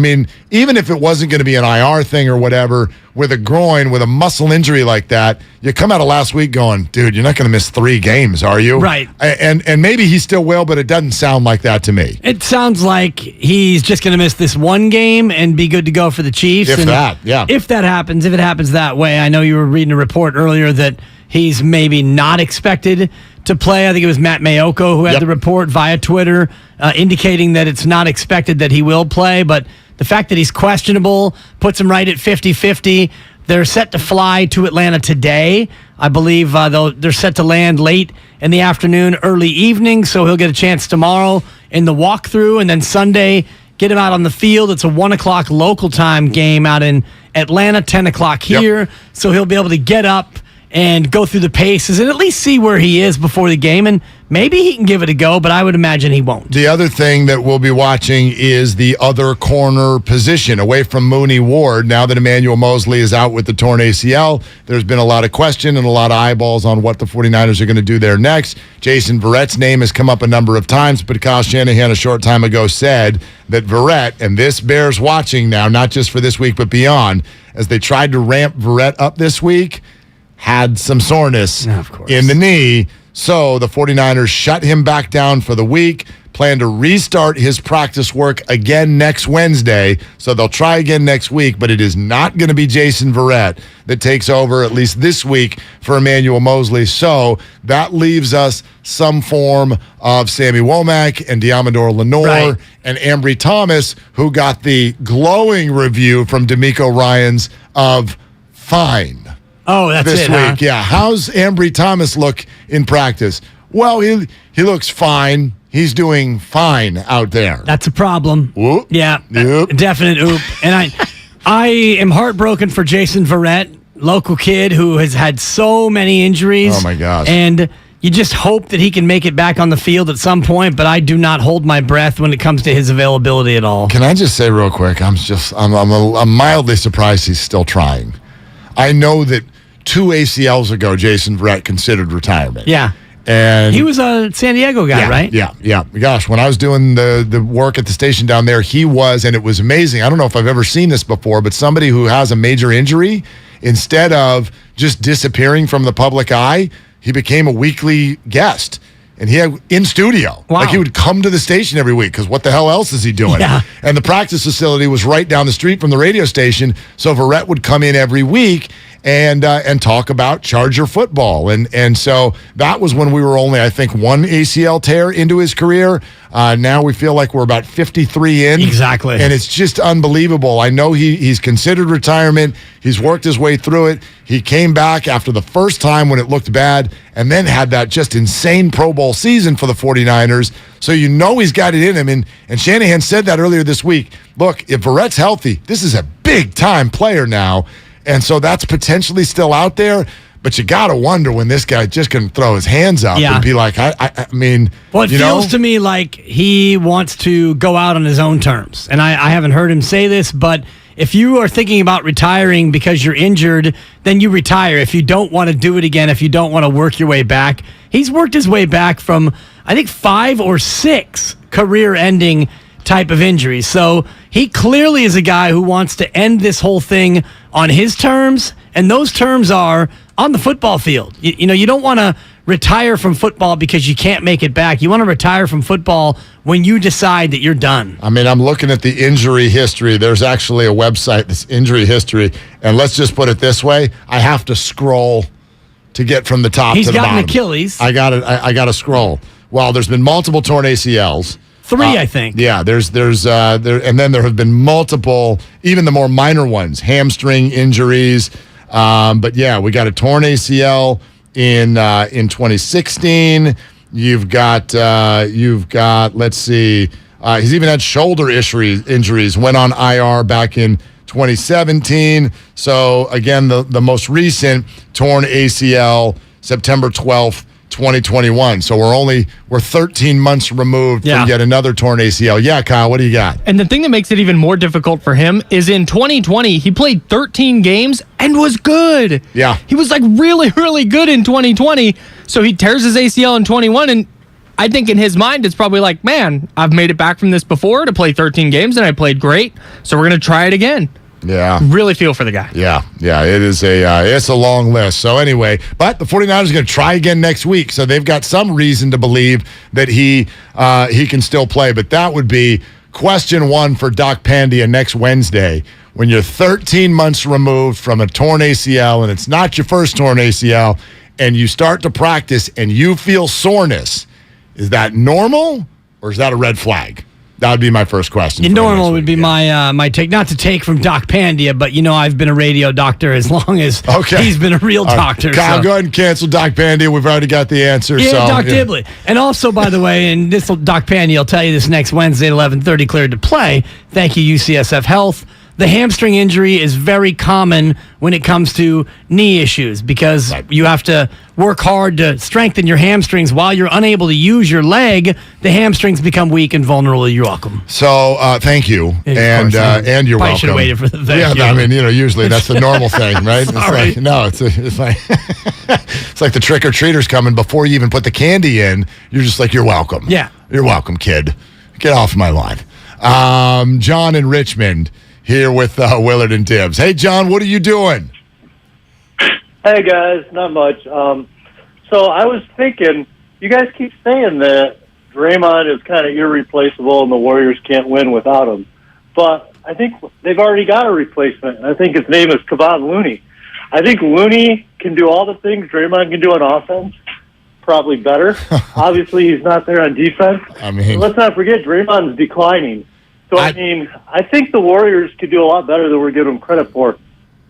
even if it wasn't going to be an IR thing or whatever, with a groin, with a muscle injury like that, you come out of last week going, dude, you're not going to miss 3 games, are you? Right. And maybe he still will, but it doesn't sound like that to me. It sounds like he's just going to miss this one game and be good to go for the Chiefs. If that happens, if it happens that way. I know you were reading a report earlier that he's maybe not expected to play. I think it was Matt Mayoko who had the report via Twitter indicating that it's not expected that he will play, but the fact that he's questionable puts him right at 50-50. They're set to fly to Atlanta today. I believe they're set to land late in the afternoon, early evening, so he'll get a chance tomorrow in the walkthrough, and then Sunday, get him out on the field. It's a 1 o'clock local time game out in Atlanta, 10 o'clock here, so he'll be able to get up and go through the paces and at least see where he is before the game. And maybe he can give it a go, but I would imagine he won't. The other thing that we'll be watching is the other corner position away from Mooney Ward. Now that Emmanuel Mosley is out with the torn ACL, there's been a lot of question and a lot of eyeballs on what the 49ers are going to do there next. Jason Verrett's name has come up a number of times, but Kyle Shanahan a short time ago said that Verrett, and this bears watching now, not just for this week but beyond, as they tried to ramp Verrett up this week, had some soreness in the knee. So the 49ers shut him back down for the week, plan to restart his practice work again next Wednesday. So they'll try again next week, but it is not going to be Jason Verrett that takes over, at least this week, for Emmanuel Mosley. So that leaves us some form of Sammy Womack and Diamador Lenore and Ambry Thomas, who got the glowing review from D'Amico Ryans of fine. Oh, that's this it, week. huh? Yeah. How's Ambry Thomas look in practice? Well, he looks fine. He's doing fine out there. That's a problem. Oop. Yeah, Yep. definite oop. And I am heartbroken for Jason Verrett, local kid who has had so many injuries. Oh, my gosh. And you just hope that he can make it back on the field at some point, but I do not hold my breath when it comes to his availability at all. Can I just say real quick, I'm mildly surprised he's still trying. I know that 2 ACLs ago, Jason Verrett considered retirement. Yeah. And he was a San Diego guy, right? Yeah. Gosh, when I was doing the work at the station down there, he was, and it was amazing. I don't know if I've ever seen this before, but somebody who has a major injury, instead of just disappearing from the public eye, he became a weekly guest. And he had in studio. Wow. Like he would come to the station every week because what the hell else is he doing? Yeah. And the practice facility was right down the street from the radio station. So Verrett would come in every week and talk about Charger football. And so that was when we were only, I think, 1 ACL tear into his career. Now we feel like we're about 53 in. Exactly. And it's just unbelievable. I know he's considered retirement. He's worked his way through it. He came back after the first time when it looked bad and then had that just insane Pro Bowl season for the 49ers. So you know he's got it in him. And Shanahan said that earlier this week. Look, if Verrett's healthy, this is a big-time player now. And so that's potentially still out there. But you got to wonder when this guy just can throw his hands up and be like, I mean, well, it feels to me like he wants to go out on his own terms. And I haven't heard him say this, but if you are thinking about retiring because you're injured, then you retire. If you don't want to do it again, if you don't want to work your way back, he's worked his way back from, I think, 5 or 6 career-ending type of injuries. So he clearly is a guy who wants to end this whole thing on his terms, and those terms are on the football field. You know, you don't want to retire from football because you can't make it back. You want to retire from football when you decide that you're done. I mean, I'm looking at the injury history. There's actually a website that's injury history, and let's just put it this way. I have to scroll to get from the top to the bottom. He's got an Achilles. I got to scroll. Well, there's been multiple torn ACLs. 3, I think. Yeah, there's and then there have been multiple, even the more minor ones, hamstring injuries. But yeah, we got a torn ACL in 2016. You've got let's see, he's even had shoulder injuries. Went on IR back in 2017. So again, the most recent torn ACL, September 12th. 2021. So we're 13 months removed from yet another torn ACL. Yeah, Kyle, what do you got? And the thing that makes it even more difficult for him is in 2020, he played 13 games and was good. Yeah. He was like really, really good in 2020. So he tears his ACL in 21, and I think in his mind, it's probably like, man, I've made it back from this before to play 13 games, and I played great. So we're going to try it again. Yeah. Really feel for the guy. Yeah. It is it's a long list. So anyway, but the 49ers are going to try again next week. So they've got some reason to believe that he can still play. But that would be question 1 for Doc Pandia next Wednesday. When you're 13 months removed from a torn ACL, and it's not your first torn ACL, and you start to practice and you feel soreness, is that normal or is that a red flag? That would be my first question. Normal would be my take. Not to take from Doc Pandia, but I've been a radio doctor as long as he's been a real doctor. Kyle, go ahead and cancel Doc Pandia. We've already got the answer. Yeah, Doc Dibley. And also, by the way, and Doc Pandia will tell you this next Wednesday at 11:30, cleared to play. Thank you, UCSF Health. the hamstring injury is very common when it comes to knee issues because you have to work hard to strengthen your hamstrings while you're unable to use your leg. The hamstrings become weak and vulnerable. You're welcome. So thank you, and you're welcome. Should have waited for the thank you. I mean, usually that's the normal thing, right? Sorry. It's like it's like the trick or treaters coming before you even put the candy in. You're just like, you're welcome. Yeah, you're welcome, kid. Get off my line. John in Richmond here with Willard and Dibs. Hey, John, what are you doing? Hey, guys, not much. So I was thinking, you guys keep saying that Draymond is kind of irreplaceable and the Warriors can't win without him. But I think they've already got a replacement. I think his name is Kevon Looney. I think Looney can do all the things Draymond can do on offense, probably better. Obviously, he's not there on defense. I mean, let's not forget, Draymond's declining. So, I think the Warriors could do a lot better than we're giving them credit for.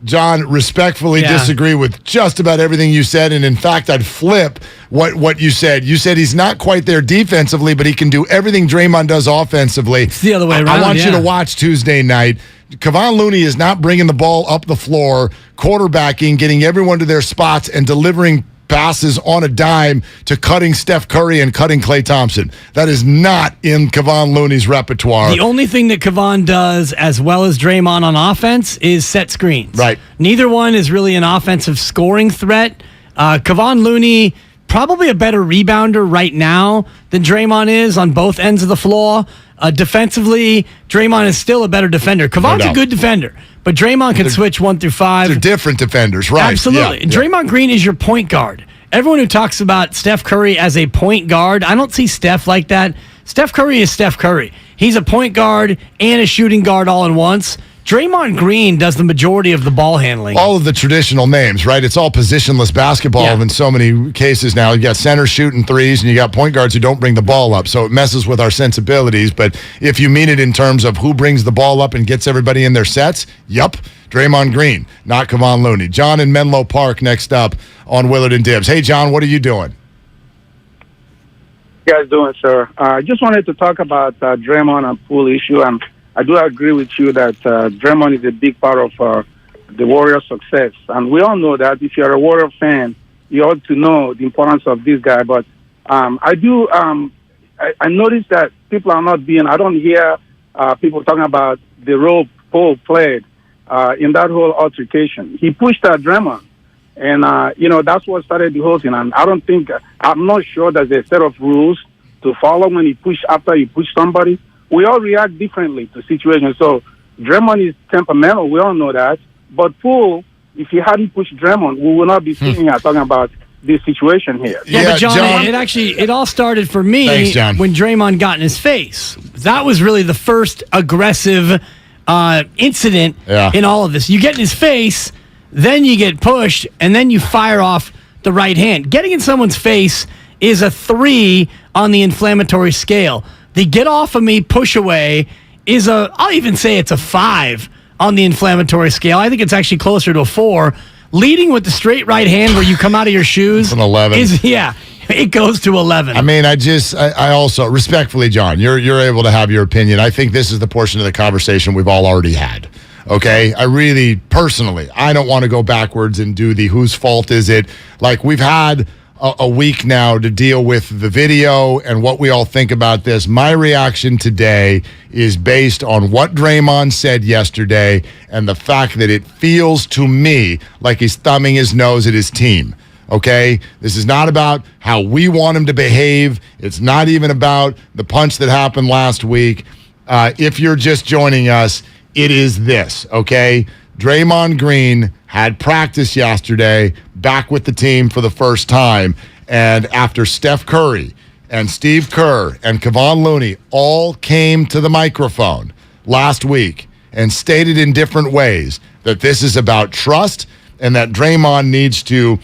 John, respectfully disagree with just about everything you said, and in fact, I'd flip what you said. You said he's not quite there defensively, but he can do everything Draymond does offensively. It's the other way around. I want you to watch Tuesday night. Kevon Looney is not bringing the ball up the floor, quarterbacking, getting everyone to their spots, and delivering passes on a dime to cutting Steph Curry and cutting Klay Thompson. That is not in Kevon Looney's repertoire. The only thing that Kevon does as well as Draymond on offense is set screens. Right. Neither one is really an offensive scoring threat. Kevon Looney, probably a better rebounder right now than Draymond is on both ends of the floor. Defensively, Draymond is still a better defender. Kevon's a good defender, but Draymond can switch 1 through 5. They're different defenders, right? Absolutely. Yeah. Draymond Green is your point guard. Everyone who talks about Steph Curry as a point guard, I don't see Steph like that. Steph Curry is Steph Curry. He's a point guard and a shooting guard all in once. Draymond Green does the majority of the ball handling. All of the traditional names, right? It's all positionless basketball in so many cases now. You got centers shooting threes, and you got point guards who don't bring the ball up. So it messes with our sensibilities. But if you mean it in terms of who brings the ball up and gets everybody in their sets, Draymond Green, not Kevon Looney. John in Menlo Park next up on Willard and Dibs. Hey, John, what are you doing? You guys doing, sir? I just wanted to talk about Draymond and Poole issue, and I do agree with you that Draymond is a big part of the Warriors' success. And we all know that if you're a Warrior fan, you ought to know the importance of this guy. But I noticed that people are not I don't hear people talking about the role Poole played in that whole altercation. He pushed Draymond. And, that's what started the whole thing. And I'm not sure there's a set of rules to follow when after you push somebody. We all react differently to situations. So Draymond is temperamental. We all know that. But Poole, if he hadn't pushed Draymond, we would not be sitting here talking about this situation here. Yeah, but John, it all started for me when Draymond got in his face. That was really the first aggressive incident in all of this. You get in his face, then you get pushed, and then you fire off the right hand. Getting in someone's face is a 3 on the inflammatory scale. The get off of me, push away I'll even say it's a 5 on the inflammatory scale. I think it's actually closer to a 4. Leading with the straight right hand where you come out of your shoes. It's an 11. It goes to 11. I mean, I also, respectfully, John, you're able to have your opinion. I think this is the portion of the conversation we've all already had. Okay? I really, personally, I don't want to go backwards and do the whose fault is it. Like, we've had a week now to deal with the video and what we all think about this. My reaction today is based on what Draymond said yesterday and the fact that it feels to me like he's thumbing his nose at his team. Okay? This is not about how we want him to behave. It's not even about the punch that happened last week. If you're just joining us, it is this, okay? Draymond Green had practice yesterday, back with the team for the first time, and after Steph Curry and Steve Kerr and Kevon Looney all came to the microphone last week and stated in different ways that this is about trust and that Draymond needs to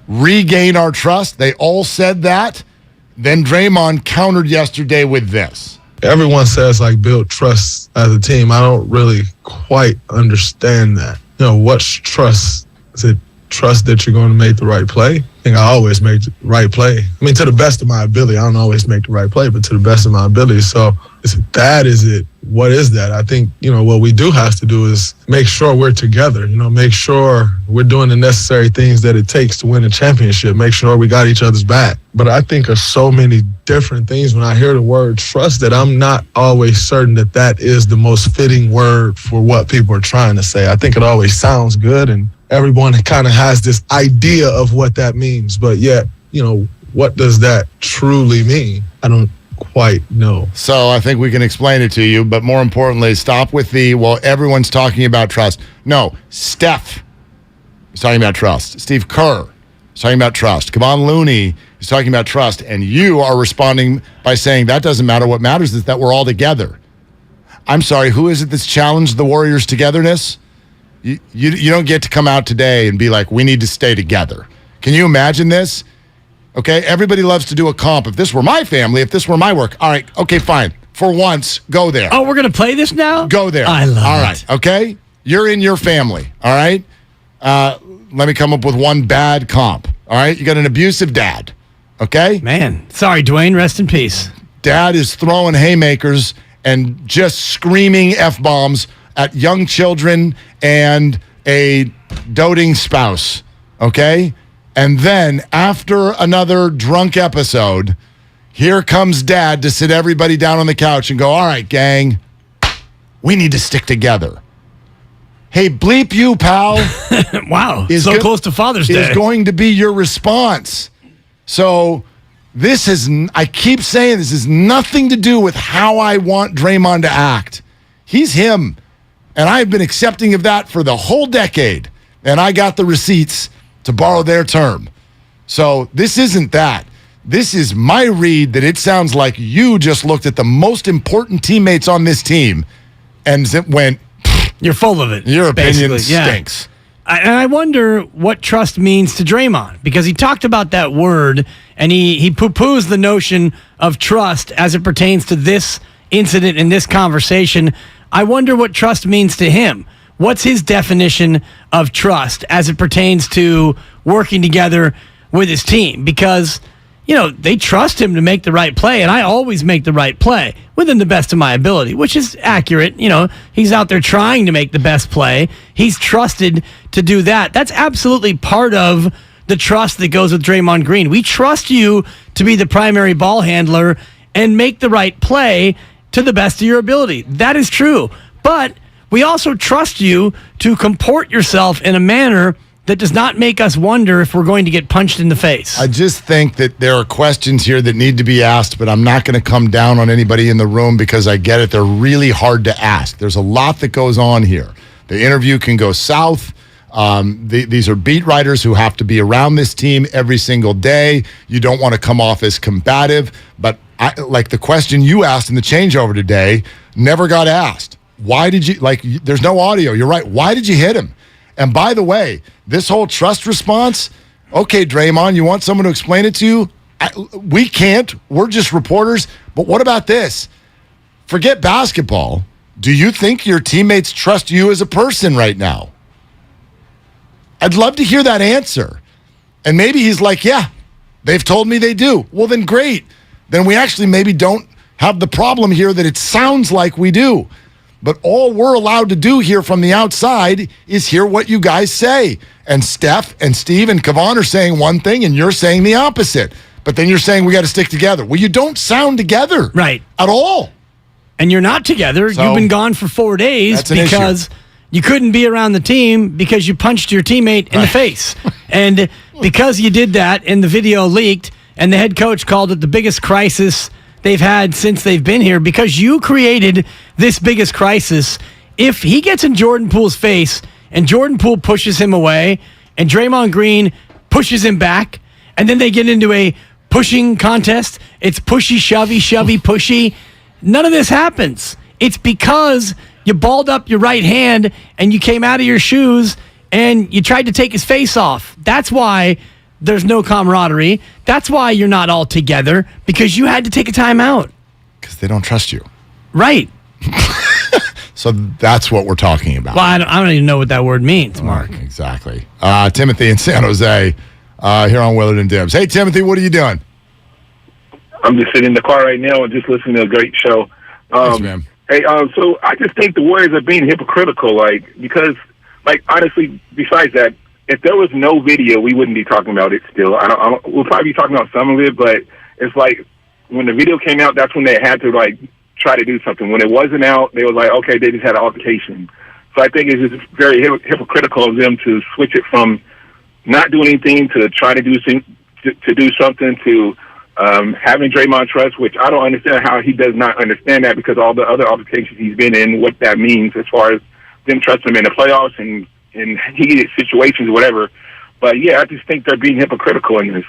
regain our trust. They all said that. Then Draymond countered yesterday with this. Everyone says, build trust as a team. I don't really quite understand that. What's trust? Is it trust that you're going to make the right play? I think I always make the right play. I mean, to the best of my ability. I don't always make the right play, but to the best of my ability. So is it that? Is it what is that? I think, what we do have to do is make sure we're together, make sure we're doing the necessary things that it takes to win a championship, make sure we got each other's back. But I think of so many different things when I hear the word trust that I'm not always certain that is the most fitting word for what people are trying to say. I think it always sounds good and everyone kind of has this idea of what that means. But yet, what does that truly mean? I don't quite know. So I think we can explain it to you, but more importantly, stop with everyone's talking about trust. No, Steph is talking about trust. Steve Kerr is talking about trust. Kevon Looney is talking about trust, and you are responding by saying that doesn't matter. What matters is that we're all together. I'm sorry, who is it that's challenged the Warriors' togetherness? You don't get to come out today and be like, we need to stay together. Can you imagine this? Okay, everybody loves to do a comp. If this were my family, if this were my work, all right, okay, fine. For once, go there. Oh, we're going to play this now? Go there. I love it. All right, okay? You're in your family, all right? Let me come up with one bad comp, all right? You got an abusive dad, okay? Man, sorry, Dwayne, rest in peace. Dad is throwing haymakers and just screaming F-bombs at young children and a doting spouse, okay? And then after another drunk episode, here comes Dad to sit everybody down on the couch and go, all right, gang, we need to stick together. Hey, bleep you, pal. Wow, so close to Father's Day. Is going to be your response. So I keep saying this has nothing to do with how I want Draymond to act. He's him. And I've been accepting of that for the whole decade. And I got the receipts to borrow their term. So this isn't that. This is my read that it sounds like you just looked at the most important teammates on this team and went, you're full of it. Your opinion stinks. And I wonder what trust means to Draymond, because he talked about that word and he poo-poos the notion of trust as it pertains to this incident in this conversation. I wonder what trust means to him. What's his definition of trust as it pertains to working together with his team? Because, they trust him to make the right play, and I always make the right play within the best of my ability, which is accurate. He's out there trying to make the best play. He's trusted to do that. That's absolutely part of the trust that goes with Draymond Green. We trust you to be the primary ball handler and make the right play to the best of your ability. That is true. But we also trust you to comport yourself in a manner that does not make us wonder if we're going to get punched in the face. I just think that there are questions here that need to be asked, but I'm not going to come down on anybody in the room because I get it. They're really hard to ask. There's a lot that goes on here. The interview can go south. These are beat writers who have to be around this team every single day. You don't want to come off as combative, but like the question you asked in the changeover today never got asked. Why did you, there's no audio. You're right. Why did you hit him? And by the way, this whole trust response, okay, Draymond, you want someone to explain it to you? We can't. We're just reporters. But what about this? Forget basketball. Do you think your teammates trust you as a person right now? I'd love to hear that answer. And maybe he's like, yeah, they've told me they do. Well, then great. Then we actually maybe don't have the problem here that it sounds like we do. But all we're allowed to do here from the outside is hear what you guys say. And Steph and Steve and Kevon are saying one thing and you're saying the opposite. But then you're saying we got to stick together. Well, you don't sound together. Right. At all. And you're not together. So, you've been gone for 4 days because you couldn't be around the team because you punched your teammate in the face. And because you did that and the video leaked and the head coach called it the biggest crisis they've had since they've been here, because you created this biggest crisis. If he gets in Jordan Poole's face and Jordan Poole pushes him away and Draymond Green pushes him back and then they get into a pushing contest, it's pushy, shovey, pushy. None of this happens. It's because you balled up your right hand and you came out of your shoes and you tried to take his face off. That's why there's no camaraderie. That's why you're not all together, because you had to take a time out. Because they don't trust you. Right. So that's what we're talking about. Well, I don't even know what that word means, Mark. Exactly. Timothy in San Jose here on Willard and Dibs. Hey, Timothy, what are you doing? I'm just sitting in the car right now and just listening to a great show. Thanks, man. Hey, so I just think the Warriors are being hypocritical, because honestly, besides that, if there was no video, we wouldn't be talking about it still. We'll probably be talking about some of it, but it's like when the video came out, that's when they had to try to do something. When it wasn't out, they were like, okay, they just had an altercation. So I think it's just very hypocritical of them to switch it from not doing anything to try to do something to having Draymond trust, which I don't understand how he does not understand that, because all the other altercations he's been in, what that means as far as them trusting him in the playoffs and in heated situations or whatever. But yeah, I just think they're being hypocritical in this.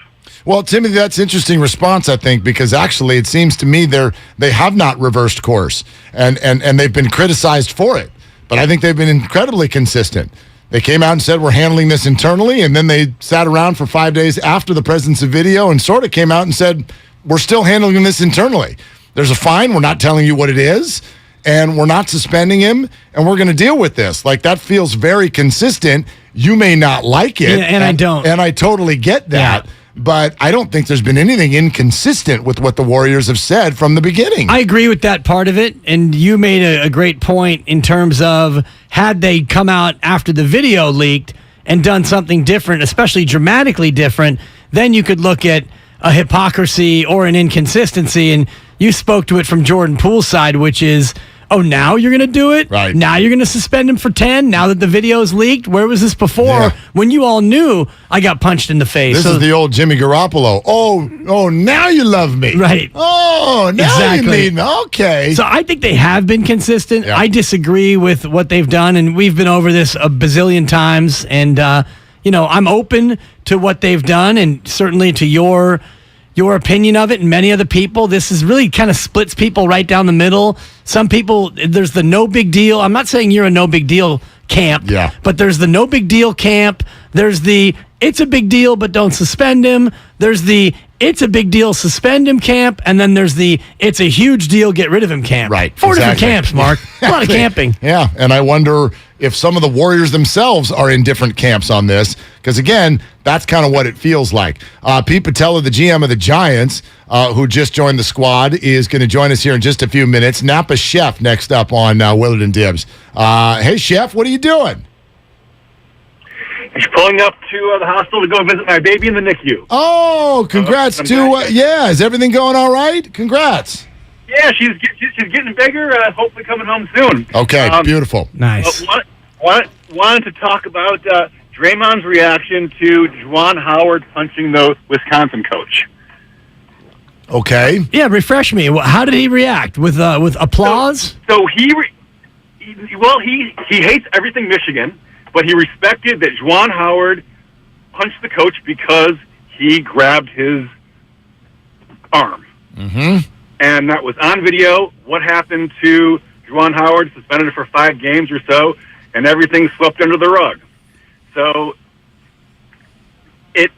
Well, Timothy, that's an interesting response, I think, because actually it seems to me they have not reversed course, and they've been criticized for it. But I think they've been incredibly consistent. They came out and said, we're handling this internally, and then they sat around for 5 days after the presence of video and sort of came out and said, we're still handling this internally. There's a fine. We're not telling you what it is, and we're not suspending him, and we're going to deal with this. That feels very consistent. You may not like it. Yeah, and I don't. And I totally get that. Yeah. But I don't think there's been anything inconsistent with what the Warriors have said from the beginning. I agree with that part of it, and you made a great point in terms of had they come out after the video leaked and done something different, especially dramatically different, then you could look at a hypocrisy or an inconsistency, and you spoke to it from Jordan Poole's side, which is, oh, now you're going to do it? Right. Now you're going to suspend him for 10? Now that the video's leaked? Where was this before when you all knew I got punched in the face? This is the old Jimmy Garoppolo. Oh, now you love me. Right. Oh, now you need me. Okay. So I think they have been consistent. Yeah. I disagree with what they've done, and we've been over this a bazillion times, and, I'm open to what they've done, and certainly to your opinion of it and many other people. This is really kind of splits people right down the middle. Some people, there's the no big deal. I'm not saying you're a no big deal camp, but there's the no big deal camp. There's the it's a big deal, but don't suspend him. There's the it's a big deal, suspend him camp. And then there's the it's a huge deal, get rid of him camp. Right. Four different camps, Mark. A lot of camping. Yeah, and I wonder if some of the Warriors themselves are in different camps on this, because, again, that's kind of what it feels like. Pete Patella, the GM of the Giants, who just joined the squad, is going to join us here in just a few minutes. Napa Chef next up on Willard and Dibs. Hey, Chef, what are you doing? He's pulling up to the hospital to go visit my baby in the NICU. Oh, congrats is everything going all right? Congrats. Yeah, she's getting bigger, hopefully coming home soon. Okay, beautiful. Nice. Wanted to talk about Draymond's reaction to Juwan Howard punching the Wisconsin coach. Okay. Yeah, refresh me. How did he react? With applause? So he hates everything Michigan, but he respected that Juwan Howard punched the coach because he grabbed his arm. Mm-hmm. And that was on video. What happened to Juwan Howard? Suspended for 5 games or so, and everything swept under the rug. So it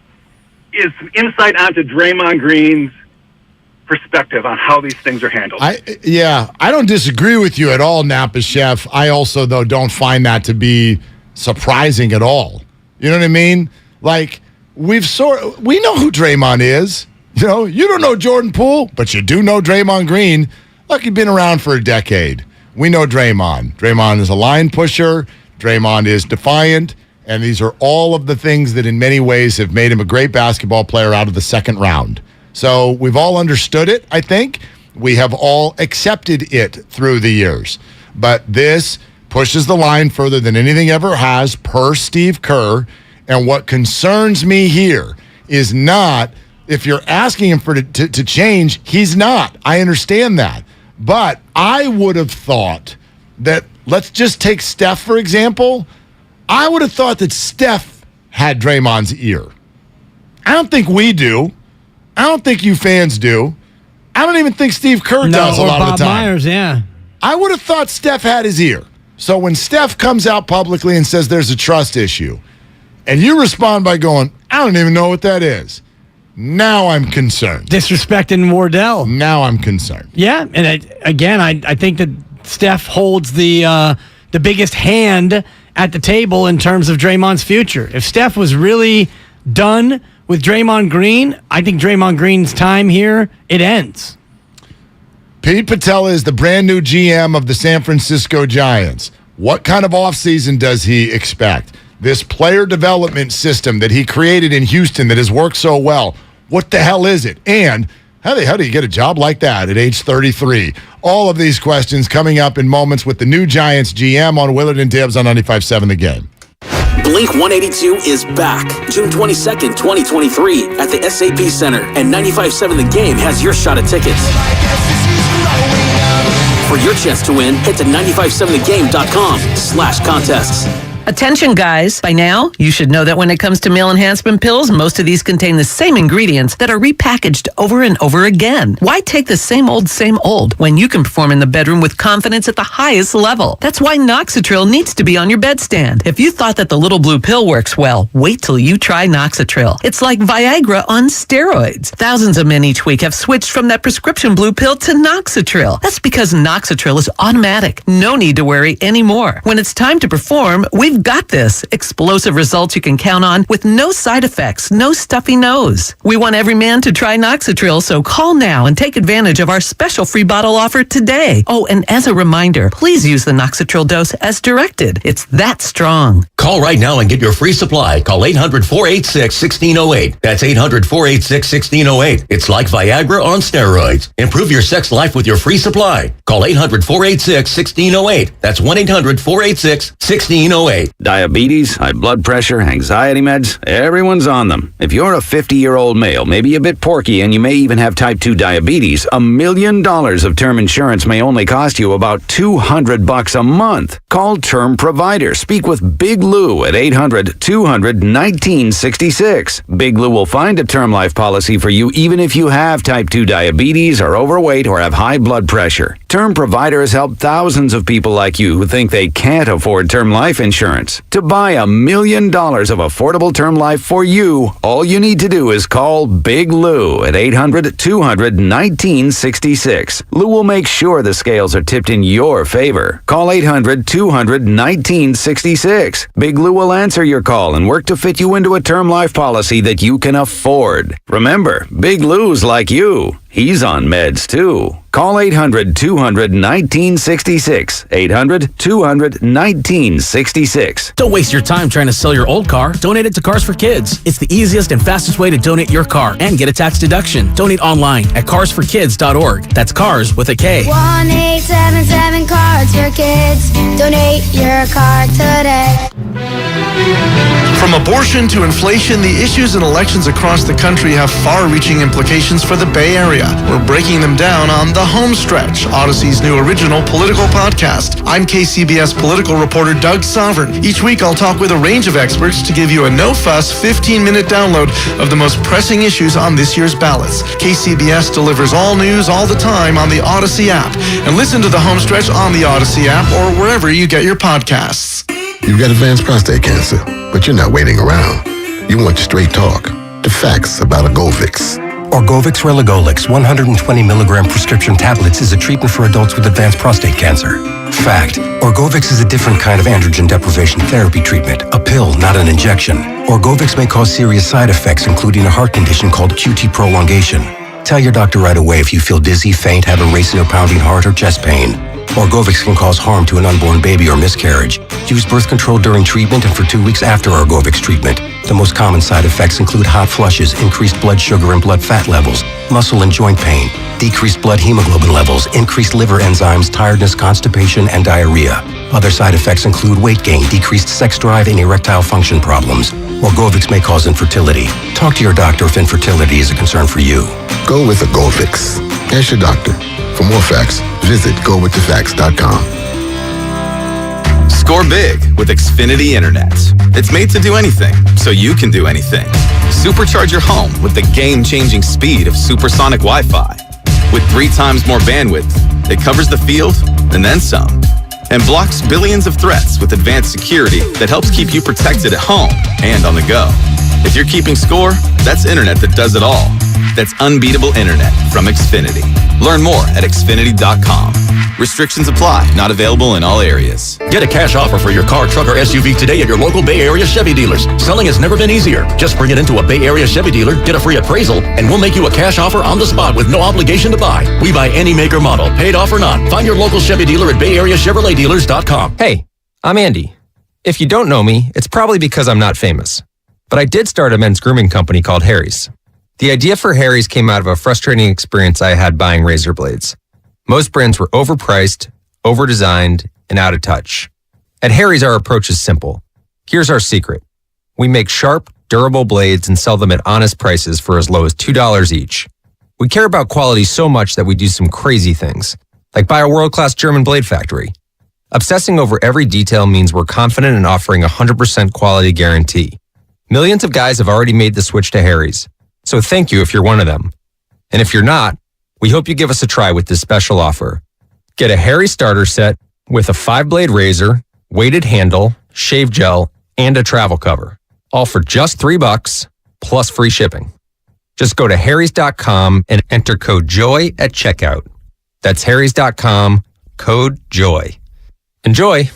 is insight onto Draymond Green's perspective on how these things are handled. I don't disagree with you at all, Napa Chef. I also, though, don't find that to be surprising at all. You know what I mean? We know who Draymond is. You don't know Jordan Poole, but you do know Draymond Green. Look, he's been around for a decade. We know Draymond. Draymond is a line pusher. Draymond is defiant. And these are all of the things that in many ways have made him a great basketball player out of the second round. So we've all understood it, I think. We have all accepted it through the years. But this pushes the line further than anything ever has, per Steve Kerr. And what concerns me here is not if you're asking him to change, he's not. I understand that. But I would have thought that, let's just take Steph, for example. I would have thought that Steph had Draymond's ear. I don't think we do. I don't think you fans do. I don't even think Steve Kerr does a lot of the time. Myers, yeah. I would have thought Steph had his ear. So when Steph comes out publicly and says there's a trust issue, and you respond by going, I don't even know what that is. Now I'm concerned. Disrespecting Wardell. Now I'm concerned. Yeah, and I think that Steph holds the biggest hand at the table in terms of Draymond's future. If Steph was really done with Draymond Green, I think Draymond Green's time here, it ends. Pete Patel is the brand new GM of the San Francisco Giants. What kind of offseason does he expect? This player development system that he created in Houston that has worked so well, what the hell is it? And how do you get a job like that at age 33? All of these questions coming up in moments with the new Giants GM on Willard and Dibs on 95.7 The Game. Blink 182 is back June 22nd, 2023 at the SAP Center, and 95.7 The Game has your shot at tickets. For your chance to win, head to 957thegame.com/contests. Attention, guys. By now, you should know that when it comes to male enhancement pills, most of these contain the same ingredients that are repackaged over and over again. Why take the same old when you can perform in the bedroom with confidence at the highest level? That's why Noxitril needs to be on your bedstand. If you thought that the little blue pill works well, wait till you try Noxitril. It's like Viagra on steroids. Thousands of men each week have switched from that prescription blue pill to Noxitril. That's because Noxitril is automatic. No need to worry anymore. When it's time to perform, we've got this. Explosive results you can count on with no side effects, no stuffy nose. We want every man to try Noxitril, so call now and take advantage of our special free bottle offer today. Oh, and as a reminder, please use the Noxitril dose as directed. It's that strong. Call right now and get your free supply. Call 800-486-1608. That's 800-486-1608. It's like Viagra on steroids. Improve your sex life with your free supply. Call 800-486-1608. That's 1-800-486-1608. Diabetes, high blood pressure, anxiety meds, everyone's on them. If you're a 50-year-old male, maybe a bit porky, and you may even have type 2 diabetes, $1 million of term insurance may only cost you about $200 a month. Call Term Provider. Speak with Big Lou at 800-200-1966. Big Lou will find a term life policy for you even if you have type 2 diabetes, are overweight, or have high blood pressure. Term Provider has helped thousands of people like you who think they can't afford term life insurance. To buy $1 million of affordable term life for you, all you need to do is call Big Lou at 800-200-1966. Lou will make sure the scales are tipped in your favor. Call 800-200-1966. Big Lou will answer your call and work to fit you into a term life policy that you can afford. Remember, Big Lou's like you. He's on meds too. Call 800-200-1966. 800-200-1966. Don't waste your time trying to sell your old car. Donate it to Cars for Kids. It's the easiest and fastest way to donate your car and get a tax deduction. Donate online at carsforkids.org. That's cars with a K. 1-877 Cards for Kids. Donate your car today. From abortion to inflation, the issues in elections across the country have far-reaching implications for the Bay Area. We're breaking them down on The Home Stretch, Odyssey's new original political podcast. I'm KCBS political reporter Doug Sovereign. Each week, I'll talk with a range of experts to give you a no-fuss 15-minute download of the most pressing issues on this year's ballots. KCBS delivers all news all the time on the Odyssey app. And listen to The Home Stretch on the Odyssey app or wherever you get your podcasts. You've got advanced prostate cancer, but you're not waiting around. You want straight talk, the facts about Orgovix. Orgovix Relagolix 120 milligram prescription tablets is a treatment for adults with advanced prostate cancer. Fact, Orgovix is a different kind of androgen deprivation therapy treatment, a pill, not an injection. Orgovix may cause serious side effects, including a heart condition called QT prolongation. Tell your doctor right away if you feel dizzy, faint, have a racing or pounding heart, or chest pain. Orgovix can cause harm to an unborn baby or miscarriage. Use birth control during treatment and for 2 weeks after Orgovix treatment. The most common side effects include hot flushes, increased blood sugar and blood fat levels, muscle and joint pain, decreased blood hemoglobin levels, increased liver enzymes, tiredness, constipation, and diarrhea. Other side effects include weight gain, decreased sex drive, and erectile function problems. Orgovix may cause infertility. Talk to your doctor if infertility is a concern for you. Go with Orgovix. Ask your doctor. For more facts, visit gowiththefacts.com. Score big with Xfinity Internet. It's made to do anything, so you can do anything. Supercharge your home with the game-changing speed of supersonic Wi-Fi. With 3 times more bandwidth, it covers the field and then some. And blocks billions of threats with advanced security that helps keep you protected at home and on the go. If you're keeping score, that's internet that does it all. That's unbeatable internet from Xfinity. Learn more at Xfinity.com. Restrictions apply. Not available in all areas. Get a cash offer for your car, truck, or SUV today at your local Bay Area Chevy dealers. Selling has never been easier. Just bring it into a Bay Area Chevy dealer, get a free appraisal, and we'll make you a cash offer on the spot with no obligation to buy. We buy any make or model, paid off or not. Find your local Chevy dealer at BayAreaChevroletDealers.com. Hey, I'm Andy. If you don't know me, it's probably because I'm not famous. But I did start a men's grooming company called Harry's. The idea for Harry's came out of a frustrating experience I had buying razor blades. Most brands were overpriced, overdesigned, and out of touch. At Harry's, our approach is simple. Here's our secret. We make sharp, durable blades and sell them at honest prices for as low as $2 each. We care about quality so much that we do some crazy things, like buy a world-class German blade factory. Obsessing over every detail means we're confident in offering a 100% quality guarantee. Millions of guys have already made the switch to Harry's. So thank you if you're one of them. And if you're not, we hope you give us a try with this special offer. Get a Harry starter set with a 5-blade razor, weighted handle, shave gel, and a travel cover. All for just $3 plus free shipping. Just go to harrys.com and enter code JOY at checkout. That's harrys.com, code JOY. Enjoy!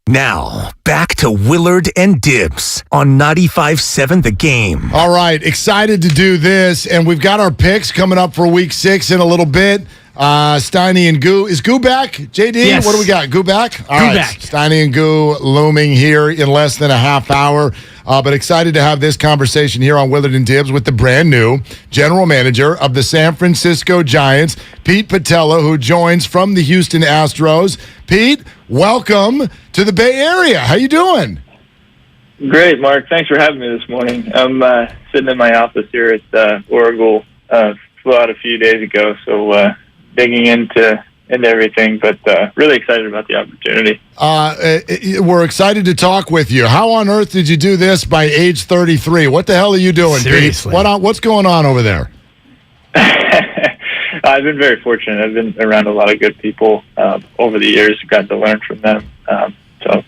Now, back to Willard and Dibs on 95.7 The Game. All right, excited to do this, and we've got our picks coming up for Week 6 in a little bit. Steiny and Goo. Is Goo back? JD, yes. What do we got? Goo back? All Goo right. back. Steiny and Goo looming here in less than a half hour. But excited to have this conversation here on Willard and Dibs with the brand new general manager of the San Francisco Giants, Pete Patella, who joins from the Houston Astros. Pete, welcome to the Bay Area. How you doing? Great, Mark. Thanks for having me this morning. I'm sitting in my office here at Oracle. Flew out a few days ago, so digging into everything, but really excited about the opportunity. We're excited to talk with you. How on earth did you do this by age 33? What the hell are you doing, Seriously. Pete? What's going on over there? I've been very fortunate. I've been around a lot of good people over the years. Got to learn from them. So,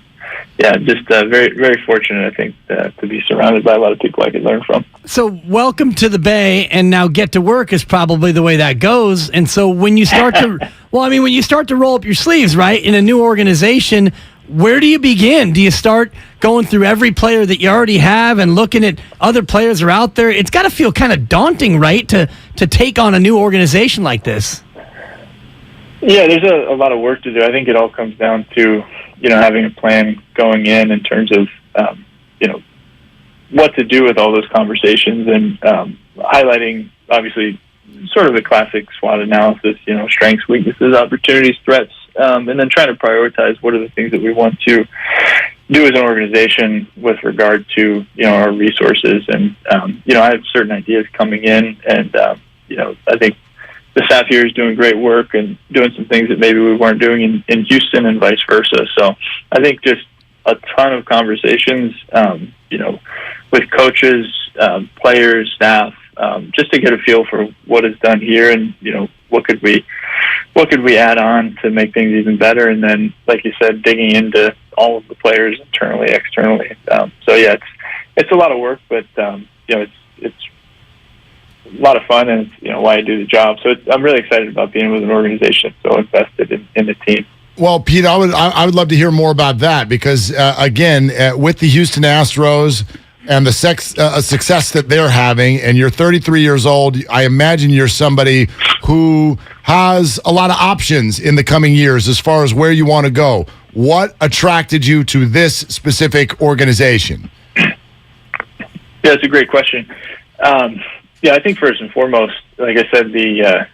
yeah, just very, very fortunate, I think, to be surrounded by a lot of people I could learn from. So welcome to the Bay, and now get to work is probably the way that goes. And so when you start to, when you start to roll up your sleeves, right, in a new organization, where do you begin? Do you start going through every player that you already have and looking at other players that are out there? It's got to feel kind of daunting, right, to take on a new organization like this. Yeah, there's a lot of work to do. I think it all comes down to, having a plan going in terms of, what to do with all those conversations and highlighting, obviously, sort of the classic SWOT analysis, strengths, weaknesses, opportunities, threats, and then trying to prioritize what are the things that we want to do as an organization with regard to, our resources. And, I have certain ideas coming in, and, I think the staff here is doing great work and doing some things that maybe we weren't doing in Houston and vice versa. So I think just a ton of conversations, with coaches, players, staff, just to get a feel for what is done here and, what could we add on to make things even better. And then, like you said, digging into all of the players internally, externally. So yeah, it's a lot of work, but, it's a lot of fun, and it's why I do the job. So I'm really excited about being with an organization so invested in the team. Well, Pete, I would love to hear more about that because again, with the Houston Astros and the success that they're having, and you're 33 years old, I imagine you're somebody who has a lot of options in the coming years as far as where you want to go. What attracted you to this specific organization? Yeah, it's a great question. Yeah, I think first and foremost, like I said, the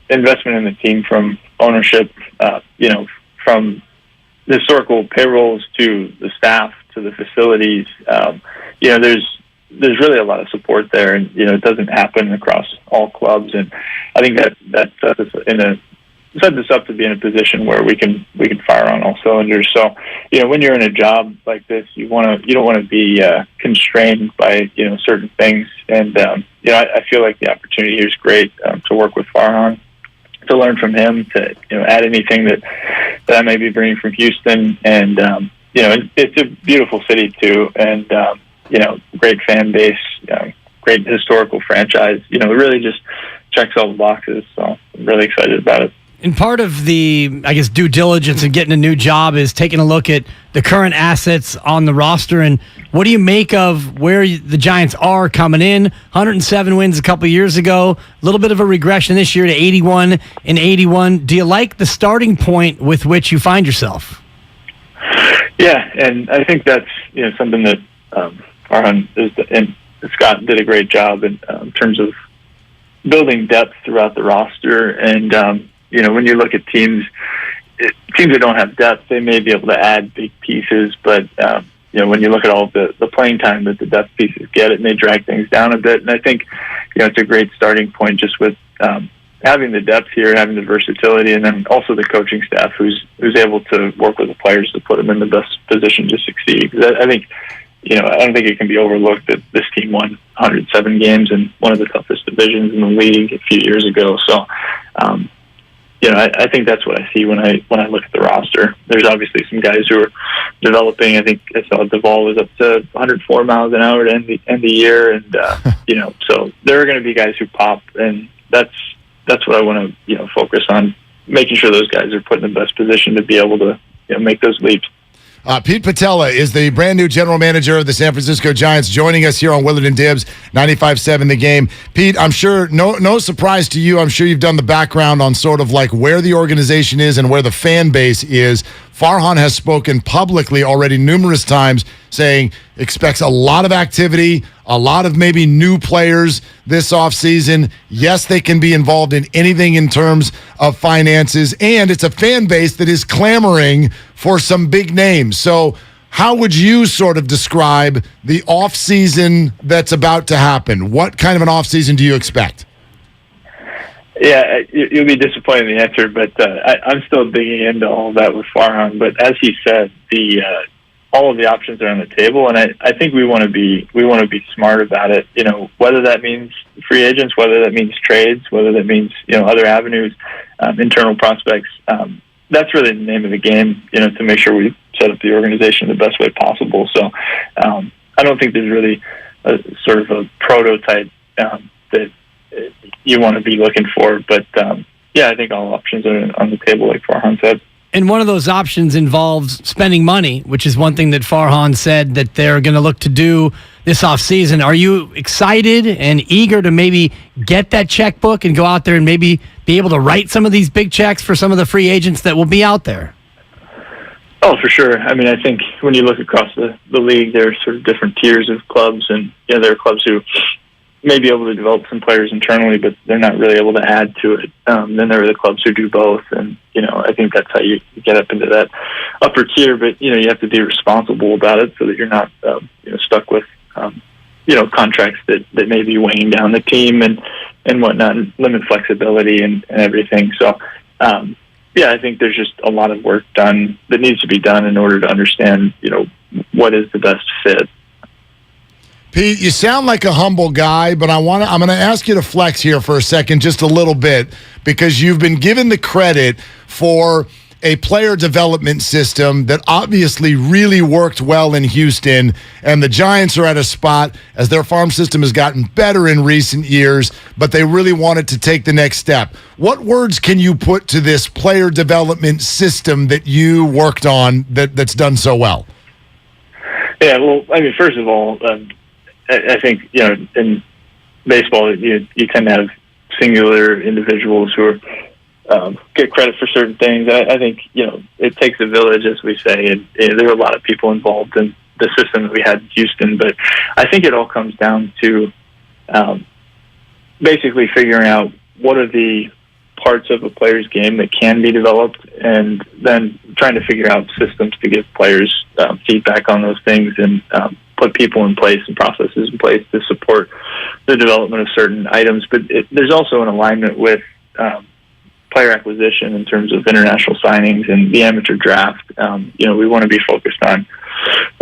investment in the team from ownership, from the historical payrolls to the staff to the facilities, there's really a lot of support there, and it doesn't happen across all clubs, and I think that sets us up to be in a position where we can fire on all cylinders. So, when you're in a job like this, you don't want to be constrained by certain things, and I feel like the opportunity here is great to work with Farhan, to learn from him, to add anything that I may be bringing from Houston, and it's a beautiful city too, and great fan base, great historical franchise. It really just checks all the boxes. So I'm really excited about it. And part of the, I guess, due diligence in getting a new job is taking a look at the current assets on the roster. And what do you make of where the Giants are coming in? 107 wins a couple years ago, a little bit of a regression this year to 81-81. Do you like the starting point with which you find yourself? Yeah, and I think that's something that Farhan and Scott did a great job in terms of building depth throughout the roster. And when you look at teams that don't have depth, they may be able to add big pieces, but when you look at all the playing time that the depth pieces get, it may drag things down a bit. And I think it's a great starting point just with having the depth here, having the versatility, and then also the coaching staff who's able to work with the players to put them in the best position to succeed. Because I think I don't think it can be overlooked that this team won 107 games in one of the toughest divisions in the league a few years ago. So, I think that's what I see when I look at the roster. There's obviously some guys who are developing. I think I saw Duvall was up to 104 miles an hour to end the year, and so there are going to be guys who pop, and that's what I want to focus on, making sure those guys are put in the best position to be able to make those leaps. Pete Patella is the brand new general manager of the San Francisco Giants, joining us here on Willard and Dibs, 95.7 The Game. Pete, I'm sure, no surprise to you, I'm sure you've done the background on sort of like where the organization is and where the fan base is. Farhan has spoken publicly already numerous times saying expects a lot of activity, a lot of maybe new players this offseason. Yes, they can be involved in anything in terms of finances, and it's a fan base that is clamoring for some big names. So how would you sort of describe the offseason that's about to happen? What kind of an offseason do you expect? Yeah, you'll be disappointed in the answer, but I'm still digging into all of that with Farhan. But as he said, all of the options are on the table, and I think we want to be smart about it. Whether that means free agents, whether that means trades, whether that means other avenues, internal prospects. That's really the name of the game. To make sure we set up the organization the best way possible. So I don't think there's really a sort of a prototype that you want to be looking for, but I think all options are on the table, like Farhan said. And one of those options involves spending money, which is one thing that Farhan said that they're going to look to do this offseason. Are you excited and eager to maybe get that checkbook and go out there and maybe be able to write some of these big checks for some of the free agents that will be out there? Oh, for sure. I mean, I think when you look across the league, there are sort of different tiers of clubs, and there are clubs who may be able to develop some players internally, but they're not really able to add to it. Then there are the clubs who do both, and I think that's how you get up into that upper tier. But you have to be responsible about it so that you're not stuck with contracts that may be weighing down the team and whatnot, and limit flexibility and everything. So I think there's just a lot of work done that needs to be done in order to understand what is the best fit. Pete, you sound like a humble guy, but I'm going to ask you to flex here for a second, just a little bit, because you've been given the credit for a player development system that obviously really worked well in Houston, and the Giants are at a spot as their farm system has gotten better in recent years, but they really wanted to take the next step. What words can you put to this player development system that you worked on that's done so well? Yeah, well, I mean, first of all, I think, in baseball, you tend to have singular individuals who are get credit for certain things. I think, it takes a village, as we say, and there are a lot of people involved in the system that we had in Houston. But I think it all comes down to basically figuring out what are the parts of a player's game that can be developed, and then trying to figure out systems to give players feedback on those things, and put people in place and processes in place to support the development of certain items. But there's also an alignment with player acquisition in terms of international signings and the amateur draft. We want to be focused on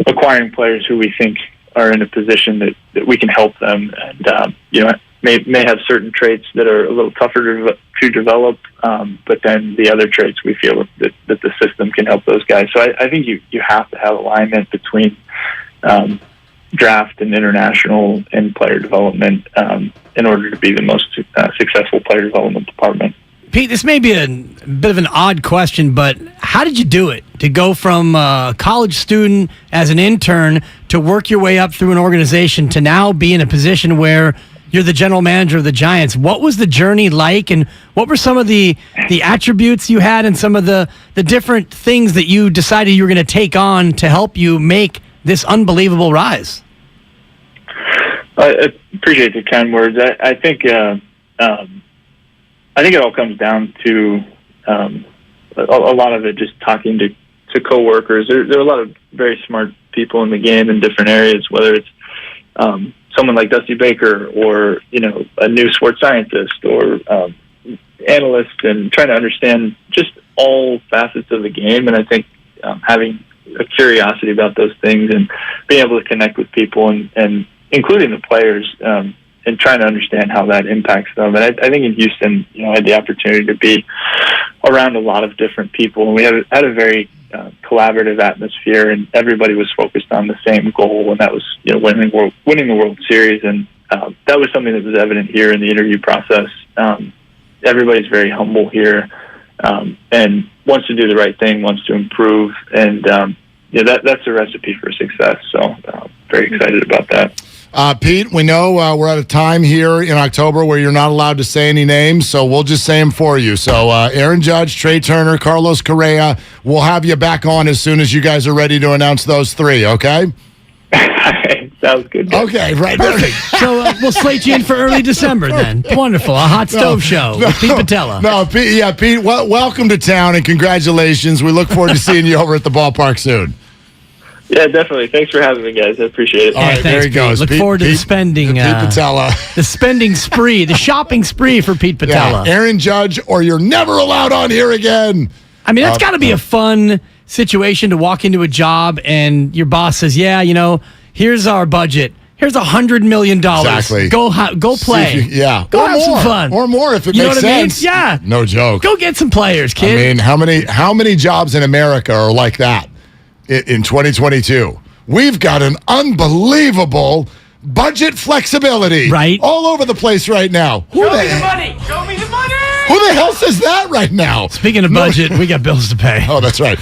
acquiring players who we think are in a position that we can help them, and may have certain traits that are a little tougher to develop, but then the other traits we feel that that the system can help those guys. So I think you have to have alignment between draft and international and player development in order to be the most successful player development department. Pete, this may be a bit of an odd question, but how did you do it to go from a college student as an intern to work your way up through an organization to now be in a position where you're the general manager of the Giants? What was the journey like, and what were some of the attributes you had and some of the different things that you decided you were going to take on to help you make this unbelievable rise? I appreciate the kind words. I think it all comes down to a lot of it just talking to coworkers. There are a lot of very smart people in the game in different areas, whether it's someone like Dusty Baker or, a new sports scientist or analyst, and trying to understand just all facets of the game. And I think having a curiosity about those things and being able to connect with people and including the players, and trying to understand how that impacts them. And I think in Houston, I had the opportunity to be around a lot of different people, and we had a very collaborative atmosphere, and everybody was focused on the same goal, and that was winning the World Series. And that was something that was evident here in the interview process. Everybody's very humble here, and wants to do the right thing, wants to improve, and that's a recipe for success. So very excited about that. Pete, we know we're at a time here in October where you're not allowed to say any names, so we'll just say them for you. So Aaron Judge, Trey Turner, Carlos Correa, we'll have you back on as soon as you guys are ready to announce those three, okay? Sounds good. Okay, right. Perfect. So we'll slate you in for early December then. Wonderful. A hot stove show with Pete Patella. Pete, welcome to town and congratulations. We look forward to seeing you over at the ballpark soon. Yeah, definitely. Thanks for having me, guys. I appreciate it. All right, there he goes. Look forward to the spending. Pete Patella. The spending spree, the shopping spree for Pete Patella. Yeah, Aaron Judge, or you're never allowed on here again. I mean, that's got to be a fun situation to walk into a job and your boss says, here's our budget. Here's $100 million. Exactly. Go play. Go have some fun. Or more if it you makes know what sense. I mean? Yeah. No joke. Go get some players, kid. I mean, how many jobs in America are like that in 2022? We've got an unbelievable budget flexibility all over the place right now. Show me the money. Show me the money. Who the hell says that right now? Speaking of budget, we got bills to pay. Oh, that's right.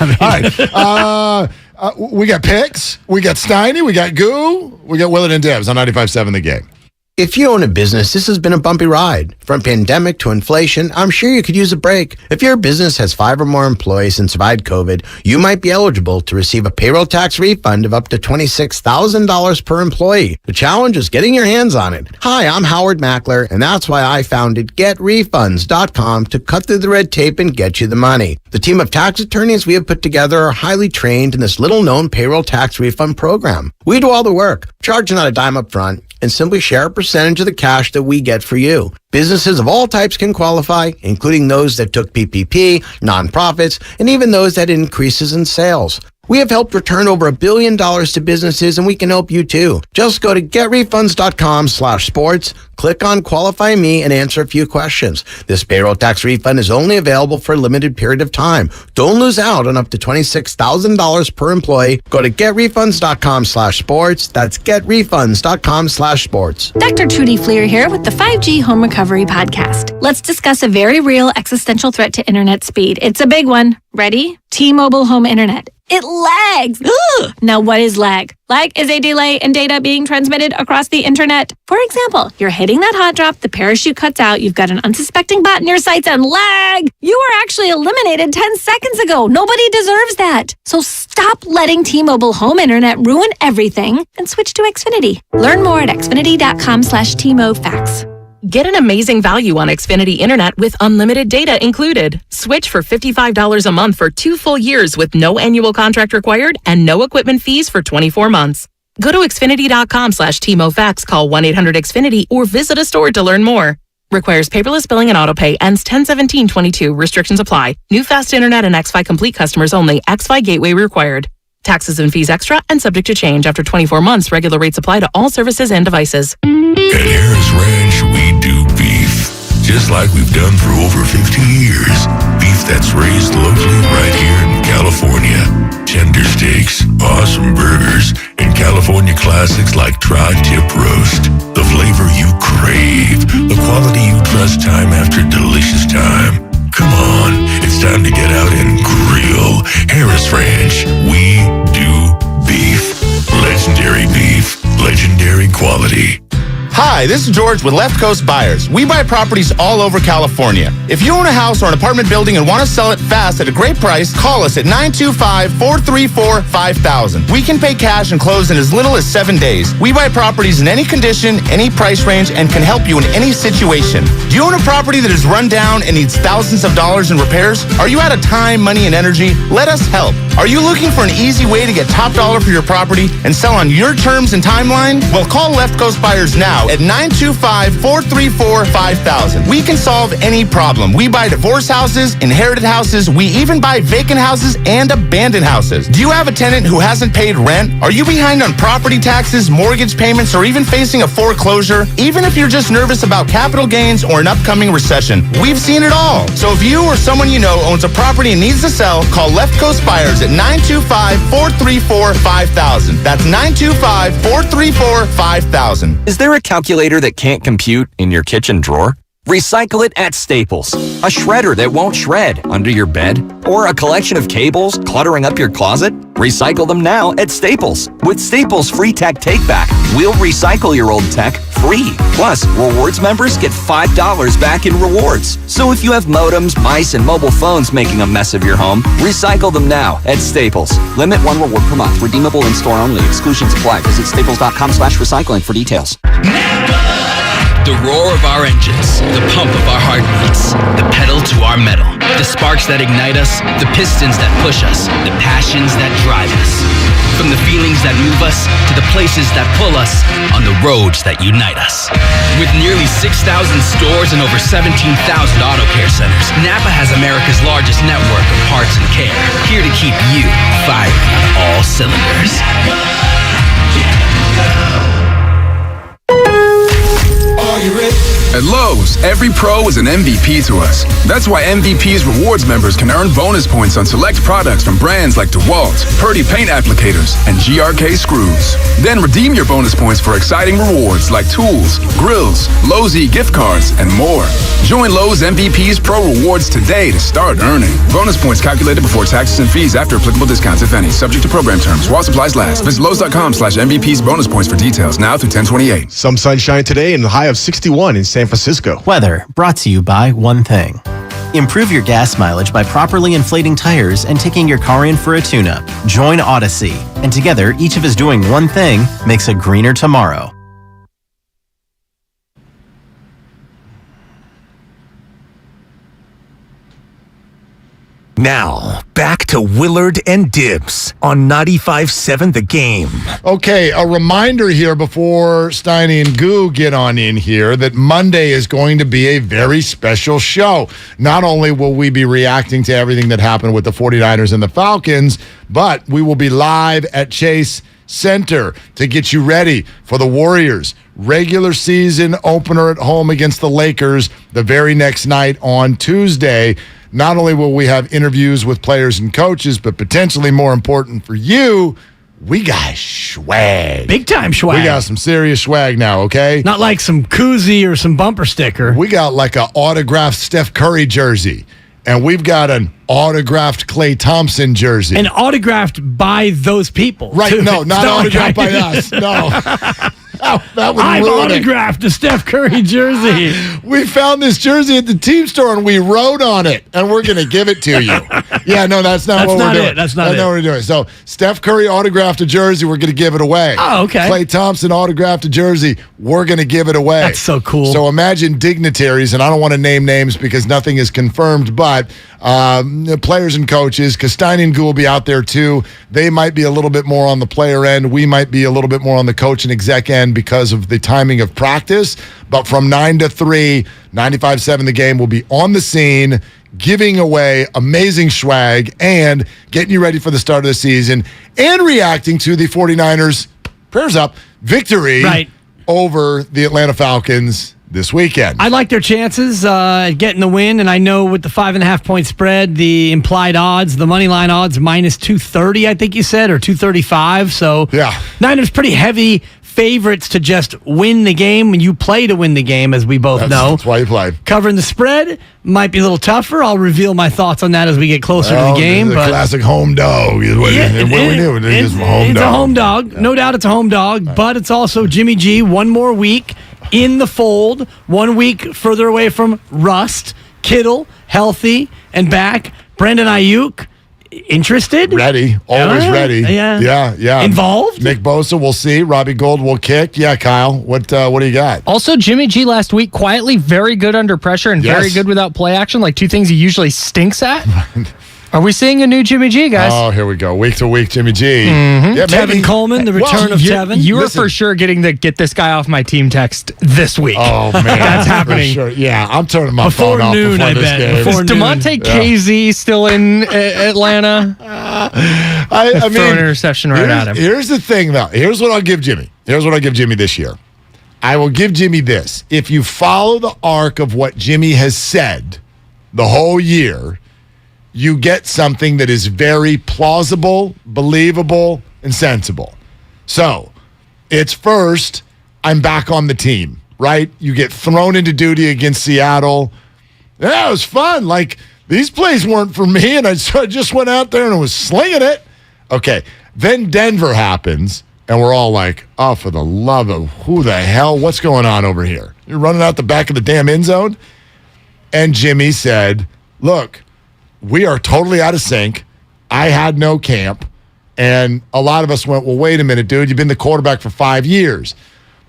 All right. We got picks. We got Steiny. We got Goo. We got Willard and Dibs on 95.7 The Game. If you own a business, this has been a bumpy ride. From pandemic to inflation, I'm sure you could use a break. If your business has 5 or more employees and survived COVID, you might be eligible to receive a payroll tax refund of up to $26,000 per employee. The challenge is getting your hands on it. Hi, I'm Howard Mackler, and that's why I founded GetRefunds.com to cut through the red tape and get you the money. The team of tax attorneys we have put together are highly trained in this little-known payroll tax refund program. We do all the work, charge not a dime up front, and simply share a percentage of the cash that we get for you. Businesses of all types can qualify, including those that took PPP, nonprofits, and even those that had increases in sales. We have helped return over $1 billion to businesses, and we can help you too. Just go to getrefunds.com/sports, click on Qualify Me, and answer a few questions. This payroll tax refund is only available for a limited period of time. Don't lose out on up to $26,000 per employee. Go to getrefunds.com/sports. That's getrefunds.com/sports. Dr. Trudy Fleer here with the 5G Home Recovery Podcast. Let's discuss a very real existential threat to internet speed. It's a big one. Ready? T-Mobile Home Internet. It lags. Ugh. Now, what is lag? Lag is a delay in data being transmitted across the internet. For example, you're hitting that hot drop, the parachute cuts out, you've got an unsuspecting bot in your sights, and lag! You were actually eliminated 10 seconds ago. Nobody deserves that. So stop letting T-Mobile Home Internet ruin everything and switch to Xfinity. Learn more at xfinity.com/TMOFax. Get an amazing value on Xfinity Internet with unlimited data included. Switch for $55 a month for 2 full years with no annual contract required and no equipment fees for 24 months. Go to xfinity.com/TMOFax, call 1-800-XFINITY, or visit a store to learn more. Requires paperless billing and autopay. Ends 10/17/22. Restrictions apply. New fast internet and xFi Complete customers only. xFi Gateway required. Taxes and fees extra and subject to change. After 24 months, regular rates apply to all services and devices. At Harris Ranch, we do beef, just like we've done for over 50 years. Beef that's raised locally right here in California classics like tri-tip roast. The flavor you crave. The quality you trust time after delicious time. Come on, it's time to get out and grill. Harris Ranch, we do beef. Legendary beef, legendary quality. Hi, this is George with Left Coast Buyers. We buy properties all over California. If you own a house or an apartment building and want to sell it fast at a great price, call us at 925-434-5000. We can pay cash and close in as little as 7 days. We buy properties in any condition, any price range, and can help you in any situation. Do you own a property that is run down and needs thousands of dollars in repairs? Are you out of time, money, and energy? Let us help. Are you looking for an easy way to get top dollar for your property and sell on your terms and timeline? Well, call Left Coast Buyers now at 925-434-5000. We can solve any problem. We buy divorce houses, inherited houses. We even buy vacant houses and abandoned houses. Do you have a tenant who hasn't paid rent? Are you behind on property taxes, mortgage payments, or even facing a foreclosure? Even if you're just nervous about capital gains or an upcoming recession, we've seen it all. So if you or someone you know owns a property and needs to sell, call Left Coast Buyers at 925-434-5000. That's 925-434-5000. Is there a calculator that can't compute in your kitchen drawer? Recycle it at Staples. A shredder that won't shred under your bed? Or a collection of cables cluttering up your closet? Recycle them now at Staples. With Staples Free Tech Take Back, we'll recycle your old tech free. Plus, rewards members get $5 back in rewards. So if you have modems, mice, and mobile phones making a mess of your home, recycle them now at Staples. Limit 1 reward per month. Redeemable in-store only. Exclusions apply. Visit staples.com/recycling for details. The roar of our engines, the pump of our heartbeats, the pedal to our metal, the sparks that ignite us, the pistons that push us, the passions that drive us. From the feelings that move us to the places that pull us on the roads that unite us. With nearly 6,000 stores and over 17,000 auto care centers, Napa has America's largest network of parts and care, here to keep you firing on all cylinders. At Lowe's, every pro is an MVP to us. That's why MVP's rewards members can earn bonus points on select products from brands like DeWalt, Purdy paint applicators, and GRK screws. Then redeem your bonus points for exciting rewards like tools, grills, Lowe's gift cards, and more. Join Lowe's MVP's Pro Rewards today to start earning. Bonus points calculated before taxes and fees after applicable discounts, if any. Subject to program terms. While supplies last. Visit Lowe's.com/MVP's bonus points for details. Now through 10/28. Some sunshine today and a high of 61 in San Francisco. Weather brought to you by one thing. Improve your gas mileage by properly inflating tires and taking your car in for a tune-up. Join Odyssey. And together, each of us doing one thing makes a greener tomorrow. Now, back to Willard and Dibs on 95.7 The Game. Okay, a reminder here before Steiny and Goo get on in here that Monday is going to be a very special show. Not only will we be reacting to everything that happened with the 49ers and the Falcons, but we will be live at Chase Center to get you ready for the Warriors' regular season opener at home against the Lakers the very next night on Tuesday. Not only will we have interviews with players and coaches, but potentially more important for you, we got swag. Big time swag. We got some serious swag now, okay? Not like some koozie or some bumper sticker. We got like an autographed Steph Curry jersey. And we've got an autographed Klay Thompson jersey. And autographed by those people. Right, too. no, not autographed by us. No. That would I've ruin autographed a Steph Curry jersey. We found this jersey at the team store and we wrote on it, and we're going to give it to you. Yeah, no, that's not what we're doing. That's not what we're doing. So Steph Curry autographed a jersey, we're going to give it away. Oh, okay. Klay Thompson autographed a jersey, we're going to give it away. That's so cool. So imagine dignitaries, and I don't want to name names because nothing is confirmed, but players and coaches, because Steiny and Goo will be out there too. They might be a little bit more on the player end. We might be a little bit more on the coach and exec end because of the timing of practice. But from 9 to 3, 95.7 The Game will be on the scene, giving away amazing swag and getting you ready for the start of the season and reacting to the 49ers, prayers up, victory over the Atlanta Falcons this weekend. I like their chances at getting the win, and I know with the 5.5 point spread, the implied odds, the money line odds, minus 230, I think you said, or 235. So yeah, Niners pretty heavy favorites to just win the game. When you play to win the game, as we both know. That's why you play. Covering the spread might be a little tougher. I'll reveal my thoughts on that as we get closer to the game. The classic home dog is what we do. It's a home dog. No doubt it's a home dog, but it's also Jimmy G. One more week in the fold. 1 week further away from rust. Kittle, healthy and back. Brandon Ayuk, interested? Ready. Always ready. Yeah. Involved? Nick Bosa, we'll see. Robbie Gould will kick. Yeah, Kyle, what do you got? Also, Jimmy G last week, quietly very good under pressure and very good without play action, like two things he usually stinks at. Are we seeing a new Jimmy G, guys? Oh, here we go. Week to week, Jimmy G. Mm-hmm. Yeah, Tevin Coleman, the return of Tevin. You were for sure getting the get this guy off my team text this week. Oh, man. That's happening. For sure. Yeah, I'm turning my phone off noon, before I this bet. game. Before Is DeMonte KZ still in Atlanta? I mean, throw an interception right at him. Here's the thing, though. Here's what I'll give Jimmy. This year. I will give Jimmy this. If you follow the arc of what Jimmy has said the whole year, you get something that is very plausible, believable, and sensible. So, it's first, I'm back on the team, right? You get thrown into duty against Seattle. Yeah, it was fun. Like, these plays weren't for me, and I just went out there and I was slinging it. Okay, then Denver happens, and we're all like, oh, for the love of who the hell, what's going on over here? You're running out the back of the damn end zone? And Jimmy said, look, we are totally out of sync. I had no camp. And a lot of us went, well, wait a minute, dude. You've been the quarterback for 5 years.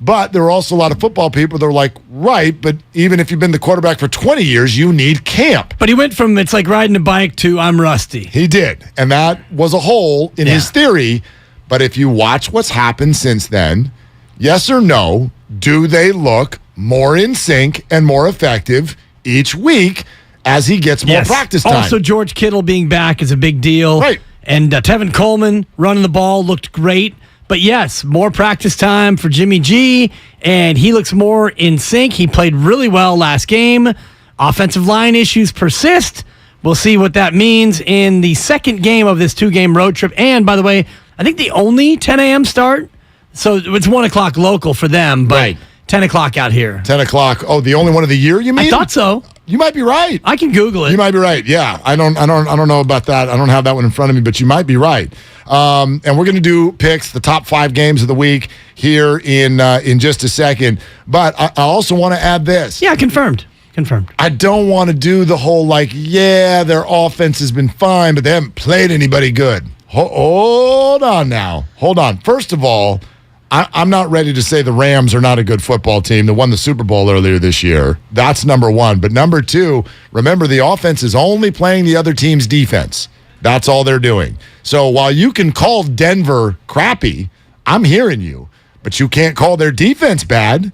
But there were also a lot of football people that were like, right, but even if you've been the quarterback for 20 years, you need camp. But he went from it's like riding a bike to I'm rusty. He did. And that was a hole in his theory. But if you watch what's happened since then, yes or no, do they look more in sync and more effective each week as he gets more practice time? Also, George Kittle being back is a big deal. Right. And Tevin Coleman running the ball looked great. But yes, more practice time for Jimmy G, and he looks more in sync. He played really well last game. Offensive line issues persist. We'll see what that means in the second game of this 2-game road trip. And, by the way, I think the only 10 a.m. start, so it's 1 o'clock local for them, but 10 o'clock out here. 10 o'clock. Oh, the only one of the year, you mean? I thought so. You might be right. I can Google it. You might be right. Yeah, I don't know about that. I don't have that one in front of me, but you might be right. And we're going to do picks, the top 5 games of the week here in just a second. But I also want to add this. Yeah, confirmed. I don't want to do the whole their offense has been fine, but they haven't played anybody good. Hold on now. Hold on. First of all, I'm not ready to say the Rams are not a good football team that won the Super Bowl earlier this year. That's number one. But number two, remember the offense is only playing the other team's defense. That's all they're doing. So while you can call Denver crappy, I'm hearing you, but you can't call their defense bad.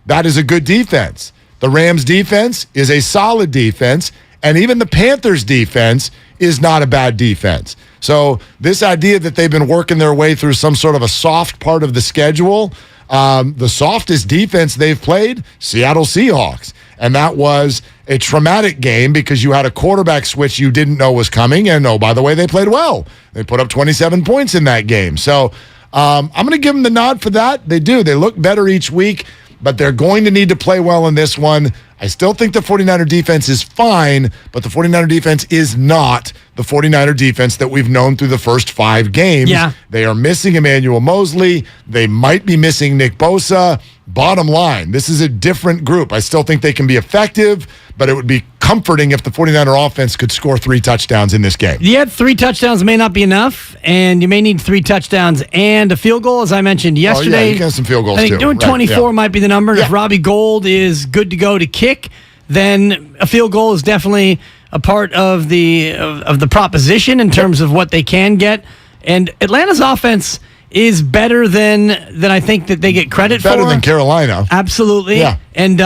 That is a good defense. The Rams' defense is a solid defense, and even the Panthers' defense is not a bad defense. So this idea that they've been working their way through some sort of a soft part of the schedule, the softest defense they've played, Seattle Seahawks. And that was a traumatic game because you had a quarterback switch you didn't know was coming. And, oh, by the way, they played well. They put up 27 points in that game. So I'm going to give them the nod for that. They do. They look better each week, but they're going to need to play well in this one. I still think the 49er defense is fine, but the 49er defense is not the 49er defense that we've known through the first 5 games. Yeah. They are missing Emmanuel Mosley. They might be missing Nick Bosa. Bottom line, this is a different group. I still think they can be effective, but it would be comforting if the 49er offense could score 3 touchdowns in this game. Yeah, 3 touchdowns may not be enough, and you may need 3 touchdowns and a field goal, as I mentioned yesterday. Oh, yeah, you can have some field goals, I think too. doing 24 might be the number. And if Robbie Gould is good to go to kick, then a field goal is definitely a part of the proposition in terms of what they can get. And Atlanta's offense is better than I think that they get credit for. Better than Carolina. Absolutely. Yeah. And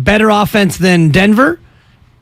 better offense than Denver,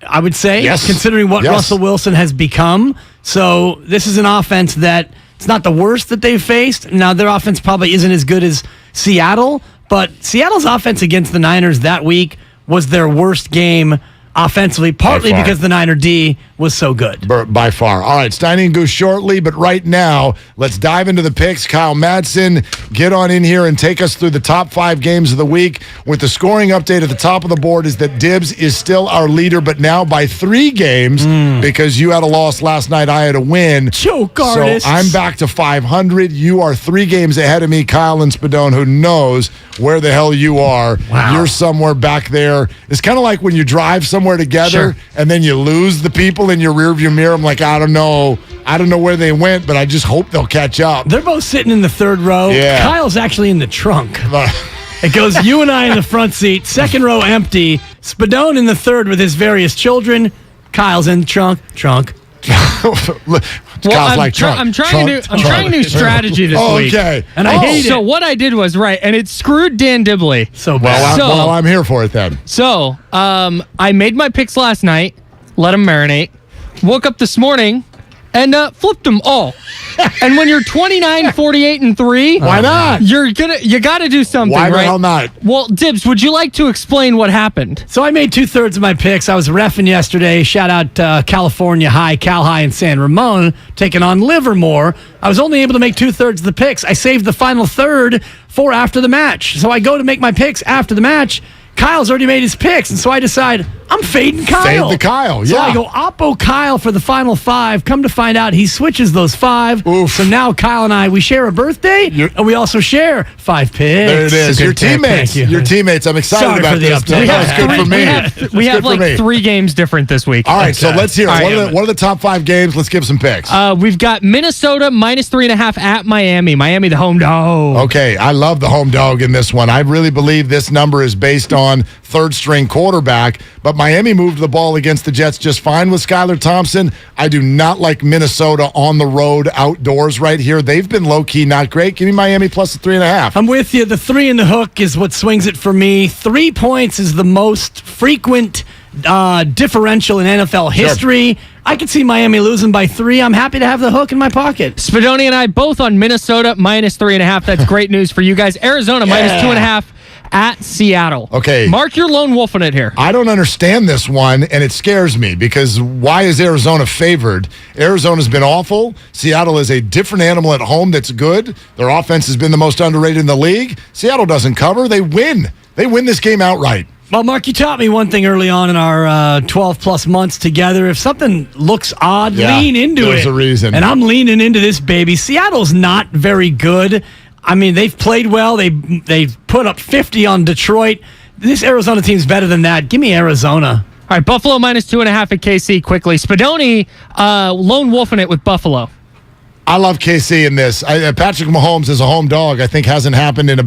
I would say, considering what Russell Wilson has become. So this is an offense that it's not the worst that they've faced. Now, their offense probably isn't as good as Seattle, but Seattle's offense against the Niners that week was their worst game offensively, partly because the Niner D was so good. By far. All right, Steiny and Goose shortly, but right now, let's dive into the picks. Kyle Madsen, get on in here and take us through the top 5 games of the week. With the scoring update at the top of the board is that Dibs is still our leader, but now by 3 games because you had a loss last night, I had a win. Choke So artists. I'm back to 500. You are 3 games ahead of me, Kyle and Spadone, who knows where the hell you are. Wow. You're somewhere back there. It's kind of like when you drive somewhere together and then you lose the people in your rearview mirror. I'm like, I don't know where they went, but I just hope they'll catch up. They're both sitting in the 3rd row. Yeah. Kyle's actually in the trunk. It goes you and I in the front seat, 2nd row empty. Spadone in the 3rd with his various children. Kyle's in the trunk. I'm trying a new strategy this week. Okay. And I hate it. So what I did was and it screwed Dan Dibley. So bad. Well, I'm here for it then. So I made my picks last night, let them marinate, woke up this morning, and flipped them all. And when you're 29, 48, and 3, why not? You got to do something. Why the right? hell not? Well, Dibs, would you like to explain what happened? So I made 2/3 of my picks. I was reffing yesterday. Shout out California High, Cal High, and San Ramon taking on Livermore. I was only able to make 2/3 of the picks. I saved the final third for after the match. So I go to make my picks after the match. Kyle's already made his picks, and so I decide I'm fading Kyle. Fade the Kyle, yeah. So I go Oppo Kyle for the final 5. Come to find out, he switches those 5. Oof. So now Kyle and I, we share a birthday, and we also share 5 picks. There it is. Your Pick. teammates. Thank you. Your teammates. I'm excited Sorry about for the this. update. That's good for me. We have like 3 games different this week. All right, so let's hear it. All What are the top 5 games? Let's give some picks. We've got Minnesota -3.5 at Miami. Miami, the home dog. Okay, I love the home dog in this one. I really believe this number is based on 3rd-string quarterback, but Miami moved the ball against the Jets just fine with Skylar Thompson. I do not like Minnesota on the road outdoors right here. They've been low-key not great. Give me Miami plus the 3.5. I'm with you. The 3 in the hook is what swings it for me. 3 points is the most frequent differential in NFL history. I could see Miami losing by 3. I'm happy to have the hook in my pocket. Spadoni and I both on Minnesota -3.5. That's great news for you guys. Arizona -2.5 at Seattle. Okay. Mark your lone wolf in it here. I don't understand this one, and it scares me because why is Arizona favored? Arizona's been awful. Seattle is a different animal at home that's good. Their offense has been the most underrated in the league. Seattle doesn't cover. They win. They win this game outright. Well, Mark, you taught me one thing early on in our 12-plus months together. If something looks odd, lean into it. There's a reason. And I'm leaning into this, baby. Seattle's not very good. I mean, they've played well. They've put up 50 on Detroit. This Arizona team's better than that. Give me Arizona. All right, Buffalo -2.5 at KC quickly. Spadoni, lone wolf in it with Buffalo. I love KC in this. Patrick Mahomes is a home dog. I think hasn't happened in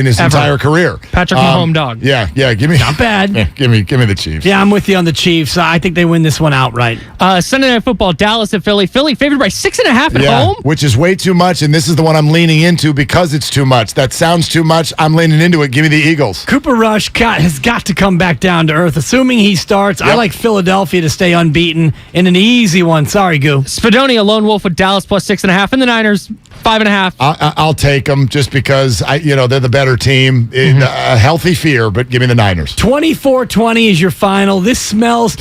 his entire career. Patrick Mahomes dog. Yeah. Give me not bad. Yeah, give me the Chiefs. Yeah, I'm with you on the Chiefs. I think they win this one outright. Sunday Night Football, Dallas at Philly. Philly favored by 6.5 at home. Which is way too much, and this is the one I'm leaning into because it's too much. That sounds too much. I'm leaning into it. Give me the Eagles. Cooper Rush has got to come back down to earth, assuming he starts. Yep. I like Philadelphia to stay unbeaten in an easy one. Sorry, Goo. Spadoni, a lone wolf with Dallas plus 6.5, and the Niners 5.5. I'll take them just because they're the better team. A healthy fear, but give me the Niners. 24-20 is your final. This smells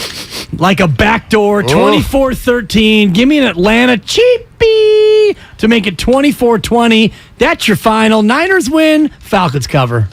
like a backdoor. 24-13. Give me an Atlanta cheapie to make it 24-20. That's your final. Niners win. Falcons cover.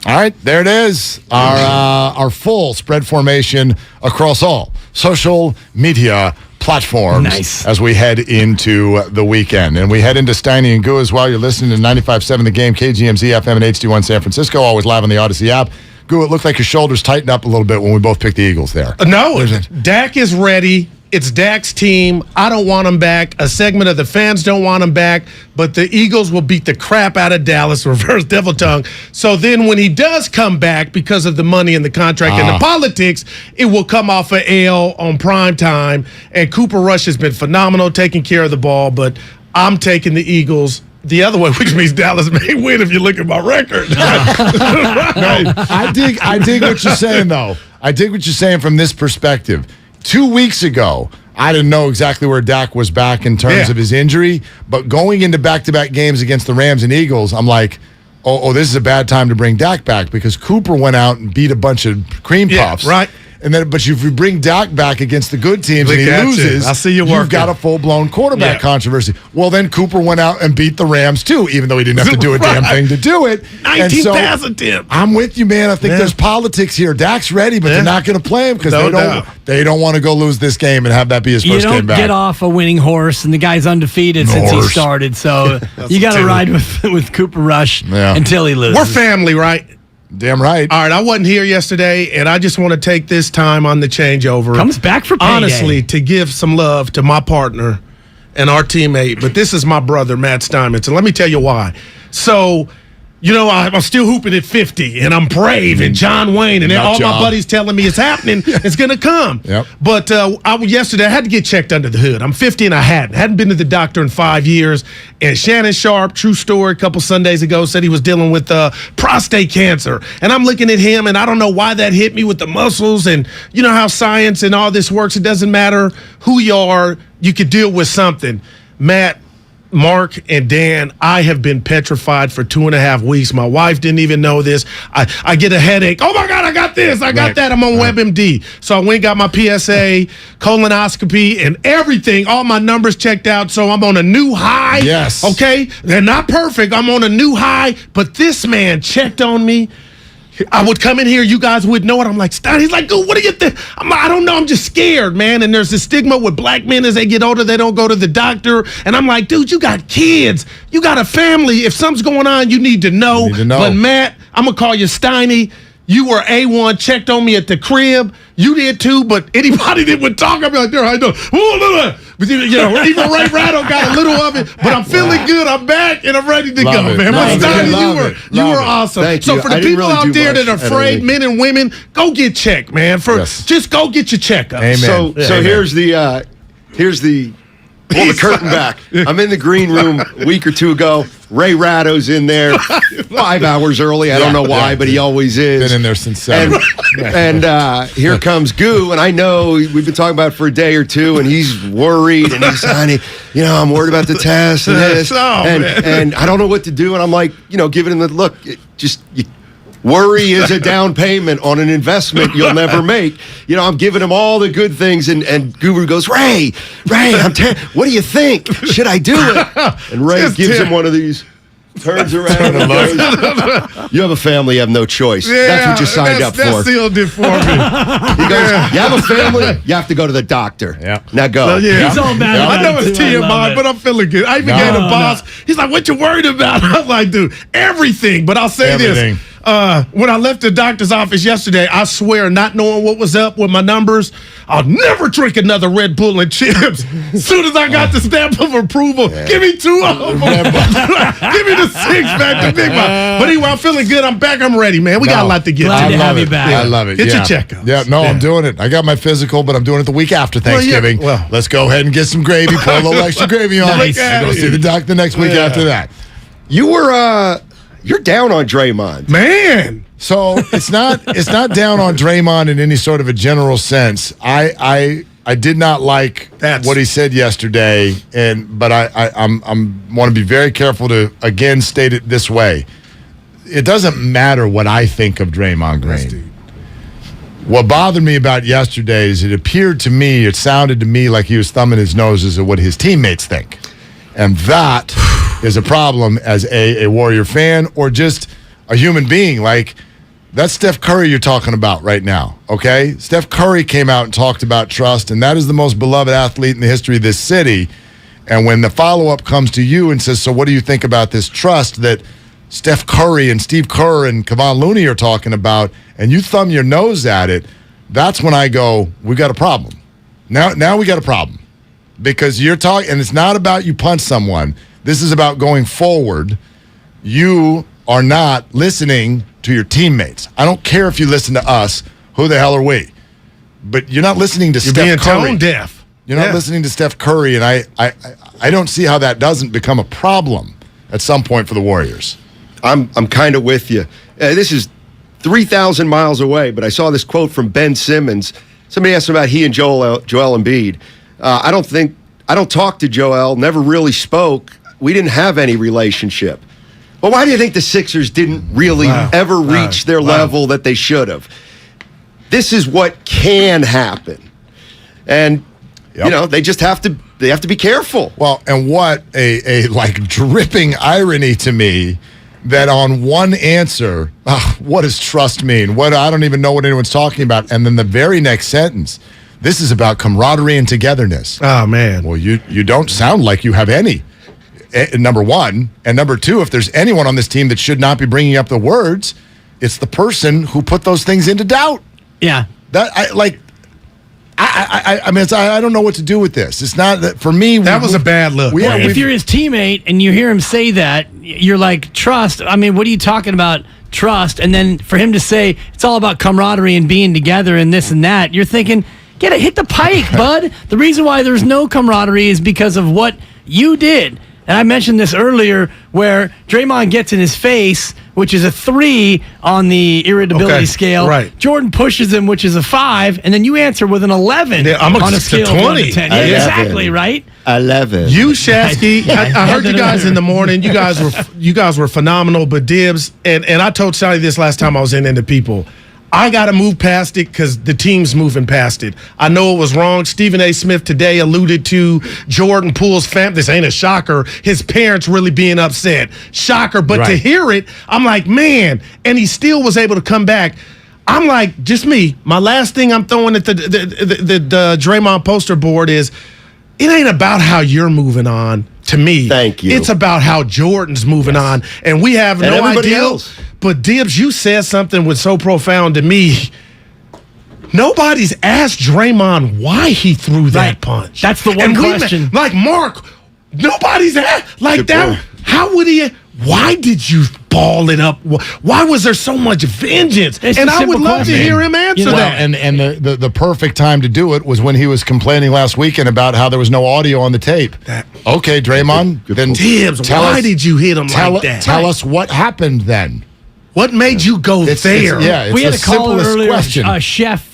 All right, there it is. Our full spread formation across all social media platforms. Nice. As we head into the weekend. And we head into Steiny and Goo as well. You're listening to 95.7 The Game, KGMZ FM and HD1 San Francisco, always live on the Odyssey app. Goo, it looked like your shoulders tightened up a little bit when we both picked the Eagles there. No, Dak is ready. It's Dak's team. I don't want him back. A segment of the fans don't want him back. But the Eagles will beat the crap out of Dallas, reverse devil tongue. So then when he does come back because of the money and the contract and the politics, it will come off an L on prime time. And Cooper Rush has been phenomenal taking care of the ball. But I'm taking the Eagles the other way, which means Dallas may win if you look at my record. No, I dig what you're saying, though. I dig what you're saying from this perspective. 2 weeks ago, I didn't know exactly where Dak was back in terms of his injury, but going into back-to-back games against the Rams and Eagles, I'm like, this is a bad time to bring Dak back because Cooper went out and beat a bunch of cream puffs. Right. And then, but if you bring Dak back against the good teams and he loses, I see you you've got a full-blown quarterback controversy. Well, then Cooper went out and beat the Rams too, even though he didn't have to do a damn thing to do it. 19 pass attempt. I'm with you, man. I think there's politics here. Dak's ready, but they're not going to play him because they don't want to go lose this game and have that be his first game back. You don't get off a winning horse, and the guy's undefeated since he started. So you got to ride with Cooper Rush until he loses. We're family, right? Damn right. All right, I wasn't here yesterday, and I just want to take this time on the changeover. Comes back for payday. Honestly, to give some love to my partner and our teammate, but this is my brother, Matt Steinmetz, and let me tell you why. So, I'm still hooping at 50, and I'm brave, and John Wayne, and all my buddies telling me it's happening, it's going to come. Yep. But yesterday, I had to get checked under the hood. I'm 50, and I hadn't been to the doctor in 5 years, and Shannon Sharp, true story, a couple Sundays ago, said he was dealing with prostate cancer. And I'm looking at him, and I don't know why that hit me with the muscles, and you know how science and all this works. It doesn't matter who you are, you could deal with something. Matt, Mark, and Dan, I have been petrified for 2.5 weeks. My wife didn't even know this. I get a headache. Oh, my God, I got this. I got that. I'm on WebMD. So I went and got my PSA, colonoscopy, and everything. All my numbers checked out. So I'm on a new high. Yes. Okay? They're not perfect. I'm on a new high. But this man checked on me. I would come in here, you guys would know it. I'm like, Steiny. He's like, what do you think? I don't know. I'm just scared, man. And there's this stigma with black men as they get older, they don't go to the doctor. And I'm like, dude, you got kids. You got a family. If something's going on, you need to know. But Matt, I'm going to call you Steiny. You were A1, checked on me at the crib. You did too, but anybody that would talk, I'd be like, there, I know. But even Ray Ratto got a little of it, but I'm feeling good. I'm back and I'm ready to go, man. But Steiny, you were awesome. Thank so you. for the people out there that are afraid, men and women, go get checked, man. Just go get your checkup. Amen. So here's the pull the curtain back. I'm in the green room a week or two ago. Ray Ratto's in there 5 hours early. I don't know why, but he always is. Been in there since 7. And here comes Goo, and I know we've been talking about it for a day or two, and he's worried, and he's saying, I'm worried about the test and this, and I don't know what to do. And I'm like, giving him the look. Worry is a down payment on an investment you'll never make. I'm giving him all the good things, and Guru goes, Ray, what do you think? Should I do it? And Ray gives him one of these, turns around and goes, you have a family, you have no choice. That's what you signed up for. That sealed it for me. He goes, you have a family, you have to go to the doctor. Yeah. Now go. He's all mad about I know it it's too. I love TMI, but I'm feeling good. I even gave the boss. He's like, what you worried about? I was like, dude, everything. But I'll say this. When I left the doctor's office yesterday, I swear, not knowing what was up with my numbers, I'll never drink another Red Bull and chips. As soon as I got the stamp of approval, give me 2 of them. Give me the 6-pack, the big one. But anyway, I'm feeling good. I'm back. I'm ready, man. We got a lot to get Glad to. to have you back. I love it. Get your checkup. I'm doing it. I got my physical, but I'm doing it the week after Thanksgiving. Let's go ahead and get some gravy. Pour a little extra gravy on it. Go see the doc the next week after that. You're down on Draymond. Man. So it's not down on Draymond in any sort of a general sense. I did not like what he said yesterday, but I'm want to be very careful to again state it this way. It doesn't matter what I think of Draymond Green. What bothered me about yesterday is it sounded to me like he was thumbing his noses at what his teammates think. And that is a problem as a Warrior fan or just a human being. Like, that's Steph Curry you're talking about right now, okay? Steph Curry came out and talked about trust, and that is the most beloved athlete in the history of this city. And when the follow-up comes to you and says, so what do you think about this trust that Steph Curry and Steve Kerr and Kevon Looney are talking about, and you thumb your nose at it, that's when I go, we got a problem. Now we got a problem. Because you're talking, and it's not about you punch someone. This is about going forward. You are not listening to your teammates. I don't care if you listen to us. Who the hell are we? But you're not listening to Steph Curry. You're being tone deaf. You're not listening to Steph Curry, and I don't see how that doesn't become a problem at some point for the Warriors. I'm kind of with you. This is 3,000 miles away, but I saw this quote from Ben Simmons. Somebody asked him about he and Joel Embiid. I don't talk to Joel, never really spoke. We didn't have any relationship. But why do you think the Sixers didn't really ever reach their level that they should have? This is what can happen. And, they just have to be careful. Well, and what a dripping irony to me that on one answer, what does trust mean? I don't even know what anyone's talking about. And then the very next sentence, this is about camaraderie and togetherness. Oh, man. Well, you don't sound like you have any, number one. And number two, if there's anyone on this team that should not be bringing up the words, it's the person who put those things into doubt. Yeah. I don't know what to do with this. It's not that for me. That was a bad look. If you're his teammate and you hear him say that, you're like, trust. I mean, what are you talking about? Trust. And then for him to say it's all about camaraderie and being together and this and that, you're thinking, hit the pike, bud. The reason why there's no camaraderie is because of what you did. And I mentioned this earlier where Draymond gets in his face, which is a 3 on the irritability scale. Right. Jordan pushes him, which is a 5, and then you answer with an 11 I'm on a scale of 1 to 10. Yeah, 11. exactly, right? 11. You, Shasky, I heard you guys in the morning. You guys were phenomenal, but Dibs, and I told Sally this last time I was in the people. I got to move past it because the team's moving past it. I know it was wrong. Stephen A. Smith today alluded to Jordan Poole's family. This ain't a shocker. His parents really being upset. Shocker. But to hear it, I'm like, man. And he still was able to come back. I'm like, just me. My last thing I'm throwing at the Draymond poster board is, it ain't about how you're moving on. To me, thank you. It's about how Jordan's moving on, and we have no idea. Else. But Dibs, you said something was so profound to me. Nobody's asked Draymond why he threw that punch. That's the one question. Mark, nobody's asked Good that. point. How would he? Why did you ball it up? Why was there so much vengeance? And I would love to hear him answer that. And the perfect time to do it was when he was complaining last weekend about how there was no audio on the tape. Okay, Draymond, then Dibs, why did you hit him like that? Tell us what happened then. What made you go there? It's we had the a caller simplest earlier, question. Chef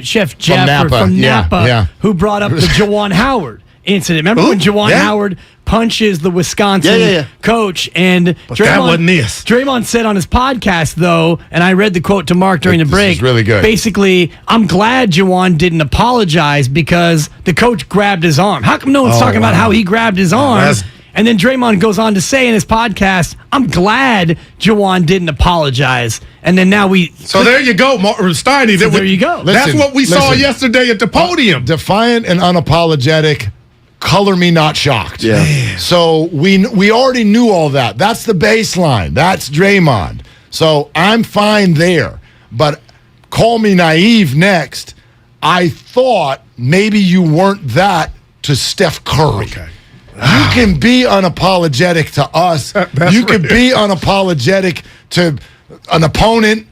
Jeff from Napa, who brought up the Juwan Howard incident. Remember when Juwan Howard punches the Wisconsin coach? And but that wasn't this. Draymond said on his podcast, though, and I read the quote to Mark during the break. This is really good. Basically, I'm glad Juwan didn't apologize because the coach grabbed his arm. How come no one's talking about how he grabbed his arm? And then Draymond goes on to say in his podcast, I'm glad Juwan didn't apologize. And then now So there you go, Steiny. So there you go. That's what we saw yesterday at the podium. Defiant and unapologetic. Color me not shocked. Yeah. So we already knew all that. That's the baseline. That's Draymond. So I'm fine there. But call me naive next. I thought maybe you weren't that to Steph Curry. Okay. You can be unapologetic to us. You can be unapologetic to an opponent.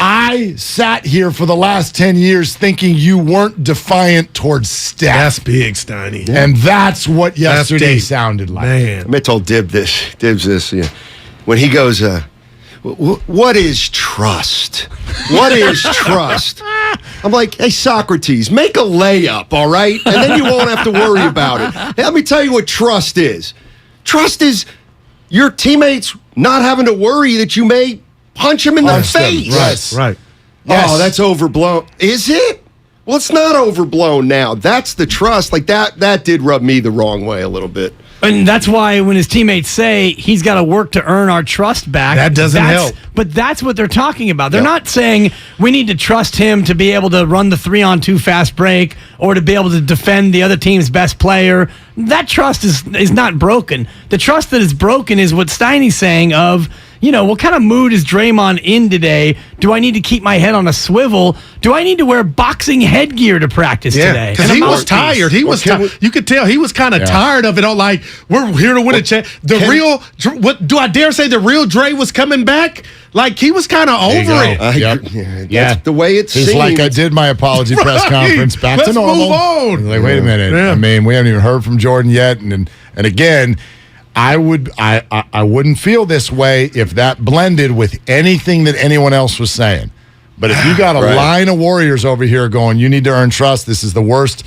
I sat here for the last 10 years thinking you weren't defiant towards Steph. That's big, Steiny. And that's what yesterday sounded like. Man. I told Dibs this. When he goes, what is trust? What is trust? I'm like, hey, Socrates, make a layup, all right? And then you won't have to worry about it. Hey, let me tell you what trust is. Trust is your teammates not having to worry that you may punch him in the face. Right. Yes. Oh, that's overblown. Is it? Well, it's not overblown now. That's the trust. Like that did rub me the wrong way a little bit. And that's why when his teammates say he's got to work to earn our trust back, that doesn't help. But that's what they're talking about. They're not saying we need to trust him to be able to run the 3-on-2 fast break or to be able to defend the other team's best player. That trust is not broken. The trust that is broken is what Steiny's saying of, what kind of mood is Draymond in today? Do I need to keep my head on a swivel? Do I need to wear boxing headgear to practice today? Because he was tired. He was tired. You could tell he was kind of tired of it all. Like, we're here to win a chance. What do I dare say? The real Dre was coming back. Like, he was kind of over it. That's the way it seems. He's like, I did my apology press conference. Back to normal. Move on. Like, wait a minute. Yeah. I mean, we haven't even heard from Jordan yet. And again, I wouldn't feel this way if that blended with anything that anyone else was saying. But if you got a line of Warriors over here going, you need to earn trust. This is the worst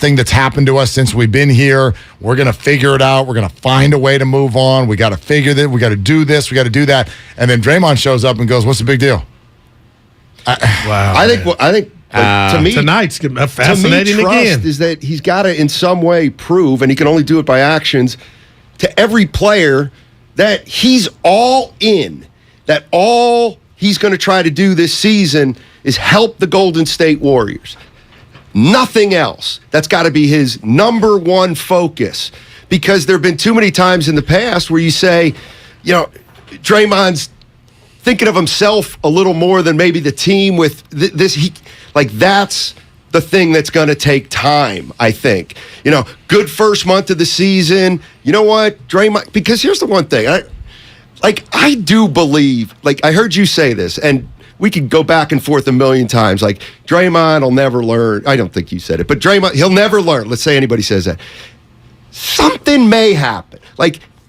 thing that's happened to us since we've been here. We're going to figure it out. We're going to find a way to move on. We got to figure that. We got to do this. We got to do that. And then Draymond shows up and goes, "What's the big deal?" Wow. I think to me tonight's fascinating. To me, trust again is that he's got to in some way prove, and he can only do it by actions, to every player that he's all in. That all he's going to try to do this season is help the Golden State Warriors. Nothing else. That's got to be his number one focus, because there have been too many times in the past where you say, Draymond's thinking of himself a little more than maybe the team with this. That's the thing that's going to take time, I think. Good first month of the season. You know what, Draymond? Because here's the one thing. I do believe, I heard you say this, and we could go back and forth a million times. Draymond will never learn. I don't think you said it, but Draymond, he'll never learn. Let's say anybody says that. Something may happen.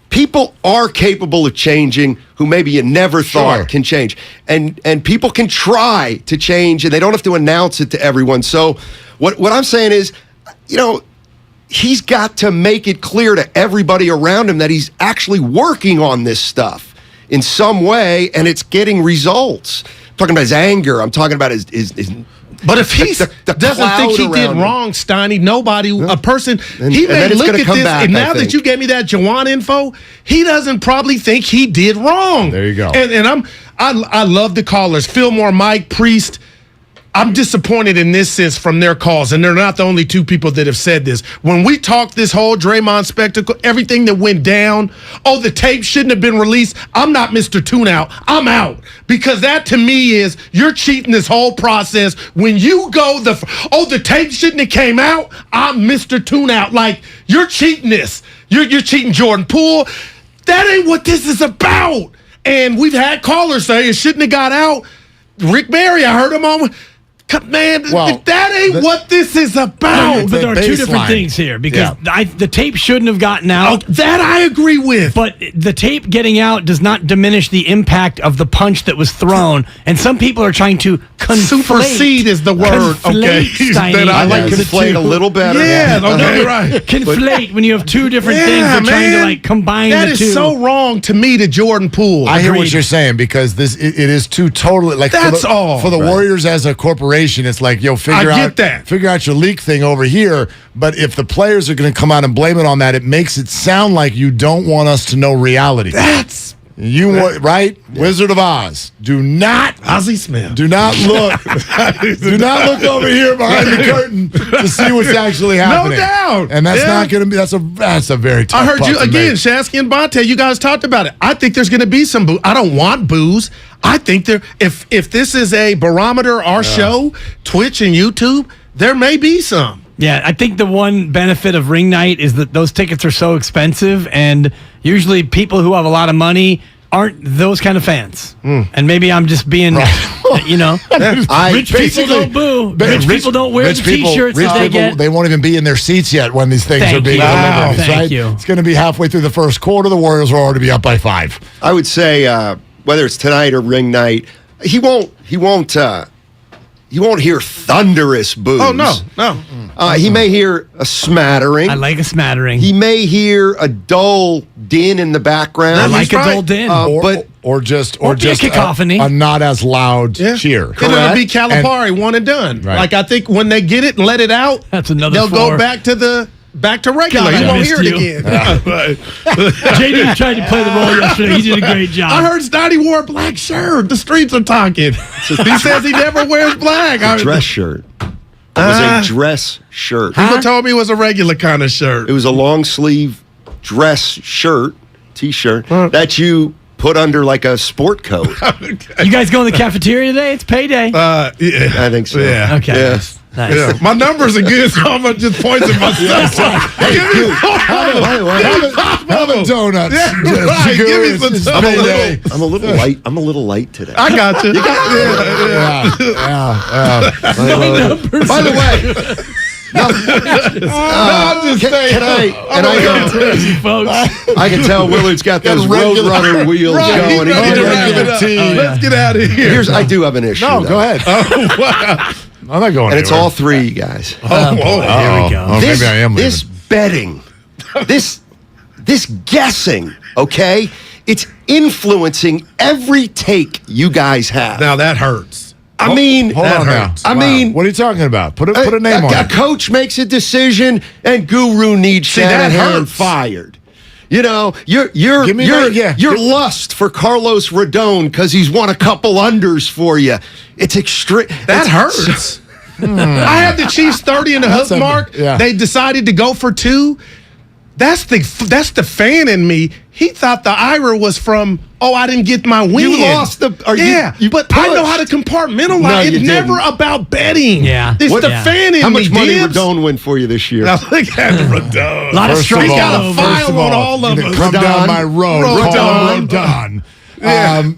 People are capable of changing who maybe you never thought can change. And people can try to change, and they don't have to announce it to everyone. So what I'm saying is, he's got to make it clear to everybody around him that he's actually working on this stuff in some way, and it's getting results. I'm talking about his anger. I'm talking about his but if he doesn't think he did wrong, Steiny, a person, he may look at this, and now that you gave me that Jawan info, he doesn't probably think he did wrong. There you go. And I love the callers. Fillmore, Mike, Priest. I'm disappointed in this sense from their calls, and they're not the only two people that have said this. When we talked this whole Draymond spectacle, everything that went down, the tape shouldn't have been released. I'm not Mr. Tune-Out. I'm out. Because that to me is, you're cheating this whole process. When you go, the tape shouldn't have came out, I'm Mr. Tune-Out. You're cheating this. You're cheating Jordan Poole. That ain't what this is about. And we've had callers say it shouldn't have got out. Rick Barry, I heard him on... Man, that ain't what this is about. But there are two different things here, because the tape shouldn't have gotten out. That I agree with. But the tape getting out does not diminish the impact of the punch that was thrown. And some people are trying to conflate. Supersede is the word. Okay. I like conflate a little better. Yeah, okay, right. Conflate when you have two different things. They're trying to combine that the two. That is so wrong to me to Jordan Poole. I hear what you're saying, because it is too totally that's all. For the Warriors as a corporation, it's figure out your leak thing over here. But if the players are going to come out and blame it on that, it makes it sound like you don't want us to know reality. Right? Yeah. Wizard of Oz. Do not Ozzie Smith. Do not look. Do not look over here behind the curtain to see what's actually happening. No doubt. And that's not going to be. That's a very tough. I heard you again, Shasky and Bonte. You guys talked about it. I think there's going to be some boo. I don't want boos. I think if this is a barometer, our show, Twitch and YouTube, there may be some. Yeah, I think the one benefit of ring night is that those tickets are so expensive, and usually people who have a lot of money aren't those kind of fans. And maybe I'm just being, rich people don't boo. Rich people don't wear the T-shirts they get. They won't even be in their seats yet when these things are being delivered. Thank you. It's going to be halfway through the first quarter. The Warriors will already be up by 5. I would say whether it's tonight or ring night, he won't hear thunderous boos. Oh, no. He may hear a smattering. I like a smattering. He may hear a dull din in the background. I like a dull din. Or just a cacophony. A not as loud cheer. It'll be Calipari, one and done. Right. I think when they get it and let it out, that's another they'll go back to regular. You won't hear it again. JD tried to play the role yesterday. He did a great job. I heard Steiny wore a black shirt. The streets are talking. He says he never wears black. A dress shirt. It was a dress shirt. People told me it was a regular kind of shirt. It was a long sleeve dress shirt, T-shirt, that you put under like a sport coat. Okay. You guys go in the cafeteria today? It's payday. Yeah. I think so. Yeah. Okay. Yeah. Nice. Yeah. My numbers are good, so I'm gonna just point at myself. Have a donut. Yeah, right. Give me some donut. I'm a little light. I'm a little light today. I got you. Yeah. By the way, I'm just saying. Can I go crazy, folks? I can tell Willard's got those Roadrunner wheels going. Let's get out of here. I do have an issue. No, though. go ahead. Wow. I'm not going And it's anywhere. all three, you guys. Here we go. Oh, maybe I am This leaving. betting, this guessing, okay? It's influencing every take you guys have. Now that hurts. I mean, Hold on now. I mean, what are you talking about? Put a name on a it. coach makes a decision, and Guru needs that Shanahan hurts. fired. You know, your lust for Carlos Rodon because he's won a couple unders for you. It's extreme. That hurts. I had the Chiefs 30 in the hook mark. Yeah. They decided to go for 2. That's the fan in me. He thought the ira was from, I didn't get my win. You lost but I know how to compartmentalize. No, it's you never didn't. about betting. Yeah. It's the fan in me. How much money Dibs. Rodon win for you this year? Now look at Rodon. A lot of First of strikeouts. He got all, a file on all of us. Come down my road. Rodon. Call him Rodon. Yeah.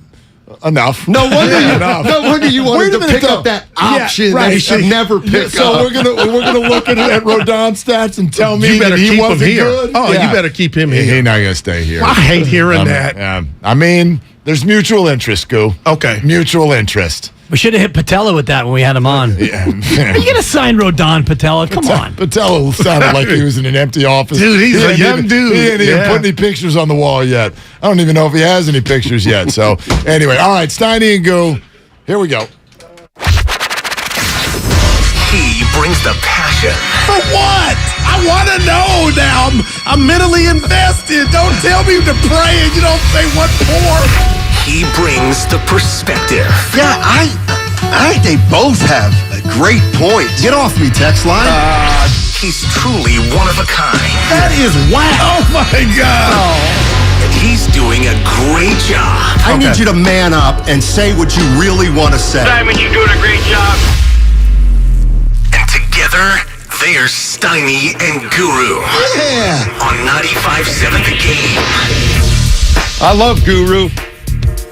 Enough. No wonder Enough. No wonder you wanted Wait a to minute, pick up though. that option right. that you should never pick So up. we're gonna look at Rodon stats and tell me You better that he keep him wasn't here. good. Oh, you better keep him here. He's not gonna stay here. I hate hearing that. I mean, there's mutual interest, Goo. Okay. Mutual interest. We should have hit Patella with that when we had him on. Yeah. Are you going to sign Rodon, Patella? Come on. Patella sounded like he was in an empty office. Dude, he's a ain't young even- dude. He ain't even Yeah. put any pictures on the wall yet. I don't even know if he has any pictures yet. So, anyway, all right, Steiny and Goo. Here we go. He brings the passion. For what? I want to know now. I'm mentally invested. Don't tell me to pray and you don't say what for. He brings the perspective. Yeah, I think they both have a great point. Get off me, text line. He's truly one of a kind. That is whack. Oh my God. And he's doing a great job. I need you to man up and say what you really want to say. Simon, you're doing a great job. And together, they're Steiny and Guru. Yeah. On 95.7 The Game. I love Guru.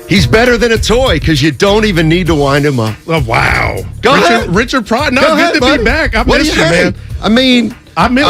He's better than a toy because you don't even need to wind him up. Oh, wow. Go ahead. Richard Pryor. No, Go good ahead, to buddy. be back. I What do missed you you, man. hate? I mean,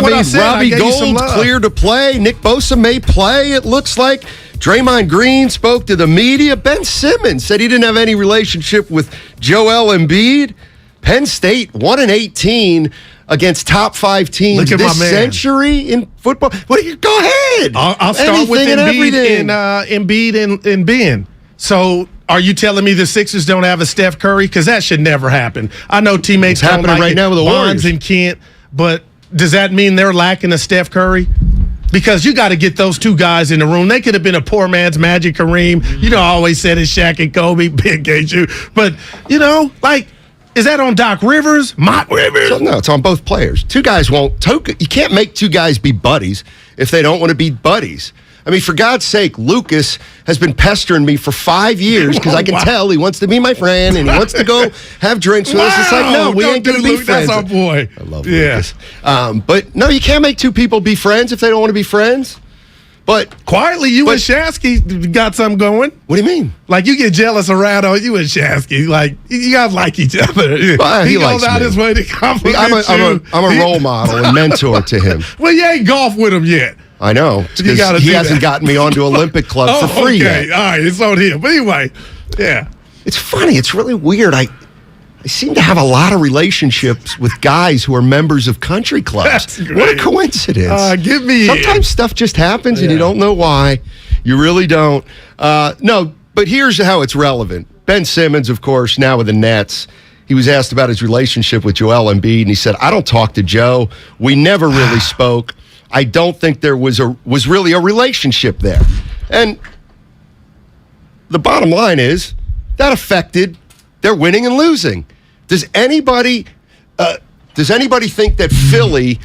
what I said. I Robbie gave you some Gold love. cleared to play. Nick Bosa may play. It looks like Draymond Green spoke to the media. Ben Simmons said he didn't have any relationship with Joel Embiid. Penn State 1-18 against top 5 teams Look at this my man. century in football. Go ahead. I'll start with Embiid and Ben. So, are you telling me the Sixers don't have a Steph Curry? Because that should never happen. I know teammates It's don't happening like right it. now with the Bonds Warriors. and Kent, but does that mean they're lacking a Steph Curry? Because you got to get those two guys in the room. They could have been a poor man's Magic Kareem. You know, I always said it's Shaq and Kobe, big gauge you. But, is that on Doc Rivers? Mock Rivers? No, it's on both players. Two guys won't. You can't make two guys be buddies if they don't want to be buddies. I mean, for God's sake, Lucas has been pestering me for 5 years because I can tell he wants to be my friend and he wants to go have drinks with us. It's like, no, we ain't going to be friends. That's our boy. I love Lucas. But no, you can't make two people be friends if they don't want to be friends. But quietly, you and Shasky got something going. What do you mean? Like, you get jealous of Ratto, you and Shasky. Like, you guys like each other. Well, he he goes likes out me. his way to compliment I'm a role model and mentor to him. Well, you ain't golf with him yet. I know. It's You 'cause gotta he do hasn't that. gotten me onto Olympic Club for free okay. yet. All right, it's on him. But anyway, yeah. It's funny. It's really weird. I seem to have a lot of relationships with guys who are members of country clubs. That's great. What a coincidence. Give me Sometimes stuff just happens and you don't know why. You really don't. No, but here's how it's relevant. Ben Simmons, of course, now with the Nets. He was asked about his relationship with Joel Embiid, and he said, I don't talk to Joe. We never really spoke. I don't think there was really a relationship there. And the bottom line is that affected their winning and losing. Does anybody think that Philly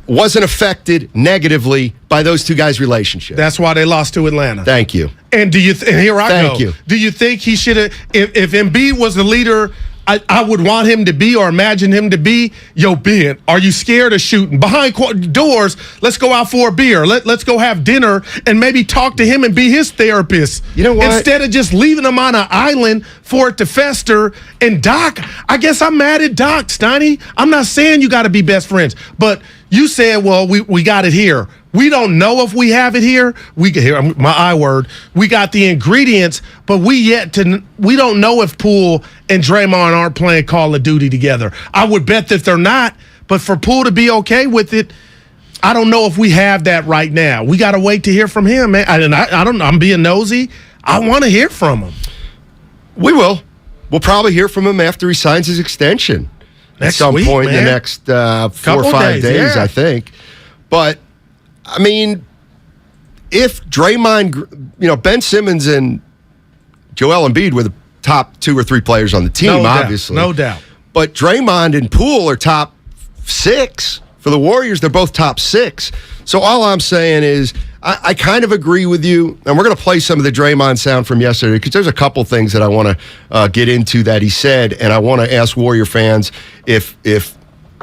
wasn't affected negatively by those two guys' relationship? That's why they lost to Atlanta. Thank you. And and here I Thank go. you. Do you think he should have, if Embiid was the leader I would want him to be or imagine him to be, yo, Ben, are you scared of shooting? Behind doors, let's go out for a beer. Let's go have dinner and maybe talk to him and be his therapist. You know what? Instead of just leaving him on an island for it to fester. And Doc, I guess I'm mad at Doc, Steiny. I'm not saying you got to be best friends, but you said, well, we got it here. We don't know if we have it here. We got the ingredients, but we don't know if Poole and Draymond aren't playing Call of Duty together. I would bet that they're not, but for Poole to be okay with it, I don't know if we have that right now. We got to wait to hear from him, man. I don't know. I'm being nosy. I want to hear from him. We will. We'll probably hear from him after he signs his extension at some point in the next 4 or 5 days, I think. But I mean, if Draymond, Ben Simmons and Joel Embiid were the top 2 or 3 players on the team, obviously. No doubt. But Draymond and Poole are top 6. For the Warriors, they're both top 6. So all I'm saying is I kind of agree with you, and we're going to play some of the Draymond sound from yesterday because there's a couple things that I want to get into that he said, and I want to ask Warrior fans if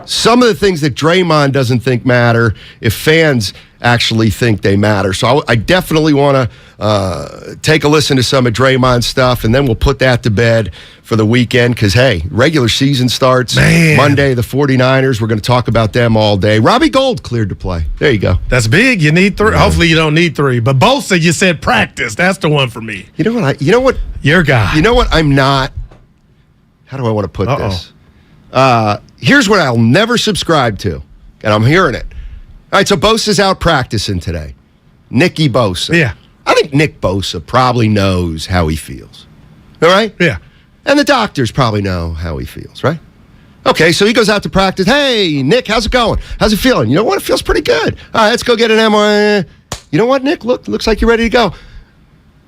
some of the things that Draymond doesn't think matter, if fans actually think they matter. So I definitely want to take a listen to some of Draymond's stuff, and then we'll put that to bed for the weekend because, hey, regular season starts Monday, the 49ers. We're going to talk about them all day. Robbie Gould cleared to play. There you go. That's big. You need 3. Hopefully you don't need 3. But Bosa, you said practice. That's the one for me. You know what? Your guy. You know what? I'm not. How do I want to put this? Here's what I'll never subscribe to, and I'm hearing it. All right, so Bosa's out practicing today. Nicky Bosa. Yeah. I think Nick Bosa probably knows how he feels. All right? Yeah. And the doctors probably know how he feels, right? Okay, so he goes out to practice. Hey, Nick, how's it going? How's it feeling? You know what? It feels pretty good. All right, let's go get an MRI. You know what, Nick? Looks like you're ready to go.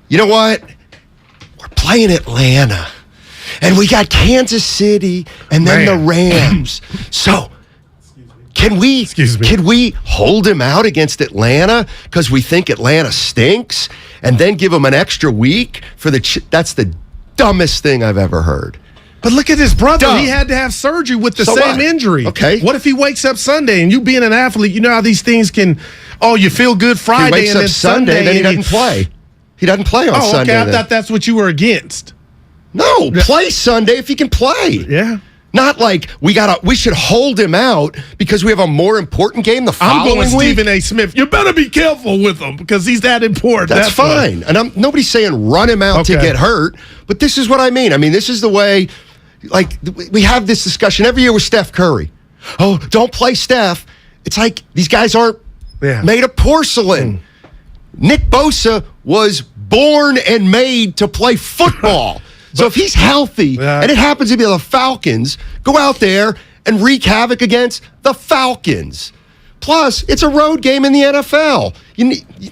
You know what? We're playing Atlanta. And we got Kansas City and then the Rams. So can we hold him out against Atlanta because we think Atlanta stinks and then give him an extra week for that's the dumbest thing I've ever heard. But look at his brother. Dumb. He had to have surgery with the same injury. Okay. What if he wakes up Sunday and you being an athlete, you know how these things can, you feel good Friday he wakes and up then Sunday, then he doesn't play. He doesn't play on Sunday. I thought that's what you were against. No, play Sunday if he can play. Yeah. Not like we should hold him out because we have a more important game the following week. I'm going Stephen A. Smith. You better be careful with him because he's that important. That's fine. And nobody's saying run him out to get hurt, but this is what I mean. I mean, this is the way, like, we have this discussion every year with Steph Curry. Oh, don't play Steph. It's like these guys aren't made of porcelain. Nick Bosa was born and made to play football. So if he's healthy, and it happens to be the Falcons, go out there and wreak havoc against the Falcons. Plus, it's a road game in the NFL.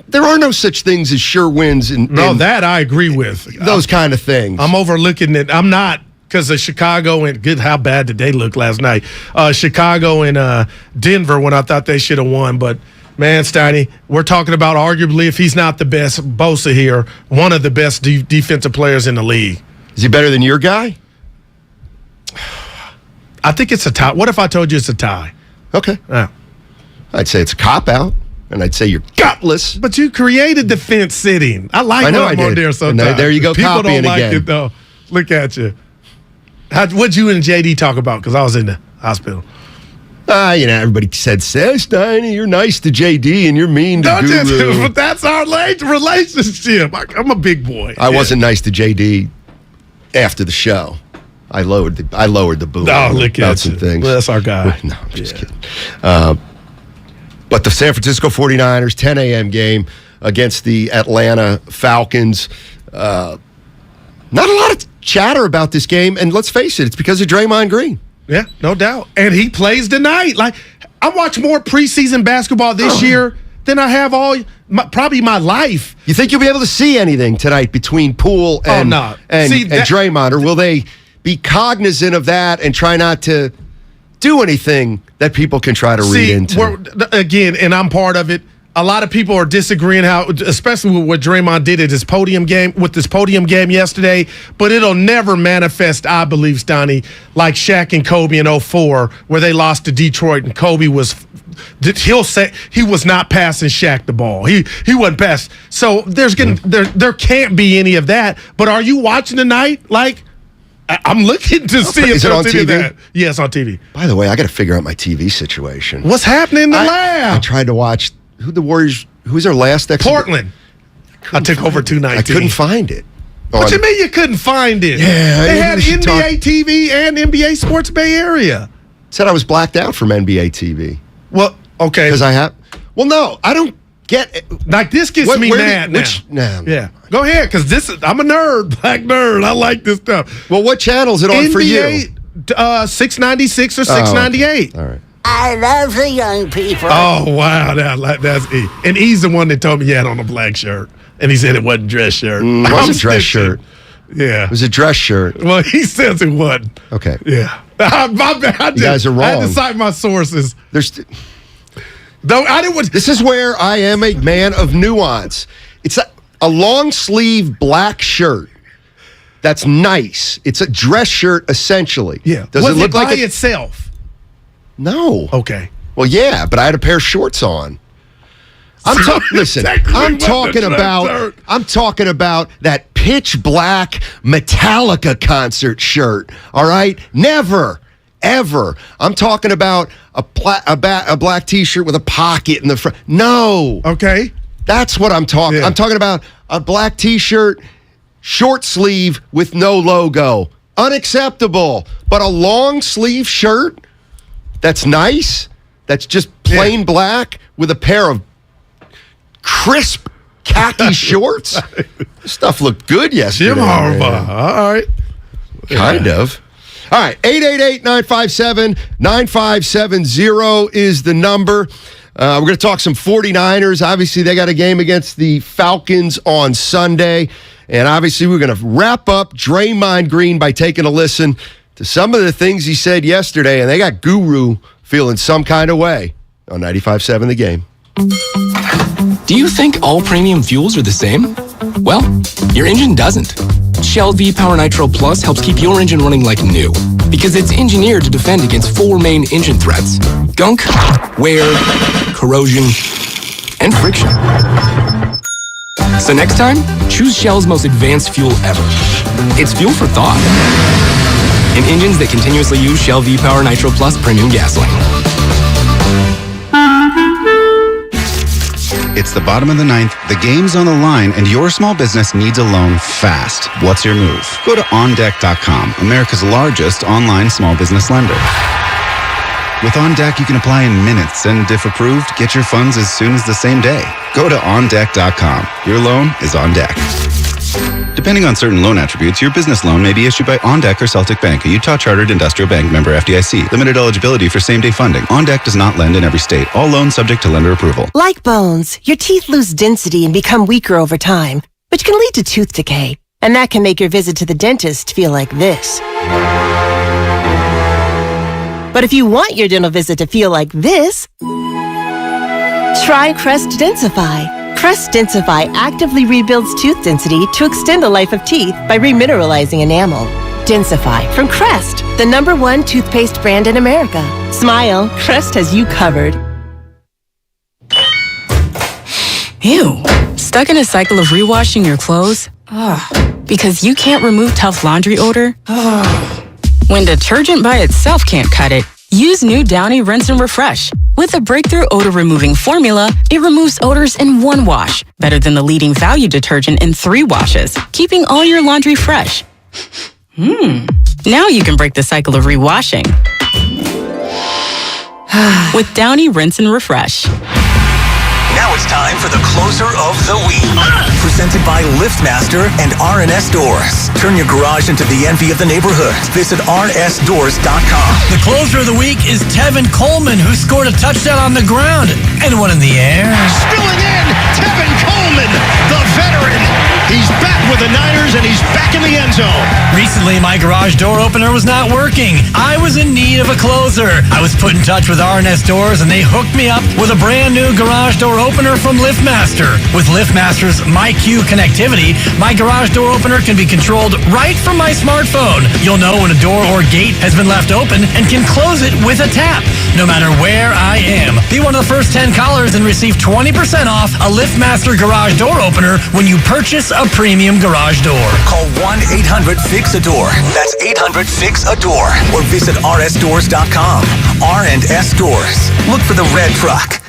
There are no such things as sure wins. That I agree with. Those kind of things. I'm overlooking it. I'm not, because of Chicago and how bad did they look last night? Chicago and Denver when I thought they should have won, but man, Steiny, we're talking about arguably, if he's not the best, Bosa here, one of the best defensive players in the league. Is he better than your guy? I think it's a tie. What if I told you it's a tie? Okay. I'd say it's a cop-out, and I'd say you're gutless. But you created the fence sitting. I like when I'm on there sometimes. There you go, People copying don't like again. it, though. Look at you. What'd you and JD talk about? Because I was in the hospital. Everybody said, Steiny, you're nice to JD and you're mean to Guru. But that's our relationship. I'm a big boy. I wasn't nice to JD after the show. I lowered the boom. Oh, look at some things. Well, that's our guy. No, I'm just kidding. But the San Francisco 49ers, 10 a.m. game against the Atlanta Falcons. Not a lot of chatter about this game, and let's face it, it's because of Draymond Green. Yeah, no doubt. And he plays tonight. Like, I watch more preseason basketball this year than I have probably my life. You think you'll be able to see anything tonight between Poole and Draymond, or will they be cognizant of that and try not to do anything that people can try to read into? Again, and I'm part of it, a lot of people are disagreeing how, especially with what Draymond did at his podium game yesterday, but it'll never manifest, I believe, Steiny, like Shaq and Kobe in 2004, where they lost to Detroit and Kobe he'll say he was not passing Shaq the ball. He wasn't passing. So there can't be any of that. But are you watching tonight? Like, I'm looking to see if Is it on there's any of TV? that. Yeah, it's on TV. By the way, I got to figure out my TV situation. What's happening in the I lab? tried to watch the Warriors. Who's their last Portland. I took over 219. I couldn't find it. What you mean you couldn't find it? Yeah, they had NBA TV and NBA Sports Bay Area. Said I was blacked out from NBA TV. Well, okay. Because I have. Well, no, I don't get it. Like, this gets me mad now. Yeah. Go ahead, because I'm a nerd, black nerd. I like this stuff. Well, what channel is it on for you? NBA 696 or 698. All right. I love the young people. Oh, wow. That's E. And E's the one that told me he had on a black shirt. And he said it wasn't dress shirt. It was a dress shirt. Yeah. It was a dress shirt. Well, he says it wasn't. Okay. Yeah. My bad. You guys are wrong. I had to cite my sources. This is where I am a man of nuance. It's a long sleeve black shirt. That's nice. It's a dress shirt, essentially. Yeah. Does Was it look by like itself? No. Okay. Well, yeah, but I had a pair of shorts on. Listen, I'm talking about that pitch black Metallica concert shirt. All right? Never, ever. I'm talking about a black T-shirt with a pocket in the front. No. Okay. That's what I'm talking. Yeah. I'm talking about a black T-shirt, short sleeve with no logo. Unacceptable. But a long sleeve shirt that's nice, that's just plain black with a pair of crisp khaki shorts. Stuff looked good yesterday. Jim Harbaugh. All right. Kind of. All right. 888-957-9570 is the number. We're going to talk some 49ers. Obviously, they got a game against the Falcons on Sunday. And obviously, we're going to wrap up Draymond Green by taking a listen to some of the things he said yesterday. And they got Guru feeling some kind of way on 95.7 The Game. Do you think all premium fuels are the same? Well, your engine doesn't. Shell V-Power Nitro Plus helps keep your engine running like new because it's engineered to defend against 4 main engine threats: gunk, wear, corrosion, and friction. So next time, choose Shell's most advanced fuel ever. It's fuel for thought. In engines that continuously use Shell V-Power Nitro Plus premium gasoline. It's the bottom of the ninth, the game's on the line, and your small business needs a loan fast. What's your move? Go to OnDeck.com, America's largest online small business lender. With OnDeck, you can apply in minutes, and if approved, get your funds as soon as the same day. Go to OnDeck.com. Your loan is on deck. Depending on certain loan attributes, your business loan may be issued by OnDeck or Celtic Bank, a Utah Chartered Industrial Bank member FDIC. Limited eligibility for same-day funding. OnDeck does not lend in every state. All loans subject to lender approval. Like bones, your teeth lose density and become weaker over time, which can lead to tooth decay. And that can make your visit to the dentist feel like this. But if you want your dental visit to feel like this, try Crest Densify. Crest Densify actively rebuilds tooth density to extend the life of teeth by remineralizing enamel. Densify from Crest, the #1 toothpaste brand in America. Smile, Crest has you covered. Ew. Stuck in a cycle of rewashing your clothes? Ugh. Because you can't remove tough laundry odor? Ugh. When detergent by itself can't cut it, use new Downy Rinse and Refresh. With a breakthrough odor-removing formula, it removes odors in 1 wash, better than the leading value detergent in 3 washes, keeping all your laundry fresh. Now you can break the cycle of rewashing with Downy Rinse and Refresh. Now it's time for the closer of the week. Presented by LiftMaster and R&S Doors. Turn your garage into the envy of the neighborhood. Visit rnsdoors.com. The closer of the week is Tevin Coleman, who scored a touchdown on the ground and one in the air. Spilling in, Tevin Coleman, the veteran. He's back with the Niners, and he's back in the end zone. Recently, my garage door opener was not working. I was in need of a closer. I was put in touch with R&S Doors, and they hooked me up with a brand new garage door opener from LiftMaster. With LiftMaster's MyQ connectivity, my garage door opener can be controlled right from my smartphone. You'll know when a door or gate has been left open and can close it with a tap, no matter where I am. Be one of the first 10 callers and receive 20% off a LiftMaster garage door opener when you purchase a premium garage door. Call 1-800-FIX-A-DOOR. That's 800-FIX-A-DOOR. Or visit rsdoors.com. R&S Doors. Look for the red truck.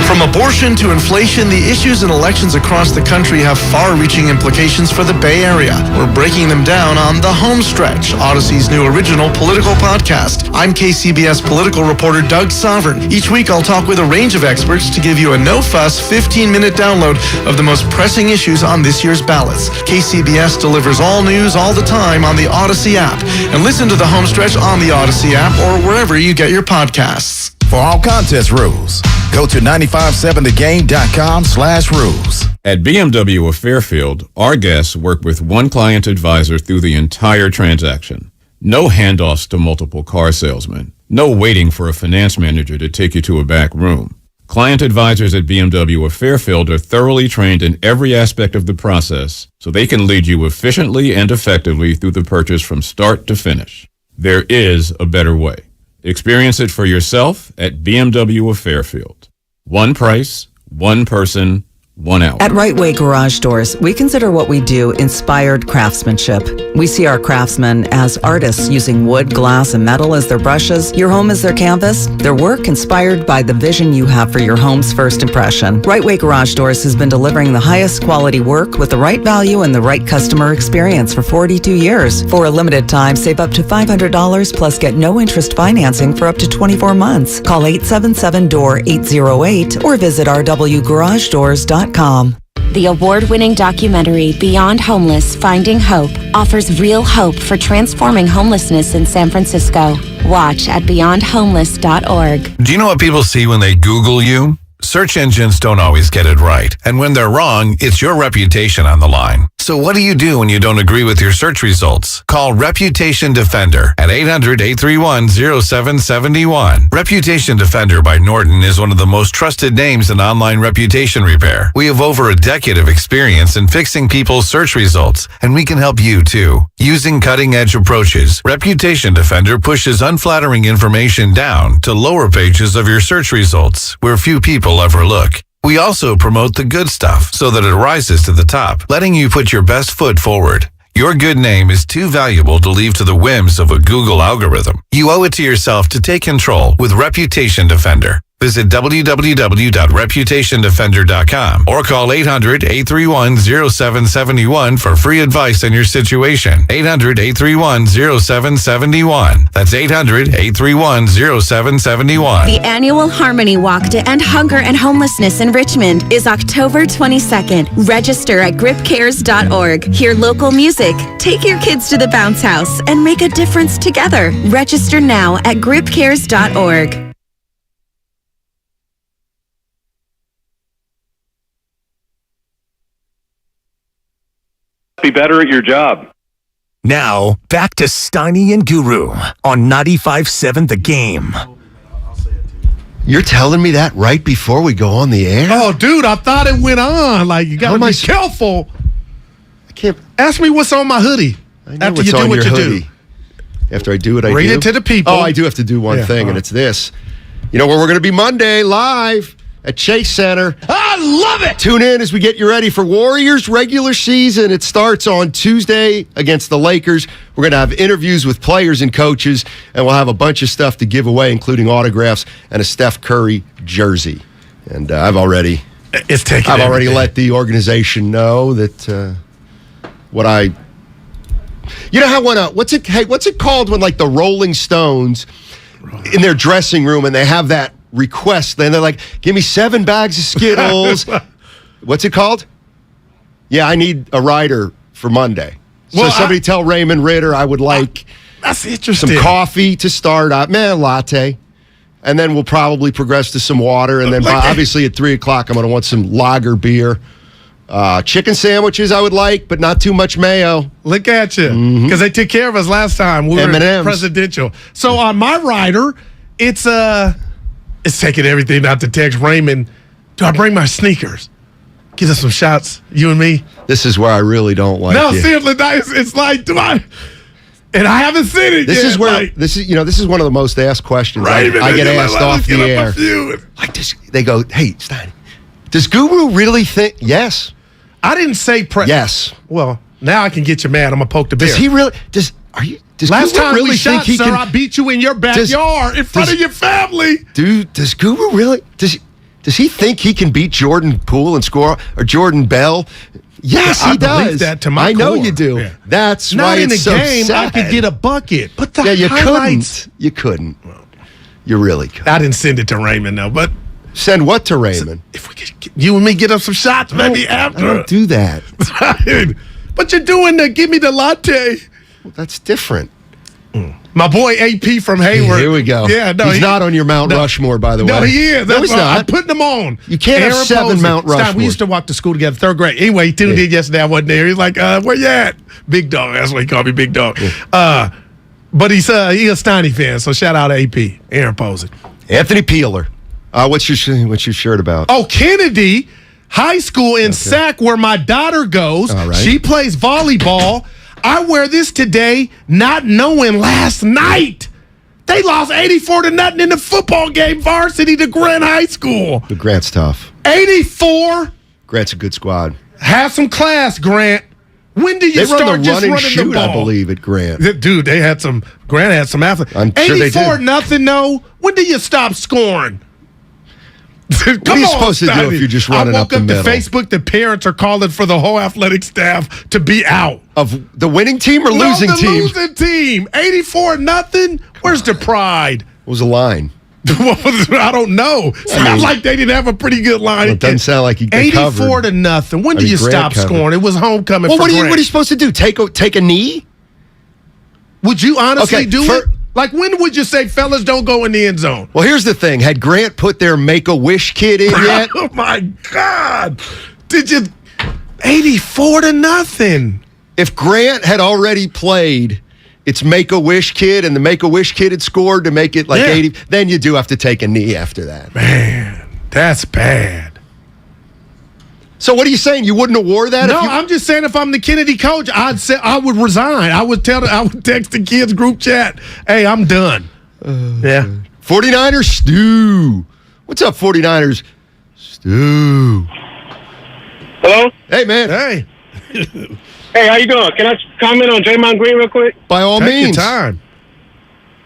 From abortion to inflation, the issues in elections across the country have far-reaching implications for the Bay Area. We're breaking them down on The Home Stretch, Odyssey's new original political podcast. I'm KCBS political reporter Doug Sovereign. Each week, I'll talk with a range of experts to give you a no-fuss, 15-minute download of the most pressing issues on this year's ballots. KCBS delivers all news all the time on the Odyssey app. And listen to The Home Stretch on the Odyssey app or wherever you get your podcasts. For all contest rules, go to 957thegame.com/rules. At BMW of Fairfield, our guests work with one client advisor through the entire transaction. No handoffs to multiple car salesmen. No waiting for a finance manager to take you to a back room. Client advisors at BMW of Fairfield are thoroughly trained in every aspect of the process, so they can lead you efficiently and effectively through the purchase from start to finish. There is a better way. Experience it for yourself at BMW of Fairfield. One price, one person, 1 hour. At Right Way Garage Doors, we consider what we do inspired craftsmanship. We see our craftsmen as artists using wood, glass, and metal as their brushes. Your home is their canvas. Their work inspired by the vision you have for your home's first impression. Right Way Garage Doors has been delivering the highest quality work with the right value and the right customer experience for 42 years. For a limited time, save up to $500 plus get no interest financing for up to 24 months. Call 877-DOOR-808 or visit rwgaragedoors.com. The award-winning documentary Beyond Homeless, Finding Hope offers real hope for transforming homelessness in San Francisco. Watch at beyondhomeless.org. Do you know what people see when they Google you? Search engines don't always get it right. And when they're wrong, it's your reputation on the line. So what do you do when you don't agree with your search results? Call Reputation Defender at 800-831-0771. Reputation Defender by Norton is one of the most trusted names in online reputation repair. We have over a decade of experience in fixing people's search results, and we can help you too. Using cutting-edge approaches, Reputation Defender pushes unflattering information down to lower pages of your search results, where few people ever look. We also promote the good stuff so that it rises to the top, letting you put your best foot forward. Your good name is too valuable to leave to the whims of a Google algorithm. You owe it to yourself to take control with Reputation Defender. Visit www.reputationdefender.com or call 800-831-0771 for free advice on your situation. 800-831-0771. That's 800-831-0771. The annual Harmony Walk to End Hunger and Homelessness in Richmond is October 22nd. Register at gripcares.org. Hear local music, take your kids to the bounce house, and make a difference together. Register now at gripcares.org. Be better at your job. Now, back to Steiny and Guru on 95.7 The Game. You're telling me that right before we go on the air? Oh, dude, I thought it went on. Like, you got to be careful. I can't. Ask me what's on my hoodie after you do what you do. After I do what I do? Read it to the people. Oh, I do have to do one thing, and it's this. You know where we're going to be Monday, live at Chase Center. I love it! Tune in as we get you ready for Warriors regular season. It starts on Tuesday against the Lakers. We're going to have interviews with players and coaches, and we'll have a bunch of stuff to give away, including autographs and a Steph Curry jersey. And I've already let the organization know that you know how when what's it called when like the Rolling Stones in their dressing room and they have that request, then they're like, give me 7 bags of Skittles. What's it called? Yeah, I need a rider for Monday. So somebody tell Raymond Ritter I would like that's interesting. Some coffee to start up. Latte. And then we'll probably progress to some water. And then obviously at 3 o'clock, I'm going to want some lager beer. Chicken sandwiches I would like, but not too much mayo. Look at you. Because they took care of us last time. We were M&Ms. presidential. So on my rider, it's taking everything out to text Raymond. Do I bring my sneakers? Give us some shots, you and me. This is where I really don't like No, you. seriously, it's like, do I? And I haven't seen it This yet. is where like, this is one of the most asked questions Raymond, I get you're asked like, off let's the get up air. a few. Like this, they go, "Hey, Steiny, does Guru really think?" Yes. I didn't say yes. Well, now I can get you mad. I'm gonna poke the bear. Does he really? Does Last Guru time really we think shot, he sir, can? I beat you in your backyard in front of your family. Dude, does Guru really? Does he think he can beat Jordan Poole and score or Jordan Bell? Yes, I he believe does. that to my I know core. you do. Yeah. That's Not why in it's a so game. sad. I could get a bucket, but the you highlights. couldn't. You couldn't. You really couldn't. I didn't send it to Raymond though, but send what to Raymond? If we could, you and me get up some shots, maybe after. I don't do that. But you're doing the give me the latte. Well, that's different. My boy AP from Hayward. Here we go. Yeah, no, he's not on your Mount Rushmore, by the way. No, he is. No, he's not. I'm putting him on. You can't have 7 Mount Rushmore. We used to walk to school together, 3rd grade. Anyway, he tuned in yesterday. I wasn't there. He's like, where you at? Big dog. That's why he called me Big Dog. But he's a Steiny fan, so shout out to AP. Aaron Posey. Anthony Peeler. What's your shirt about? Oh, Kennedy High School in Sac, where my daughter goes. All right. She plays volleyball. I wear this today, not knowing last night they lost 84-0 in the football game, varsity to Grant High School. But Grant's tough. 84. Grant's a good squad. Have some class, Grant. When do you They start run the just run and running shoot, the ball? I believe, at Grant. Dude, Grant had some athletes. I'm sure they did. 84-0, no. When do you stop scoring? What are you supposed to do if you're just running up the middle? I woke up to Facebook. The parents are calling for the whole athletic staff to be out. Of the winning team or losing team? Losing team. 84-0. Where's the pride? What was the line? I don't know. Sounds like they didn't have a pretty good line. Well, it doesn't sound like you get covered. 84-0. When do you stop scoring? It was homecoming for what Grant. are you supposed to do? Take a knee? Would you honestly do for- it? Like, when would you say, fellas, don't go in the end zone? Well, here's the thing. Had Grant put their Make-A-Wish kid in yet? Oh, my God. Did you... 84-0. If Grant had already played its Make-A-Wish kid and the Make-A-Wish kid had scored to make it like 80, then you do have to take a knee after that. Man, that's bad. So what are you saying? You wouldn't award that? No, I'm just saying if I'm the Kennedy coach, I'd say I would resign. I would text the kids group chat, hey, I'm done. 49ers Stu. What's up, 49ers Stu? Hello? Hey, man. Hey. Hey, how you doing? Can I comment on Draymond Green real quick? By all Take means. your time.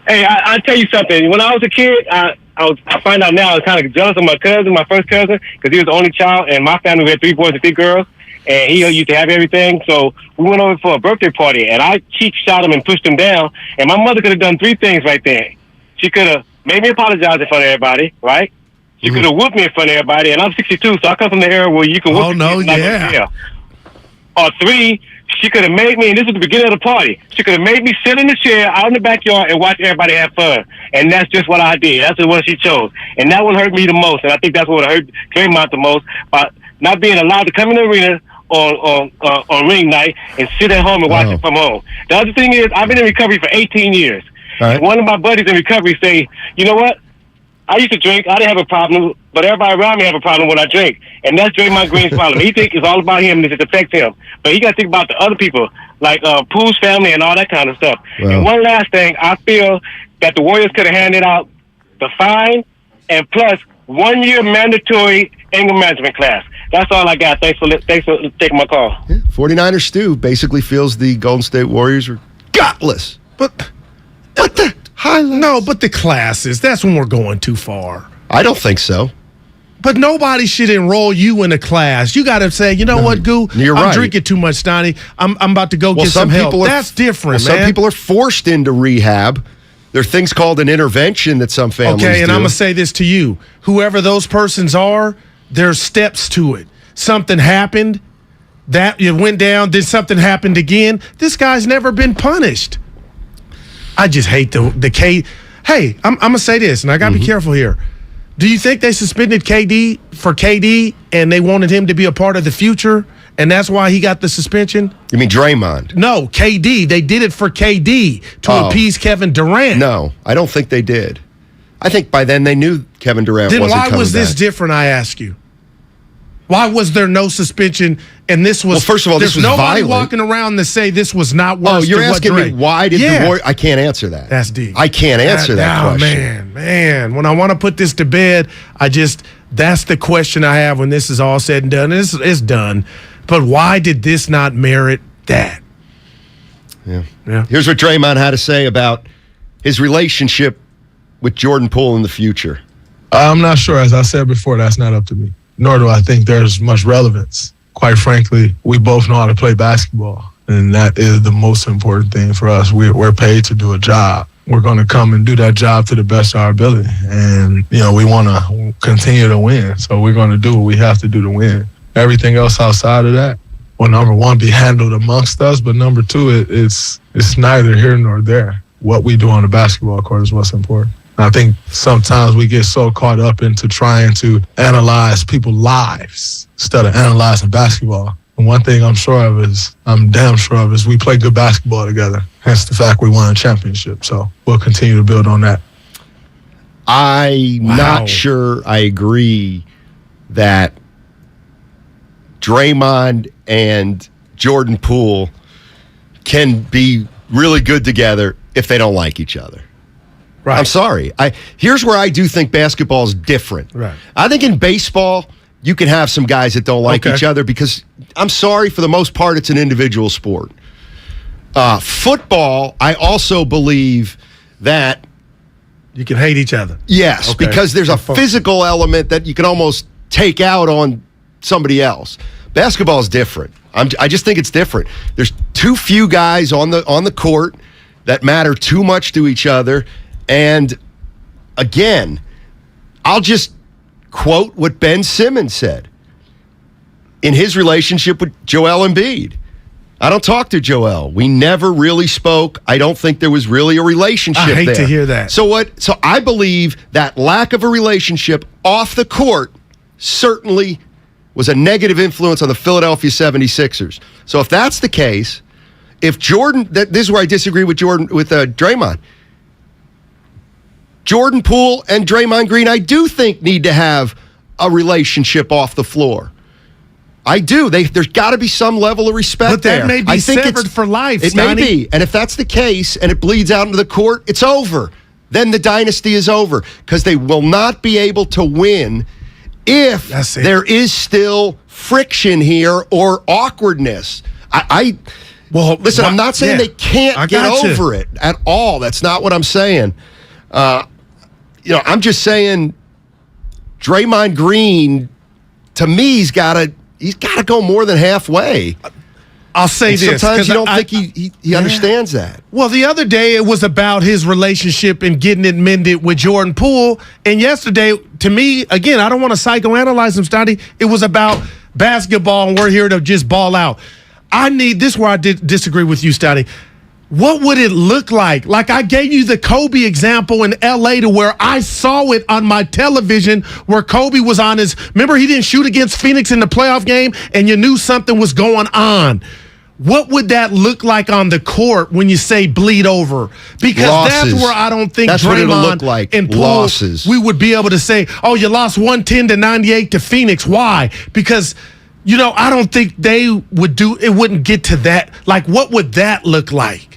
Hey, I'll tell you something. When I was a kid, I find out now I was kind of jealous of my cousin, my first cousin, because he was the only child, and my family, we had 3 boys and 3 girls, and he used to have everything. So we went over for a birthday party, and I cheap shot him and pushed him down, and my mother could have done 3 things right there. She could have made me apologize in front of everybody, right? She could have whooped me in front of everybody, and I'm 62, so I come from the era where you can whoop Or 3, she could have made me, and this was the beginning of the party, she could have made me sit in the chair out in the backyard and watch everybody have fun. And that's just what I did. That's the one she chose. And that one hurt me the most. And I think that's what hurt Draymond the most, by not being allowed to come in the arena on ring night and sit at home and watch it from home. The other thing is, I've been in recovery for 18 years. Right. And one of my buddies in recovery say, you know what? I used to drink. I didn't have a problem, but everybody around me have a problem when I drink. And that's Draymond Green's problem. He thinks it's all about him and it affects him. But he got to think about the other people, like Pooh's family and all that kind of stuff. Well. And one last thing, I feel that the Warriors could have handed out the fine and plus 1 year mandatory anger management class. That's all I got. Thanks for taking my call. Yeah, 49ers Stu basically feels the Golden State Warriors are gutless. But the highlights. No, but the classes, that's when we're going too far. I don't think so. But nobody should enroll you in a class. You got to say, you know what, Goo? You're I'm right. drinking too much, Steiny. I'm about to go get some help. That's different, man. Some people are forced into rehab. There are things called an intervention that some families do. Okay, and I'm going to say this to you. Whoever those persons are, there's steps to it. Something happened, that it went down, then something happened again. This guy's never been punished. I just hate the case. Hey, I'm going to say this, and I got to be careful here. Do you think they suspended KD for KD and they wanted him to be a part of the future, and that's why he got the suspension? You mean Draymond? No, KD. They did it for KD to appease Kevin Durant. No, I don't think they did. I think by then they knew Kevin Durant wasn't coming back. Then why was this different, I ask you? Why was there no suspension and this was... Well, first of all, this was nobody violent. walking around to say this was not worse you're than what asking Dre. me why did the Warriors... I can't answer that. That's deep. I can't answer that question. Man. When I want to put this to bed, that's the question I have when this is all said and done. It's done. But why did this not merit that? Yeah. Here's what Draymond had to say about his relationship with Jordan Poole in the future. I'm not sure. As I said before, that's not up to me. Nor do I think there's much relevance. Quite frankly, we both know how to play basketball, and that is the most important thing for us. We're paid to do a job. We're going to come and do that job to the best of our ability, and we want to continue to win. So we're going to do what we have to do to win. Everything else outside of that will, number one, be handled amongst us, but number two, it's neither here nor there. What we do on the basketball court is what's important. I think sometimes we get so caught up into trying to analyze people's lives instead of analyzing basketball. And one thing I'm damn sure of is we play good basketball together. Hence the fact we won a championship. So we'll continue to build on that. I'm not sure I agree that Draymond and Jordan Poole can be really good together if they don't like each other. Right. I'm sorry. Here's where I do think basketball is different. Right. I think in baseball, you can have some guys that don't like each other because, I'm sorry, for the most part, it's an individual sport. Football, I also believe that you can hate each other. Yes, because there's a physical element that you can almost take out on somebody else. Basketball is different. I just think it's different. There's too few guys on the court that matter too much to each other. And again, I'll just quote what Ben Simmons said in his relationship with Joel Embiid. I don't talk to Joel. We never really spoke. I don't think there was really a relationship there. I hate to hear that. So I believe that lack of a relationship off the court certainly was a negative influence on the Philadelphia 76ers. So if that's the case, if Jordan, this is where I disagree with Draymond. Jordan Poole and Draymond Green, I do think need to have a relationship off the floor. I do. There's got to be some level of respect there. But that may be severed for life, It may be. And if that's the case and it bleeds out into the court, it's over. Then the dynasty is over because they will not be able to win if there is still friction here or awkwardness. Listen, I'm not saying they can't get over it at all. That's not what I'm saying. I'm just saying Draymond Green, to me, he's got to go more than halfway. I'll say this. Sometimes you don't think he understands that. Well, the other day it was about his relationship and getting it mended with Jordan Poole. And yesterday, to me, again, I don't want to psychoanalyze him, Steiny. It was about basketball, and we're here to just ball out. This is where I disagree with you, Steiny. What would it look like? Like I gave you the Kobe example in L.A. to where I saw it on my television where Kobe was on remember he didn't shoot against Phoenix in the playoff game and you knew something was going on. What would that look like on the court when you say bleed over? Because losses. That's where I don't think that's Draymond what look like. and Poole, losses. We would be able to say, oh, you lost 110-98 to Phoenix. Why? Because I don't think they would it wouldn't get to that. Like, what would that look like?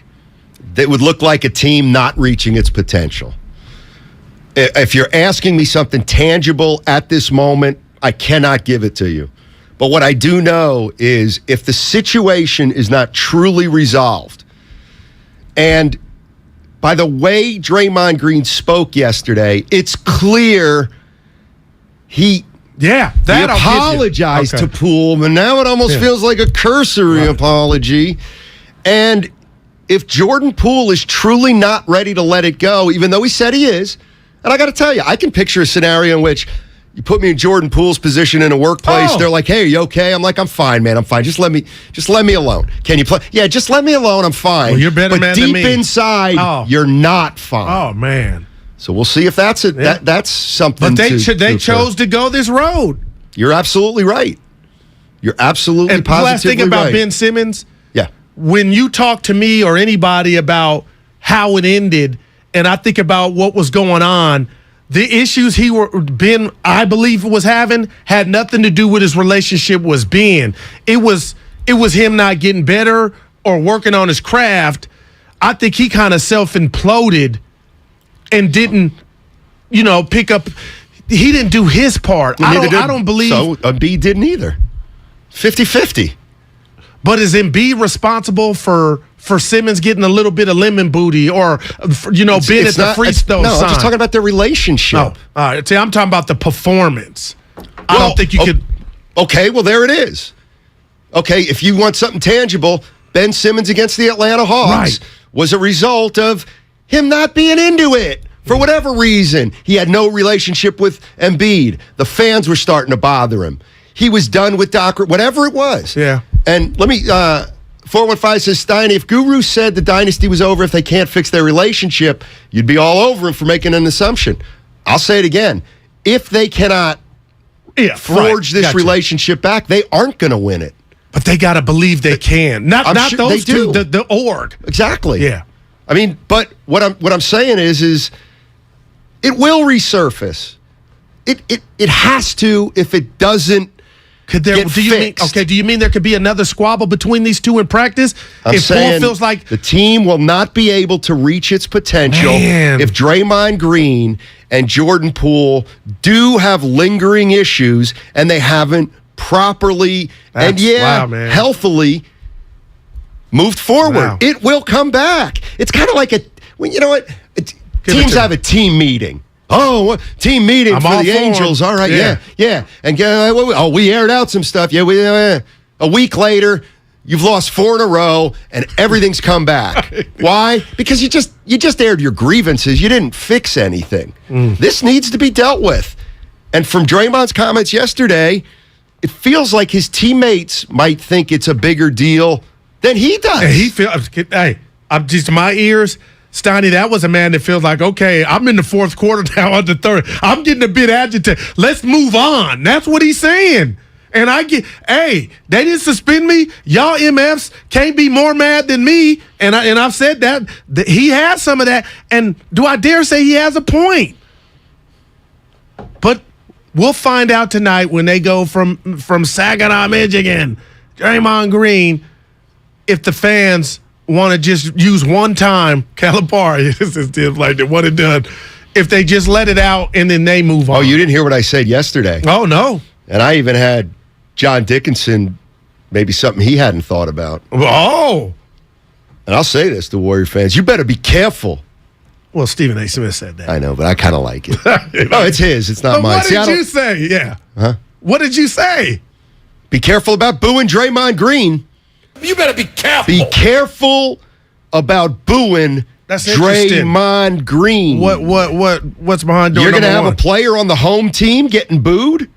That would look like a team not reaching its potential. If you're asking me something tangible at this moment, I cannot give it to you. But what I do know is if the situation is not truly resolved, and by the way Draymond Green spoke yesterday, it's clear he apologized to Poole, and now it almost feels like a cursory apology. And if Jordan Poole is truly not ready to let it go, even though he said he is, and I got to tell you, I can picture a scenario in which you put me in Jordan Poole's position in a workplace. They're like, "Hey, are you okay?" I'm like, "I'm fine, man. I'm fine. Just let me alone. Can you play? Yeah, just let me alone. I'm fine." Well, you're better man than me. But deep inside, you're not fine. Oh man. So we'll see if that's it. Yeah. That's something. But they chose to go this road. You're absolutely right. You're absolutely And the positively last thing about right. Ben Simmons, yeah. When you talk to me or anybody about how it ended, and I think about what was going on, the issues Ben, I believe, was having had nothing to do with his relationship with Ben. It was him not getting better or working on his craft. I think he kind of self-imploded and didn't, pick up. He didn't do his part. I don't believe. So Embiid didn't either. 50-50. But is Embiid responsible for Simmons getting a little bit of lemon booty or, being at the free throw sign? I'm just talking about their relationship. Oh, all right. See, I'm talking about the performance. I don't think you could. Okay, well, there it is. Okay, if you want something tangible, Ben Simmons against the Atlanta Hawks was a result of him not being into it. For whatever reason, he had no relationship with Embiid. The fans were starting to bother him. He was done with Doc, whatever it was. Yeah. And let me, 415 says, Steiny, if Guru said the dynasty was over if they can't fix their relationship, you'd be all over him for making an assumption. I'll say it again. If they cannot forge this relationship back, they aren't going to win it. But they got to believe they can. Not those two, the org. Exactly. Yeah. I mean, but what I'm saying is it will resurface. It has to if it doesn't get fixed. Do you mean there could be another squabble between these two in practice? I'm saying feels like the team will not be able to reach its potential if Draymond Green and Jordan Poole do have lingering issues and they haven't properly healthily moved forward. Wow. It will come back. It's kind of like teams have a team meeting. Oh, team meeting for the Angels. All right, yeah. And we aired out some stuff. Yeah, a week later, you've lost 4 in a row, and everything's come back. Why? Because you just aired your grievances. You didn't fix anything. This needs to be dealt with. And from Draymond's comments yesterday, it feels like his teammates might think it's a bigger deal than he does. I'm just my ears. Steiny, that was a man that feels like, okay, I'm in the fourth quarter now, on the third. I'm getting a bit agitated. Let's move on. That's what he's saying. And they didn't suspend me. Y'all MFs can't be more mad than me. And I've said that he has some of that. And do I dare say he has a point? But we'll find out tonight when they go from Saginaw, Michigan, Draymond Green, if the fans want to just use one time Calipari. This is like the one and done. If they just let it out and then they move on. Oh, you didn't hear what I said yesterday. Oh, no. And I even had John Dickinson, maybe something he hadn't thought about. Oh. And I'll say this to Warrior fans. You better be careful. Well, Stephen A. Smith said that. I know, but I kind of like it. No, it's his. It's not mine. What did you say? Yeah. Huh? What did you say? Be careful about booing Draymond Green. You better be careful. Be careful about booing Draymond Green. What's behind door You're going to number have one? a player on the home team getting booed?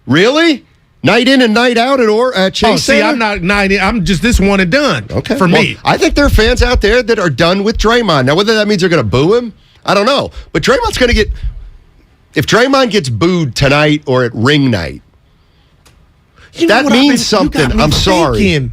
Really? Night in and night out at Chase Center? I'm not 90. I'm just this one and done. Okay. For me. I think there are fans out there that are done with Draymond. Now, whether that means they're going to boo him, I don't know. But Draymond's going to get... If Draymond gets booed tonight or at ring night, that means something. I'm sorry.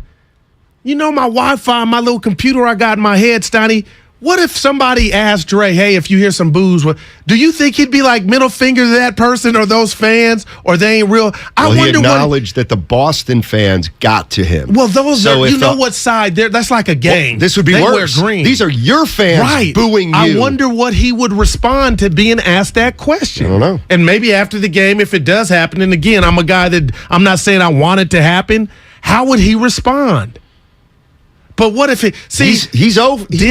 You know my Wi-Fi, my little computer I got in my head, Steiny? What if somebody asked Dre, hey, if you hear some boos, do you think he'd be like middle finger to that person or those fans, or they ain't real? He acknowledged that the Boston fans got to him. Well, what side? That's like a gang. Well, this would be worse. Wear green. These are your fans booing you. I wonder what he would respond to being asked that question. I don't know. And maybe after the game, if it does happen, and again, I'm a guy that I'm not saying I want it to happen, how would he respond? But what if he's over? He's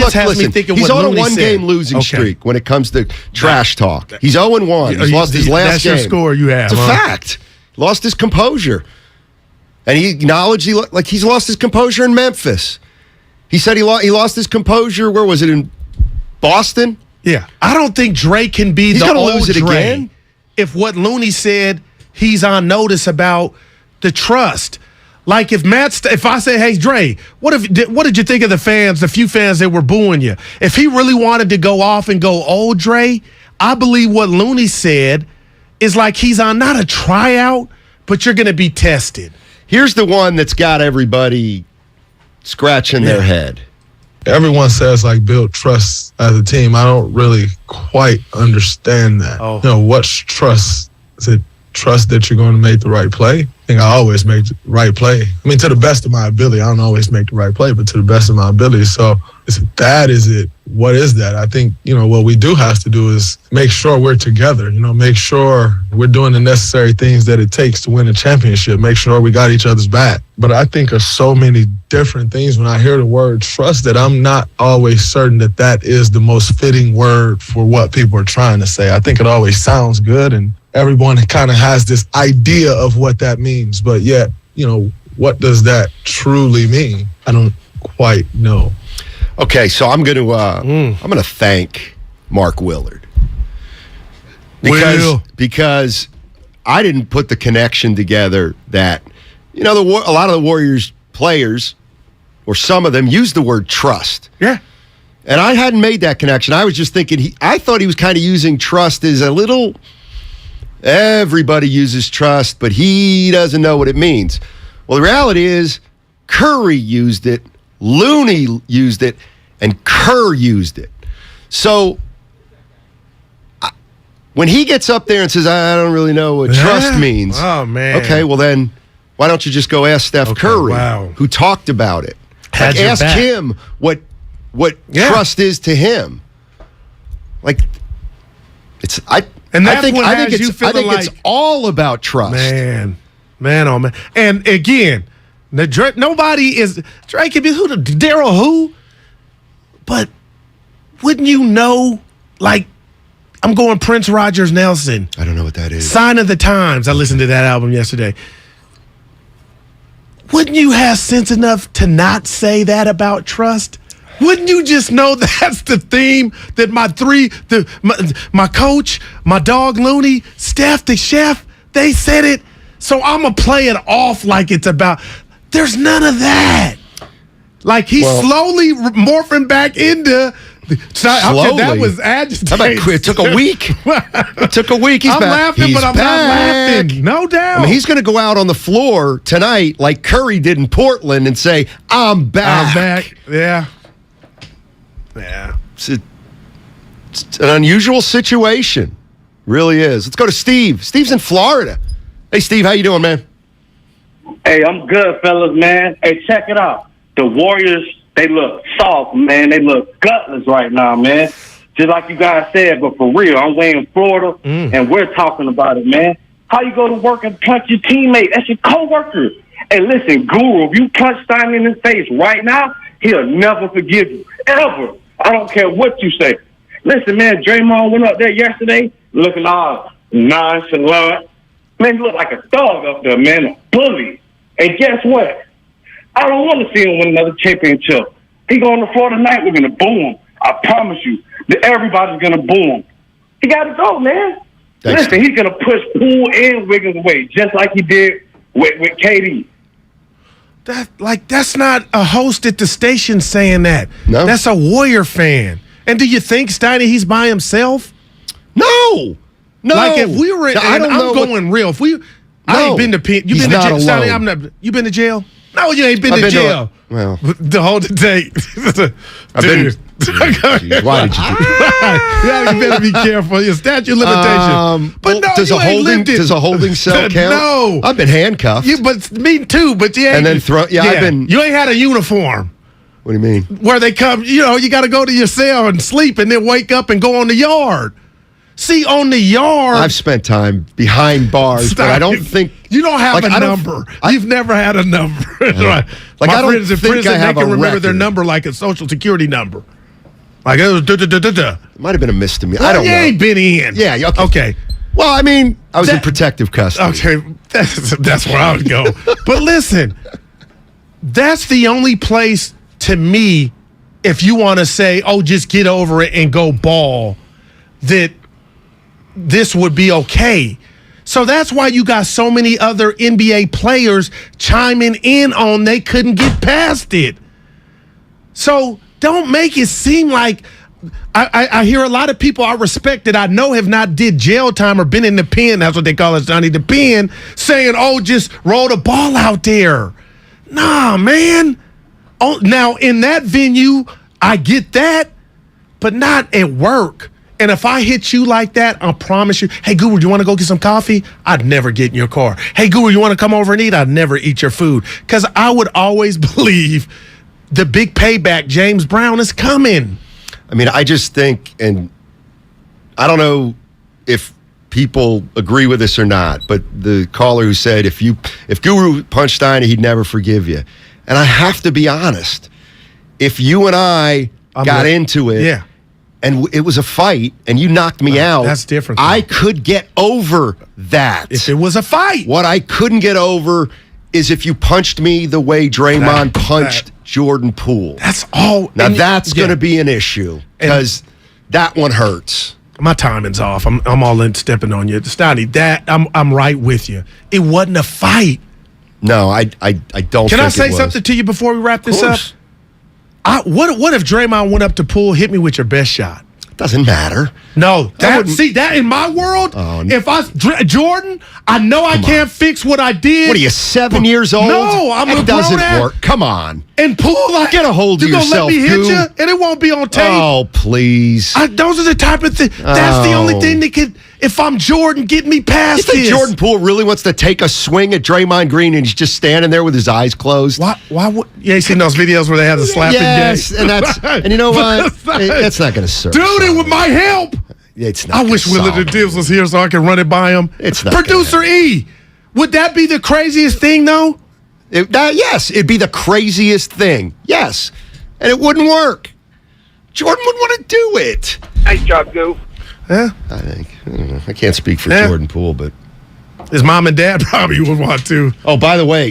on a one-game losing streak when it comes to trash talk. He's 0-1. He's lost his last game. That's your score you have. It's a fact. Lost his composure, and he acknowledged he's lost his composure in Memphis. He said he lost his composure. Where was it, in Boston? Yeah, I don't think Drake can be he's the gonna old lose it Drake again. If what Looney said, he's on notice about the trust. Like if I say, hey, Dre, what did you think of the few fans that were booing you? If he really wanted to go off and go, oh, Dre, I believe what Looney said is like he's on not a tryout, but you're going to be tested. Here's the one that's got everybody scratching their head. Everyone says like build trust as a team. I don't really quite understand that. Oh. You know, what's trust? Is it trust that you're going to make the right play? I think I always make the right play. I mean, to the best of my ability. I don't always make the right play, but to the best of my ability. So is it that? Is it what is that? I think, you know, what we do have to do is make sure we're together, you know, make sure we're doing the necessary things that it takes to win a championship, make sure we got each other's back. But I think of so many different things when I hear the word trust that I'm not always certain that that is the most fitting word for what people are trying to say. I think it always sounds good and everyone kind of has this idea of what that means, but yet, you know, what does that truly mean? I don't quite know. Okay, so I'm going to thank Mark Willard because I didn't put the connection together that, you know, a lot of the Warriors players, or some of them, use the word trust. Yeah. And I hadn't made that connection. I was just thinking, I thought he was kind of using trust as a little, everybody uses trust, but he doesn't know what it means. Well, the reality is Curry used it, Looney used it, and Kerr used it. So when he gets up there and says, I don't really know what trust means. Oh, man. Okay, well then, why don't you just go ask Steph Curry, who talked about it? Like, ask him what trust is to him. Like, it's I think it's all about trust. Man, oh man. And again, nobody is Drake can be Daryl who? But wouldn't you know, like, I'm going Prince Rogers Nelson. I don't know what that is. Sign of the Times. I listened to that album yesterday. Wouldn't you have sense enough to not say that about trust? Wouldn't you just know that's the theme that my coach, my dog Looney, Steph the chef, they said it. So I'm going to play it off like it's about, there's none of that. Like he's slowly morphing back into, slowly. That was agitating. It took a week. It took a week. I'm laughing, but I'm not laughing. No doubt. I mean, he's going to go out on the floor tonight like Curry did in Portland and say, I'm back. I'm back. Yeah. Yeah. It's an unusual situation. Really is. Let's go to Steve. Steve's in Florida. Hey, Steve, how you doing, man? Hey, I'm good, fellas, man. Hey, check it out. The Warriors, they look soft, man. They look gutless right now, man. Just like you guys said, but for real, I'm way in Florida, and we're talking about it, man. How you go to work and punch your teammate? That's your coworker. Hey, listen, Guru, if you punch Steiny in his face right now, he'll never forgive you, ever. I don't care what you say. Listen, man, Draymond went up there yesterday looking all nonchalant. Man, he looked like a dog up there, man, a bully. And guess what? I don't want to see him win another championship. He go on the floor tonight, we're going to boo him. I promise you. Everybody's going to boo him. He got to go, man. Thanks. Listen, he's going to push Poole and Wiggins away, just like he did with KD. That's not a host at the station saying that. No. That's a Warrior fan. And do you think, Steiny, he's by himself? No. Like if we were, I'm going real. If we, I ain't been to you been to jail, Steiny. You been to jail? No, you ain't been to jail. Well, the whole date. I've been. Geez, why did you do that? Yeah, you better be careful. Your statute of limitation. But no, does a holding cell count? No, I've been handcuffed. But me too. But yeah, and then I've been. You ain't had a uniform. What do you mean? Where they come, you got to go to your cell and sleep, and then wake up and go on the yard. See, on the yard, I've spent time behind bars, but I don't think you don't have a number. You've never had a number. Right. Like my I don't friends in think prison, I have they can remember record. their number like a social security number. Like it was da-da-da-da-da. It might have been a misdemeanor. Well, I don't know. You ain't been in. Yeah. Okay. Well, I mean, I was in protective custody. Okay, that's where I would go. But listen, that's the only place to me, if you want to say, oh, just get over it and go ball, that this would be okay. So that's why you got so many other NBA players chiming in on they couldn't get past it. So don't make it seem like I hear a lot of people I respect that I know have not did jail time or been in the pen. That's what they call it, Johnny, the pen, saying, oh, just roll the ball out there. Nah, man. Oh, now, in that venue, I get that, but not at work. And if I hit you like that, I promise you, hey, Guru, you want to go get some coffee? I'd never get in your car. Hey, Guru, you want to come over and eat? I'd never eat your food. Because I would always believe the big payback, James Brown, is coming. I mean, I just think, and I don't know if people agree with this or not, but the caller who said if Guru punched Steiny, he'd never forgive you. And I have to be honest. If you and I got into it, and it was a fight, and you knocked me out, that's different. I could get over that. If it was a fight. What I couldn't get over is if you punched me the way Draymond punched Jordan Poole. That's all. Now, that's going to be an issue because that one hurts. My timing's off. I'm all in stepping on you. Steiny, that I'm right with you. It wasn't a fight. No, I don't. Can I say something to you before we wrap this up? What if Draymond went up to Poole, hit me with your best shot? Doesn't matter. No, that in my world, if Jordan, I know I can't fix what I did. What are you, 7 years old? No, I'm a grown ass. It doesn't work. Come on. And Poole, like, get a hold of yourself. You gonna let me hit you, and it won't be on tape. Oh, please. Those are the type of thing. That's the only thing that could. If I'm Jordan, get me past you think this. Jordan Poole really wants to take a swing at Draymond Green and he's just standing there with his eyes closed? Why would you seen those videos where they have the slapping yes, game? and you know what? That's not going to serve. Dude, it with my help. It's not. I wish Willard Dibs was here so I could run it by him. It's not. Producer E, would that be the craziest thing though? Yes, it'd be the craziest thing. Yes, and it wouldn't work. Jordan wouldn't want to do it. Nice job, Goo. Yeah, I don't know. I can't speak for Jordan Poole, but his mom and dad probably would want to. Oh, by the way,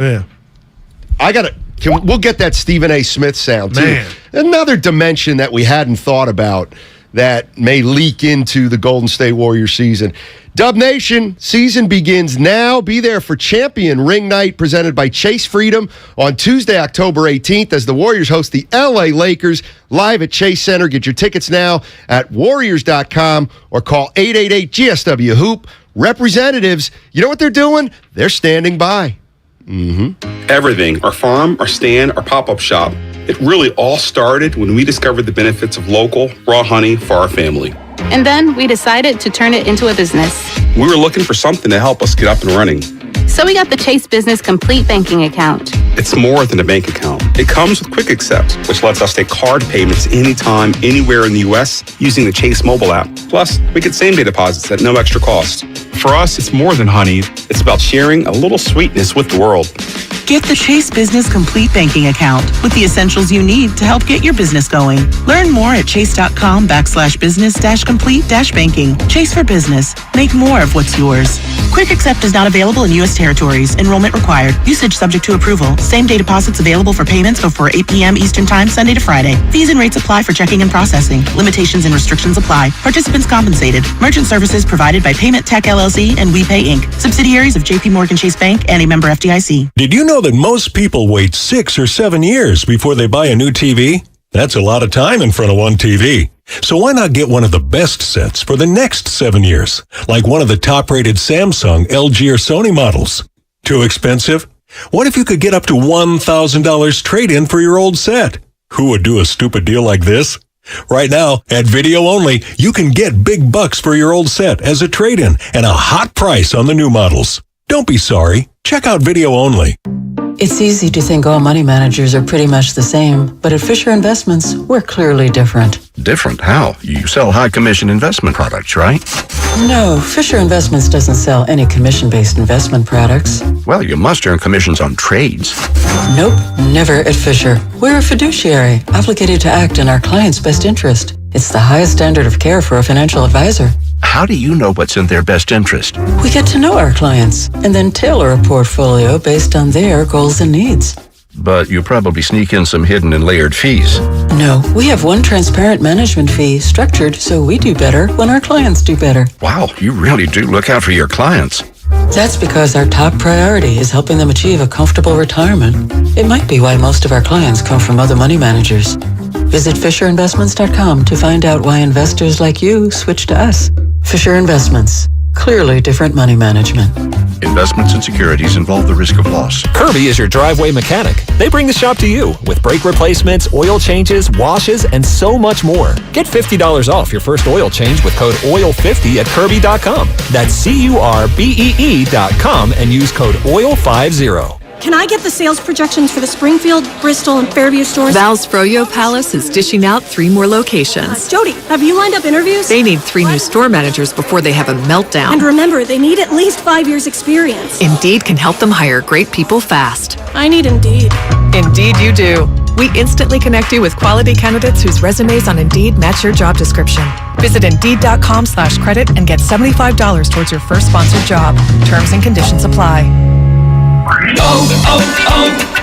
we'll get that Stephen A. Smith sound too. Man. Another dimension that we hadn't thought about that may leak into the Golden State Warriors season. Dub Nation, season begins now. Be there for Champion Ring Night presented by Chase Freedom on Tuesday, October 18th as the Warriors host the LA Lakers live at Chase Center. Get your tickets now at warriors.com or call 888-GSW-HOOP. Representatives, you know what they're doing? They're standing by. Everything, our farm, our stand, our pop-up shop. It really all started when we discovered the benefits of local, raw honey for our family. And then we decided to turn it into a business. We were looking for something to help us get up and running. So we got the Chase Business Complete Banking Account. It's more than a bank account. It comes with Quick Accept, which lets us take card payments anytime, anywhere in the U.S. using the Chase mobile app. Plus, we get same-day deposits at no extra cost. For us, it's more than honey. It's about sharing a little sweetness with the world. Get the Chase Business Complete Banking Account with the essentials you need to help get your business going. Learn more at chase.com/business-complete-banking. Chase for business. Make more of what's yours. Quick Accept is not available in U.S. territories. Enrollment required. Usage subject to approval. Same-day deposits available for payments before 8 p.m. Eastern Time, Sunday to Friday. Fees and rates apply for checking and processing. Limitations and restrictions apply. Participants compensated. Merchant services provided by Payment Tech LLC and WePay Inc. Subsidiaries of J.P. Morgan Chase Bank and a member FDIC. Did you know that most people wait 6 or 7 years before they buy a new TV? That's a lot of time in front of one TV. So why not get one of the best sets for the next 7 years? Like one of the top-rated Samsung, LG, or Sony models. Too expensive? What if you could get up to $1,000 trade-in for your old set? Who would do a stupid deal like this? Right now, at Video Only, you can get big bucks for your old set as a trade-in and a hot price on the new models. Don't be sorry. Check out Video Only. It's easy to think all money managers are pretty much the same, but at Fisher Investments, we're clearly different. Different? How? You sell high commission investment products, right? No, Fisher Investments doesn't sell any commission-based investment products. Well, you must earn commissions on trades. Nope, never at Fisher. We're a fiduciary, obligated to act in our client's best interest. It's the highest standard of care for a financial advisor. How do you know what's in their best interest? We get to know our clients and then tailor a portfolio based on their goals and needs. But you probably sneak in some hidden and layered fees. No, we have one transparent management fee structured so we do better when our clients do better. Wow, you really do look out for your clients. That's because our top priority is helping them achieve a comfortable retirement. It might be why most of our clients come from other money managers. Visit FisherInvestments.com to find out why investors like you switch to us. Fisher Investments. Clearly different money management. Investments and securities involve the risk of loss. Kirby is your driveway mechanic. They bring the shop to you with brake replacements, oil changes, washes, and so much more. Get $50 off your first oil change with code OIL50 at Kirby.com. That's CURBEE.com and use code OIL50. Can I get the sales projections for the Springfield, Bristol, and Fairview stores? Val's Froyo Palace is dishing out 3 more locations. Jody, have you lined up interviews? They need 3 new store managers before they have a meltdown. And remember, they need at least 5 years experience. Indeed can help them hire great people fast. I need Indeed. Indeed you do. We instantly connect you with quality candidates whose resumes on Indeed match your job description. Visit Indeed.com/credit and get $75 towards your first sponsored job. Terms and conditions apply.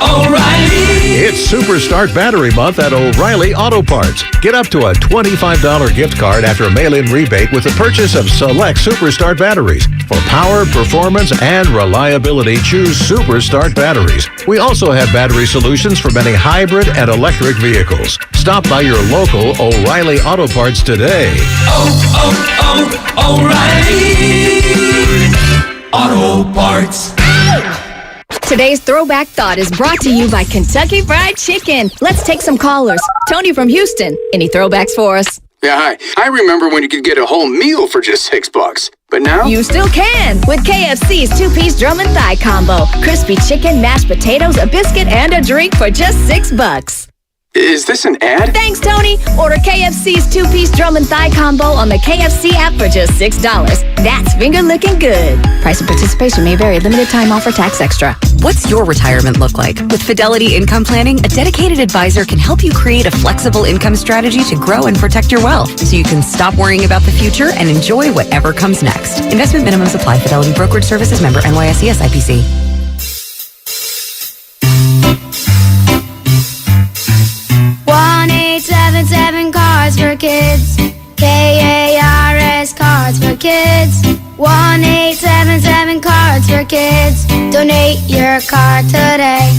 O'Reilly! It's Superstart Battery Month at O'Reilly Auto Parts. Get up to a $25 gift card after a mail-in rebate with the purchase of select Superstart batteries. For power, performance, and reliability, choose Superstart batteries. We also have battery solutions for many hybrid and electric vehicles. Stop by your local O'Reilly Auto Parts today. O'Reilly Auto Parts. Today's Throwback Thought is brought to you by Kentucky Fried Chicken. Let's take some callers. Tony from Houston. Any throwbacks for us? Yeah, hi. I remember when you could get a whole meal for just $6. But now? You still can with KFC's 2-piece drum and thigh combo. Crispy chicken, mashed potatoes, a biscuit, and a drink for just $6. Is this an ad? Thanks, Tony. Order KFC's 2-piece drum and thigh combo on the KFC app for just $6. That's finger looking good. Price and participation may vary. Limited time offer. Tax extra. What's your retirement look like? With Fidelity Income Planning, a dedicated advisor can help you create a flexible income strategy to grow and protect your wealth so you can stop worrying about the future and enjoy whatever comes next. Investment minimums apply. Fidelity Brokerage Services member NYSE SIPC. 1-877 Cards for Kids. KARS Cards for Kids. 1-877 Cards for Kids. Donate your card today.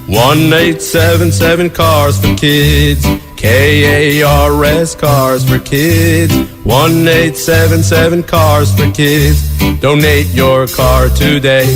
1-877 Cars for Kids. KARS Cars for Kids. 1-877 Cars for Kids. Donate your car today.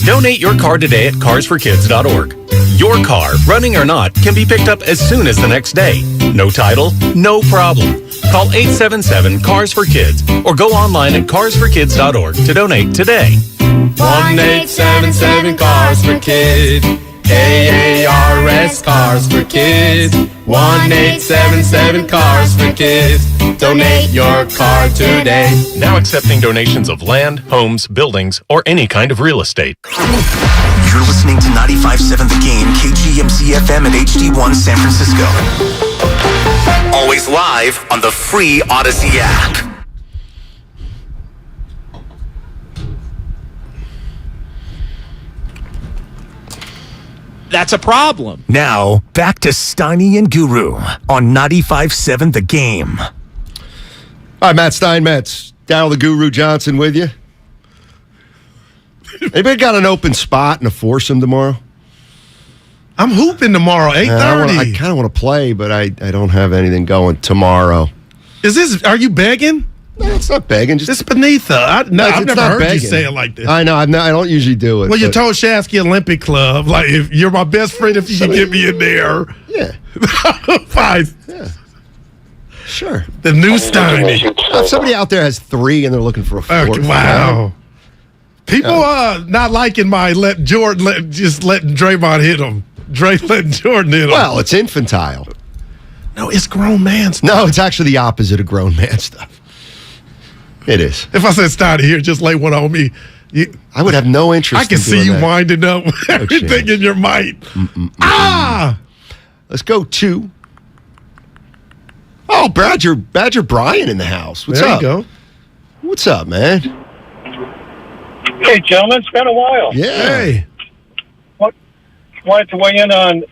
Donate your car today at carsforkids.org. Your car, running or not, can be picked up as soon as the next day. No title, no problem. Call 877-CARS-FOR-KIDS or go online at carsforkids.org to donate today. 1-877 Cars for Kids. KARS Cars for Kids. 1-877 Cars for Kids. Donate your car today. Now accepting donations of land, homes, buildings, or any kind of real estate. You're listening to 95.7 The Game, KGMZ FM at HD1 San Francisco. Always live on the free Odyssey app. That's a problem. Now, back to Steiny and Guru on 95.7 The Game. All right, Matt Steinmetz, Darryl the Guru Johnson with you. Anybody got an open spot in a foursome tomorrow? I'm hooping tomorrow, 8:30. I kind of want to play, but I don't have anything going tomorrow. Are you begging? No, it's not begging. It's beneath I've never heard begging. you say it like this. I know. I don't usually do it. Well, you told Shasky Olympic Club, like, if you're my best friend, if you can get me in there. Yeah. Fine. Yeah. Sure. The new Steiny. If somebody out there has 3 and they're looking for a 4th. Wow. People not liking my letting Draymond hit him. Letting Jordan hit him. Well, it's infantile. No, it's grown man stuff. No, it's actually the opposite of grown man stuff. It is. If I said Steiny here, just lay one on me. I would have no interest. I can see you winding up with everything in your mind. Let's go to. Oh, Badger Brian in the house. What's up? There you go. What's up, man? Hey, gentlemen, it's been a while. Yeah. Hey. Wanted to weigh in on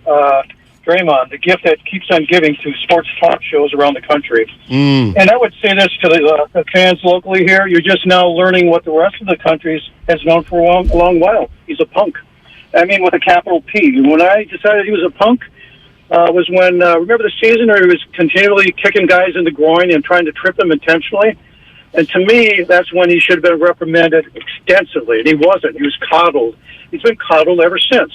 Draymond, the gift that keeps on giving to sports talk shows around the country. Mm. And I would say this to the fans locally here. You're just now learning what the rest of the country has known for a long while. He's a punk. I mean, with a capital P. When I decided he was a punk was when, remember the season where he was continually kicking guys in the groin and trying to trip them intentionally? And to me, that's when he should have been reprimanded extensively. And he wasn't. He was coddled. He's been coddled ever since.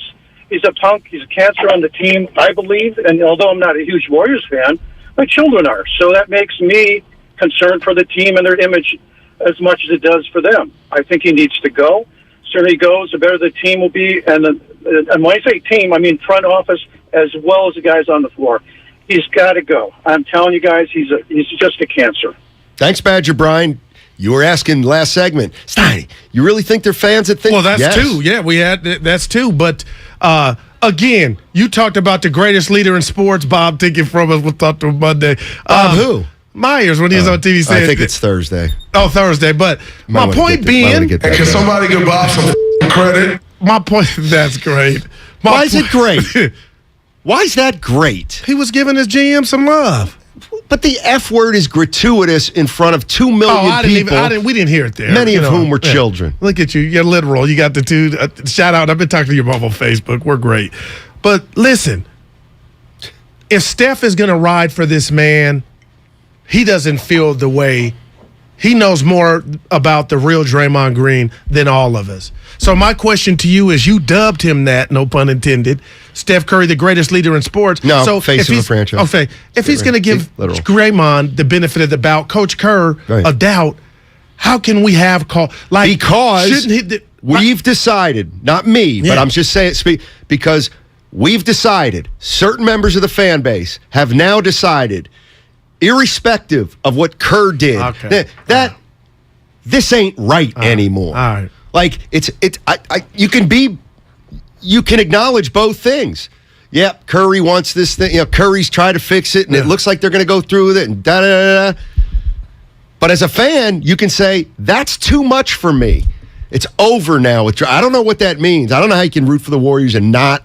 He's a punk. He's a cancer on the team, I believe. And although I'm not a huge Warriors fan, my children are. So that makes me concerned for the team and their image as much as it does for them. I think he needs to go. Sooner he goes, the better the team will be. And when I say team, I mean front office as well as the guys on the floor. He's got to go. I'm telling you guys, he's just a cancer. Thanks, Badger Brian. You were asking last segment, Steiny, you really think they're fans that think? Well, that's yes. two. Yeah, that's two. But again, you talked about the greatest leader in sports, Bob, taking from us. We'll talk to him Monday. Bob who? Myers, when he was on TV saying. I think it's Thursday. Oh, Thursday. But my point being. Can somebody give Bob some credit? My point, that's great. Why is it great? Why is that great? He was giving his GM some love. But the F word is gratuitous in front of 2 million people. We didn't hear it there. Many of whom were children. Look at you. You're literal. You got the two. Shout out. I've been talking to your mom on Facebook. We're great. But listen, if Steph is going to ride for this man, he doesn't feel the way. He knows more about the real Draymond Green than all of us. So my question to you is, you dubbed him that, no pun intended, Steph Curry, the greatest leader in sports. No, so face of a franchise. Okay, if he's going to give Draymond the benefit of the doubt, Coach Kerr a doubt, how can we have because we've decided, not me, but I'm just saying, because we've decided, certain members of the fan base have now decided, irrespective of what Kerr did, that this ain't right anymore. All right. Like you can acknowledge both things. Yep, Curry wants this thing. Curry's trying to fix it, and it looks like they're going to go through with it, and da-da-da-da. But as a fan, you can say, that's too much for me. It's over now. I don't know what that means. I don't know how you can root for the Warriors and not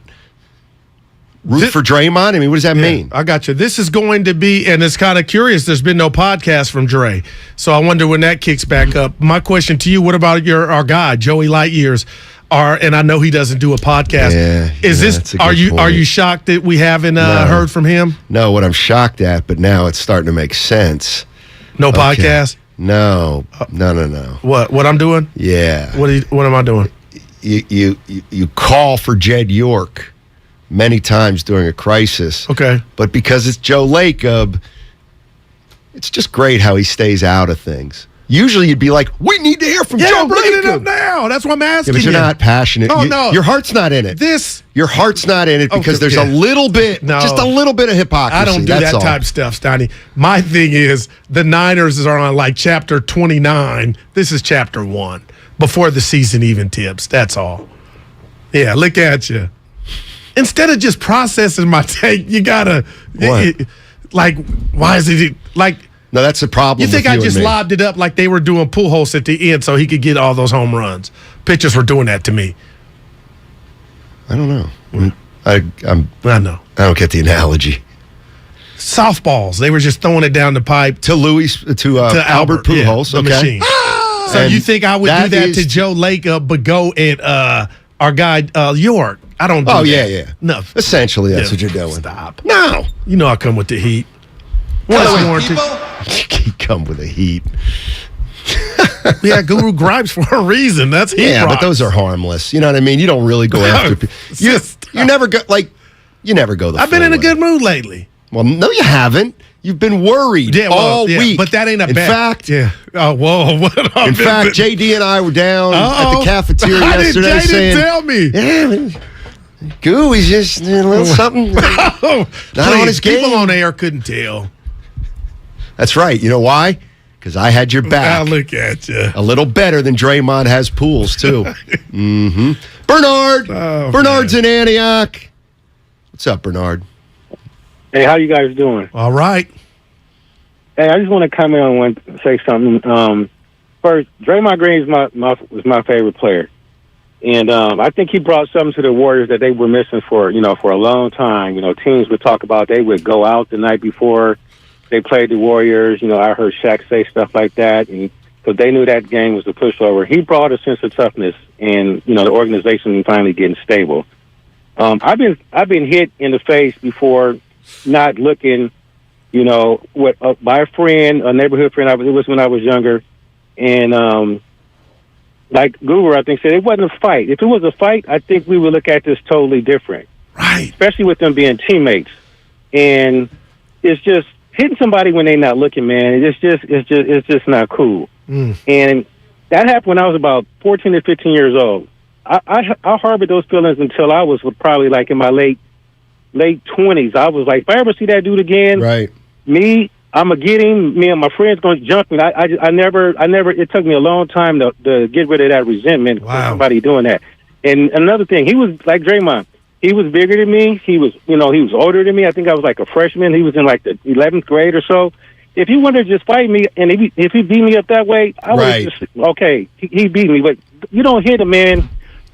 root for Draymond. I mean, what does that mean? I got you. This is going to be, and it's kind of curious, there's been no podcast from Dre. So I wonder when that kicks back up. My question to you, what about our guy, Joey Lightyears? And I know he doesn't do a podcast. Are you shocked that we haven't heard from him? No, what I'm shocked at, but now it's starting to make sense. No podcast? No. What I'm doing? Yeah. What am I doing? You call for Jed York many times during a crisis. Okay. But because it's Joe Lacob, it's just great how he stays out of things. Usually you'd be like, we need to hear from Joe I'm bringing Lacob. it up now. That's what I'm asking but you're not passionate. Oh, no. Your heart's not in it. Your heart's not in it because there's a little bit, just a little bit of hypocrisy. I don't do that type of stuff, Steiny. My thing is the Niners are on like chapter 29. This is chapter 1 before the season even tips. That's all. Yeah, look at you. Instead of just processing my take, you gotta why is it like? No, that's the problem. You think I just lobbed it up like they were doing pool holes at the end so he could get all those home runs? Pitchers were doing that to me. I don't know. I know. I don't get the analogy. Softballs. They were just throwing it down the pipe to Albert Pujols. The machine. So you think I would do that to Joe Lacob, but go at our guy York? I don't do that. Yeah. No. Essentially, that's what you're doing. Stop. No. You know I come with the heat. You come with the heat. Yeah, Guru gripes for a reason. That's heat. Yeah, but those are harmless. You know what I mean? You don't really go after people. You never go I've been in a good mood lately. Well, no, you haven't. You've been worried all week. But that ain't a in bad. Fact, Oh, whoa. In fact, JD and I were down at the cafeteria yesterday saying, tell me. Yeah, Goo, he's just a little something. Not on his game. People on air couldn't tell. That's right. You know why? Because I had your back. I look at you. A little better than Draymond has pools, too. Mm-hmm. Bernard. Bernard's in Antioch. What's up, Bernard? Hey, how you guys doing? All right. Hey, I just want to comment on say something. First, Draymond Green is my favorite player. And I think he brought something to the Warriors that they were missing for a long time. Teams would talk about they would go out the night before they played the Warriors. I heard Shaq say stuff like that, and because they knew that game was a pushover. He brought a sense of toughness, and the organization finally getting stable. I've been hit in the face before, not looking, by a friend, a neighborhood friend. It was when I was younger, and like Guru, I think, said it wasn't a fight. If it was a fight, I think we would look at this totally different. Right. Especially with them being teammates. And it's just hitting somebody when they're not looking, man. It's just not cool. And that happened when I was about 14 or 15 years old. I harbored those feelings until I was probably like in my late 20s. I was like, if I ever see that dude again, right? I'm gonna get him. Me and my friends gonna jump me. I never. It took me a long time to get rid of that resentment for somebody doing that. And another thing, he was like Draymond. He was bigger than me. He was older than me. I think I was like a freshman. He was in like the 11th grade or so. If he wanted to just fight me, and if he beat me up that way, I would just okay. He beat me, but you don't hit a man,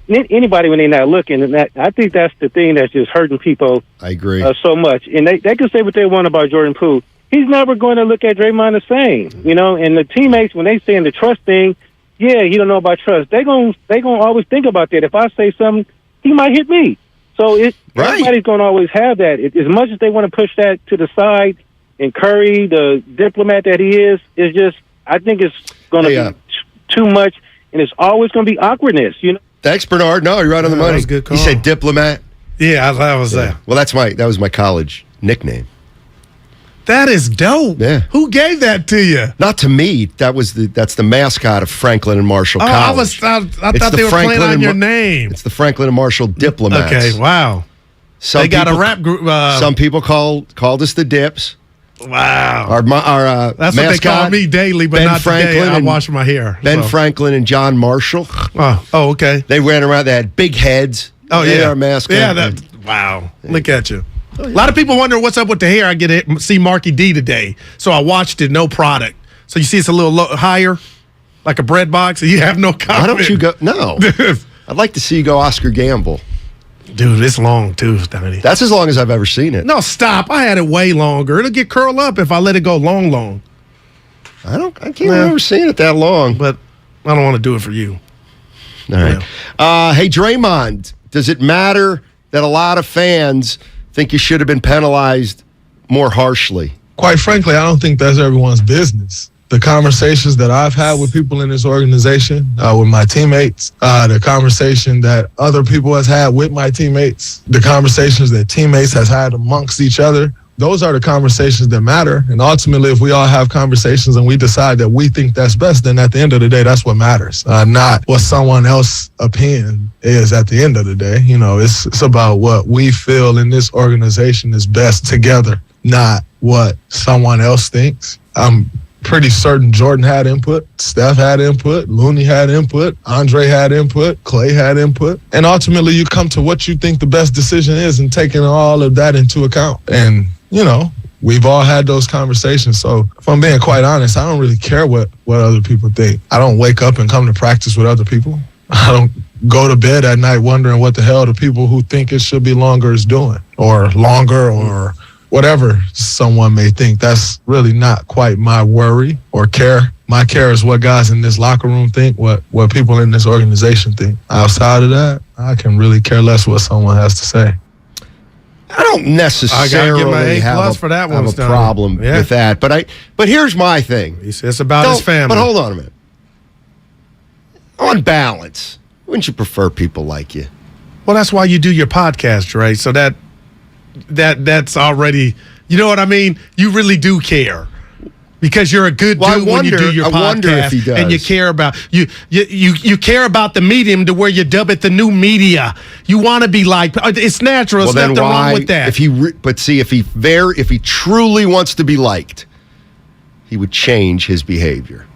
anybody when they're not looking. And I think that's the thing that's just hurting people. I agree so much. And they can say what they want about Jordan Poole. He's never going to look at Draymond the same, And the teammates, when they saying the trust thing, yeah, he don't know about trust. They gonna always think about that. If I say something, he might hit me. So everybody's going to always have that. As much as they want to push that to the side, and Curry, the diplomat that he is just, I think it's going to be too much, and it's always going to be awkwardness. Thanks, Bernard. No, you're right on the money. That was a good call. He said diplomat. Yeah, that was that. Well, that was my college nickname. That is dope. Yeah. Who gave that to you? Not to me. That's the mascot of Franklin and Marshall College. I thought they were playing on your name. It's the Franklin and Marshall Diplomats. Okay, wow. They got a rap group. Some people called us the Dips. Wow. Our That's mascot, what they call me daily, but Ben not Franklin today. I wash my hair. Ben Franklin and John Marshall. Oh, okay. They ran around. They had big heads. Oh, They yeah. our mascot. Yeah, wow. Look at you. A lot of people wonder what's up with the hair. I get to see Marky D today, so I watched it. No product. So you see it's a little higher, like a bread box, and you have no comment. Why don't you go? No. I'd like to see you go Oscar Gamble. Dude, it's long too, Steiny. That's as long as I've ever seen it. No, stop. I had it way longer. It'll get curled up if I let it go long. I can't remember seeing it that long. But I don't want to do it for you. All right. Hey, Draymond, does it matter that a lot of fans think you should have been penalized more harshly? Quite frankly, I don't think that's everyone's business. The conversations that I've had with people in this organization, with my teammates, the conversation that other people has had with my teammates, the conversations that teammates has had amongst each other, those are the conversations that matter. And ultimately, if we all have conversations and we decide that we think that's best, then at the end of the day, that's what matters, not what someone else's opinion is at the end of the day. It's about what we feel in this organization is best together, not what someone else thinks. I'm pretty certain Jordan had input, Steph had input, Looney had input, Andre had input, Clay had input. And ultimately, you come to what you think the best decision is and taking all of that into account. And we've all had those conversations. So if I'm being quite honest, I don't really care what other people think. I don't wake up and come to practice with other people. I don't go to bed at night wondering what the hell the people who think it should be longer is doing, or longer, or whatever someone may think. That's really not quite my worry or care. My care is what guys in this locker room think, what people in this organization think. Outside of that, I can really care less what someone has to say. I don't necessarily have a problem with that, but here's my thing. It's about his family. But hold on a minute. On balance, wouldn't you prefer people like you? Well, that's why you do your podcast, right? So that's already, you know what I mean? You really do care. Because you're a good dude when you do your podcast, wonder if he does. And you care about you care about the medium to where you dub it the new media. You want to be like, it's natural. There's nothing wrong with that. If he truly wants to be liked, he would change his behavior.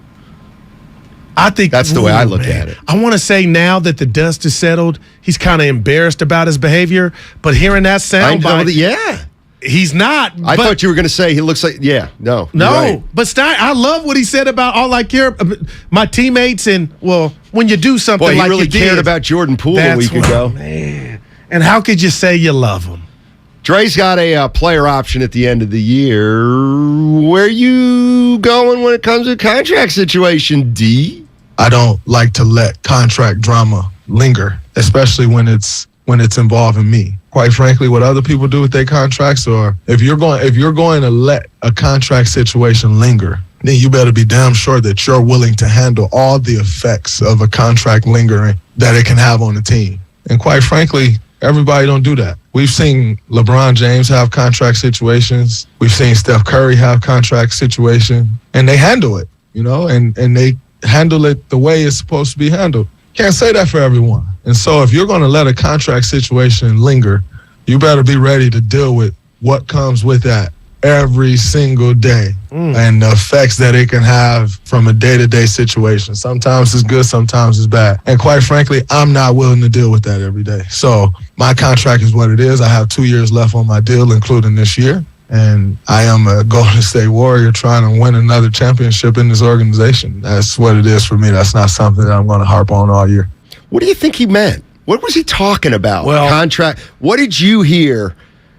I think that's the way I look at it. I want to say now that the dust is settled, he's kind of embarrassed about his behavior. But hearing that soundbite, he's not. I thought you were going to say he looks like, no. No, but I love what he said about all I care, my teammates, and, when you do something he like really you cared did, about Jordan Poole a week ago. Man. And how could you say you love him? Dre's got a player option at the end of the year. Where you going when it comes to the contract situation, D? I don't like to let contract drama linger, especially when it's involving me. Quite frankly, what other people do with their contracts, or if you're going to let a contract situation linger, then you better be damn sure that you're willing to handle all the effects of a contract lingering that it can have on the team. And quite frankly, everybody don't do that. We've seen LeBron James have contract situations. We've seen Steph Curry have contract situation, and they handle it, and they handle it the way it's supposed to be handled. Can't say that for everyone. And so if you're going to let a contract situation linger, you better be ready to deal with what comes with that every single day and the effects that it can have from a day-to-day situation. Sometimes it's good, sometimes it's bad. And quite frankly, I'm not willing to deal with that every day. So my contract is what it is. I have 2 years left on my deal, including this year. And I am a Golden State Warrior trying to win another championship in this organization. That's what it is for me. That's not something that I'm going to harp on all year. What do you think he meant? What was he talking about? Contract. What did you hear?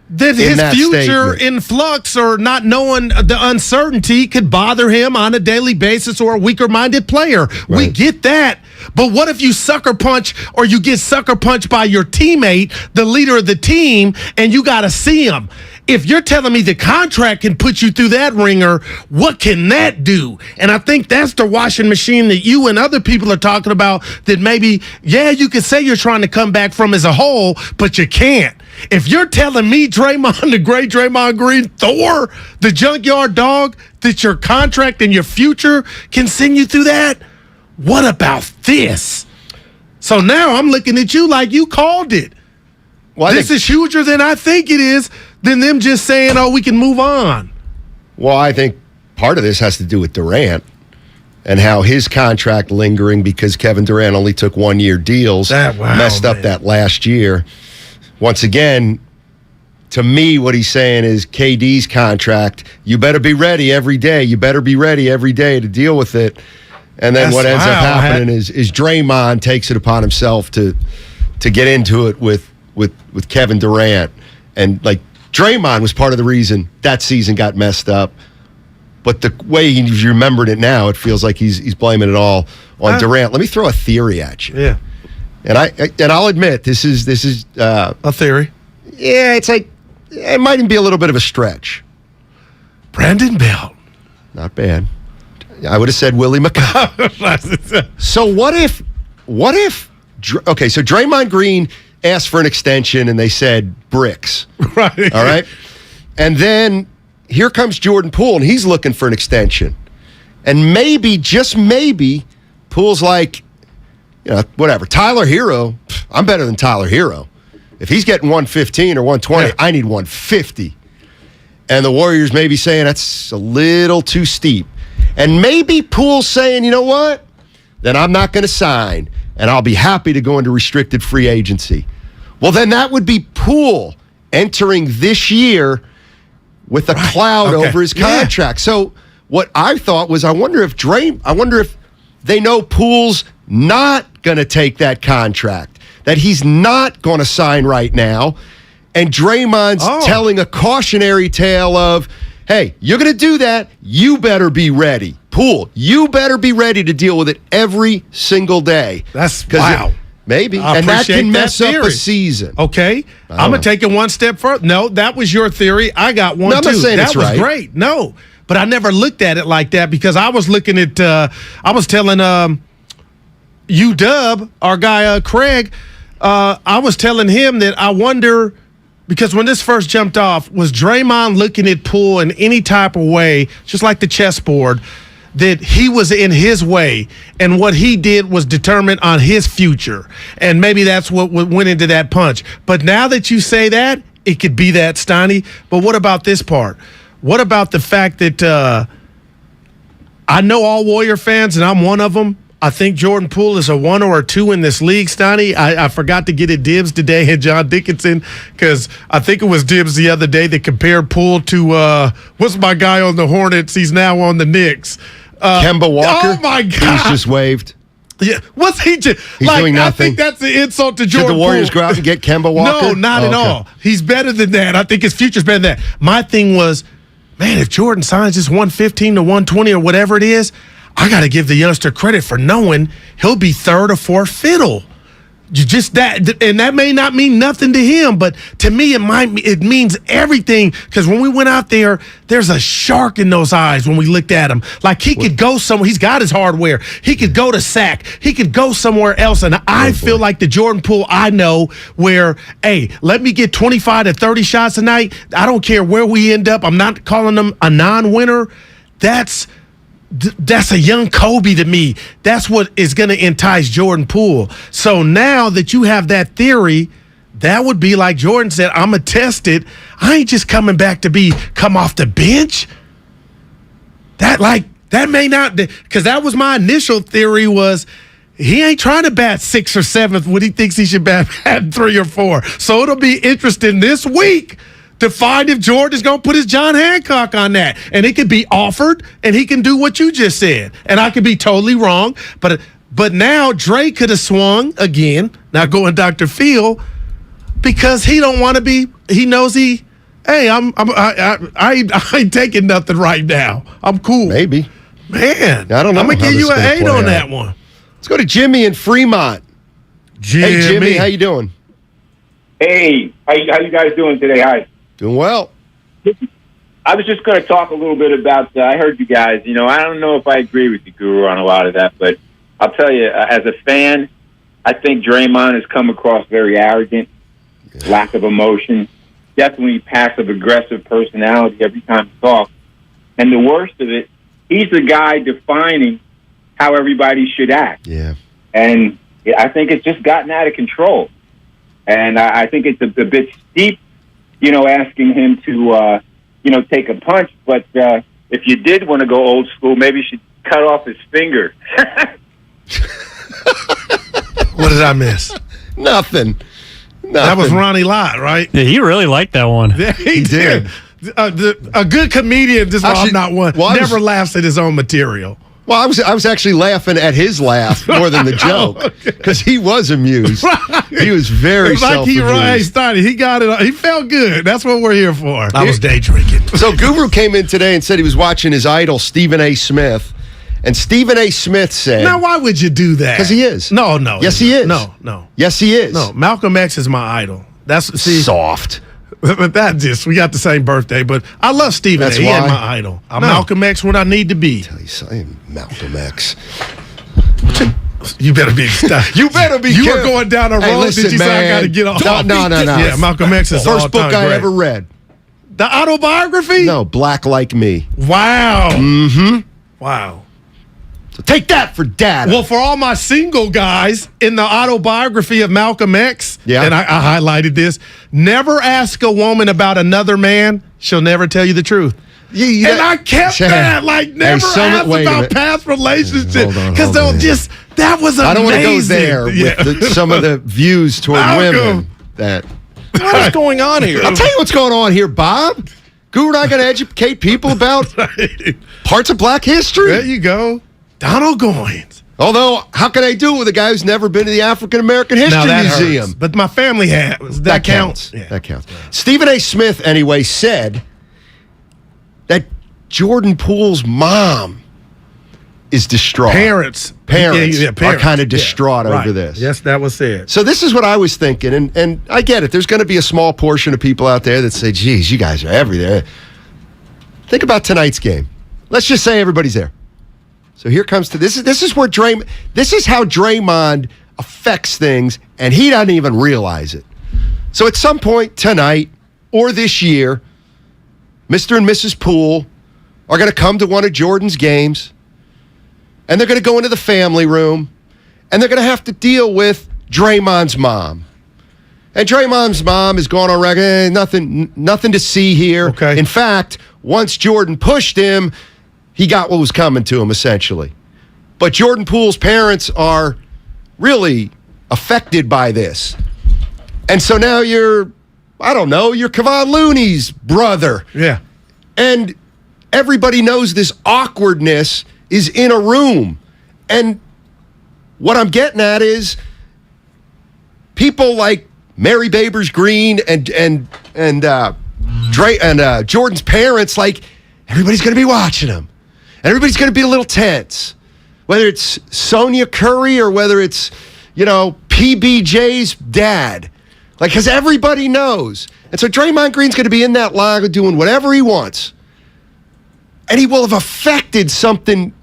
That his future in flux or not knowing the uncertainty could bother him on a daily basis, or a weaker-minded player. Right. We get that. But what if you sucker punch, or you get sucker punched by your teammate, the leader of the team, and you got to see him? If you're telling me the contract can put you through that ringer, what can that do? And I think that's the washing machine that you and other people are talking about, that maybe, you could say you're trying to come back from as a whole, but you can't. If you're telling me, Draymond, the great Draymond Green, Thor, the junkyard dog, that your contract and your future can send you through that, what about this? So now I'm looking at you like you called it. Well, this is huger than I think it is, than them just saying, we can move on. Well, I think part of this has to do with Durant and how his contract lingering, because Kevin Durant only took 1-year deals, messed up that last year. Once again, to me, what he's saying is KD's contract, you better be ready every day. You better be ready every day to deal with it. And then what ends up happening is Draymond takes it upon himself to get into it with Kevin Durant. And Draymond was part of the reason that season got messed up. But the way he's remembered it now, it feels like he's blaming it all on Durant. Let me throw a theory at you. Yeah. And I'll admit this is a theory. Yeah, it's like it might even be a little bit of a stretch. Brandon Belt. Not bad. I would have said Willie McCott. So what if okay, so Draymond Green asked for an extension and they said bricks. Right. All right. And then here comes Jordan Poole and he's looking for an extension. And maybe, just maybe, Poole's like, whatever. Tyler Hero, I'm better than Tyler Hero. If he's getting 115 or 120, I need 150. And the Warriors may be saying that's a little too steep. And maybe Poole's saying, you know what? Then I'm not going to sign, and I'll be happy to go into restricted free agency. Well, then that would be Poole entering this year with a cloud over his contract. So what I thought was, I wonder if they know Poole's not going to take that contract, that he's not going to sign right now, and Draymond's telling a cautionary tale of, hey, you're going to do that, you better be ready. Poole, you better be ready to deal with it every single day. That's wow. Maybe. And that can mess up a season. Okay. I'm going to take it one step further. No, that was your theory. I got one, too. I'm not saying that was great. No. But I never looked at it like that, because I was looking at, I was telling UW, our guy Craig, I was telling him that I wonder, because when this first jumped off, was Draymond looking at Poole in any type of way, just like the chessboard, that he was in his way, and what he did was determined on his future. And maybe that's what went into that punch. But now that you say that, it could be that, Steiny. But what about this part? What about the fact that I know all Warrior fans, and I'm one of them, I think Jordan Poole is a 1 or a 2 in this league, Steiny. I forgot to get it Dibs today and John Dickinson because I think it was Dibs the other day that compared Poole to what's my guy on the Hornets? He's now on the Knicks. Kemba Walker. Oh, my God. He's just waved. Yeah, what's he just He's doing nothing. I think that's the insult to Jordan Should the Warriors Poole. go out and get Kemba Walker? No, not at all. He's better than that. I think his future's better than that. My thing was, man, if Jordan signs this 115 to 120 or whatever it is, I got to give the youngster credit for knowing he'll be third or fourth fiddle. You just that, and that may not mean nothing to him, but to me, it means everything. Because when we went out there, there's a shark in those eyes when we looked at him. Like he could go somewhere. He's got his hardware. He could go to SAC. He could go somewhere else. And I feel like the Jordan Poole I know, where, hey, let me get 25 to 30 shots a night. I don't care where we end up. I'm not calling him a non-winner. That's a young Kobe to me. That's what is going to entice Jordan Poole. So now that you have that theory, that would be like Jordan said, I'm going to test it. I ain't just coming back to come off the bench. That may not, because that was my initial theory was he ain't trying to bat 6th or 7th when he thinks he should bat 3 or 4. So it'll be interesting this week to find if Jordan's going to put his John Hancock on that. And it could be offered, and he can do what you just said. And I could be totally wrong. But now Dre could have swung again, not going Dr. Phil, because he don't want to be, he knows hey, I ain't taking nothing right now. I'm cool. Maybe. Man. I don't know. I'm going to give you an 8 on that one. Let's go to Jimmy in Fremont. Hey, Jimmy, how you doing? Hey, how you guys doing today? Hi. Doing well. I was just going to talk a little bit about, I heard you guys, I don't know if I agree with you, Guru, on a lot of that, but I'll tell you, as a fan, I think Draymond has come across very arrogant, lack of emotion, definitely passive-aggressive personality every time he talks. And the worst of it, he's the guy defining how everybody should act. Yeah. And I think it's just gotten out of control. And I think it's a bit steep, asking him to, take a punch. But if you did want to go old school, maybe you should cut off his finger. What did I miss? Nothing. That was Ronnie Lott, right? Yeah, he really liked that one. Yeah, he did. A good comedian, I'm not one, never laughs at his own material. Well, I was actually laughing at his laugh more than the joke because he was amused. Right. He was very self-amused. He got it. He felt good. That's what we're here for. I was day drinking. So Guru came in today and said he was watching his idol, Stephen A. Smith. And Stephen A. Smith said... Now, why would you do that? Because he is. No. Yes, he is. No. Yes, he is. No, Malcolm X is my idol. That's soft. But we got the same birthday. But I love Stephen A. He is my idol. I'm Malcolm X when I need to be. I am Malcolm X. You better be. You better be. You were going down a road. Listen, did you say I got to get off? No. Yeah, Malcolm X is first book I ever read. The autobiography? No, Black Like Me. Wow. Mm-hmm. Wow. So take that for data. Well, for all my single guys, in the autobiography of Malcolm X, and I highlighted this, never ask a woman about another man. She'll never tell you the truth. And I kept that, never ask about past relationships. Because that was amazing. I don't want to go there with some of the views toward women. What's going on here? I'll tell you what's going on here, Bob. Guru and I got to educate people about parts of black history. There you go. Donald Goines. Although, how can I do it with a guy who's never been to the African American History Museum? Hurts. But my family has. That counts. Yeah. That counts. Stephen A. Smith, anyway, said that Jordan Poole's mom is distraught. Parents are kind of distraught over this. Yes, that was said. So this is what I was thinking, and I get it. There's going to be a small portion of people out there that say, geez, you guys are everywhere. Think about tonight's game. Let's just say everybody's there. So here comes to this is where this is how Draymond affects things, and he doesn't even realize it. So at some point tonight or this year, Mr. and Mrs. Poole are going to come to one of Jordan's games, and they're going to go into the family room, and they're going to have to deal with Draymond's mom. And Draymond's mom is going on record, nothing to see here. Okay. In fact, once Jordan pushed him, he got what was coming to him, essentially. But Jordan Poole's parents are really affected by this. And so now you're Kevon Looney's brother. Yeah. And everybody knows this awkwardness is in a room. And what I'm getting at is people like Mary Babers Green and Jordan's parents, like, everybody's going to be watching them. And everybody's going to be a little tense. Whether it's Sonia Curry or whether it's, PBJ's dad. Like, because everybody knows. And so Draymond Green's going to be in that locker doing whatever he wants. And he will have affected something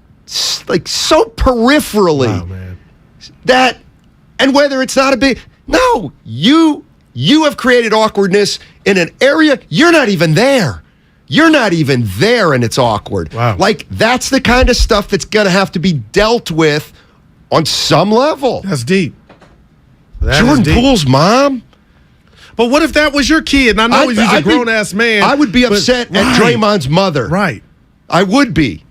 like so peripherally. Wow, man. That, and whether it's not a big, no, you have created awkwardness in an area you're not even there. You're not even there, and it's awkward. Wow. Like, that's the kind of stuff that's going to have to be dealt with on some level. That's deep. Jordan Poole's mom? But what if that was your kid? And I know he's a grown-ass man. I would be upset at Draymond's mother. Right. I would be.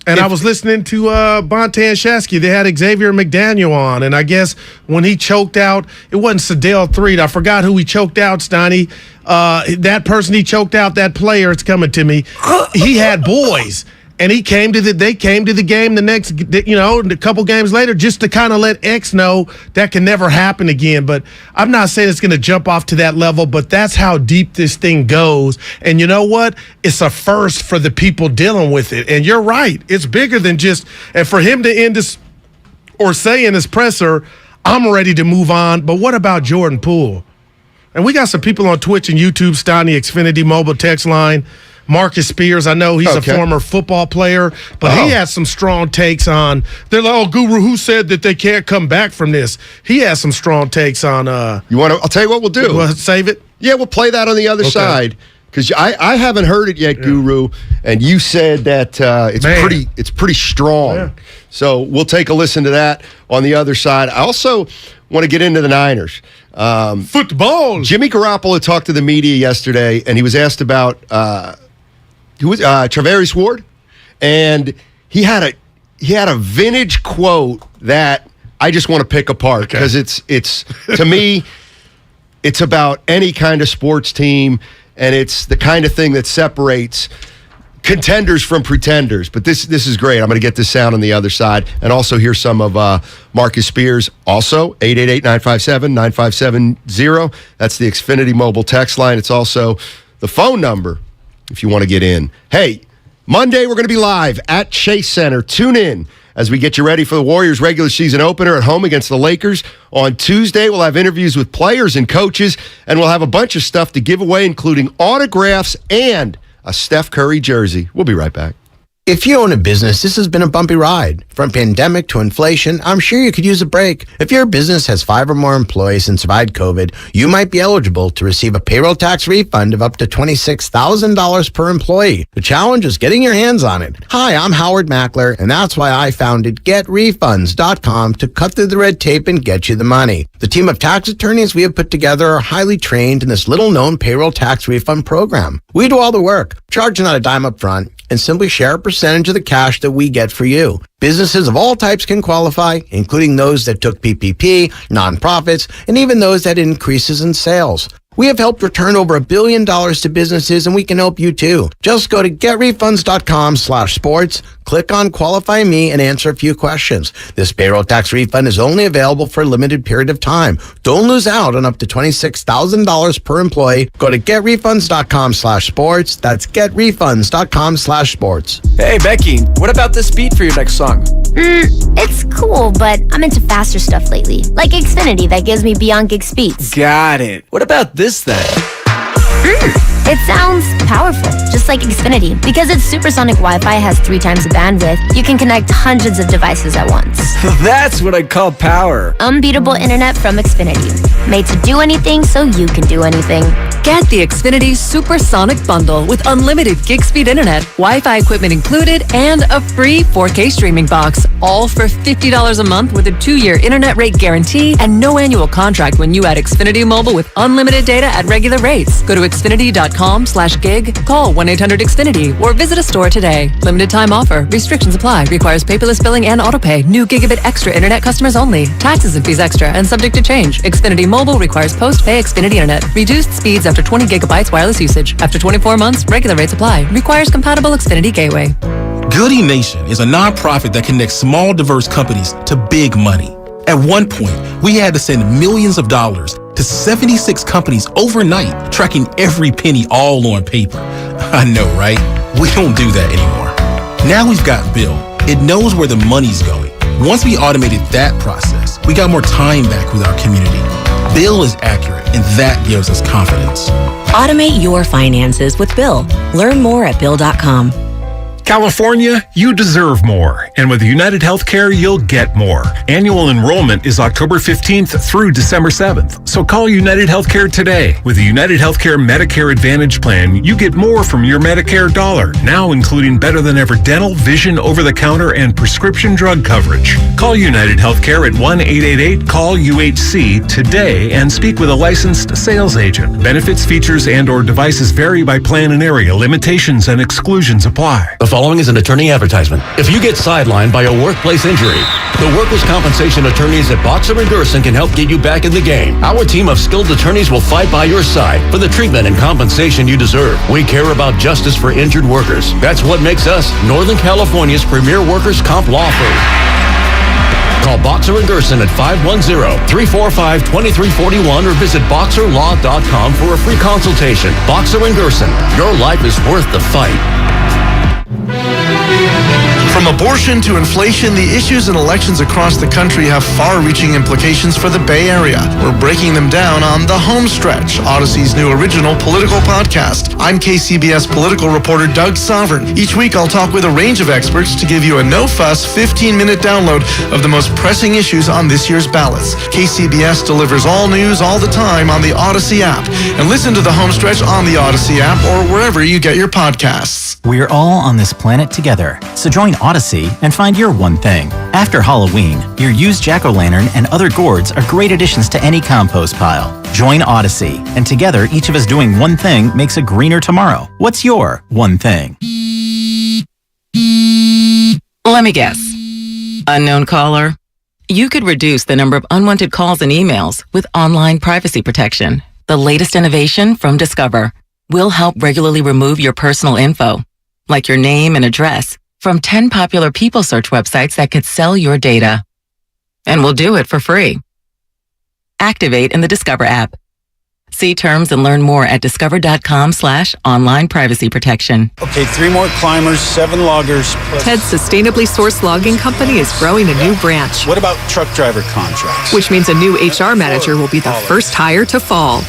And I was listening to Bonta and Shasky. They had Xavier McDaniel on. And I guess when he choked out, it wasn't Sedale Threed. I forgot who he choked out, Steiny. That person he choked out, that player, it's coming to me. He had boys. And they came to the game the next, a couple games later just to kind of let X know that can never happen again. But I'm not saying it's going to jump off to that level, but that's how deep this thing goes. And you know what? It's a first for the people dealing with it. And you're right. It's bigger than just, and for him to end this or say in his presser, I'm ready to move on. But what about Jordan Poole? And we got some people on Twitch and YouTube, Steiny, Xfinity Mobile text line. Marcus Spears, I know he's a former football player, but he has some strong takes on. They're like, Guru, who said that they can't come back from this? He has some strong takes on. You want to? I'll tell you what we'll do. We'll save it. Yeah, we'll play that on the other side because I haven't heard it yet, Guru, and you said that it's pretty strong. Yeah. So we'll take a listen to that on the other side. I also want to get into the Niners. Football. Jimmy Garoppolo talked to the media yesterday, and he was asked about. Who was Travaris Ward, and he had a vintage quote that I just want to pick apart because it's to me it's about any kind of sports team, and it's the kind of thing that separates contenders from pretenders. But this is great. I'm going to get this sound on the other side, and also hear some of Marcus Spears. Also 888-957-9570. That's the Xfinity Mobile text line. It's also the phone number if you want to get in. Hey, Monday we're going to be live at Chase Center. Tune in as we get you ready for the Warriors regular season opener at home against the Lakers. On Tuesday, we'll have interviews with players and coaches, and we'll have a bunch of stuff to give away, including autographs and a Steph Curry jersey. We'll be right back. If you own a business, this has been a bumpy ride. From pandemic to inflation, I'm sure you could use a break. If your business has 5 or more employees and survived COVID, you might be eligible to receive a payroll tax refund of up to $26,000 per employee. The challenge is getting your hands on it. Hi, I'm Howard Mackler, and that's why I founded GetRefunds.com to cut through the red tape and get you the money. The team of tax attorneys we have put together are highly trained in this little-known payroll tax refund program. We do all the work, charge not a dime up front, and simply share a percentage of the cash that we get for you. Businesses of all types can qualify, including those that took PPP, nonprofits, and even those that had increases in sales. We have helped return over $1 billion to businesses, and we can help you too. Just go to getrefunds.com/sports, click on Qualify Me, and answer a few questions. This payroll tax refund is only available for a limited period of time. Don't lose out on up to $26,000 per employee. Go to getrefunds.com/sports. That's getrefunds.com/sports. Hey, Becky, what about this beat for your next song? It's cool, but I'm into faster stuff lately. Like Xfinity that gives me beyond gig speeds. Got it. What about this then? It sounds powerful, just like Xfinity. Because its supersonic Wi-Fi has 3 times the bandwidth, you can connect hundreds of devices at once. That's what I call power. Unbeatable internet from Xfinity. Made to do anything so you can do anything. Get the Xfinity Supersonic Bundle with unlimited gig speed internet, Wi-Fi equipment included, and a free 4K streaming box. All for $50 a month with a 2-year internet rate guarantee and no annual contract when you add Xfinity Mobile with unlimited data at regular rates. Go to Xfinity.com Xfinity.com/gig, call 1-800-XFINITY, or visit a store today. Limited time offer. Restrictions apply. Requires paperless billing and autopay. New Gigabit Extra Internet customers only. Taxes and fees extra and subject to change. Xfinity Mobile requires post-pay Xfinity Internet. Reduced speeds after 20 gigabytes wireless usage. After 24 months, regular rates apply. Requires compatible Xfinity Gateway. Goody Nation is a nonprofit that connects small, diverse companies to big money. At one point, we had to send millions of dollars to 76 companies overnight, tracking every penny all on paper. I know, right? We don't do that anymore. Now we've got Bill. It knows where the money's going. Once we automated that process, we got more time back with our community. Bill is accurate, and that gives us confidence. Automate your finances with Bill. Learn more at Bill.com. California, you deserve more. And with United Healthcare, you'll get more. Annual enrollment is October 15th through December 7th. So call United Healthcare today. With the United Healthcare Medicare Advantage Plan, you get more from your Medicare dollar, now including better than ever dental, vision, over-the-counter, and prescription drug coverage. Call United Healthcare at 1-888-CALL-UHC today and speak with a licensed sales agent. Benefits, features, and/or devices vary by plan and area. Limitations and exclusions apply. The following is an attorney advertisement. If you get sidelined by a workplace injury, the workers' compensation attorneys at Boxer & Gerson can help get you back in the game. Our team of skilled attorneys will fight by your side for the treatment and compensation you deserve. We care about justice for injured workers. That's what makes us Northern California's premier workers' comp law firm. Call Boxer & Gerson at 510-345-2341 or visit boxerlaw.com for a free consultation. Boxer & Gerson, your life is worth the fight. From abortion to inflation, the issues in elections across the country have far-reaching implications for the Bay Area. We're breaking them down on The Home Stretch, Odyssey's new original political podcast. I'm KCBS political reporter Doug Sovereign. Each week, I'll talk with a range of experts to give you a no-fuss 15-minute download of the most pressing issues on this year's ballots. KCBS delivers all news all the time on the Odyssey app. And listen to The Home Stretch on the Odyssey app or wherever you get your podcasts. We're all on this planet together, so join Odyssey and find your one thing. After Halloween, your used jack-o'-lantern and other gourds are great additions to any compost pile. Join Odyssey, and together, each of us doing one thing makes a greener tomorrow. What's your one thing? Let me guess. Unknown caller? You could reduce the number of unwanted calls and emails with online privacy protection. The latest innovation from Discover will help regularly remove your personal info, like your name and address, from 10 popular people search websites that could sell your data. And we'll do it for free. Activate in the Discover app. See terms and learn more at discover.com/online privacy protection. Okay, 3 more climbers, 7 loggers. Ted's sustainably sourced logging company is growing a new branch. What about truck driver contracts? Which means a new HR manager will be the first hire to fall.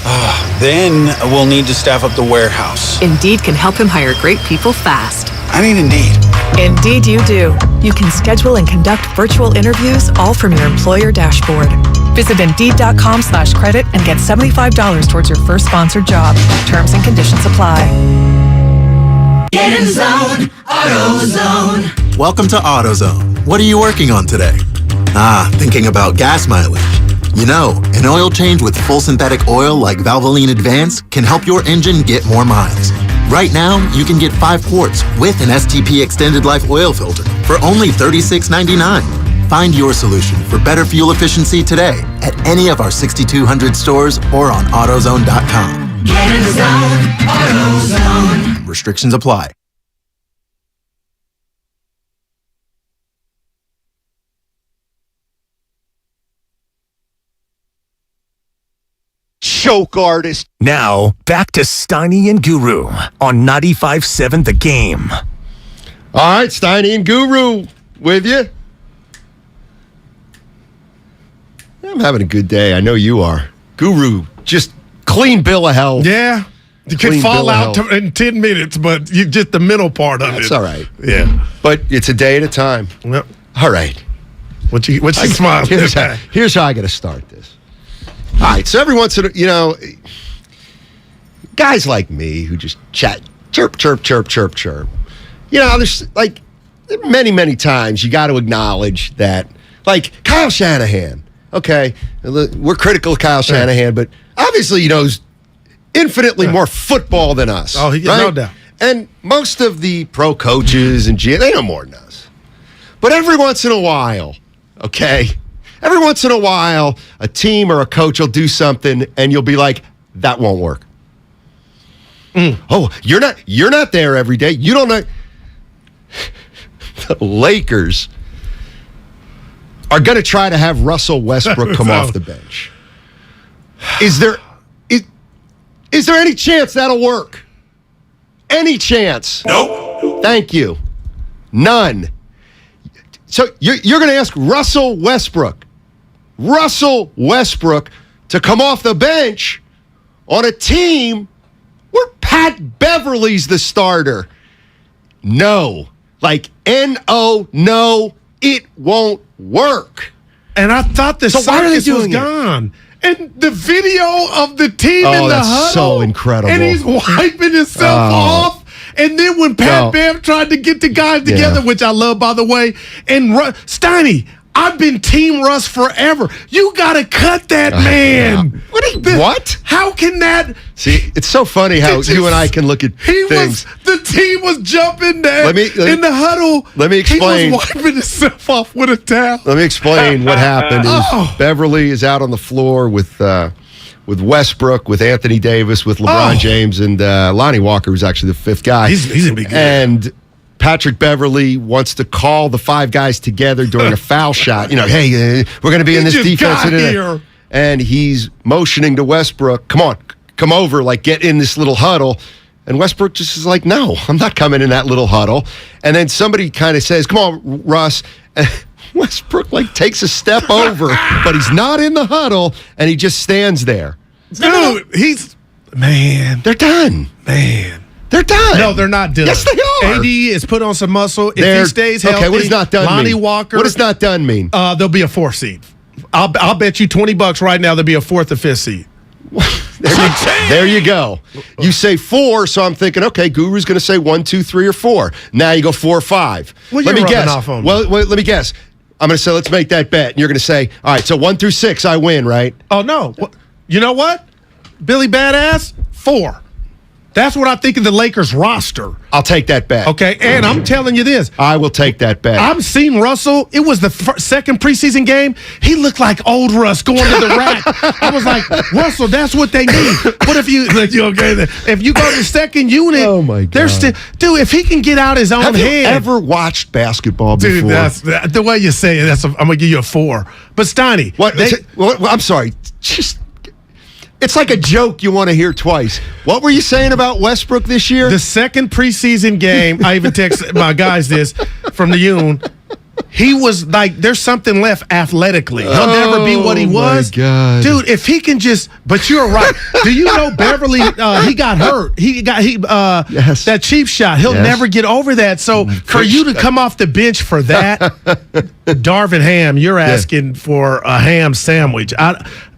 Then we'll need to staff up the warehouse. Indeed can help him hire great people fast. I need Indeed. Indeed you do. You can schedule and conduct virtual interviews all from your employer dashboard. Visit Indeed.com/credit and get $75 towards your first sponsored job. Terms and conditions apply. Get in zone, AutoZone. Welcome to AutoZone. What are you working on today? Thinking about gas mileage. You know, an oil change with full synthetic oil like Valvoline Advance can help your engine get more miles. Right now, you can get 5 quarts with an STP Extended Life oil filter for only $36.99. Find your solution for better fuel efficiency today at any of our 6,200 stores or on AutoZone.com. Get in the zone, AutoZone. Restrictions apply. Choke artist. Now, back to Steiny and Guru on 95.7 The Game. All right, Steiny and Guru with you. I'm having a good day. I know you are. Guru, just clean bill of health. Yeah. You could fall out in 10 minutes, but you just the middle part of it. That's all right. Yeah. But it's a day at a time. Yep. All right. What you smiling at? Here's how I got to start this. All right, so every once in a, guys like me who just chat, chirp, chirp, chirp, chirp, chirp. There's like many, many times you got to acknowledge that, like Kyle Shanahan. Okay, we're critical of Kyle Shanahan, but obviously, infinitely more football than us. Oh, right? No doubt. And most of the pro coaches and GM, they know more than us. But every once in a while, okay, every once in a while, a team or a coach will do something, and you'll be like, that won't work. Oh, you're not there every day. You don't know. The Lakers are going to try to have Russell Westbrook come off the bench. Is there any chance that'll work? Any chance? Nope. Thank you. None. So you're going to ask Russell Westbrook to come off the bench on a team where Pat Beverly's the starter. No. Like, N-O, no, it won't work. And I thought the circus was gone. And the video of the team in the huddle. So incredible. And he's wiping himself off. And then when Pat Bev tried to get the guys together, which I love, by the way, and Steiny, I've been Team Russ forever. You got to cut that man. What? How can that? See, it's so funny how you and I can look at things. The team was jumping there in the huddle. Let me explain. He was wiping himself off with a towel. Let me explain what happened. Beverly is out on the floor with Westbrook, with Anthony Davis, with LeBron James, and Lonnie Walker was actually the fifth guy. He's a big guy. And Patrick Beverly wants to call the five guys together during a foul shot. Hey, we're going to be in this defense. And he's motioning to Westbrook, come on, come over, like get in this little huddle. And Westbrook just is like, no, I'm not coming in that little huddle. And then somebody kind of says, come on, Russ. And Westbrook takes a step over, but he's not in the huddle, and he just stands there. Dude, they're done. Man. They're done. No, they're not done. Yes, they are. AD is put on some muscle. If he stays healthy, okay, what does not done Lonnie mean? Walker. What does not done mean? There'll be a 4th seed. I'll bet you $20 right now there'll be a 4th or 5th seed. There you go. You say 4, so I'm thinking, okay, Guru's going to say 1, 2, 3, or 4. Now you go 4 or 5. Well, let me guess. Off on well, let me guess. I'm going to say, let's make that bet. And you're going to say, all right, so 1 through 6, I win, right? Oh, no. You know what? Billy Badass, 4. That's what I think of the Lakers roster. I'll take that bet. Okay, and I'm telling you this. I will take that bet. I've seen Russell. It was the second preseason game. He looked like old Russ going to the rack. I was like, Russell, that's what they need. What if you go to the second unit? Oh, my God. They're still, dude, if he can get out his own Have head. you ever watched basketball before? Dude, that's the way you say it. I'm going to give you a 4. But Steiny. I'm sorry. It's like a joke you want to hear twice. What were you saying about Westbrook this year? The second preseason game, I even texted my guys this from the Union. He was like, there's something left athletically. He'll never be what he was. My God. Dude, if he can just, but you're right. Do you know Beverly, he got hurt. Yes. That cheap shot. He'll never get over that. So for you to come off the bench for that, Darvin Ham, you're asking for a ham sandwich.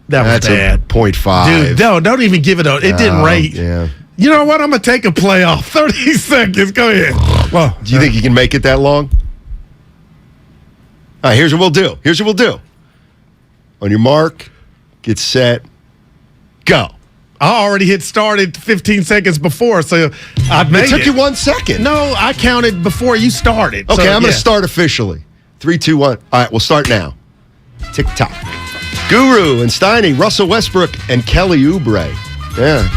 That's bad. 0.5. Dude, no, don't even give it a. It didn't rate. Yeah. You know what? I'm going to take a play off. 30 seconds. Go ahead. Well, do you think you can make it that long? All right, here's what we'll do. On your mark, get set, go. I already hit started 15 seconds before, so I made it. It took you 1 second. No, I counted before you started. Okay, I'm going to start officially. 3, 2, 1. All right, we'll start now. Tick-tock. Guru and Steiny, Russell Westbrook, and Kelly Oubre. Yeah.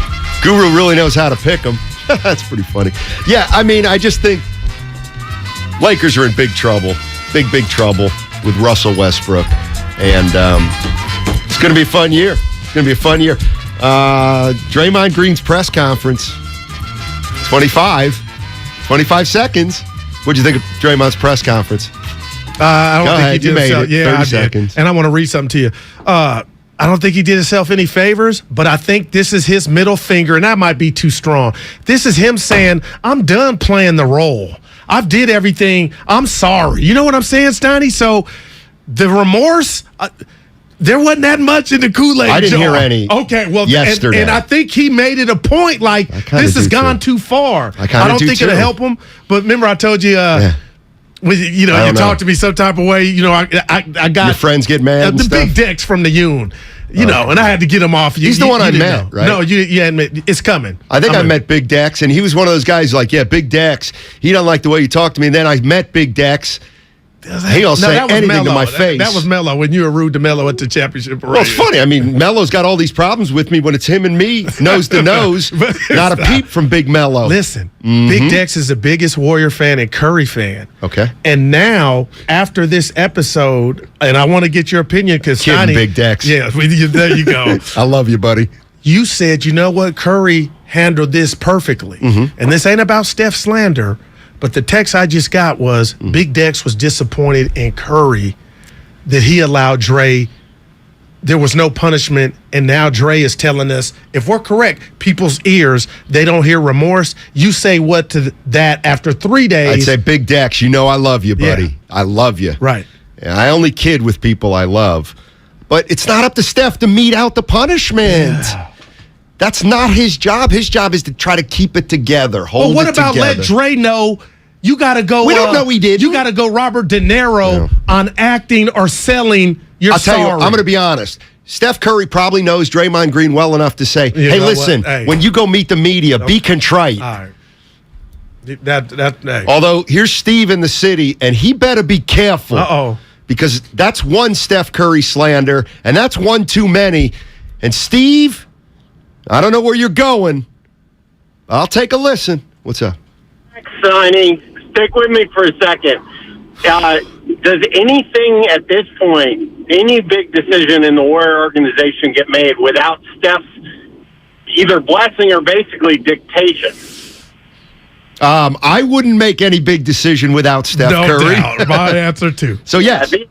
Guru really knows how to pick them. That's pretty funny. Yeah, I mean, I just think Lakers are in big trouble. Big trouble with Russell Westbrook. And it's going to be a fun year. Draymond Green's press conference, 25 seconds. What'd you think of Draymond's press conference? I don't think he did himself. Yeah, 30 seconds. And I want to read something to you. I don't think he did himself any favors, but I think this is his middle finger, and that might be too strong. This is him saying, I'm done playing the role. I've did everything. I'm sorry. You know what I'm saying, Steiny? So the remorse, there wasn't that much in the Kool-Aid jar. I didn't hear any. Okay, well, yesterday. And I think he made it a point like, this has gone too far. I don't think it'll help him. But remember I told you you talk to me some type of way. I got your friends get mad. And the stuff? big Dex from the Yoon. And I had to get him off. He's the one I met, right? No, it's coming. I think I met Big Dex, and he was one of those guys like, yeah, Big Dex. He doesn't like the way you talk to me. And then I met Big Dex. He'll say anything to my face. That was Mello when you were rude to Mello at the championship parade. Well, it's funny. I mean, Mello's got all these problems with me when it's him and me, nose to nose. Not a peep from Big Mello. Listen, Big Dex is the biggest Warrior fan and Curry fan. Okay. And now, after this episode, and I want to get your opinion because Kidding, Big Dex. Yeah, there you go. I love you, buddy. You said, you know what, Curry handled this perfectly. And this ain't about Steph slander. But the text I just got was Big Dex was disappointed in Curry that he allowed Dre. There was no punishment, and now Dre is telling us, if we're correct, people's ears, they don't hear remorse. You say what to that after 3 days? I'd say, Big Dex, I love you, buddy. Yeah. I love you. Right. And I only kid with people I love. But it's not up to Steph to mete out the punishment. Yeah. That's not his job. His job is to try to keep it together, hold it together. But what about let Dre know you got to go? We don't know he did. You got to go Robert De Niro on acting or selling your I'll tell you, I'm going to be honest. Steph Curry probably knows Draymond Green well enough to say, hey, listen, when you go meet the media, be contrite. All right. Although, here's Steve in the city, and he better be careful. Uh-oh. Because that's one Steph Curry slander, and that's one too many. And Steve, I don't know where you're going. I'll take a listen. What's up? Steiny, stick with me for a second. Does anything at this point, any big decision in the Warrior organization get made without Steph's either blessing or basically dictation? I wouldn't make any big decision without Steph Curry. No doubt. My answer, too. So, yes. Yeah,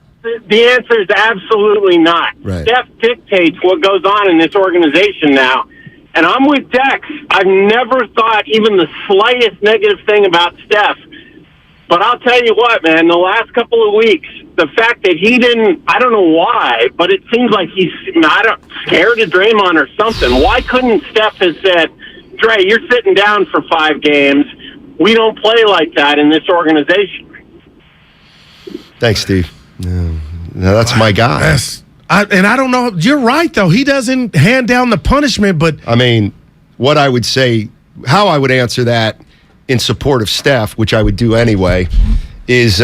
the answer is absolutely not. Right. Steph dictates what goes on in this organization now. And I'm with Dex. I've never thought even the slightest negative thing about Steph. But I'll tell you what, man, the last couple of weeks, the fact that he didn't, I don't know why, but it seems like he's scared of Draymond or something. Why couldn't Steph have said, Dre, you're sitting down for 5 games. We don't play like that in this organization. Thanks, Steve. No, that's my guy. I don't know. You're right, though. He doesn't hand down the punishment, but... I mean, what I would say, how I would answer that in support of Steph, which I would do anyway, is,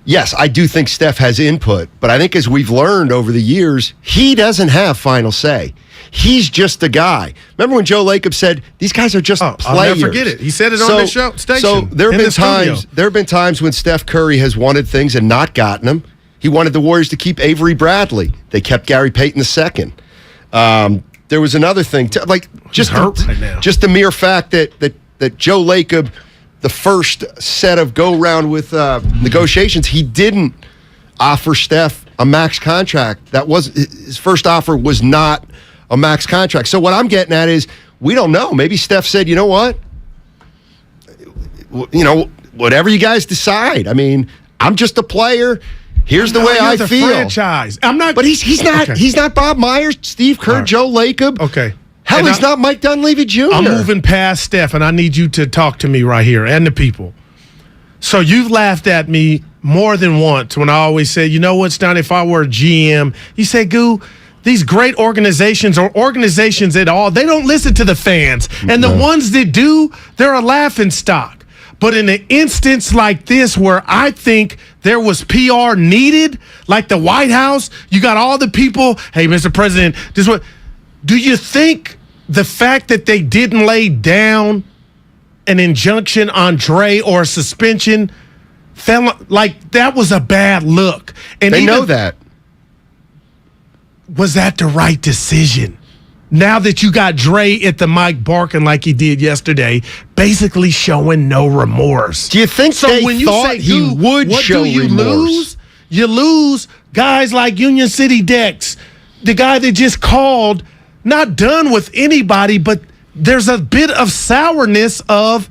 yes, I do think Steph has input, but I think as we've learned over the years, he doesn't have final say. He's just a guy. Remember when Joe Lacob said, these guys are just players? I'll never forget it. He said it on the show station. So there have been times when Steph Curry has wanted things and not gotten them. He wanted the Warriors to keep Avery Bradley. They kept Gary Payton II. There was another thing, just the mere fact that Joe Lacob, the first set of go-round with negotiations, he didn't offer Steph a max contract. That was his first offer was not a max contract. So what I'm getting at is we don't know. Maybe Steph said, you know what? Whatever you guys decide. I mean, I'm just a player. Here's the way I feel. Franchise. I'm not. But he's not. Okay. He's not Bob Myers, Steve Kerr, Joe Lacob. Okay. Hell, he's not Mike Dunleavy Jr. I'm moving past Steph, and I need you to talk to me right here and the people. So you've laughed at me more than once when I always say, you know what, Steiny, if I were a GM, you say, Goo, these great organizations or organizations at all, they don't listen to the fans. And the ones that do, they're a laughing stock. But in an instance like this where I think there was PR needed, like the White House, you got all the people, hey, Mr. President, this what do you think the fact that they didn't lay down an injunction on Dre or a suspension felt like that was a bad look? And they know that. Was that the right decision? Now that you got Dre at the mic barking like he did yesterday, basically showing no remorse. Do you think they thought he would show remorse? You lose guys like Union City Dex, the guy that just called, not done with anybody, but there's a bit of sourness of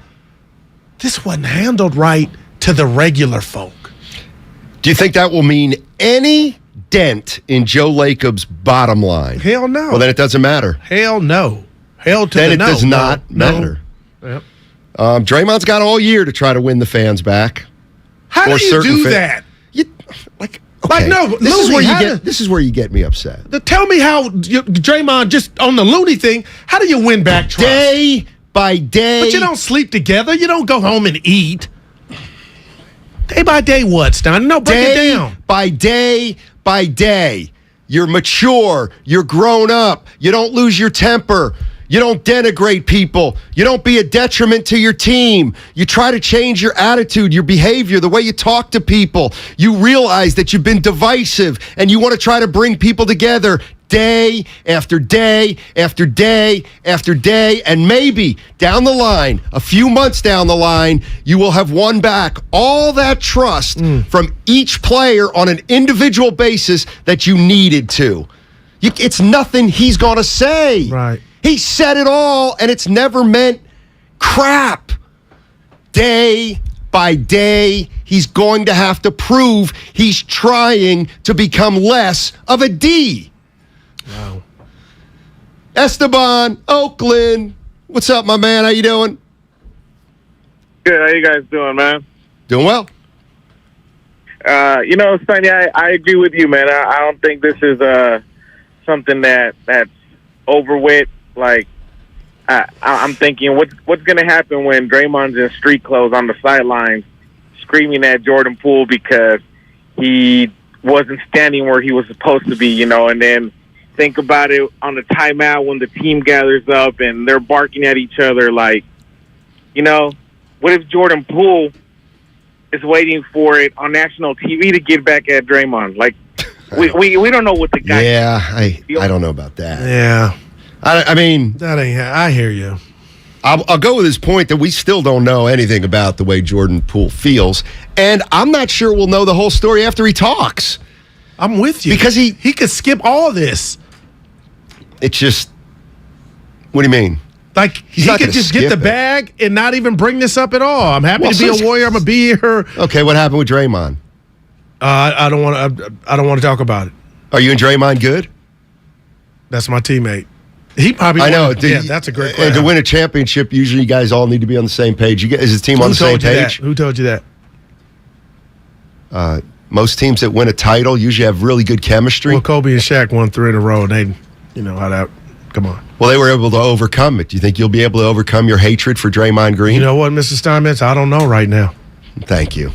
this wasn't handled right to the regular folk. Do you think that will mean any dent in Joe Lacob's bottom line? Hell no. Well, then it doesn't matter. Hell no. Hell to then the it no. does not matter. Yep. Draymond's got all year to try to win the fans back. How or do you certain do fit. that? Okay. no, this is Looney, where you how get. This is where you get me upset. Tell me how Draymond, just on the Looney thing, how do you win back trust? Day by day. But you don't sleep together. You don't go home and eat. Day by day what, Stein? No, break it down. By day by day. You're mature. You're grown up. You don't lose your temper. You don't denigrate people. You don't be a detriment to your team. You try to change your attitude, your behavior, the way you talk to people. You realize that you've been divisive and you want to try to bring people together day after day after day after day. And maybe down the line, a few months down the line, you will have won back all that trust from each player on an individual basis that you needed to. It's nothing he's going to say. Right. He said it all, and it's never meant crap. Day by day, he's going to have to prove he's trying to become less of a D. Wow. Esteban, Oakland. What's up, my man? How you doing? Good. How you guys doing, man? Doing well. Steiny, I agree with you, man. I don't think this is something that's over with. Like, I'm thinking, what's going to happen when Draymond's in street clothes on the sidelines screaming at Jordan Poole because he wasn't standing where he was supposed to be, and then think about it on the timeout when the team gathers up and they're barking at each other. Like, what if Jordan Poole is waiting for it on national TV to get back at Draymond? Like, we don't know what the guy. Yeah, I don't know about that. Yeah. I mean, that ain't. I hear you. I'll go with his point that we still don't know anything about the way Jordan Poole feels, and I'm not sure we'll know the whole story after he talks. I'm with you because he could skip all this. It's just, what do you mean? Like he could just get the bag and not even bring this up at all. I'm happy to be a Warrior. I'm gonna be here. Okay, what happened with Draymond? I don't want to talk about it. Are you and Draymond good? That's my teammate. He probably. I know. That's a great question. And to win a championship, usually you guys all need to be on the same page. Is his team on the same page? Who told you that? Most teams that win a title usually have really good chemistry. Well, Kobe and Shaq won 3 in a row. And they, how that. Come on. Well, they were able to overcome it. Do you think you'll be able to overcome your hatred for Draymond Green? You know what, Mr. Steinmetz? I don't know right now. Thank you.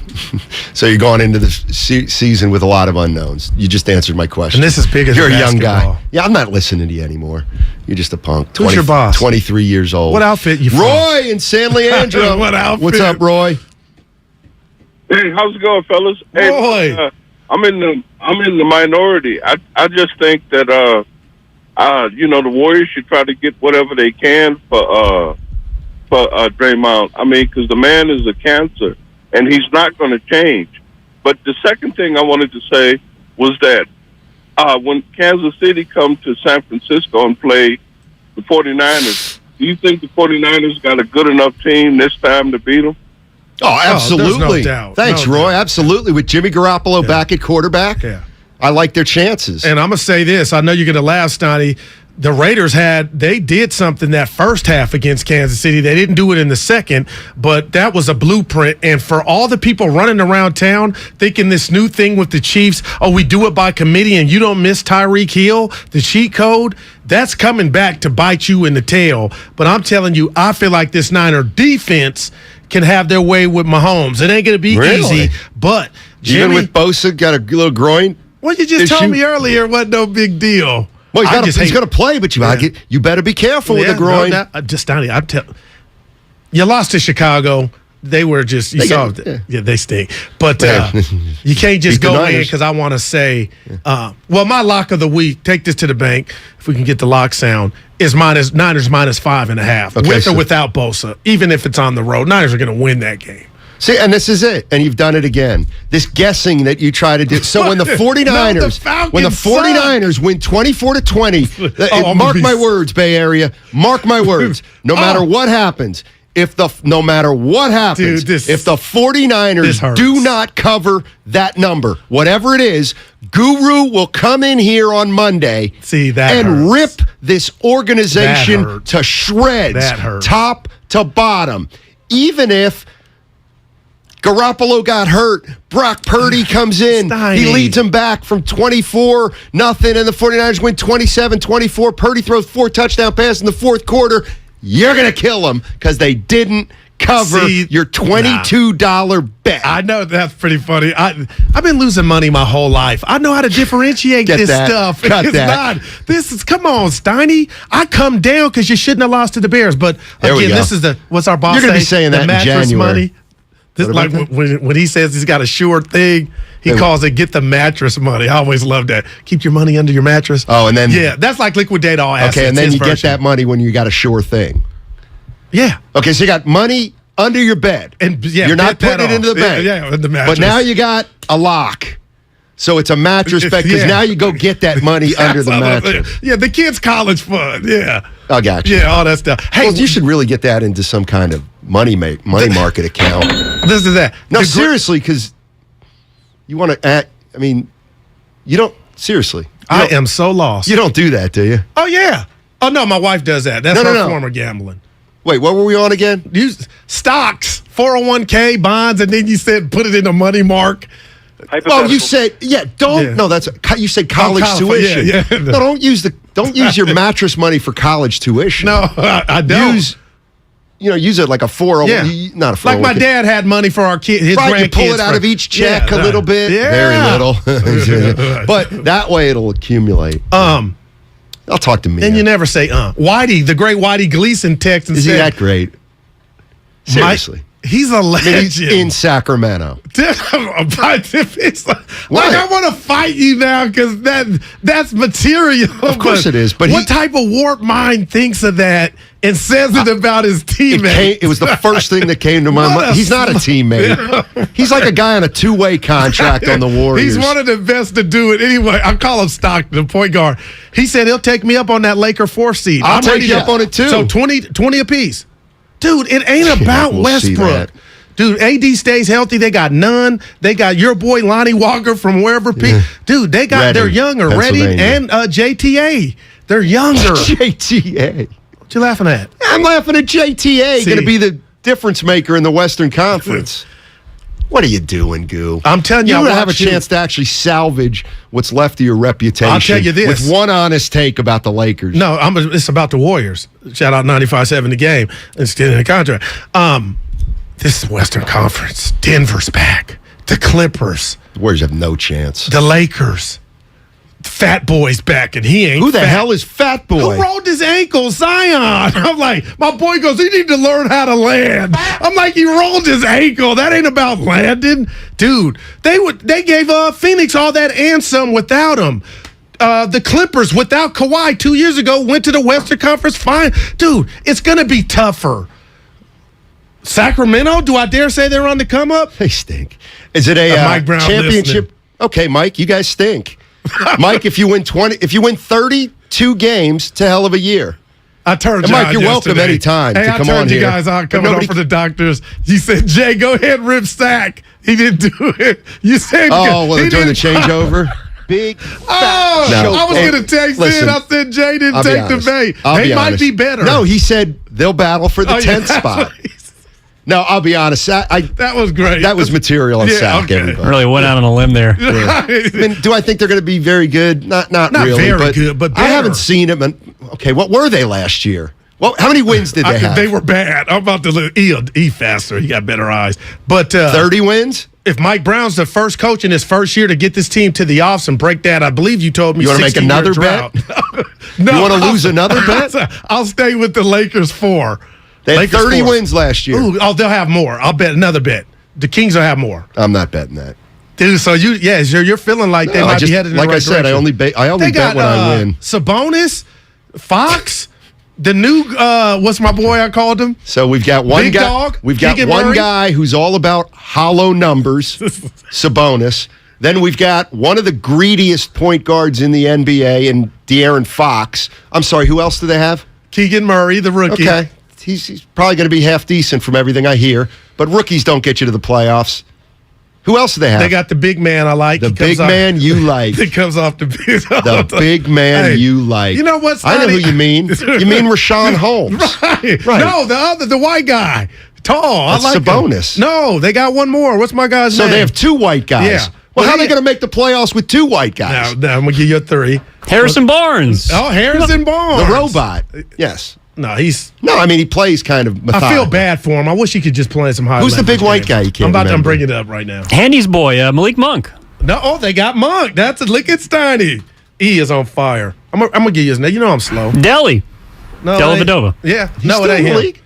So you're going into the season with a lot of unknowns. You just answered my question. And this is big as You're a young basketball. guy. Yeah, I'm not listening to you anymore. You're just a punk. Who's your boss? 23 years old. What outfit you from? Roy in San Leandro. What outfit? What's up, Roy? Hey, how's it going, fellas? Hey, Roy. I'm in the minority. I just think that the Warriors should try to get whatever they can for Draymond. I mean, because the man is a cancer, and he's not going to change. But the second thing I wanted to say was that when Kansas City come to San Francisco and play the 49ers, do you think the 49ers got a good enough team this time to beat them? Oh, absolutely. There's no doubt. Thanks, No Roy. doubt. Absolutely. With Jimmy Garoppolo back at quarterback, I like their chances. And I'm going to say this. I know you're going to laugh, Steiny. The Raiders they did something that first half against Kansas City. They didn't do it in the second, but that was a blueprint. And for all the people running around town thinking this new thing with the Chiefs, we do it by committee and you don't miss Tyreek Hill, the cheat code, that's coming back to bite you in the tail. But I'm telling you, I feel like this Niner defense can have their way with Mahomes. It ain't going to be easy, but Jimmy, even with Bosa, got a little groin. Well, you just told me earlier it wasn't no big deal. Well, he's going to play, but you better be careful with the groin. You lost to Chicago. They were just, they stink. But you can't just go in because I want to say, my lock of the week, take this to the bank, if we can get the lock sound, is Niners -5.5, with or without Bosa, even if it's on the road. Niners are going to win that game. See, and this is it. And you've done it again. This guessing that you try to do. So when the 49ers win 24-20, mark my words, Bay Area, mark my words. No matter what happens, if the 49ers do not cover that number, whatever it is, Guru will come in here on Monday and rip this organization to shreds, top to bottom. Even if Garoppolo got hurt. Brock Purdy comes in. He leads them back from 24-0, and the 49ers win 27-24. Purdy throws 4 touchdown passes in the fourth quarter. You're going to kill them because they didn't cover your $22 bet. I know that's pretty funny. I've been losing money my whole life. I know how to differentiate this stuff. Come on, Steiny. I come down because you shouldn't have lost to the Bears. But again, this is what's our boss You're going to be saying that in January. Money. This, like when he says he's got a sure thing, he calls it get the mattress money. I always love that. Keep your money under your mattress. Oh, and then that's like liquidate all assets. Okay, and then you get that money when you got a sure thing. Yeah. Okay, so you got money under your bed, and you're not putting it into the bank. Yeah, the mattress. But now you got a lock. So it's a mattress bet because now you go get that money under the mattress. Yeah, the kids' college fund. Yeah. I got you. Yeah, all that stuff. Hey, well, you should really get that into some kind of money market account. This is that. No, seriously, because you want to act. I mean, you don't. Seriously. I am so lost. You don't do that, do you? Oh, yeah. Oh, no, my wife does that. That's her form of gambling. Wait, what were we on again? Stocks, 401k, bonds, and then you said put it in a money mark. Well, you said, no, you said college tuition. Yeah. No, don't use your mattress money for college tuition. No, I don't. Use it like a 401k, not a 401k. Like my dad had money for our kids, his grandkids. You pull it out of each check a little bit, very little. But that way it'll accumulate. I'll talk to me. And you never say, Whitey, the great Whitey Gleason text and Is he that great? Seriously. He's a legend. He's in Sacramento. I want to fight you now because that's material. Of course it is. But what type of warped mind thinks of that and says it about his teammate? It was the first thing that came to my mind. He's not a teammate. He's like a guy on a 2-way contract on the Warriors. He's one of the best to do it. Anyway, I call him Stockton, the point guard. He said he'll take me up on that Laker 4 seed. I'll take you up on it too. So 20 apiece. Dude, it ain't about Westbrook. Dude, AD stays healthy. They got none. They got your boy Lonnie Walker from wherever. Dude, they're younger. Redding and JTA. They're younger. JTA. What you laughing at? I'm laughing at JTA. Going to be the difference maker in the Western Conference. What are you doing, Goo? I'm telling you, you don't have a chance to actually salvage what's left of your reputation. I'll tell you this. With one honest take about the Lakers. No, it's about the Warriors. Shout out 95-7 the game. It's still in the contract. This is Western Conference. Denver's back. The Clippers. The Warriors have no chance. The Lakers. Fat Boy's back, and he ain't. Who the hell is Fat Boy? Who rolled his ankle? Zion. I'm like, my boy goes, he need to learn how to land. I'm like, he rolled his ankle. That ain't about landing. Dude, they gave Phoenix all that and some without him. The Clippers, without Kawhi 2 years ago, went to the Western Conference. Fine. Dude, it's going to be tougher. Sacramento, do I dare say they're on the come up? They stink. Is it a Mike Brown championship? Listening. Okay, Mike, you guys stink. Mike, if you win 32 games, it's a hell of a year. I turned and John Mike, you're welcome yesterday. anytime to come on here. I turned you guys on coming over the doctors. You said, Jay, go ahead, rip sack. He didn't do it. You said, during the changeover? Big I was going to text in. I said, Jay didn't take the bait. They might be better. No, he said they'll battle for the 10th spot. No, I'll be honest. That was great. That was material on Sack. Everybody. Really went out on a limb there. Yeah. I mean, do I think they're going to be very good? Not really. Very good, but better. I haven't seen it. Okay, what were they last year? Well, how many wins did they have? They were bad. I'm about to E faster. He got better eyes. But 30 wins? If Mike Brown's the first coach in his first year to get this team to the offs and break that, I believe you told me. You want to make another bet? No, you want to lose another bet? I'll stay with the Lakers 4. They had 30 wins last year. Ooh, they'll have more. I'll bet another bet. The Kings will have more. I'm not betting that. Dude, so you're feeling like they might be headed in the right direction. Like I said, I only bet when I win. Sabonis, Fox, the new what's my boy I called him? So we've got one Big guy. Dog, We've got Keegan one Murray. guy who's all about hollow numbers, Sabonis. Then we've got one of the greediest point guards in the NBA, and De'Aaron Fox. I'm sorry, who else do they have? Keegan Murray, the rookie. Okay. He's probably going to be half decent from everything I hear, but rookies don't get you to the playoffs. Who else do they have? They got the big man I like. The big man you like. He comes off the bench. The big man you like. You know what? I know who you mean. You mean Rashawn Holmes. Right. No, the white guy. tall. That's I like a bonus. No, they got one more. What's my guy's name? So they have 2 white guys. Yeah. Well, how are they going to make the playoffs with 2 white guys? No, I'm going to give you a 3. Harrison Barnes. Oh, Harrison Barnes. The robot. Yes. No, he's... No, I mean, he plays kind of methodical. I feel bad for him. I wish he could just play some high. Who's the big white guy? You can't I'm remember. bringing it up right now. Handy's boy, Malik Monk. No, they got Monk. That's a look at Steiny. He is on fire. I'm going to give you his name. You know I'm slow. Deli. No, Dellavedova. Yeah. He's no, still it ain't in the him. league?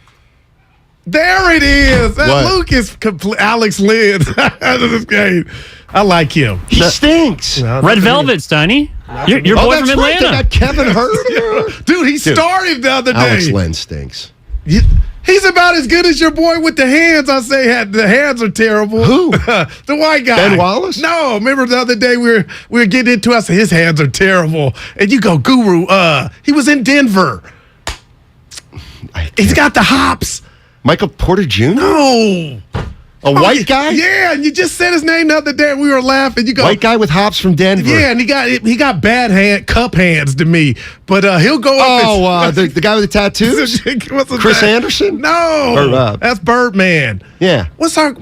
There it is. That What? Luke is Alex Lynn out of this game. I like him. He stinks. No, Red Velvet, Steiny. Your boy from that's right. Atlanta. They got Kevin Hurt. Dude, he started the other day. Alex Lynn stinks. He's about as good as your boy with the hands. I say the hands are terrible. Who? The white guy. Ben Wallace? No, remember the other day we were getting into it. I said his hands are terrible. And you go, Guru, he was in Denver. He's got the hops. Michael Porter Jr.? No. A white guy? Yeah, and you just said his name the other day and we were laughing. You go, White guy with hops from Denver. yeah, and he got bad cup hands to me. But he'll go up the guy with the tattoos? What's his Chris name? Anderson? No. That's Birdman. Yeah. What's our...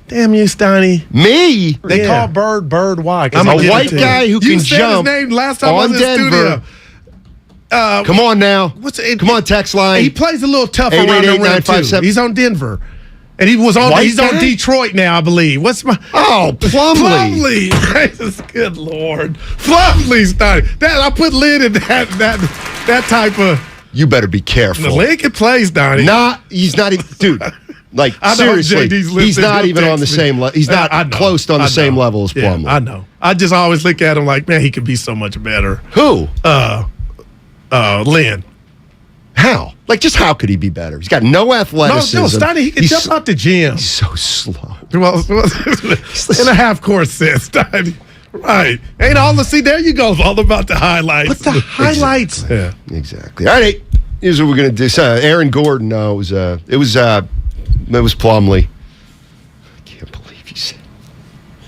Damn you, Steiny. Me? They call Bird why? I'm a white guy who can jump his name last time I was in Denver. the studio. Come on now. Come on, text line. He plays a little tough around the rim, too. He's on Denver. And he's on Detroit now, I believe. What's my... Oh, Plumlee. Plumlee. Good Lord. Plumlee, Steiny. I put Lynn in that type of... You better be careful. The Lynn can play, Steiny. He's not even... Dude, like, I know seriously, JD's he's not listening. even on the same level. He's not close to on the same level as Plumlee. I know. I just always look at him like, man, he could be so much better. Who? Lynn. How? Like, just how could he be better? He's got no athleticism. No, Steiny, he can jump out the gym. He's so slow. Well, in a half-court sense, Steiny. Right. Ain't all the... See, there you go. It's all about the highlights. But the highlights... Yeah, exactly. All right, here's what we're going to do. Aaron Gordon, no, it was Plumlee. I can't believe you said...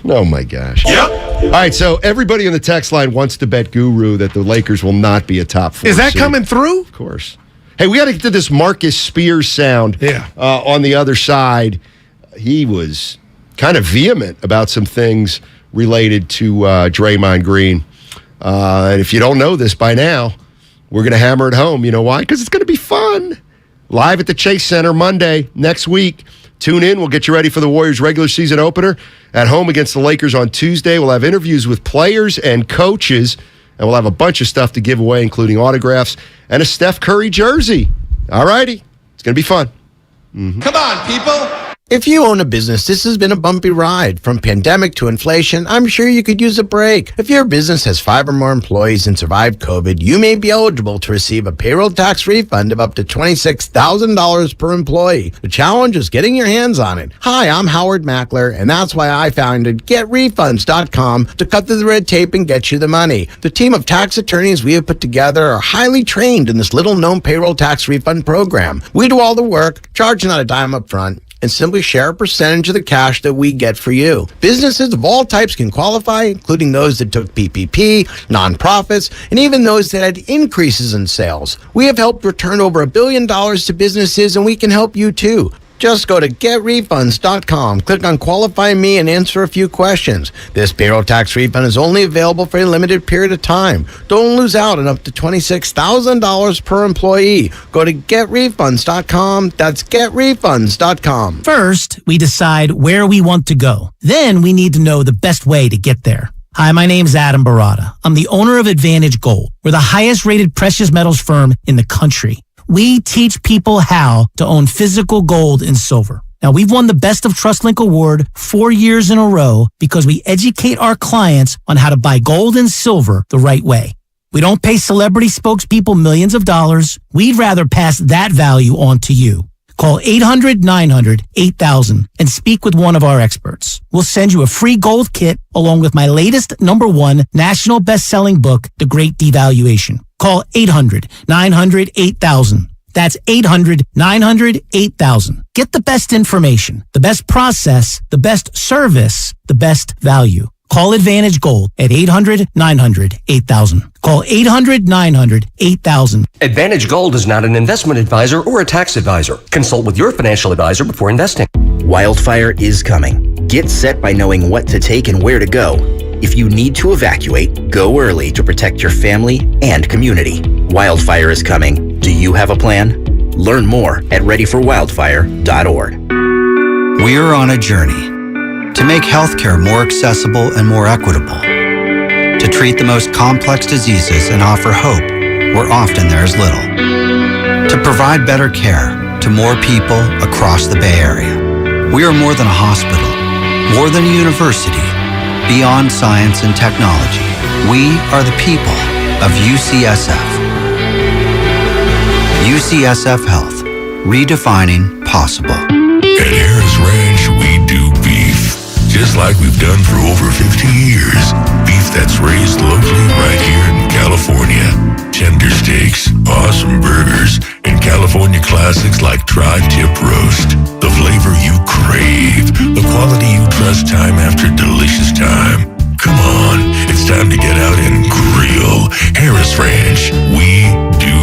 Oh, my gosh. Yep. All right, so everybody on the text line wants to bet Guru that the Lakers will not be a top 4 Is that seed. coming through? Of course. Hey, we got to get to this Marcus Spears sound on the other side. He was kind of vehement about some things related to Draymond Green. And if you don't know this by now, we're going to hammer it home. You know why? Because it's going to be fun. Live at the Chase Center Monday next week. Tune in. We'll get you ready for the Warriors regular season opener at home against the Lakers on Tuesday. We'll have interviews with players and coaches, and we'll have a bunch of stuff to give away, including autographs and a Steph Curry jersey. All righty. It's going to be fun. Mm-hmm. Come on, people. If you own a business, this has been a bumpy ride. From pandemic to inflation, I'm sure you could use a break. If your business has 5 or more employees and survived COVID, you may be eligible to receive a payroll tax refund of up to $26,000 per employee. The challenge is getting your hands on it. Hi, I'm Howard Mackler, and that's why I founded GetRefunds.com to cut through the red tape and get you the money. The team of tax attorneys we have put together are highly trained in this little-known payroll tax refund program. We do all the work, charge not a dime up front, and simply share a percentage of the cash that we get for you. Businesses of all types can qualify, including those that took PPP, nonprofits, and even those that had increases in sales. We have helped return over $1 billion to businesses, and we can help you too. Just go to GetRefunds.com, click on Qualify Me, and answer a few questions. This payroll tax refund is only available for a limited period of time. Don't lose out on up to $26,000 per employee. Go to GetRefunds.com. That's GetRefunds.com. First, we decide where we want to go. Then we need to know the best way to get there. Hi, my name's Adam Barata. I'm the owner of Advantage Gold. We're the highest rated precious metals firm in the country. We teach people how to own physical gold and silver. Now, we've won the Best of TrustLink Award 4 years in a row because we educate our clients on how to buy gold and silver the right way. We don't pay celebrity spokespeople millions of dollars. We'd rather pass that value on to you. Call 800-900-8000 and speak with one of our experts. We'll send you a free gold kit along with my latest #1 national best-selling book, The Great Devaluation. Call 800-900-8000. That's 800-900-8000. Get the best information, the best process, the best service, the best value. Call Advantage Gold at 800-900-8000. Call 800-900-8000. Advantage Gold is not an investment advisor or a tax advisor. Consult with your financial advisor before investing. Wildfire is coming. Get set by knowing what to take and where to go. If you need to evacuate, go early to protect your family and community. Wildfire is coming. Do you have a plan? Learn more at readyforwildfire.org. We're on a journey to make healthcare more accessible and more equitable, to treat the most complex diseases and offer hope where often there is little, to provide better care to more people across the Bay Area. We are more than a hospital, more than a university, beyond science and technology. We are the people of UCSF. UCSF Health, redefining possible. At Harris Ranch, we do beef, just like we've done for over 50 years. Beef that's raised locally right here in California. Tender steaks, awesome burgers, and California classics like tri-tip roast. The flavor you crave, the quality you trust time after delicious time. Come on, it's time to get out and grill. Harris Ranch, we do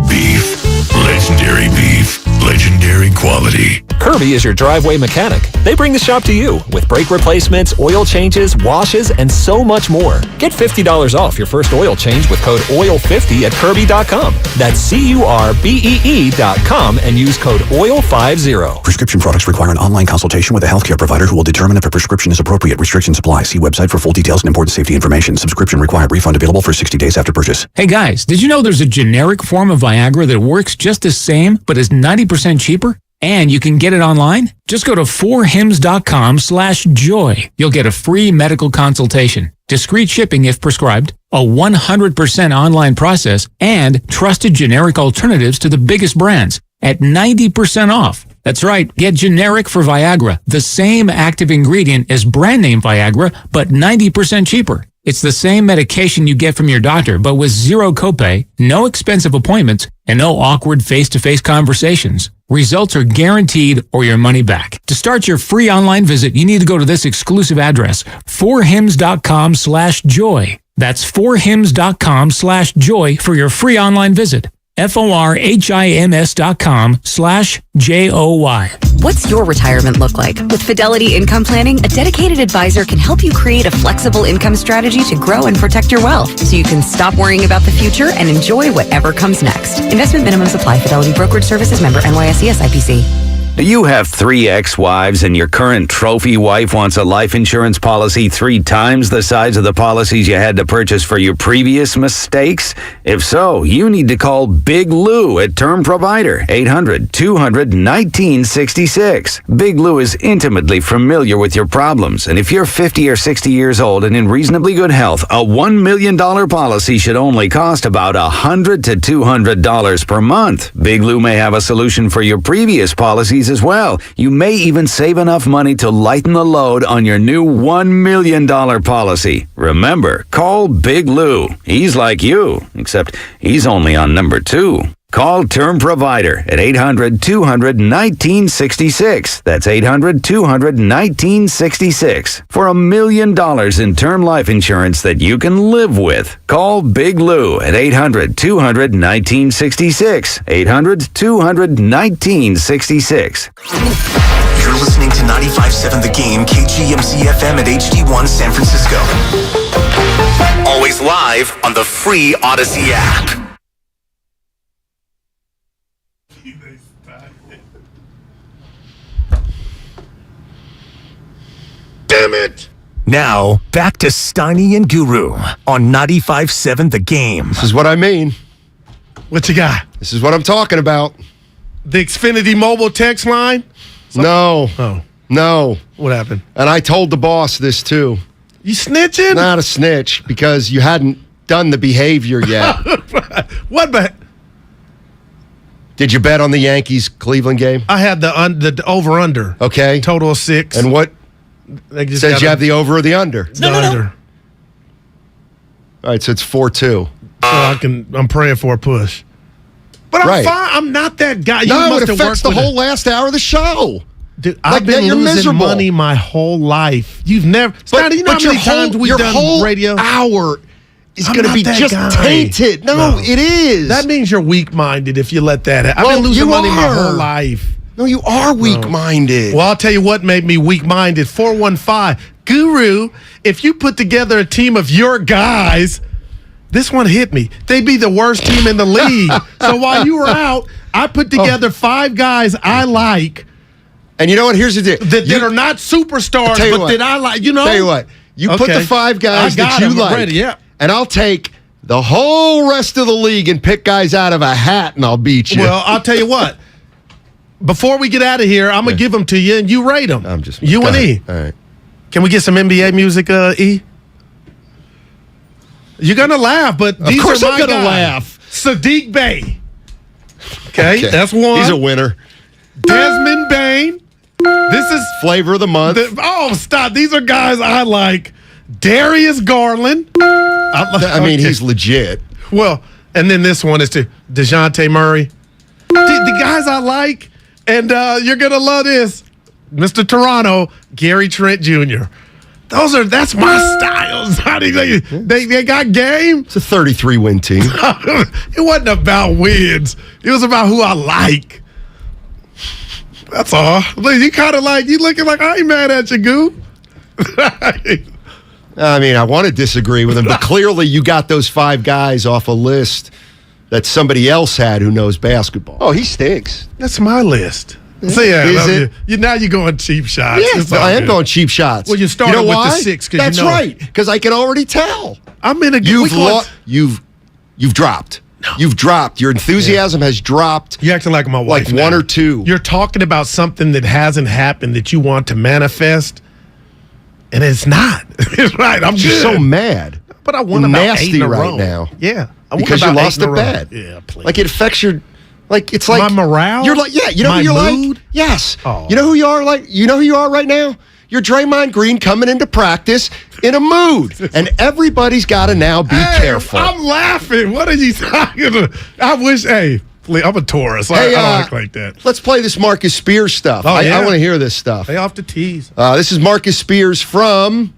beef. Legendary beef, legendary quality. Kirby is your driveway mechanic. They bring the shop to you with brake replacements, oil changes, washes, and so much more. Get $50 off your first oil change with code OIL50 at Kirby.com. That's CURBEE.com and use code OIL50. Prescription products require an online consultation with a healthcare provider who will determine if a prescription is appropriate. Restrictions apply. See website for full details and important safety information. Subscription required. Refund available for 60 days after purchase. Hey guys, did you know there's a generic form of Viagra that works just the same but is 90% cheaper? And you can get it online? Just go to 4hims.com/joy. You'll get a free medical consultation, discreet shipping if prescribed, a 100% online process, and trusted generic alternatives to the biggest brands at 90% off. That's right, get generic for Viagra, the same active ingredient as brand name Viagra, but 90% cheaper. It's the same medication you get from your doctor, but with zero copay, no expensive appointments, and no awkward face-to-face conversations. Results are guaranteed or your money back. To start your free online visit, you need to go to this exclusive address, 4hims.com/joy. That's 4hims.com/joy for your free online visit. FORHIMS.com/JOY. What's your retirement look like? With Fidelity Income Planning, a dedicated advisor can help you create a flexible income strategy to grow and protect your wealth so you can stop worrying about the future and enjoy whatever comes next. Investment minimums apply. Fidelity Brokerage Services member NYSE SIPC. Do you have 3 ex-wives and your current trophy wife wants a life insurance policy 3 times the size of the policies you had to purchase for your previous mistakes? If so, you need to call Big Lou at Term Provider, 800-200-1966. Big Lou is intimately familiar with your problems, and if you're 50 or 60 years old and in reasonably good health, a $1 million policy should only cost about $100 to $200 per month. Big Lou may have a solution for your previous policies as well. You may even save enough money to lighten the load on your new $1 million policy. Remember, call Big Lou. He's like you, except he's only on number 2. Call Term Provider at 800-200-1966. That's 800-200-1966 for $1 million in term life insurance that you can live with. Call Big Lou at 800-200-1966. 800-200-1966. You're listening to 95.7 The Game, KGMC FM at HD1 San Francisco. Always live on the free Odyssey app. Damn it! Now, back to Steiny and Guru on 95.7 The Game. This is what I mean. What you got? This is what I'm talking about. The Xfinity mobile text line? No. Oh. No. What happened? And I told the boss this too. You snitching? Not a snitch, because you hadn't done the behavior yet. What bet? Did you bet on the Yankees-Cleveland game? I had the over-under. Okay. Total of 6. And what? They just Says you have the over or the under? No. Under. All right, so it's 4-2. So I'm praying for a push. But I'm fine. I'm not that guy. No, it affects the whole last hour of the show. Dude, I've been you're losing miserable. money my whole life. You've never. Steiny, you know how many times we've your done whole radio? hour is I'm going to not be that just guy. tainted. No, it is. That means you're weak-minded if you let that happen. Well, I've been losing you money my are. whole life. No, you are weak-minded. Well, I'll tell you what made me weak-minded. 415 Guru. If you put together a team of your guys, this one hit me. They'd be the worst team in the league. So while you were out, I put together 5 guys I like. And you know what? Here's the deal. That are not superstars, but that I like. You know. Tell you what. You put the 5 guys that you like, ready, yeah. and I'll take the whole rest of the league and pick guys out of a hat, and I'll beat you. Well, I'll tell you what. Before we get out of here, I'm gonna give them to you, and you rate them. I'm just you and E. All right. Can we get some NBA music, E? You're gonna laugh, but these of course are my I'm gonna guys. laugh. Sadiq Bey. Okay, that's one. He's a winner. Desmond Bain. This is flavor of the month. Stop! These are guys I like. Darius Garland. I mean, he's legit. Well, and then this one is to DeJounte Murray. The guys I like, and you're gonna love this, Mr. Toronto, Gary Trent Jr. That's my styles. They got game. It's a 33-win team. It wasn't about wins. It was about who I like. That's all. You kind of you looking like I ain't mad at you, Goo. I mean, I want to disagree with him, but clearly you got those 5 guys off a list that somebody else had who knows basketball. Oh, he stinks. That's my list. So yeah, Is it? Now you're going cheap shots. Yes, I am going cheap shots. Well, you started with why? the 6. That's right, because I can already tell. I'm in a You've dropped. No. You've dropped. Your enthusiasm has dropped. You're acting like my wife. Like 1 or 2. You're talking about something that hasn't happened that you want to manifest, and it's not. It's right. I'm just so mad. But I won You're about nasty 8 in a right row. now. Yeah, because you lost a bet. Yeah, please. Like it affects your. Like it's like my morale. You're like, yeah, you know my who you're mood? like. Yes. Oh. You know who you are like. You know who you are right now. You're Draymond Green coming into practice in a mood, and everybody's got to now be careful. I'm laughing. What are you talking about? I wish. Hey, I'm a Taurus. I don't act like that. Let's play this Marcus Spears stuff. Oh, yeah. I want to hear this stuff. Lay off the tease. This is Marcus Spears from.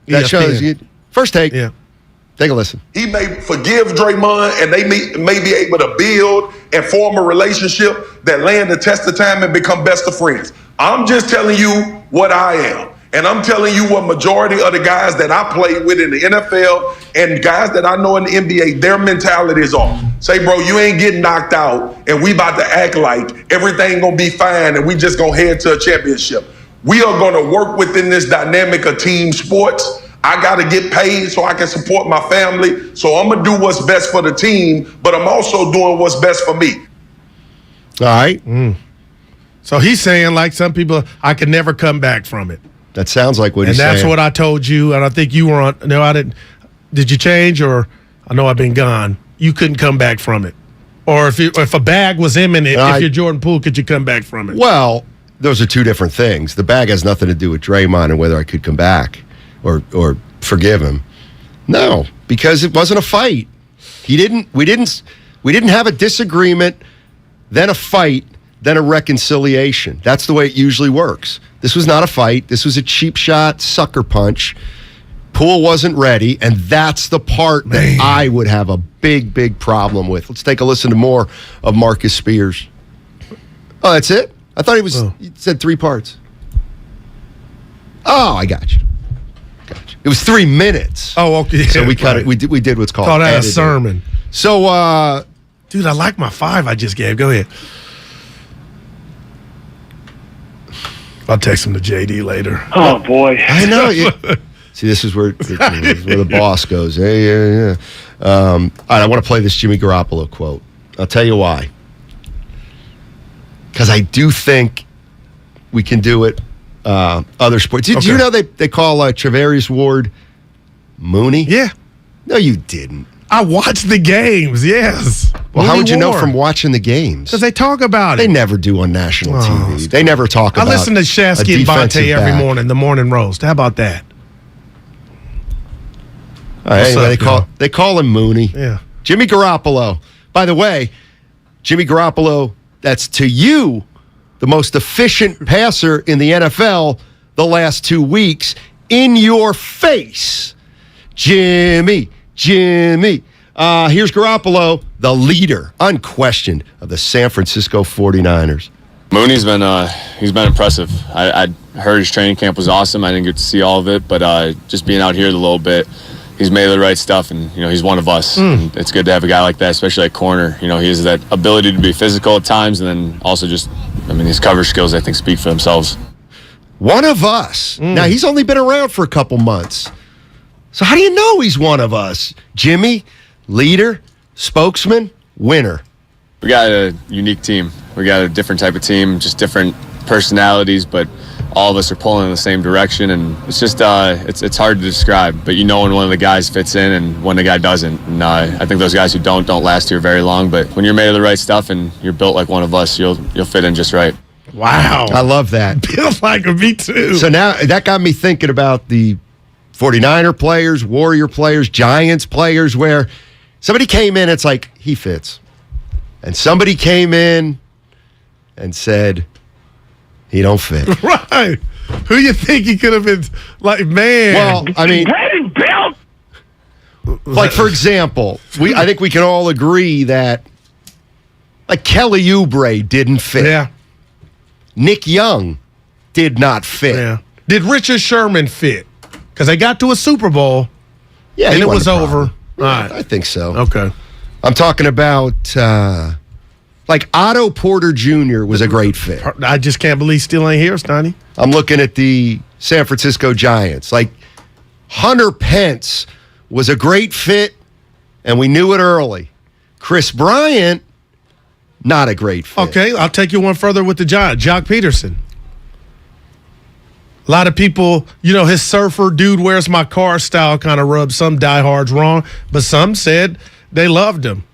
That ESPN. shows you. First take. Yeah. Take a listen. He may forgive Draymond, and they may be able to build and form a relationship that land the test of time and become best of friends. I'm just telling you what I am. And I'm telling you what majority of the guys that I play with in the NFL and guys that I know in the NBA, their mentalities are. Say, bro, you ain't getting knocked out, and we about to act like everything gonna be fine and we just gonna head to a championship. We are gonna work within this dynamic of team sports. I got to get paid so I can support my family. So I'm going to do what's best for the team, but I'm also doing what's best for me. All right. So he's saying, like some people, I could never come back from it. That sounds like what he's saying. And that's what I told you, and I think you were on. No, I didn't. Did you change, or I know I've been gone. You couldn't come back from it. Or if a bag was imminent, if you're Jordan Poole, could you come back from it? Well, those are two different things. The bag has nothing to do with Draymond and whether I could come back or forgive him. No, because it wasn't a fight. We didn't have a disagreement, then a fight, then a reconciliation. That's the way it usually works. This was not a fight. This was a cheap shot, sucker punch. Poole wasn't ready, and that's the part that I would have a big, big problem with. Let's take a listen to more of Marcus Spears. Oh, that's it? I thought he said 3 parts. Oh, I got you. It was 3 minutes. Oh, okay. So we cut it. We did what's called Called that a editing. sermon. So, dude, I like my 5 I just gave. Go ahead. I'll text him to JD later. Oh, boy. I know. See, this is where the boss goes. Yeah. All right, I want to play this Jimmy Garoppolo quote. I'll tell you why. Because I do think we can do it. Other sports. Did you know they call Travarius Ward Mooney? Yeah. No, you didn't. I watched the games, yes. Well, how would you know from watching the games? Because they talk about it. They never do on national TV. They never talk about it. I listen to Shasky and Bonte every morning, the morning roast. How about that? All right, anyway, they call him Mooney. Yeah. Jimmy Garoppolo. By the way, Jimmy Garoppolo, that's to you the most efficient passer in the NFL the last 2 weeks. In your face, Jimmy. Here's Garoppolo, the leader, unquestioned, of the San Francisco 49ers. Mooney's been he's been impressive. I heard his training camp was awesome. I didn't get to see all of it, but just being out here a little bit, he's made the right stuff, and he's one of us. And it's good to have a guy like that, especially at corner. He has that ability to be physical at times, and then also just, his coverage skills, I think, speak for themselves. One of us. Now, he's only been around for a couple months. So how do you know he's one of us? Jimmy, leader, spokesman, winner. We got a unique team. We got a different type of team, just different personalities, but all of us are pulling in the same direction, and it's just it's hard to describe. But when one of the guys fits in and when the guy doesn't, and I think those guys who don't last here very long. But when you're made of the right stuff and you're built like one of us, you'll fit in just right. Wow, I love that. Feels like me too. So now that got me thinking about the 49er players, Warrior players, Giants players, where somebody came in, it's like, he fits. And somebody came in and said, he don't fit. Right. Who you think he could have been? Like, man. Well, like, for example, I think we can all agree that, like, Kelly Oubre didn't fit. Yeah. Nick Young did not fit. Yeah. Did Richard Sherman fit? Because they got to a Super Bowl. Yeah, and it was over. All right. right. I think so. Okay. I'm talking about, like, Otto Porter Jr. was a great fit. I just can't believe still ain't here, Steiny. I'm looking at the San Francisco Giants. Like, Hunter Pence was a great fit, and we knew it early. Chris Bryant, not a great fit. Okay, I'll take you one further with the Giants. Jock Peterson. A lot of people, his surfer, dude, where's my car style kind of rubbed some diehards wrong, but some said they loved him.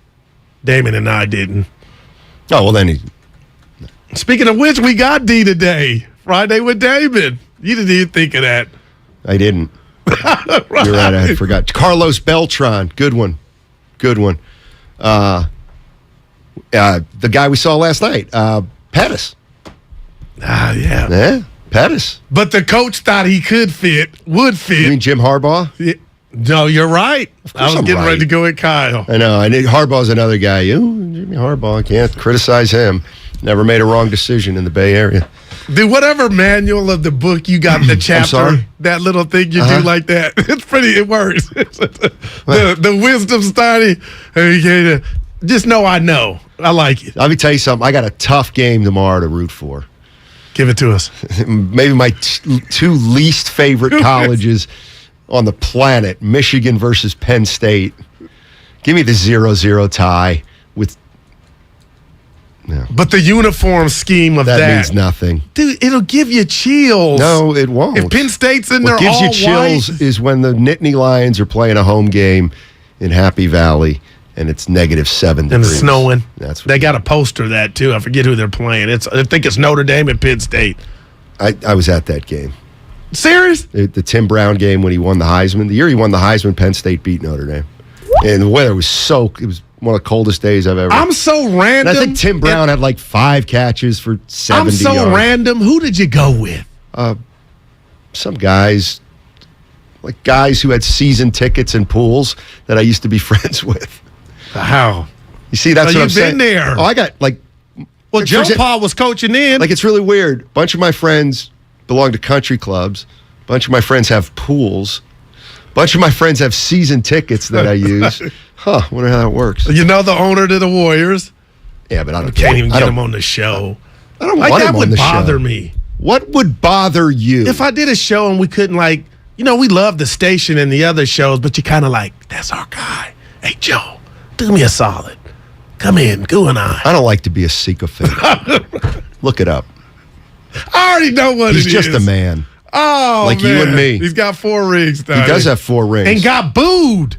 Damon and I didn't. Oh, well, then Speaking of which, we got D today. Friday with Damon. You didn't even think of that. I didn't. Right. You're right, I forgot. Carlos Beltran, good one. The guy we saw last night, Pettis. Yeah. Yeah, Pettis. But the coach thought he would fit. You mean Jim Harbaugh? Yeah. No, you're right. I was getting ready to go with Kyle. I know. Harbaugh's another guy. Jimmy Harbaugh, I can't criticize him. Never made a wrong decision in the Bay Area. Dude, whatever manual of the book you got, the chapter, that little thing you do like that, it works. the wisdom study. Just know I know. I like it. Let me tell you something. I got a tough game tomorrow to root for. Give it to us. Maybe my two least favorite colleges on the planet, Michigan versus Penn State. Give me the 0-0 tie with. No. But the uniform scheme of that means nothing. Dude, it'll give you chills. No, it won't. If Penn State's in there what gives all you chills white, is when the Nittany Lions are playing a home game in Happy Valley and it's -7 degrees. And it's snowing. That's what they got a poster of that too. I forget who they're playing. I think it's Notre Dame and Penn State. I was at that game. Serious? The Tim Brown game when he won the Heisman. The year he won the Heisman, Penn State beat Notre Dame. And the weather was it was one of the coldest days I've ever. I'm so random. And I think Tim Brown had like 5 catches for 70 I'm so yards. random. Who did you go with? Some guys, like guys who had season tickets and pools that I used to be friends with. How? You see, that's what I'm saying. You've been there. Oh, I got like. Well, Joe Paul was coaching in. Like, it's really weird. A bunch of my friends belong to country clubs. A bunch of my friends have pools. A bunch of my friends have season tickets that I use. Wonder how that works. You know the owner to the Warriors? Yeah, but I can't even get him on the show. I don't want him on the show. That would bother me. What would bother you? If I did a show and we couldn't, we love the station and the other shows, but you kind of that's our guy. Hey, Joe, do me a solid. Come in, Goo and I. I don't like to be a sycophant. Look it up. I already know what He's just a man. Oh, like man. you and me. He's got 4 rings. He does have 4 rings. And got booed.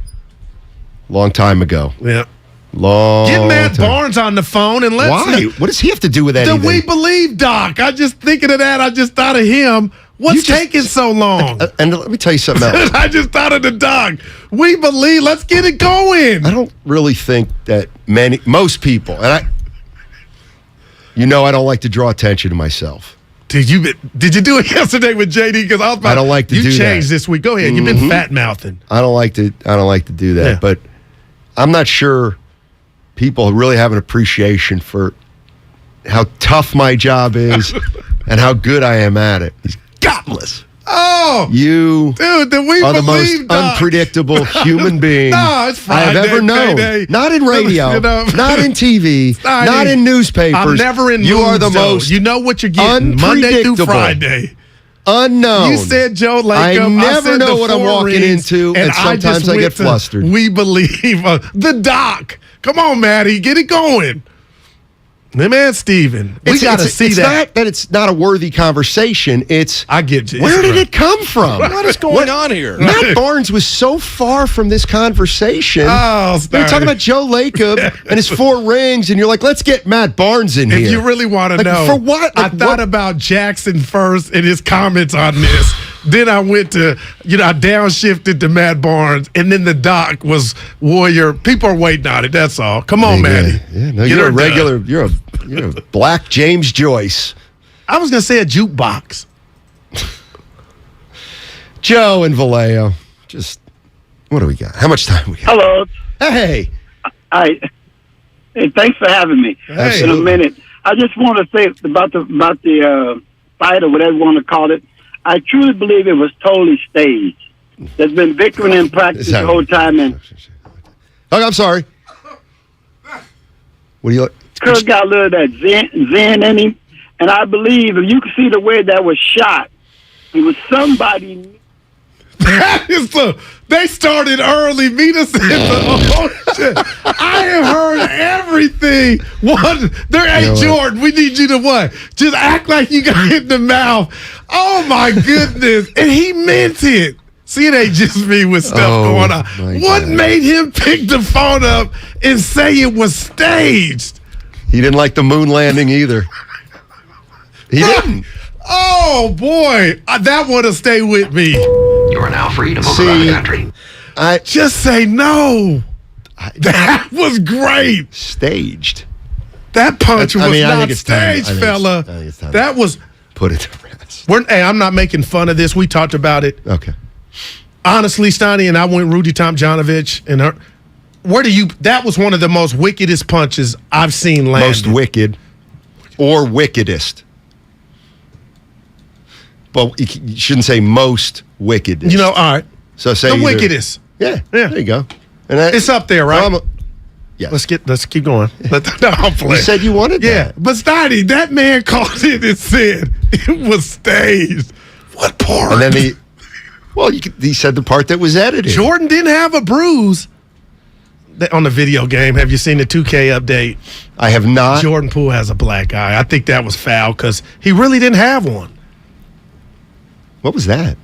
Long time ago. Yeah. Get Matt Barnes on the phone and let's. Why? What does he have to do with anything? The We Believe doc. I just thinking of that. I just thought of him. What's taking so long? And let me tell you something else. I just thought of the doc. We Believe. Let's get it going. I don't really think that most people, and You know I don't like to draw attention to myself. Did you do it yesterday with JD? Because I don't like to do that. You changed this week. Go ahead. You've been fat mouthing. I don't like to do that. Yeah. But I'm not sure people really have an appreciation for how tough my job is and how good I am at it. He's gutless. Oh, you dude, are the most unpredictable human being No, it's Friday, I have ever known. payday. Not in radio, You know? not in TV, Steiny, not in newspapers. I'm never in You moods, are the though. most You know what you're getting Monday through unpredictable, Friday. Unknown. You said Joe Lacob. I never said know the what I'm four walking rings, into, and sometimes just I went get to flustered. We believe the doc. Come on, Maddie, get it going. The man, Steven. We got to see it's that. Not that it's not a worthy conversation. I get you. Where did it come from? What is going on here? Matt Barnes was so far from this conversation. Oh, you're talking about Joe Lacob and his 4 rings, and you're like, let's get Matt Barnes in here. If you really want to Like, know, for what? I Like, thought what? about Jackson first and his comments on this. Then I went to, I downshifted to Matt Barnes, and then the doc was Warrior. People are waiting on it. That's all. Come on, Maddie. Yeah, no, Get you're her a done. regular. You're a black James Joyce. I was gonna say a jukebox. Joe and Vallejo. Just what do we got? How much time we got? Hello. Hey. Hi. Hey, thanks for having me. Hey. In a minute, I just want to say about the fight or whatever you want to call it. I truly believe it was totally staged. There's been bickering in practice the whole time, and Oh, I'm sorry. What do you? Kirk got a little of that zen in him, and I believe if you can see the way that was shot, it was somebody. That is they started early. Mina said, "Oh shit! I have heard everything." Hey Jordan, we need you to what? Just act like you got hit in the mouth. Oh my goodness! And he meant it. See, it ain't just me with stuff going on. What made him pick the phone up and say it was staged? He didn't like the moon landing either. He didn't. Oh boy, that would have stayed with me. You are now free to move around the country. I just say no. That was great. Staged. That punch was I think not it's time. staged, fella. That was put it to rest. Hey, I'm not making fun of this. We talked about it. Okay. Honestly, Steiny and I went Rudy Tomjanovich and her. That was one of the most wickedest punches I've seen land. Most wicked or wickedest. But you shouldn't say most wickedest. All right. So say the either, wickedest. Yeah. There you go. And it's up there, right? Yeah. Let's keep going. No, I'm playing. You said you wanted that. Yeah, but Steiny, that man called it and said it was staged. What part? And then he said the part that was edited. Jordan didn't have a bruise on the video game. Have you seen the 2K update? I have not. Jordan Poole has a black eye. I think that was foul because he really didn't have one. What was that?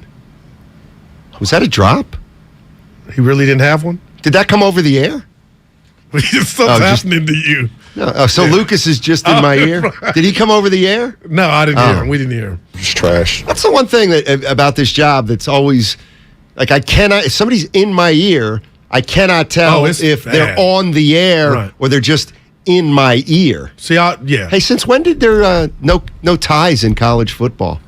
Was that a drop? He really didn't have one? Did that come over the air? Something's happening to you. No. So Lucas is just in my ear? Right. Did he come over the air? No, I didn't hear him. We didn't hear him. It's trash. That's the one thing that about this job that's always, like, if somebody's in my ear, I cannot tell if they're on the air or they're just in my ear. See, yeah. Hey, since when did there no ties in college football?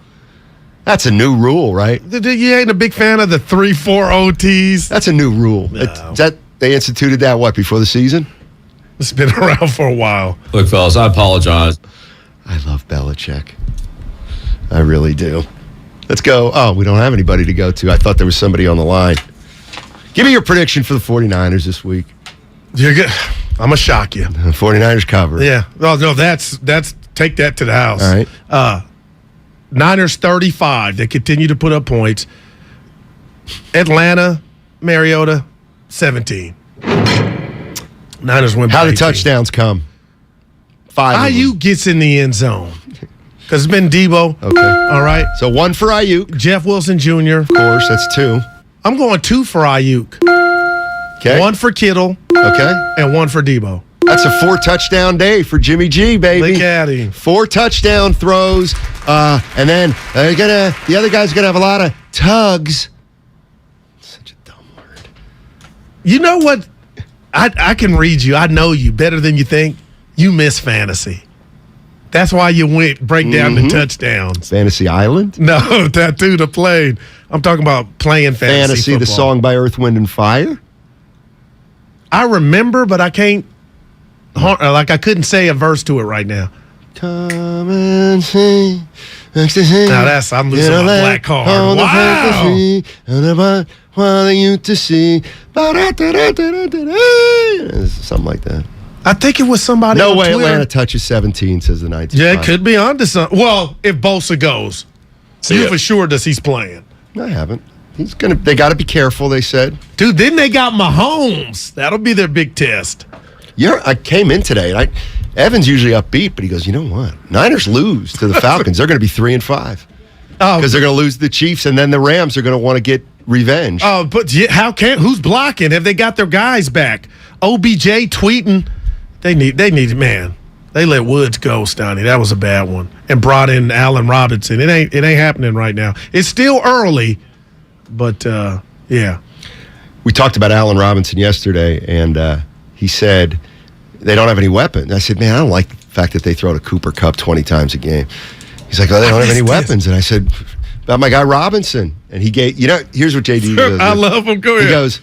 That's a new rule, right? You ain't a big fan of the 3-4 OTs? That's a new rule. No. They instituted that, before the season? It's been around for a while. Look, fellas, I apologize. I love Belichick. I really do. Let's go. Oh, we don't have anybody to go to. I thought there was somebody on the line. Give me your prediction for the 49ers this week. You're good. I'm going to shock you. The 49ers cover. Yeah. Oh, no, that's take that to the house. All right. Niners 35. They continue to put up points. Atlanta, Mariota, 17. Niners win by How the 18. touchdowns come? 5 Ayuk gets in the end zone. Because it's been Debo. Okay. All right. So 1 for Ayuk. Jeff Wilson Jr. Of course, that's 2. I'm going 2 for Ayuk. Okay. 1 for Kittle. Okay. And 1 for Debo. That's a 4-touchdown day for Jimmy G, baby. Look at him. 4 touchdown throws. And then the other guy's going to have a lot of tugs. Such a dumb word. You know what? I can read you. I know you better than you think. You miss fantasy. That's why you break down the touchdowns. Fantasy Island? No, Tattoo the Plane. I'm talking about playing fantasy the football. song by Earth, Wind, and Fire? I remember, but I can't, I couldn't say a verse to it right now. Come and see. Now I'm losing my black card. Wow. Want you to see. Something like that. I think it was somebody No on way Twitter. Atlanta touches 17, says the 19. Yeah, it could be on to something. Well, if Bosa goes. You've assured us he's playing. I haven't. They got to be careful, they said. Dude, then they got Mahomes. That'll be their big test. I came in today, and Evan's usually upbeat, but he goes, you know what? Niners lose to the Falcons. They're going to be 3-5. Because they're going to lose the Chiefs, and then the Rams are going to want to get revenge. Oh, but who's blocking? Have they got their guys back? OBJ tweeting. They need man. They let Woods go, Steiny. That was a bad one. And brought in Allen Robinson. It ain't happening right now. It's still early, but yeah. We talked about Allen Robinson yesterday, and he said they don't have any weapons. I said, man, I don't like the fact that they throw to Cooper Kupp 20 times a game. He's like, oh, they don't have any weapons. And I said, about my guy Robinson. And he gave, here's what JD does. I love him. Go ahead. He goes,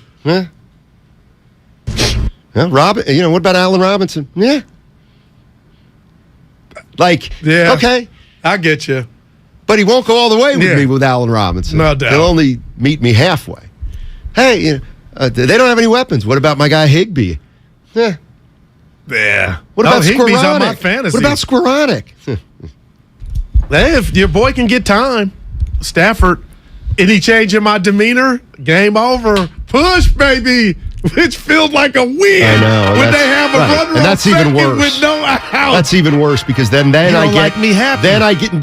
what about Allen Robinson? Yeah. Okay. I get you. But he won't go all the way with me with Allen Robinson. No doubt. He'll only meet me halfway. Hey, they don't have any weapons. What about my guy Higbee? Yeah. What about Higbee's Squironic? on my fantasy. What about Squironic? Hey, if your boy can get time, Stafford, any change in my demeanor? Game over. Push, baby. Which feels like a win. I know. When they have a runner and that's on even second worse. with no out. That's even worse because then you I don't get like me happy. Then I get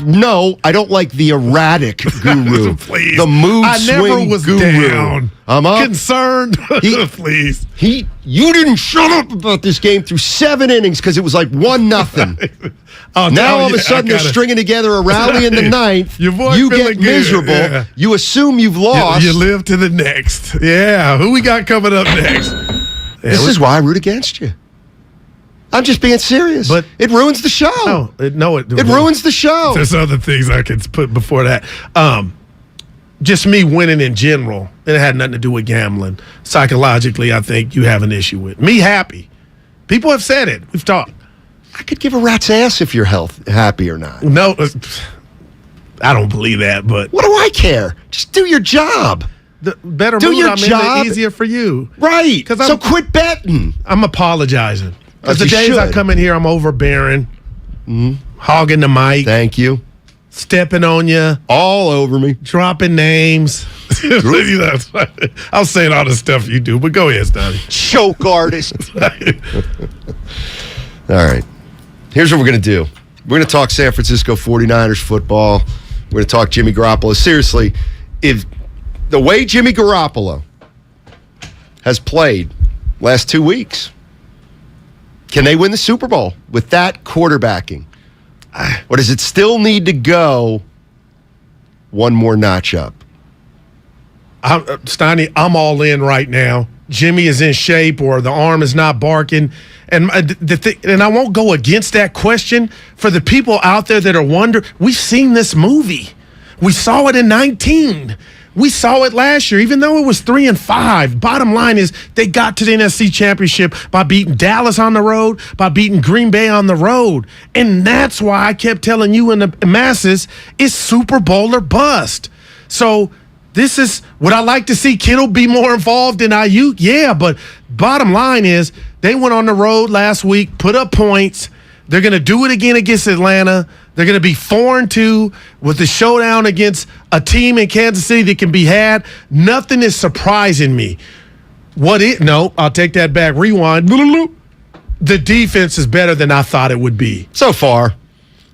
I don't like the erratic guru. Please. The mood I swing never was guru. down. I'm up. Concerned. Please. You didn't shut up about this game through 7 innings because it was like 1-0. Now all of a sudden they're stringing together a rally in the 9th. Your boy you feeling get good. miserable. Yeah. You assume you've lost. You live to the next. Yeah. Who we got coming up next? This is why I root against you. I'm just being serious. But it ruins the show. It ruins the show. There's other things I could put before that. Just me winning in general. It had nothing to do with gambling. Psychologically, I think you have an issue with me happy. People have said it. We've talked. I could give a rat's ass if you're happy or not. No, I don't believe that. But what do I care? Just do your job. The better do mood your I'm job. in, the easier for you. Right. So quit betting. I'm apologizing. Because the you days I should. come in here, I'm overbearing, hogging the mic. Thank you. Stepping on you. All over me. Dropping names. I'm saying all the stuff you do, but go ahead, Stoney. Choke artist. All right. Here's what we're going to do. We're going to talk San Francisco 49ers football. We're going to talk Jimmy Garoppolo. Seriously, if the way Jimmy Garoppolo has played last 2 weeks, can they win the Super Bowl with that quarterbacking? Or does it still need to go one more notch up? Steiny, I'm all in right now. Jimmy is in shape or the arm is not barking. And and I won't go against that question. For the people out there that are wondering, we've seen this movie. We saw it in 19. We saw it last year, even though it was 3-5. Bottom line is they got to the NFC Championship by beating Dallas on the road, by beating Green Bay on the road. And that's why I kept telling you in the masses, it's Super Bowl or bust. So this is, would I like to see Kittle be more involved in IU? Yeah, but bottom line is they went on the road last week, put up points. They're going to do it again against Atlanta. They're going to be 4-2 with the showdown against a team in Kansas City that can be had. Nothing is surprising me. No, I'll take that back. Rewind. The defense is better than I thought it would be. So far.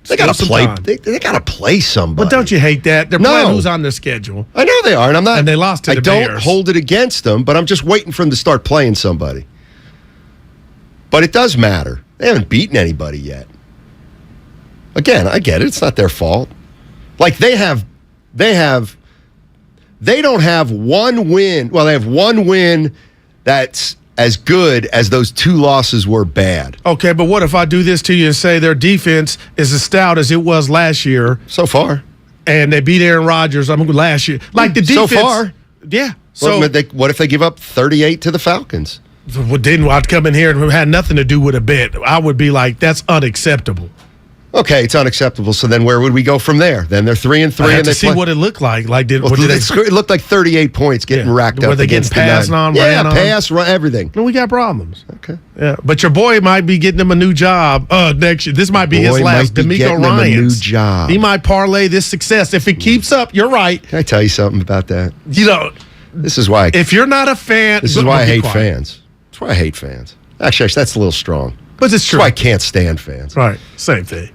They got to play. time. They got to play somebody. But don't you hate that? They're playing who's on their schedule. I know they are, and I'm not. And they lost to the Bears. I don't Bears. hold it against them, but I'm just waiting for them to start playing somebody. But it does matter. They haven't beaten anybody yet. Again, I get it. It's not their fault. Like they don't have one win. Well, they have one win that's as good as those 2 losses were bad. Okay, but what if I do this to you and say their defense is as stout as it was last year? So far. And they beat Aaron Rodgers last year. Like the defense. So far. Yeah. So what if they give up 38 to the Falcons? Well, then I'd come in here and it had nothing to do with a bet. I would be like, that's unacceptable. Okay, it's unacceptable. So then where would we go from there? Then they're 3-3 and they see what it looked like. It looked like 38 points getting racked up. Were they getting passed on? Yeah, pass, run, everything. No, we got problems. Okay. Yeah, but your boy might be getting him a new job next year. This might be his last. D'Amico Ryans. New job. He might parlay this success if it keeps up. You're right. Can I tell you something about that? This is why. If you're not a fan, this is why I hate fans. That's why I hate fans. Actually, that's a little strong. But it's true. That's why I can't stand fans. Right. Same thing.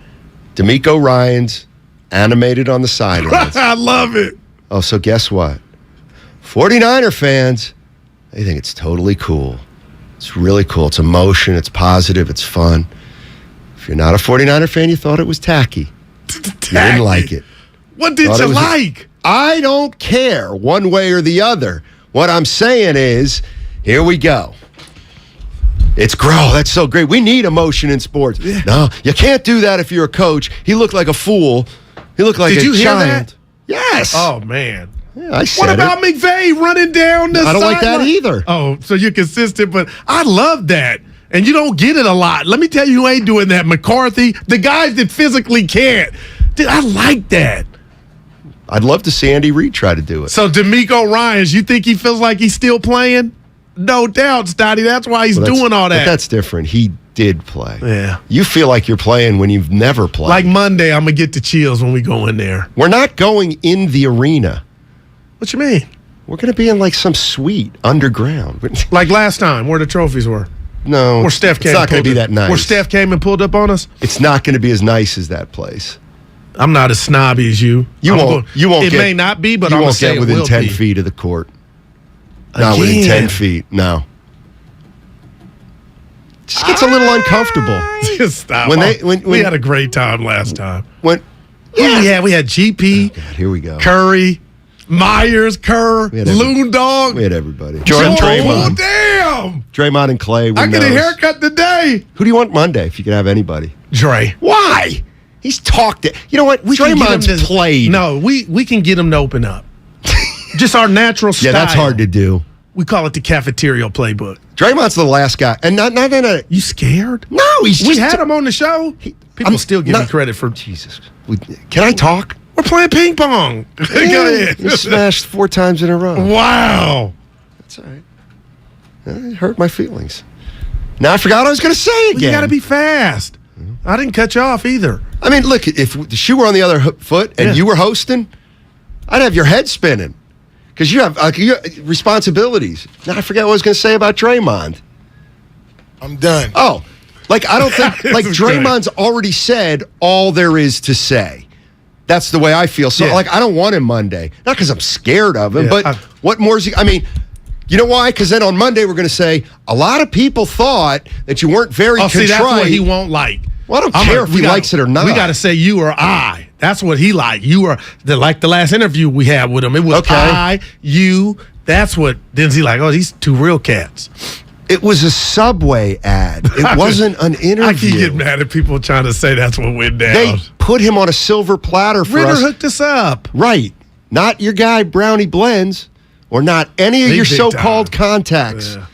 D'Amico Ryans animated on the sidelines. I love it. Oh, so guess what? 49er fans, they think it's totally cool. It's really cool. It's emotion. It's positive. It's fun. If you're not a 49er fan, you thought it was tacky. You didn't like it. What did you like? I don't care one way or the other. What I'm saying is, here we go. It's that's so great. We need emotion in sports. Yeah. No, you can't do that if you're a coach. He looked like a fool. He looked like a child. Did you hear that? Yes. Oh, man. Yeah, I said What about McVay running down the I don't like that either. Oh, so you're consistent, but I love that. And you don't get it a lot. Let me tell you who ain't doing that. McCarthy, the guys that physically can't. Dude, I like that. I'd love to see Andy Reid try to do it. So D'Amico Ryans, you think he feels like he's still playing? No doubt, Steiny. That's why he's doing all that. But that's different. He did play. Yeah. You feel like you're playing when you've never played. Like Monday, I'm going to get the chills when we go in there. We're not going in the arena. What you mean? We're going to be in like some suite underground. Like last time, where the trophies were. No. Where Steph came. It's not going to be that nice. Where Steph came and pulled up on us? It's not going to be as nice as that place. I'm not as snobby as you. You won't. It may not be, but I'm going to say it will be. You won't get within 10 feet of the court. Not within 10 feet. No. Just gets a little uncomfortable. Just stop. We had a great time last time. We had GP. Oh God, here we go. Curry, Myers, Loon Dog. We had everybody. Draymond. Oh, damn. Draymond and Clay. I get a haircut today. Who do you want Monday if you could have anybody? Dre. Why? He's talked it. You know what? Draymond's played. No, we can get him to open up. Just our natural style. Yeah, that's hard to do. We call it the cafeteria playbook. Draymond's the last guy. And not in a... You scared? No, we had him on the show. People still give me credit for... Jesus. Can I talk? We're playing ping pong. Yeah, Go ahead. You smashed 4 times in a row. Wow. That's all right. It hurt my feelings. Now I forgot what I was going to say again. You got to be fast. I didn't cut you off either. I mean, look, if the shoe were on the other foot and you were hosting, I'd have your head spinning. Because you have responsibilities. Now I forget what I was going to say about Draymond. I'm done. Oh, I don't think, Draymond's already said all there is to say. That's the way I feel. So, I don't want him Monday. Not because I'm scared of him, but what more is he, I mean, you know why? Because then on Monday we're going to say, a lot of people thought that you weren't very contrite. See, that's what he won't like. Well, I don't care if he likes it or not. We got to say you or I. That's what he liked. You were like the last interview we had with him. It was I, you. That's what. Then he like, oh, these 2 real cats. It was a Subway ad. It wasn't an interview. I can get mad at people trying to say that's what went down. They put him on a silver platter for Ritter us. hooked us up. Right. Not your guy, Brownie Blends, or not any of your so-called contacts. Yeah.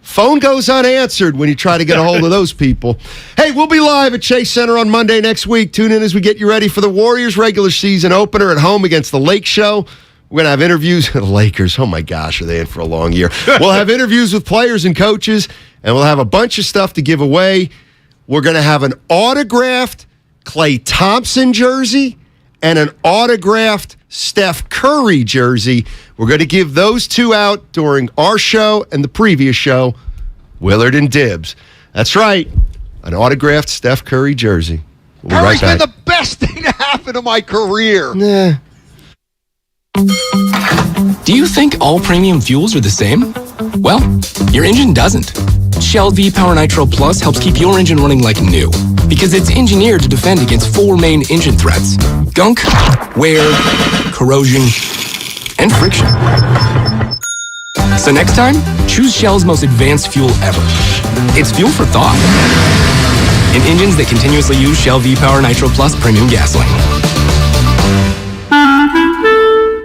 Phone goes unanswered when you try to get a hold of those people. Hey, we'll be live at Chase Center on Monday next week. Tune in as we get you ready for the Warriors regular season opener at home against the Lake Show. We're going to have interviews with the Lakers. Oh, my gosh, are they in for a long year? We'll have interviews with players and coaches, and we'll have a bunch of stuff to give away. We're going to have an autographed Klay Thompson jersey and an autographed Steph Curry jersey. We're going to give those 2 out during our show and the previous show, Willard and Dibs. That's right, an autographed Steph Curry jersey. We'll Curry's been the best thing to happen to my career. Nah. Do you think all premium fuels are the same? Well, your engine doesn't. Shell V-Power Nitro Plus helps keep your engine running like new because it's engineered to defend against 4 main engine threats: gunk, wear, corrosion, and friction. So next time, choose Shell's most advanced fuel ever. It's fuel for thought. In engines that continuously use Shell V-Power Nitro Plus premium gasoline.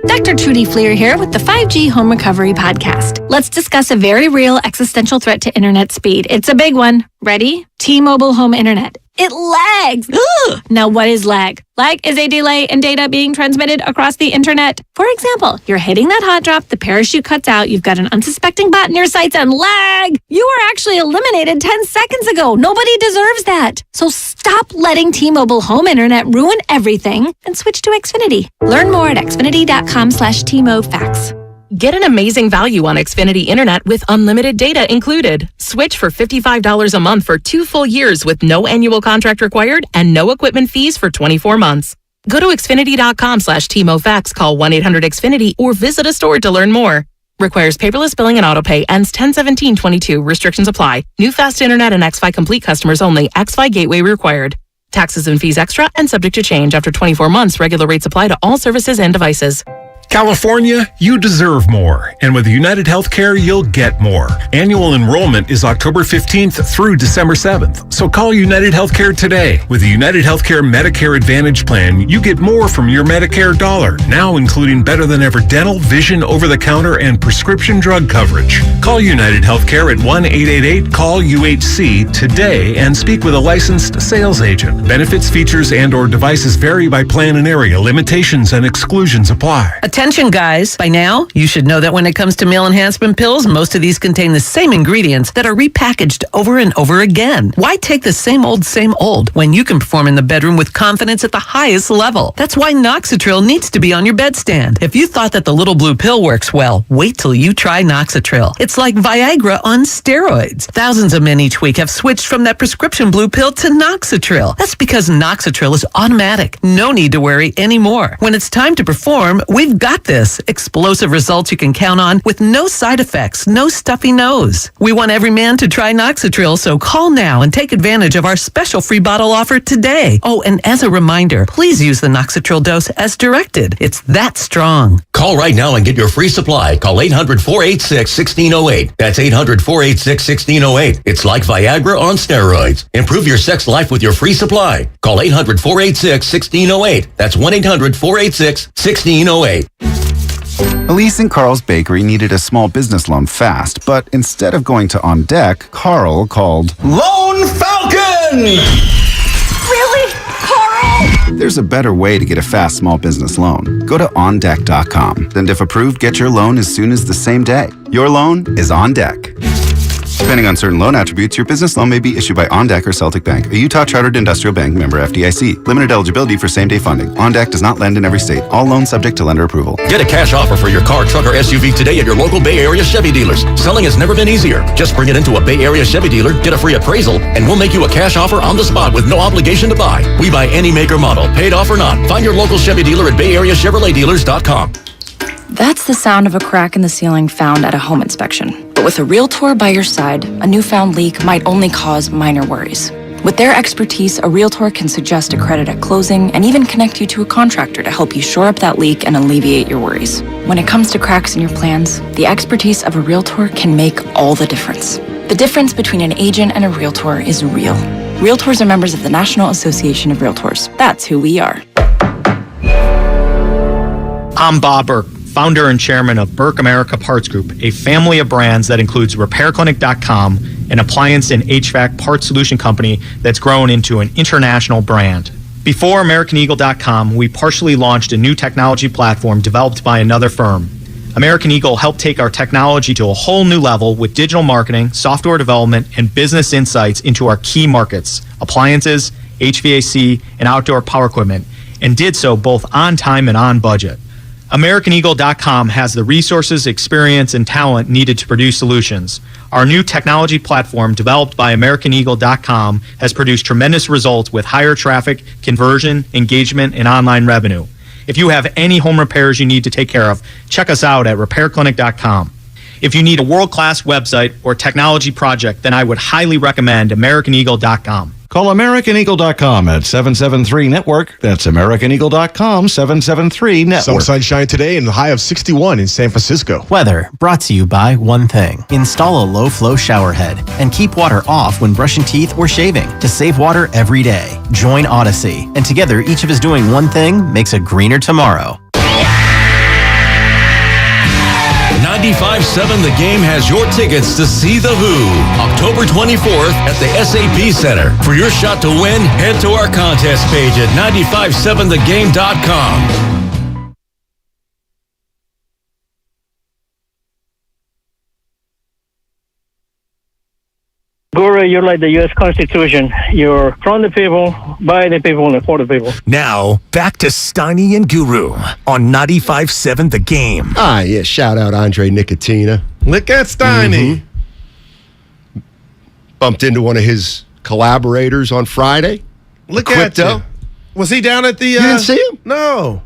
Dr. Trudy Fleer here with the 5G Home Recovery Podcast. Let's discuss a very real existential threat to internet speed. It's a big one. Ready? T-Mobile Home Internet. It lags. Ugh. Now, what is lag? Lag is a delay in data being transmitted across the internet. For example, you're hitting that hot drop, the parachute cuts out, you've got an unsuspecting bot in your sights, and lag! You were actually eliminated 10 seconds ago. Nobody deserves that. So stop letting T-Mobile Home Internet ruin everything and switch to Xfinity. Learn more at xfinity.com/TMOFax. Get an amazing value on Xfinity Internet with unlimited data included. Switch for $55 a month for 2 full years with no annual contract required and no equipment fees for 24 months. Go to xfinity.com/TMOFax, call 1-800-XFINITY, or visit a store to learn more. Requires paperless billing and autopay. Ends 10/17/22. Restrictions apply. New fast internet and xFi Complete customers only. xFi Gateway required. Taxes and fees extra and subject to change. After 24 months, regular rates apply to all services and devices. California, you deserve more. And with United Healthcare, you'll get more. Annual enrollment is October 15th through December 7th. So call United Healthcare today. With the United Healthcare Medicare Advantage Plan, you get more from your Medicare dollar, now including better than ever dental, vision, over-the-counter, and prescription drug coverage. Call United Healthcare at 1-888-CALL-UHC today and speak with a licensed sales agent. Benefits, features, and/or devices vary by plan and area. Limitations and exclusions apply. Attention, guys. By now, you should know that when it comes to meal enhancement pills, most of these contain the same ingredients that are repackaged over and over again. Why take the same old when you can perform in the bedroom with confidence at the highest level? That's why Noxitril needs to be on your bedstand. If you thought that the little blue pill works well, wait till you try Noxitril. It's like Viagra on steroids. Thousands of men each week have switched from that prescription blue pill to Noxitril. That's because Noxitril is automatic. No need to worry anymore. When it's time to perform, we've got this. Explosive results you can count on with no side effects, no stuffy nose. We want every man to try Noxitril, so call now and take advantage of our special free bottle offer today. Oh, and as a reminder, please use the Noxitril dose as directed. It's that strong. Call right now and get your free supply. Call 800-486-1608. That's 800-486-1608. It's like Viagra on steroids. Improve your sex life with your free supply. Call 800-486-1608. That's 1-800-486-1608. Elise and Carl's Bakery needed a small business loan fast, but instead of going to On Deck, Carl called Lone Falcon! Really? Carl? There's a better way to get a fast small business loan. Go to OnDeck.com. And if approved, get your loan as soon as the same day. Your loan is on deck. Depending on certain loan attributes, your business loan may be issued by OnDeck or Celtic Bank, a Utah Chartered Industrial Bank member FDIC. Limited eligibility for same-day funding. OnDeck does not lend in every state. All loans subject to lender approval. Get a cash offer for your car, truck, or SUV today at your local Bay Area Chevy dealers. Selling has never been easier. Just bring it into a Bay Area Chevy dealer, get a free appraisal, and we'll make you a cash offer on the spot with no obligation to buy. We buy any make or model, paid off or not. Find your local Chevy dealer at BayAreaChevroletDealers.com. That's the sound of a crack in the ceiling found at a home inspection. But with a Realtor by your side, a newfound leak might only cause minor worries. With their expertise, a Realtor can suggest a credit at closing and even connect you to a contractor to help you shore up that leak and alleviate your worries. When it comes to cracks in your plans, the expertise of a Realtor can make all the difference. The difference between an agent and a Realtor is real. Realtors are members of the National Association of Realtors. That's who we are. I'm Bob Burke, founder and chairman of Burke America Parts Group, a family of brands that includes RepairClinic.com, an appliance and HVAC parts solution company that's grown into an international brand. Before AmericanEagle.com, we partially launched a new technology platform developed by another firm. American Eagle helped take our technology to a whole new level with digital marketing, software development, and business insights into our key markets, appliances, HVAC, and outdoor power equipment, and did so both on time and on budget. AmericanEagle.com has the resources, experience, and talent needed to produce solutions. Our new technology platform, developed by AmericanEagle.com, has produced tremendous results with higher traffic, conversion, engagement, and online revenue. If you have any home repairs you need to take care of, check us out at RepairClinic.com. If you need a world-class website or technology project, then I would highly recommend AmericanEagle.com. Call AmericanEagle.com at 773-NETWORK. That's AmericanEagle.com, 773-NETWORK. Some sunshine today and a high of 61 in San Francisco. Weather brought to you by one thing. Install a low-flow shower head and keep water off when brushing teeth or shaving to save water every day. Join Odyssey, and together each of us doing one thing makes a greener tomorrow. 95.7 The Game has your tickets to see The Who, October 24th at the SAP Center. For your shot to win, head to our contest page at 957thegame.com. Guru, you're like the U.S. Constitution. You're from the people, by the people, and for the people. Now, back to Steiny and Guru on 95.7 The Game. Yeah, shout out Andre Nicotina. Look at Steiny. Bumped into one of his collaborators on Friday. Look Crypto. at you. Was he down at the... You didn't see him? No.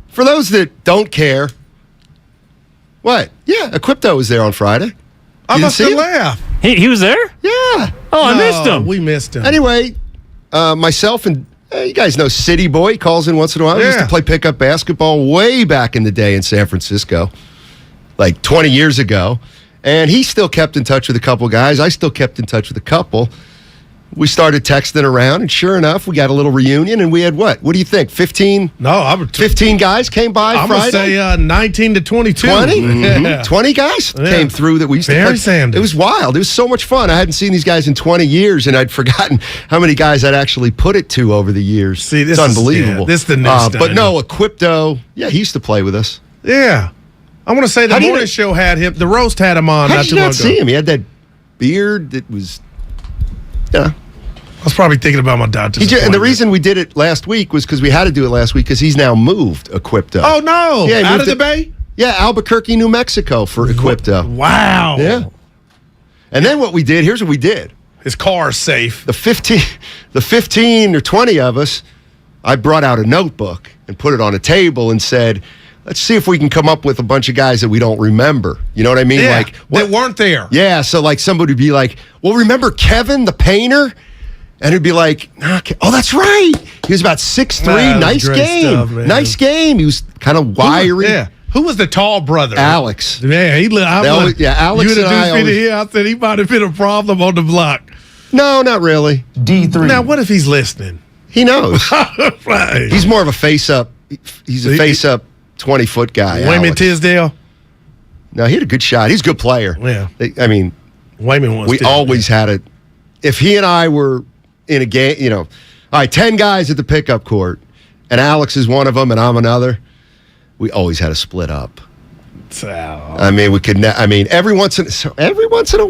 For those that don't care, what? Yeah, Crypto was there on Friday. I must have laughed. He was there? Yeah. Oh, I missed him. We missed him. Anyway, myself and you guys know City Boy. He calls in once in a while. We used to play pickup basketball way back in the day in San Francisco, like 20 years ago. And he still kept in touch with a couple guys. I still kept in touch with a couple. We started texting around, and sure enough, we got a little reunion, and we had what? What do you think? 15? No, 15 guys came by I'm Friday? going to say 19 to 22. 20? Yeah. 20 guys came through that we used to play. Sanders. It was wild. It was so much fun. I hadn't seen these guys in 20 years, and I'd forgotten how many guys I'd actually put it to over the years. See, this it's unbelievable. This is the new But no, Crypto, he used to play with us. Yeah. I want to say the morning show had him, the roast had him on. How did you not see him? He had that beard that was, I was probably thinking about my doctor's and the reason we did it last week was because we had to do it last week because he's now moved Crypto. Oh, no. Yeah, out of the Bay? Yeah, Albuquerque, New Mexico for Crypto. Wow. Yeah. And then what we did, here's what we did. His car's safe. The 15 or 20 of us, I brought out a notebook and put it on a table and said, let's see if we can come up with a bunch of guys that we don't remember. You know what I mean? Yeah, like that weren't there. Yeah, so like somebody would be like, well, remember Kevin, the painter? And it'd be like, oh, that's right. He was about 6'3", nice game. Stuff, nice game. He was kind of wiry. Who was the tall brother? Alex. Yeah, Alex you and introduced me to him. I said he might have been a problem on the block. No, not really. D3. Now, what if he's listening? He knows. Right. He's more of a face-up. He's a face-up 20-foot guy. Wayman Tisdale? No, he had a good shot. He's a good player. Yeah. Wayman was. We always had it. If he and I were in a game, all right, 10 guys at the pickup court, and Alex is one of them, and I'm another, we always had to split up. We could. Every once in a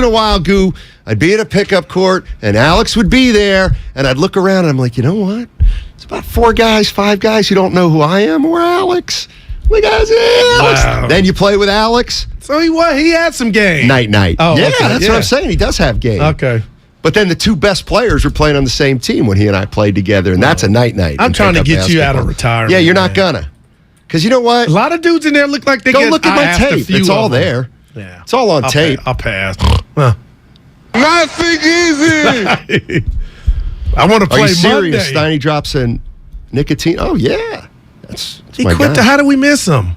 while, Goo, I'd be at a pickup court, and Alex would be there, and I'd look around, and I'm like, you know what? It's about 4 guys, 5 guys who don't know who I am or Alex. Look at Alex. Wow. Then you play with Alex. So he had some game. Night. Oh, yeah, okay. That's what I'm saying. He does have game. Okay. But then the 2 best players were playing on the same team when he and I played together, and that's a night. I'm trying to get you out of retirement. Yeah, you're not gonna. Because you know what? A lot of dudes in there look like they Go look at my tape. It's all there. Yeah. It's all on tape. I'll pass. Nothing easy. I want to play Are you serious? Monday. Steiny drops in nicotine. Oh, yeah. That's he my quit. guy. How did we miss him?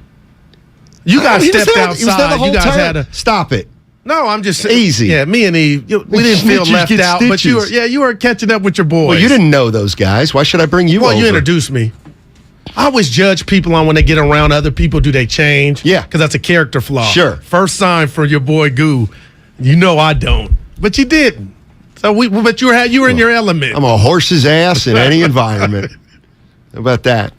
You guys stepped outside. He was there the whole you guys time. had to stop it. No, I'm just easy. Yeah, me and we didn't feel Snitches left get out, but you were catching up with your boys. Well, you didn't know those guys. Why should I bring you over? You introduced me. I always judge people on when they get around other people. Do they change? Yeah, because that's a character flaw. Sure. First sign for your boy Goo. I don't, but you didn't. So but you were in your element. I'm a horse's ass in any environment. How about that?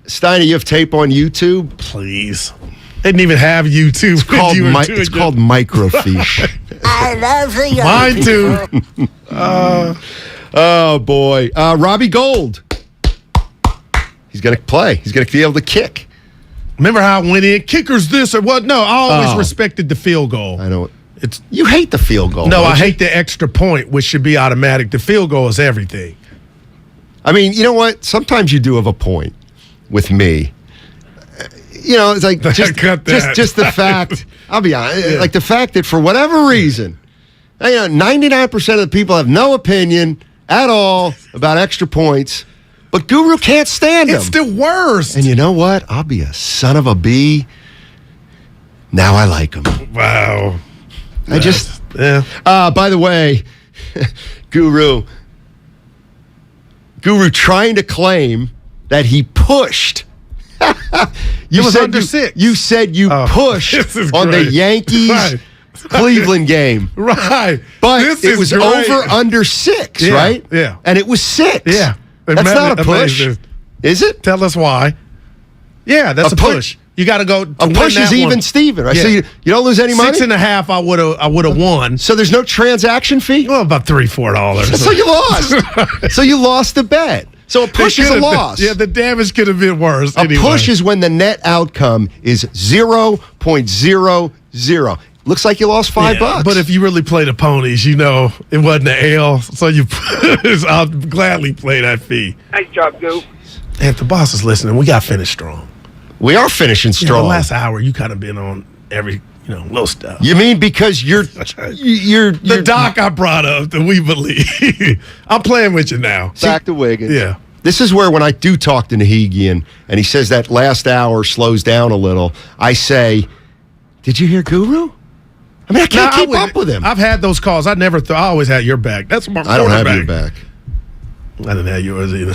Steiny, you have tape on YouTube? Please. They didn't even have YouTube. It's called microfiche. I love the Mine too. Oh, boy. Robbie Gold. He's going to play. He's going to be able to kick. Remember how I went in? Kickers this or what? No, I always respected the field goal. I know. You hate the field goal. No, I hate the extra point, which should be automatic. The field goal is everything. I mean, you know what? Sometimes you do have a point with me. It's like just the fact. I'll be honest. Like the fact that for whatever reason, 99% of the people have no opinion at all about extra points, but Guru can't stand them. It's the worst. And you know what? I'll be a son of a bee. Now I like them. Wow. I just... Yeah. By the way, Guru trying to claim that he pushed. You was under 6. You said you pushed on the Yankees Cleveland game. Right. But it was over under 6, right? Yeah. And it was 6. Yeah. That's not a push. Is it? Tell us why. Yeah, that's a push. You got to go. A push is even Steven, right? Yeah. So you don't lose any money? 6.5, I would have won. So there's no transaction fee? Well, about $3-4. So you lost. So you lost the bet. So a push is a loss. Yeah, the damage could have been worse. A push is when the net outcome is 0.00. Looks like you lost $5. But if you really play the ponies, you know it wasn't an L. So I'll gladly play that fee. Nice job, Goop. And if the boss is listening, we got to finish strong. We are finishing strong. The last hour, you kind of been on every little stuff. You mean because you're the doc I brought up that we believe. I'm playing with you now. Back to Wiggins. Yeah. This is where when I do talk to Nahigian and he says that last hour slows down a little, I say, did you hear Guru? I mean, I can't keep up with him. I've had those calls. I always had your back. That's my I don't have your back. I didn't have yours either.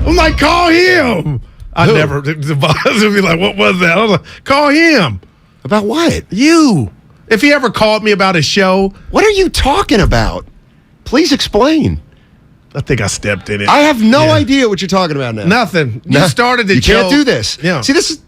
I'm like, call him. The boss would be like, what was that? I was like, call him. About what? You. If he ever called me about a show. What are you talking about? Please explain. I think I stepped in it. I have no idea what you're talking about now. Nothing. You started the You show. can't do this. Yeah. See, this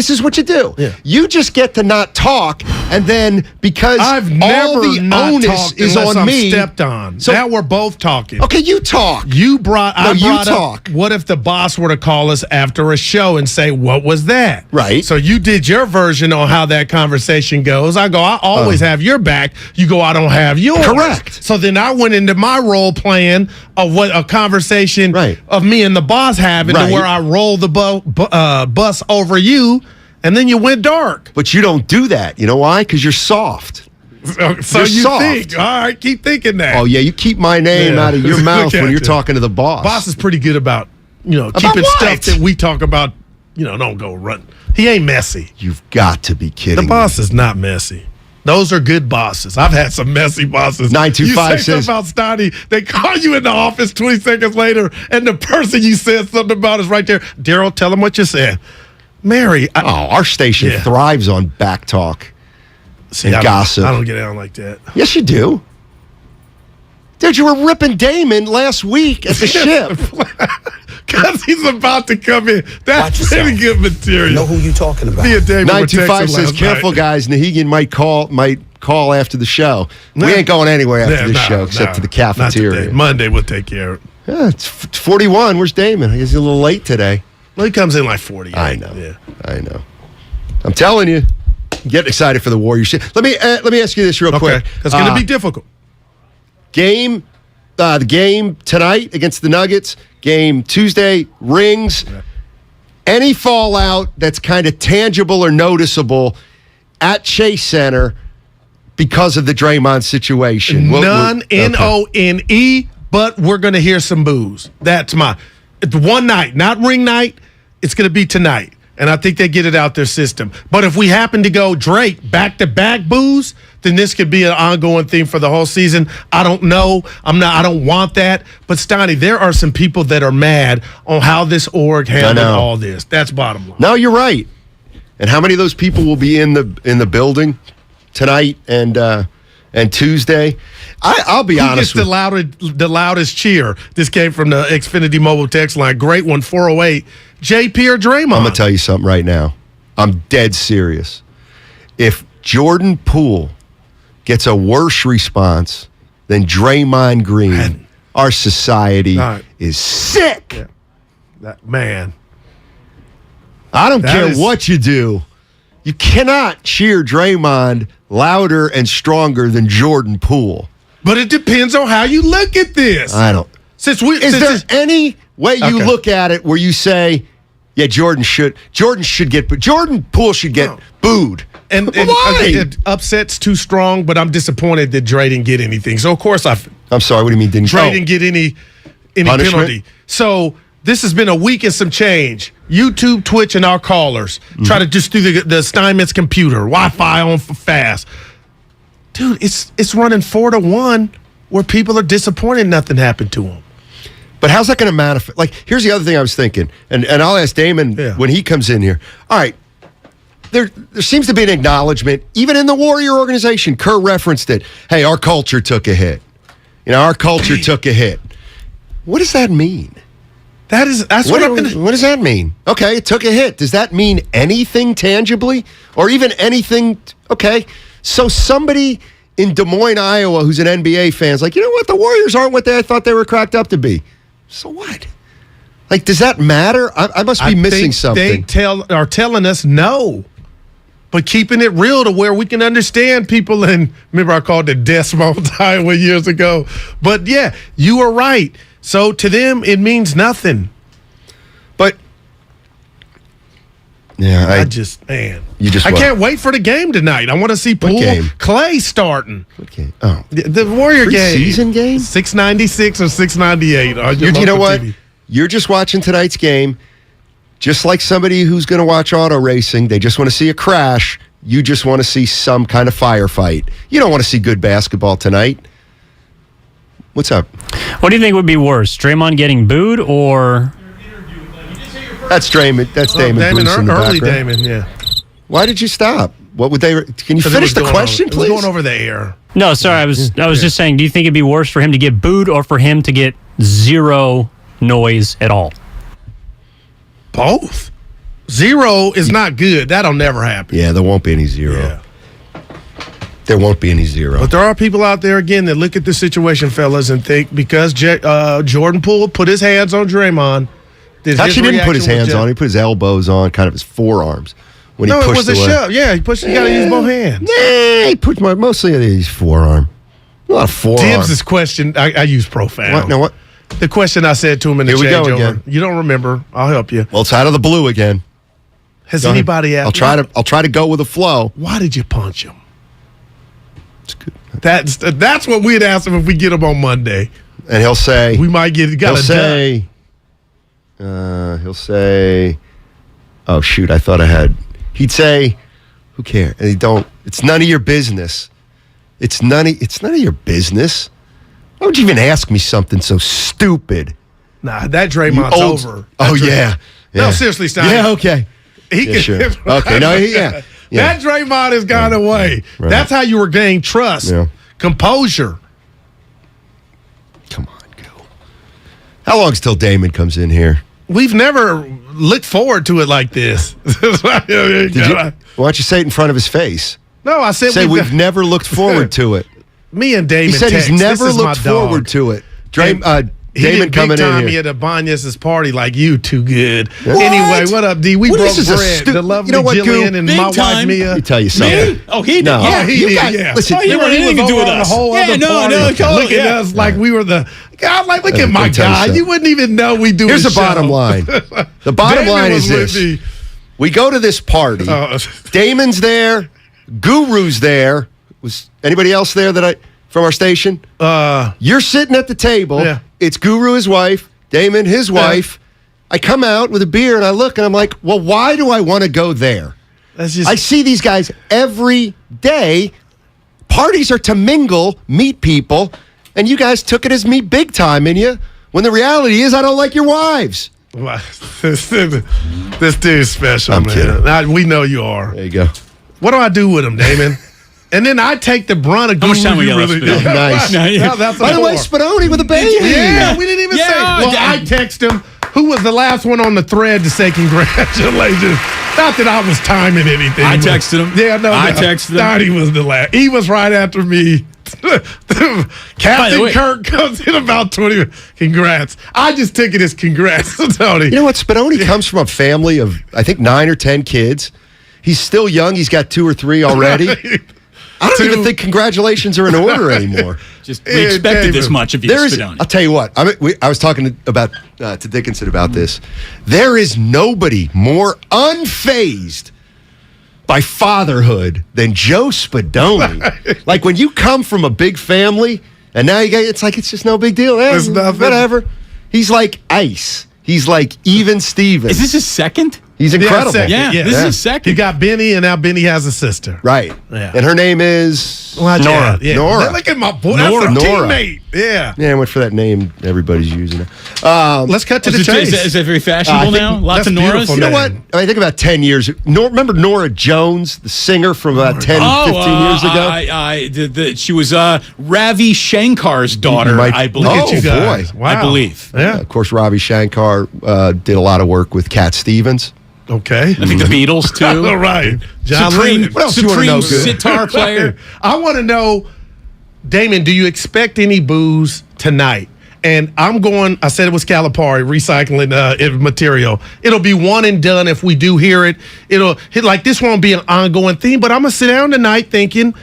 is what you do. Yeah. You just get to not talk, and then because I've all never the not onus talked is unless on I'm me. stepped on. So now we're both talking. Okay, you talk. I brought talk. up, what if the boss were to call us after a show and say, what was that? Right. So you did your version on how that conversation goes. I go, I always have your back. You go, I don't have yours. Correct. So then I went into my role playing of what a conversation of me and the boss having to where I roll the bus over you, and then you went dark. But you don't do that. You know why? Because you're soft. So You're you soft. think. All right, keep thinking that. Oh, yeah, you keep my name out of your mouth when you're talking to the boss. Boss is pretty good about, keeping what? stuff that we talk about, don't go run. He ain't messy. You've got to be kidding The boss is not messy. Those are good bosses. I've had some messy bosses. 925 you say says something about Steiny, they call you in the office 20 seconds later, and the person you said something about is right there. Daryl, tell them what you said. Mary. our station thrives on back talk and gossip. I don't get down like that. Yes, you do. Dude, you were ripping Damon last week at the ship. Because he's about to come in. That's pretty good material. You know who you talking about. 925 says, careful, guys. Nahigian might call after the show. We ain't going anywhere after this show except to the cafeteria. Monday we'll take care of it. Yeah, it's 41. Where's Damon? I guess he's a little late today. Well, he comes in like 40. I know. Yeah. I know. I'm telling you. Get excited for the Warriors. Let me ask you this real quick. It's going to be difficult. The game tonight against the Nuggets, game Tuesday, rings. Yeah. Any fallout that's kind of tangible or noticeable at Chase Center because of the Draymond situation? None, N-O-N-E, but we're going to hear some boos. That's it's one night, not ring night. It's going to be tonight. And I think they get it out their system. But if we happen to go Drake back-to-back boos, then this could be an ongoing theme for the whole season. I don't know. I don't want that. But Steiny, there are some people that are mad on how this org handled all this. That's bottom line. No, you're right. And how many of those people will be in the building tonight and Tuesday? I'll be honest with you. The loudest cheer. This came from the Xfinity mobile text line. Great one, 408. JP or Draymond? I'm going to tell you something right now. I'm dead serious. If Jordan Poole gets a worse response than Draymond Green, our society is sick. Yeah. Man. I don't care what you do. You cannot cheer Draymond louder and stronger than Jordan Poole. But it depends on how you look at this. I don't. Is there any way you look at it where you say, Yeah, Jordan Poole should get booed. And why? It upsets too strong, but I'm disappointed that Dre didn't get anything. So of course I'm sorry. What do you mean didn't? Dre didn't get any punishment? penalty. So this has been a week and some change. YouTube, Twitch, and our callers try to just do the Steinmetz computer, Wi-Fi on fast. Dude, it's running 4-1 where people are disappointed nothing happened to them. But how's that going to manifest? Like, here's the other thing I was thinking, and I'll ask Damon when he comes in here. All right, there seems to be an acknowledgement, even in the Warrior organization. Kerr referenced it. Hey, our culture took a hit. Our culture took a hit. What does that mean? That's what does that mean? Okay, it took a hit. Does that mean anything tangibly, or even anything? Okay, so somebody in Des Moines, Iowa, who's an NBA fan, is like, you know what? The Warriors aren't what I thought they were cracked up to be. So what? Like, does that matter? I must be missing something. They are telling us no, but keeping it real to where we can understand people. And remember, I called it Desmond, Iowa years ago. But yeah, you are right. So to them, it means nothing. But yeah, I just can't wait for the game tonight. I want to see Poole Clay starting. What game? Oh, the Warrior game. Season game? 696 or 698. You know what? You're just watching tonight's game, just like somebody who's going to watch auto racing. They just want to see a crash. You just want to see some kind of firefight. You don't want to see good basketball tonight. What's up? What do you think would be worse, Draymond getting booed or? That's Damon. That's Damon. Damon early Damon. Yeah. Why did you stop? What would they? Can you finish the question, please? It was going over the air. No, sorry. I was just saying. Do you think it'd be worse for him to get booed or for him to get zero noise at all? Both. Zero is not good. That'll never happen. Yeah, there won't be any zero. Yeah. There won't be any zero. But there are people out there, again, that look at the situation, fellas, and think because Jordan Poole put his hands on Draymond. Actually, didn't put his hands on. He put his elbows on kind of his forearms when he pushed away. No, it was a shove. Yeah, he pushed. You got to use both hands. Nah, he put mostly his forearm. A lot of forearm. Dibs' question, I use profound. What? No, what? The question I said to him in the changeover. Here we go again. You don't remember. I'll help you. Well, it's out of the blue again. Has anybody asked? I'll try to go with the flow. Why did you punch him? It's good. That's what we'd ask him if we get him on Monday. And he'll say, we might get. He'll say, oh shoot, I thought I had. He'd say, who cares? And he don't. It's none of your business. It's none of your business. Why would you even ask me something so stupid? Nah, that Draymond's over. Yeah. No, seriously, Steiny. Yeah, okay. Sure. Okay, no, yeah. That Draymond has gone away. Right. That's how you regain trust, composure. Come on, go. How long till Damon comes in here? We've never looked forward to it like this. Why don't you say it in front of his face? No, I said we've never looked forward to it. Me and Damon. He said he's never looked forward to it. Damon coming in here. He at Abanyas' party like you too good. What? Anyway, what up, D? We broke bread. The lovely Jillian and my wife Mia. Let me tell you something. Me? Oh, he did. No. Yeah, he did. Listen, you weren't anything to do with us. Look at us like we were the. God, like, look at my guy. You wouldn't even know we do. Here's the bottom line. The bottom line is this: we go to this party. Damon's there. Guru's there. Was anybody else there from our station? You're sitting at the table. Yeah. It's Guru, his wife, Damon, his wife. I come out with a beer and I look and I'm like, well, why do I want to go there? I see these guys every day. Parties are to mingle, meet people, and you guys took it as me big time in you, when the reality is I don't like your wives. This dude's special, I'm man. Kidding. We know you are. There you go. What do I do with him, Damon? And then I take the brunt of how much time we got left? Nice. By the way, Spinoni with a baby. Yeah, we didn't even say. Well, I text him. Who was the last one on the thread to say congratulations? Not that I was timing anything. I texted him. Yeah, no. I texted him. Thought he was the last. He was right after me. Captain Kirk comes in about 20. Congrats. I just took it as congrats, Tony. You know what? Spinoni comes from a family of, I think, 9 or 10 kids. He's still young. He's got 2 or 3 already. I don't even think congratulations are in order anymore. We expected this much of you, Spadoni. I'll tell you what. I was talking to Dickinson about this. There is nobody more unfazed by fatherhood than Joe Spadoni. Like when you come from a big family and now it's just no big deal. It's nothing. Whatever. He's like ice. He's like even Steven. Is this his second? He's incredible. This is his second. You got Benny, and now Benny has a sister. Right. Yeah. And her name is Nora. Yeah. Nora. Look at my boy. That's a teammate. Yeah. Yeah, I went for that name everybody's using it. Let's cut to the chase. Is it very fashionable now? Lots of Noras? You know what? I think about 10 years. Remember Nora Jones, the singer from about 10, 15 years ago? She was Ravi Shankar's daughter, I believe. Look at you guys. Boy. Wow. I believe. Yeah. Of course, Ravi Shankar did a lot of work with Cat Stevens. Okay. I think the Beatles, too. All right. John Supreme, Lennon. What else you wanna know, sitar player. I want to know, Damon, do you expect any booze tonight? And I said it was Calipari, recycling material. It'll be one and done if we do hear it. It'll hit like this won't be an ongoing theme, but I'm going to sit down tonight thinking,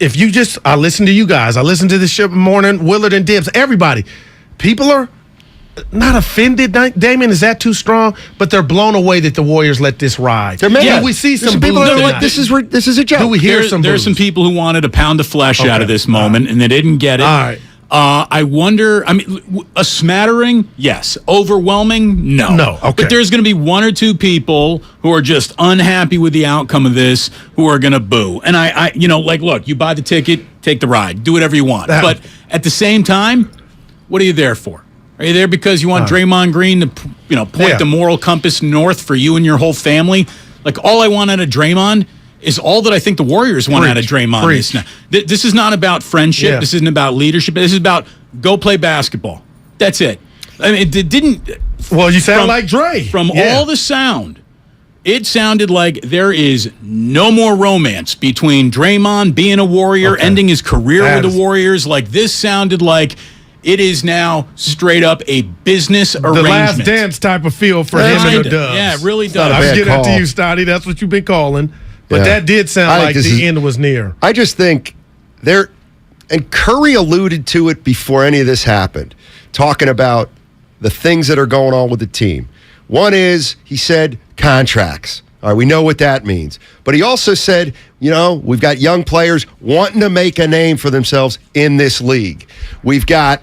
I listen to you guys. I listen to this show morning, Willard and Dibs, everybody. People are not offended, Damon, is that too strong? But they're blown away that the Warriors let this ride. They're mad. Yeah, we see some people that are like, tonight. this is a joke. Do we hear some There's some people who wanted a pound of flesh out of this moment, and they didn't get it. All right. I wonder, a smattering, yes. Overwhelming, no. No, okay. But there's going to be one or two people who are just unhappy with the outcome of this, who are going to boo. And look, you buy the ticket, take the ride, do whatever you want. But at the same time, what are you there for? Are you there because you want Draymond Green to, point the moral compass north for you and your whole family? Like, all I want out of Draymond is all that I think the Warriors want out of Draymond. This is not about friendship. Yeah. This isn't about leadership. This is about go play basketball. That's it. I mean, it didn't. Well, you sound like Dre. From all the sound, it sounded like there is no more romance between Draymond being a Warrior, ending his career with the Warriors. Like, this sounded like it is now straight up a business arrangement. The Last Dance type of feel for him and the Dubs. Yeah, it really does. I'll get it to you, Steiny. That's what you've been calling. But that did sound like the end was near. I just think and Curry alluded to it before any of this happened, talking about the things that are going on with the team. One is, he said, contracts. All right, we know what that means. But he also said, we've got young players wanting to make a name for themselves in this league. We've got,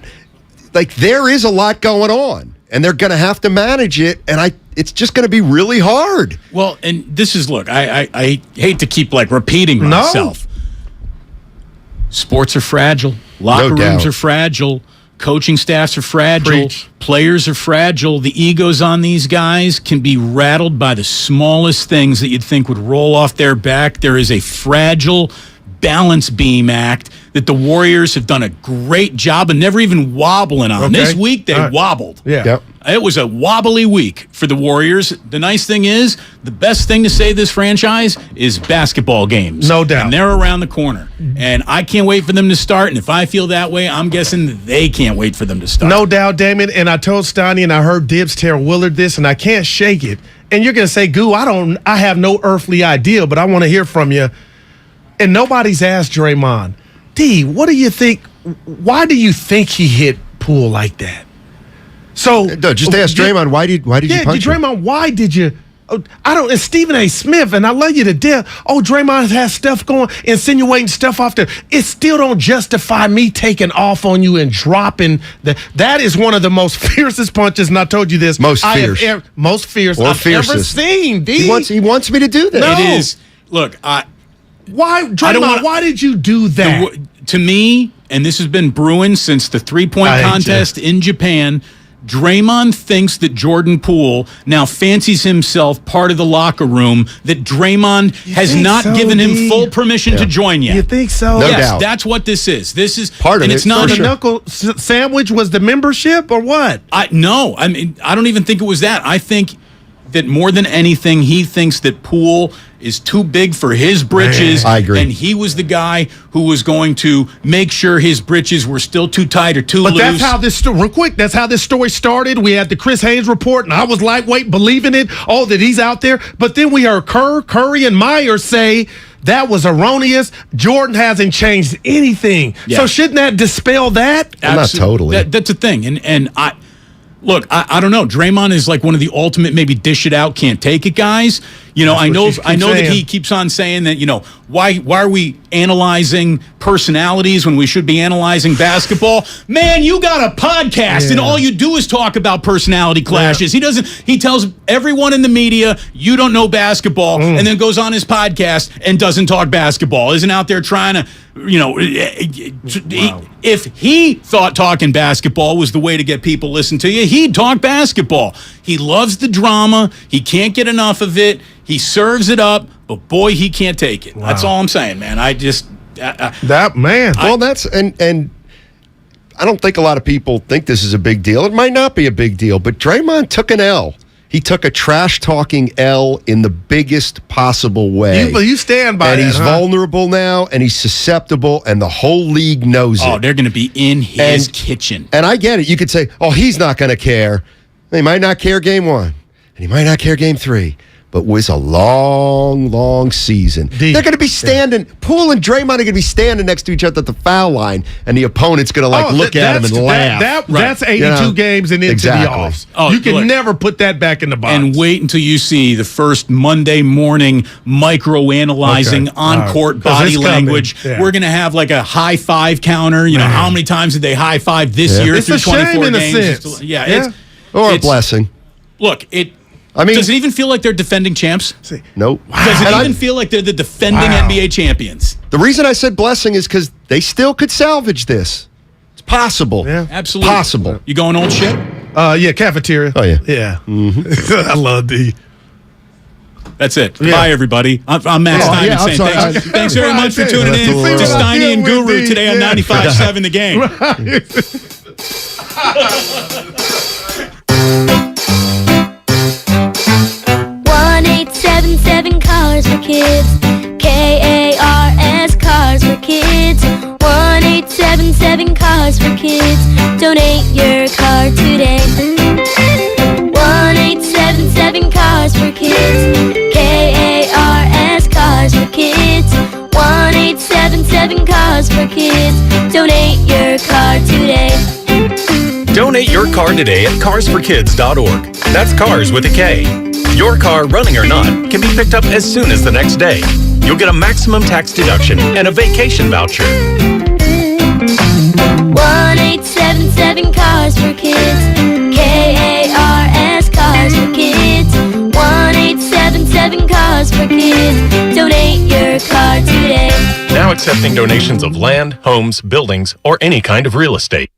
there is a lot going on, and they're going to have to manage it, and it's just going to be really hard. Well, and this is, look, I hate to keep, repeating myself. Sports are fragile. Locker rooms are fragile. Coaching staffs are fragile. Players are fragile. The egos on these guys can be rattled by the smallest things that you'd think would roll off their back. There is a fragile balance beam act that the Warriors have done a great job of never even wobbling on. This week, they wobbled. Yeah. Yep. It was a wobbly week for the Warriors. The nice thing is, the best thing to save this franchise is basketball games. No doubt. And they're around the corner. And I can't wait for them to start. And if I feel that way, I'm guessing they can't wait for them to start. No doubt, Damon. And I told Steiny and I heard Dibs tell Willard this, and I can't shake it. And you're going to say, Goo, I have no earthly idea, but I want to hear from you. And nobody's asked Draymond, D, what do you think? Why do you think he hit Poole like that? So just ask Draymond, why did you punch him? Draymond, why did you? And Stephen A. Smith, and I love you to death. Draymond has stuff going, insinuating stuff off there. It still don't justify me taking off on you and dropping that is one of the most fiercest punches, and I told you this. Most fierce I've ever seen, D. He wants me to do that. No. It is. Look, why, Draymond, why did you do that? To me, and this has been brewing since the three-point contest in Japan, Draymond thinks that Jordan Poole now fancies himself part of the locker room, that Draymond has not given him full permission to join yet. You think so? No yes, doubt. That's what this is. This is part of it. It's not the knuckle sandwich was the membership or what? No, I mean, I don't even think it was that. I think that more than anything, he thinks that Poole is too big for his britches. Man, I agree. And he was the guy who was going to make sure his britches were still too tight or too loose. But that's how this real quick. That's how this story started. We had the Chris Haynes report, and I was lightweight believing it. Oh, that he's out there. But then we heard Curry and Myers say that was erroneous. Jordan hasn't changed anything. Yeah. So shouldn't that dispel that? Well, not totally. That's the thing. And I don't know. Draymond is like one of the ultimate maybe dish it out, can't take it guys. You know, I know that he keeps on saying that, you know, why are we analyzing personalities when we should be analyzing basketball? Man, you got a podcast and all you do is talk about personality clashes. He tells everyone in the media, you don't know basketball, and then goes on his podcast and doesn't talk basketball. Isn't out there trying to, you know, if he thought talking basketball was the way to get people to listen to you, he'd talk basketball. He loves the drama. He can't get enough of it. He serves it up, but boy, he can't take it. That's all I'm saying, man. I just that man. Well, that's and I don't think a lot of people think this is a big deal. It might not be a big deal, but Draymond took an L. He took a trash-talking L in the biggest possible way. You stand by and that, he's vulnerable now, and he's susceptible, and the whole league knows it. Oh, they're going to be in his kitchen. And I get it. You could say, oh, he's not going to care. He might not care game 1, and he might not care game 3. But it was a long, long season. They're going to be standing, Poole and Draymond are going to be standing next to each other at the foul line, and the opponent's going to look at him and laugh. That's 82 games and into the offs. Oh, you can never put that back in the box. And wait until you see the first Monday morning micro-analyzing on-court body language. Yeah. We're going to have like a high five counter. You know, how many times did they high five this year through 24 games? Or a blessing. Look, does it even feel like they're defending champs? Nope. Does it even feel like they're the defending NBA champions? The reason I said blessing is because they still could salvage this. It's possible. Yeah. Absolutely. Possible. You going old shit? Yeah, cafeteria. Oh, yeah. Yeah. I love D. That's it. Bye, everybody. I'm Matt Steiny saying thanks. Thanks very much for tuning in to Steiny and Guru today on 95.7 The Game. 1-877 Cars for Kids. KARS Cars for Kids. 1-877 Cars for Kids. Donate your car today. 1-877 Cars for Kids. KARS Cars for Kids. 1-877 Cars for Kids. Donate your car today. Donate your car today at carsforkids.org. That's cars with a K. Your car, running or not, can be picked up as soon as the next day. You'll get a maximum tax deduction and a vacation voucher. 1-877 Cars for Kids. KARS Cars for Kids. 1-877 Cars for Kids. Donate your car today. Now accepting donations of land, homes, buildings, or any kind of real estate.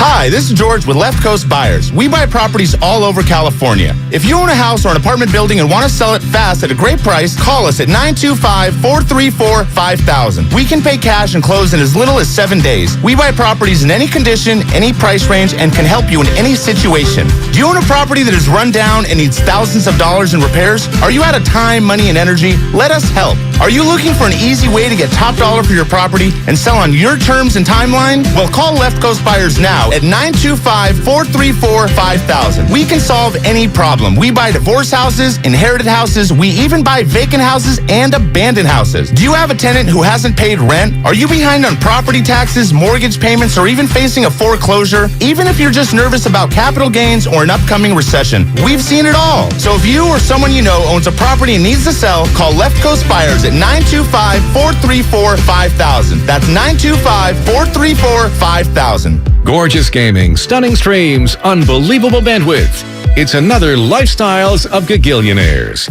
Hi, this is George with Left Coast Buyers. We buy properties all over California. If you own a house or an apartment building and want to sell it fast at a great price, call us at 925-434-5000. We can pay cash and close in as little as 7 days. We buy properties in any condition, any price range, and can help you in any situation. Do you own a property that is run down and needs thousands of dollars in repairs? Are you out of time, money, and energy? Let us help. Are you looking for an easy way to get top dollar for your property and sell on your terms and timeline? Well, call Left Coast Buyers now at 925-434-5000. We can solve any problem. We buy divorce houses, inherited houses. We even buy vacant houses and abandoned houses. Do you have a tenant who hasn't paid rent? Are you behind on property taxes, mortgage payments, or even facing a foreclosure? Even if you're just nervous about capital gains or an upcoming recession, we've seen it all. So if you or someone you know owns a property and needs to sell, call Left Coast Buyers at 925-434-5000. That's 925-434-5000. Gorgeous gaming, stunning streams, unbelievable bandwidth. It's another Lifestyles of Gagillionaires.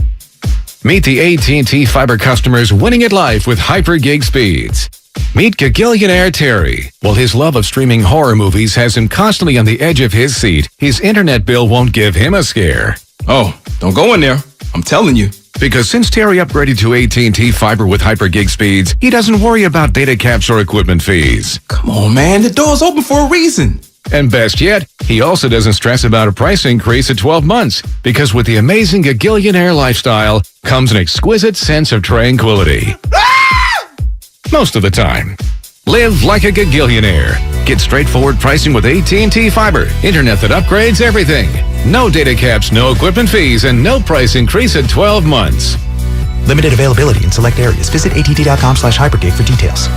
Meet the AT&T Fiber customers winning at life with hyper gig speeds. Meet Gagillionaire Terry. While his love of streaming horror movies has him constantly on the edge of his seat, his internet bill won't give him a scare. Oh, don't go in there. I'm telling you. Because since Terry upgraded to AT&T Fiber with hyper gig speeds, he doesn't worry about data caps or equipment fees. Come on, man. The door's open for a reason. And best yet, he also doesn't stress about a price increase at 12 months, because with the amazing Gagillionaire lifestyle comes an exquisite sense of tranquility. Most of the time. Live like a Gagillionaire. Get straightforward pricing with AT&T Fiber. Internet that upgrades everything. No data caps, no equipment fees, and no price increase at 12 months. Limited availability in select areas. Visit att.com/hypergig for details.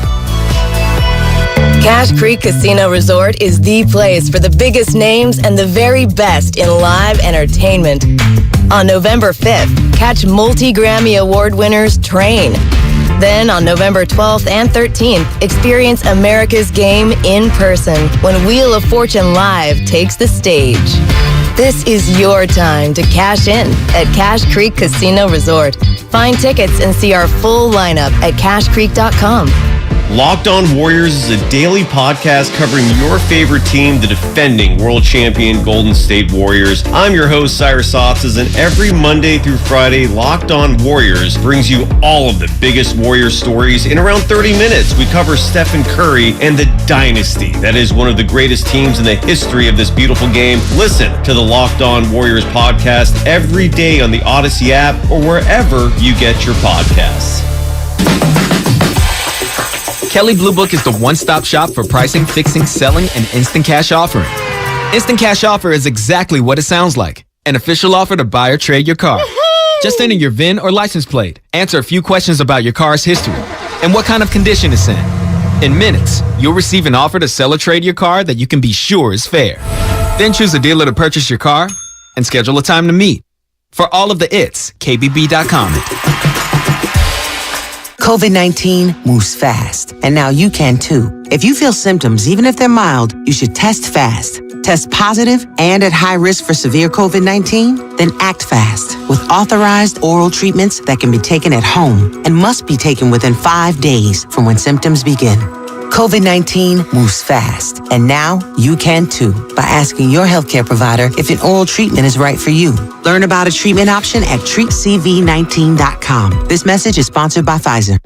Cache Creek Casino Resort is the place for the biggest names and the very best in live entertainment. On November 5th, catch multi-Grammy Award winners Train. Then on November 12th and 13th, experience America's Game in person when Wheel of Fortune Live takes the stage. This is your time to cash in at Cache Creek Casino Resort. Find tickets and see our full lineup at cashcreek.com. Locked On Warriors is a daily podcast covering your favorite team, the defending world champion Golden State Warriors. I'm your host, Cyrus Softas, and every Monday through Friday, Locked On Warriors brings you all of the biggest Warriors stories in around 30 minutes. We cover Stephen Curry and the dynasty that is one of the greatest teams in the history of this beautiful game. Listen to the Locked On Warriors podcast every day on the Odyssey app or wherever you get your podcasts. Kelley Blue Book is the one-stop shop for pricing, fixing, selling, and instant cash offering. Instant cash offer is exactly what it sounds like. An official offer to buy or trade your car. Just enter your VIN or license plate, answer a few questions about your car's history, and what kind of condition it's in. In minutes, you'll receive an offer to sell or trade your car that you can be sure is fair. Then choose a dealer to purchase your car and schedule a time to meet. For all of the its, KBB.com. COVID-19 moves fast, and now you can too. If you feel symptoms, even if they're mild, you should test fast. Test positive and at high risk for severe COVID-19? Then act fast with authorized oral treatments that can be taken at home and must be taken within 5 days from when symptoms begin. COVID-19 moves fast, and now you can too by asking your healthcare provider if an oral treatment is right for you. Learn about a treatment option at treatcv19.com. This message is sponsored by Pfizer.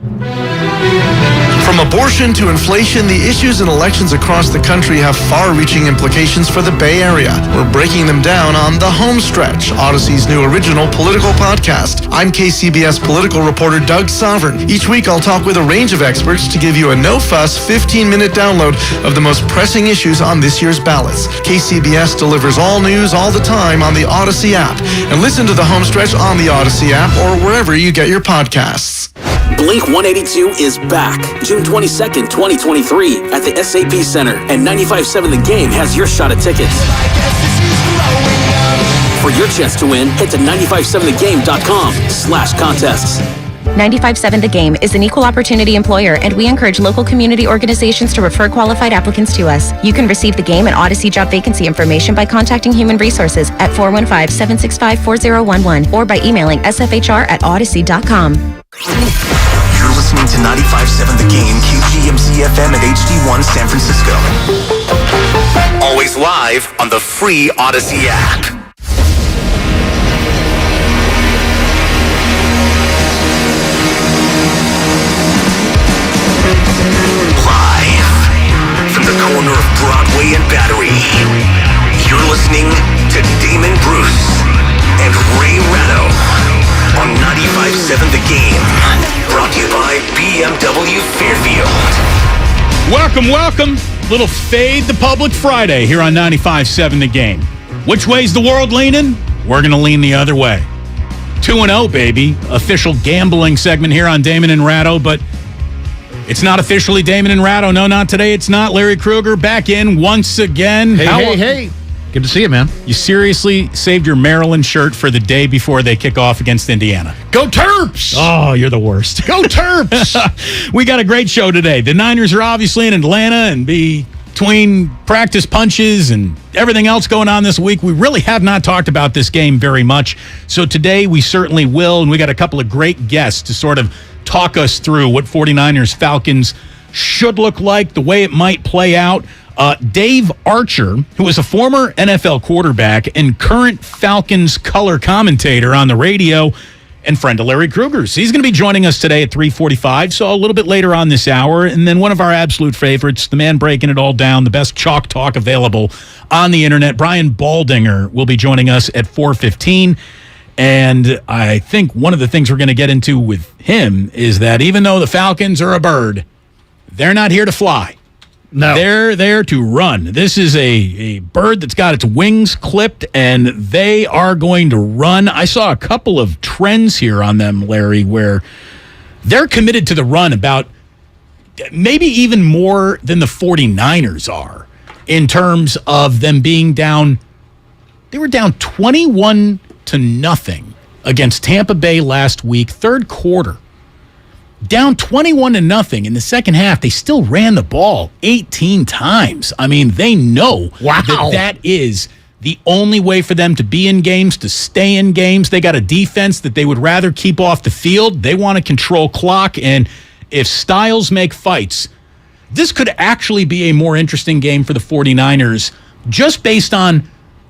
From abortion to inflation, the issues in elections across the country have far-reaching implications for the Bay Area. We're breaking them down on The Home Stretch, Odyssey's new original political podcast. I'm KCBS political reporter Doug Sovereign. Each week, I'll talk with a range of experts to give you a no-fuss, 15-minute download of the most pressing issues on this year's ballots. KCBS delivers all news all the time on the Odyssey app. And listen to The Home Stretch on the Odyssey app or wherever you get your podcasts. Blink 182 is back June 22nd, 2023 at the SAP Center, and 95.7 The Game has your shot at tickets. For your chance to win, head to 957thegame.com/contests. 95.7 The Game is an equal opportunity employer, and we encourage local community organizations to refer qualified applicants to us. You can receive The Game and Odyssey job vacancy information by contacting Human Resources at 415-765-4011 or by emailing sfhr@odyssey.com. You're listening to 95.7 The Game, KGMC FM at HD1 San Francisco. Always live on the free Odyssey app. Live from the corner of Broadway and Battery, you're listening to Damon Bruce and Ray Ratto on 95.7 The Game, brought to you by BMW Fairfield. Welcome. Little Fade the Public Friday here on 95.7 The Game. Which way's the world leaning? We're going to lean the other way. 2-0, baby. Official gambling segment here on Damon and Ratto, but it's not officially Damon and Ratto. No, not today. It's not. Larry Krueger back in once again. Hey. Good to see you, man. You seriously saved your Maryland shirt for the day before they kick off against Indiana. Go Terps! Oh, you're the worst. Go Terps! We got a great show today. The Niners are obviously in Atlanta, and between practice punches and everything else going on this week, we really have not talked about this game very much. So today we certainly will, and we got a couple of great guests to sort of talk us through what 49ers Falcons should look like, the way it might play out. Dave Archer, who is a former NFL quarterback and current Falcons color commentator on the radio and friend of Larry Krueger's. He's going to be joining us today at 3:45, so a little bit later on this hour. And then one of our absolute favorites, the man breaking it all down, the best chalk talk available on the internet, Brian Baldinger, will be joining us at 4:15. And I think one of the things we're going to get into with him is that even though the Falcons are a bird, they're not here to fly. No. They're there to run. This is a bird that's got its wings clipped, and they are going to run. I saw a couple of trends here on them, Larry, where they're committed to the run about maybe even more than the 49ers are in terms of them being down. They were down 21-0 against Tampa Bay last week, third quarter. Down 21-0 in the second half. They still ran the ball 18 times. I mean, they know that is the only way for them to be in games, to stay in games. They got a defense that they would rather keep off the field. They want to control clock, and if styles make fights, this could actually be a more interesting game for the 49ers just based on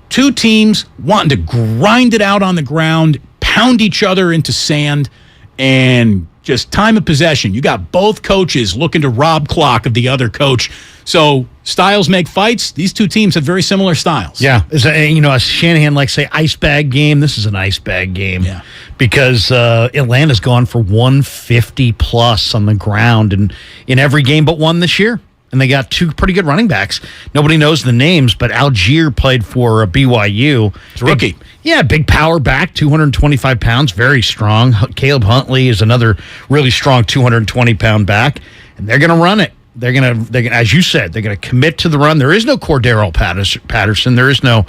two teams wanting to grind it out on the ground, pound each other into sand, and just time of possession. You got both coaches looking to rob clock of the other coach. So styles make fights. These two teams have very similar styles. Yeah. A Shanahan likes to say ice bag game. This is an ice bag game. Yeah. Because Atlanta's gone for 150 plus on the ground in every game but one this year. And they got two pretty good running backs. Nobody knows the names, but Algier played for BYU. It's a rookie. Big power back, 225 pounds, very strong. Caleb Huntley is another really strong 220-pound back, and they're going to run it. They're going to, as you said, they're going to commit to the run. There is no Cordero Patterson. There is no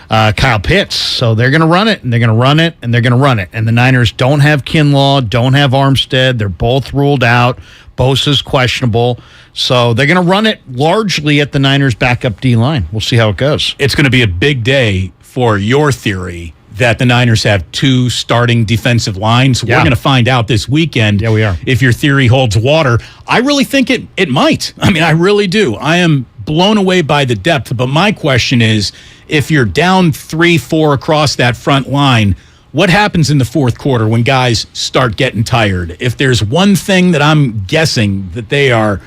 Kyle Pitts. So they're going to run it, and they're going to run it, and they're going to run it. And the Niners don't have Kinlaw, don't have Armstead. They're both ruled out. Bosa's questionable. So they're going to run it largely at the Niners' backup D-line. We'll see how it goes. It's going to be a big day for your theory that the Niners have two starting defensive lines. Yeah. We're going to find out this weekend. Yeah, we are. If your theory holds water. I really think it might. I mean, I really do. I am blown away by the depth. But my question is, if you're down 3-4 across that front line, what happens in the fourth quarter when guys start getting tired? If there's one thing that I'm guessing that they are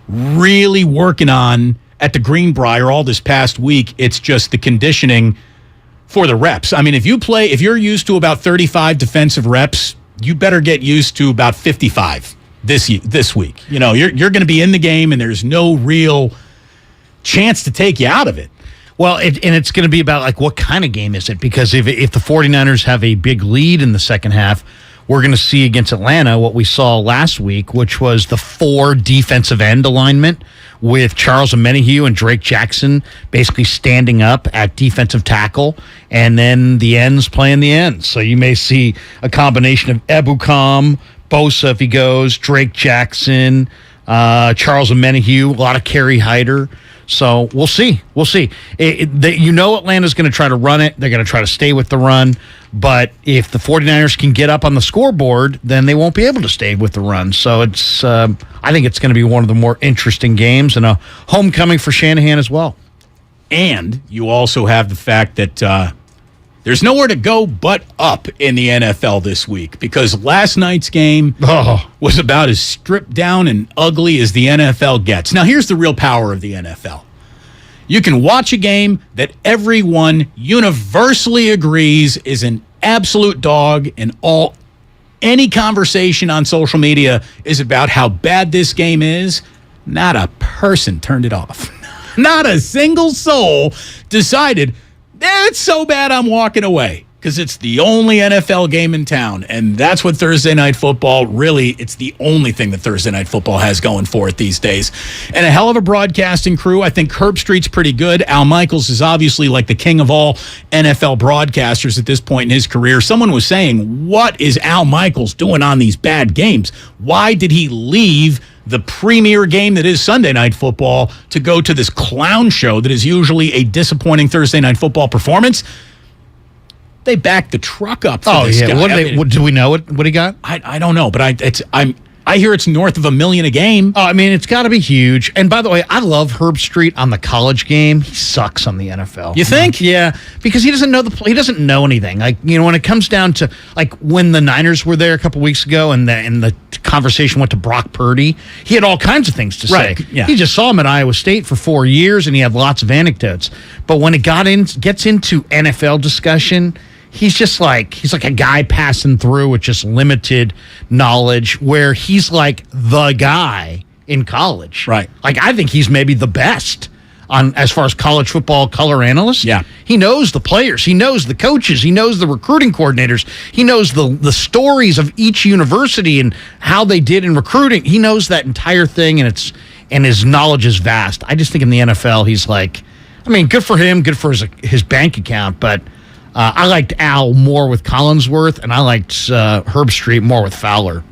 really working on at the Greenbrier all this past week, it's just the conditioning for the reps. I mean, if you're used to about 35 defensive reps, you better get used to about 55 this week. You know, you're going to be in the game, and there's no real chance to take you out of it. Well, it's going to be about, like, what kind of game is it? Because if the 49ers have a big lead in the second half, we're going to see against Atlanta what we saw last week, which was the 4 defensive end alignment with Charles Omenihu and Drake Jackson basically standing up at defensive tackle, and then the ends playing the ends. So you may see a combination of Ebukam, Bosa if he goes, Drake Jackson, Charles Omenihu, a lot of Kerry Hyder. So we'll see. Atlanta's going to try to run it. They're going to try to stay with the run. But if the 49ers can get up on the scoreboard, then they won't be able to stay with the run. So it's, I think it's going to be one of the more interesting games and a homecoming for Shanahan as well. And you also have the fact that there's nowhere to go but up in the NFL this week, because last night's game was about as stripped down and ugly as the NFL gets. Now, here's the real power of the NFL. You can watch a game that everyone universally agrees is an absolute dog, and any conversation on social media is about how bad this game is. Not a person turned it off. Not a single soul decided, it's so bad I'm walking away, because it's the only NFL game in town. And that's what Thursday Night Football, really, it's the only thing that Thursday Night Football has going for it these days. And a hell of a broadcasting crew. I think Herb Street's pretty good. Al Michaels is obviously like the king of all NFL broadcasters at this point in his career. Someone was saying, what is Al Michaels doing on these bad games? Why did he leave the premier game that is Sunday Night Football to go to this clown show that is usually a disappointing Thursday Night Football performance? They backed the truck up for this guy. What do we know what he got? I don't know, but I hear it's north of $1 million a game. Oh, I mean, it's got to be huge. And by the way, I love Herb Street on the college game. He sucks on the NFL. You think? Yeah, because he doesn't know he doesn't know anything. Like, when it comes down to, like, when the Niners were there a couple weeks ago and the conversation went to Brock Purdy, he had all kinds of things to say. Right, yeah. He just saw him at Iowa State for 4 years, and he had lots of anecdotes. But when it gets into NFL discussion, he's like a guy passing through with just limited knowledge, where he's like the guy in college. Right. Like, I think he's maybe the best on as far as college football color analyst. Yeah. He knows the players. He knows the coaches. He knows the recruiting coordinators. He knows the stories of each university and how they did in recruiting. He knows that entire thing, and his knowledge is vast. I just think in the NFL, he's like, I mean, good for him, good for his bank account, but I liked Al more with Collinsworth, and I liked Herbstreit more with Fowler.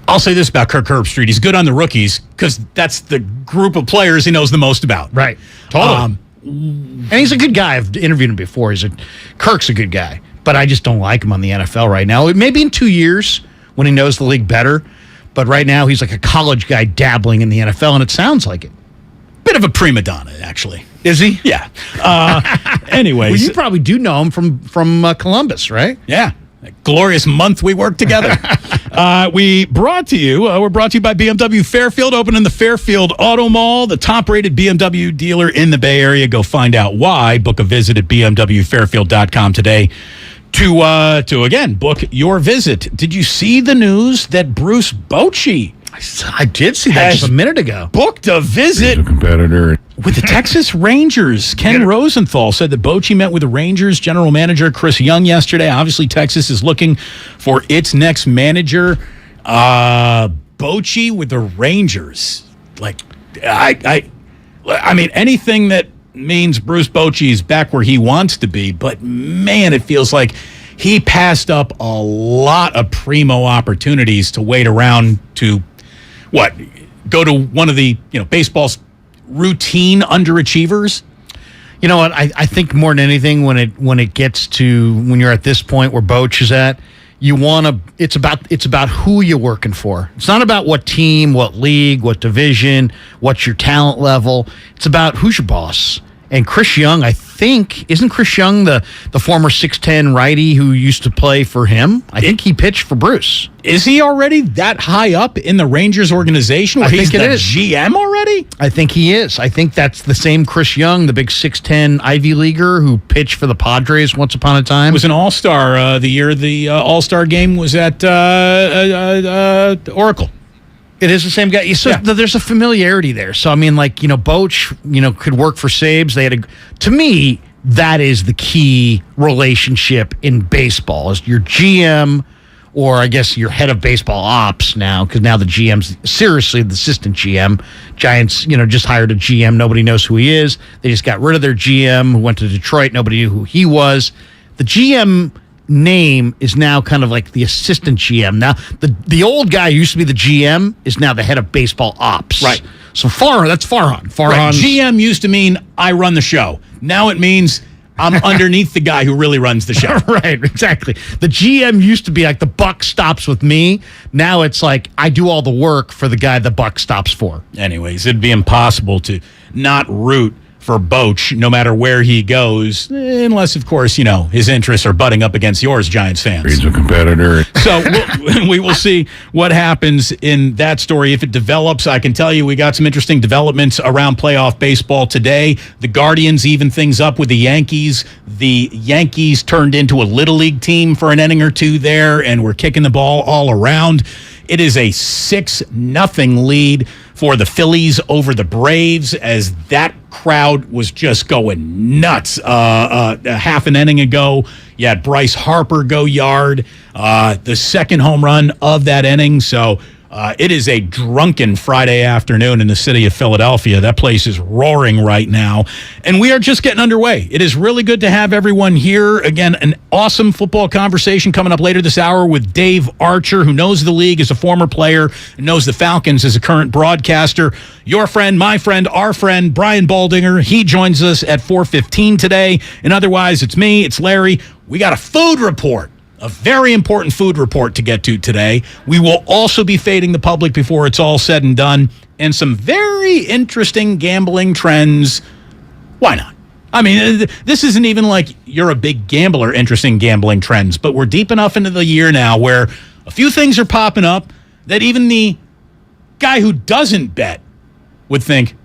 I'll say this about Kirk Herbstreit. He's good on the rookies because that's the group of players he knows the most about. Right. Totally. And he's a good guy. I've interviewed him before. Kirk's a good guy, but I just don't like him on the NFL right now. Maybe in 2 years when he knows the league better, but right now he's like a college guy dabbling in the NFL, and it sounds like it. Bit of a prima donna, actually. Is he? Yeah. Anyways. Well, you probably do know him from Columbus, right? Yeah. That glorious month we worked together. We're brought to you by BMW Fairfield, opening the Fairfield Auto Mall, the top-rated BMW dealer in the Bay Area. Go find out why. Book a visit at bmwfairfield.com today to again, book your visit. Did you see the news that Bruce Bochy I did see that just a minute ago. booked a visit Competitor. with the Texas Rangers? Ken Rosenthal said that Bochy met with the Rangers general manager Chris Young yesterday. Obviously, Texas is looking for its next manager. Bochy with the Rangers. Like, I mean, anything that means Bruce Bochy is back where he wants to be, but man, it feels like he passed up a lot of primo opportunities to wait around to go to one of the baseball's routine underachievers. You know what? I think more than anything, when it gets to when you're at this point where Boch is at, you want to. It's about who you're working for. It's not about what team, what league, what division, what's your talent level. It's about who's your boss. And Chris Young, I think, isn't Chris Young the former 6'10" righty who used to play for him? I think he pitched for Bruce. Is he already that high up in the Rangers organization? Where he's the GM already? I think he is. I think that's the same Chris Young, the big 6'10" Ivy Leaguer who pitched for the Padres once upon a time. Was an All-Star the year the All-Star game was at Oracle. It is the same guy. So there's a familiarity there. So, I mean, like, Boch, could work for Sabes. To me, that is the key relationship in baseball is your GM, or I guess your head of baseball ops now, because now the GM's seriously the assistant GM. Giants, just hired a GM. Nobody knows who he is. They just got rid of their GM who went to Detroit. Nobody knew who he was. The GM name is now kind of like the assistant GM. Now, the old guy who used to be the GM is now the head of baseball ops. Right. So that's Farhan. Right. GM used to mean I run the show. Now it means I'm underneath the guy who really runs the show. Right, exactly. The GM used to be like the buck stops with me. Now it's like I do all the work for the guy the buck stops for. Anyways, it'd be impossible to not root for Boch, no matter where he goes, unless, of course, his interests are butting up against yours, Giants fans. He's a competitor. So we will see what happens in that story. If it develops, I can tell you we got some interesting developments around playoff baseball today. The Guardians even things up with the Yankees. The Yankees turned into a Little League team for an inning or two there, and we're kicking the ball all around. It is a 6-0 lead for the Phillies over the Braves as that crowd was just going nuts. Half an inning ago, you had Bryce Harper go yard, the second home run of that inning. So it is a drunken Friday afternoon in the city of Philadelphia. That place is roaring right now. And we are just getting underway. It is really good to have everyone here. Again, an awesome football conversation coming up later this hour with Dave Archer, who knows the league as a former player and knows the Falcons as a current broadcaster. Your friend, my friend, our friend, Brian Baldinger. He joins us at 4:15 today. And otherwise, it's me, it's Larry. We got a food report. A very important food report to get to today. We will also be fading the public before it's all said and done, and some very interesting gambling trends. Why not? I mean, this isn't even like you're a big gambler, interesting gambling trends, but we're deep enough into the year now where a few things are popping up that even the guy who doesn't bet would think,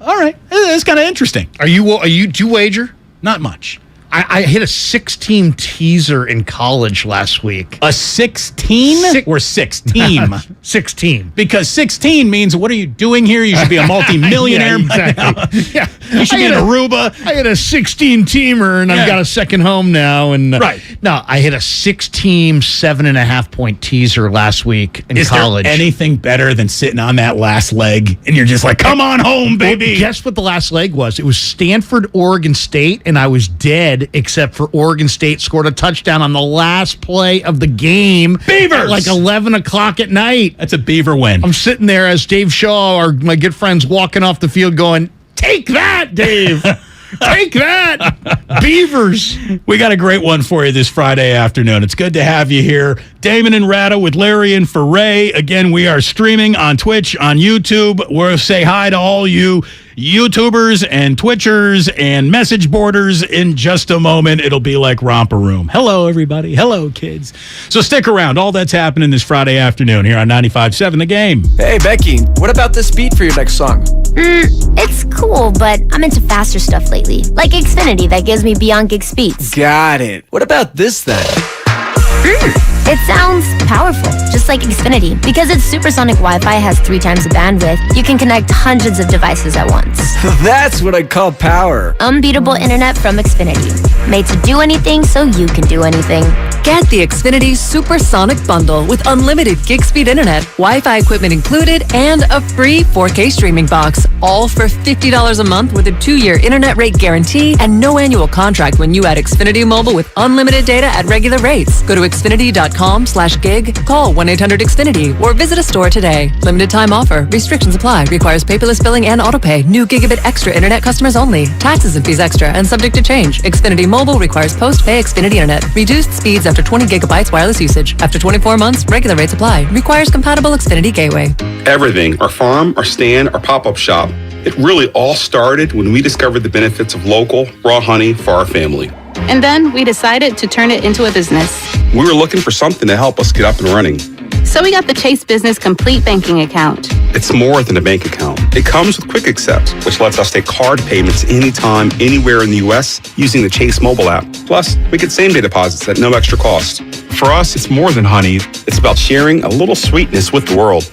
all right, that's kind of interesting. Do you wager? Not much. I hit a 6-team teaser in college last week. A 16 or 6-team? 6-team. Because 16 means, what are you doing here? You should be a multi-millionaire. Yeah, exactly. Yeah. You should be in Aruba. I hit a 16-teamer, and I've got a second home now. And right. No, I hit a 6-team, 7.5-point teaser last week in college. Is there anything better than sitting on that last leg, and you're just like, come on home, baby? Well, guess what the last leg was? It was Stanford, Oregon State, and I was dead, except for Oregon State scored a touchdown on the last play of the game. Beavers! At like 11 o'clock at night. That's a Beaver win. I'm sitting there as Dave Shaw, my good friend's walking off the field going, take that, Dave. Take that. Beavers. We got a great one for you this Friday afternoon. It's good to have you here. Damon and Ratto with Larry and for Ray. Again, we are streaming on Twitch, on YouTube. We'll say hi to all you YouTubers and Twitchers and message boarders in just a moment. It'll be like Romper Room. Hello, everybody. Hello, kids. So stick around. All that's happening this Friday afternoon here on 95.7 The Game. Hey, Becky, what about this beat for your next song? It's cool, but I'm into faster stuff lately. Like Xfinity that gives me beyond gig speeds. Got it. What about this then? It sounds powerful, just like Xfinity. Because its supersonic Wi-Fi has 3 times the bandwidth, you can connect hundreds of devices at once. That's what I call power. Unbeatable internet from Xfinity. Made to do anything so you can do anything. Get the Xfinity Supersonic Bundle with unlimited gig speed internet, Wi-Fi equipment included, and a free 4K streaming box. All for $50 a month with a 2-year internet rate guarantee and no annual contract when you add Xfinity Mobile with unlimited data at regular rates. Go to Xfinity.com/gig, call 1-800-XFINITY, or visit a store today. Limited time offer. Restrictions apply. Requires paperless billing and autopay. New Gigabit Extra internet customers only. Taxes and fees extra and subject to change. Xfinity Mobile requires post-pay Xfinity internet. Reduced speeds after 20 gigabytes wireless usage. After 24 months, regular rates apply. Requires compatible Xfinity gateway. Everything, our farm, our stand, our pop-up shop, it really all started when we discovered the benefits of local, raw honey for our family. And then we decided to turn it into a business. We were looking for something to help us get up and running. So we got the Chase Business Complete Banking Account. It's more than a bank account. It comes with Quick Accept, which lets us take card payments anytime, anywhere in the U.S. using the Chase mobile app. Plus, we get same-day deposits at no extra cost. For us, it's more than honey. It's about sharing a little sweetness with the world.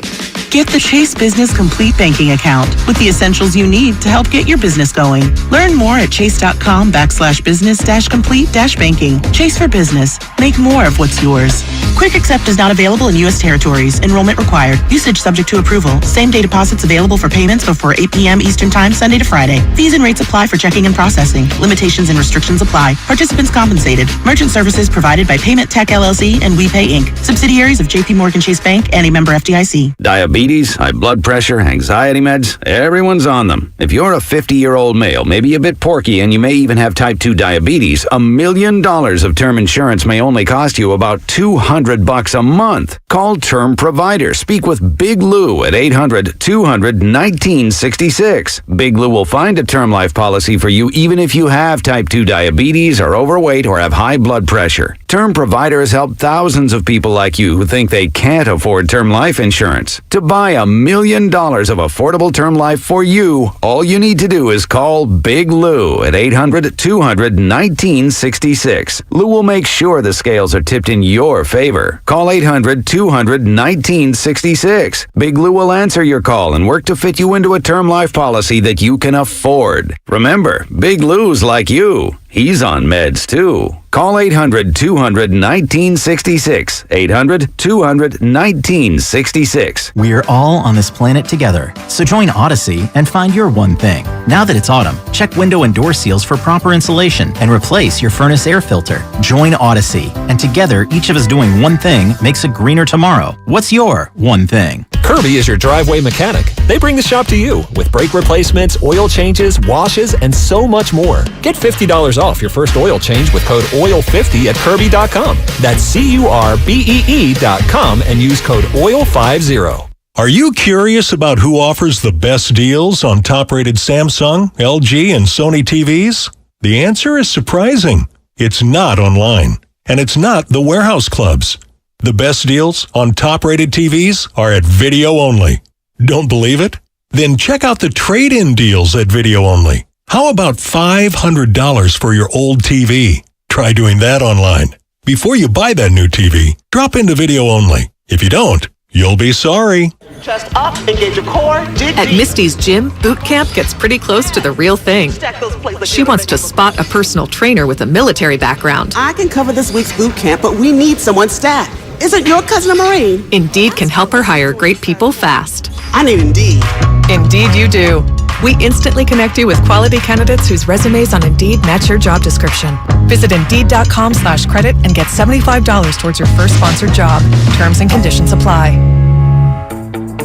Get the Chase Business Complete Banking Account with the essentials you need to help get your business going. Learn more at chase.com/business-complete-banking. Chase for business. Make more of what's yours. Quick Accept is not available in U.S. territories. Enrollment required. Usage subject to approval. Same-day deposits available for payments before 8 p.m. Eastern Time, Sunday to Friday. Fees and rates apply for checking and processing. Limitations and restrictions apply. Participants compensated. Merchant services provided by Payment Tech LLC and WePay Inc. Subsidiaries of J.P. Morgan Chase Bank and a member FDIC. Diabetes, high blood pressure, anxiety meds, everyone's on them. If you're a 50-year-old male, maybe a bit porky, and you may even have type 2 diabetes, $1 million of term insurance may only cost you about $200 a month. Call Term Provider. Speak with Big Lou at 800-200-1966. Big Lou will find a term life policy for you even if you have type 2 diabetes, are overweight, or have high blood pressure. Term Provider has helped thousands of people like you who think they can't afford term life insurance. To buy $1 million of affordable term life for you, all you need to do is call Big Lou at 800-200-1966. Lou will make sure the scales are tipped in your favor. Call 800-200-1966. Big Lou will answer your call and work to fit you into a term life policy that you can afford. Remember, Big Lou's like you. He's on meds too. Call 800-200-1966. 800-200-1966. We're all on this planet together, so join Odyssey and find your one thing. Now that it's autumn, check window and door seals for proper insulation and replace your furnace air filter. Join Odyssey, and together, each of us doing one thing makes a greener tomorrow. What's your one thing? Kirby is your driveway mechanic. They bring the shop to you with brake replacements, oil changes, washes, and so much more. Get $50 off your first oil change with code OIL50 at Kirby.com. That's CURBEE.com and use code OIL50. Are you curious about who offers the best deals on top-rated Samsung, LG, and Sony TVs? The answer is surprising. It's not online, and it's not the warehouse clubs. The best deals on top-rated TVs are at Video Only. Don't believe it? Then check out the trade-in deals at Video Only. How about $500 for your old TV? Try doing that online. Before you buy that new TV, drop into video only. If you don't, you'll be sorry. Chest up, engage your core, dig At deep. Misty's gym, boot camp gets pretty close to the real thing. Stack those plates like She you're wants to making- spot a personal trainer with a military background. I can cover this week's boot camp, but we need someone stacked. Isn't your cousin a Marine? Indeed can help her hire great people fast. I need Indeed. Indeed you do. We instantly connect you with quality candidates whose resumes on Indeed match your job description. Visit Indeed.com/credit and get $75 towards your first sponsored job. Terms and conditions apply.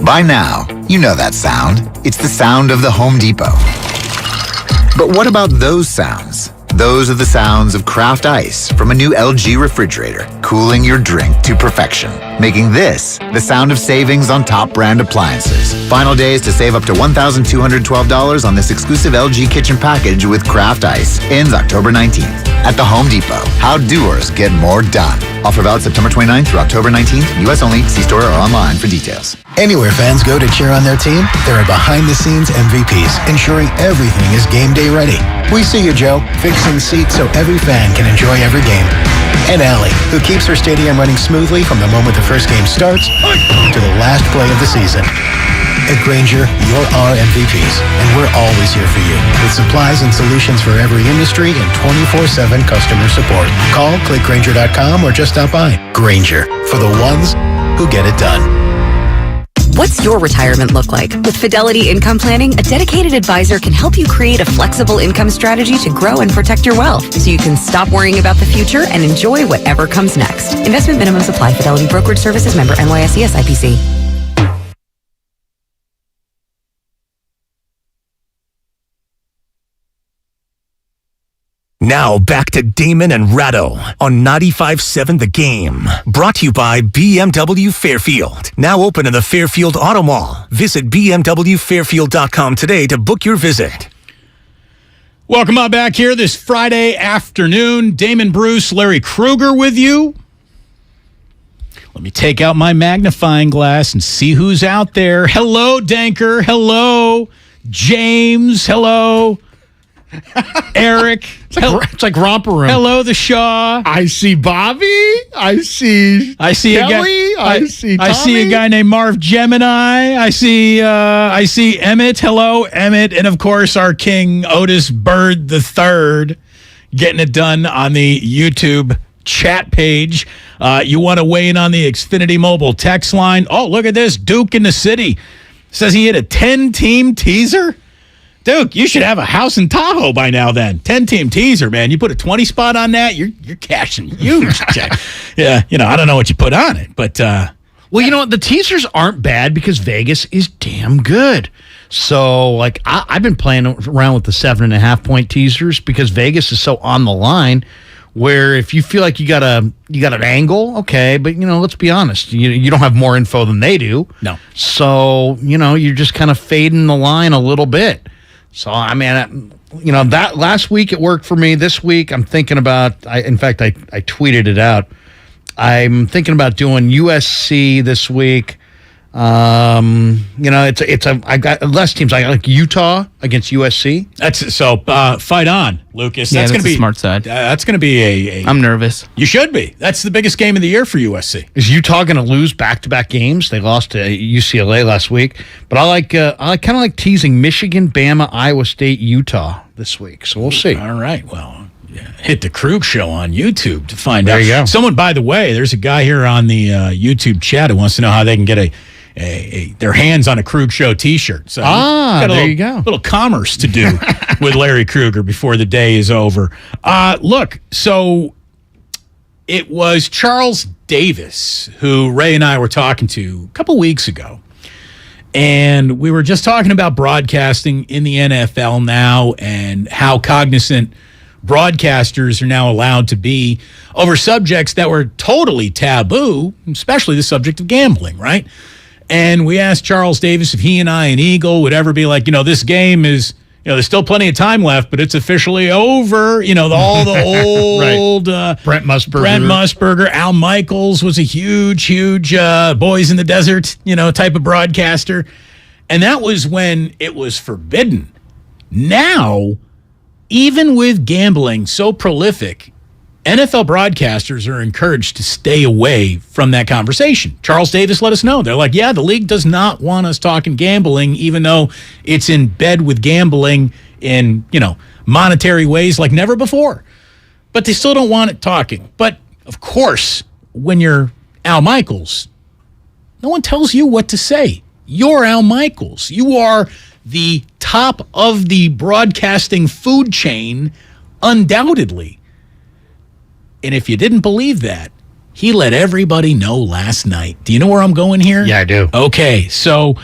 By now, you know that sound. It's the sound of the Home Depot. But what about those sounds? Those are the sounds of Kraft Ice from a new LG refrigerator, cooling your drink to perfection, making this the sound of savings on top brand appliances. Final days to save up to $1,212 on this exclusive LG kitchen package with Kraft Ice. Ends October 19th at the Home Depot. How doers get more done. Offer valid September 29th through October 19th. U.S. only. See store or online for details. Anywhere fans go to cheer on their team, there are behind-the-scenes MVPs, ensuring everything is game day ready. We see you, Joe, fixing seats so every fan can enjoy every game. And Allie, who keeps her stadium running smoothly from the moment the first game starts to the last play of the season. At Grainger, you're our MVPs, and we're always here for you with supplies and solutions for every industry and 24/7 customer support. Call, click Grainger.com, or just stop by. Grainger, for the ones who get it done. What's your retirement look like? With Fidelity Income Planning, a dedicated advisor can help you create a flexible income strategy to grow and protect your wealth so you can stop worrying about the future and enjoy whatever comes next. Investment minimums apply. Fidelity Brokerage Services, member NYSE SIPC. Now back to Damon and Ratto on 95.7 The Game. Brought to you by BMW Fairfield. Now open in the Fairfield Auto Mall. Visit BMWFairfield.com today to book your visit. Welcome on back here this Friday afternoon. Damon Bruce, Larry Krueger with you. Let me take out my magnifying glass and see who's out there. Hello, Danker. Hello, James. Hello, Eric. It's like Romper Room. Hello, the Shaw. I see Bobby. I see Kelly. a guy. I see Tommy. I see a guy named Marv Gemini. I see Emmett. Hello, Emmett. And, of course, our king, Otis Bird III, getting it done on the YouTube chat page. You want to weigh in on the Xfinity Mobile text line? Oh, look at this. Duke in the city says he hit a 10-team teaser. Duke, you should have a house in Tahoe by now then. 10-team teaser, man. You put a 20 spot on that, you're cashing huge check. Yeah, I don't know what you put on it, but... Well, you know what? The teasers aren't bad because Vegas is damn good. So, like, I've been playing around with the 7.5 point teasers because Vegas is so on the line where if you feel like you got an angle, okay, but, let's be honest. You don't have more info than they do. No. So, you're just kind of fading the line a little bit. So, I mean, that last week it worked for me. This week I'm thinking about, in fact, I tweeted it out. I'm thinking about doing USC this week. I got less teams. I like Utah against USC. That's so fight on, Lucas. Yeah, that's going to be smart side. That's going to be I'm nervous. You should be. That's the biggest game of the year for USC. Is Utah going to lose back-to-back games? They lost to UCLA last week, but I kind of like teasing Michigan, Bama, Iowa State, Utah this week. So we'll see. All right. Well, hit the Krug Show on YouTube to find out. There you go. Someone, by the way, there's a guy here on the YouTube chat who wants to know how they can get their hands on a Krug Show T-shirt. So you go. Little commerce to do with Larry Krueger before the day is over. Look, so it was Charles Davis who Ray and I were talking to a couple weeks ago. And we were just talking about broadcasting in the NFL now and how cognizant broadcasters are now allowed to be over subjects that were totally taboo, especially the subject of gambling, right? And we asked Charles Davis if he and I and Eagle would ever be like, this game is, there's still plenty of time left, but it's officially over. All the old right. Brent Musburger, Al Michaels was a huge Boys in the Desert, type of broadcaster. And that was when it was forbidden. Now, even with gambling so prolific, NFL broadcasters are encouraged to stay away from that conversation. Charles Davis let us know. They're like, yeah, the league does not want us talking gambling, even though it's in bed with gambling in, monetary ways like never before. But they still don't want it talking. But, of course, when you're Al Michaels, no one tells you what to say. You're Al Michaels. You are the top of the broadcasting food chain, undoubtedly. And if you didn't believe that, he let everybody know last night. Do you know where I'm going here? Yeah, I do. Okay, so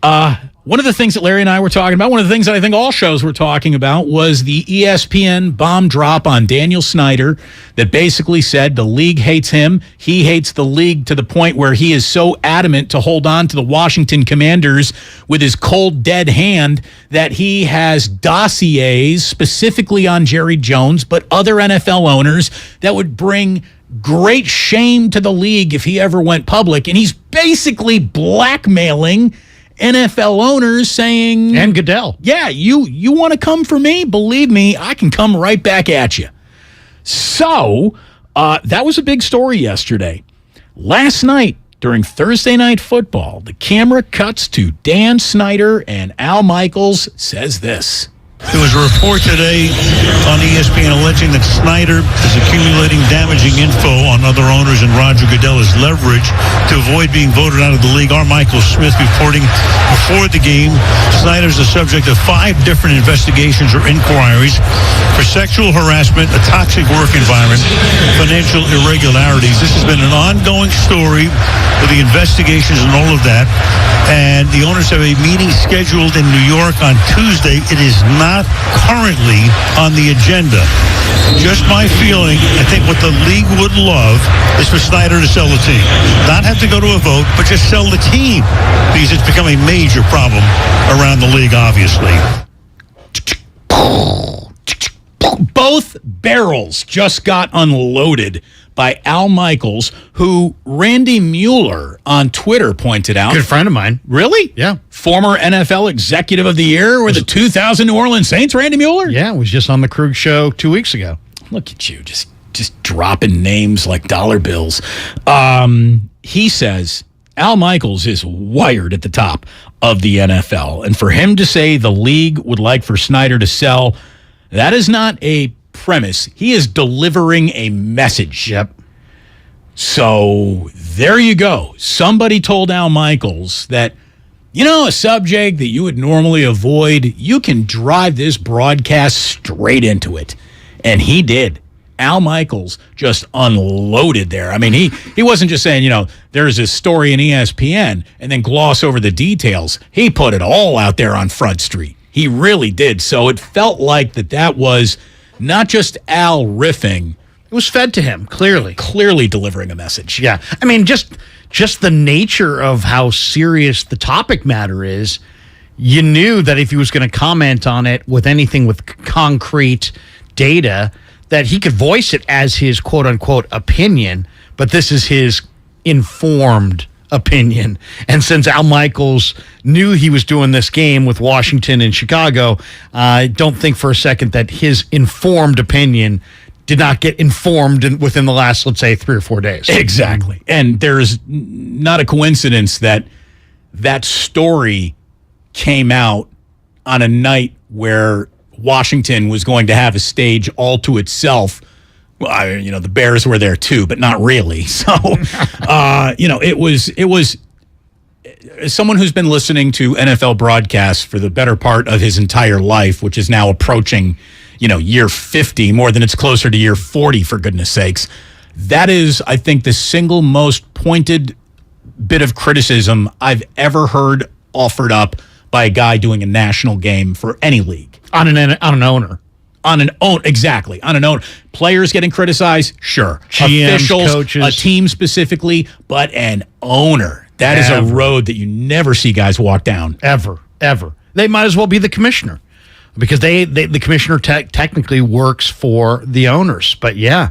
one of the things that Larry and I were talking about, one of the things that I think all shows were talking about, was the ESPN bomb drop on Daniel Snyder that basically said the league hates him. He hates the league to the point where he is so adamant to hold on to the Washington Commanders with his cold, dead hand that he has dossiers specifically on Jerry Jones, but other NFL owners that would bring great shame to the league if he ever went public. And he's basically blackmailing NFL owners, saying, and Goodell, yeah, you want to come for me? Believe me, I can come right back at you. So that was a big story yesterday. Last night, during Thursday Night Football, the camera cuts to Dan Snyder, and Al Michaels says this. There was a report today on ESPN alleging that Snyder is accumulating damaging info on other owners and Roger Goodell as leverage to avoid being voted out of the league. R. Michael Smith reporting before the game, Snyder is the subject of 5 different investigations or inquiries for sexual harassment, a toxic work environment, financial irregularities. This has been an ongoing story with the investigations and all of that. And the owners have a meeting scheduled in New York on Tuesday. It is not currently on the agenda. Just my feeling, I think what the league would love is for Snyder to sell the team. Not have to go to a vote, but just sell the team, because it's become a major problem around the league, obviously. Both barrels just got unloaded by Al Michaels, who Randy Mueller on Twitter pointed out. Good friend of mine. Really? Yeah. Former NFL Executive of the Year with the 2000 New Orleans Saints, Randy Mueller? Yeah, was just on the Krug Show 2 weeks ago. Look at you, just dropping names like dollar bills. He says Al Michaels is wired at the top of the NFL. And for him to say the league would like for Snyder to sell, that is not a premise. He is delivering a message. Yep. So there you go. Somebody told Al Michaels that, a subject that you would normally avoid, you can drive this broadcast straight into it. And he did. Al Michaels just unloaded there. I mean, he wasn't just saying, there's this story in ESPN and then gloss over the details. He put it all out there on Front Street. He really did. So it felt like that was not just Al riffing. It was fed to him, clearly. Clearly delivering a message. Yeah. I mean, just the nature of how serious the topic matter is, you knew that if he was going to comment on it with anything with concrete data, that he could voice it as his quote-unquote opinion, but this is his informed opinion. And since Al Michaels knew he was doing this game with Washington and Chicago, I don't think for a second that his informed opinion did not get informed within the last, let's say, 3 or 4 days. Exactly. And there's not a coincidence that story came out on a night where Washington was going to have a stage all to itself. Well, the Bears were there too, but not really. So, it was as someone who's been listening to NFL broadcasts for the better part of his entire life, which is now approaching, year 50, more than it's closer to year 40, for goodness sakes. That is, I think, the single most pointed bit of criticism I've ever heard offered up by a guy doing a national game for any league. On an owner. Exactly. On an owner. Players getting criticized, sure. GMs, officials, coaches. a team specifically, but an owner. That is a road that you never see guys walk down. Ever. They might as well be the commissioner, because the commissioner technically works for the owners. But yeah,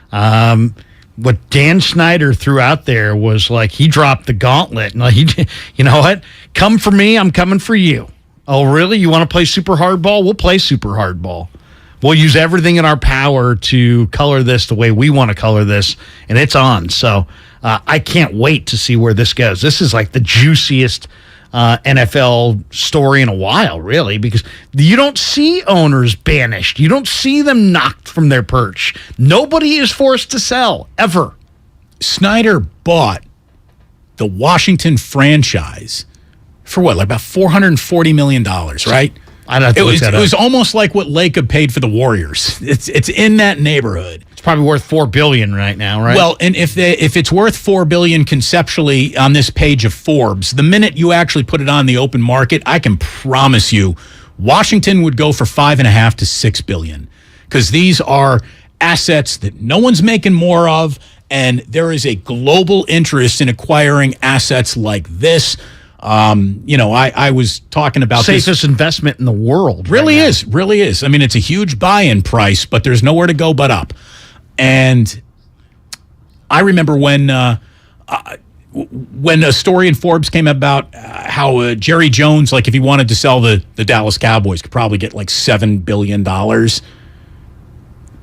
what Dan Snyder threw out there was like he dropped the gauntlet. And you know what? Come for me, I'm coming for you. Oh, really? You want to play super hardball? We'll play super hardball. We'll use everything in our power to color this the way we want to color this, and it's on. So I can't wait to see where this goes. This is like the juiciest NFL story in a while, really, because you don't see owners banished. You don't see them knocked from their perch. Nobody is forced to sell, ever. Snyder bought the Washington franchise for what, like about $440 million, right? It was almost like what Lacob paid for the Warriors. It's in that neighborhood. It's probably worth $4 billion right now, right? Well, and if it's worth $4 billion conceptually on this page of Forbes, the minute you actually put it on the open market, I can promise you, Washington would go for $5.5 to $6 billion, because these are assets that no one's making more of, and there is a global interest in acquiring assets like this. I was talking about safest investment in the world. Really is. I mean, it's a huge buy-in price, but there's nowhere to go but up. And I remember when a story in Forbes came about how Jerry Jones, like if he wanted to sell the Dallas Cowboys, could probably get like $7 billion.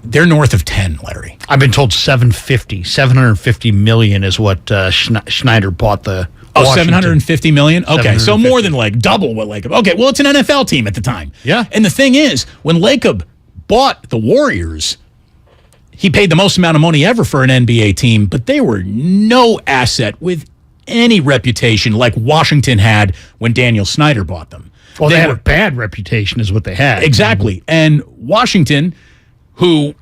They're north of 10, Larry. I've been told $750 million is what Schneider bought the. Washington. $750 million? Okay, so more than like double what Lacob. Okay, well, it's an NFL team at the time. Yeah. And the thing is, when Lacob bought the Warriors, he paid the most amount of money ever for an NBA team, but they were no asset with any reputation like Washington had when Daniel Snyder bought them. Well, they had a bad reputation is what they had. Exactly. And Washington, who,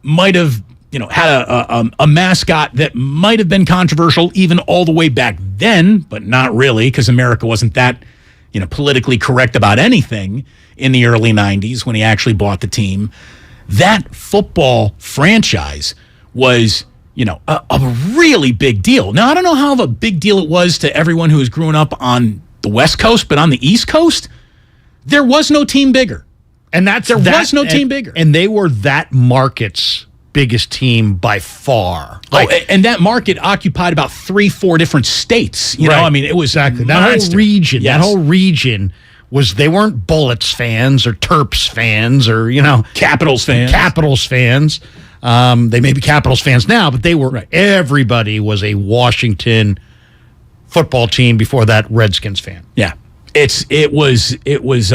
might have had a mascot that might have been controversial even all the way back then, but not really, because America wasn't that, politically correct about anything in the early 90s when he actually bought the team. That football franchise was, a really big deal. Now, I don't know how of a big deal it was to everyone who was growing up on the West Coast, but on the East Coast, there was no team bigger. And there was no team bigger. And they were that market's biggest team by far. And that market occupied about 3-4 different states. You know, I mean, it was exactly that whole region. Yes. That whole region they weren't Bullets fans or Terps fans or Capitals fans. Capitals fans. They may be Capitals fans now, but they were. Everybody was a Washington football team before that Redskins fan. Yeah, it was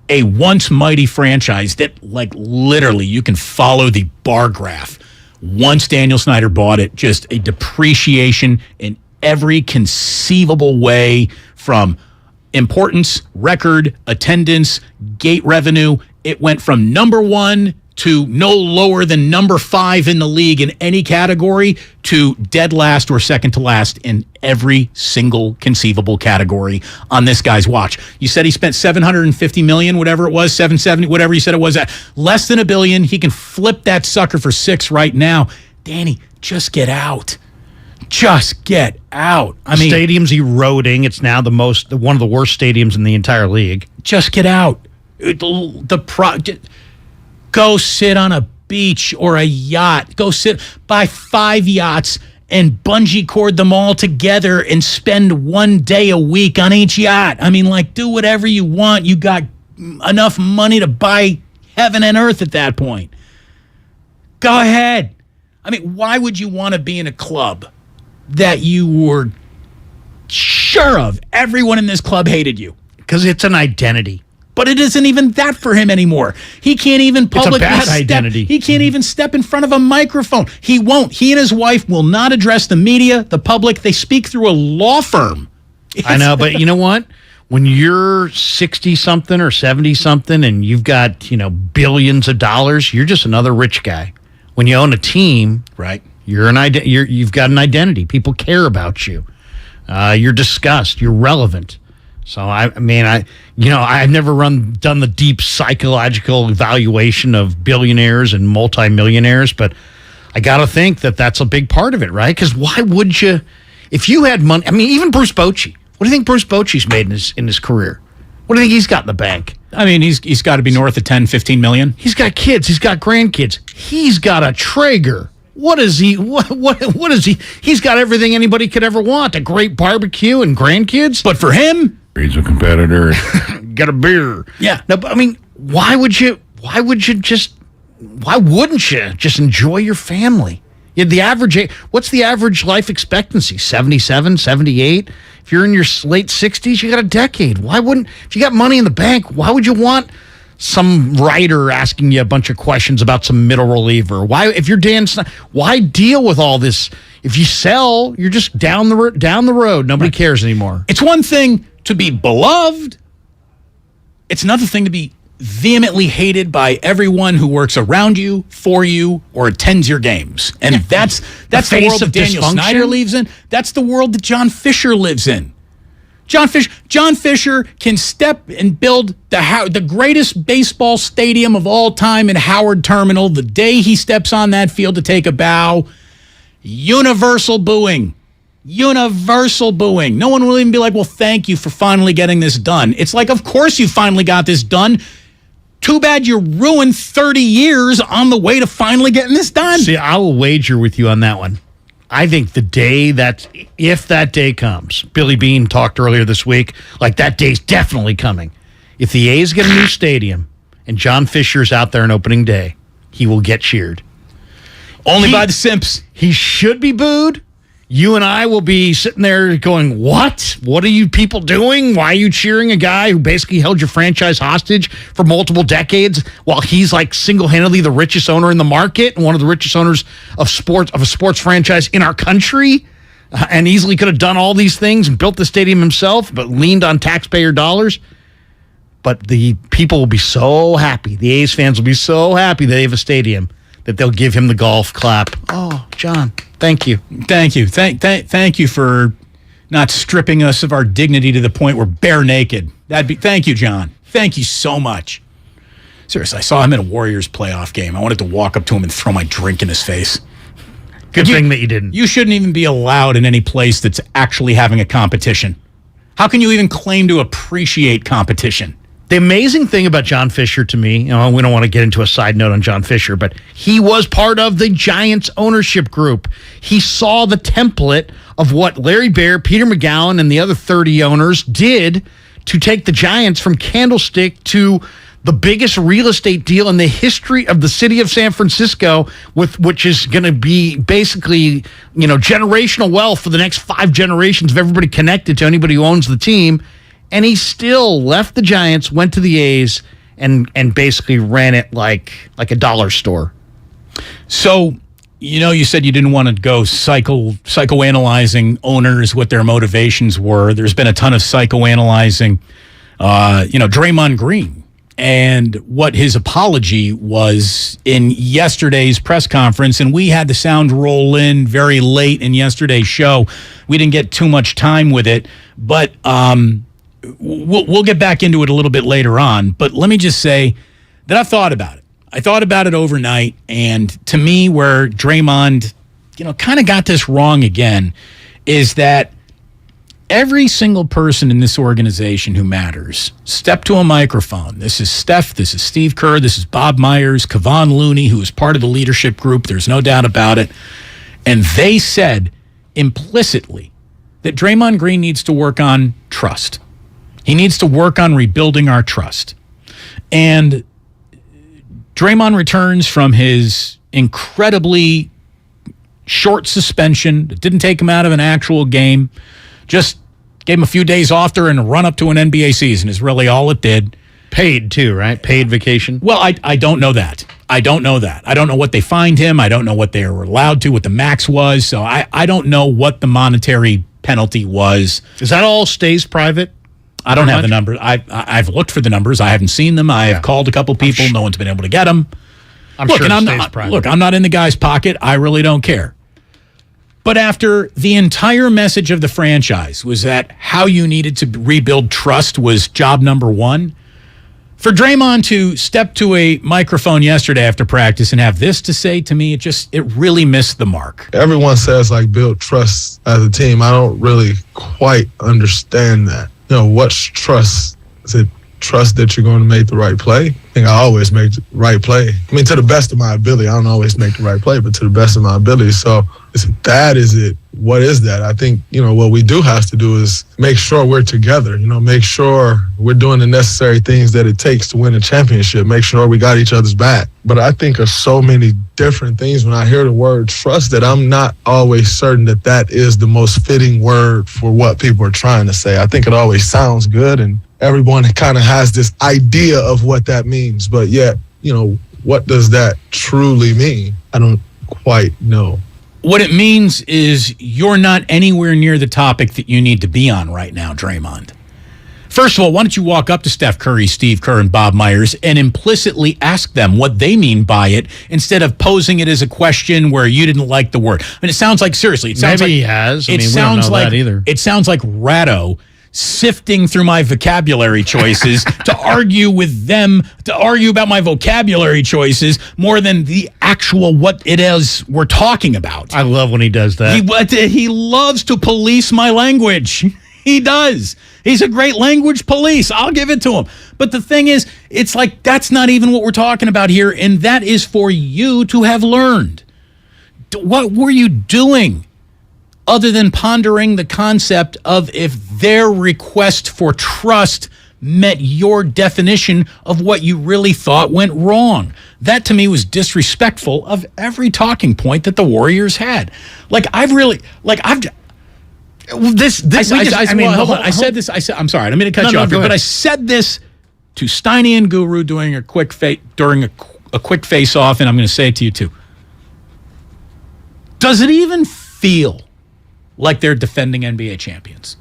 a once mighty franchise that, like, literally you can follow the bar graph. Once Daniel Snyder bought it, just a depreciation in every conceivable way, from importance, record, attendance, gate revenue. It went from number 1 to no lower than number 5 in the league in any category to dead last or second to last in every single conceivable category on this guy's watch. You said he spent $750 million, whatever it was, $770, whatever you said it was, at less than $1 billion. He can flip that sucker for $6 right now. Danny, just get out. Just get out. I mean, stadium's eroding. It's now one of the worst stadiums in the entire league. Just get out. Go sit on a beach or a yacht. Go buy 5 yachts and bungee cord them all together and spend 1 day a week on each yacht. I mean, like, do whatever you want. You got enough money to buy heaven and earth at that point. Go ahead. I mean, why would you want to be in a club that you were sure of everyone in this club hated you? Because it's an identity. But it isn't even that for him anymore. He can't even publicly identity. He can't even step in front of a microphone. He won't. He and his wife will not address the media, the public. They speak through a law firm. I know, but you know what? When you're 60-something or 70-something and you've got, billions of dollars, you're just another rich guy. When you own a team, right? You've got an identity. People care about you. You're discussed. You're relevant. So I've never done the deep psychological evaluation of billionaires and multimillionaires, but I got to think that that's a big part of it, right? Because why would you, if you had money? I mean, even Bruce Bochy. What do you think Bruce Bochy's made in his career? What do you think he's got in the bank? I mean, he's got to be north of 10, 15 million. He's got kids. He's got grandkids. He's got a Traeger. What is he? What is he? He's got everything anybody could ever want. A great barbecue and grandkids. But for him, he's a competitor. Get a beer. Yeah. No, but I mean, why would you why wouldn't you just enjoy your family? The average, what's the average life expectancy? 77, 78? If you're in your late 60s, you got a decade. If you got money in the bank, why would you want some writer asking you a bunch of questions about some middle reliever? If you're Dan Snyder, why deal with all this? If you sell, you're just down the road. Nobody cares anymore. It's one thing to be beloved. It's another thing to be vehemently hated by everyone who works around you, for you, or attends your games. And that's the world that Daniel Snyder lives in. That's the world that John Fisher lives in. John Fisher can step and build the greatest baseball stadium of all time in Howard Terminal. The day he steps on that field to take a bow, universal booing. Universal booing. No one will even be like, well, thank you for finally getting this done. It's like, of course you finally got this done. Too bad you ruined 30 years on the way to finally getting this done. See, I will wager with you on that one. I think if that day comes, Billy Beane talked earlier this week, like that day's definitely coming. If the A's get a new stadium and John Fisher's out there on opening day, he will get cheered. Only by the simps. He should be booed. You and I will be sitting there going, what? What are you people doing? Why are you cheering a guy who basically held your franchise hostage for multiple decades while he's like single-handedly the richest owner in the market and one of the richest owners of a sports franchise in our country, and easily could have done all these things and built the stadium himself, but leaned on taxpayer dollars? But the people will be so happy. The A's fans will be so happy that they have a stadium that they'll give him the golf clap. Oh, John, thank you. Thank you. Thank you for not stripping us of our dignity to the point we're bare naked. Thank you, John. Thank you so much. Seriously, I saw him in a Warriors playoff game. I wanted to walk up to him and throw my drink in his face. Good thing that you didn't. You shouldn't even be allowed in any place that's actually having a competition. How can you even claim to appreciate competition? The amazing thing about John Fisher to me, we don't want to get into a side note on John Fisher, but he was part of the Giants ownership group. He saw the template of what Larry Baer, Peter McGowan, and the other 30 owners did to take the Giants from Candlestick to the biggest real estate deal in the history of the city of San Francisco, which is going to be basically, generational wealth for the next 5 generations of everybody connected to anybody who owns the team. And he still left the Giants, went to the A's, and basically ran it like a dollar store. So, you said you didn't want to go psychoanalyzing owners, what their motivations were. There's been a ton of psychoanalyzing, Draymond Green, and what his apology was in yesterday's press conference. And we had the sound roll in very late in yesterday's show. We didn't get too much time with it, but we'll get back into it a little bit later on, but let me just say that I've thought about it. I thought about it overnight, and to me, where Draymond, kind of got this wrong again, is that every single person in this organization who matters stepped to a microphone. This is Steph, this is Steve Kerr, this is Bob Myers, Kevon Looney, who is part of the leadership group. There's no doubt about it. And they said implicitly that Draymond Green needs to work on trust. He needs to work on rebuilding our trust. And Draymond returns from his incredibly short suspension. It didn't take him out of an actual game. Just gave him a few days off during a run-up to an NBA season is really all it did. Paid too, right? Paid vacation? Well, I don't know that. I don't know what they fined him. I don't know what they were allowed to, what the max was. So I don't know what the monetary penalty was. Is that all stays private? I don't have the numbers. I've looked for the numbers. I haven't seen them. I have called a couple people. No one's been able to get them. I'm sure it stays private. Look, I'm not in the guy's pocket. I really don't care. But after the entire message of the franchise was that how you needed to rebuild trust was job number one, for Draymond to step to a microphone yesterday after practice and have this to say to me, it really missed the mark. Everyone says build trust as a team. I don't really quite understand that. What's trust? Is it trust that you're going to make the right play? I think I always make the right play. I mean, to the best of my ability. I don't always make the right play, but to the best of my ability. So is it that? Is it what is that? I think, what we do have to do is make sure we're together, make sure we're doing the necessary things that it takes to win a championship, make sure we got each other's back. But I think of so many different things when I hear the word trust that I'm not always certain that that is the most fitting word for what people are trying to say. I think it always sounds good and everyone kind of has this idea of what that means. But yet, what does that truly mean? I don't quite know. What it means is you're not anywhere near the topic that you need to be on right now, Draymond. First of all, why don't you walk up to Steph Curry, Steve Kerr, and Bob Myers and implicitly ask them what they mean by it instead of posing it as a question where you didn't like the word. I mean, it sounds like, seriously, it sounds Maybe like... he has. We don't know that either. It sounds like Ratto sifting through my vocabulary choices to argue with them, to argue about my vocabulary choices more than the actual what it is we're talking about. I love when he does that. He loves to police my language. He does. He's a great language police. I'll give it to him. But the thing is, it's like that's not even what we're talking about here, and that is for you to have learned. What were you doing other than pondering the concept of if their request for trust met your definition of what you really thought went wrong? That to me was disrespectful of every talking point that the Warriors had. I'm sorry. I said this. I'm sorry. I didn't mean to cut you off here, but I said this to Steiny and Guru during a quick face off, and I'm going to say it to you too. Does it even feel like they're defending NBA champions?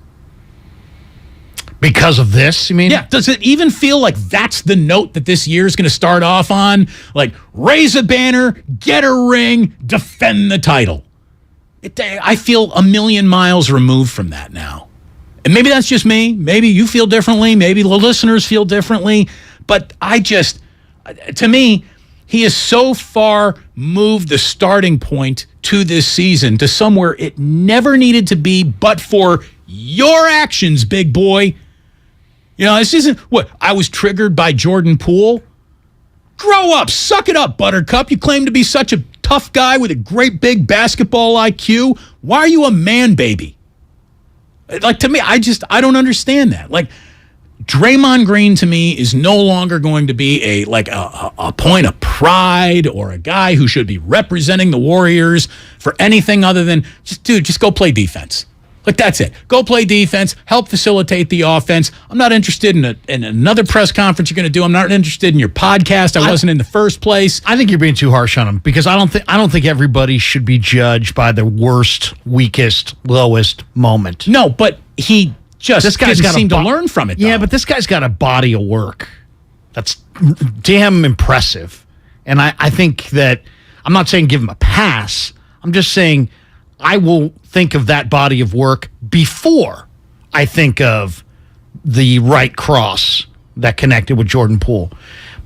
Because of this, you mean? Yeah. Does it even feel like that's the note that this year is going to start off on? Like, raise a banner, get a ring, defend the title. I feel a million miles removed from that now. And maybe that's just me. Maybe you feel differently. Maybe the listeners feel differently. But to me, he has so far moved the starting point to this season to somewhere it never needed to be but for your actions, big boy. This isn't what I was triggered by Jordan Poole. Grow up, suck it up, Buttercup. You claim to be such a tough guy with a great big basketball IQ. Why are you a man baby? To me, I don't understand that. Draymond Green to me is no longer going to be a point of pride or a guy who should be representing the Warriors for anything other than just go play defense. That's it. Go play defense, help facilitate the offense. I'm not interested in another press conference you're going to do. I'm not interested in your podcast. I wasn't in the first place. I think you're being too harsh on him because I don't think everybody should be judged by the worst, weakest, lowest moment. No, but he this guy's didn't seem to learn from it, though. Yeah, but this guy's got a body of work that's damn impressive. And I think that, I'm not saying give him a pass. I'm just saying I will think of that body of work before I think of the right cross that connected with Jordan Poole.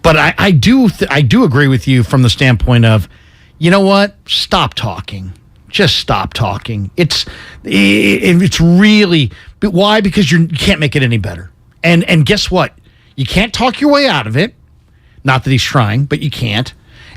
But I do agree with you from the standpoint of, you know what? Stop talking. Just stop talking. It's really... But why? Because you can't make it any better. And guess what? You can't talk your way out of it. Not that he's trying, but you can't.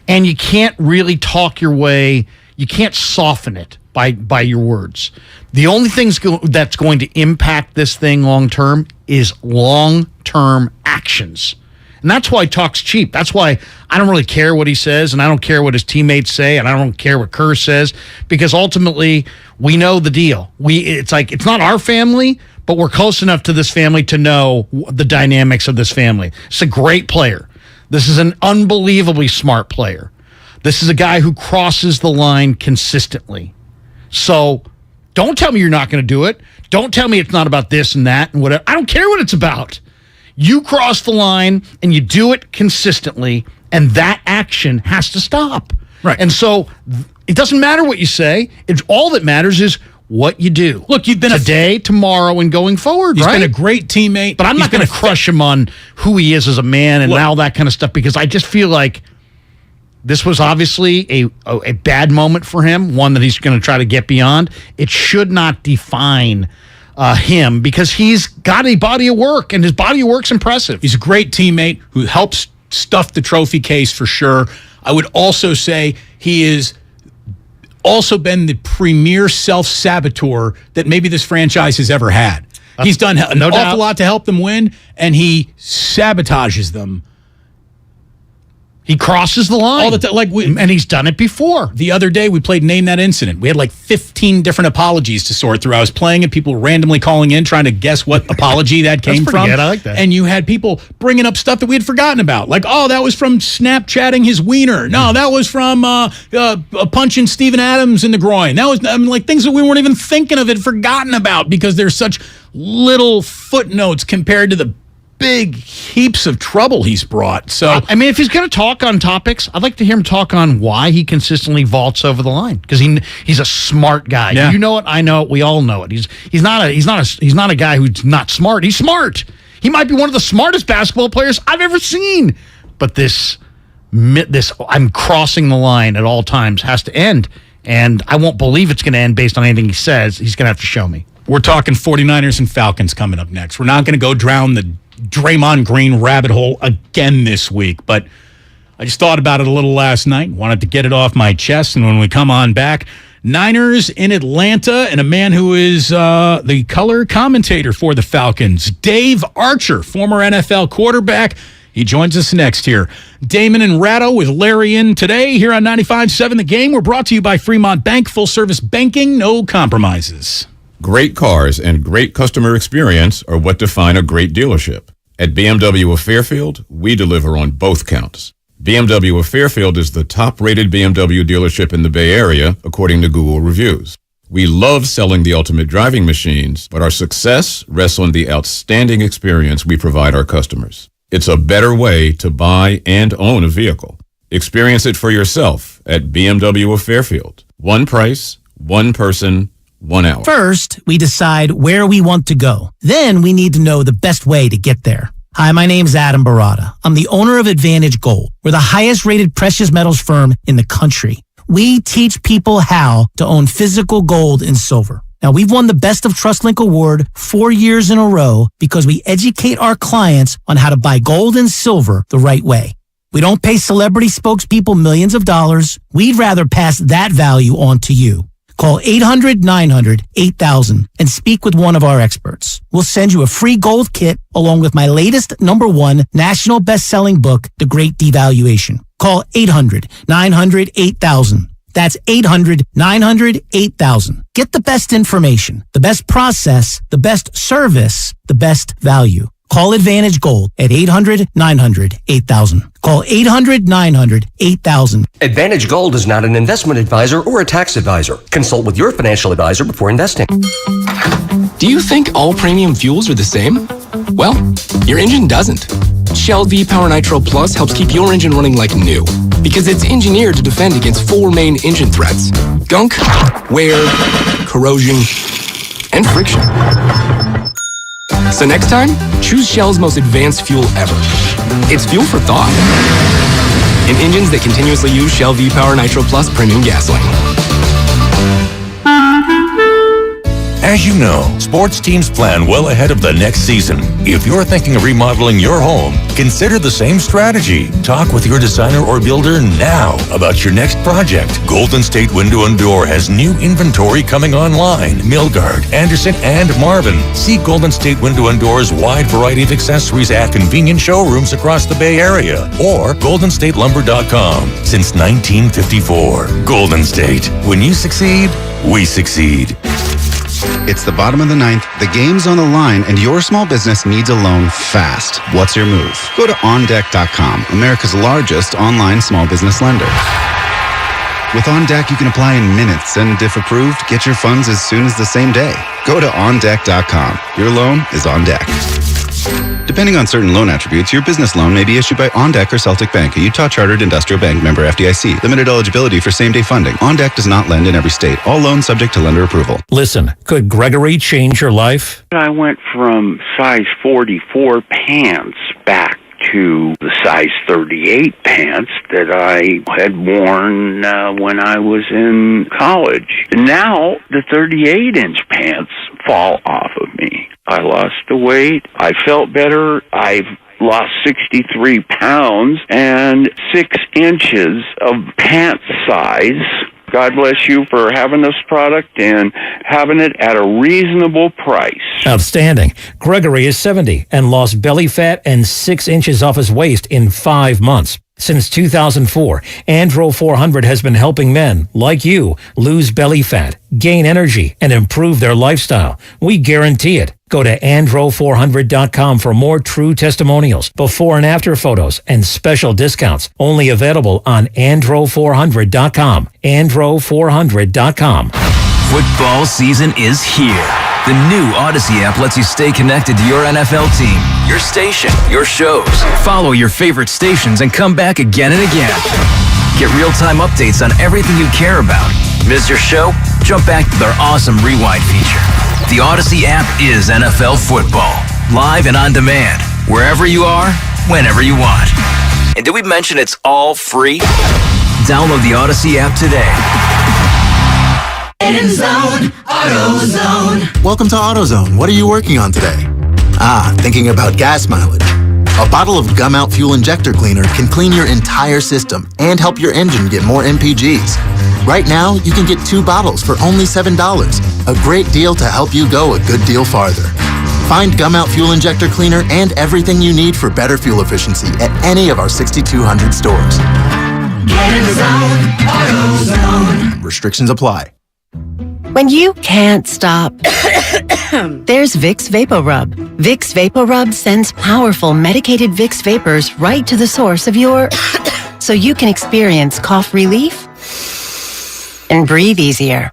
And you can't really talk your way. You can't soften it by your words. The only thing that's going to impact this thing long-term is long-term actions. And that's why talk's cheap. That's why I don't really care what he says, and I don't care what his teammates say, and I don't care what Kerr says, because ultimately we know the deal. It's not our family, but we're close enough to this family to know the dynamics of this family. It's a great player. This is an unbelievably smart player. This is a guy who crosses the line consistently. So don't tell me you're not going to do it. Don't tell me it's not about this and that and whatever. I don't care what it's about. You cross the line and you do it consistently, and that action has to stop. Right. And so it doesn't matter what you say. All that matters is what you do. Look, you've been today, tomorrow, and going forward. He's been a great teammate, but I'm not going to crush him on who he is as a man and all that kind of stuff, because I just feel like this was obviously a bad moment for him, one that he's going to try to get beyond. It should not define him, because he's got a body of work, and his body of work's impressive. He's a great teammate who helps stuff the trophy case for sure. I would also say he is also been the premier self-saboteur that maybe this franchise has ever had. He's done an awful lot to help them win, and he sabotages them. He crosses the line. All the time. And he's done it before. The other day, we played Name That Incident. We had like 15 different apologies to sort through. I was playing it, people randomly calling in, trying to guess what apology that came from. Good. I like that. And you had people bringing up stuff that we had forgotten about. Like, oh, that was from Snapchatting his wiener. No, that was from punching Steven Adams in the groin. That was like things that we weren't even thinking of, had forgotten about, because there's such little footnotes compared to the big heaps of trouble he's brought. So I mean, if he's going to talk on topics, I'd like to hear him talk on why he consistently vaults over the line, because he's a smart guy. Yeah. You know it, I know it, we all know it. He's not a guy who's not smart. He's smart. He might be one of the smartest basketball players I've ever seen. But this I'm crossing the line at all times has to end, and I won't believe it's going to end based on anything he says. He's going to have to show me. we're talking 49ers and Falcons coming up next. We're not going to go drown the Draymond Green rabbit hole again this week, but I just thought about it a little last night, wanted to get it off my chest, and when we come on back, Niners in Atlanta, and a man who is the color commentator for the Falcons, Dave Archer, former NFL quarterback. He joins us next here. Damon and Ratto with Larry in today here on 95.7 The Game. We're brought to you by Fremont Bank, full-service banking, no compromises. Great cars and great customer experience are what define a great dealership. At BMW of Fairfield, we deliver on both counts. BMW of Fairfield is the top-rated BMW dealership in the Bay Area, according to Google reviews. We love selling the ultimate driving machines, but our success rests on the outstanding experience we provide our customers. It's a better way to buy and own a vehicle. Experience it for yourself at BMW of Fairfield. One price, one person, 1 hour. First, we decide where we want to go. Then we need to know the best way to get there. Hi, my name's Adam Barada. I'm the owner of Advantage Gold. We're the highest rated precious metals firm in the country. We teach people how to own physical gold and silver. Now, we've won the Best of TrustLink Award 4 years in a row because we educate our clients on how to buy gold and silver the right way. We don't pay celebrity spokespeople millions of dollars. We'd rather pass that value on to you. Call 800-900-8000 and speak with one of our experts. We'll send you a free gold kit along with my latest #1 national best-selling book, The Great Devaluation. Call 800-900-8000. That's 800-900-8000. Get the best information, the best process, the best service, the best value. Call Advantage Gold at 800-900-8000. Call 800-900-8000. Advantage Gold is not an investment advisor or a tax advisor. Consult with your financial advisor before investing. Do you think all premium fuels are the same? Well, your engine doesn't. Shell V-Power Nitro Plus helps keep your engine running like new because it's engineered to defend against 4 main engine threats: gunk, wear, corrosion, and friction. So next time, choose Shell's most advanced fuel ever. It's fuel for thought. In engines that continuously use Shell V-Power Nitro Plus premium gasoline. As you know, sports teams plan well ahead of the next season. If you're thinking of remodeling your home, consider the same strategy. Talk with your designer or builder now about your next project. Golden State Window and Door has new inventory coming online. Milgard, Anderson, and Marvin. See Golden State Window and Door's wide variety of accessories at convenient showrooms across the Bay Area or goldenstatelumber.com. Since 1954. Golden State. When you succeed, we succeed. It's the bottom of the ninth, the game's on the line, and your small business needs a loan fast. What's your move? Go to OnDeck.com, America's largest online small business lender. With OnDeck, you can apply in minutes, and if approved, get your funds as soon as the same day. Go to OnDeck.com. Your loan is on deck. Depending on certain loan attributes, your business loan may be issued by OnDeck or Celtic Bank, a Utah Chartered Industrial Bank member FDIC. Limited eligibility for same-day funding. OnDeck does not lend in every state. All loans subject to lender approval. Listen, could Gregory change your life? I went from size 44 pants back to the size 38 pants that I had worn when I was in college. Now the 38-inch pants fall off of me. I lost the weight. I felt better. I've lost 63 pounds and 6 inches of pant size. God bless you for having this product and having it at a reasonable price. Outstanding. Gregory is 70 and lost belly fat and 6 inches off his waist in 5 months. Since 2004, Andro 400 has been helping men like you lose belly fat, gain energy, and improve their lifestyle. We guarantee it. Go to andro400.com for more true testimonials, before and after photos, and special discounts. Only available on andro400.com. andro400.com. Football season is here. The new Odyssey app lets you stay connected to your NFL team, your station, your shows. Follow your favorite stations and come back again and again. Get real-time updates on everything you care about. Miss your show? Jump back to their awesome rewind feature. The Odyssey app is NFL football. Live and on demand. Wherever you are, whenever you want. And did we mention it's all free? Download the Odyssey app today. End Zone, AutoZone. Welcome to AutoZone. What are you working on today? Thinking about gas mileage. A bottle of Gum Out Fuel Injector Cleaner can clean your entire system and help your engine get more MPGs. Right now, you can get 2 bottles for only $7. A great deal to help you go a good deal farther. Find Gum Out Fuel Injector Cleaner and everything you need for better fuel efficiency at any of our 6,200 stores. Get in the zone, AutoZone. Restrictions apply. When you can't stop, there's Vicks VapoRub. Vicks VapoRub sends powerful medicated Vicks vapors right to the source of your... so you can experience cough relief and breathe easier.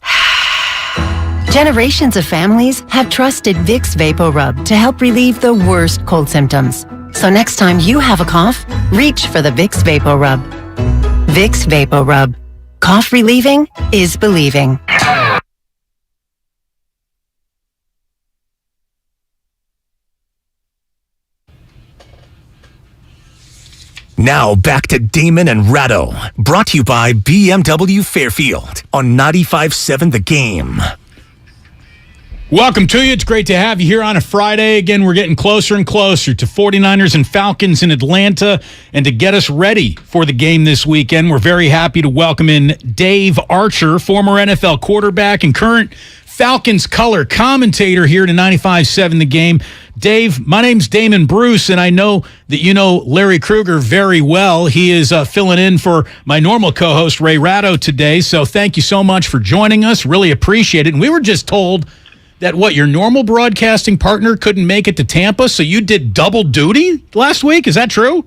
Generations of families have trusted Vicks VapoRub to help relieve the worst cold symptoms. So next time you have a cough, reach for the Vicks VapoRub. Vicks VapoRub. Cough relieving is believing. Now back to Damon and Ratto, brought to you by BMW Fairfield on 95.7 The Game. Welcome to you. It's great to have you here on a Friday. Again, we're getting closer and closer to 49ers and Falcons in Atlanta. And to get us ready for the game this weekend, we're very happy to welcome in Dave Archer, former NFL quarterback and current Falcons color commentator here to 95.7 The Game. Dave, my name's Damon Bruce, and I know that you know Larry Krueger very well. He is filling in for my normal co-host, Ray Ratto, today. So thank you so much for joining us. Really appreciate it. And we were just told that, your normal broadcasting partner couldn't make it to Tampa, so you did double duty last week? Is that true?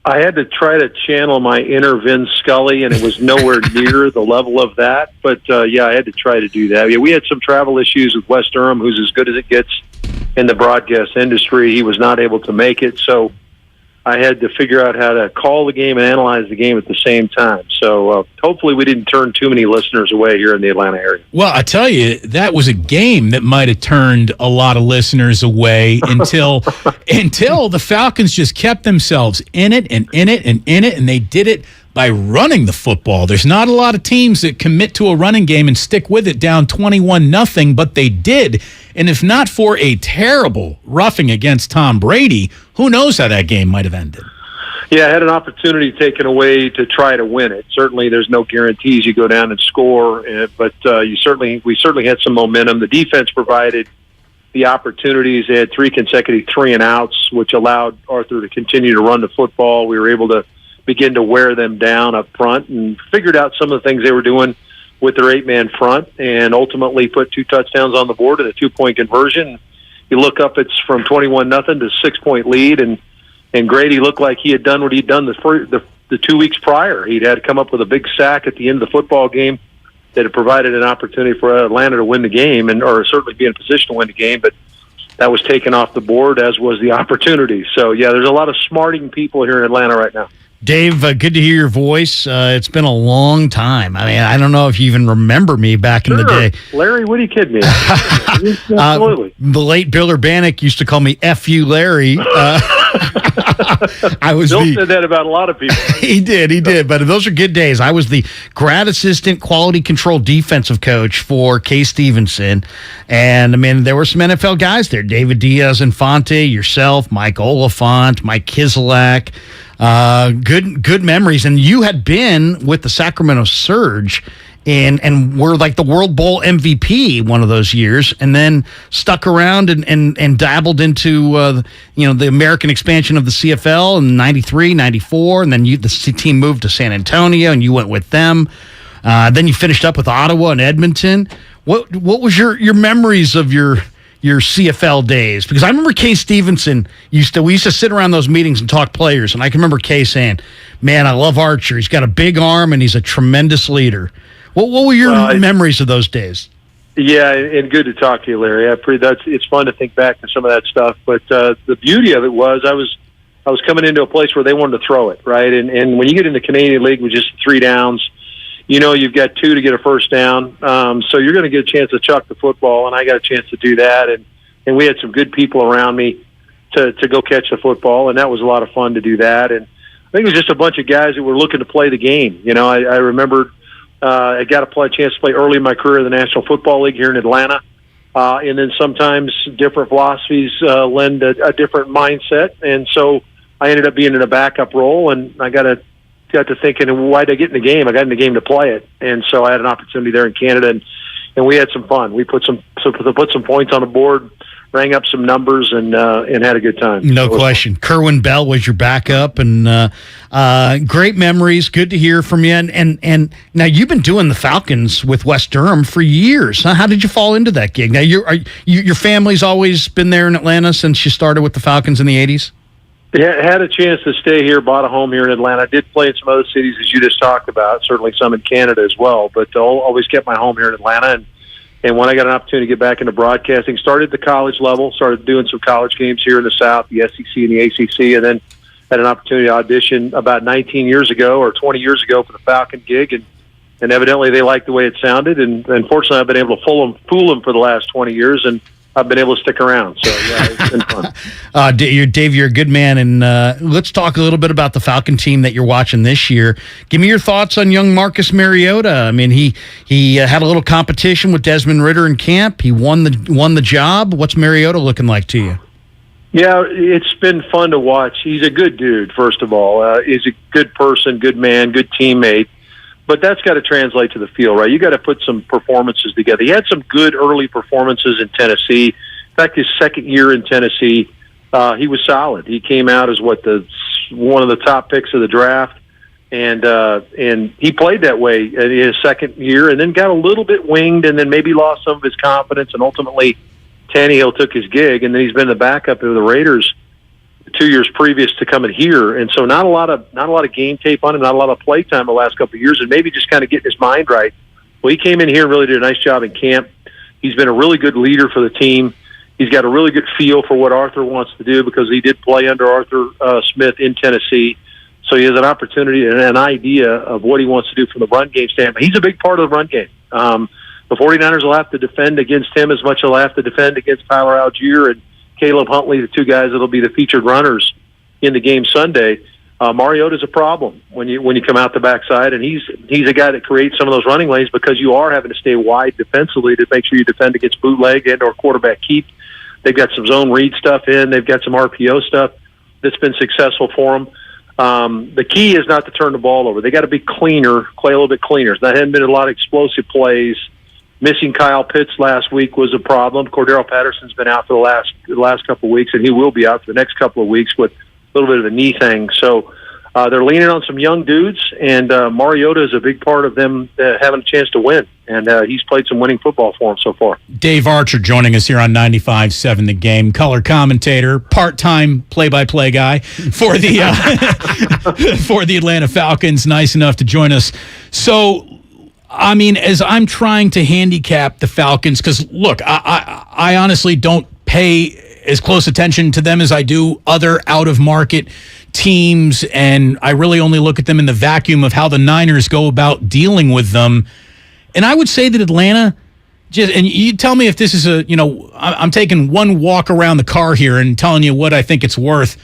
I had to try to channel my inner Vin Scully, and it was nowhere near the level of that. But, I had to try to do that. Yeah, we had some travel issues with Wes Durham, who's as good as it gets in the broadcast industry. He was not able to make it, so I had to figure out how to call the game and analyze the game at the same time. So hopefully we didn't turn too many listeners away here in the Atlanta area. Well, I tell you, that was a game that might have turned a lot of listeners away until the Falcons just kept themselves in it, and they did it by running the football. There's not a lot of teams that commit to a running game and stick with it down 21-0, but they did. And if not for a terrible roughing against Tom Brady, who knows how that game might have ended. Yeah, I had an opportunity taken away to try to win it. Certainly there's no guarantees you go down and score, but we certainly had some momentum. The defense provided the opportunities. They had 3 consecutive 3-and-outs, which allowed Arthur to continue to run the football. We were able to begin to wear them down up front and figured out some of the things they were doing with their 8-man front, and ultimately put 2 touchdowns on the board and a 2-point conversion. You look up, it's from 21-0 to 6-point lead, and Grady looked like he had done what he'd done the 2 weeks prior. He'd had to come up with a big sack at the end of the football game that had provided an opportunity for Atlanta to win the game, or certainly be in a position to win the game, but that was taken off the board, as was the opportunity. So, yeah, there's a lot of smarting people here in Atlanta right now. Dave, good to hear your voice. It's been a long time. I mean, I don't know if you even remember me back in the day. Larry, what are you kidding me? Absolutely. The late Bill Urbanic used to call me F.U. Larry. Bill said that about a lot of people. He did. But those are good days. I was the grad assistant quality control defensive coach for K. Stevenson. And, I mean, there were some NFL guys there. David Diaz-Infante, yourself, Mike Oliphant, Mike Kiselak. Good memories. And you had been with the Sacramento Surge and were like the World Bowl MVP one of those years, and then stuck around and dabbled into the American expansion of the CFL in 93, 94, and then the team moved to San Antonio, and you went with them. Then you finished up with Ottawa and Edmonton. What was your memories of your CFL days? Because I remember Kay Stevenson we used to sit around those meetings and talk players, and I can remember Kay saying, "Man, I love Archer. He's got a big arm and he's a tremendous leader." What were your memories of those days? Yeah, and good to talk to you, Larry. It's fun to think back to some of that stuff. But the beauty of it was I was coming into a place where they wanted to throw it, right? And when you get in the Canadian League with just 3 downs, you've got 2 to get a first down. So you're going to get a chance to chuck the football, and I got a chance to do that. And we had some good people around me to go catch the football, and that was a lot of fun to do that. And I think it was just a bunch of guys that were looking to play the game. I remember I got a chance to play early in my career in the National Football League here in Atlanta. And then sometimes different philosophies lend a different mindset. And so I ended up being in a backup role, and I got to thinking, why did I get in the game? I got in the game to play it. And so I had an opportunity there in Canada, and we had some fun. We put some points on the board, rang up some numbers, and had a good time. No question. Kerwin Bell was your backup, and great memories. Good to hear from you. And now you've been doing the Falcons with West Durham for years. Huh? How did you fall into that gig? Now your family's always been there in Atlanta since you started with the Falcons in the 80s? Yeah, had a chance to stay here, bought a home here in Atlanta. I did play in some other cities, as you just talked about, certainly some in Canada as well, but always kept my home here in Atlanta. And when I got an opportunity to get back into broadcasting, started at the college level, started doing some college games here in the South, the SEC and the ACC, and then had an opportunity to audition about 19 years ago or 20 years ago for the Falcon gig, and evidently they liked the way it sounded, and fortunately I've been able to fool them for the last 20 years, and I've been able to stick around. So, yeah, it's been fun. Dave, you're a good man, and let's talk a little bit about the Falcon team that you're watching this year. Give me your thoughts on young Marcus Mariota. I mean, he had a little competition with Desmond Ridder in camp. He won the job. What's Mariota looking like to you? Yeah, it's been fun to watch. He's a good dude, first of all. He's a good person, good man, good teammate. But that's got to translate to the field, right? You got to put some performances together. He had some good early performances in Tennessee. In fact, his second year in Tennessee, he was solid. He came out as one of the top picks of the draft, and he played that way in his second year, and then got a little bit winged, and then maybe lost some of his confidence, and ultimately Tannehill took his gig, and then he's been the backup of the Raiders 2 years previous to coming here, and so not a lot of game tape on him, not a lot of play time the last couple of years, and maybe just kind of getting his mind right. Well, he came in here and really did a nice job in camp. He's been a really good leader for the team. He's got a really good feel for what Arthur wants to do because he did play under Arthur Smith in Tennessee, so he has an opportunity and an idea of what he wants to do from the run game standpoint. He's a big part of the run game. The 49ers will have to defend against him as much as they'll have to defend against Tyler Algier and Caleb Huntley, the two guys that'll be the featured runners in the game Sunday. Mariota's a problem when you come out the backside, and he's a guy that creates some of those running lanes because you are having to stay wide defensively to make sure you defend against bootleg and or quarterback keep. They've got some zone read stuff in. They've got some RPO stuff that's been successful for them. The key is not to turn the ball over. They got to be cleaner, play a little bit cleaner. There hadn't been a lot of explosive plays. Missing Kyle Pitts last week was a problem. Cordero Patterson's been out for the last couple of weeks, and he will be out for the next couple of weeks with a little bit of a knee thing. So they're leaning on some young dudes, and Mariota is a big part of them having a chance to win. And he's played some winning football for them so far. Dave Archer joining us here on 95.7 The Game, color commentator, part-time play-by-play guy for the for the Atlanta Falcons. Nice enough to join us. So, I mean, as I'm trying to handicap the Falcons, because, look, I honestly don't pay as close attention to them as I do other out-of-market teams, and I really only look at them in the vacuum of how the Niners go about dealing with them. And I would say that Atlanta, and you tell me if this is I'm taking one walk around the car here and telling you what I think it's worth.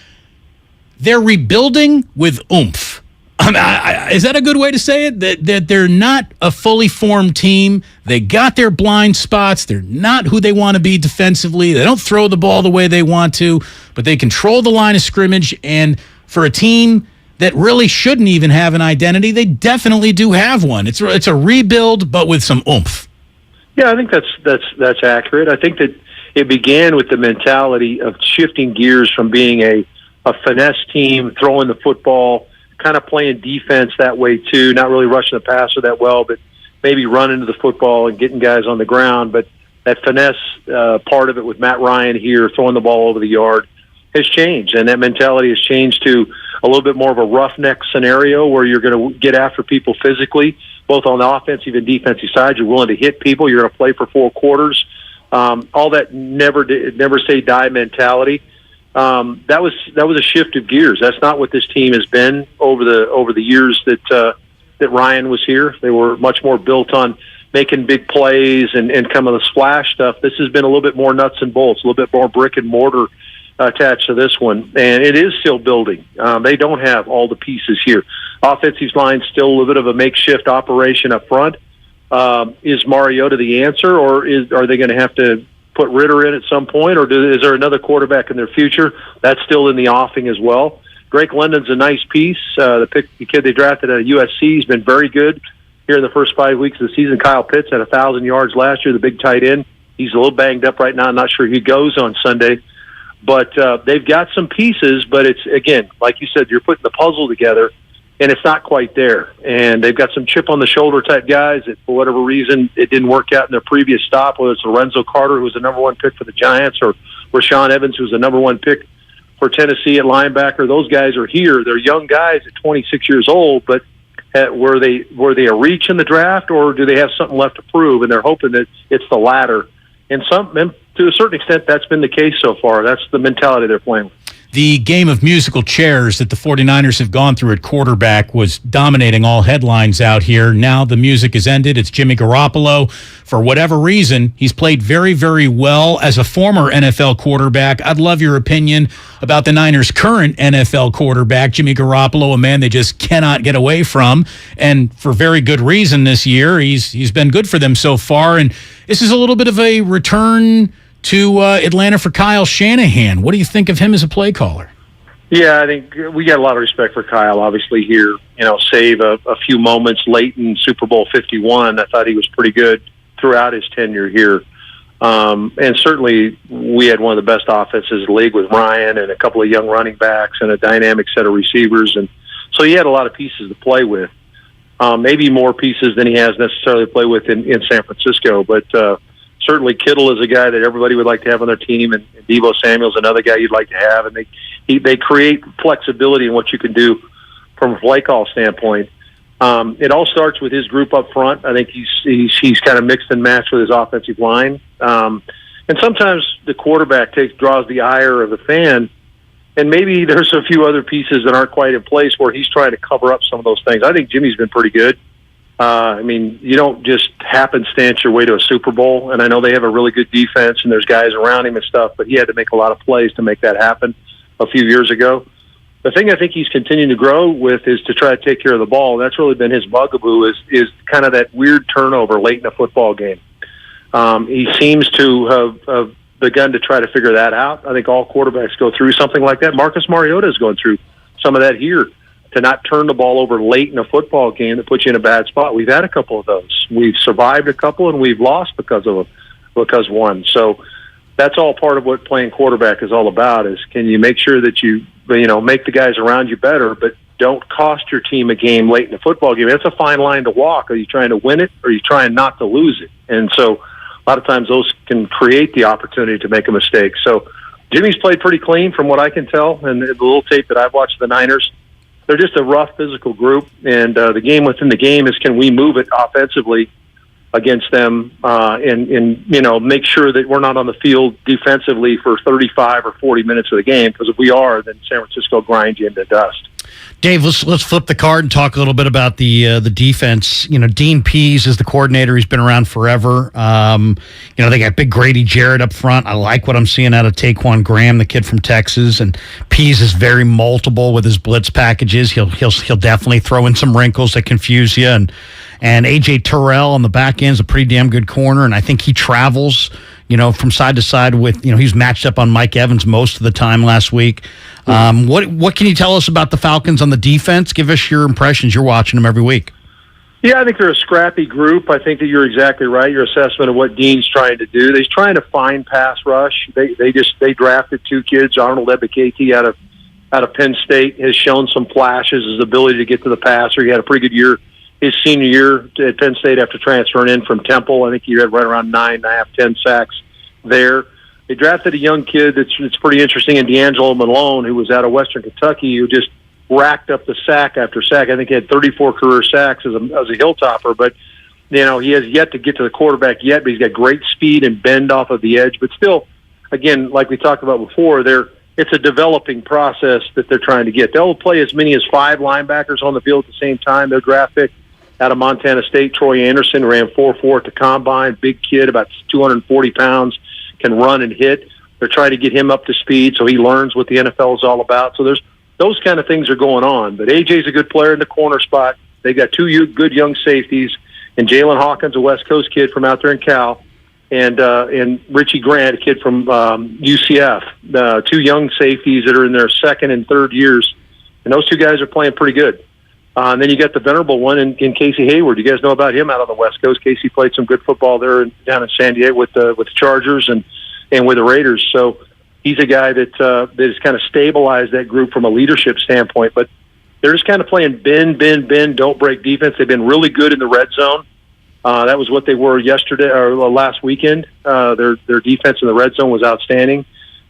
They're rebuilding with oomph. Is that a good way to say it? That they're not a fully formed team. They got their blind spots. They're not who they want to be defensively. They don't throw the ball the way they want to, but they control the line of scrimmage. And for a team that really shouldn't even have an identity, they definitely do have one. It's a rebuild, but with some oomph. Yeah, I think that's accurate. I think that it began with the mentality of shifting gears from being a finesse team, throwing the football, kind of playing defense that way too, not really rushing the passer that well, but maybe running to the football and getting guys on the ground. But that finesse part of it with Matt Ryan here, throwing the ball over the yard, has changed. And that mentality has changed to a little bit more of a roughneck scenario where you're going to get after people physically, both on the offensive and defensive side. You're willing to hit people. You're going to play for 4 quarters. All that never say die mentality. That was a shift of gears. That's not what this team has been over the years that Ryan was here. They were much more built on making big plays and kind of the splash stuff. This has been a little bit more nuts and bolts, a little bit more brick and mortar attached to this one, and it is still building. They don't have all the pieces here. Offensive line still a little bit of a makeshift operation up front. Is Mariota the answer, or are they going to have to put Ritter in at some point, or is there another quarterback in their future? That's still in the offing as well. Drake London's a nice piece. The kid they drafted at USC has been very good here in the first 5 weeks of the season. Kyle Pitts had 1,000 yards last year, the big tight end. He's a little banged up right now. I'm not sure he goes on Sunday. But they've got some pieces, but it's, again, like you said, you're putting the puzzle together, and it's not quite there. And they've got some chip-on-the-shoulder type guys that, for whatever reason, it didn't work out in their previous stop, whether it's Lorenzo Carter, who was the number 1 pick for the Giants, or Rashaan Evans, who was the number 1 pick for Tennessee at linebacker. Those guys are here. They're young guys at 26 years old, but were they a reach in the draft, or do they have something left to prove? And they're hoping that it's the latter. And to a certain extent, that's been the case so far. That's the mentality they're playing with. The game of musical chairs that the 49ers have gone through at quarterback was dominating all headlines out here. Now the music has ended. It's Jimmy Garoppolo. For whatever reason, he's played very, very well as a former NFL quarterback. I'd love your opinion about the Niners' current NFL quarterback, Jimmy Garoppolo, a man they just cannot get away from. And for very good reason this year. He's been good for them so far. And this is a little bit of a return to Atlanta for Kyle Shanahan. What do you think of him as a play caller? Yeah, I think we got a lot of respect for Kyle, obviously, here. Save a few moments late in Super Bowl 51. I thought he was pretty good throughout his tenure here. And certainly we had one of the best offenses in the league with Ryan and a couple of young running backs and a dynamic set of receivers. And so he had a lot of pieces to play with. Maybe more pieces than he has necessarily to play with in San Francisco, but certainly Kittle is a guy that everybody would like to have on their team, and Deebo Samuel's another guy you'd like to have, and they create flexibility in what you can do from a play call standpoint. It all starts with his group up front. I think he's kind of mixed and matched with his offensive line, and sometimes the quarterback draws the ire of the fan, and maybe there's a few other pieces that aren't quite in place where he's trying to cover up some of those things. I think Jimmy's been pretty good. You don't just happenstance your way to a Super Bowl, and I know they have a really good defense and there's guys around him and stuff, but he had to make a lot of plays to make that happen a few years ago. The thing I think he's continuing to grow with is to try to take care of the ball. That's really been his bugaboo is kind of that weird turnover late in a football game. He seems to have begun to try to figure that out. I think all quarterbacks go through something like that. Marcus Mariota is going through some of that here, to not turn the ball over late in a football game that puts you in a bad spot. We've had a couple of those. We've survived a couple, and we've lost because one. So that's all part of what playing quarterback is all about, is can you make sure that you make the guys around you better, but don't cost your team a game late in a football game. That's a fine line to walk. Are you trying to win it, or are you trying not to lose it? And so a lot of times those can create the opportunity to make a mistake. So Jimmy's played pretty clean from what I can tell, and the little tape that I've watched of the Niners. They're just a rough physical group, and the game within the game is, can we move it offensively against them and make sure that we're not on the field defensively for 35 or 40 minutes of the game, because if we are, then San Francisco grinds you into dust. Dave, let's flip the card and talk a little bit about the defense. Dean Pease is the coordinator. He's been around forever. They got Big Grady Jarrett up front. I like what I'm seeing out of Taquan Graham, the kid from Texas. And Pease is very multiple with his blitz packages. He'll definitely throw in some wrinkles that confuse you. And And A.J. Terrell on the back end is a pretty damn good corner, and I think he travels, from side to side with, he's matched up on Mike Evans most of the time last week. What can you tell us about the Falcons on the defense? Give us your impressions. You're watching them every week. Yeah, I think they're a scrappy group. I think that you're exactly right. Your assessment of what Dean's trying to do. He's trying to find pass rush. They drafted 2 kids. Arnold Ebiketie out of Penn State has shown some flashes, his ability to get to the passer. He had a pretty good year his senior year at Penn State after transferring in from Temple. I think he had right around 9.5, 10 sacks there. They drafted a young kid that's pretty interesting, in D'Angelo Malone, who was out of Western Kentucky, who just racked up the sack after sack. I think he had 34 career sacks as a hilltopper, but he has yet to get to the quarterback yet, but he's got great speed and bend off of the edge. But still, again, like we talked about before, it's a developing process that they're trying to get. They'll play as many as 5 linebackers on the field at the same time. Their draft pick out of Montana State, Troy Anderson, ran 4.4 at the combine, big kid, about 240 pounds, can run and hit. They're trying to get him up to speed so he learns what the NFL is all about. So there's those kind of things are going on. But AJ's a good player in the corner spot. They got 2 good young safeties, and Jalen Hawkins, a West Coast kid from out there in Cal, and Richie Grant, a kid from UCF. 2 young safeties that are in their second and third years, and those 2 guys are playing pretty good. And then you got the venerable one in Casey Hayward. You guys know about him out on the West Coast. Casey played some good football there down in San Diego with the Chargers and with the Raiders. So he's a guy that has kind of stabilized that group from a leadership standpoint. But they're just kind of playing bend, don't break defense. They've been really good in the red zone. That was what they were yesterday or last weekend. Their defense in the red zone was outstanding.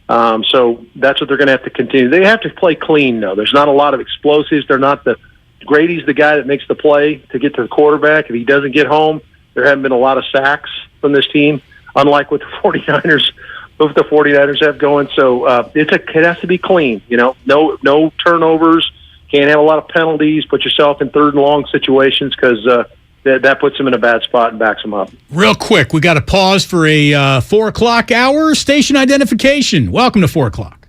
So that's what they're going to have to continue. They have to play clean, though. There's not a lot of explosives. They're not Grady's the guy that makes the play to get to the quarterback. If he doesn't get home, there haven't been a lot of sacks from this team, unlike what the 49ers have going. So it has to be clean. No turnovers. Can't have a lot of penalties. Put yourself in third and long situations because that puts them in a bad spot and backs them up. Real quick, we got to pause for a 4 o'clock hour station identification. Welcome to 4 o'clock.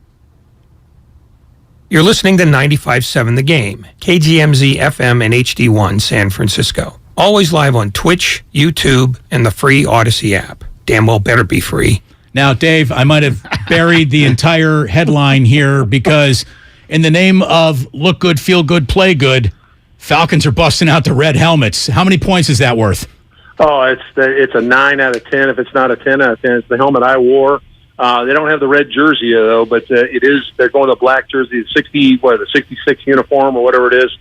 You're listening to 95.7 The Game, KGMZ FM and HD1 San Francisco. Always live on Twitch, YouTube, and the free Odyssey app. Damn well better be free. Now, Dave, I might have buried the entire headline here because in the name of look good, feel good, play good, Falcons are busting out the red helmets. How many points is that worth? Oh, it's a 9 out of 10. If it's not a 10 out of 10, it's the helmet I wore. They don't have the red jersey though, but it is. They're going the black jersey, the 66 uniform or whatever it is.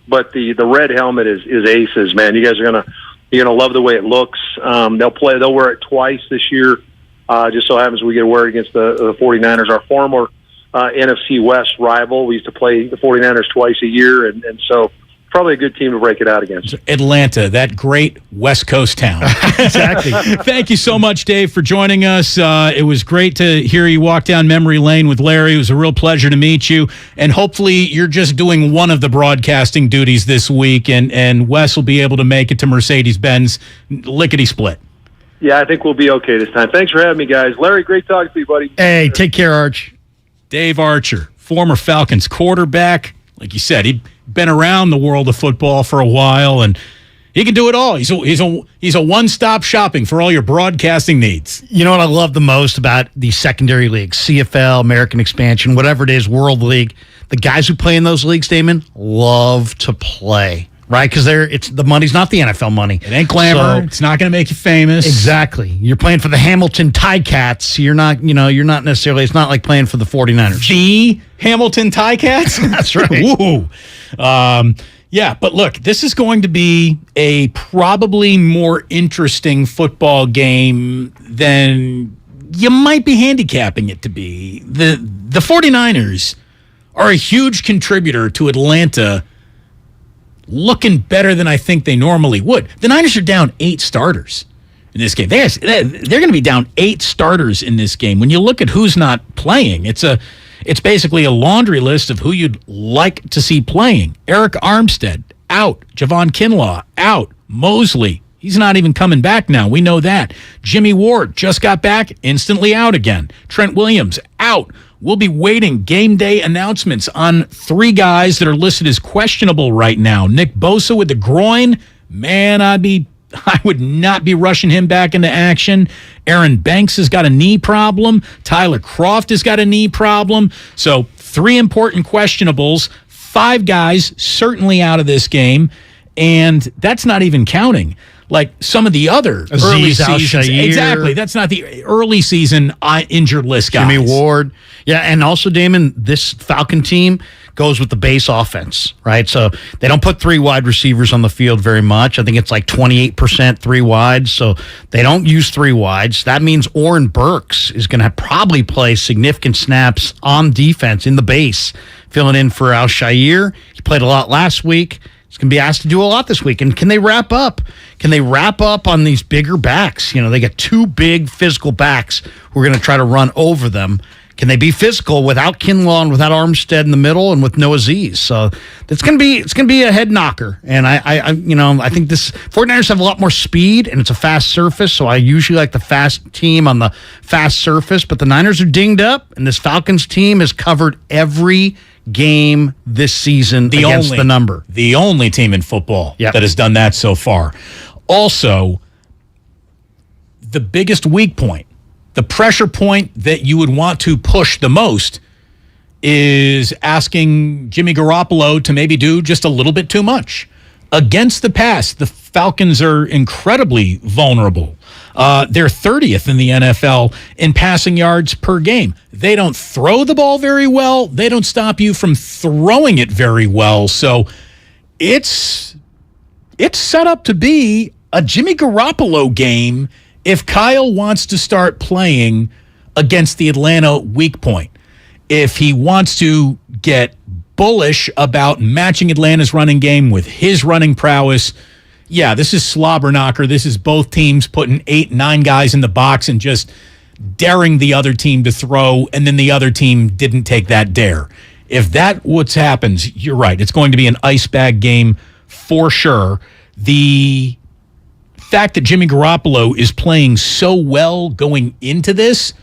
But the red helmet is aces, man. You guys you're gonna love the way it looks. They'll wear it twice this year. Just so happens we get to wear it against the 49ers, our former NFC West rival. We used to play the 49ers twice a year, and so probably a good team to break it out against. Atlanta, that great West Coast town. Exactly. Thank you so much, Dave, for joining us. It was great to hear you walk down memory lane with Larry. It was a real pleasure to meet you. And hopefully you're just doing one of the broadcasting duties this week, and Wes will be able to make it to Mercedes-Benz lickety-split. Yeah, I think we'll be okay this time. Thanks for having me, guys. Larry, great talking to you, buddy. Hey, take care, Arch. Dave Archer, former Falcons quarterback. Like you said, he'd been around the world of football for a while, and he can do it all. He's a one-stop shopping for all your broadcasting needs. You know what I love the most about the secondary leagues, CFL, American Expansion, whatever it is, World League, the guys who play in those leagues, Damon, love to play. Right, because the money's not the NFL money. It ain't glamour. It's not going to make you famous. Exactly. You're playing for the Hamilton Ticats. You're not necessarily. It's not like playing for the 49ers. The Hamilton Ticats. That's right. Woo. Yeah, but look, this is going to be a probably more interesting football game than you might be handicapping it to be. The 49ers are a huge contributor to Atlanta looking better than I think they normally would. The Niners are down 8 starters in this game. They're going to be down 8 starters in this game. When you look at who's not playing, it's basically a laundry list of who you'd like to see playing. Eric Armstead, out. Javon Kinlaw, out. Mosley, he's not even coming back now. We know that. Jimmy Ward just got back, instantly out again. Trent Williams, out. We'll be waiting game day announcements on 3 guys that are listed as questionable right now. Nick Bosa with the groin, man, I would not be rushing him back into action. Aaron Banks has got a knee problem. Tyler Kroft has got a knee problem. So 3 important questionables, 5 guys certainly out of this game, and that's not even counting like some of the other early seasons. Exactly. That's not the early season injured list guys. Jimmy Ward. Yeah, and also, Damon, this Falcon team goes with the base offense, right? So they don't put 3 wide receivers on the field very much. I think it's like 28% 3 wides, so they don't use 3 wides. That means Oren Burks is going to probably play significant snaps on defense in the base, filling in for Al-Shaair. He played a lot last week. He's going to be asked to do a lot this week. And can they wrap up? Can they wrap up on these bigger backs? You know, they got 2 big physical backs who are going to try to run over them. Can they be physical without Kinlaw and without Armstead in the middle and with no Aziz? So it's going to be a head knocker. And I think this 49ers have a lot more speed and it's a fast surface. So I usually like the fast team on the fast surface, but the Niners are dinged up and this Falcons team has covered every game this season against the number. The only team in football that has done that so far. Also, the biggest weak point, the pressure point that you would want to push the most is asking Jimmy Garoppolo to maybe do just a little bit too much. Against the pass, the Falcons are incredibly vulnerable. They're 30th in the NFL in passing yards per game. They don't throw the ball very well. They don't stop you from throwing it very well. So it's set up to be a Jimmy Garoppolo game if Kyle wants to start playing against the Atlanta weak point. If he wants to get bullish about matching Atlanta's running game with his running prowess, yeah, this is slobber knocker. This is both teams putting 8-9 guys in the box and just daring the other team to throw, and then the other team didn't take that dare. If that what happens, you're right. It's going to be an ice bag game for sure. The fact that Jimmy Garoppolo is playing so well going into this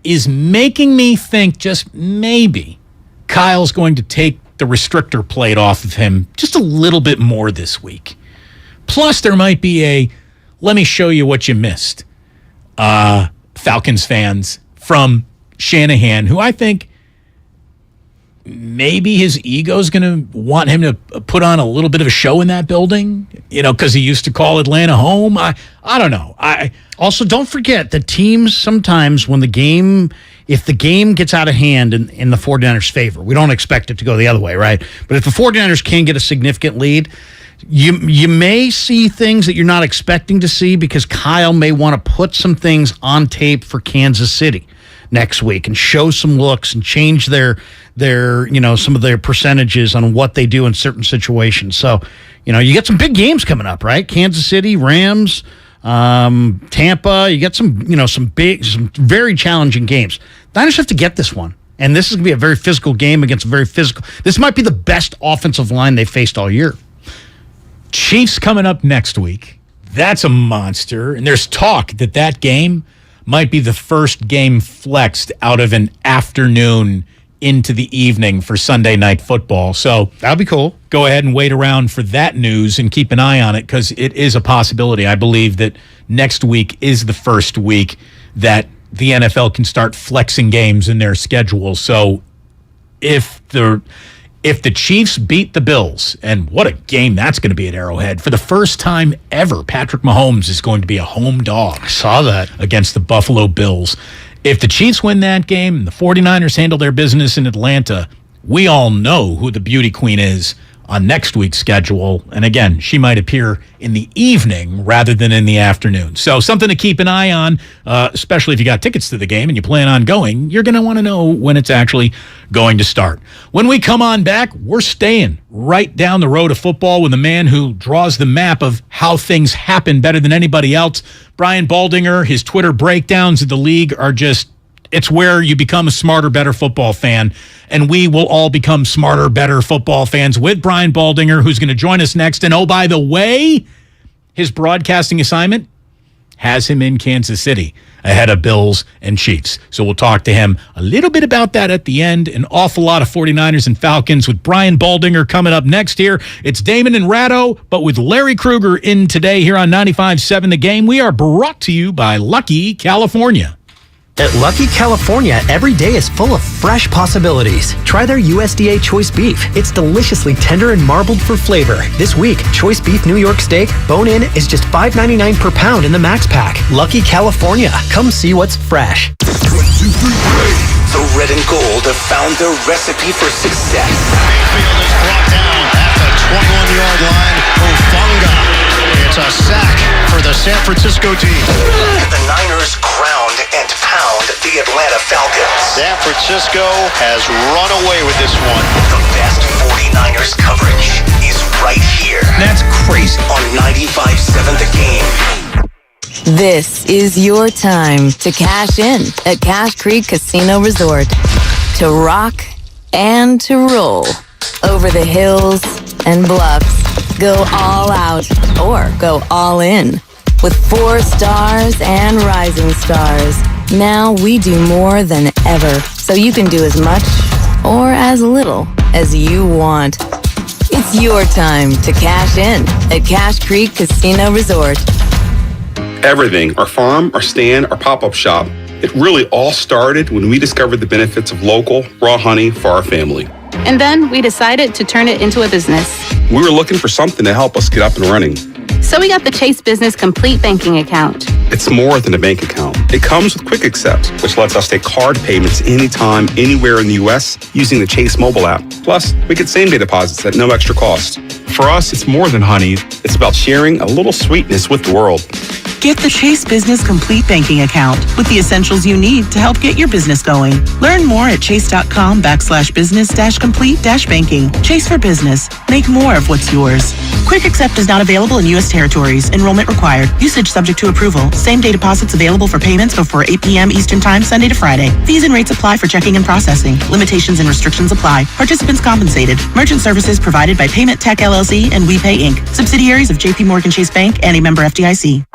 is making me think just maybe Kyle's going to take the restrictor plate off of him just a little bit more this week. Plus, there might be a, let me show you what you missed, Falcons fans from Shanahan, who I think maybe his ego's going to want him to put on a little bit of a show in that building, because he used to call Atlanta home. I don't know. Also, don't forget that teams sometimes when if the game gets out of hand in the 49ers' favor, we don't expect it to go the other way, right? But if the 49ers can get a significant lead, you may see things that you're not expecting to see because Kyle may want to put some things on tape for Kansas City next week and show some looks and change their some of their percentages on what they do in certain situations. So, you get some big games coming up, right? Kansas City, Rams, Tampa, you get some very challenging games. Niners have to get this one. And this is going to be a very physical game against a very physical. This might be the best offensive line they've faced all year. Chiefs coming up next week. That's a monster. And there's talk that game might be the first game flexed out of an afternoon into the evening for Sunday Night Football. So that'll be cool. Go ahead and wait around for that news and keep an eye on it because it is a possibility. I believe that next week is the first week that the NFL can start flexing games in their schedule. So if the Chiefs beat the Bills, and what a game that's going to be at Arrowhead. For the first time ever, Patrick Mahomes is going to be a home dog. I saw that. Against the Buffalo Bills. If the Chiefs win that game and the 49ers handle their business in Atlanta, we all know who the beauty queen is on next week's schedule. And again, she might appear in the evening rather than in the afternoon. So something to keep an eye on, especially if you got tickets to the game and you plan on going. You're going to want to know when it's actually going to start. When we come on back, we're staying right down the road of football with a man who draws the map of how things happen better than anybody else. Brian Baldinger, his Twitter breakdowns of the league are just, it's where you become a smarter, better football fan. And we will all become smarter, better football fans with Brian Baldinger, who's going to join us next. And oh, by the way, his broadcasting assignment has him in Kansas City ahead of Bills and Chiefs. So we'll talk to him a little bit about that at the end. An awful lot of 49ers and Falcons with Brian Baldinger coming up next here. It's Damon and Ratto, but with Larry Krueger in today here on 95.7 The Game. We are brought to you by Lucky California. At Lucky California, every day is full of fresh possibilities. Try their USDA Choice Beef. It's deliciously tender and marbled for flavor. This week, Choice Beef New York Steak, bone-in, is just $5.99 per pound in the Max Pack. Lucky California. Come see what's fresh. 1, 2, 3, play. The red and gold have found their recipe for success. Mayfield is brought down at the 21-yard line. Ofunga. It's a sack for the San Francisco team. The Niners ground and pound the Atlanta Falcons. San Francisco has run away with this one. The best 49ers coverage is right here. That's crazy. On 95.7 The Game. This is your time to cash in at Cache Creek Casino Resort. To rock and to roll. Over the hills and bluffs. Go all out or go all in. With 4 stars and rising stars. Now we do more than ever, so you can do as much or as little as you want. It's your time to cash in at Cache Creek Casino Resort. Everything, our farm, our stand, our pop-up shop, it really all started when we discovered the benefits of local, raw honey for our family. And then we decided to turn it into a business. We were looking for something to help us get up and running. So we got the Chase Business Complete Banking Account. It's more than a bank account. It comes with Quick Accept, which lets us take card payments anytime, anywhere in the U.S. using the Chase mobile app. Plus, we get same-day deposits at no extra cost. For us, it's more than honey. It's about sharing a little sweetness with the world. Get the Chase Business Complete Banking Account with the essentials you need to help get your business going. Learn more at chase.com/business-complete-banking. Chase for business. Make more of what's yours. Quick Accept is not available in U.S. territories. Enrollment required. Usage subject to approval. Same-day deposits available for payments before 8 p.m. Eastern Time, Sunday to Friday. Fees and rates apply for checking and processing. Limitations and restrictions apply. Participants compensated. Merchant services provided by Payment Tech LLC and WePay Inc. Subsidiaries of J.P. Morgan Chase Bank and a member FDIC.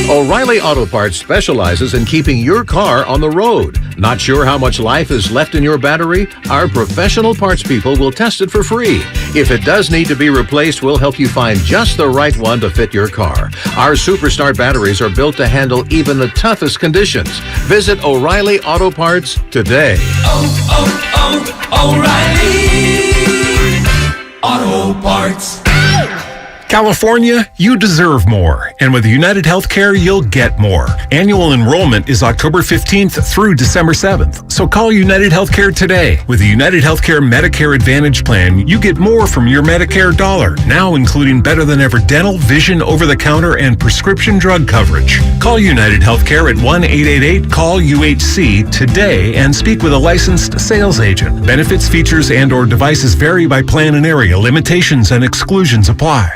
O'Reilly Auto Parts specializes in keeping your car on the road. Not sure how much life is left in your battery? Our professional parts people will test it for free. If it does need to be replaced, we'll help you find just the right one to fit your car. Our Superstar batteries are built to handle even the toughest conditions. Visit O'Reilly Auto Parts today. O'Reilly Auto Parts. California, you deserve more. And with United Healthcare, you'll get more. Annual enrollment is October 15th through December 7th. So call United Healthcare today. With the United Healthcare Medicare Advantage Plan, you get more from your Medicare dollar, now including better than ever dental, vision, over-the-counter, and prescription drug coverage. Call United Healthcare at 1-888-CALL-UHC today and speak with a licensed sales agent. Benefits, features, and/or devices vary by plan and area. Limitations and exclusions apply.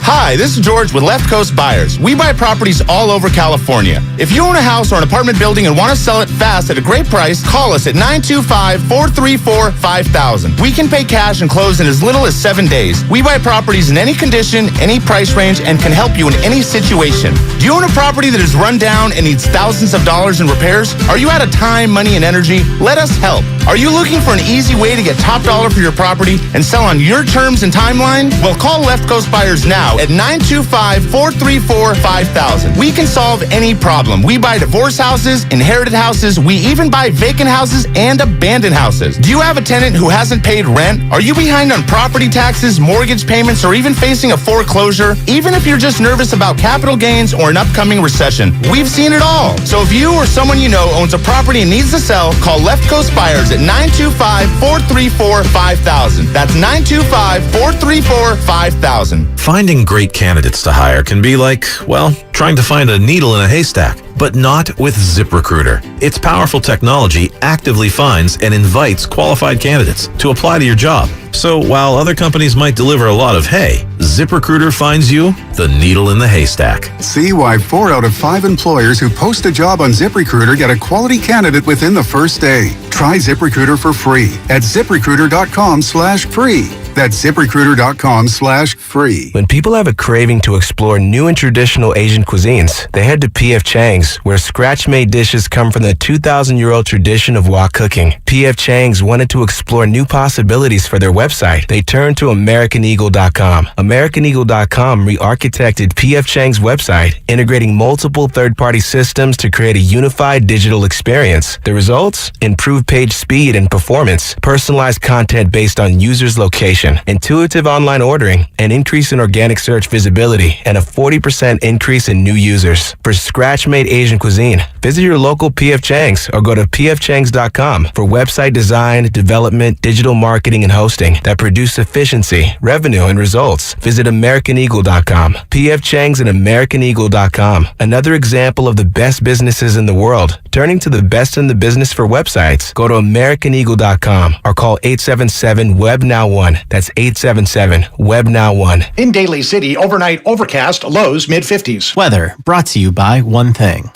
Hi, this is George with Left Coast Buyers. We buy properties all over California. If you own a house or an apartment building and want to sell it fast at a great price, call us at 925-434-5000. We can pay cash and close in as little as 7 days. We buy properties in any condition, any price range, and can help you in any situation. Do you own a property that is run down and needs thousands of dollars in repairs? Are you out of time, money, and energy? Let us help. Are you looking for an easy way to get top dollar for your property and sell on your terms and timeline? Well, call Left Coast Buyers now at 925-434-5000. We can solve any problem. We buy divorce houses, inherited houses. We even buy vacant houses and abandoned houses. Do you have a tenant who hasn't paid rent? Are you behind on property taxes, mortgage payments, or even facing a foreclosure? Even if you're just nervous about capital gains or an upcoming recession, we've seen it all. So if you or someone you know owns a property and needs to sell, call Left Coast Buyers at 925-434-5000. That's 925-434-5000. Finding great candidates to hire can be like, well, trying to find a needle in a haystack, but not with ZipRecruiter. Its powerful technology actively finds and invites qualified candidates to apply to your job. So while other companies might deliver a lot of hay, ZipRecruiter finds you the needle in the haystack. See why 4 out of 5 employers who post a job on ZipRecruiter get a quality candidate within the first day. Try ZipRecruiter for free at ZipRecruiter.com/free. That's ZipRecruiter.com/free. When people have a craving to explore new and traditional Asian cuisines, they head to P.F. Chang's, where scratch-made dishes come from the 2,000-year-old tradition of wok cooking. P.F. Chang's wanted to explore new possibilities for their website. They turned to AmericanEagle.com. AmericanEagle.com re-architected P.F. Chang's website, integrating multiple third-party systems to create a unified digital experience. The results? Improved page speed and performance, personalized content based on users' location, intuitive online ordering, an increase in organic search visibility, and a 40% increase in new users. For scratch-made Asian cuisine, visit your local P.F. Chang's or go to pfchangs.com for website design, development, digital marketing, and hosting that produce efficiency, revenue, and results. Visit AmericanEagle.com. P.F. Chang's and AmericanEagle.com. Another example of the best businesses in the world, turning to the best in the business for websites. Go to AmericanEagle.com or call 877-WEB-NOW1. That's 877-WEB-NOW1. In Daly City, overnight overcast, lows mid-50s. Weather brought to you by one thing.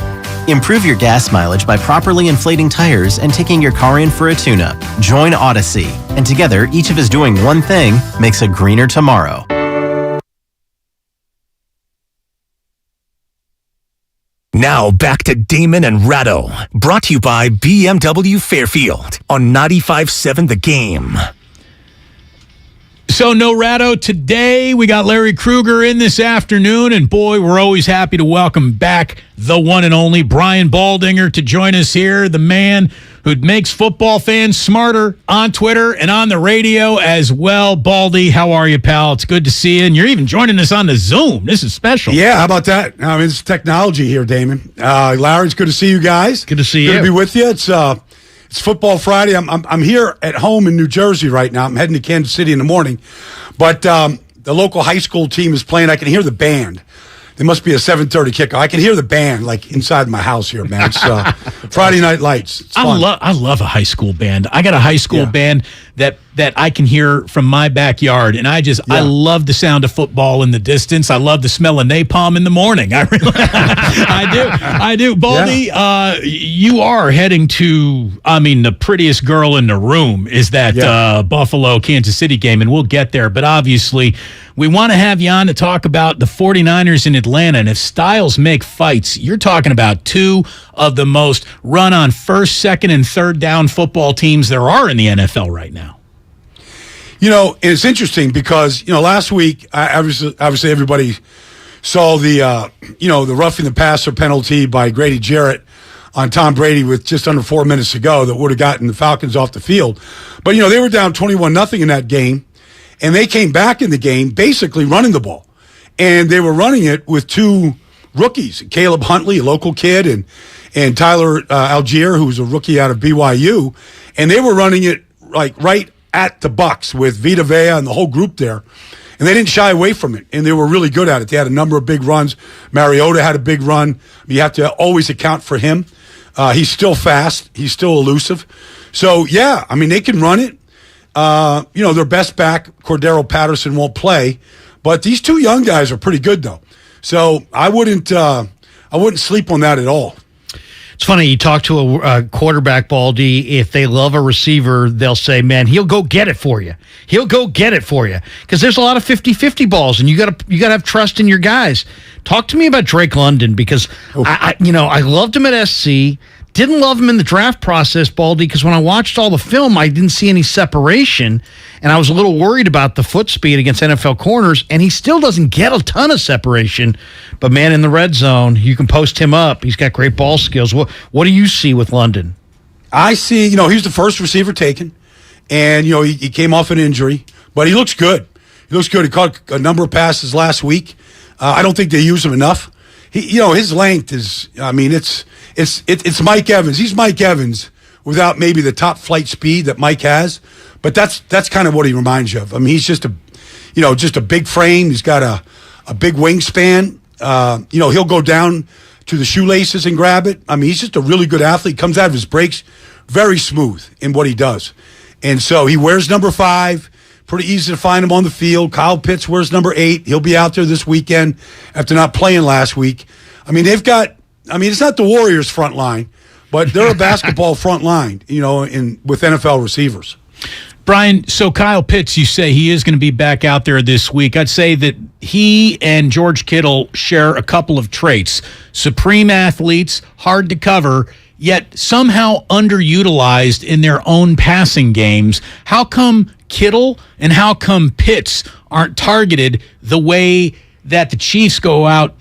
Improve your gas mileage by properly inflating tires and taking your car in for a tune-up. Join Odyssey, and together, each of us doing one thing makes a greener tomorrow. Now back to Damon and Ratto, brought to you by BMW Fairfield on 95.7 The Game. So no Ratto today. We got Larry Krueger in this afternoon, and boy, we're always happy to welcome back the one and only Brian Baldinger to join us here, the man who makes football fans smarter on Twitter and on the radio as well. Baldy, how are you, pal? It's good to see you, and you're even joining us on the Zoom. This is special. Yeah, how about that? I mean, it's technology here, Damon. Larry, it's good to see you guys. Good to see you. Good to be with you. It's Football Friday. I'm here at home in New Jersey right now. I'm heading to Kansas City in the morning. But the local high school team is playing. I can hear the band. There must be a 7:30 kickoff. I can hear the band like inside my house here, man. It's Friday Night Lights. It's fun. I love a high school band. I got a high school band that I can hear from my backyard, and I love the sound of football in the distance. I love the smell of napalm in the morning. I really, I do. Baldy, you are heading to, the prettiest girl in the room is that Buffalo Kansas City game, and we'll get there. But obviously, we want to have you on to talk about the 49ers in Atlanta. And if styles make fights, you're talking about two of the most run on first, second, and third down football teams there are in the NFL right now. It's interesting because, last week, obviously everybody saw the roughing the passer penalty by Grady Jarrett on Tom Brady with just under 4 minutes to go that would have gotten the Falcons off the field. But, they were down 21-0 in that game, and they came back in the game basically running the ball. And they were running it with two rookies, Caleb Huntley, a local kid, and Tyler Algier, who's a rookie out of BYU. And they were running it like right at the Bucs with Vita Vea and the whole group there. And they didn't shy away from it, and they were really good at it. They had a number of big runs. Mariota had a big run. You have to always account for him. He's still fast. He's still elusive. So, they can run it. Their best back, Cordero Patterson, won't play. But these two young guys are pretty good, though. So I wouldn't sleep on that at all. It's funny, you talk to a quarterback, Baldy, if they love a receiver, they'll say, man, he'll go get it for you. He'll go get it for you. Because there's a lot of 50-50 balls, and you got to have trust in your guys. Talk to me about Drake London, because I loved him at SC. Didn't love him in the draft process, Baldy, because when I watched all the film, I didn't see any separation, and I was a little worried about the foot speed against NFL corners, and he still doesn't get a ton of separation. But, man, in the red zone, you can post him up. He's got great ball skills. What do you see with London? I see, he's the first receiver taken, and, he came off an injury, but he looks good. He looks good. He caught a number of passes last week. I don't think they use him enough. His length is, it's Mike Evans. He's Mike Evans without maybe the top flight speed that Mike has, but that's kind of what he reminds you of. He's just a big frame. He's got a big wingspan. He'll go down to the shoelaces and grab it. He's just a really good athlete. Comes out of his breaks very smooth in what he does. And so he wears number 5. Pretty easy to find him on the field. Kyle Pitts wears number 8. He'll be out there this weekend after not playing last week. They've got, it's not the Warriors front line, but they're a basketball front line, with NFL receivers. Brian, so Kyle Pitts, you say he is going to be back out there this week. I'd say that he and George Kittle share a couple of traits. Supreme athletes, hard to cover, yet somehow underutilized in their own passing games. How come Kittle and how come Pitts aren't targeted the way that the Chiefs go out,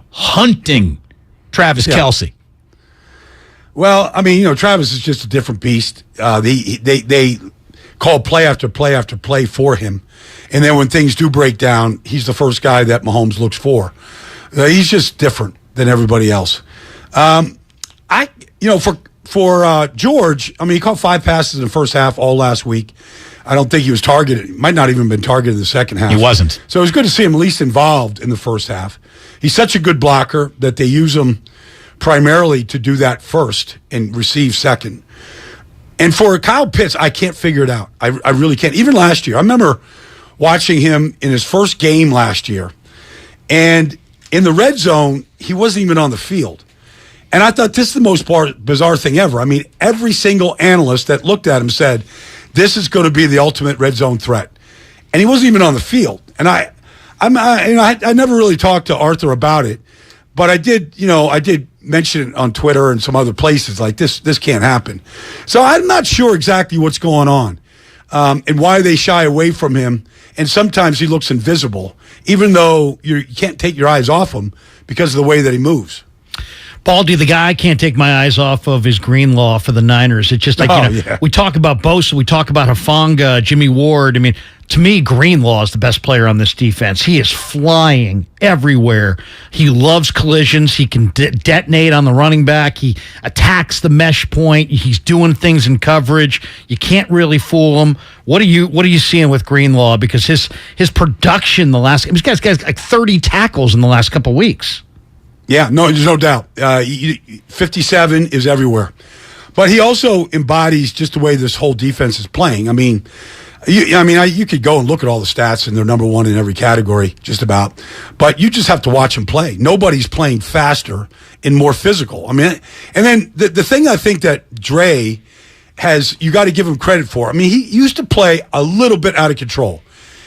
hunting Travis Kelce? Well, I mean, Travis is just a different beast. They call play after play after play for him. And then when things do break down, he's the first guy that Mahomes looks for. He's just different than everybody else. For George, I mean, he caught 5 passes in the first half all last week. I don't think he was targeted. He might not even have been targeted in the second half. He wasn't. So it was good to see him at least involved in the first half. He's such a good blocker that they use him primarily to do that first and receive second. And for Kyle Pitts, I can't figure it out. I really can't. Even last year, I remember watching him in his first game last year. And in the red zone, he wasn't even on the field. And I thought this is the most bizarre thing ever. I mean, every single analyst that looked at him said, this is going to be the ultimate red zone threat. And he wasn't even on the field. And I never really talked to Arthur about it, but I did mention it on Twitter and some other places like this can't happen. So I'm not sure exactly what's going on and why they shy away from him. And sometimes he looks invisible, even though you can't take your eyes off him because of the way that he moves. Baldy, the guy I can't take my eyes off of is Greenlaw for the Niners. It's just like, we talk about Bosa, we talk about Hufanga, Jimmy Ward. I mean, to me, Greenlaw is the best player on this defense. He is flying everywhere. He loves collisions. He can detonate on the running back. He attacks the mesh point. He's doing things in coverage. You can't really fool him. What are you seeing with Greenlaw? Because his production the last, he's got like 30 tackles in the last couple of weeks. Yeah, no, there's no doubt. 57 is everywhere. But he also embodies just the way this whole defense is playing. I mean, you could go and look at all the stats, and they're number one in every category, just about. But you just have to watch him play. Nobody's playing faster and more physical. I mean, and then the thing I think that Dre has, you got to give him credit for. I mean, he used to play a little bit out of control.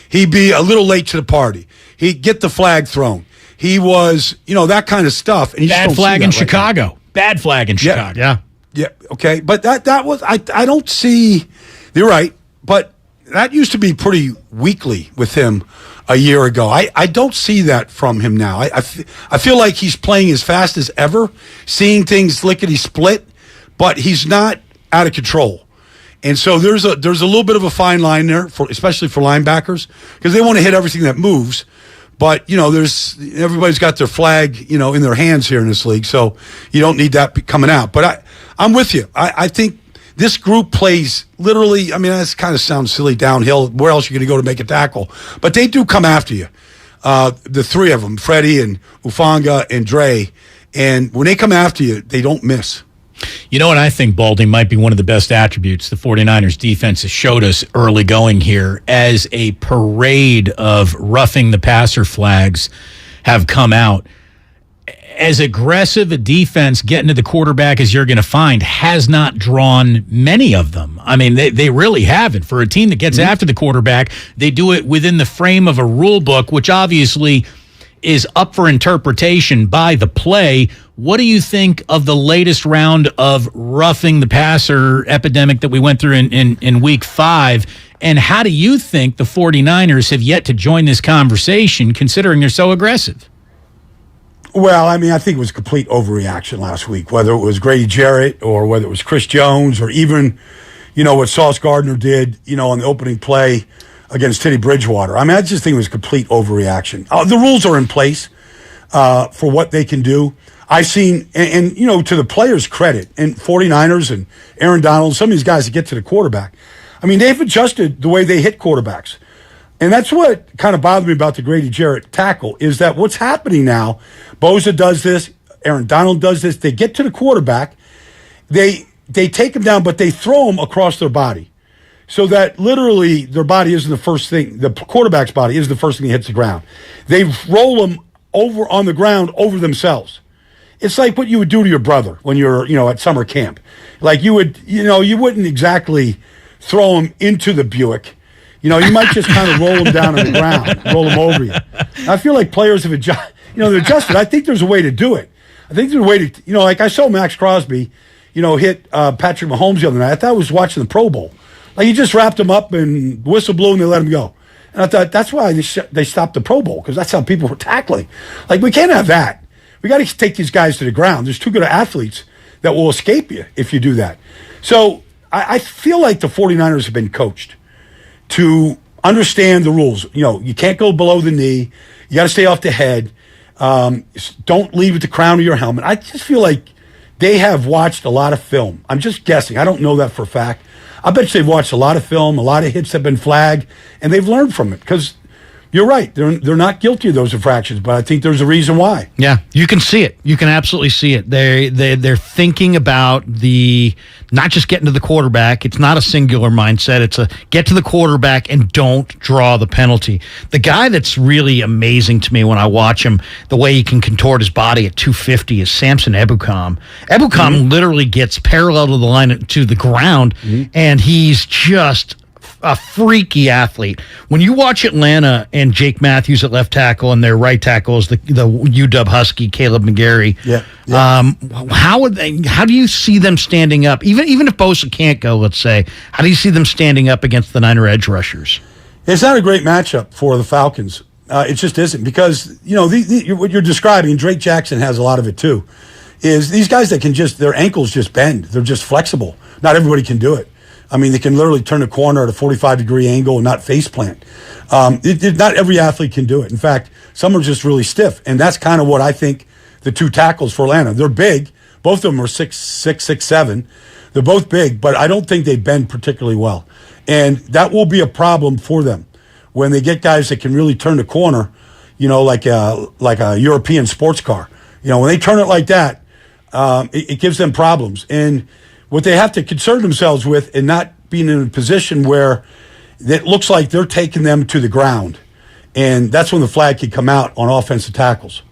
He'd be a little late to the party. He'd get the flag thrown. He was, that kind of stuff. And Bad flag in Chicago. Bad flag in Chicago. Yeah. Okay. But that was, I don't see, you're right, but that used to be pretty weakly with him a year ago. I don't see that from him now. I feel like he's playing as fast as ever, seeing things lickety split, but he's not out of control. And so there's a little bit of a fine line there, especially for linebackers, because they want to hit everything that moves. But, everybody's got their flag, in their hands here in this league, so you don't need that coming out. But I'm with you. I think this group plays literally, I mean, that kind of sounds silly, downhill. Where else are you going to go to make a tackle? But they do come after you. The three of them, Freddie and Hufanga and Dre. And when they come after you, they don't miss. You know what I think, Baldy, might be one of the best attributes the 49ers defense has showed us early going here as a parade of roughing the passer flags have come out. As aggressive a defense getting to the quarterback as you're going to find has not drawn many of them. I mean, they really haven't. For a team that gets after the quarterback, they do it within the frame of a rule book, which obviously is up for interpretation by the play. What do you think of the latest round of roughing the passer epidemic that we went through in week 5? And how do you think the 49ers have yet to join this conversation, considering they're so aggressive? Well, I mean, I think it was a complete overreaction last week, whether it was Grady Jarrett or whether it was Chris Jones or even, what Sauce Gardner did, on the opening play against Teddy Bridgewater. I mean, I just think it was a complete overreaction. The rules are in place for what they can do. I've seen, and to the players' credit, and 49ers and Aaron Donald, some of these guys that get to the quarterback, I mean, they've adjusted the way they hit quarterbacks. And that's what kind of bothered me about the Grady Jarrett tackle, is that what's happening now, Bosa does this, Aaron Donald does this, they get to the quarterback, they take him down, but they throw him across their body. So that literally their body isn't the first thing, the quarterback's body is the first thing that hits the ground. They roll them over on the ground over themselves. It's like what you would do to your brother when you're, at summer camp. Like you would, you wouldn't exactly throw him into the Buick. You might just kind of roll him down on the ground, roll him over you. I feel like players have adjusted. They're adjusted. I think there's a way to do it. I think there's a way to, like I saw Max Crosby, hit Patrick Mahomes the other night. I thought I was watching the Pro Bowl. Like he just wrapped him up and whistle blew and they let him go. And I thought that's why they stopped the Pro Bowl, because that's how people were tackling. Like we can't have that. We got to take these guys to the ground. There's too good of athletes that will escape you if you do that. So I feel like the 49ers have been coached to understand the rules. You can't go below the knee. You got to stay off the head. Don't leave at the crown of your helmet. I just feel like they have watched a lot of film. I'm just guessing. I don't know that for a fact. I bet you they've watched a lot of film, a lot of hits have been flagged, and they've learned from it. Because you're right, they're not guilty of those infractions, but I think there's a reason why. Yeah, you can see it. You can absolutely see it. They're thinking about not just getting to the quarterback. It's not a singular mindset. It's a get to the quarterback and don't draw the penalty. The guy that's really amazing to me when I watch him, the way he can contort his body at 250 is Samson Ebukam. Ebukam literally gets parallel to the line to the ground, and he's just a freaky athlete. When you watch Atlanta and Jake Matthews at left tackle and their right tackle is the UW Husky Caleb McGarry, how do you see them standing up? Even if Bosa can't go, let's say, how do you see them standing up against the Niner edge rushers? It's not a great matchup for the Falcons. It just isn't, because what you're describing, Drake Jackson has a lot of it too, is these guys that can their ankles just bend. They're just flexible. Not everybody can do it. I mean, they can literally turn a corner at a 45-degree angle and not face plant. Not every athlete can do it. In fact, some are just really stiff, and that's kind of what I think the two tackles for Atlanta. They're big. Both of them are 6'6", 6'7". They're both big, but I don't think they bend particularly well. And that will be a problem for them when they get guys that can really turn the corner, like a European sports car. When they turn it like that, it gives them problems. And what they have to concern themselves with and not being in a position where it looks like they're taking them to the ground. And that's when the flag could come out on offensive tackles.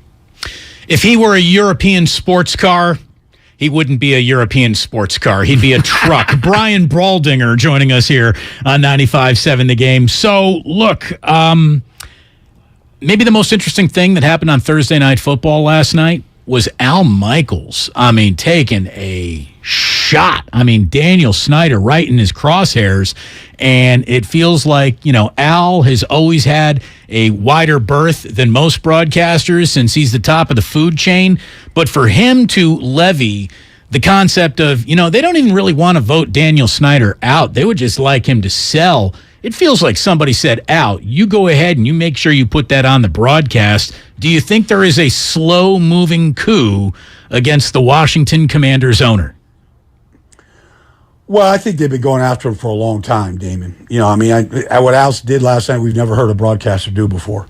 If he were a European sports car, he wouldn't be a European sports car. He'd be a truck. Brian Braldinger joining us here on 95.7 The Game. So, look, maybe the most interesting thing that happened on Thursday Night Football last night was Al Michaels, taking a shot. Daniel Snyder right in his crosshairs. And it feels like, Al has always had a wider berth than most broadcasters since he's the top of the food chain. But for him to levy the concept of, they don't even really want to vote Daniel Snyder out. They would just like him to sell. It feels like somebody said, Al, you go ahead and you make sure you put that on the broadcast. Do you think there is a slow-moving coup against the Washington Commanders owner? Well, I think they've been going after him for a long time, Damon. What Al did last night, we've never heard a broadcaster do before.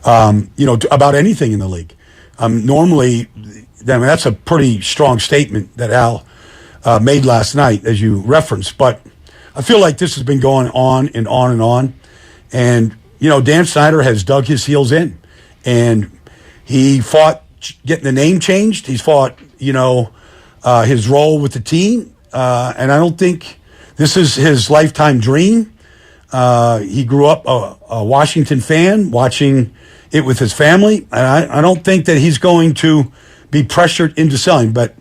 About anything in the league. Normally, that's a pretty strong statement that Al made last night, as you referenced. But I feel like this has been going on and on and on. And, Dan Snyder has dug his heels in. And he fought getting the name changed. He's fought, his role with the team. And I don't think this is his lifetime dream. He grew up a Washington fan, watching it with his family. And I don't think that he's going to be pressured into selling. But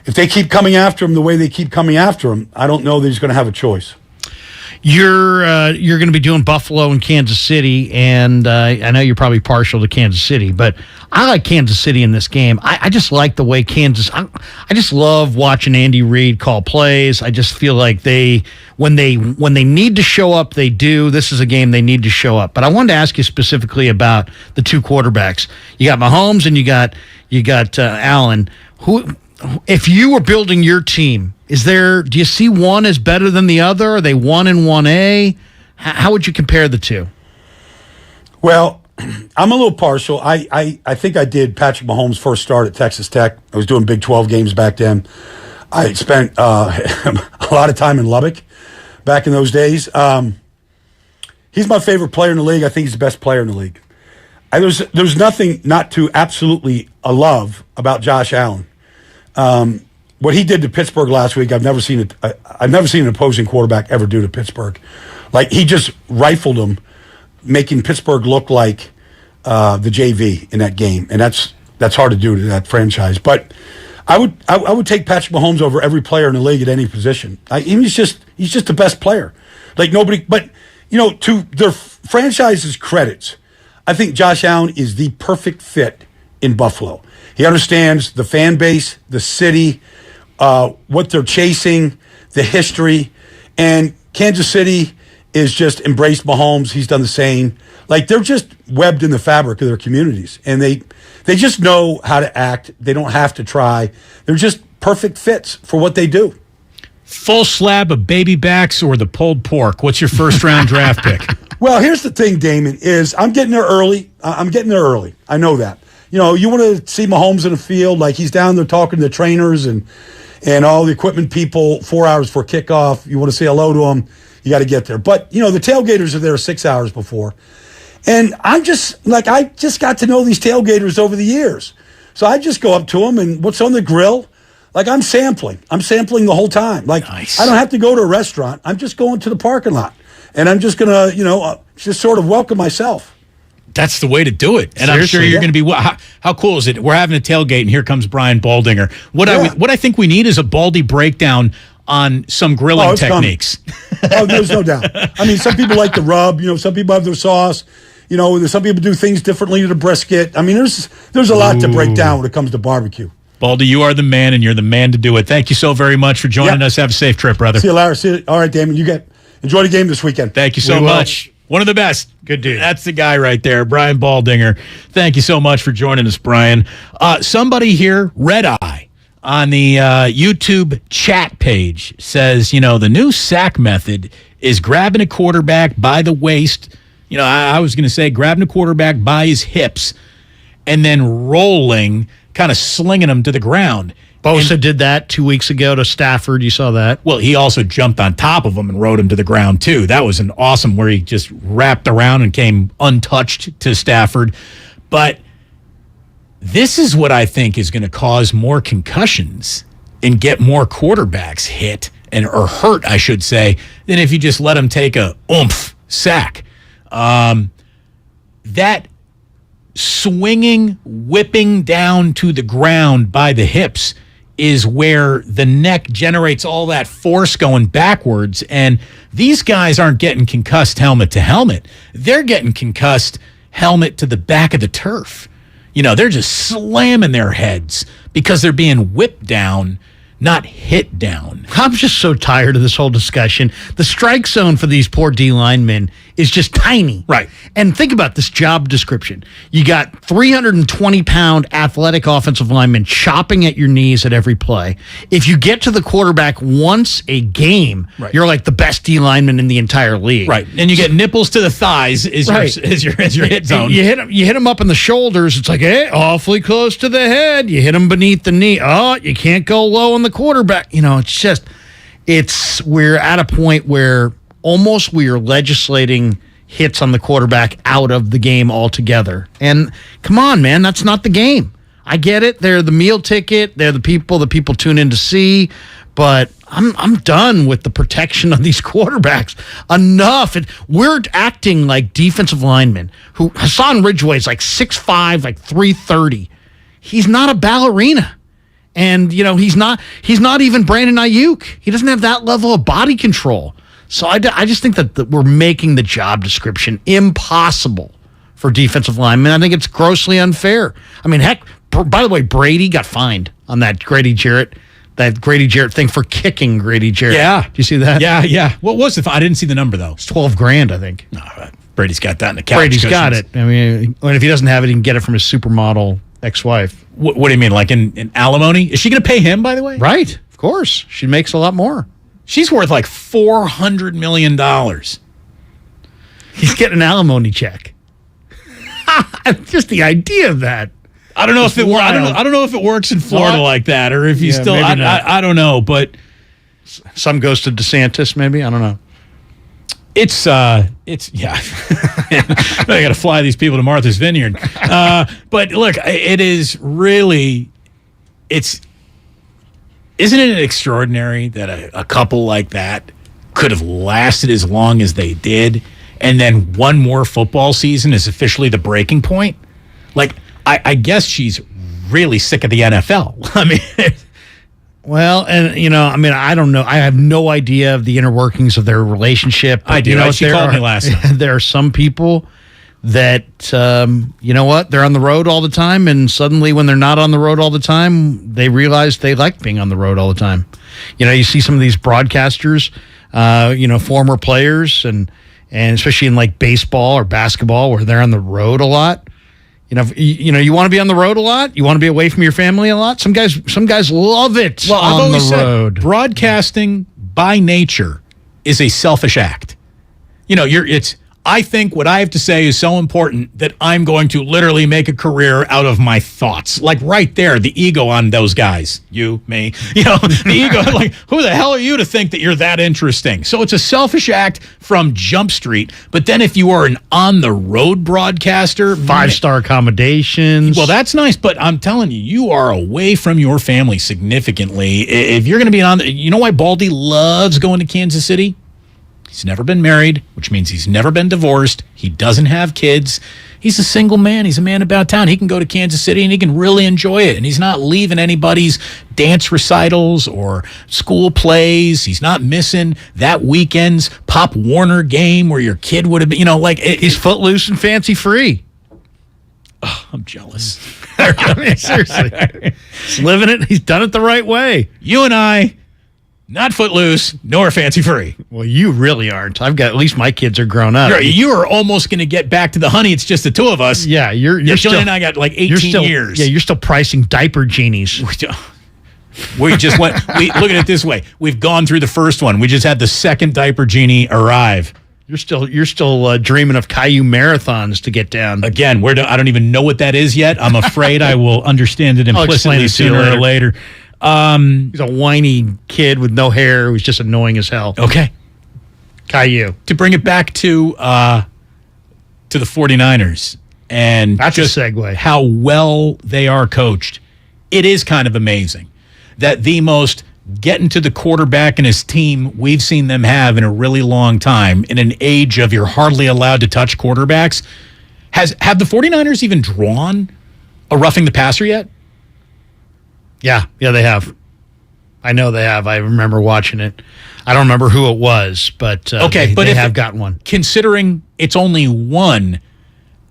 if they keep coming after him the way they keep coming after him, I don't know that he's going to have a choice. You're going to be doing Buffalo and Kansas City, and I know you're probably partial to Kansas City, but I like Kansas City in this game. I just like the way I just love watching Andy Reid call plays. I just feel like when they need to show up, they do. This is a game they need to show up. But I wanted to ask you specifically about the two quarterbacks. You got Mahomes and you got Allen. If you were building your team, do you see one as better than the other? Are they 1 and 1A? How would you compare the two? Well, I'm a little partial. I think I did Patrick Mahomes' first start at Texas Tech. I was doing Big 12 games back then. I spent a lot of time in Lubbock back in those days. He's my favorite player in the league. I think he's the best player in the league. There's nothing not to absolutely love about Josh Allen. what he did to Pittsburgh last week, I've never seen it. I've never seen an opposing quarterback ever do to Pittsburgh. Like, he just rifled them, making Pittsburgh look like the JV in that game, and that's hard to do to that franchise. But I would take Patrick Mahomes over every player in the league at any position. He's just the best player. Like, nobody. But to their franchise's credits, I think Josh Allen is the perfect fit in Buffalo. He understands the fan base, the city, what they're chasing, the history, and Kansas City is just embraced Mahomes. He's done the same. Like, they're just webbed in the fabric of their communities, and they just know how to act. They don't have to try. They're just perfect fits for what they do. Full slab of baby backs or the pulled pork? What's your first round draft pick? Well, here's the thing, Damon, is I'm getting there early. I'm getting there early. I know that. You want to see Mahomes in the field, like he's down there talking to the trainers and all the equipment people 4 hours before kickoff. You want to say hello to them, you got to get there. But, the tailgaters are there 6 hours before. And I just got to know these tailgaters over the years. So I just go up to them and what's on the grill? Like, I'm sampling. I'm sampling the whole time. Like, nice. I don't have to go to a restaurant. I'm just going to the parking lot. And I'm just going to, just sort of welcome myself. That's the way to do it. And Seriously, I'm sure you're going to be, how cool is it? We're having a tailgate, and here comes Brian Baldinger. What I think we need is a Baldy breakdown on some grilling techniques. Oh, there's no doubt. I mean, some people like the rub. Some people have their sauce. Some people do things differently to the brisket. I mean, there's a lot to break down when it comes to barbecue. Baldy, you are the man, and you're the man to do it. Thank you so very much for joining us. Have a safe trip, brother. See you, Larry. All right, Damon. Enjoy the game this weekend. Thank you so much. One of the best. Good dude. That's the guy right there, Brian Baldinger. Thank you so much for joining us, Brian. Somebody here, Red Eye, on the YouTube chat page says, the new sack method is grabbing a quarterback by the waist. I was going to say grabbing a quarterback by his hips and then rolling, kind of slinging him to the ground. Bosa did that 2 weeks ago to Stafford. You saw that. Well, he also jumped on top of him and rode him to the ground, too. That was an awesome where he just wrapped around and came untouched to Stafford. But this is what I think is going to cause more concussions and get more quarterbacks hit or hurt, I should say, than if you just let them take a oomph sack. That swinging, whipping down to the ground by the hips is where the neck generates all that force going backwards. And these guys aren't getting concussed helmet to helmet. They're getting concussed helmet to the back of the turf. They're just slamming their heads because they're being whipped down, not hit down. I'm just so tired of this whole discussion. The strike zone for these poor D linemen is just tiny. Right. And think about this job description. You got 320-pound athletic offensive linemen chopping at your knees at every play. If you get to the quarterback once a game, you're like the best D lineman in the entire league. Right. And you get nipples to the thighs is your hit zone. You hit him up in the shoulders. It's like, hey, awfully close to the head. You hit him beneath the knee. Oh, you can't go low on the quarterback. We're at a point where almost we are legislating hits on the quarterback out of the game altogether. And come on, man, that's not the game. I get it. They're the meal ticket. They're the people tune in to see. But I'm done with the protection of these quarterbacks. Enough. We're acting like defensive linemen. Hassan Ridgeway is like 6'5", like 330. He's not a ballerina. And, he's not even Brandon Ayuk. He doesn't have that level of body control. So I just think that we're making the job description impossible for defensive linemen. I think it's grossly unfair. I mean, heck, by the way, Brady got fined on that Grady Jarrett thing for kicking Grady Jarrett. Yeah. Do you see that? Yeah. What was the fine? I didn't see the number, though. It's $12,000, I think. No, Brady's got that in the couch. Brady's got it. I mean, and if he doesn't have it, he can get it from his supermodel ex-wife. What do you mean, like in alimony? Is she going to pay him, by the way? Right. Of course. She makes a lot more. She's worth like $400 million. He's getting an alimony check. Just the idea of that. I don't know if it works. I don't know if it works in Florida like that, or if he's still. I don't know, but some goes to DeSantis. Maybe I don't know. It's yeah. I got to fly these people to Martha's Vineyard. But look, it is really, it's Isn't it extraordinary that a couple like that could have lasted as long as they did, and then one more football season is officially the breaking point? Like, I guess she's really sick of the NFL. I mean, well, and I don't know. I have no idea of the inner workings of their relationship. I do. She called me last night. There are some people that they're on the road all the time, and suddenly when they're not on the road all the time, they realize they like being on the road all the time. You see some of these broadcasters, former players, and especially in like baseball or basketball where they're on the road a lot. You want to be on the road a lot? You want to be away from your family a lot? Some guys love it on the road. Broadcasting by nature is a selfish act. I think what I have to say is so important that I'm going to literally make a career out of my thoughts. Like right there, the ego on those guys. You, me. The ego, like, who the hell are you to think that you're that interesting? So it's a selfish act from Jump Street. But then if you are an on-the-road broadcaster... 5-star accommodations. Well, that's nice, but I'm telling you, you are away from your family significantly. If you're going to be on... You know why Baldy loves going to Kansas City? He's never been married, which means he's never been divorced. He doesn't have kids. He's a single man. He's a man about town. He can go to Kansas City and he can really enjoy it. And he's not leaving anybody's dance recitals or school plays. He's not missing that weekend's Pop Warner game where your kid would have been, he's footloose and fancy free. Oh, I'm jealous. I mean, seriously. He's living it. He's done it the right way. You and I... Not footloose, nor fancy free. Well, you really aren't. I've got, at least my kids are grown up. You are almost going to get back to the honey. It's just the two of us. Yeah, you're Jillian and I got like 18 years. Yeah, you're still pricing diaper genies. We just went, look at it this way. We've gone through the first one. We just had the second diaper genie arrive. You're still dreaming of Caillou marathons to get down. Again, I don't even know what that is yet. I'm afraid I will understand it implicitly sooner or later. He's a whiny kid with no hair who's just annoying as hell. Okay. Caillou. To bring it back to the 49ers and that's just a segue. How well they are coached. It is kind of amazing that the most getting to the quarterback and his team we've seen them have in a really long time, in an age of you're hardly allowed to touch quarterbacks. Have the 49ers even drawn a roughing the passer yet? Yeah, they have. I know they have. I remember watching it. I don't remember who it was, but they have got one. Considering it's only one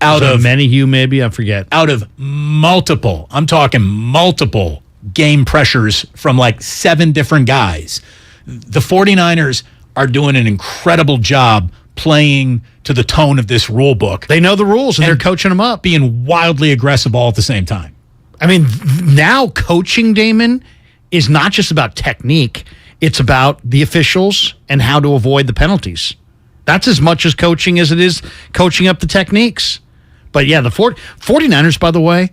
out of many, Hugh, maybe, I forget. Out of multiple, I'm talking multiple game pressures from like 7 different guys. The 49ers are doing an incredible job playing to the tone of this rule book. They know the rules and they're coaching them up. Being wildly aggressive all at the same time. I mean, now coaching, Damon, is not just about technique. It's about the officials and how to avoid the penalties. That's as much as coaching as it is coaching up the techniques. But yeah, the 49ers, by the way,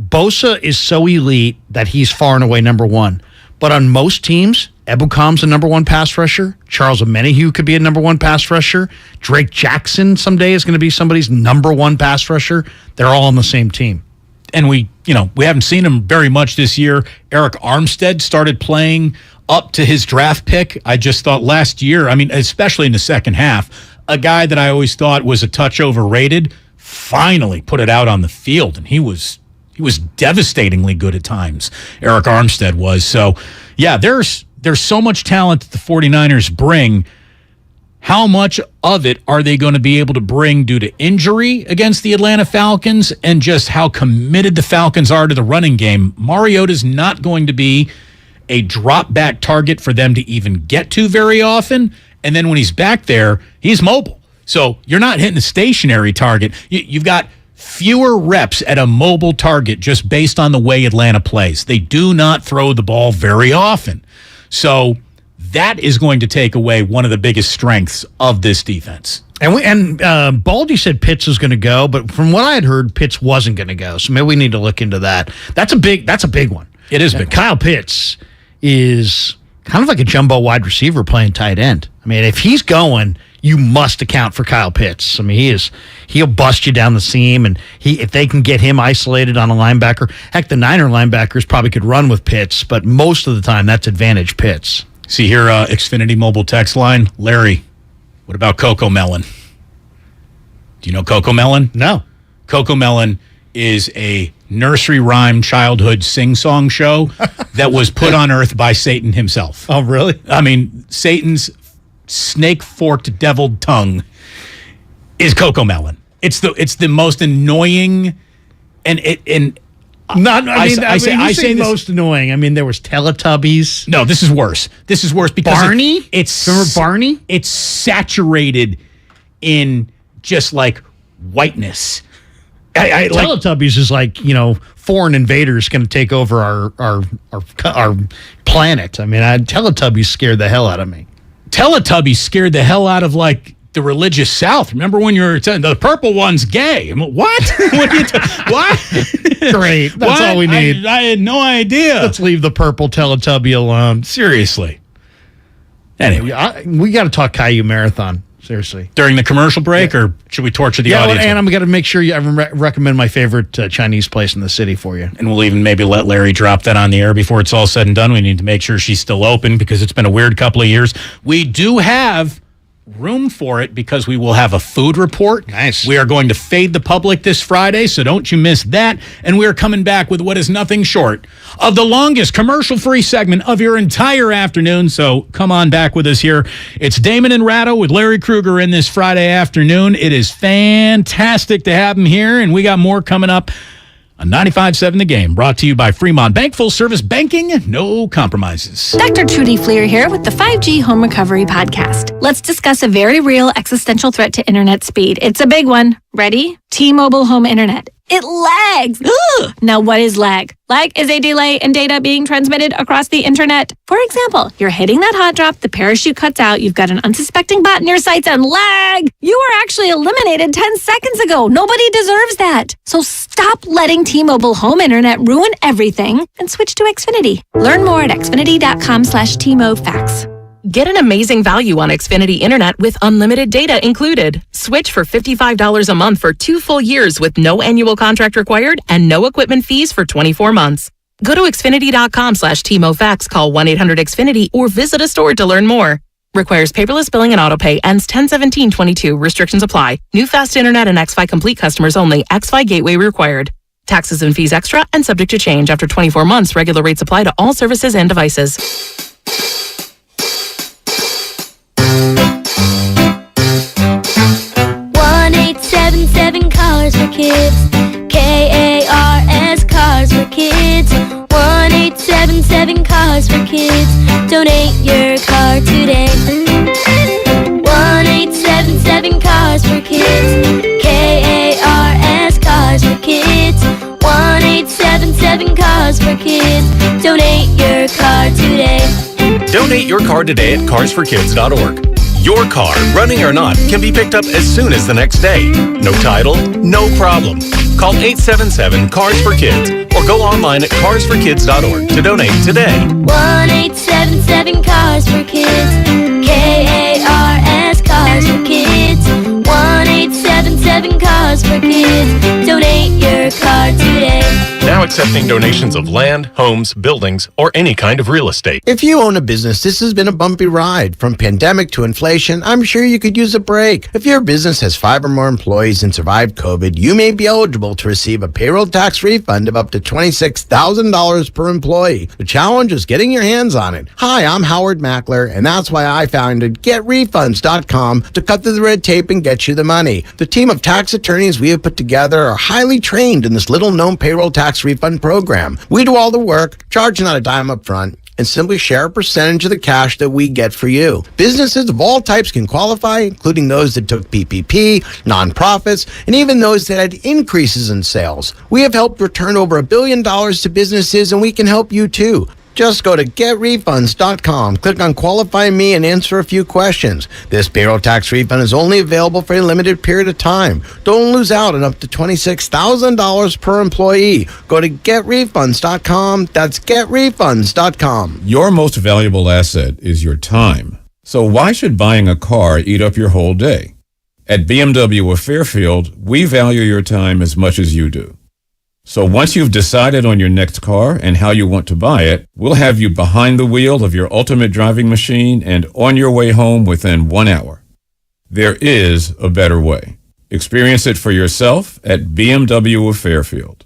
Bosa is so elite that he's far and away number one. But on most teams, Ebukam's a number one pass rusher. Charles Omenihu could be a number one pass rusher. Drake Jackson someday is going to be somebody's number one pass rusher. They're all on the same team. And we haven't seen him very much this year. Eric Armstead started playing up to his draft pick. I just thought last year, especially in the second half, a guy that I always thought was a touch overrated finally put it out on the field, and he was devastatingly good at times. Eric Armstead was. So, yeah, there's so much talent that the 49ers bring. How much of it are they going to be able to bring due to injury against the Atlanta Falcons and just how committed the Falcons are to the running game? Mariota's not going to be a drop-back target for them to even get to very often. And then when he's back there, he's mobile. So you're not hitting a stationary target. You've got fewer reps at a mobile target just based on the way Atlanta plays. They do not throw the ball very often. So that is going to take away one of the biggest strengths of this defense. And Baldy said Pitts was going to go, but from what I had heard, Pitts wasn't going to go. So maybe we need to look into that. That's a big one. It is big. Kyle Pitts is kind of like a jumbo wide receiver playing tight end. I mean, if he's going, you must account for Kyle Pitts. I mean, he'll bust you down the seam, and if they can get him isolated on a linebacker, heck, the Niner linebackers probably could run with Pitts, but most of the time that's advantage Pitts. See here, Xfinity mobile text line, Larry. What about Coco Melon? Do you know Coco Melon? No. Coco Melon is a nursery rhyme childhood sing-song show that was put on earth by Satan himself. Oh, really? I mean, Satan's snake-forked deviled tongue is Coco Melon. It's the most annoying I say most annoying. I mean, there was Teletubbies. No, this is worse. This is worse because Barney? Remember Barney? It's saturated in just like whiteness. Teletubbies is like, foreign invaders going to take over our planet. I mean, Teletubbies scared the hell out of me. Teletubbies scared the hell out of like the religious South. Remember when you were the purple one's gay? I'm like, what? What? Great. That's all we need. I had no idea. Let's leave the purple Teletubby alone. Seriously. Anyway, we got to talk Caillou Marathon. Seriously. During the commercial break, or should we torture the audience? And I'm going to make sure I recommend my favorite Chinese place in the city for you. And we'll even maybe let Larry drop that on the air before it's all said and done. We need to make sure she's still open because it's been a weird couple of years. We do have room for it because we will have a food report. Nice. We are going to fade the public this Friday, so don't you miss that. And we are coming back with what is nothing short of the longest commercial-free segment of your entire afternoon. So come on back with us here. It's Damon and Ratto with Larry Krueger in this Friday afternoon. It is fantastic to have him here, and we got more coming up on 95.7 The Game, brought to you by Fremont Bank. Full service banking, no compromises. Dr. Trudy Fleer here with the 5G Home Recovery Podcast. Let's discuss a very real existential threat to internet speed. It's a big one. Ready? T-Mobile Home Internet. It lags. Ugh. Now, what is lag? Lag is a delay in data being transmitted across the internet. For example, you're hitting that hot drop, the parachute cuts out, you've got an unsuspecting bot in your sights, and lag! You were actually eliminated 10 seconds ago. Nobody deserves that. So stop letting T-Mobile Home Internet ruin everything and switch to Xfinity. Learn more at xfinity.com/TMOFax. Get an amazing value on Xfinity Internet with unlimited data included. Switch for $55 a month for 2 full years with no annual contract required and no equipment fees for 24 months. Go to xfinity.com/TMOFax, call 1-800-XFINITY, or visit a store to learn more. Requires paperless billing and autopay. Ends 10/17/22. Restrictions apply. New fast internet and XFi Complete customers only. XFi Gateway required. Taxes and fees extra and subject to change. After 24 months, regular rates apply to all services and devices. 1-877 Cars for Kids. KARS Cars for Kids. 1-877 Cars for Kids. Donate your car today. 1-877 Cars for Kids. KARS Cars for Kids. 1-877 Cars for Kids. Donate your car today. Donate your car today at carsforkids.org. Your car, running or not, can be picked up as soon as the next day. No title, no problem. Call 877-CARS-FOR-KIDS or go online at carsforkids.org to donate today. 1-877 Cars for Kids. KARS Cars for Kids. 1-877 Cars for Kids. Donate your car today. Now accepting donations of land, homes, buildings, or any kind of real estate. If you own a business, this has been a bumpy ride. From pandemic to inflation, I'm sure you could use a break. If your business has 5 or more employees and survived COVID, you may be eligible to receive a payroll tax refund of up to $26,000 per employee. The challenge is getting your hands on it. Hi, I'm Howard Mackler, and that's why I founded GetRefunds.com to cut through the red tape and get you the money. The team of tax attorneys we have put together are highly trained in this little-known payroll tax refund program. We do all the work, charge not a dime up front, and simply share a percentage of the cash that we get for you. Businesses of all types can qualify, including those that took PPP, nonprofits, and even those that had increases in sales. We have helped return over $1 billion to businesses, and we can help you too. Just go to GetRefunds.com, click on Qualify Me, and answer a few questions. This payroll tax refund is only available for a limited period of time. Don't lose out on up to $26,000 per employee. Go to GetRefunds.com. That's GetRefunds.com. Your most valuable asset is your time. So why should buying a car eat up your whole day? At BMW of Fairfield, we value your time as much as you do. So once you've decided on your next car and how you want to buy it, we'll have you behind the wheel of your ultimate driving machine and on your way home within 1 hour. There is a better way. Experience it for yourself at BMW of Fairfield.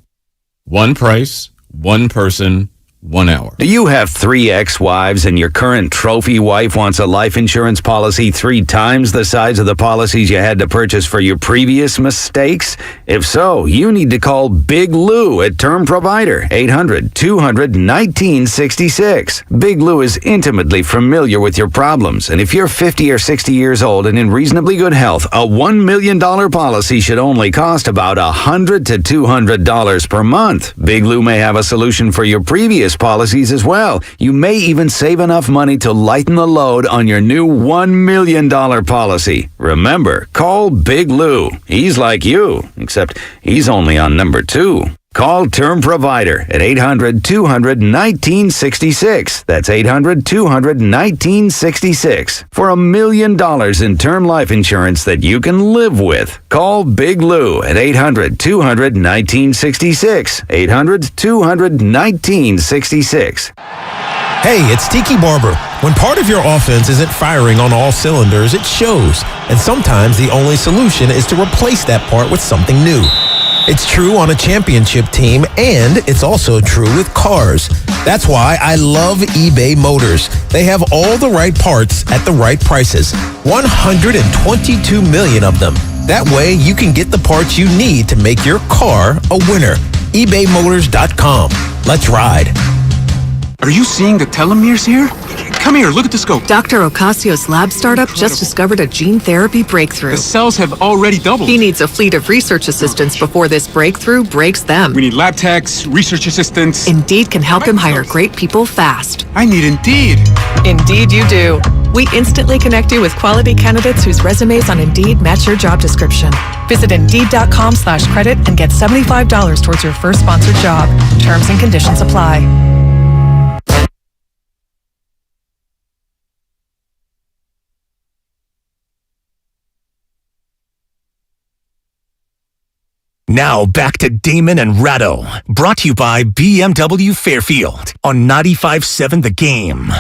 One price, one person, 1 hour. Do you have 3 ex-wives and your current trophy wife wants a life insurance policy 3 times the size of the policies you had to purchase for your previous mistakes? If so, you need to call Big Lou at Term Provider, 800-200-1966. Big Lou is intimately familiar with your problems, and if you're 50 or 60 years old and in reasonably good health, a $1 million policy should only cost about $100 to $200 per month. Big Lou may have a solution for your previous policies as well. You may even save enough money to lighten the load on your new $1 million policy. Remember, call Big Lou. He's like you, except he's only on number 2. Call Term Provider at 800-200-1966. That's 800-200-1966 for $1 million in term life insurance that you can live with. Call Big Lou at 800-200-1966. 800-200-1966. Hey, it's Tiki Barber. When part of your offense isn't firing on all cylinders, it shows. And sometimes the only solution is to replace that part with something new. It's true on a championship team, and it's also true with cars. That's why I love eBay Motors. They have all the right parts at the right prices. 122 million of them. That way, you can get the parts you need to make your car a winner. ebaymotors.com. Let's ride. Are you seeing the telomeres here? Come here, look at the scope. Dr. Ocasio's lab startup just discovered a gene therapy breakthrough. The cells have already doubled. He needs a fleet of research assistants before this breakthrough breaks them. We need lab techs, research assistants. Indeed can help him hire great people fast. I need Indeed. Indeed you do. We instantly connect you with quality candidates whose resumes on Indeed match your job description. Visit Indeed.com/credit and get $75 towards your first sponsored job. Terms and conditions apply. Now back to Damon and Ratto, brought to you by BMW Fairfield on 95.7 The Game.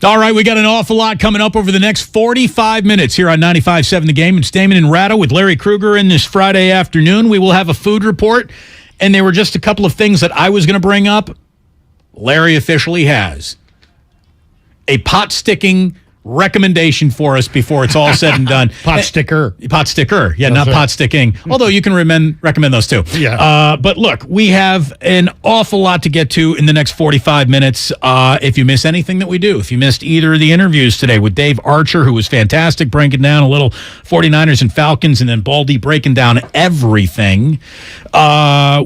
All right, we got an awful lot coming up over the next 45 minutes here on 95.7 The Game. It's Damon and Ratto with Larry Krueger in this Friday afternoon. We will have a food report, and there were just a couple of things that I was going to bring up. Larry officially has a pot-sticking recommendation for us before it's all said and done. Pot sticker. Yeah, That's not right. pot sticking. Although you can recommend those too. Yeah. But look, we have an awful lot to get to in the next 45 minutes. If you miss anything that we do, if you missed either of the interviews today with Dave Archer, who was fantastic, breaking down a little 49ers and Falcons, and then Baldy breaking down everything,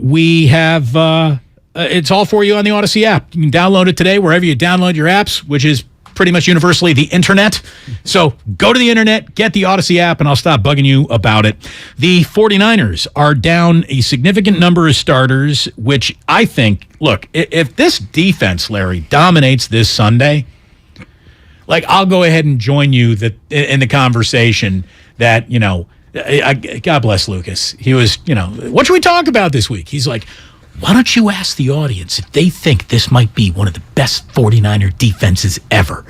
we have it's all for you on the Odyssey app. You can download it today wherever you download your apps, which is pretty much universally the internet. So go to the internet, get the Odyssey app, and I'll stop bugging you about it. The 49ers are down a significant number of starters, which I think, look, if this defense, Larry, dominates this Sunday, like, I'll go ahead and join you in the conversation that, God bless Lucas. He was, what should we talk about this week? He's like, why don't you ask the audience if they think this might be one of the best 49er defenses ever?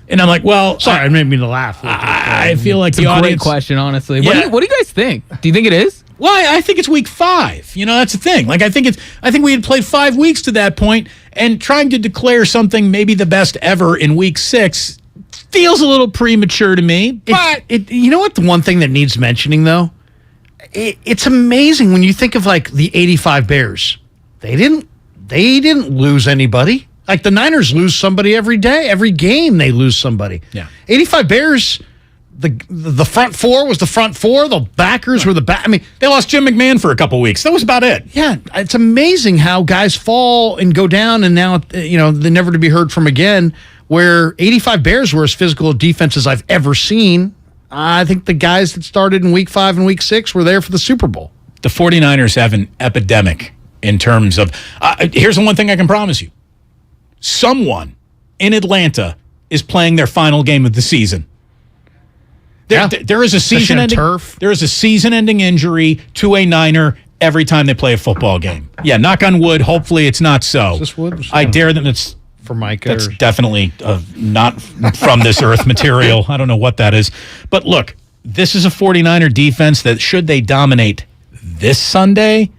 And I'm like, well... Sorry, I made me to laugh. I feel like it's the a audience... great question, honestly. Yeah. What do you guys think? Do you think it is? Well, I think it's week 5. That's the thing. Like, I think we had played 5 weeks to that point, and trying to declare something maybe the best ever in week 6 feels a little premature to me. But you know what? The one thing that needs mentioning, though? It's amazing when you think of like the 85 Bears. They didn't lose anybody. Like the Niners lose somebody every day. Every game they lose somebody. Yeah. 85 Bears, the front four was the front four. The backers were the back. I mean, they lost Jim McMahon for a couple weeks. That was about it. Yeah, it's amazing how guys fall and go down, and now they're never to be heard from again. Where 85 Bears were as physical a defense as I've ever seen. I think the guys that started in week 5 and week 6 were there for the Super Bowl. The 49ers have an epidemic in terms of... here's the one thing I can promise you. someone in Atlanta is playing their final game of the season. There is a season-ending turf. There is a season-ending injury to a Niner every time they play a football game. Yeah, knock on wood. Hopefully, it's not so. Is this wood? I dare them. It's for Micah. That's definitely not from this earth material. I don't know what that is. But look, this is a 49er defense that should they dominate this Sunday,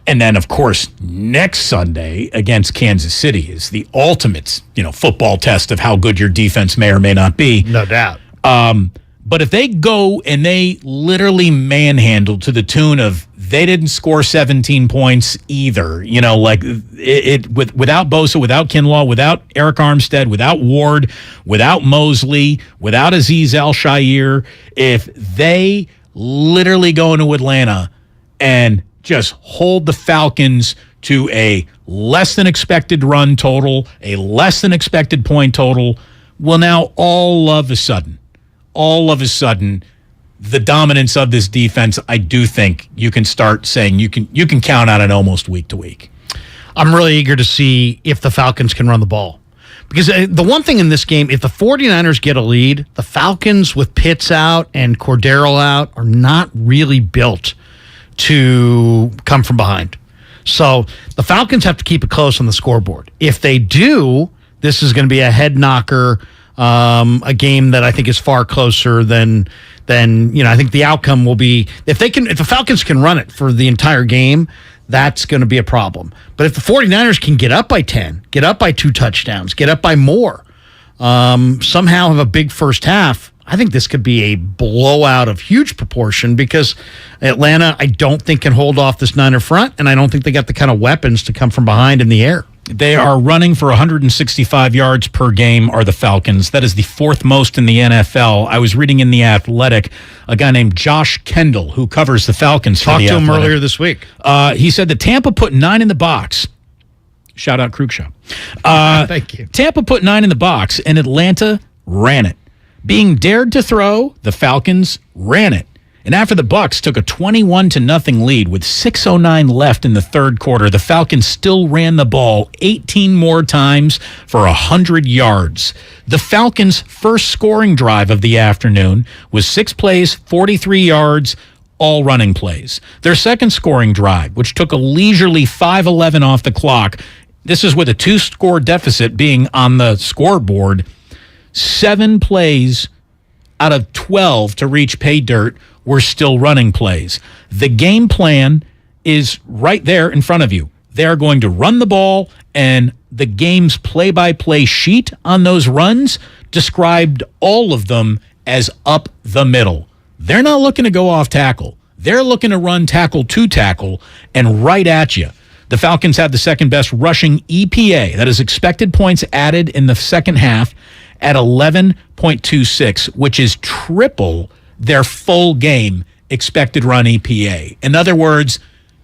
and then, of course, next Sunday against Kansas City is the ultimate, football test of how good your defense may or may not be. No doubt. But if they go and they literally manhandle to the tune of they didn't score 17 points either, without Bosa, without Kinlaw, without Eric Armstead, without Ward, without Mosley, without Azeez Al-Shaair, if they literally go into Atlanta and just hold the Falcons to a less than expected run total, a less than expected point total, well, now all of a sudden, the dominance of this defense, I do think you can start saying you can count on it almost week to week. I'm really eager to see if the Falcons can run the ball. Because the one thing in this game, if the 49ers get a lead, the Falcons with Pitts out and Cordero out are not really built to come from behind. So the Falcons have to keep it close on the scoreboard. If they do, this is going to be a head knocker, a game that I think is far closer than I think the outcome will be if the Falcons can run it for the entire game, that's going to be a problem. But if the 49ers can get up by 10, get up by 2 touchdowns, get up by more, somehow have a big first half, I think this could be a blowout of huge proportion because Atlanta, I don't think, can hold off this Niner front, and I don't think they got the kind of weapons to come from behind in the air. They are running for 165 yards per game, are the Falcons. That is the 4th most in the NFL. I was reading in The Athletic, a guy named Josh Kendall, who covers the Falcons for The Athletic. Talked to him earlier this week. He said that Tampa put 9 in the box. Shout out Krugshop. Thank you. Tampa put 9 in the box, and Atlanta ran it. Being dared to throw, the Falcons ran it. And after the Bucs took a 21-0 lead with 6:09 left in the third quarter, the Falcons still ran the ball 18 more times for 100 yards. The Falcons' first scoring drive of the afternoon was 6 plays, 43 yards, all running plays. Their second scoring drive, which took a leisurely 5:11 off the clock, this is with a 2-score deficit being on the scoreboard, 7 plays out of 12 to reach pay dirt were still running plays. The game plan is right there in front of you. They are going to run the ball, and the game's play-by-play sheet on those runs described all of them as up the middle. They're not looking to go off tackle. They're looking to run tackle to tackle and right at you. The Falcons had the second best rushing EPA, that is expected points added in the second half, at 11.26, which is triple their full game expected run EPA. In other words,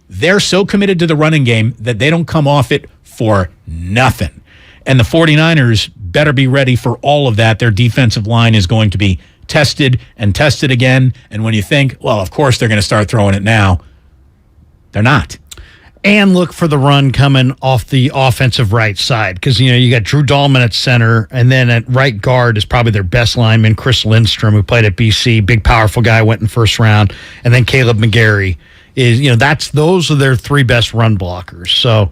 they're so committed to the running game that they don't come off it for nothing. And the 49ers better be ready for all of that. Their defensive line is going to be tested and tested again. And when you think, well, of course they're going to start throwing it now, they're not. And look for the run coming off the offensive right side because, you got Drew Dahlman at center, and then at right guard is probably their best lineman, Chris Lindstrom, who played at BC, big, powerful guy, went in first round, and then Caleb McGarry is, those are their 3 best run blockers. So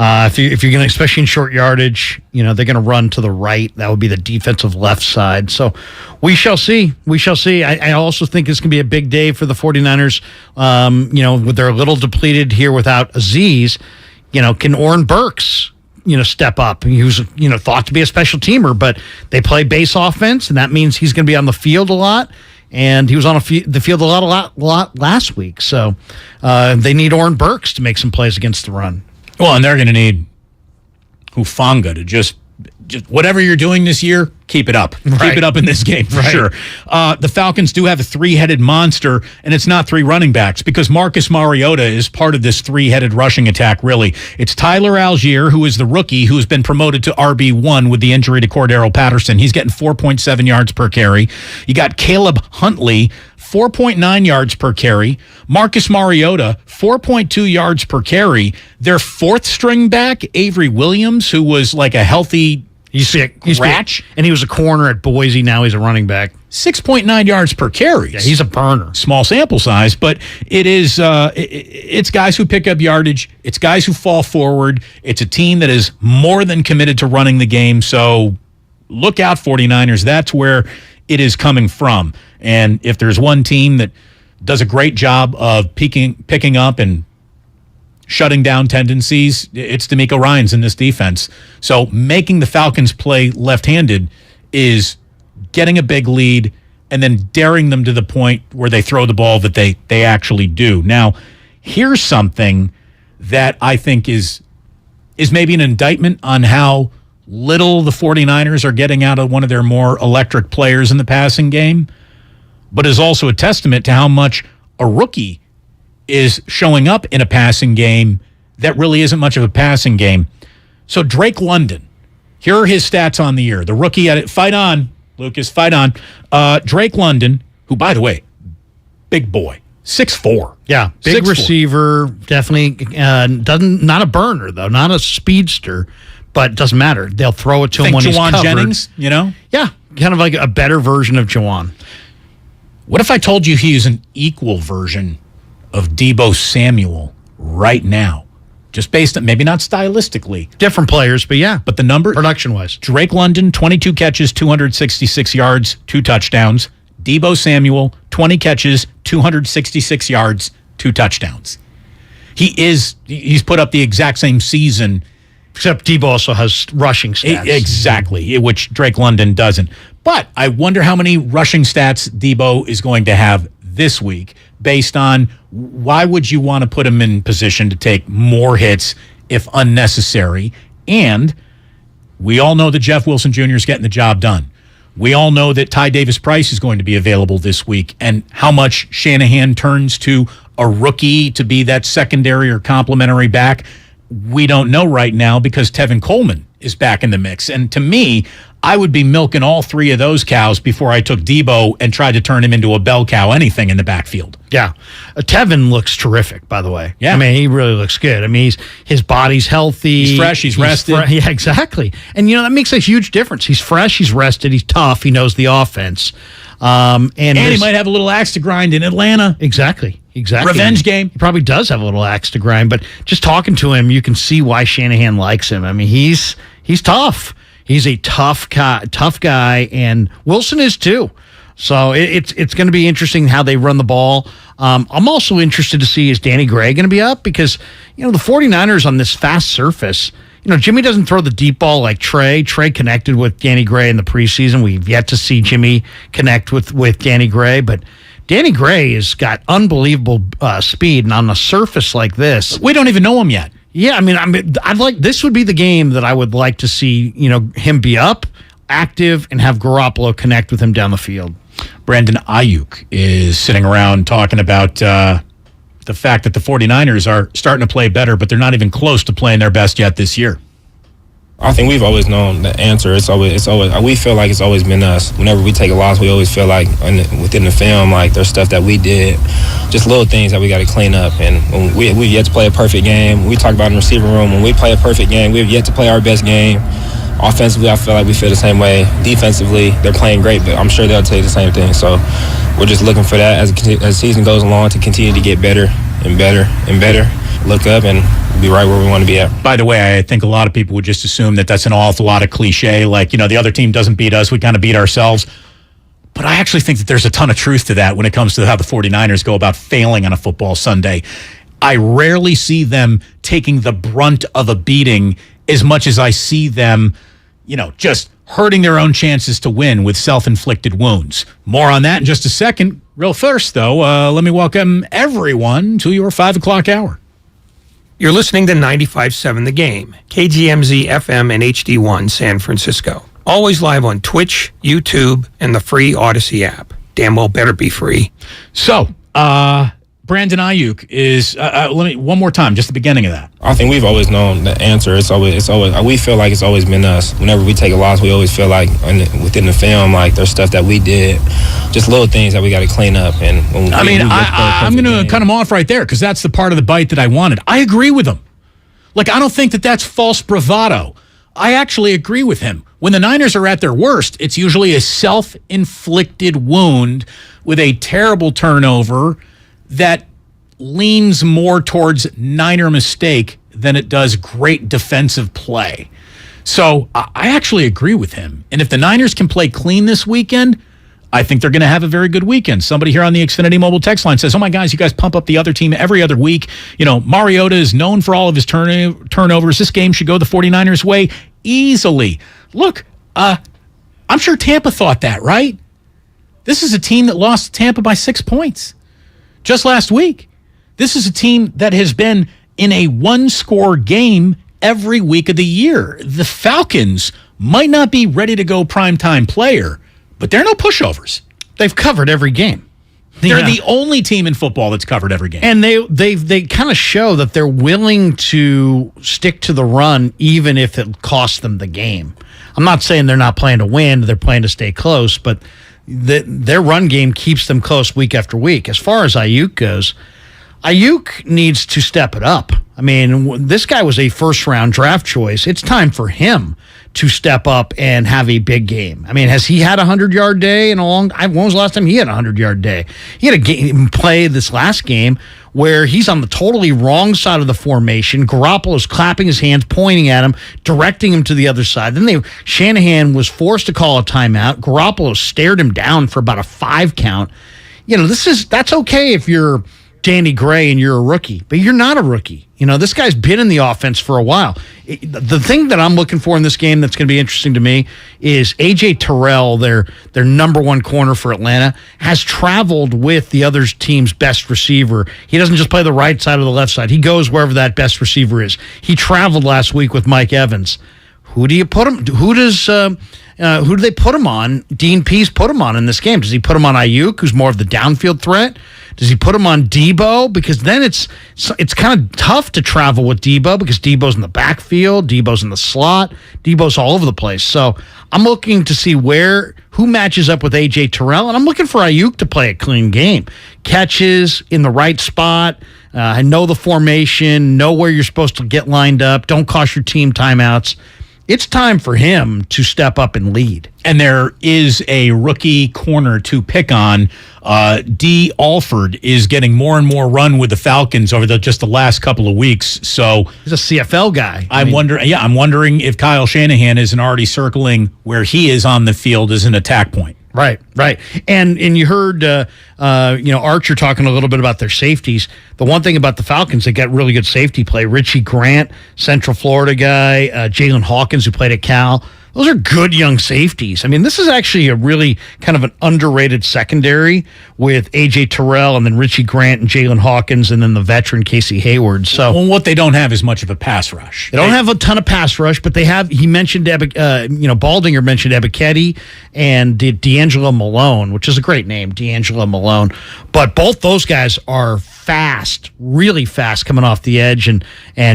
if you're going to, especially in short yardage, they're going to run to the right. That would be the defensive left side. So we shall see. I also think it's going to be a big day for the 49ers. They're a little depleted here without Azeez. Can Oren Burks, step up? He was, thought to be a special teamer, but they play base offense, and that means he's going to be on the field a lot. And he was on the field a lot last week. So they need Oren Burks to make some plays against the run. Well, and they're going to need Hufanga to just whatever you're doing this year, keep it up. Right. Keep it up in this game for sure. The Falcons do have a 3-headed monster, and it's not 3 running backs because Marcus Mariota is part of this 3-headed rushing attack, really. It's Tyler Algier, who is the rookie, who's been promoted to RB1 with the injury to Cordero Patterson. He's getting 4.7 yards per carry. You got Caleb Huntley, 4.9 yards per carry. Marcus Mariota, 4.2 yards per carry. Their fourth string back, Avery Williams, who was like a healthy scratch. And he was a corner at Boise. Now he's a running back. 6.9 yards per carry. Yeah, he's a burner. Small sample size, but it is. It's guys who pick up yardage. It's guys who fall forward. It's a team that is more than committed to running the game. So look out, 49ers. That's where it is coming from. And if there's one team that does a great job of picking up and shutting down tendencies, it's D'Amico Ryans in this defense. So making the Falcons play left-handed is getting a big lead and then daring them to the point where they throw the ball that they actually do. Now, here's something that I think is maybe an indictment on how little the 49ers are getting out of one of their more electric players in the passing game, but is also a testament to how much a rookie is showing up in a passing game that really isn't much of a passing game. So Drake London, here are his stats on the year. The rookie at it. Fight on, Lucas, fight on. Drake London, who, by the way, big boy, 6'4". Yeah, big 6'4". receiver, definitely not a burner, though, not a speedster, but it doesn't matter. They'll throw it to him when he's covered. Juwan Jennings, you know? Yeah, kind of like a better version of Juwan. What if I told you he's an equal version of Deebo Samuel right now? Just based on, maybe not stylistically. Different players, but yeah. But the number, production-wise. Drake London, 22 catches, 266 yards, 2 touchdowns. Deebo Samuel, 20 catches, 266 yards, 2 touchdowns. He's put up the exact same season. Except Deebo also has rushing stats. Exactly, which Drake London doesn't. But I wonder how many rushing stats Deebo is going to have this week based on why would you want to put him in position to take more hits if unnecessary. And we all know that Jeff Wilson Jr. is getting the job done. We all know that Ty Davis-Price is going to be available this week, and how much Shanahan turns to a rookie to be that secondary or complementary back, we don't know right now because Tevin Coleman is back in the mix. And to me, I would be milking all three of those cows before I took Deebo and tried to turn him into a bell cow, anything in the backfield. Yeah. Tevin looks terrific, by the way. Yeah. I mean, he really looks good. I mean, his body's healthy. He's fresh. He's rested. Yeah, exactly. And, that makes a huge difference. He's fresh. He's rested. He's tough. He knows the offense. And he might have a little axe to grind in Atlanta. Exactly. Revenge game. He probably does have a little axe to grind, but just talking to him, you can see why Shanahan likes him. I mean, he's tough. He's a tough guy, and Wilson is too. So it's going to be interesting how they run the ball. I'm also interested to see, is Danny Gray going to be up? Because, the 49ers on this fast surface, Jimmy doesn't throw the deep ball like Trey. Trey connected with Danny Gray in the preseason. We've yet to see Jimmy connect with Danny Gray, but Danny Gray has got unbelievable speed, and on a surface like this, we don't even know him yet. Yeah, I mean, this would be the game that I would like to see, him be up, active, and have Garoppolo connect with him down the field. Brandon Ayuk is sitting around talking about the fact that the 49ers are starting to play better, but they're not even close to playing their best yet this year. I think we've always known the answer. It's always. We feel like it's always been us. Whenever we take a loss, we always feel like within the film, like there's stuff that we did, just little things that we got to clean up. And when we've yet to play a perfect game. We talk about in the receiver room, when we play a perfect game, we've yet to play our best game. Offensively, I feel like we feel the same way. Defensively, they're playing great, but I'm sure they'll tell you the same thing. So we're just looking for that as the season goes along to continue to get better and better and better. Look up and be right where we want to be at. By the way, I think a lot of people would just assume that that's an awful lot of cliche. Like, the other team doesn't beat us, we kind of beat ourselves. But I actually think that there's a ton of truth to that when it comes to how the 49ers go about failing on a football Sunday. I rarely see them taking the brunt of a beating as much as I see them, just hurting their own chances to win with self-inflicted wounds. More on that in just a second. Real first, though, let me welcome everyone to your 5 o'clock hour. You're listening to 95.7 The Game, KGMZ FM and HD1 San Francisco. Always live on Twitch, YouTube, and the free Odyssey app. Damn well better be free. So, Brandon Ayuk is, let me, one more time, just the beginning of that. I think we've always known the answer. It's always, we feel like it's always been us. Whenever we take a loss, we always feel like within the film, like there's stuff that we did, just little things that we got to clean up. And I'm going to cut him off right there because that's the part of the bite that I wanted. I agree with him. Like, I don't think that that's false bravado. I actually agree with him. When the Niners are at their worst, it's usually a self-inflicted wound with a terrible turnover that leans more towards Niner mistake than it does great defensive play. So I actually agree with him. And if the Niners can play clean this weekend, I think they're going to have a very good weekend. Somebody here on the Xfinity Mobile text line says, oh, my guys, you guys pump up the other team every other week. You know, Mariota is known for all of his turnovers. This game should go the 49ers' way easily. Look, I'm sure Tampa thought that, right? This is a team that lost to Tampa by 6 points just last week. This is a team that has been in a one-score game every week of the year. The Falcons might not be ready to go primetime player, but they're no pushovers. They've covered every game. They're the only team in football that's covered every game. And they kind of show that they're willing to stick to the run even if it costs them the game. I'm not saying they're not playing to win, they're playing to stay close, but their run game keeps them close week after week. As far as Ayuk goes, Ayuk needs to step it up. I mean, this guy was a first-round draft choice. It's time for him to step up and have a big game. I mean, has he had a 100-yard day in a long time? When was the last time he had a 100-yard day? He had a game play this last game where he's on the totally wrong side of the formation. Garoppolo's clapping his hands, pointing at him, directing him to the other side. Then Shanahan was forced to call a timeout. Garoppolo stared him down for about a 5 count. You know, that's okay if you're Danny Gray and you're a rookie, but you're not a rookie. You know, this guy's been in the offense for a while. The thing that I'm looking for in this game that's going to be interesting to me is A.J. Terrell, their number one corner for Atlanta, has traveled with the other team's best receiver. He doesn't just play the right side or the left side. He goes wherever that best receiver is. He traveled last week with Mike Evans. Who do you put him? Who do they put him on? Dean Pease put him on in this game. Does he put him on Ayuk, who's more of the downfield threat? Does he put him on Debo? Because then it's kind of tough to travel with Debo because Debo's in the backfield, Debo's in the slot, Debo's all over the place. So I'm looking to see who matches up with A.J. Terrell, and I'm looking for Ayuk to play a clean game. Catches in the right spot. I know the formation, know where you're supposed to get lined up. Don't cost your team timeouts. It's time for him to step up and lead. And there is a rookie corner to pick on. D. Alford is getting more and more run with the Falcons over just the last couple of weeks. So he's a CFL guy. I'm wondering if Kyle Shanahan isn't already circling where he is on the field as an attack point. Right. And you heard Archer talking a little bit about their safeties. The one thing about the Falcons, they got really good safety play. Richie Grant, Central Florida guy, Jalen Hawkins, who played at Cal. Those are good young safeties. I mean, this is actually a really kind of an underrated secondary with A.J. Terrell and then Richie Grant and Jalen Hawkins and then the veteran Casey Hayward. So, well, what they don't have is much of a pass rush. They don't have a ton of pass rush, but they have. He mentioned, Baldinger mentioned Ebiketie and D'Angelo Malone, which is a great name, D'Angelo Malone. But both those guys are fast, really fast, coming off the edge, and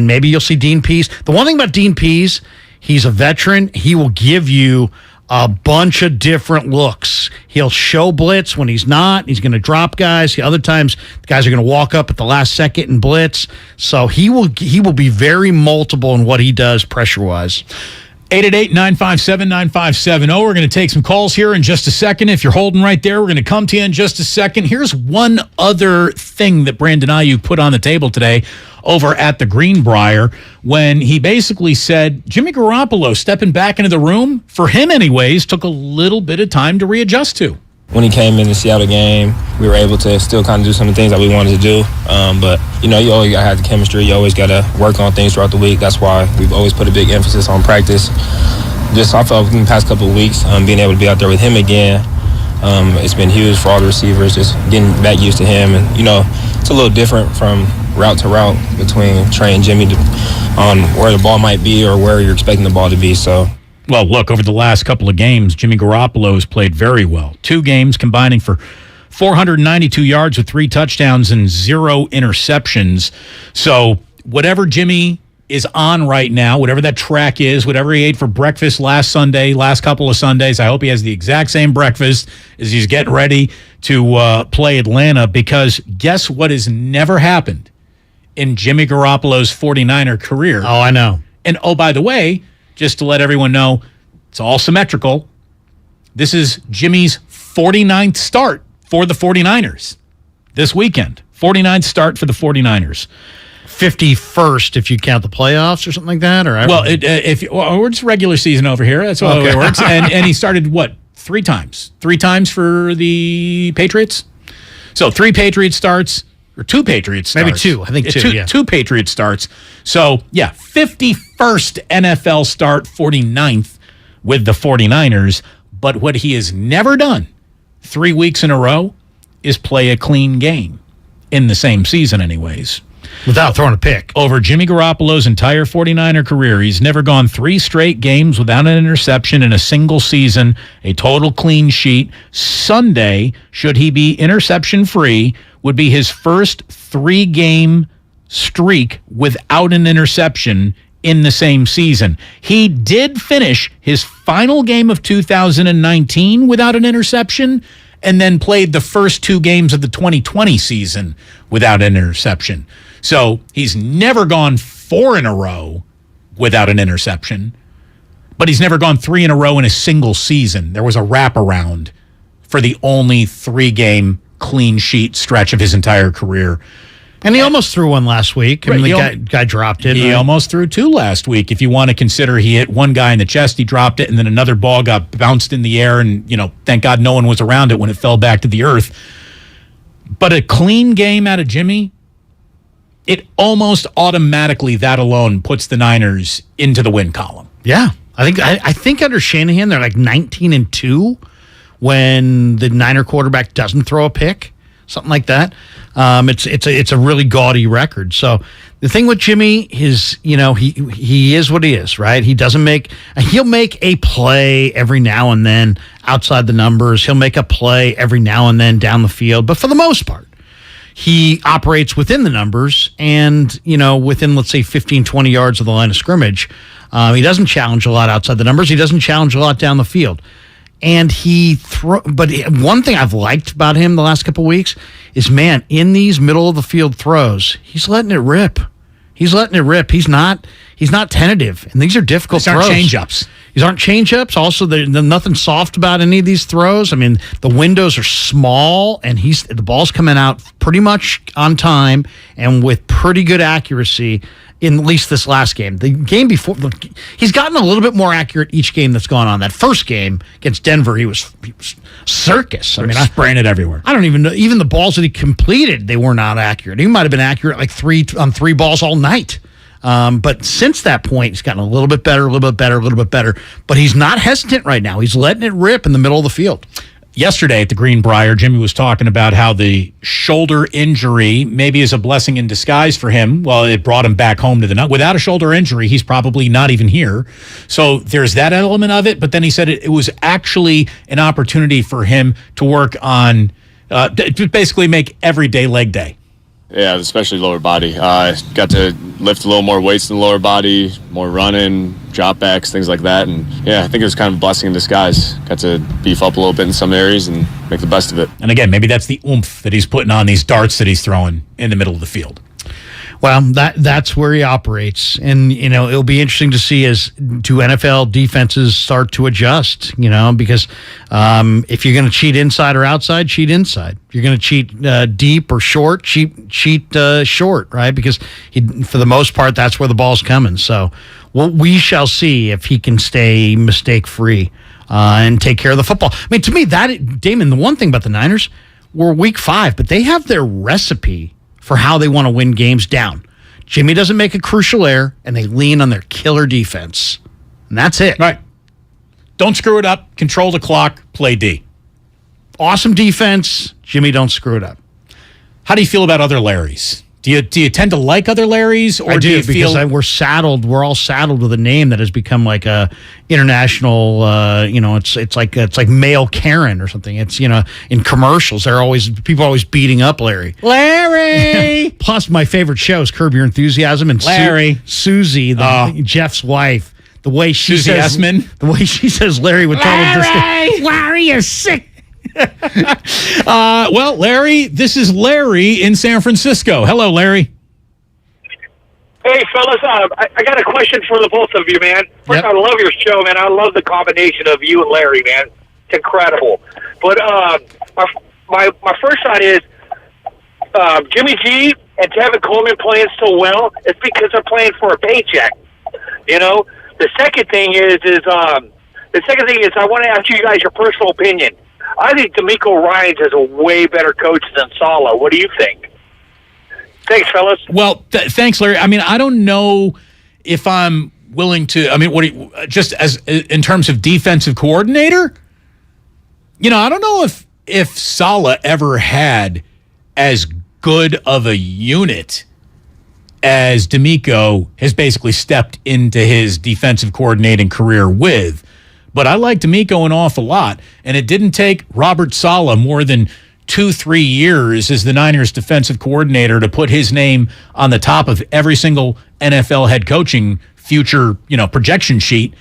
maybe you'll see Dean Pease. The one thing about Dean Pease, he's a veteran. He will give you a bunch of different looks. He'll show blitz when he's not. He's going to drop guys. The other times, the guys are going to walk up at the last second and blitz. So he will be very multiple in what he does pressure-wise. 888-957-9570. We're going to take some calls here in just a second. If you're holding right there, we're going to come to you in just a second. Here's one other thing that Brandon Ayuk put on the table today over at the Greenbrier when he basically said Jimmy Garoppolo stepping back into the room, for him anyways, took a little bit of time to readjust to. When he came in the Seattle game, we were able to still kind of do some of the things that we wanted to do. But, you always got to have the chemistry. You always got to work on things throughout the week. That's why we've always put a big emphasis on practice. I felt in the past couple of weeks, being able to be out there with him again, it's been huge for all the receivers, just getting back used to him. And, it's a little different from route to route between Trey and Jimmy on where the ball might be or where you're expecting the ball to be. So. Well, look, over the last couple of games, Jimmy Garoppolo has played very well. 2 games combining for 492 yards with 3 touchdowns and 0 interceptions. So whatever Jimmy is on right now, whatever that track is, whatever he ate for breakfast last couple of Sundays, I hope he has the exact same breakfast as he's getting ready to play Atlanta, because guess what has never happened in Jimmy Garoppolo's 49er career? Oh, I know. And oh, by the way, just to let everyone know, it's all symmetrical. This is Jimmy's 49th start for the 49ers this weekend. 49th start for the 49ers. 51st if you count the playoffs or something like that? We're just regular season over here. That's how it works. And he started, 3 times? 3 times for the Patriots? So 3 Patriots starts, or 2 Patriots starts. Maybe 2. I think 2, yeah. 2 Patriots starts. So, 51st NFL start, 49th with the 49ers. But what he has never done 3 weeks in a row is play a clean game in the same season anyways. Without throwing a pick. Over Jimmy Garoppolo's entire 49er career, he's never gone 3 straight games without an interception in a single season, a total clean sheet. Sunday, should he be interception-free, would be his first 3-game streak without an interception in the same season. He did finish his final game of 2019 without an interception, and then played the first 2 games of the 2020 season without an interception. So he's never gone 4 in a row without an interception, but he's never gone 3 in a row in a single season. There was a wraparound for the only 3-game clean sheet stretch of his entire career. And he almost threw one last week. I mean, the guy dropped it. He almost threw 2 last week. If you want to consider he hit one guy in the chest, he dropped it, and then another ball got bounced in the air, and, thank God no one was around it when it fell back to the earth. But a clean game out of Jimmy, it almost automatically, that alone, puts the Niners into the win column. Yeah. I think under Shanahan, they're like 19-2 when the Niner quarterback doesn't throw a pick. Something like that. It's a really gaudy record. So the thing with Jimmy is, he is what he is, right? He'll make a play every now and then outside the numbers. He'll make a play every now and then down the field. But for the most part, he operates within the numbers and, within, let's say, 15, 20 yards of the line of scrimmage. He doesn't challenge a lot outside the numbers. He doesn't challenge a lot down the field. And but one thing I've liked about him the last couple of weeks is, man, in these middle of the field throws, he's letting it rip. He's not tentative, and these are difficult throws. These aren't change-ups. These aren't change-ups. Also, there's nothing soft about any of these throws. I mean, the windows are small, and the ball's coming out pretty much on time and with pretty good accuracy. In at least this last game. The game before, he's gotten a little bit more accurate each game that's gone on. That first game against Denver, he was circus. I mean, spraying it everywhere. I don't even know. Even the balls that he completed, they were not accurate. He might have been accurate like 3 balls all night. But since that point, he's gotten a little bit better. But he's not hesitant right now. He's letting it rip in the middle of the field. Yesterday at the Greenbrier, Jimmy was talking about how the shoulder injury maybe is a blessing in disguise for him. Well, it brought him back home to the nut. Without a shoulder injury, he's probably not even here. So there's that element of it. But then he said it was actually an opportunity for him to work on, to basically make every day leg day. Yeah, especially lower body. Got to lift a little more weights in the lower body, more running, drop backs, things like that. And yeah, I think it was kind of a blessing in disguise. Got to beef up a little bit in some areas and make the best of it. And again, maybe that's the oomph that he's putting on these darts that he's throwing in the middle of the field. Well, that's where he operates. And, it'll be interesting to see as do NFL defenses start to adjust, because if you're going to cheat inside or outside, cheat inside. If you're going to cheat deep or short, cheat short, right? Because for the most part, that's where the ball's coming. So we shall see if he can stay mistake-free and take care of the football. I mean, to me, Damon, the one thing about the Niners, we're week 5, but they have their recipe for how they want to win games down. Jimmy doesn't make a crucial error, and they lean on their killer defense. And that's it. Right. Don't screw it up. Control the clock. Play D. Awesome defense. Jimmy, don't screw it up. How do you feel about other Larrys? Do you tend to like other Larrys, or I do, you feel because we're all saddled with a name that has become like a international, it's like male Karen or something. It's, in commercials, people are always beating up Larry. Larry? Plus, my favorite show is Curb Your Enthusiasm, and Larry. Susie, Jeff's wife, the way she Susie says, Essman? the way she says Larry with total disdain. Larry, you're sick. Well, Larry, this is Larry in San Francisco. Hello, Larry. Hey, fellas, I got a question for the both of you, man. First, I love your show, man. I love the combination of you and Larry, man. It's incredible. But my first thought is Jimmy G and Tevin Coleman playing so well, it's because they're playing for a paycheck. The second thing is I want to ask you guys your personal opinion. I think D'Amico Ryans is a way better coach than Saleh. What do you think? Thanks, fellas. Well, thanks, Larry. I mean, I don't know if I'm willing to. I mean, just as in terms of defensive coordinator, I don't know if Saleh ever had as good of a unit as D'Amico has basically stepped into his defensive coordinating career with. But I like D'Amico an awful lot, and it didn't take Robert Saleh more than 2-3 years as the Niners defensive coordinator to put his name on the top of every single NFL head coaching future, projection sheet.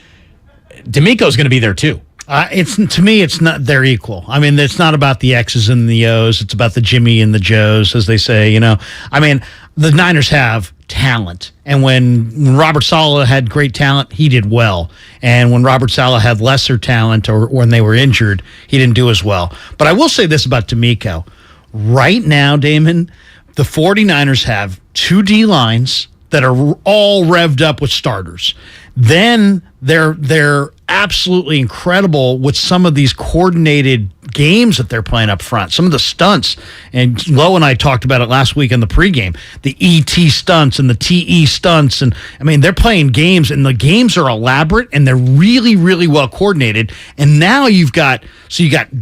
D'Amico's going to be there too. To me, it's not, they're equal. I mean, it's not about the X's and the O's. It's about the Jimmy and the Joes, as they say, I mean, the Niners have talent. And when Robert Saleh had great talent, he did well. And when Robert Saleh had lesser talent or when they were injured, he didn't do as well. But I will say this about D'Amico. Right now, Damon, the 49ers have 2 D-lines that are all revved up with starters. Then they're absolutely incredible with some of these coordinated games that they're playing up front. Some of the stunts, and Lowe and I talked about it last week in the pregame, the ET stunts and the TE stunts. And I mean, they're playing games, and the games are elaborate, and they're really, really well coordinated. And now you got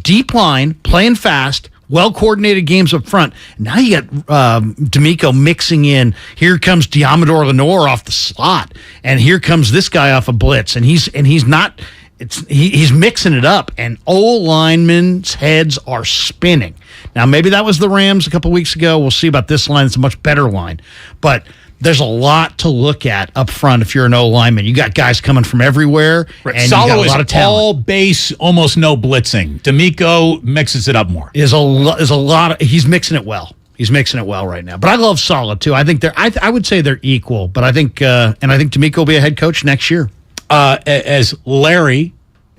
deep line playing fast, well-coordinated games up front. Now you got D'Amico mixing in. Here comes Diamador Lenore off the slot, and here comes this guy off a blitz, and he's mixing it up, and O-linemen's heads are spinning. Now, maybe that was the Rams a couple weeks ago. We'll see about this line. It's a much better line, but there's a lot to look at up front if you're an O-lineman. You got guys coming from everywhere, and Saleh you got a lot of talent. All base, almost no blitzing. D'Amico mixes it up more. He's mixing it well. He's mixing it well right now. But I love Saleh too. I think I would say they're equal. But I think D'Amico will be a head coach next year. As Larry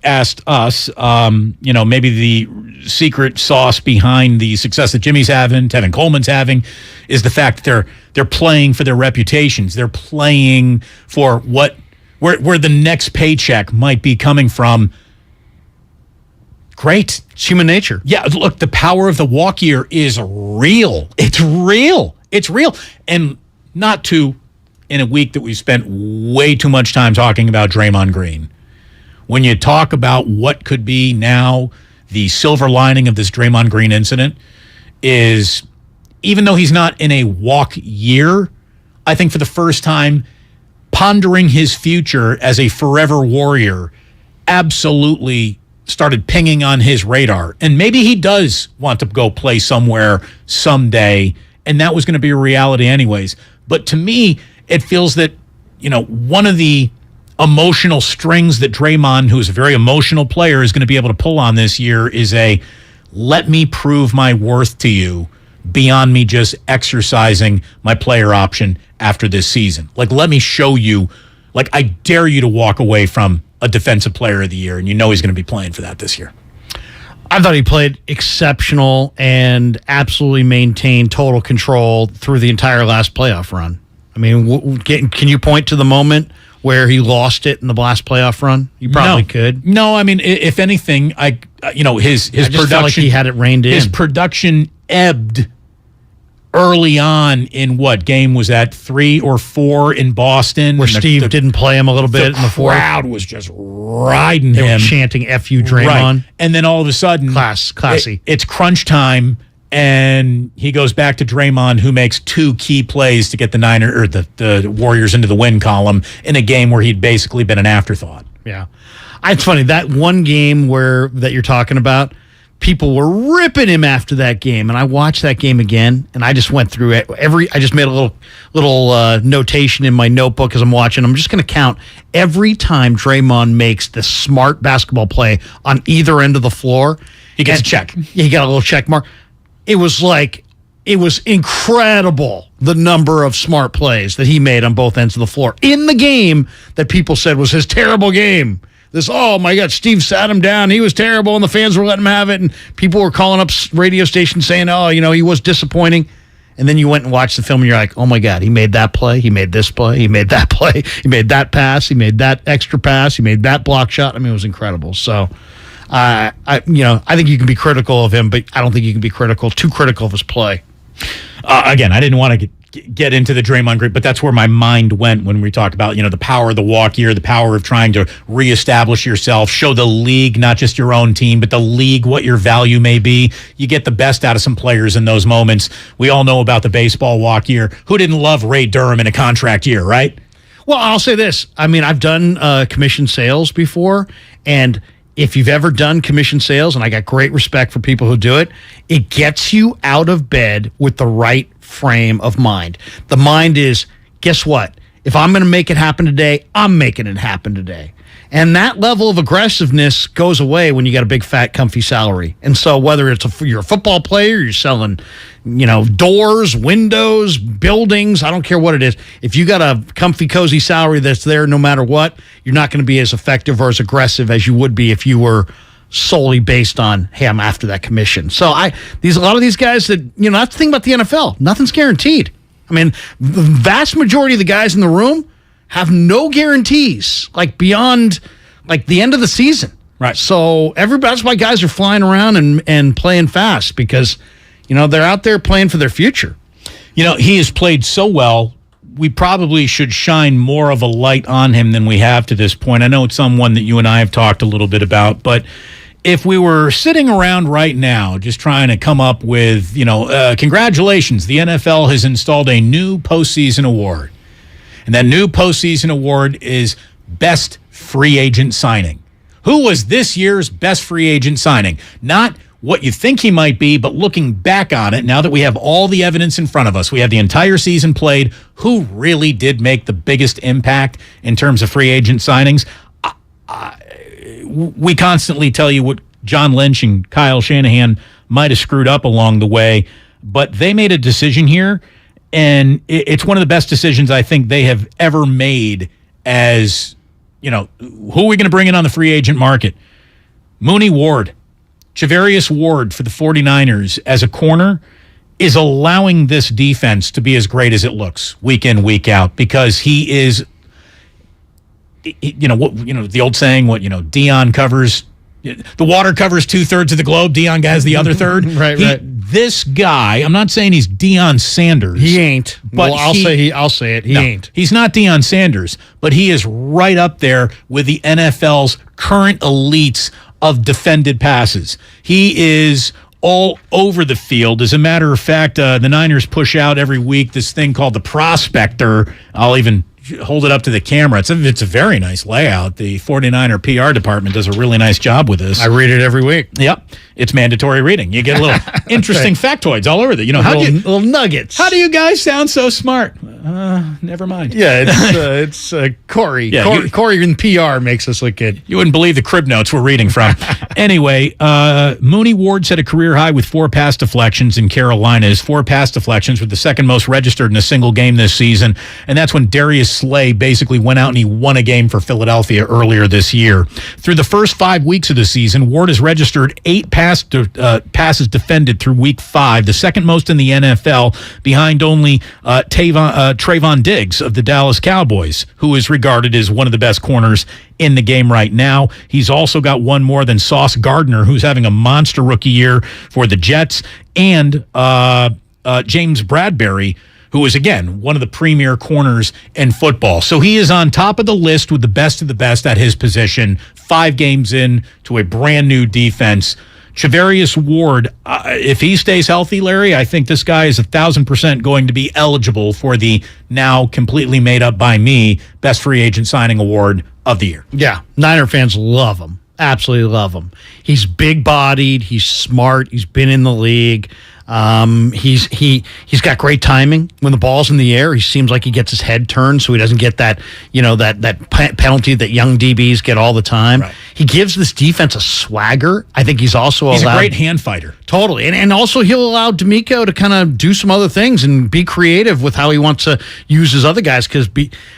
asked us, maybe the secret sauce behind the success that Jimmy's having, Tevin Coleman's having, is the fact that they're playing for their reputations. They're playing for where the next paycheck might be coming from. Great. It's human nature. Yeah, look, the power of the walk year is real. It's real. It's real. And not to, in a week that we spent way too much time talking about Draymond Green. When you talk about what could be now the silver lining of this Draymond Green incident is, even though he's not in a walk year, I think for the first time, pondering his future as a forever Warrior absolutely started pinging on his radar. And maybe he does want to go play somewhere someday, and that was going to be a reality anyways. But to me, it feels that, one of the emotional strings that Draymond, who is a very emotional player, is going to be able to pull on this year is let me prove my worth to you beyond me just exercising my player option after this season. Let me show you, I dare you to walk away from a defensive player of the year, and he's going to be playing for that this year. I thought he played exceptional and absolutely maintained total control through the entire last playoff run. I mean, can you point to the moment where he lost it in the last playoff run? You probably could. No, I mean, if anything, his production, felt like he had it reined in. His production ebbed early on in what game was that, 3 or 4 in Boston, where Steve didn't play him a little bit in the fourth. The crowd was just riding him. They were chanting "F you, Draymond," right. And then all of a sudden, classy. It's crunch time, And he goes back to Draymond, who makes 2 key plays to get the Warriors into the win column in a game where he'd basically been an afterthought. Yeah. It's funny, that one game that you're talking about, people were ripping him after that game, and I watched that game again, and I just went through it. I just made a little notation in my notebook as I'm watching. I'm just going to count every time Draymond makes the smart basketball play on either end of the floor. He gets a check. He got a little check mark. It was incredible, the number of smart plays that he made on both ends of the floor in the game that people said was his terrible game. Oh my God, Steve sat him down. He was terrible, and the fans were letting him have it. And people were calling up radio stations saying, he was disappointing. And then you went and watched the film, and you're like, oh my God, he made that play. He made this play. He made that play. He made that pass. He made that extra pass. He made that block shot. I mean, it was incredible. So, I think you can be critical of him, but I don't think you can be too critical of his play. Again, I didn't want to get into the Draymond group, but that's where my mind went when we talked about, the power of the walk year, the power of trying to reestablish yourself, show the league, not just your own team, but the league what your value may be. You get the best out of some players in those moments. We all know about the baseball walk year. Who didn't love Ray Durham in a contract year, right? Well, I'll say this. I mean, I've done commission sales before, and if you've ever done commission sales, and I got great respect for people who do it, it gets you out of bed with the right frame of mind. The mind is, guess what? If I'm going to make it happen today, I'm making it happen today. And that level of aggressiveness goes away when you got a big, fat, comfy salary. And so whether you're a football player, you're selling, doors, windows, buildings, I don't care what it is. If you got a comfy, cozy salary that's there no matter what, you're not going to be as effective or as aggressive as you would be if you were solely based on, hey, I'm after that commission. So a lot of these guys that, that's the thing about the NFL. Nothing's guaranteed. I mean, the vast majority of the guys in the room have no guarantees, beyond the end of the season. Right. So that's why guys are flying around and playing fast, because, they're out there playing for their future. He has played so well. We probably should shine more of a light on him than we have to this point. I know it's someone that you and I have talked a little bit about, but if we were sitting around right now just trying to come up with, congratulations, the NFL has installed a new postseason award. And that new postseason award is Best Free Agent Signing. Who was this year's best free agent signing? Not what you think he might be, but looking back on it, now that we have all the evidence in front of us, we have the entire season played, who really did make the biggest impact in terms of free agent signings? We constantly tell you what John Lynch and Kyle Shanahan might have screwed up along the way, but they made a decision here, and it's one of the best decisions I think they have ever made as, who are we going to bring in on the free agent market? Mooney Ward, Javarius Ward for the 49ers as a corner is allowing this defense to be as great as it looks week in, week out, because he is, the old saying, Dion covers, the water covers 2/3 of the globe, Dion has the other third. Right. This guy, I'm not saying he's Deion Sanders. He ain't. But I'll say it. He ain't. He's not Deion Sanders, but he is right up there with the NFL's current elites of defended passes. He is all over the field. As a matter of fact, the Niners push out every week this thing called the Prospector. I'll even hold it up to the camera. It's a very nice layout. The 49er PR department does a really nice job with this. I read it every week. Yep. It's mandatory reading. You get a little interesting factoids all over there. Little nuggets. How do you guys sound so smart? Never mind. Yeah, it's Corey. Yeah, Corey in PR makes us look good. You wouldn't believe the crib notes we're reading from. Anyway, Mooney Ward set a career high with 4 pass deflections in Carolina. His 4 pass deflections were the second most registered in a single game this season, and that's when Darius Slay basically went out and he won a game for Philadelphia earlier this year. Through the first 5 weeks of the season, Ward has registered 8 passes defended through week 5, the second most in the NFL, behind only Trayvon Diggs of the Dallas Cowboys, who is regarded as one of the best corners in the game right now. He's also got one more than Sauce Gardner, who's having a monster rookie year for the Jets, and James Bradbury, who is, again, one of the premier corners in football. So he is on top of the list with the best of the best at his position, 5 games in to a brand new defense. Chavarius Ward, if he stays healthy, Larry, I think this guy is 1,000% going to be eligible for the now completely made up by me best free agent signing award of the year. Yeah, Niner fans love him. Absolutely love him. He's big-bodied. He's smart. He's been in the league. He's got great timing when the ball's in the air. He seems like he gets his head turned, so he doesn't get that penalty that young DBs get all the time. Right. He gives this defense a swagger. I think he's also a great hand fighter. Totally, and also he'll allow D'Amico to kind of do some other things and be creative with how he wants to use his other guys. Because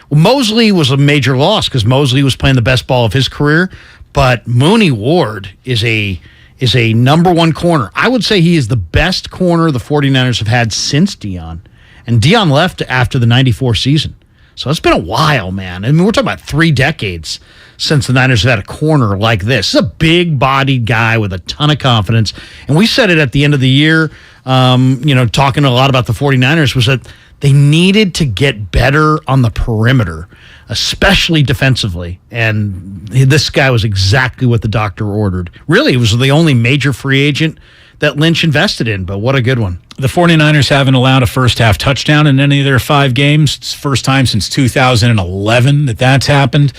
Mosley was a major loss because Mosley was playing the best ball of his career, but Mooney Ward is a number one corner. I would say he is the best corner the 49ers have had since Dion. And Dion left after the 94 season. So it's been a while, man. I mean, we're talking about 3 decades since the Niners have had a corner like this. This is a big-bodied guy with a ton of confidence. And we said it at the end of the year, talking a lot about the 49ers, was that they needed to get better on the perimeter, especially defensively. And this guy was exactly what the doctor ordered. Really, he was the only major free agent that Lynch invested in, but what a good one. The 49ers haven't allowed a first-half touchdown in any of their 5 games. It's the first time since 2011 that's happened.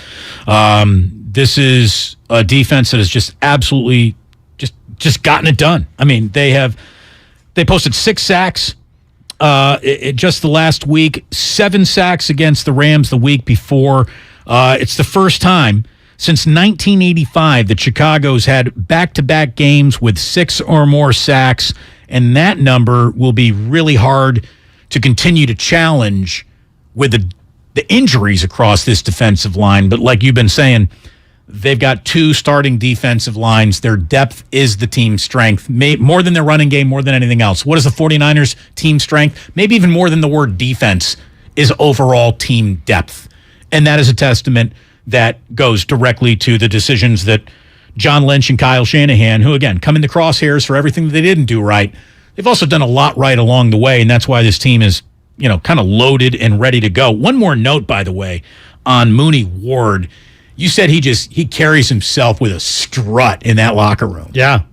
This is a defense that has just absolutely just gotten it done. I mean, they posted 6 sacks just the last week, 7 sacks against the Rams the week before. It's the first time since 1985 that Chicago's had back-to-back games with 6 or more sacks, and that number will be really hard to continue to challenge with the injuries across this defensive line. But like you've been saying, they've got 2 starting defensive lines. Their depth is the team strength, more than their running game, more than anything else. What is the 49ers team strength? Maybe even more than the word defense is overall team depth. And that is a testament that goes directly to the decisions that John Lynch and Kyle Shanahan, who, again, come into crosshairs for everything that they didn't do right, they've also done a lot right along the way, and that's why this team is, kind of loaded and ready to go. One more note, by the way, on Mooney Ward. You said he carries himself with a strut in that locker room. Yeah.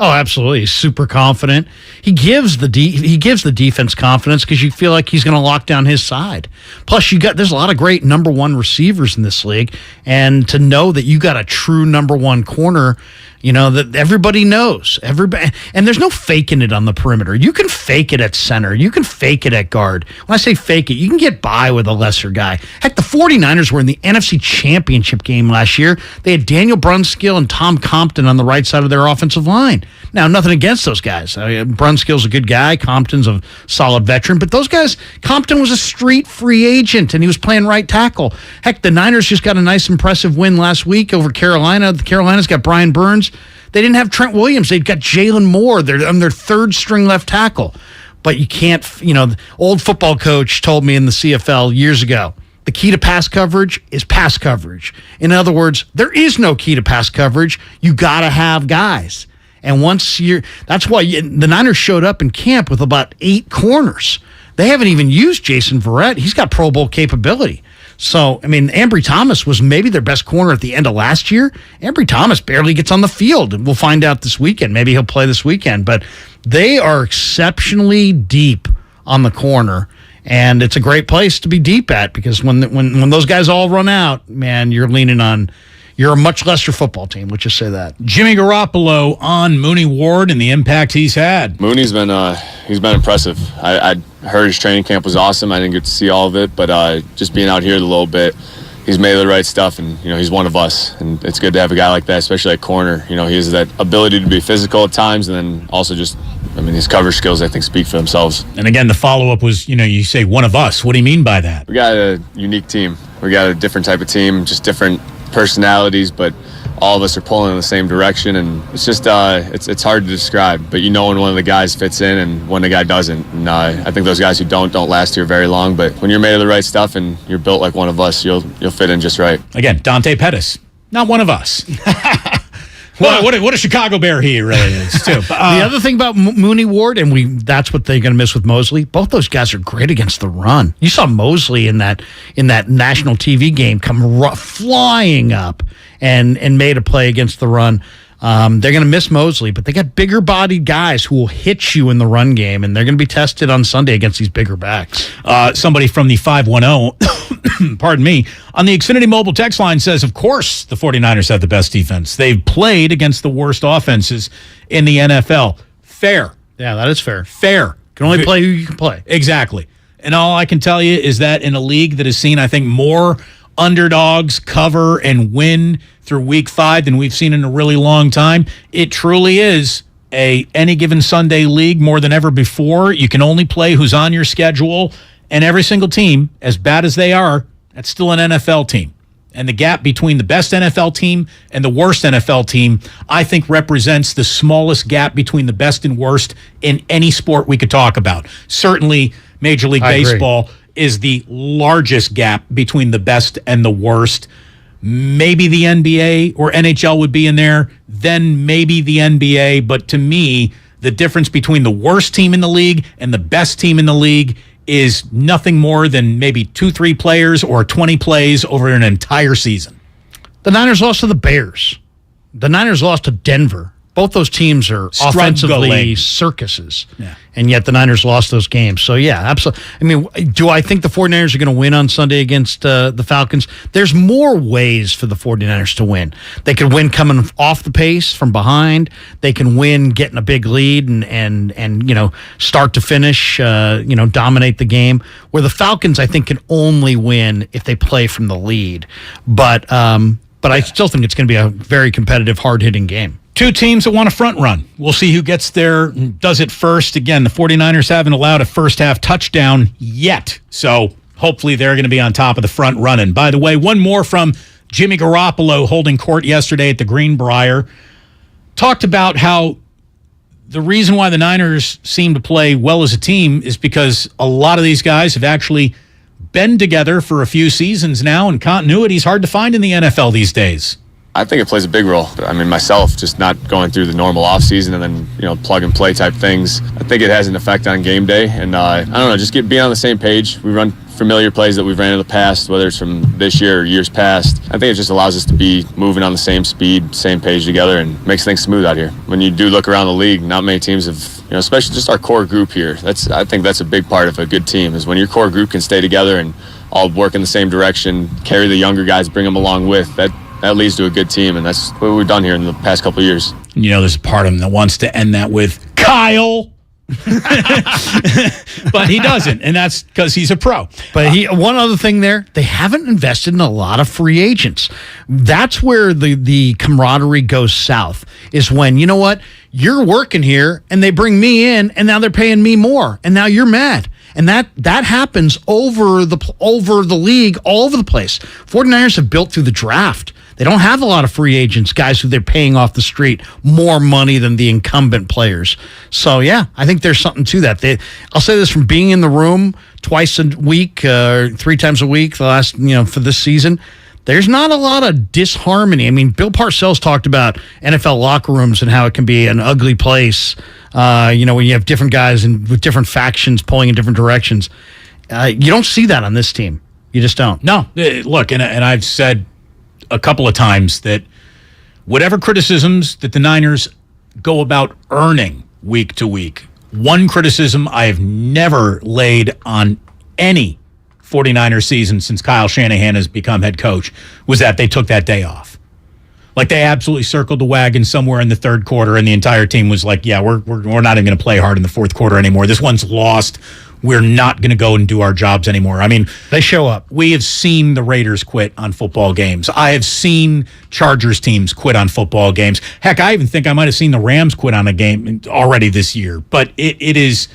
Oh, absolutely. He's super confident. He gives the defense confidence because you feel like he's going to lock down his side. Plus, there's a lot of great number one receivers in this league, and to know that you got a true number one corner, that everybody knows. And there's no faking it on the perimeter. You can fake it at center. You can fake it at guard. When I say fake it, you can get by with a lesser guy. Heck, the 49ers were in the NFC Championship game last year. They had Daniel Brunskill and Tom Compton on the right side of their offensive line. Now, nothing against those guys. Brunskill's a good guy. Compton's a solid veteran. But those guys, Compton was a street free agent, and he was playing right tackle. Heck, the Niners just got a nice, impressive win last week over Carolina. The Carolina's got Brian Burns. They didn't have Trent Williams. They've got Jalen Moore. They're on their 3rd string left tackle. But you can't, the old football coach told me in the CFL years ago, the key to pass coverage is pass coverage. In other words, there is no key to pass coverage. You got to have guys. And that's why the Niners showed up in camp with about 8 corners. They haven't even used Jason Verrett. He's got Pro Bowl capability. So, Ambry Thomas was maybe their best corner at the end of last year. Ambry Thomas barely gets on the field. We'll find out this weekend. Maybe he'll play this weekend. But they are exceptionally deep on the corner. And it's a great place to be deep at because when those guys all run out, man, you're a much lesser football team. Let's just say that. Jimmy Garoppolo on Mooney Ward and the impact he's had. Mooney's been impressive. I heard his training camp was awesome. I didn't get to see all of it, but just being out here a little bit, he's made the right stuff, and he's one of us. And it's good to have a guy like that, especially at corner. He has that ability to be physical at times, and then also just, his coverage skills, I think, speak for themselves. And again, the follow-up was, you say one of us. What do you mean by that? We got a unique team. We got a different type of team, just different personalities, but all of us are pulling in the same direction, and it's just it's hard to describe. But when one of the guys fits in and when the guy doesn't, and I think those guys who don't last here very long. But when you're made of the right stuff and you're built like one of us, you'll fit in just right. Again, Dante Pettis, not one of us. What a Chicago Bear he really is, too. The other thing about Mooney Ward, and that's what they're going to miss with Mosley, both those guys are great against the run. You saw Mosley in that national TV game come flying up and made a play against the run. They're going to miss Mosley, but they got bigger-bodied guys who will hit you in the run game, and they're going to be tested on Sunday against these bigger backs. Somebody from the 510, pardon me, on the Xfinity Mobile text line says, of course the 49ers have the best defense. They've played against the worst offenses in the NFL. Fair. Yeah, that is fair. Fair. You can only play who you can play. Exactly. And all I can tell you is that in a league that has seen, I think, more underdogs cover and win through week 5 than we've seen in a really long time, it truly is a any given Sunday league more than ever before. You can only play who's on your schedule, and every single team, as bad as they are, that's still an NFL team. And the gap between the best NFL team and the worst NFL team, I think, represents the smallest gap between the best and worst in any sport we could talk about. Certainly, Major League Baseball is the largest gap between the best and the worst. Maybe the NBA or NHL would be in there, then maybe the NBA. But to me, the difference between the worst team in the league and the best team in the league is nothing more than maybe 2-3 players or 20 plays over an entire season. The Niners lost to the Bears. The Niners lost to Denver. Both those teams are offensively circuses, and yet the Niners lost those games. So, yeah, absolutely. I mean, do I think the 49ers are going to win on Sunday against the Falcons? There's more ways for the 49ers to win. They could win coming off the pace from behind. They can win getting a big lead and you know, start to finish, you know, dominate the game. Where the Falcons, I think, can only win if they play from the lead. But I still think it's going to be a very competitive, hard-hitting game. Two teams that want a front run. We'll see who gets there and does it first. Again, the 49ers haven't allowed a first-half touchdown yet, so hopefully they're going to be on top of the front running. By the way, one more from Jimmy Garoppolo holding court yesterday at the Greenbrier. Talked about how the reason why the Niners seem to play well as a team is because a lot of these guys have actually been together for a few seasons now, and continuity is hard to find in the NFL these days. I think it plays a big role. I mean, myself, just not going through the normal offseason and then, you know, plug and play type things. I think it has an effect on game day. And I don't know, just being on the same page. We run familiar plays that we've ran in the past, whether it's from this year or years past. I think it just allows us to be moving on the same speed, same page together, and makes things smooth out here. When you do look around the league, not many teams have, you know, especially just our core group here. I think that's a big part of a good team, is when your core group can stay together and all work in the same direction, carry the younger guys, bring them along with that. That leads to a good team, and that's what we've done here in the past couple of years. You know, there's a part of him that wants to end that with Kyle, but he doesn't, and that's because he's a pro. But one other thing there, they haven't invested in a lot of free agents. That's where the camaraderie goes south, is when, you know what, you're working here, and they bring me in, and now they're paying me more, and now you're mad. And that happens over the league, all over the place. 49ers have built through the draft. They don't have a lot of free agents, guys who they're paying off the street more money than the incumbent players. So, yeah, I think there's something to that. I'll say this from being in the room twice a week, 3 times a week, the last, you know, for this season. There's not a lot of disharmony. I mean, Bill Parcells talked about NFL locker rooms and how it can be an ugly place, you know, when you have different guys and with different factions pulling in different directions. You don't see that on this team. You just don't. No. Look, and I've said a couple of times that whatever criticisms that the Niners go about earning week to week, one criticism I have never laid on any 49er season since Kyle Shanahan has become head coach was that they took that day off. Like, they absolutely circled the wagon somewhere in the third quarter, and the entire team was like, yeah, we're not even going to play hard in the fourth quarter anymore. This one's lost. We're not going to go and do our jobs anymore. I mean, they show up. We have seen the Raiders quit on football games. I have seen Chargers teams quit on football games. Heck, I even think I might have seen the Rams quit on a game already this year. But it's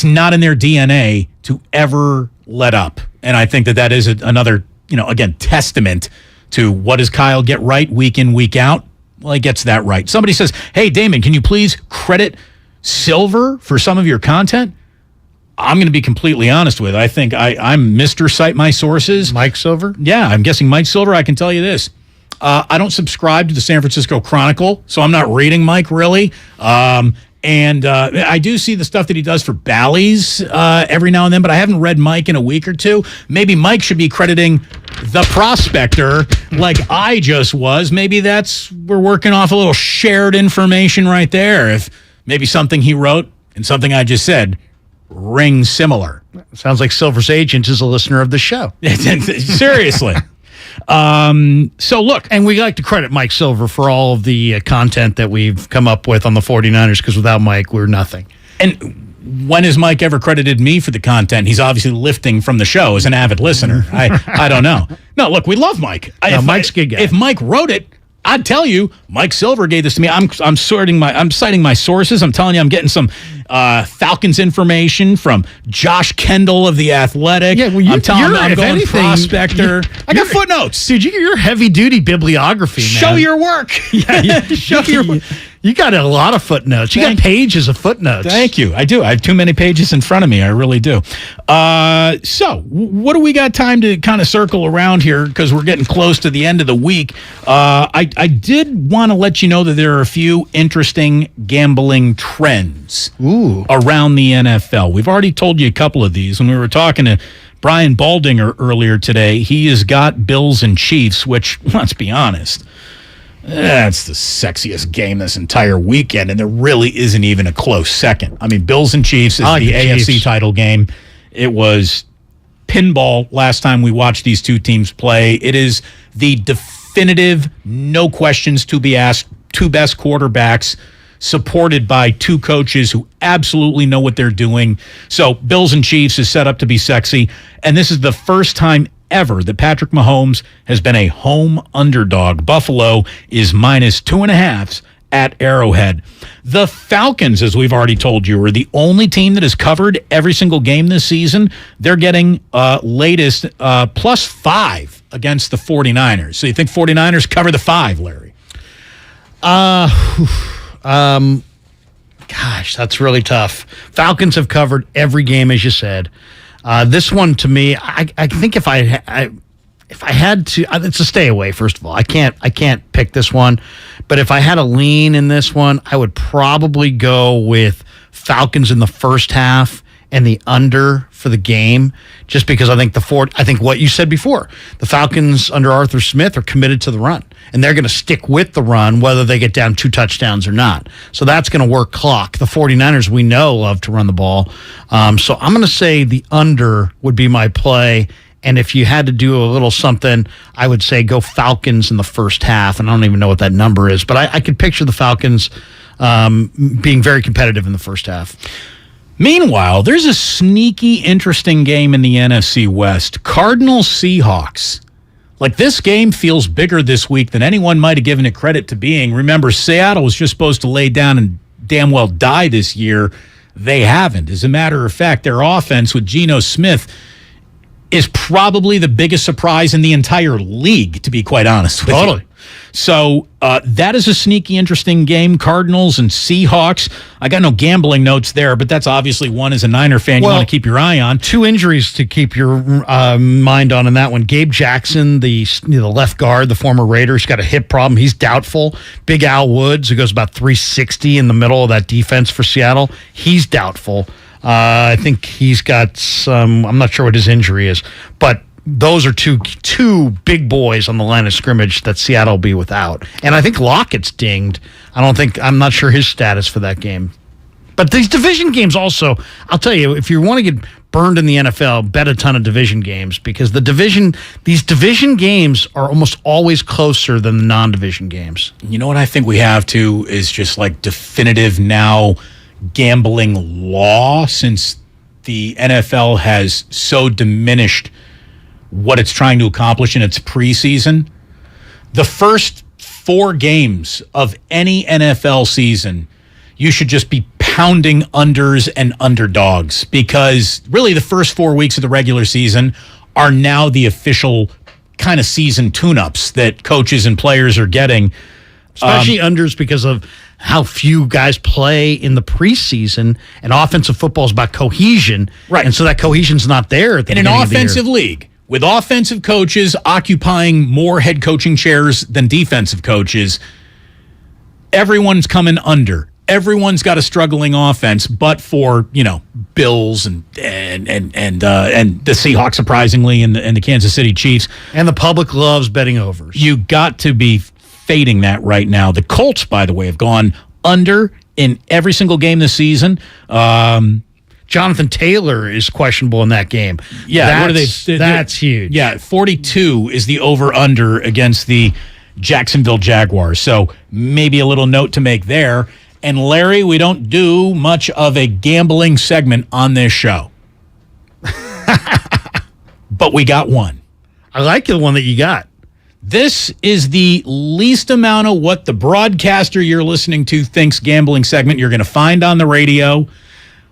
not in their DNA to ever let up. And I think that is another, you know, again, testament to what does Kyle get right week in, week out? Well, he gets that right. Somebody says, hey, Damon, can you please credit Silver for some of your content? I'm going to be completely honest with it. I think I'm Mr. Cite My Sources. Mike Silver? Yeah, I'm guessing Mike Silver. I can tell you this. I don't subscribe to the San Francisco Chronicle, so I'm not reading Mike really. And I do see the stuff that he does for Bally's every now and then, but I haven't read Mike in a week or two. Maybe Mike should be crediting the prospector like I just was, maybe we're working off a little shared information right there. If maybe something he wrote and something I just said ring similar. Sounds like Silver's agent is a listener of the show. Seriously. So look, and we like to credit Mike Silver for all of the content that we've come up with on the 49ers, because without Mike, we're nothing. And when has Mike ever credited me for the content? He's obviously lifting from the show as an avid listener. I don't know. No, look, we love Mike. Mike's a good guy. If Mike wrote it, I'd tell you, Mike Silver gave this to me. I'm citing my sources. I'm telling you, I'm getting some Falcons information from Josh Kendall of The Athletic. Yeah, well, I'm telling you, I'm going anything, prospector. I got footnotes. Dude, you're heavy-duty bibliography, man. Show your work. Show your work. You got a lot of footnotes. You got pages of footnotes. Thank you. I do. I have too many pages in front of me. I really do. So, what do we got time to kind of circle around here, because we're getting close to the end of the week? I did want to let you know that there are a few interesting gambling trends around the NFL. We've already told you a couple of these when we were talking to Brian Baldinger earlier today. He has got Bills and Chiefs, which, let's be honest, that's the sexiest game this entire weekend, and there really isn't even a close second. I mean, Bills and Chiefs is the AFC title game. It was pinball last time we watched these two teams play. It is the definitive, no questions to be asked, two best quarterbacks, supported by two coaches who absolutely know what they're doing. So Bills and Chiefs is set up to be sexy, and this is the first time ever that Patrick Mahomes has been a home underdog. Buffalo is -2.5 at Arrowhead. The Falcons, as we've already told you, are the only team that has covered every single game this season. They're getting latest +5 against the 49ers. So you think 49ers cover the 5, Larry? Gosh, that's really tough. Falcons have covered every game, as you said. This one, to me, I think if I had to, it's a stay away. First of all, I can't pick this one, but if I had a lean in this one, I would probably go with Falcons in the first half and the under for the game, just because I think what you said before, the Falcons under Arthur Smith are committed to the run, and they're going to stick with the run whether they get down 2 touchdowns or not. So that's going to work clock. The 49ers, we know, love to run the ball. So I'm going to say the under would be my play. And if you had to do a little something, I would say go Falcons in the first half. And I don't even know what that number is, but I could picture the Falcons being very competitive in the first half. Meanwhile, there's a sneaky, interesting game in the NFC West. Cardinals-Seahawks. Like, this game feels bigger this week than anyone might have given it credit to being. Remember, Seattle was just supposed to lay down and damn well die this year. They haven't. As a matter of fact, their offense with Geno Smith is probably the biggest surprise in the entire league, to be quite honest with you. So that is a sneaky, interesting game. Cardinals and Seahawks. I got no gambling notes there, but that's obviously one as a Niner fan you want to keep your eye on. 2 injuries to keep your mind on in that one. Gabe Jackson, the left guard, the former Raider, he's got a hip problem. He's doubtful. Big Al Woods, who goes about 360 in the middle of that defense for Seattle, he's doubtful. I think he's got some, I'm not sure what his injury is, but those are two big boys on the line of scrimmage that Seattle will be without. And I think Lockett's dinged. I'm not sure his status for that game. But these division games also, I'll tell you, if you want to get burned in the NFL, bet a ton of division games, because these division games are almost always closer than the non-division games. You know what I think we have to is just like definitive now gambling law, since the NFL has so diminished what it's trying to accomplish in its preseason. The first 4 games of any NFL season, you should just be pounding unders and underdogs, because really the first 4 weeks of the regular season are now the official kind of season tune-ups that coaches and players are getting. Especially unders, because of how few guys play in the preseason, and offensive football is about cohesion. Right. And so that cohesion's not there at the beginning of the year. In an offensive league, with offensive coaches occupying more head coaching chairs than defensive coaches, everyone's coming under everyone's got a struggling offense, but for Bills and the Seahawks, surprisingly, and the Kansas City Chiefs, and the public loves betting overs. You got to be fading that right now. The Colts, by the way, have gone under in every single game this season. Jonathan Taylor is questionable in that game. Yeah, what are they? That's huge. Yeah, 42 is the over-under against the Jacksonville Jaguars. So maybe a little note to make there. And Larry, we don't do much of a gambling segment on this show. But we got one. I like the one that you got. This is the least amount of what the broadcaster you're listening to thinks gambling segment you're going to find on the radio.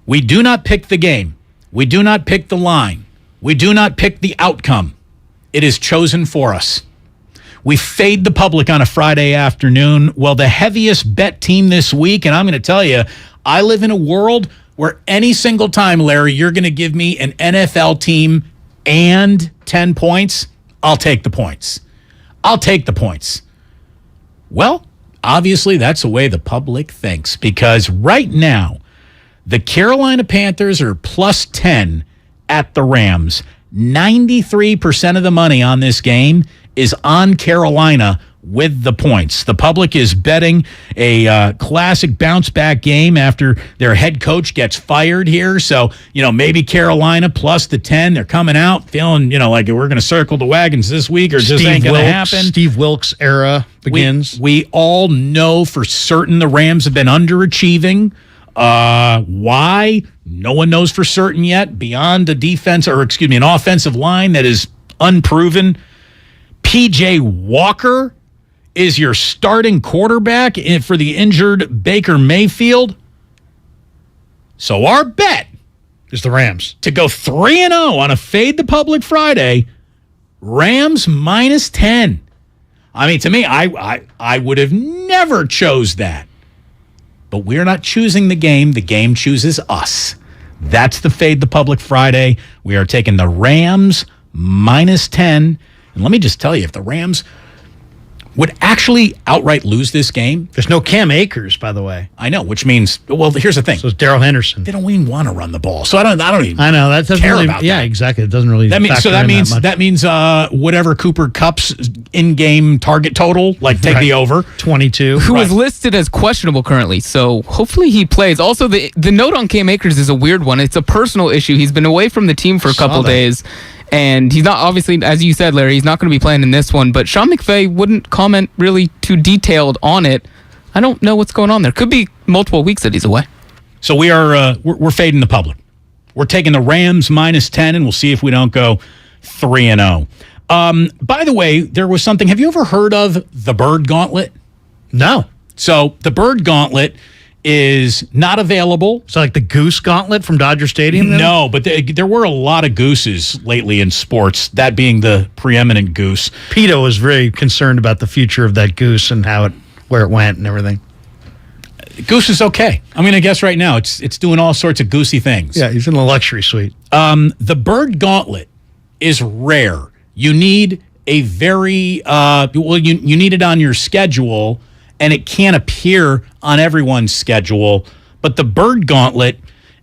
We do not pick the game. We do not pick the line. We do not pick the outcome. It is chosen for us. We fade the public on a Friday afternoon. Well, the heaviest bet team this week, and I'm going to tell you, I live in a world where any single time, Larry, you're going to give me an NFL team and 10 points, I'll take the points. I'll take the points. Well, obviously, that's the way the public thinks, because right now, the Carolina Panthers are plus 10 at the Rams. 93% of the money on this game is on Carolina with the points. The public is betting a classic bounce-back game after their head coach gets fired here. So, maybe Carolina plus the 10. They're coming out feeling, like we're going to circle the wagons this week or just ain't going to happen. Steve Wilkes era begins. We all know for certain the Rams have been underachieving. Why? No one knows for certain yet. Beyond an offensive line that is unproven. P.J. Walker is your starting quarterback for the injured Baker Mayfield. So our bet is the Rams to go 3-0 on a Fade the Public Friday. Rams minus 10. I mean, to me, I would have never chose that. But we're not choosing the game. The game chooses us. That's the Fade the Public Friday. We are taking the Rams minus 10. And let me just tell you, if the Rams would actually outright lose this game. There's no Cam Akers, by the way. I know, which means, well, here's the thing. So it's Darrell Henderson. They don't even want to run the ball. So I don't even I know, that doesn't care really, about yeah, that. exactly. It doesn't really that means whatever Cooper Kupp's in-game target total, take the over. 22. Who is listed as questionable currently, so hopefully he plays. Also, the note on Cam Akers is a weird one. It's a personal issue. He's been away from the team for a couple days. And he's not, obviously, as you said, Larry, he's not going to be playing in this one. But Sean McVay wouldn't comment really too detailed on it. I don't know what's going on there. Could be multiple weeks that he's away. So we are we're fading the public. We're taking the Rams minus 10, and we'll see if we don't go 3-0. By the way, there was something. Have you ever heard of the Bird Gauntlet? No. So the Bird Gauntlet is not available. So like the Goose Gauntlet from Dodger Stadium? Then? No, but there were a lot of gooses lately in sports, that being the preeminent goose. Pito was very concerned about the future of that goose and where it went and everything. Goose is okay. I'm going to guess right now it's doing all sorts of goosey things. Yeah, he's in the luxury suite. The Bird Gauntlet is rare. You need a very you need it on your schedule, and it can't appear on everyone's schedule. But the Bird Gauntlet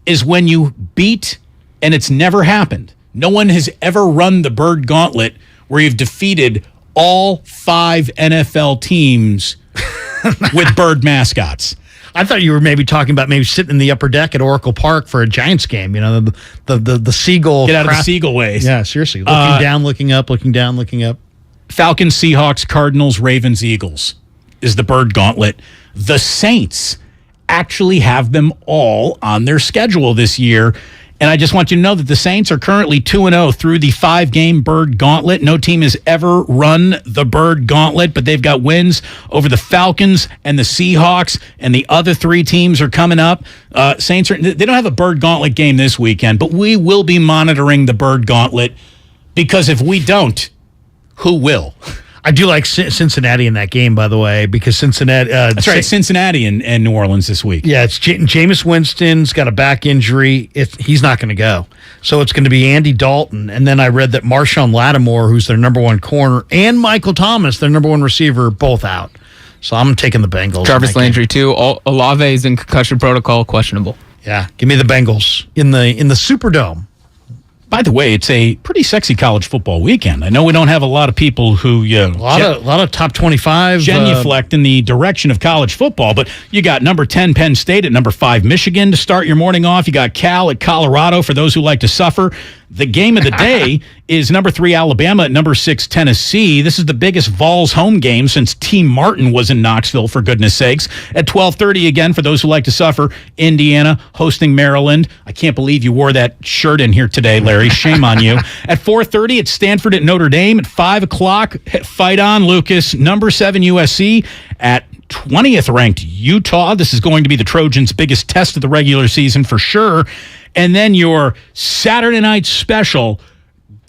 is when you beat, and it's never happened. No one has ever run the Bird Gauntlet where you've defeated all 5 NFL teams with bird mascots. I thought you were maybe talking about sitting in the upper deck at Oracle Park for a Giants game. The seagull. Get out of the seagull ways. Yeah, seriously. Looking down, looking up, looking down, looking up. Falcons, Seahawks, Cardinals, Ravens, Eagles is the Bird Gauntlet. The Saints actually have them all on their schedule this year. And I just want you to know that the Saints are currently 2-0 through the 5-game Bird Gauntlet. No team has ever run the Bird Gauntlet, but they've got wins over the Falcons and the Seahawks, and the other 3 teams are coming up. Saints they don't have a Bird Gauntlet game this weekend, but we will be monitoring the Bird Gauntlet, because if we don't, who will? I do like Cincinnati in that game, by the way, because Cincinnati... That's right, Cincinnati and New Orleans this week. Yeah, it's Jameis Winston's got a back injury. He's not going to go. So it's going to be Andy Dalton. And then I read that Marshawn Lattimore, who's their number 1 corner, and Michael Thomas, their number 1 receiver, both out. So I'm taking the Bengals. Jarvis Landry, too. Olave is in concussion protocol, questionable. Yeah, give me the Bengals in the Superdome. By the way, it's a pretty sexy college football weekend. I know we don't have a lot of people who a lot of top 25 genuflect in the direction of college football, but you got number 10 Penn State at number 5 Michigan to start your morning off. You got Cal at Colorado for those who like to suffer. The game of the day is number 3 Alabama at number 6 Tennessee. This is the biggest Vols home game since Team Martin was in Knoxville, for goodness sakes. At 12:30 again, for those who like to suffer, Indiana hosting Maryland. I can't believe you wore that shirt in here today, Larry. Shame on you. At 4:30, it's Stanford at Notre Dame. At 5 o'clock, fight on, Lucas. Number 7 USC at 20th ranked Utah. This is going to be the Trojans' biggest test of the regular season for sure. And then your Saturday night special,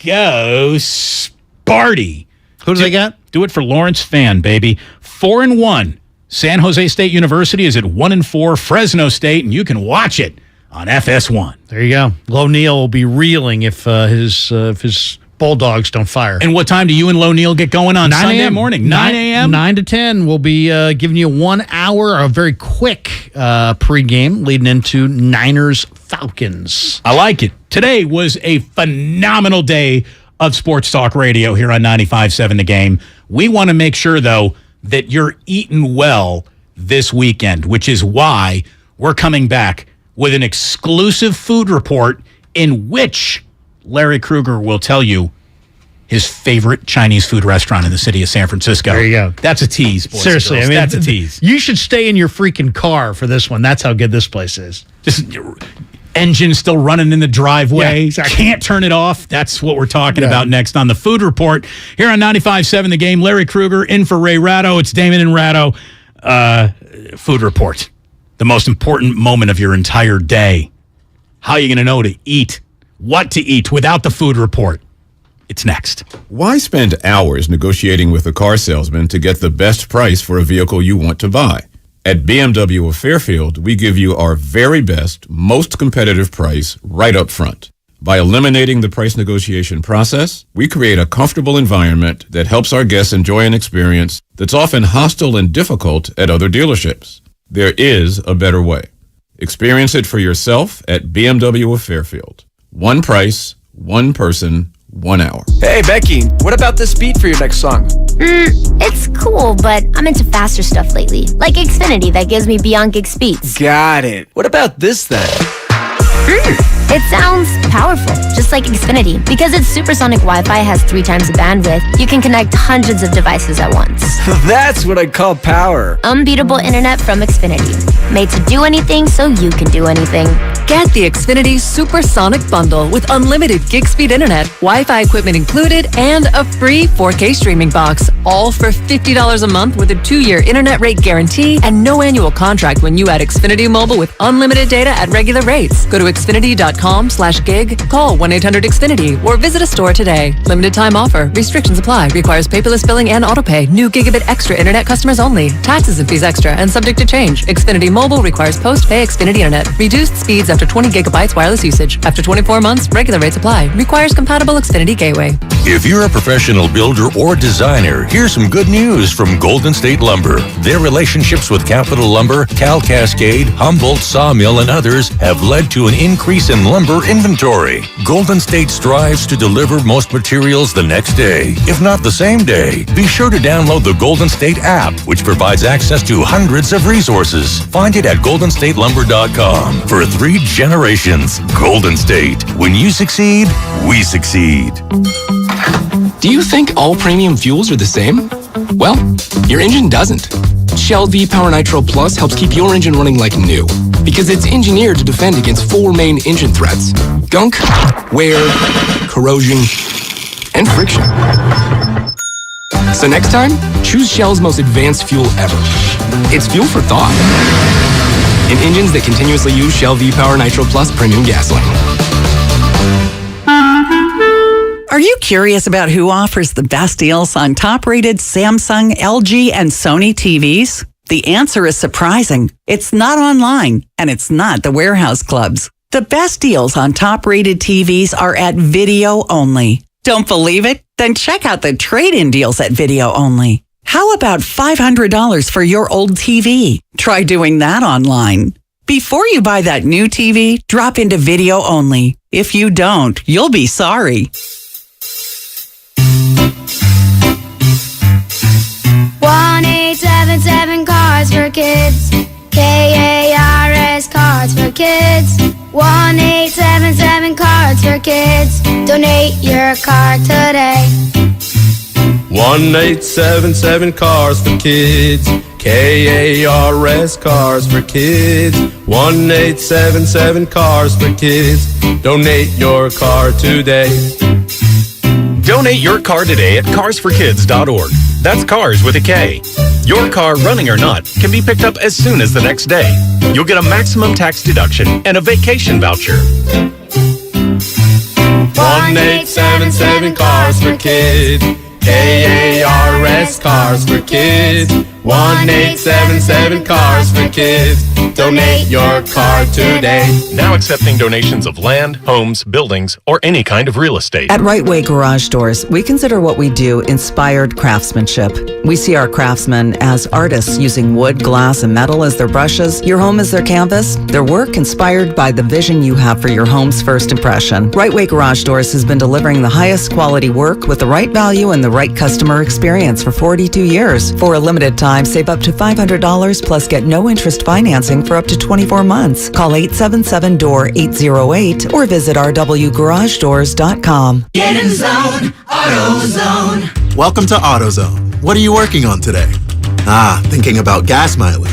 go Sparty. Who do they got? Do it for Lawrence Fan, baby. 4-1. San Jose State University is at 1-4. Fresno State, and you can watch it on FS1. There you go. Low Neal will be reeling if his Bulldogs don't fire. And what time do you and Low Neal get going on Sunday morning? 9 a.m.? 9 to 10. We'll be giving you 1 hour, a very quick pregame leading into Niners-Falcons. I like it. Today was a phenomenal day of Sports Talk Radio here on 95.7 The Game. We want to make sure, though, that you're eating well this weekend, which is why we're coming back with an exclusive food report in which Larry Krueger will tell you his favorite Chinese food restaurant in the city of San Francisco. There you go. That's a tease, boys. Seriously, and girls. That's a tease. You should stay in your freaking car for this one. That's how good this place is. Just engine still running in the driveway. Yeah, exactly. Can't turn it off. That's what we're talking about next on the Food Report. Here on 95.7 The Game, Larry Krueger in for Ray Ratto. It's Damon and Ratto. Food Report. The most important moment of your entire day. How are you going to know to eat? What to eat without the Food Report? It's next. Why spend hours negotiating with a car salesman to get the best price for a vehicle you want to buy? At BMW of Fairfield, we give you our very best, most competitive price right up front. By eliminating the price negotiation process, we create a comfortable environment that helps our guests enjoy an experience that's often hostile and difficult at other dealerships. There is a better way. Experience it for yourself at BMW of Fairfield. One price, one person, 1 hour. Hey, Becky, what about this beat for your next song? It's cool, but I'm into faster stuff lately. Like Xfinity that gives me beyond gig speeds. Got it. What about this then? It sounds powerful, just like Xfinity. Because its supersonic Wi-Fi has 3 times the bandwidth, you can connect hundreds of devices at once. That's what I call power. Unbeatable internet from Xfinity. Made to do anything so you can do anything. Get the Xfinity Supersonic Bundle with unlimited gig speed internet, Wi-Fi equipment included, and a free 4K streaming box. All for $50 a month with a 2-year internet rate guarantee and no annual contract when you add Xfinity Mobile with unlimited data at regular rates. Go to Xfinity.com/gig, call 1-800-XFINITY, or visit a store today. Limited time offer. Restrictions apply. Requires paperless billing and autopay. New gigabit extra internet customers only. Taxes and fees extra and subject to change. Xfinity Mobile requires post-pay Xfinity internet. Reduced speeds after 20 gigabytes wireless usage. After 24 months, regular rates apply. Requires compatible Xfinity Gateway. If you're a professional builder or designer, here's some good news from Golden State Lumber. Their relationships with Capital Lumber, Cal Cascade, Humboldt Sawmill, and others have led to an increase in lumber inventory. Golden State strives to deliver most materials the next day, if not the same day. Be sure to download the Golden State app, which provides access to hundreds of resources. Find it at goldenstatelumber.com. For 3 generations, Golden State. When you succeed, we succeed. Do you think all premium fuels are the same? Well, your engine doesn't. Shell V-Power Nitro Plus helps keep your engine running like new because it's engineered to defend against 4 main engine threats: gunk, wear, corrosion, and friction. So next time, choose Shell's most advanced fuel ever. It's fuel for thought. In engines that continuously use Shell V-Power Nitro Plus premium gasoline. Are you curious about who offers the best deals on top-rated Samsung, LG, and Sony TVs? The answer is surprising. It's not online, and it's not the warehouse clubs. The best deals on top-rated TVs are at Video Only. Don't believe it? Then check out the trade-in deals at Video Only. How about $500 for your old TV? Try doing that online. Before you buy that new TV, drop into video only. If you don't, you'll be sorry. 1-877 Cars for Kids. KARS Cards for Kids. 1-877 Cards for Kids. Donate your car today. 1-877 Cars for Kids. KARS Cars for Kids. 1-877 Cars for Kids. Donate your car today. Donate your car today at carsforkids.org. That's cars with a K. Your car, running or not, can be picked up as soon as the next day. You'll get a maximum tax deduction and a vacation voucher. 1-877 Cars for Kids. KARS Cars for Kids. 1-877 Cars for Kids. Donate your car today. Now accepting donations of land, homes, buildings, or any kind of real estate. At Right Way Garage Doors, we consider what we do inspired craftsmanship. We see our craftsmen as artists using wood, glass, and metal as their brushes, your home as their canvas, their work inspired by the vision you have for your home's first impression. Right Way Garage Doors has been delivering the highest quality work with the right value and the right customer experience for 42 years. For a limited time, save up to $500 plus get no interest financing for up to 24 months. Call 877-DOOR-808 or visit rwgaragedoors.com. Get in zone, AutoZone. Welcome to AutoZone. What are you working on today? Thinking about gas mileage.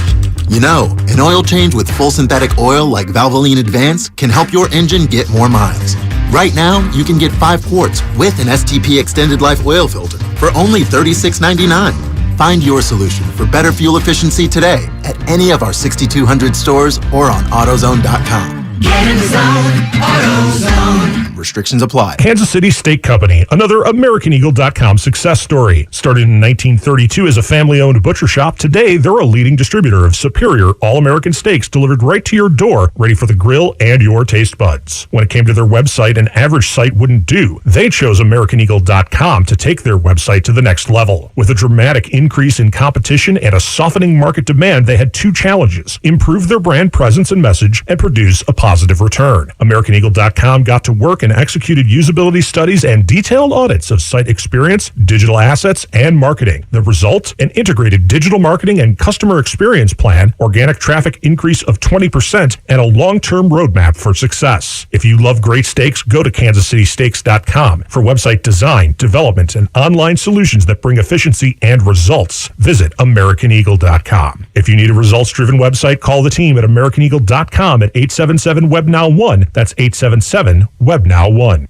You know, an oil change with full synthetic oil like Valvoline Advance can help your engine get more miles. Right now, you can get 5 quarts with an STP Extended Life oil filter for only $36.99. Find your solution for better fuel efficiency today at any of our 6,200 stores or on AutoZone.com. Get in zone, AutoZone. Restrictions apply. Kansas City Steak Company, another AmericanEagle.com success story. Started in 1932 as a family-owned butcher shop, today they're a leading distributor of superior all-American steaks delivered right to your door, ready for the grill and your taste buds. When it came to their website, an average site wouldn't do. They chose AmericanEagle.com to take their website to the next level. With a dramatic increase in competition and a softening market demand, they had 2 challenges: improve their brand presence and message and produce a positive return. AmericanEagle.com got to work and executed usability studies and detailed audits of site experience, digital assets, and marketing. The result? An integrated digital marketing and customer experience plan, organic traffic increase of 20%, and a long-term roadmap for success. If you love great steaks, go to kansascitysteaks.com for website design, development, and online solutions that bring efficiency and results. Visit AmericanEagle.com. If you need a results-driven website, call the team at AmericanEagle.com at 877-WEB-NOW1. That's 877-WEB-NOW1.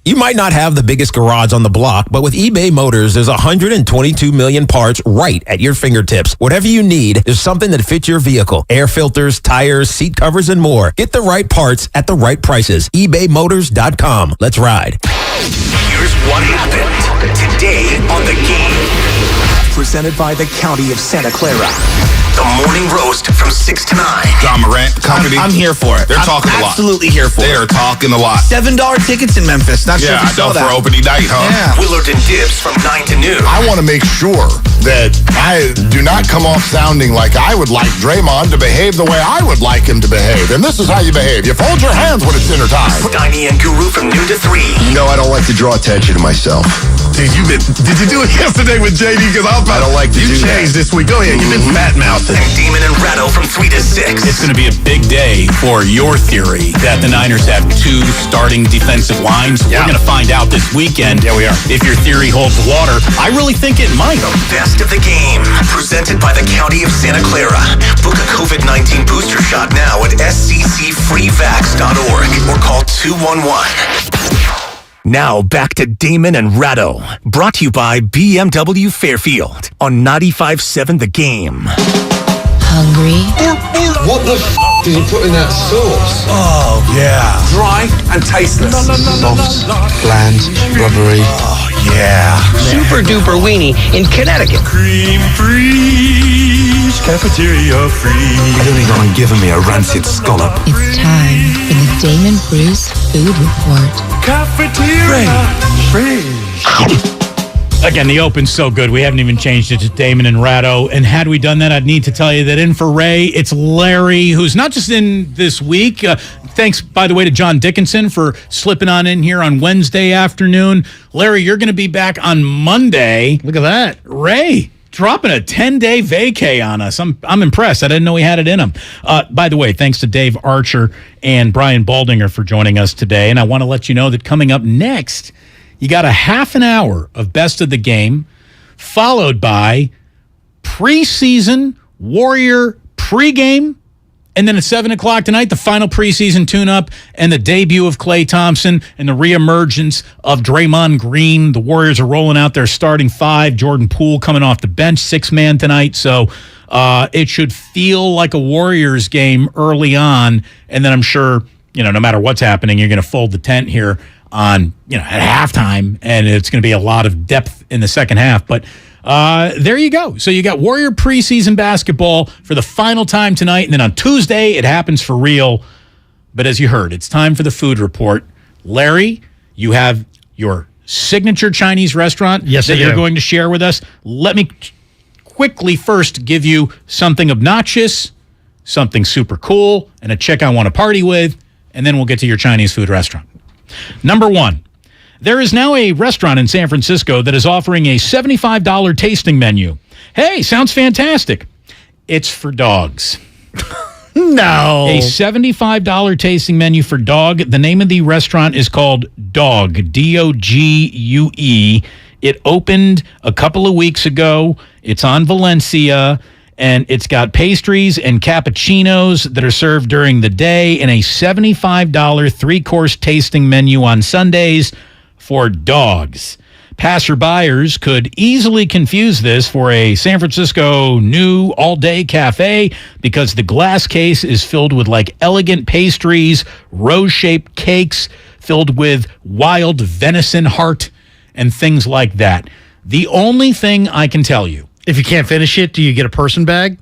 You might not have the biggest garage on the block, but with eBay Motors, there's 122 million parts right at your fingertips. Whatever you need, there's something that fits your vehicle. Air filters, tires, seat covers, and more. Get the right parts at the right prices. ebaymotors.com. Let's ride. Here's what happened today on The Game. Presented by the County of Santa Clara. The Morning Roast from 6 to 9. John Morant Company. I'm here for it. They're talking a lot. Absolutely here for it. They are talking a lot. $7 tickets in Memphis. Not sure if you saw that. For opening night, huh? Yeah. Willard and Dibs from 9 to noon. I want to make sure that I do not come off sounding like I would like Draymond to behave the way I would like him to behave. And this is how you behave. You fold your hands when it's dinner time. Steiny and Guru from noon to 3. You know I don't like to draw attention to myself. Did you do it yesterday with JD? Because I don't like to do that. You changed this week. Go ahead. You've been fat-mouthed. And Damon and Ratto from 3 to 6. It's going to be a big day for your theory that the Niners have 2 starting defensive lines. Yeah. We're going to find out this weekend. Yeah, we are. If your theory holds water. I really think it might. The best of the game. Presented by the County of Santa Clara. Book a COVID-19 booster shot now at sccfreevax.org or call 211. Now back to Damon and Ratto. Brought to you by BMW Fairfield on 95.7 The Game. Hungry? What the did you put in that sauce? Oh, yeah. Dry and tasteless. Soft, bland, rubbery. Oh, yeah. Super duper weenie in Connecticut. Cream free, cafeteria free. You've only gone and given me a rancid scallop. It's time for the Damon Bruce Food Report. Cafeteria free. Again, the Open's so good, we haven't even changed it to Damon and Ratto. And had we done that, I'd need to tell you that in for Ray, it's Larry, who's not just in this week. Thanks, by the way, to John Dickinson for slipping on in here on Wednesday afternoon. Larry, you're going to be back on Monday. Look at that. Ray, dropping a 10-day vacay on us. I'm impressed. I didn't know he had it in him. By the way, thanks to Dave Archer and Brian Baldinger for joining us today. And I want to let you know that coming up next, you got a half an hour of Best of the Game, followed by preseason Warrior pregame, and then at 7 o'clock tonight, the final preseason tune-up and the debut of Klay Thompson and the reemergence of Draymond Green. The Warriors are rolling out their starting five. Jordan Poole coming off the bench, 6-man tonight. So it should feel like a Warriors game early on, and then I'm sure, no matter what's happening, you're going to fold the tent here on, at halftime, and it's going to be a lot of depth in the second half. But there you go. So you got Warrior preseason basketball for the final time tonight, and then on Tuesday, it happens for real. But as you heard, it's time for the food report. Larry, you have your signature Chinese restaurant that you're going to share with us. Let me quickly first give you something obnoxious, something super cool, and a chick I want to party with, and then we'll get to your Chinese food restaurant. Number one, there is now a restaurant in San Francisco that is offering a $75 tasting menu. Hey, sounds fantastic. It's for dogs. No. A $75 tasting menu for dog. The name of the restaurant is called Dogue, D-O-G-U-E. It opened a couple of weeks ago. It's on Valencia. And it's got pastries and cappuccinos that are served during the day and a $75 three-course tasting menu on Sundays for dogs. Passerbyers could easily confuse this for a San Francisco new all-day cafe because the glass case is filled with elegant pastries, rose-shaped cakes filled with wild venison heart and things like that. The only thing I can tell you, if you can't finish it, do you get a person bag?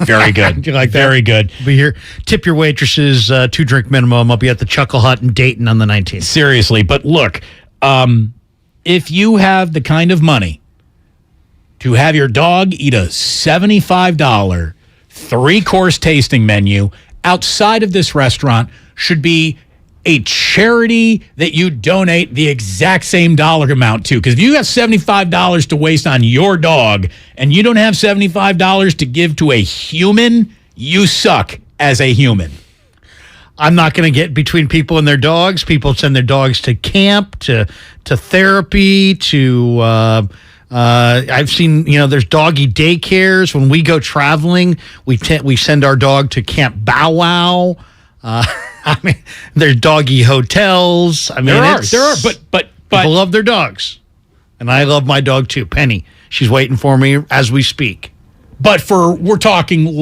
Very good. You like that? Very good. Be here. Tip your waitresses 2-drink minimum. I'll be at the Chuckle Hut in Dayton on the 19th. Seriously, but look, if you have the kind of money to have your dog eat a $75 three-course tasting menu outside of this restaurant should be a charity that you donate the exact same dollar amount to. Because if you got $75 to waste on your dog and you don't have $75 to give to a human, you suck as a human. I'm not going to get between people and their dogs. People send their dogs to camp, to therapy, to I've seen, there's doggy daycares. When we go traveling, we send our dog to Camp Bow Wow. There's doggy hotels. There are, but people love their dogs, and I love my dog too, Penny. She's waiting for me as we speak. But we're talking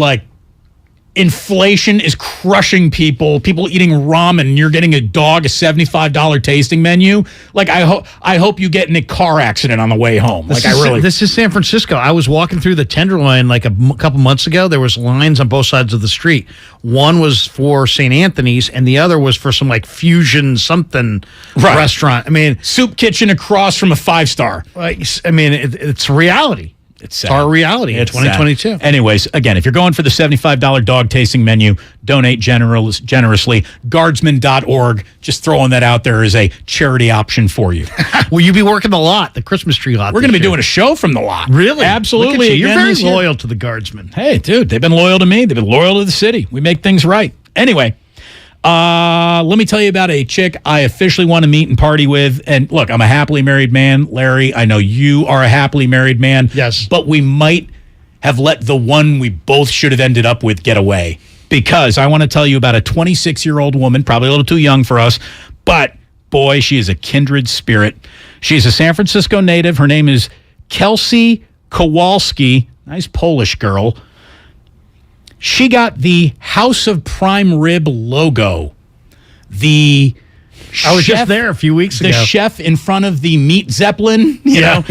inflation is crushing people eating ramen. You're getting a dog a $75 tasting menu. I hope you get in a car accident on the way home. This is San Francisco. I was walking through the Tenderloin a couple months ago. There was lines on both sides of the street. One was for St. Anthony's, and the other was for some fusion something restaurant. Soup kitchen across from a 5-star. It's reality. It's our reality in 2022. Sad. Anyways, again, if you're going for the $75 dog tasting menu, donate generously. Guardsman.org, just throwing that out there as a charity option for you. Will you be working the lot, the Christmas tree lot? We're going to be doing a show from the lot. Really? Absolutely. You're very loyal to the Guardsmen. Hey, dude, they've been loyal to me. They've been loyal to the city. We make things right. Anyway, let me tell you about a chick I officially want to meet and party with. And look, I'm a happily married man. Larry, I know you are a happily married man. Yes. But we might have let the one we both should have ended up with get away. Because I want to tell you about a 26-year-old woman, probably a little too young for us, but boy, she is a kindred spirit. She's a San Francisco native. Her name is Kelsey Kowalski. Nice Polish girl. She got the House of Prime Rib logo. I was just there a few weeks ago. The chef in front of the meat Zeppelin, you know.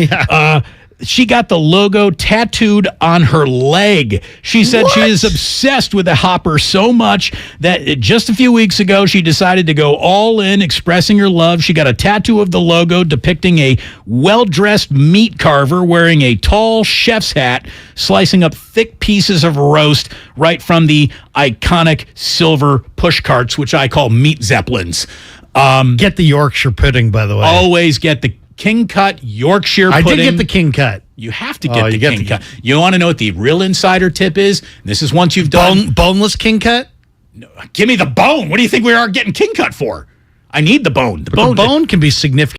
She got the logo tattooed on her leg. She said she is obsessed with the Hopper so much that just a few weeks ago, she decided to go all in, expressing her love. She got a tattoo of the logo depicting a well-dressed meat carver wearing a tall chef's hat, slicing up thick pieces of roast right from the iconic silver push carts, which I call meat zeppelins. Get the Yorkshire pudding, by the way. Always get the King Cut Yorkshire pudding. I did get the King Cut. You have to get the King Cut. You want to know what the real insider tip is? This is once you've done... Boneless King Cut? No, give me the bone. What do you think we are getting King Cut for? I need the bone. The bone can be significant.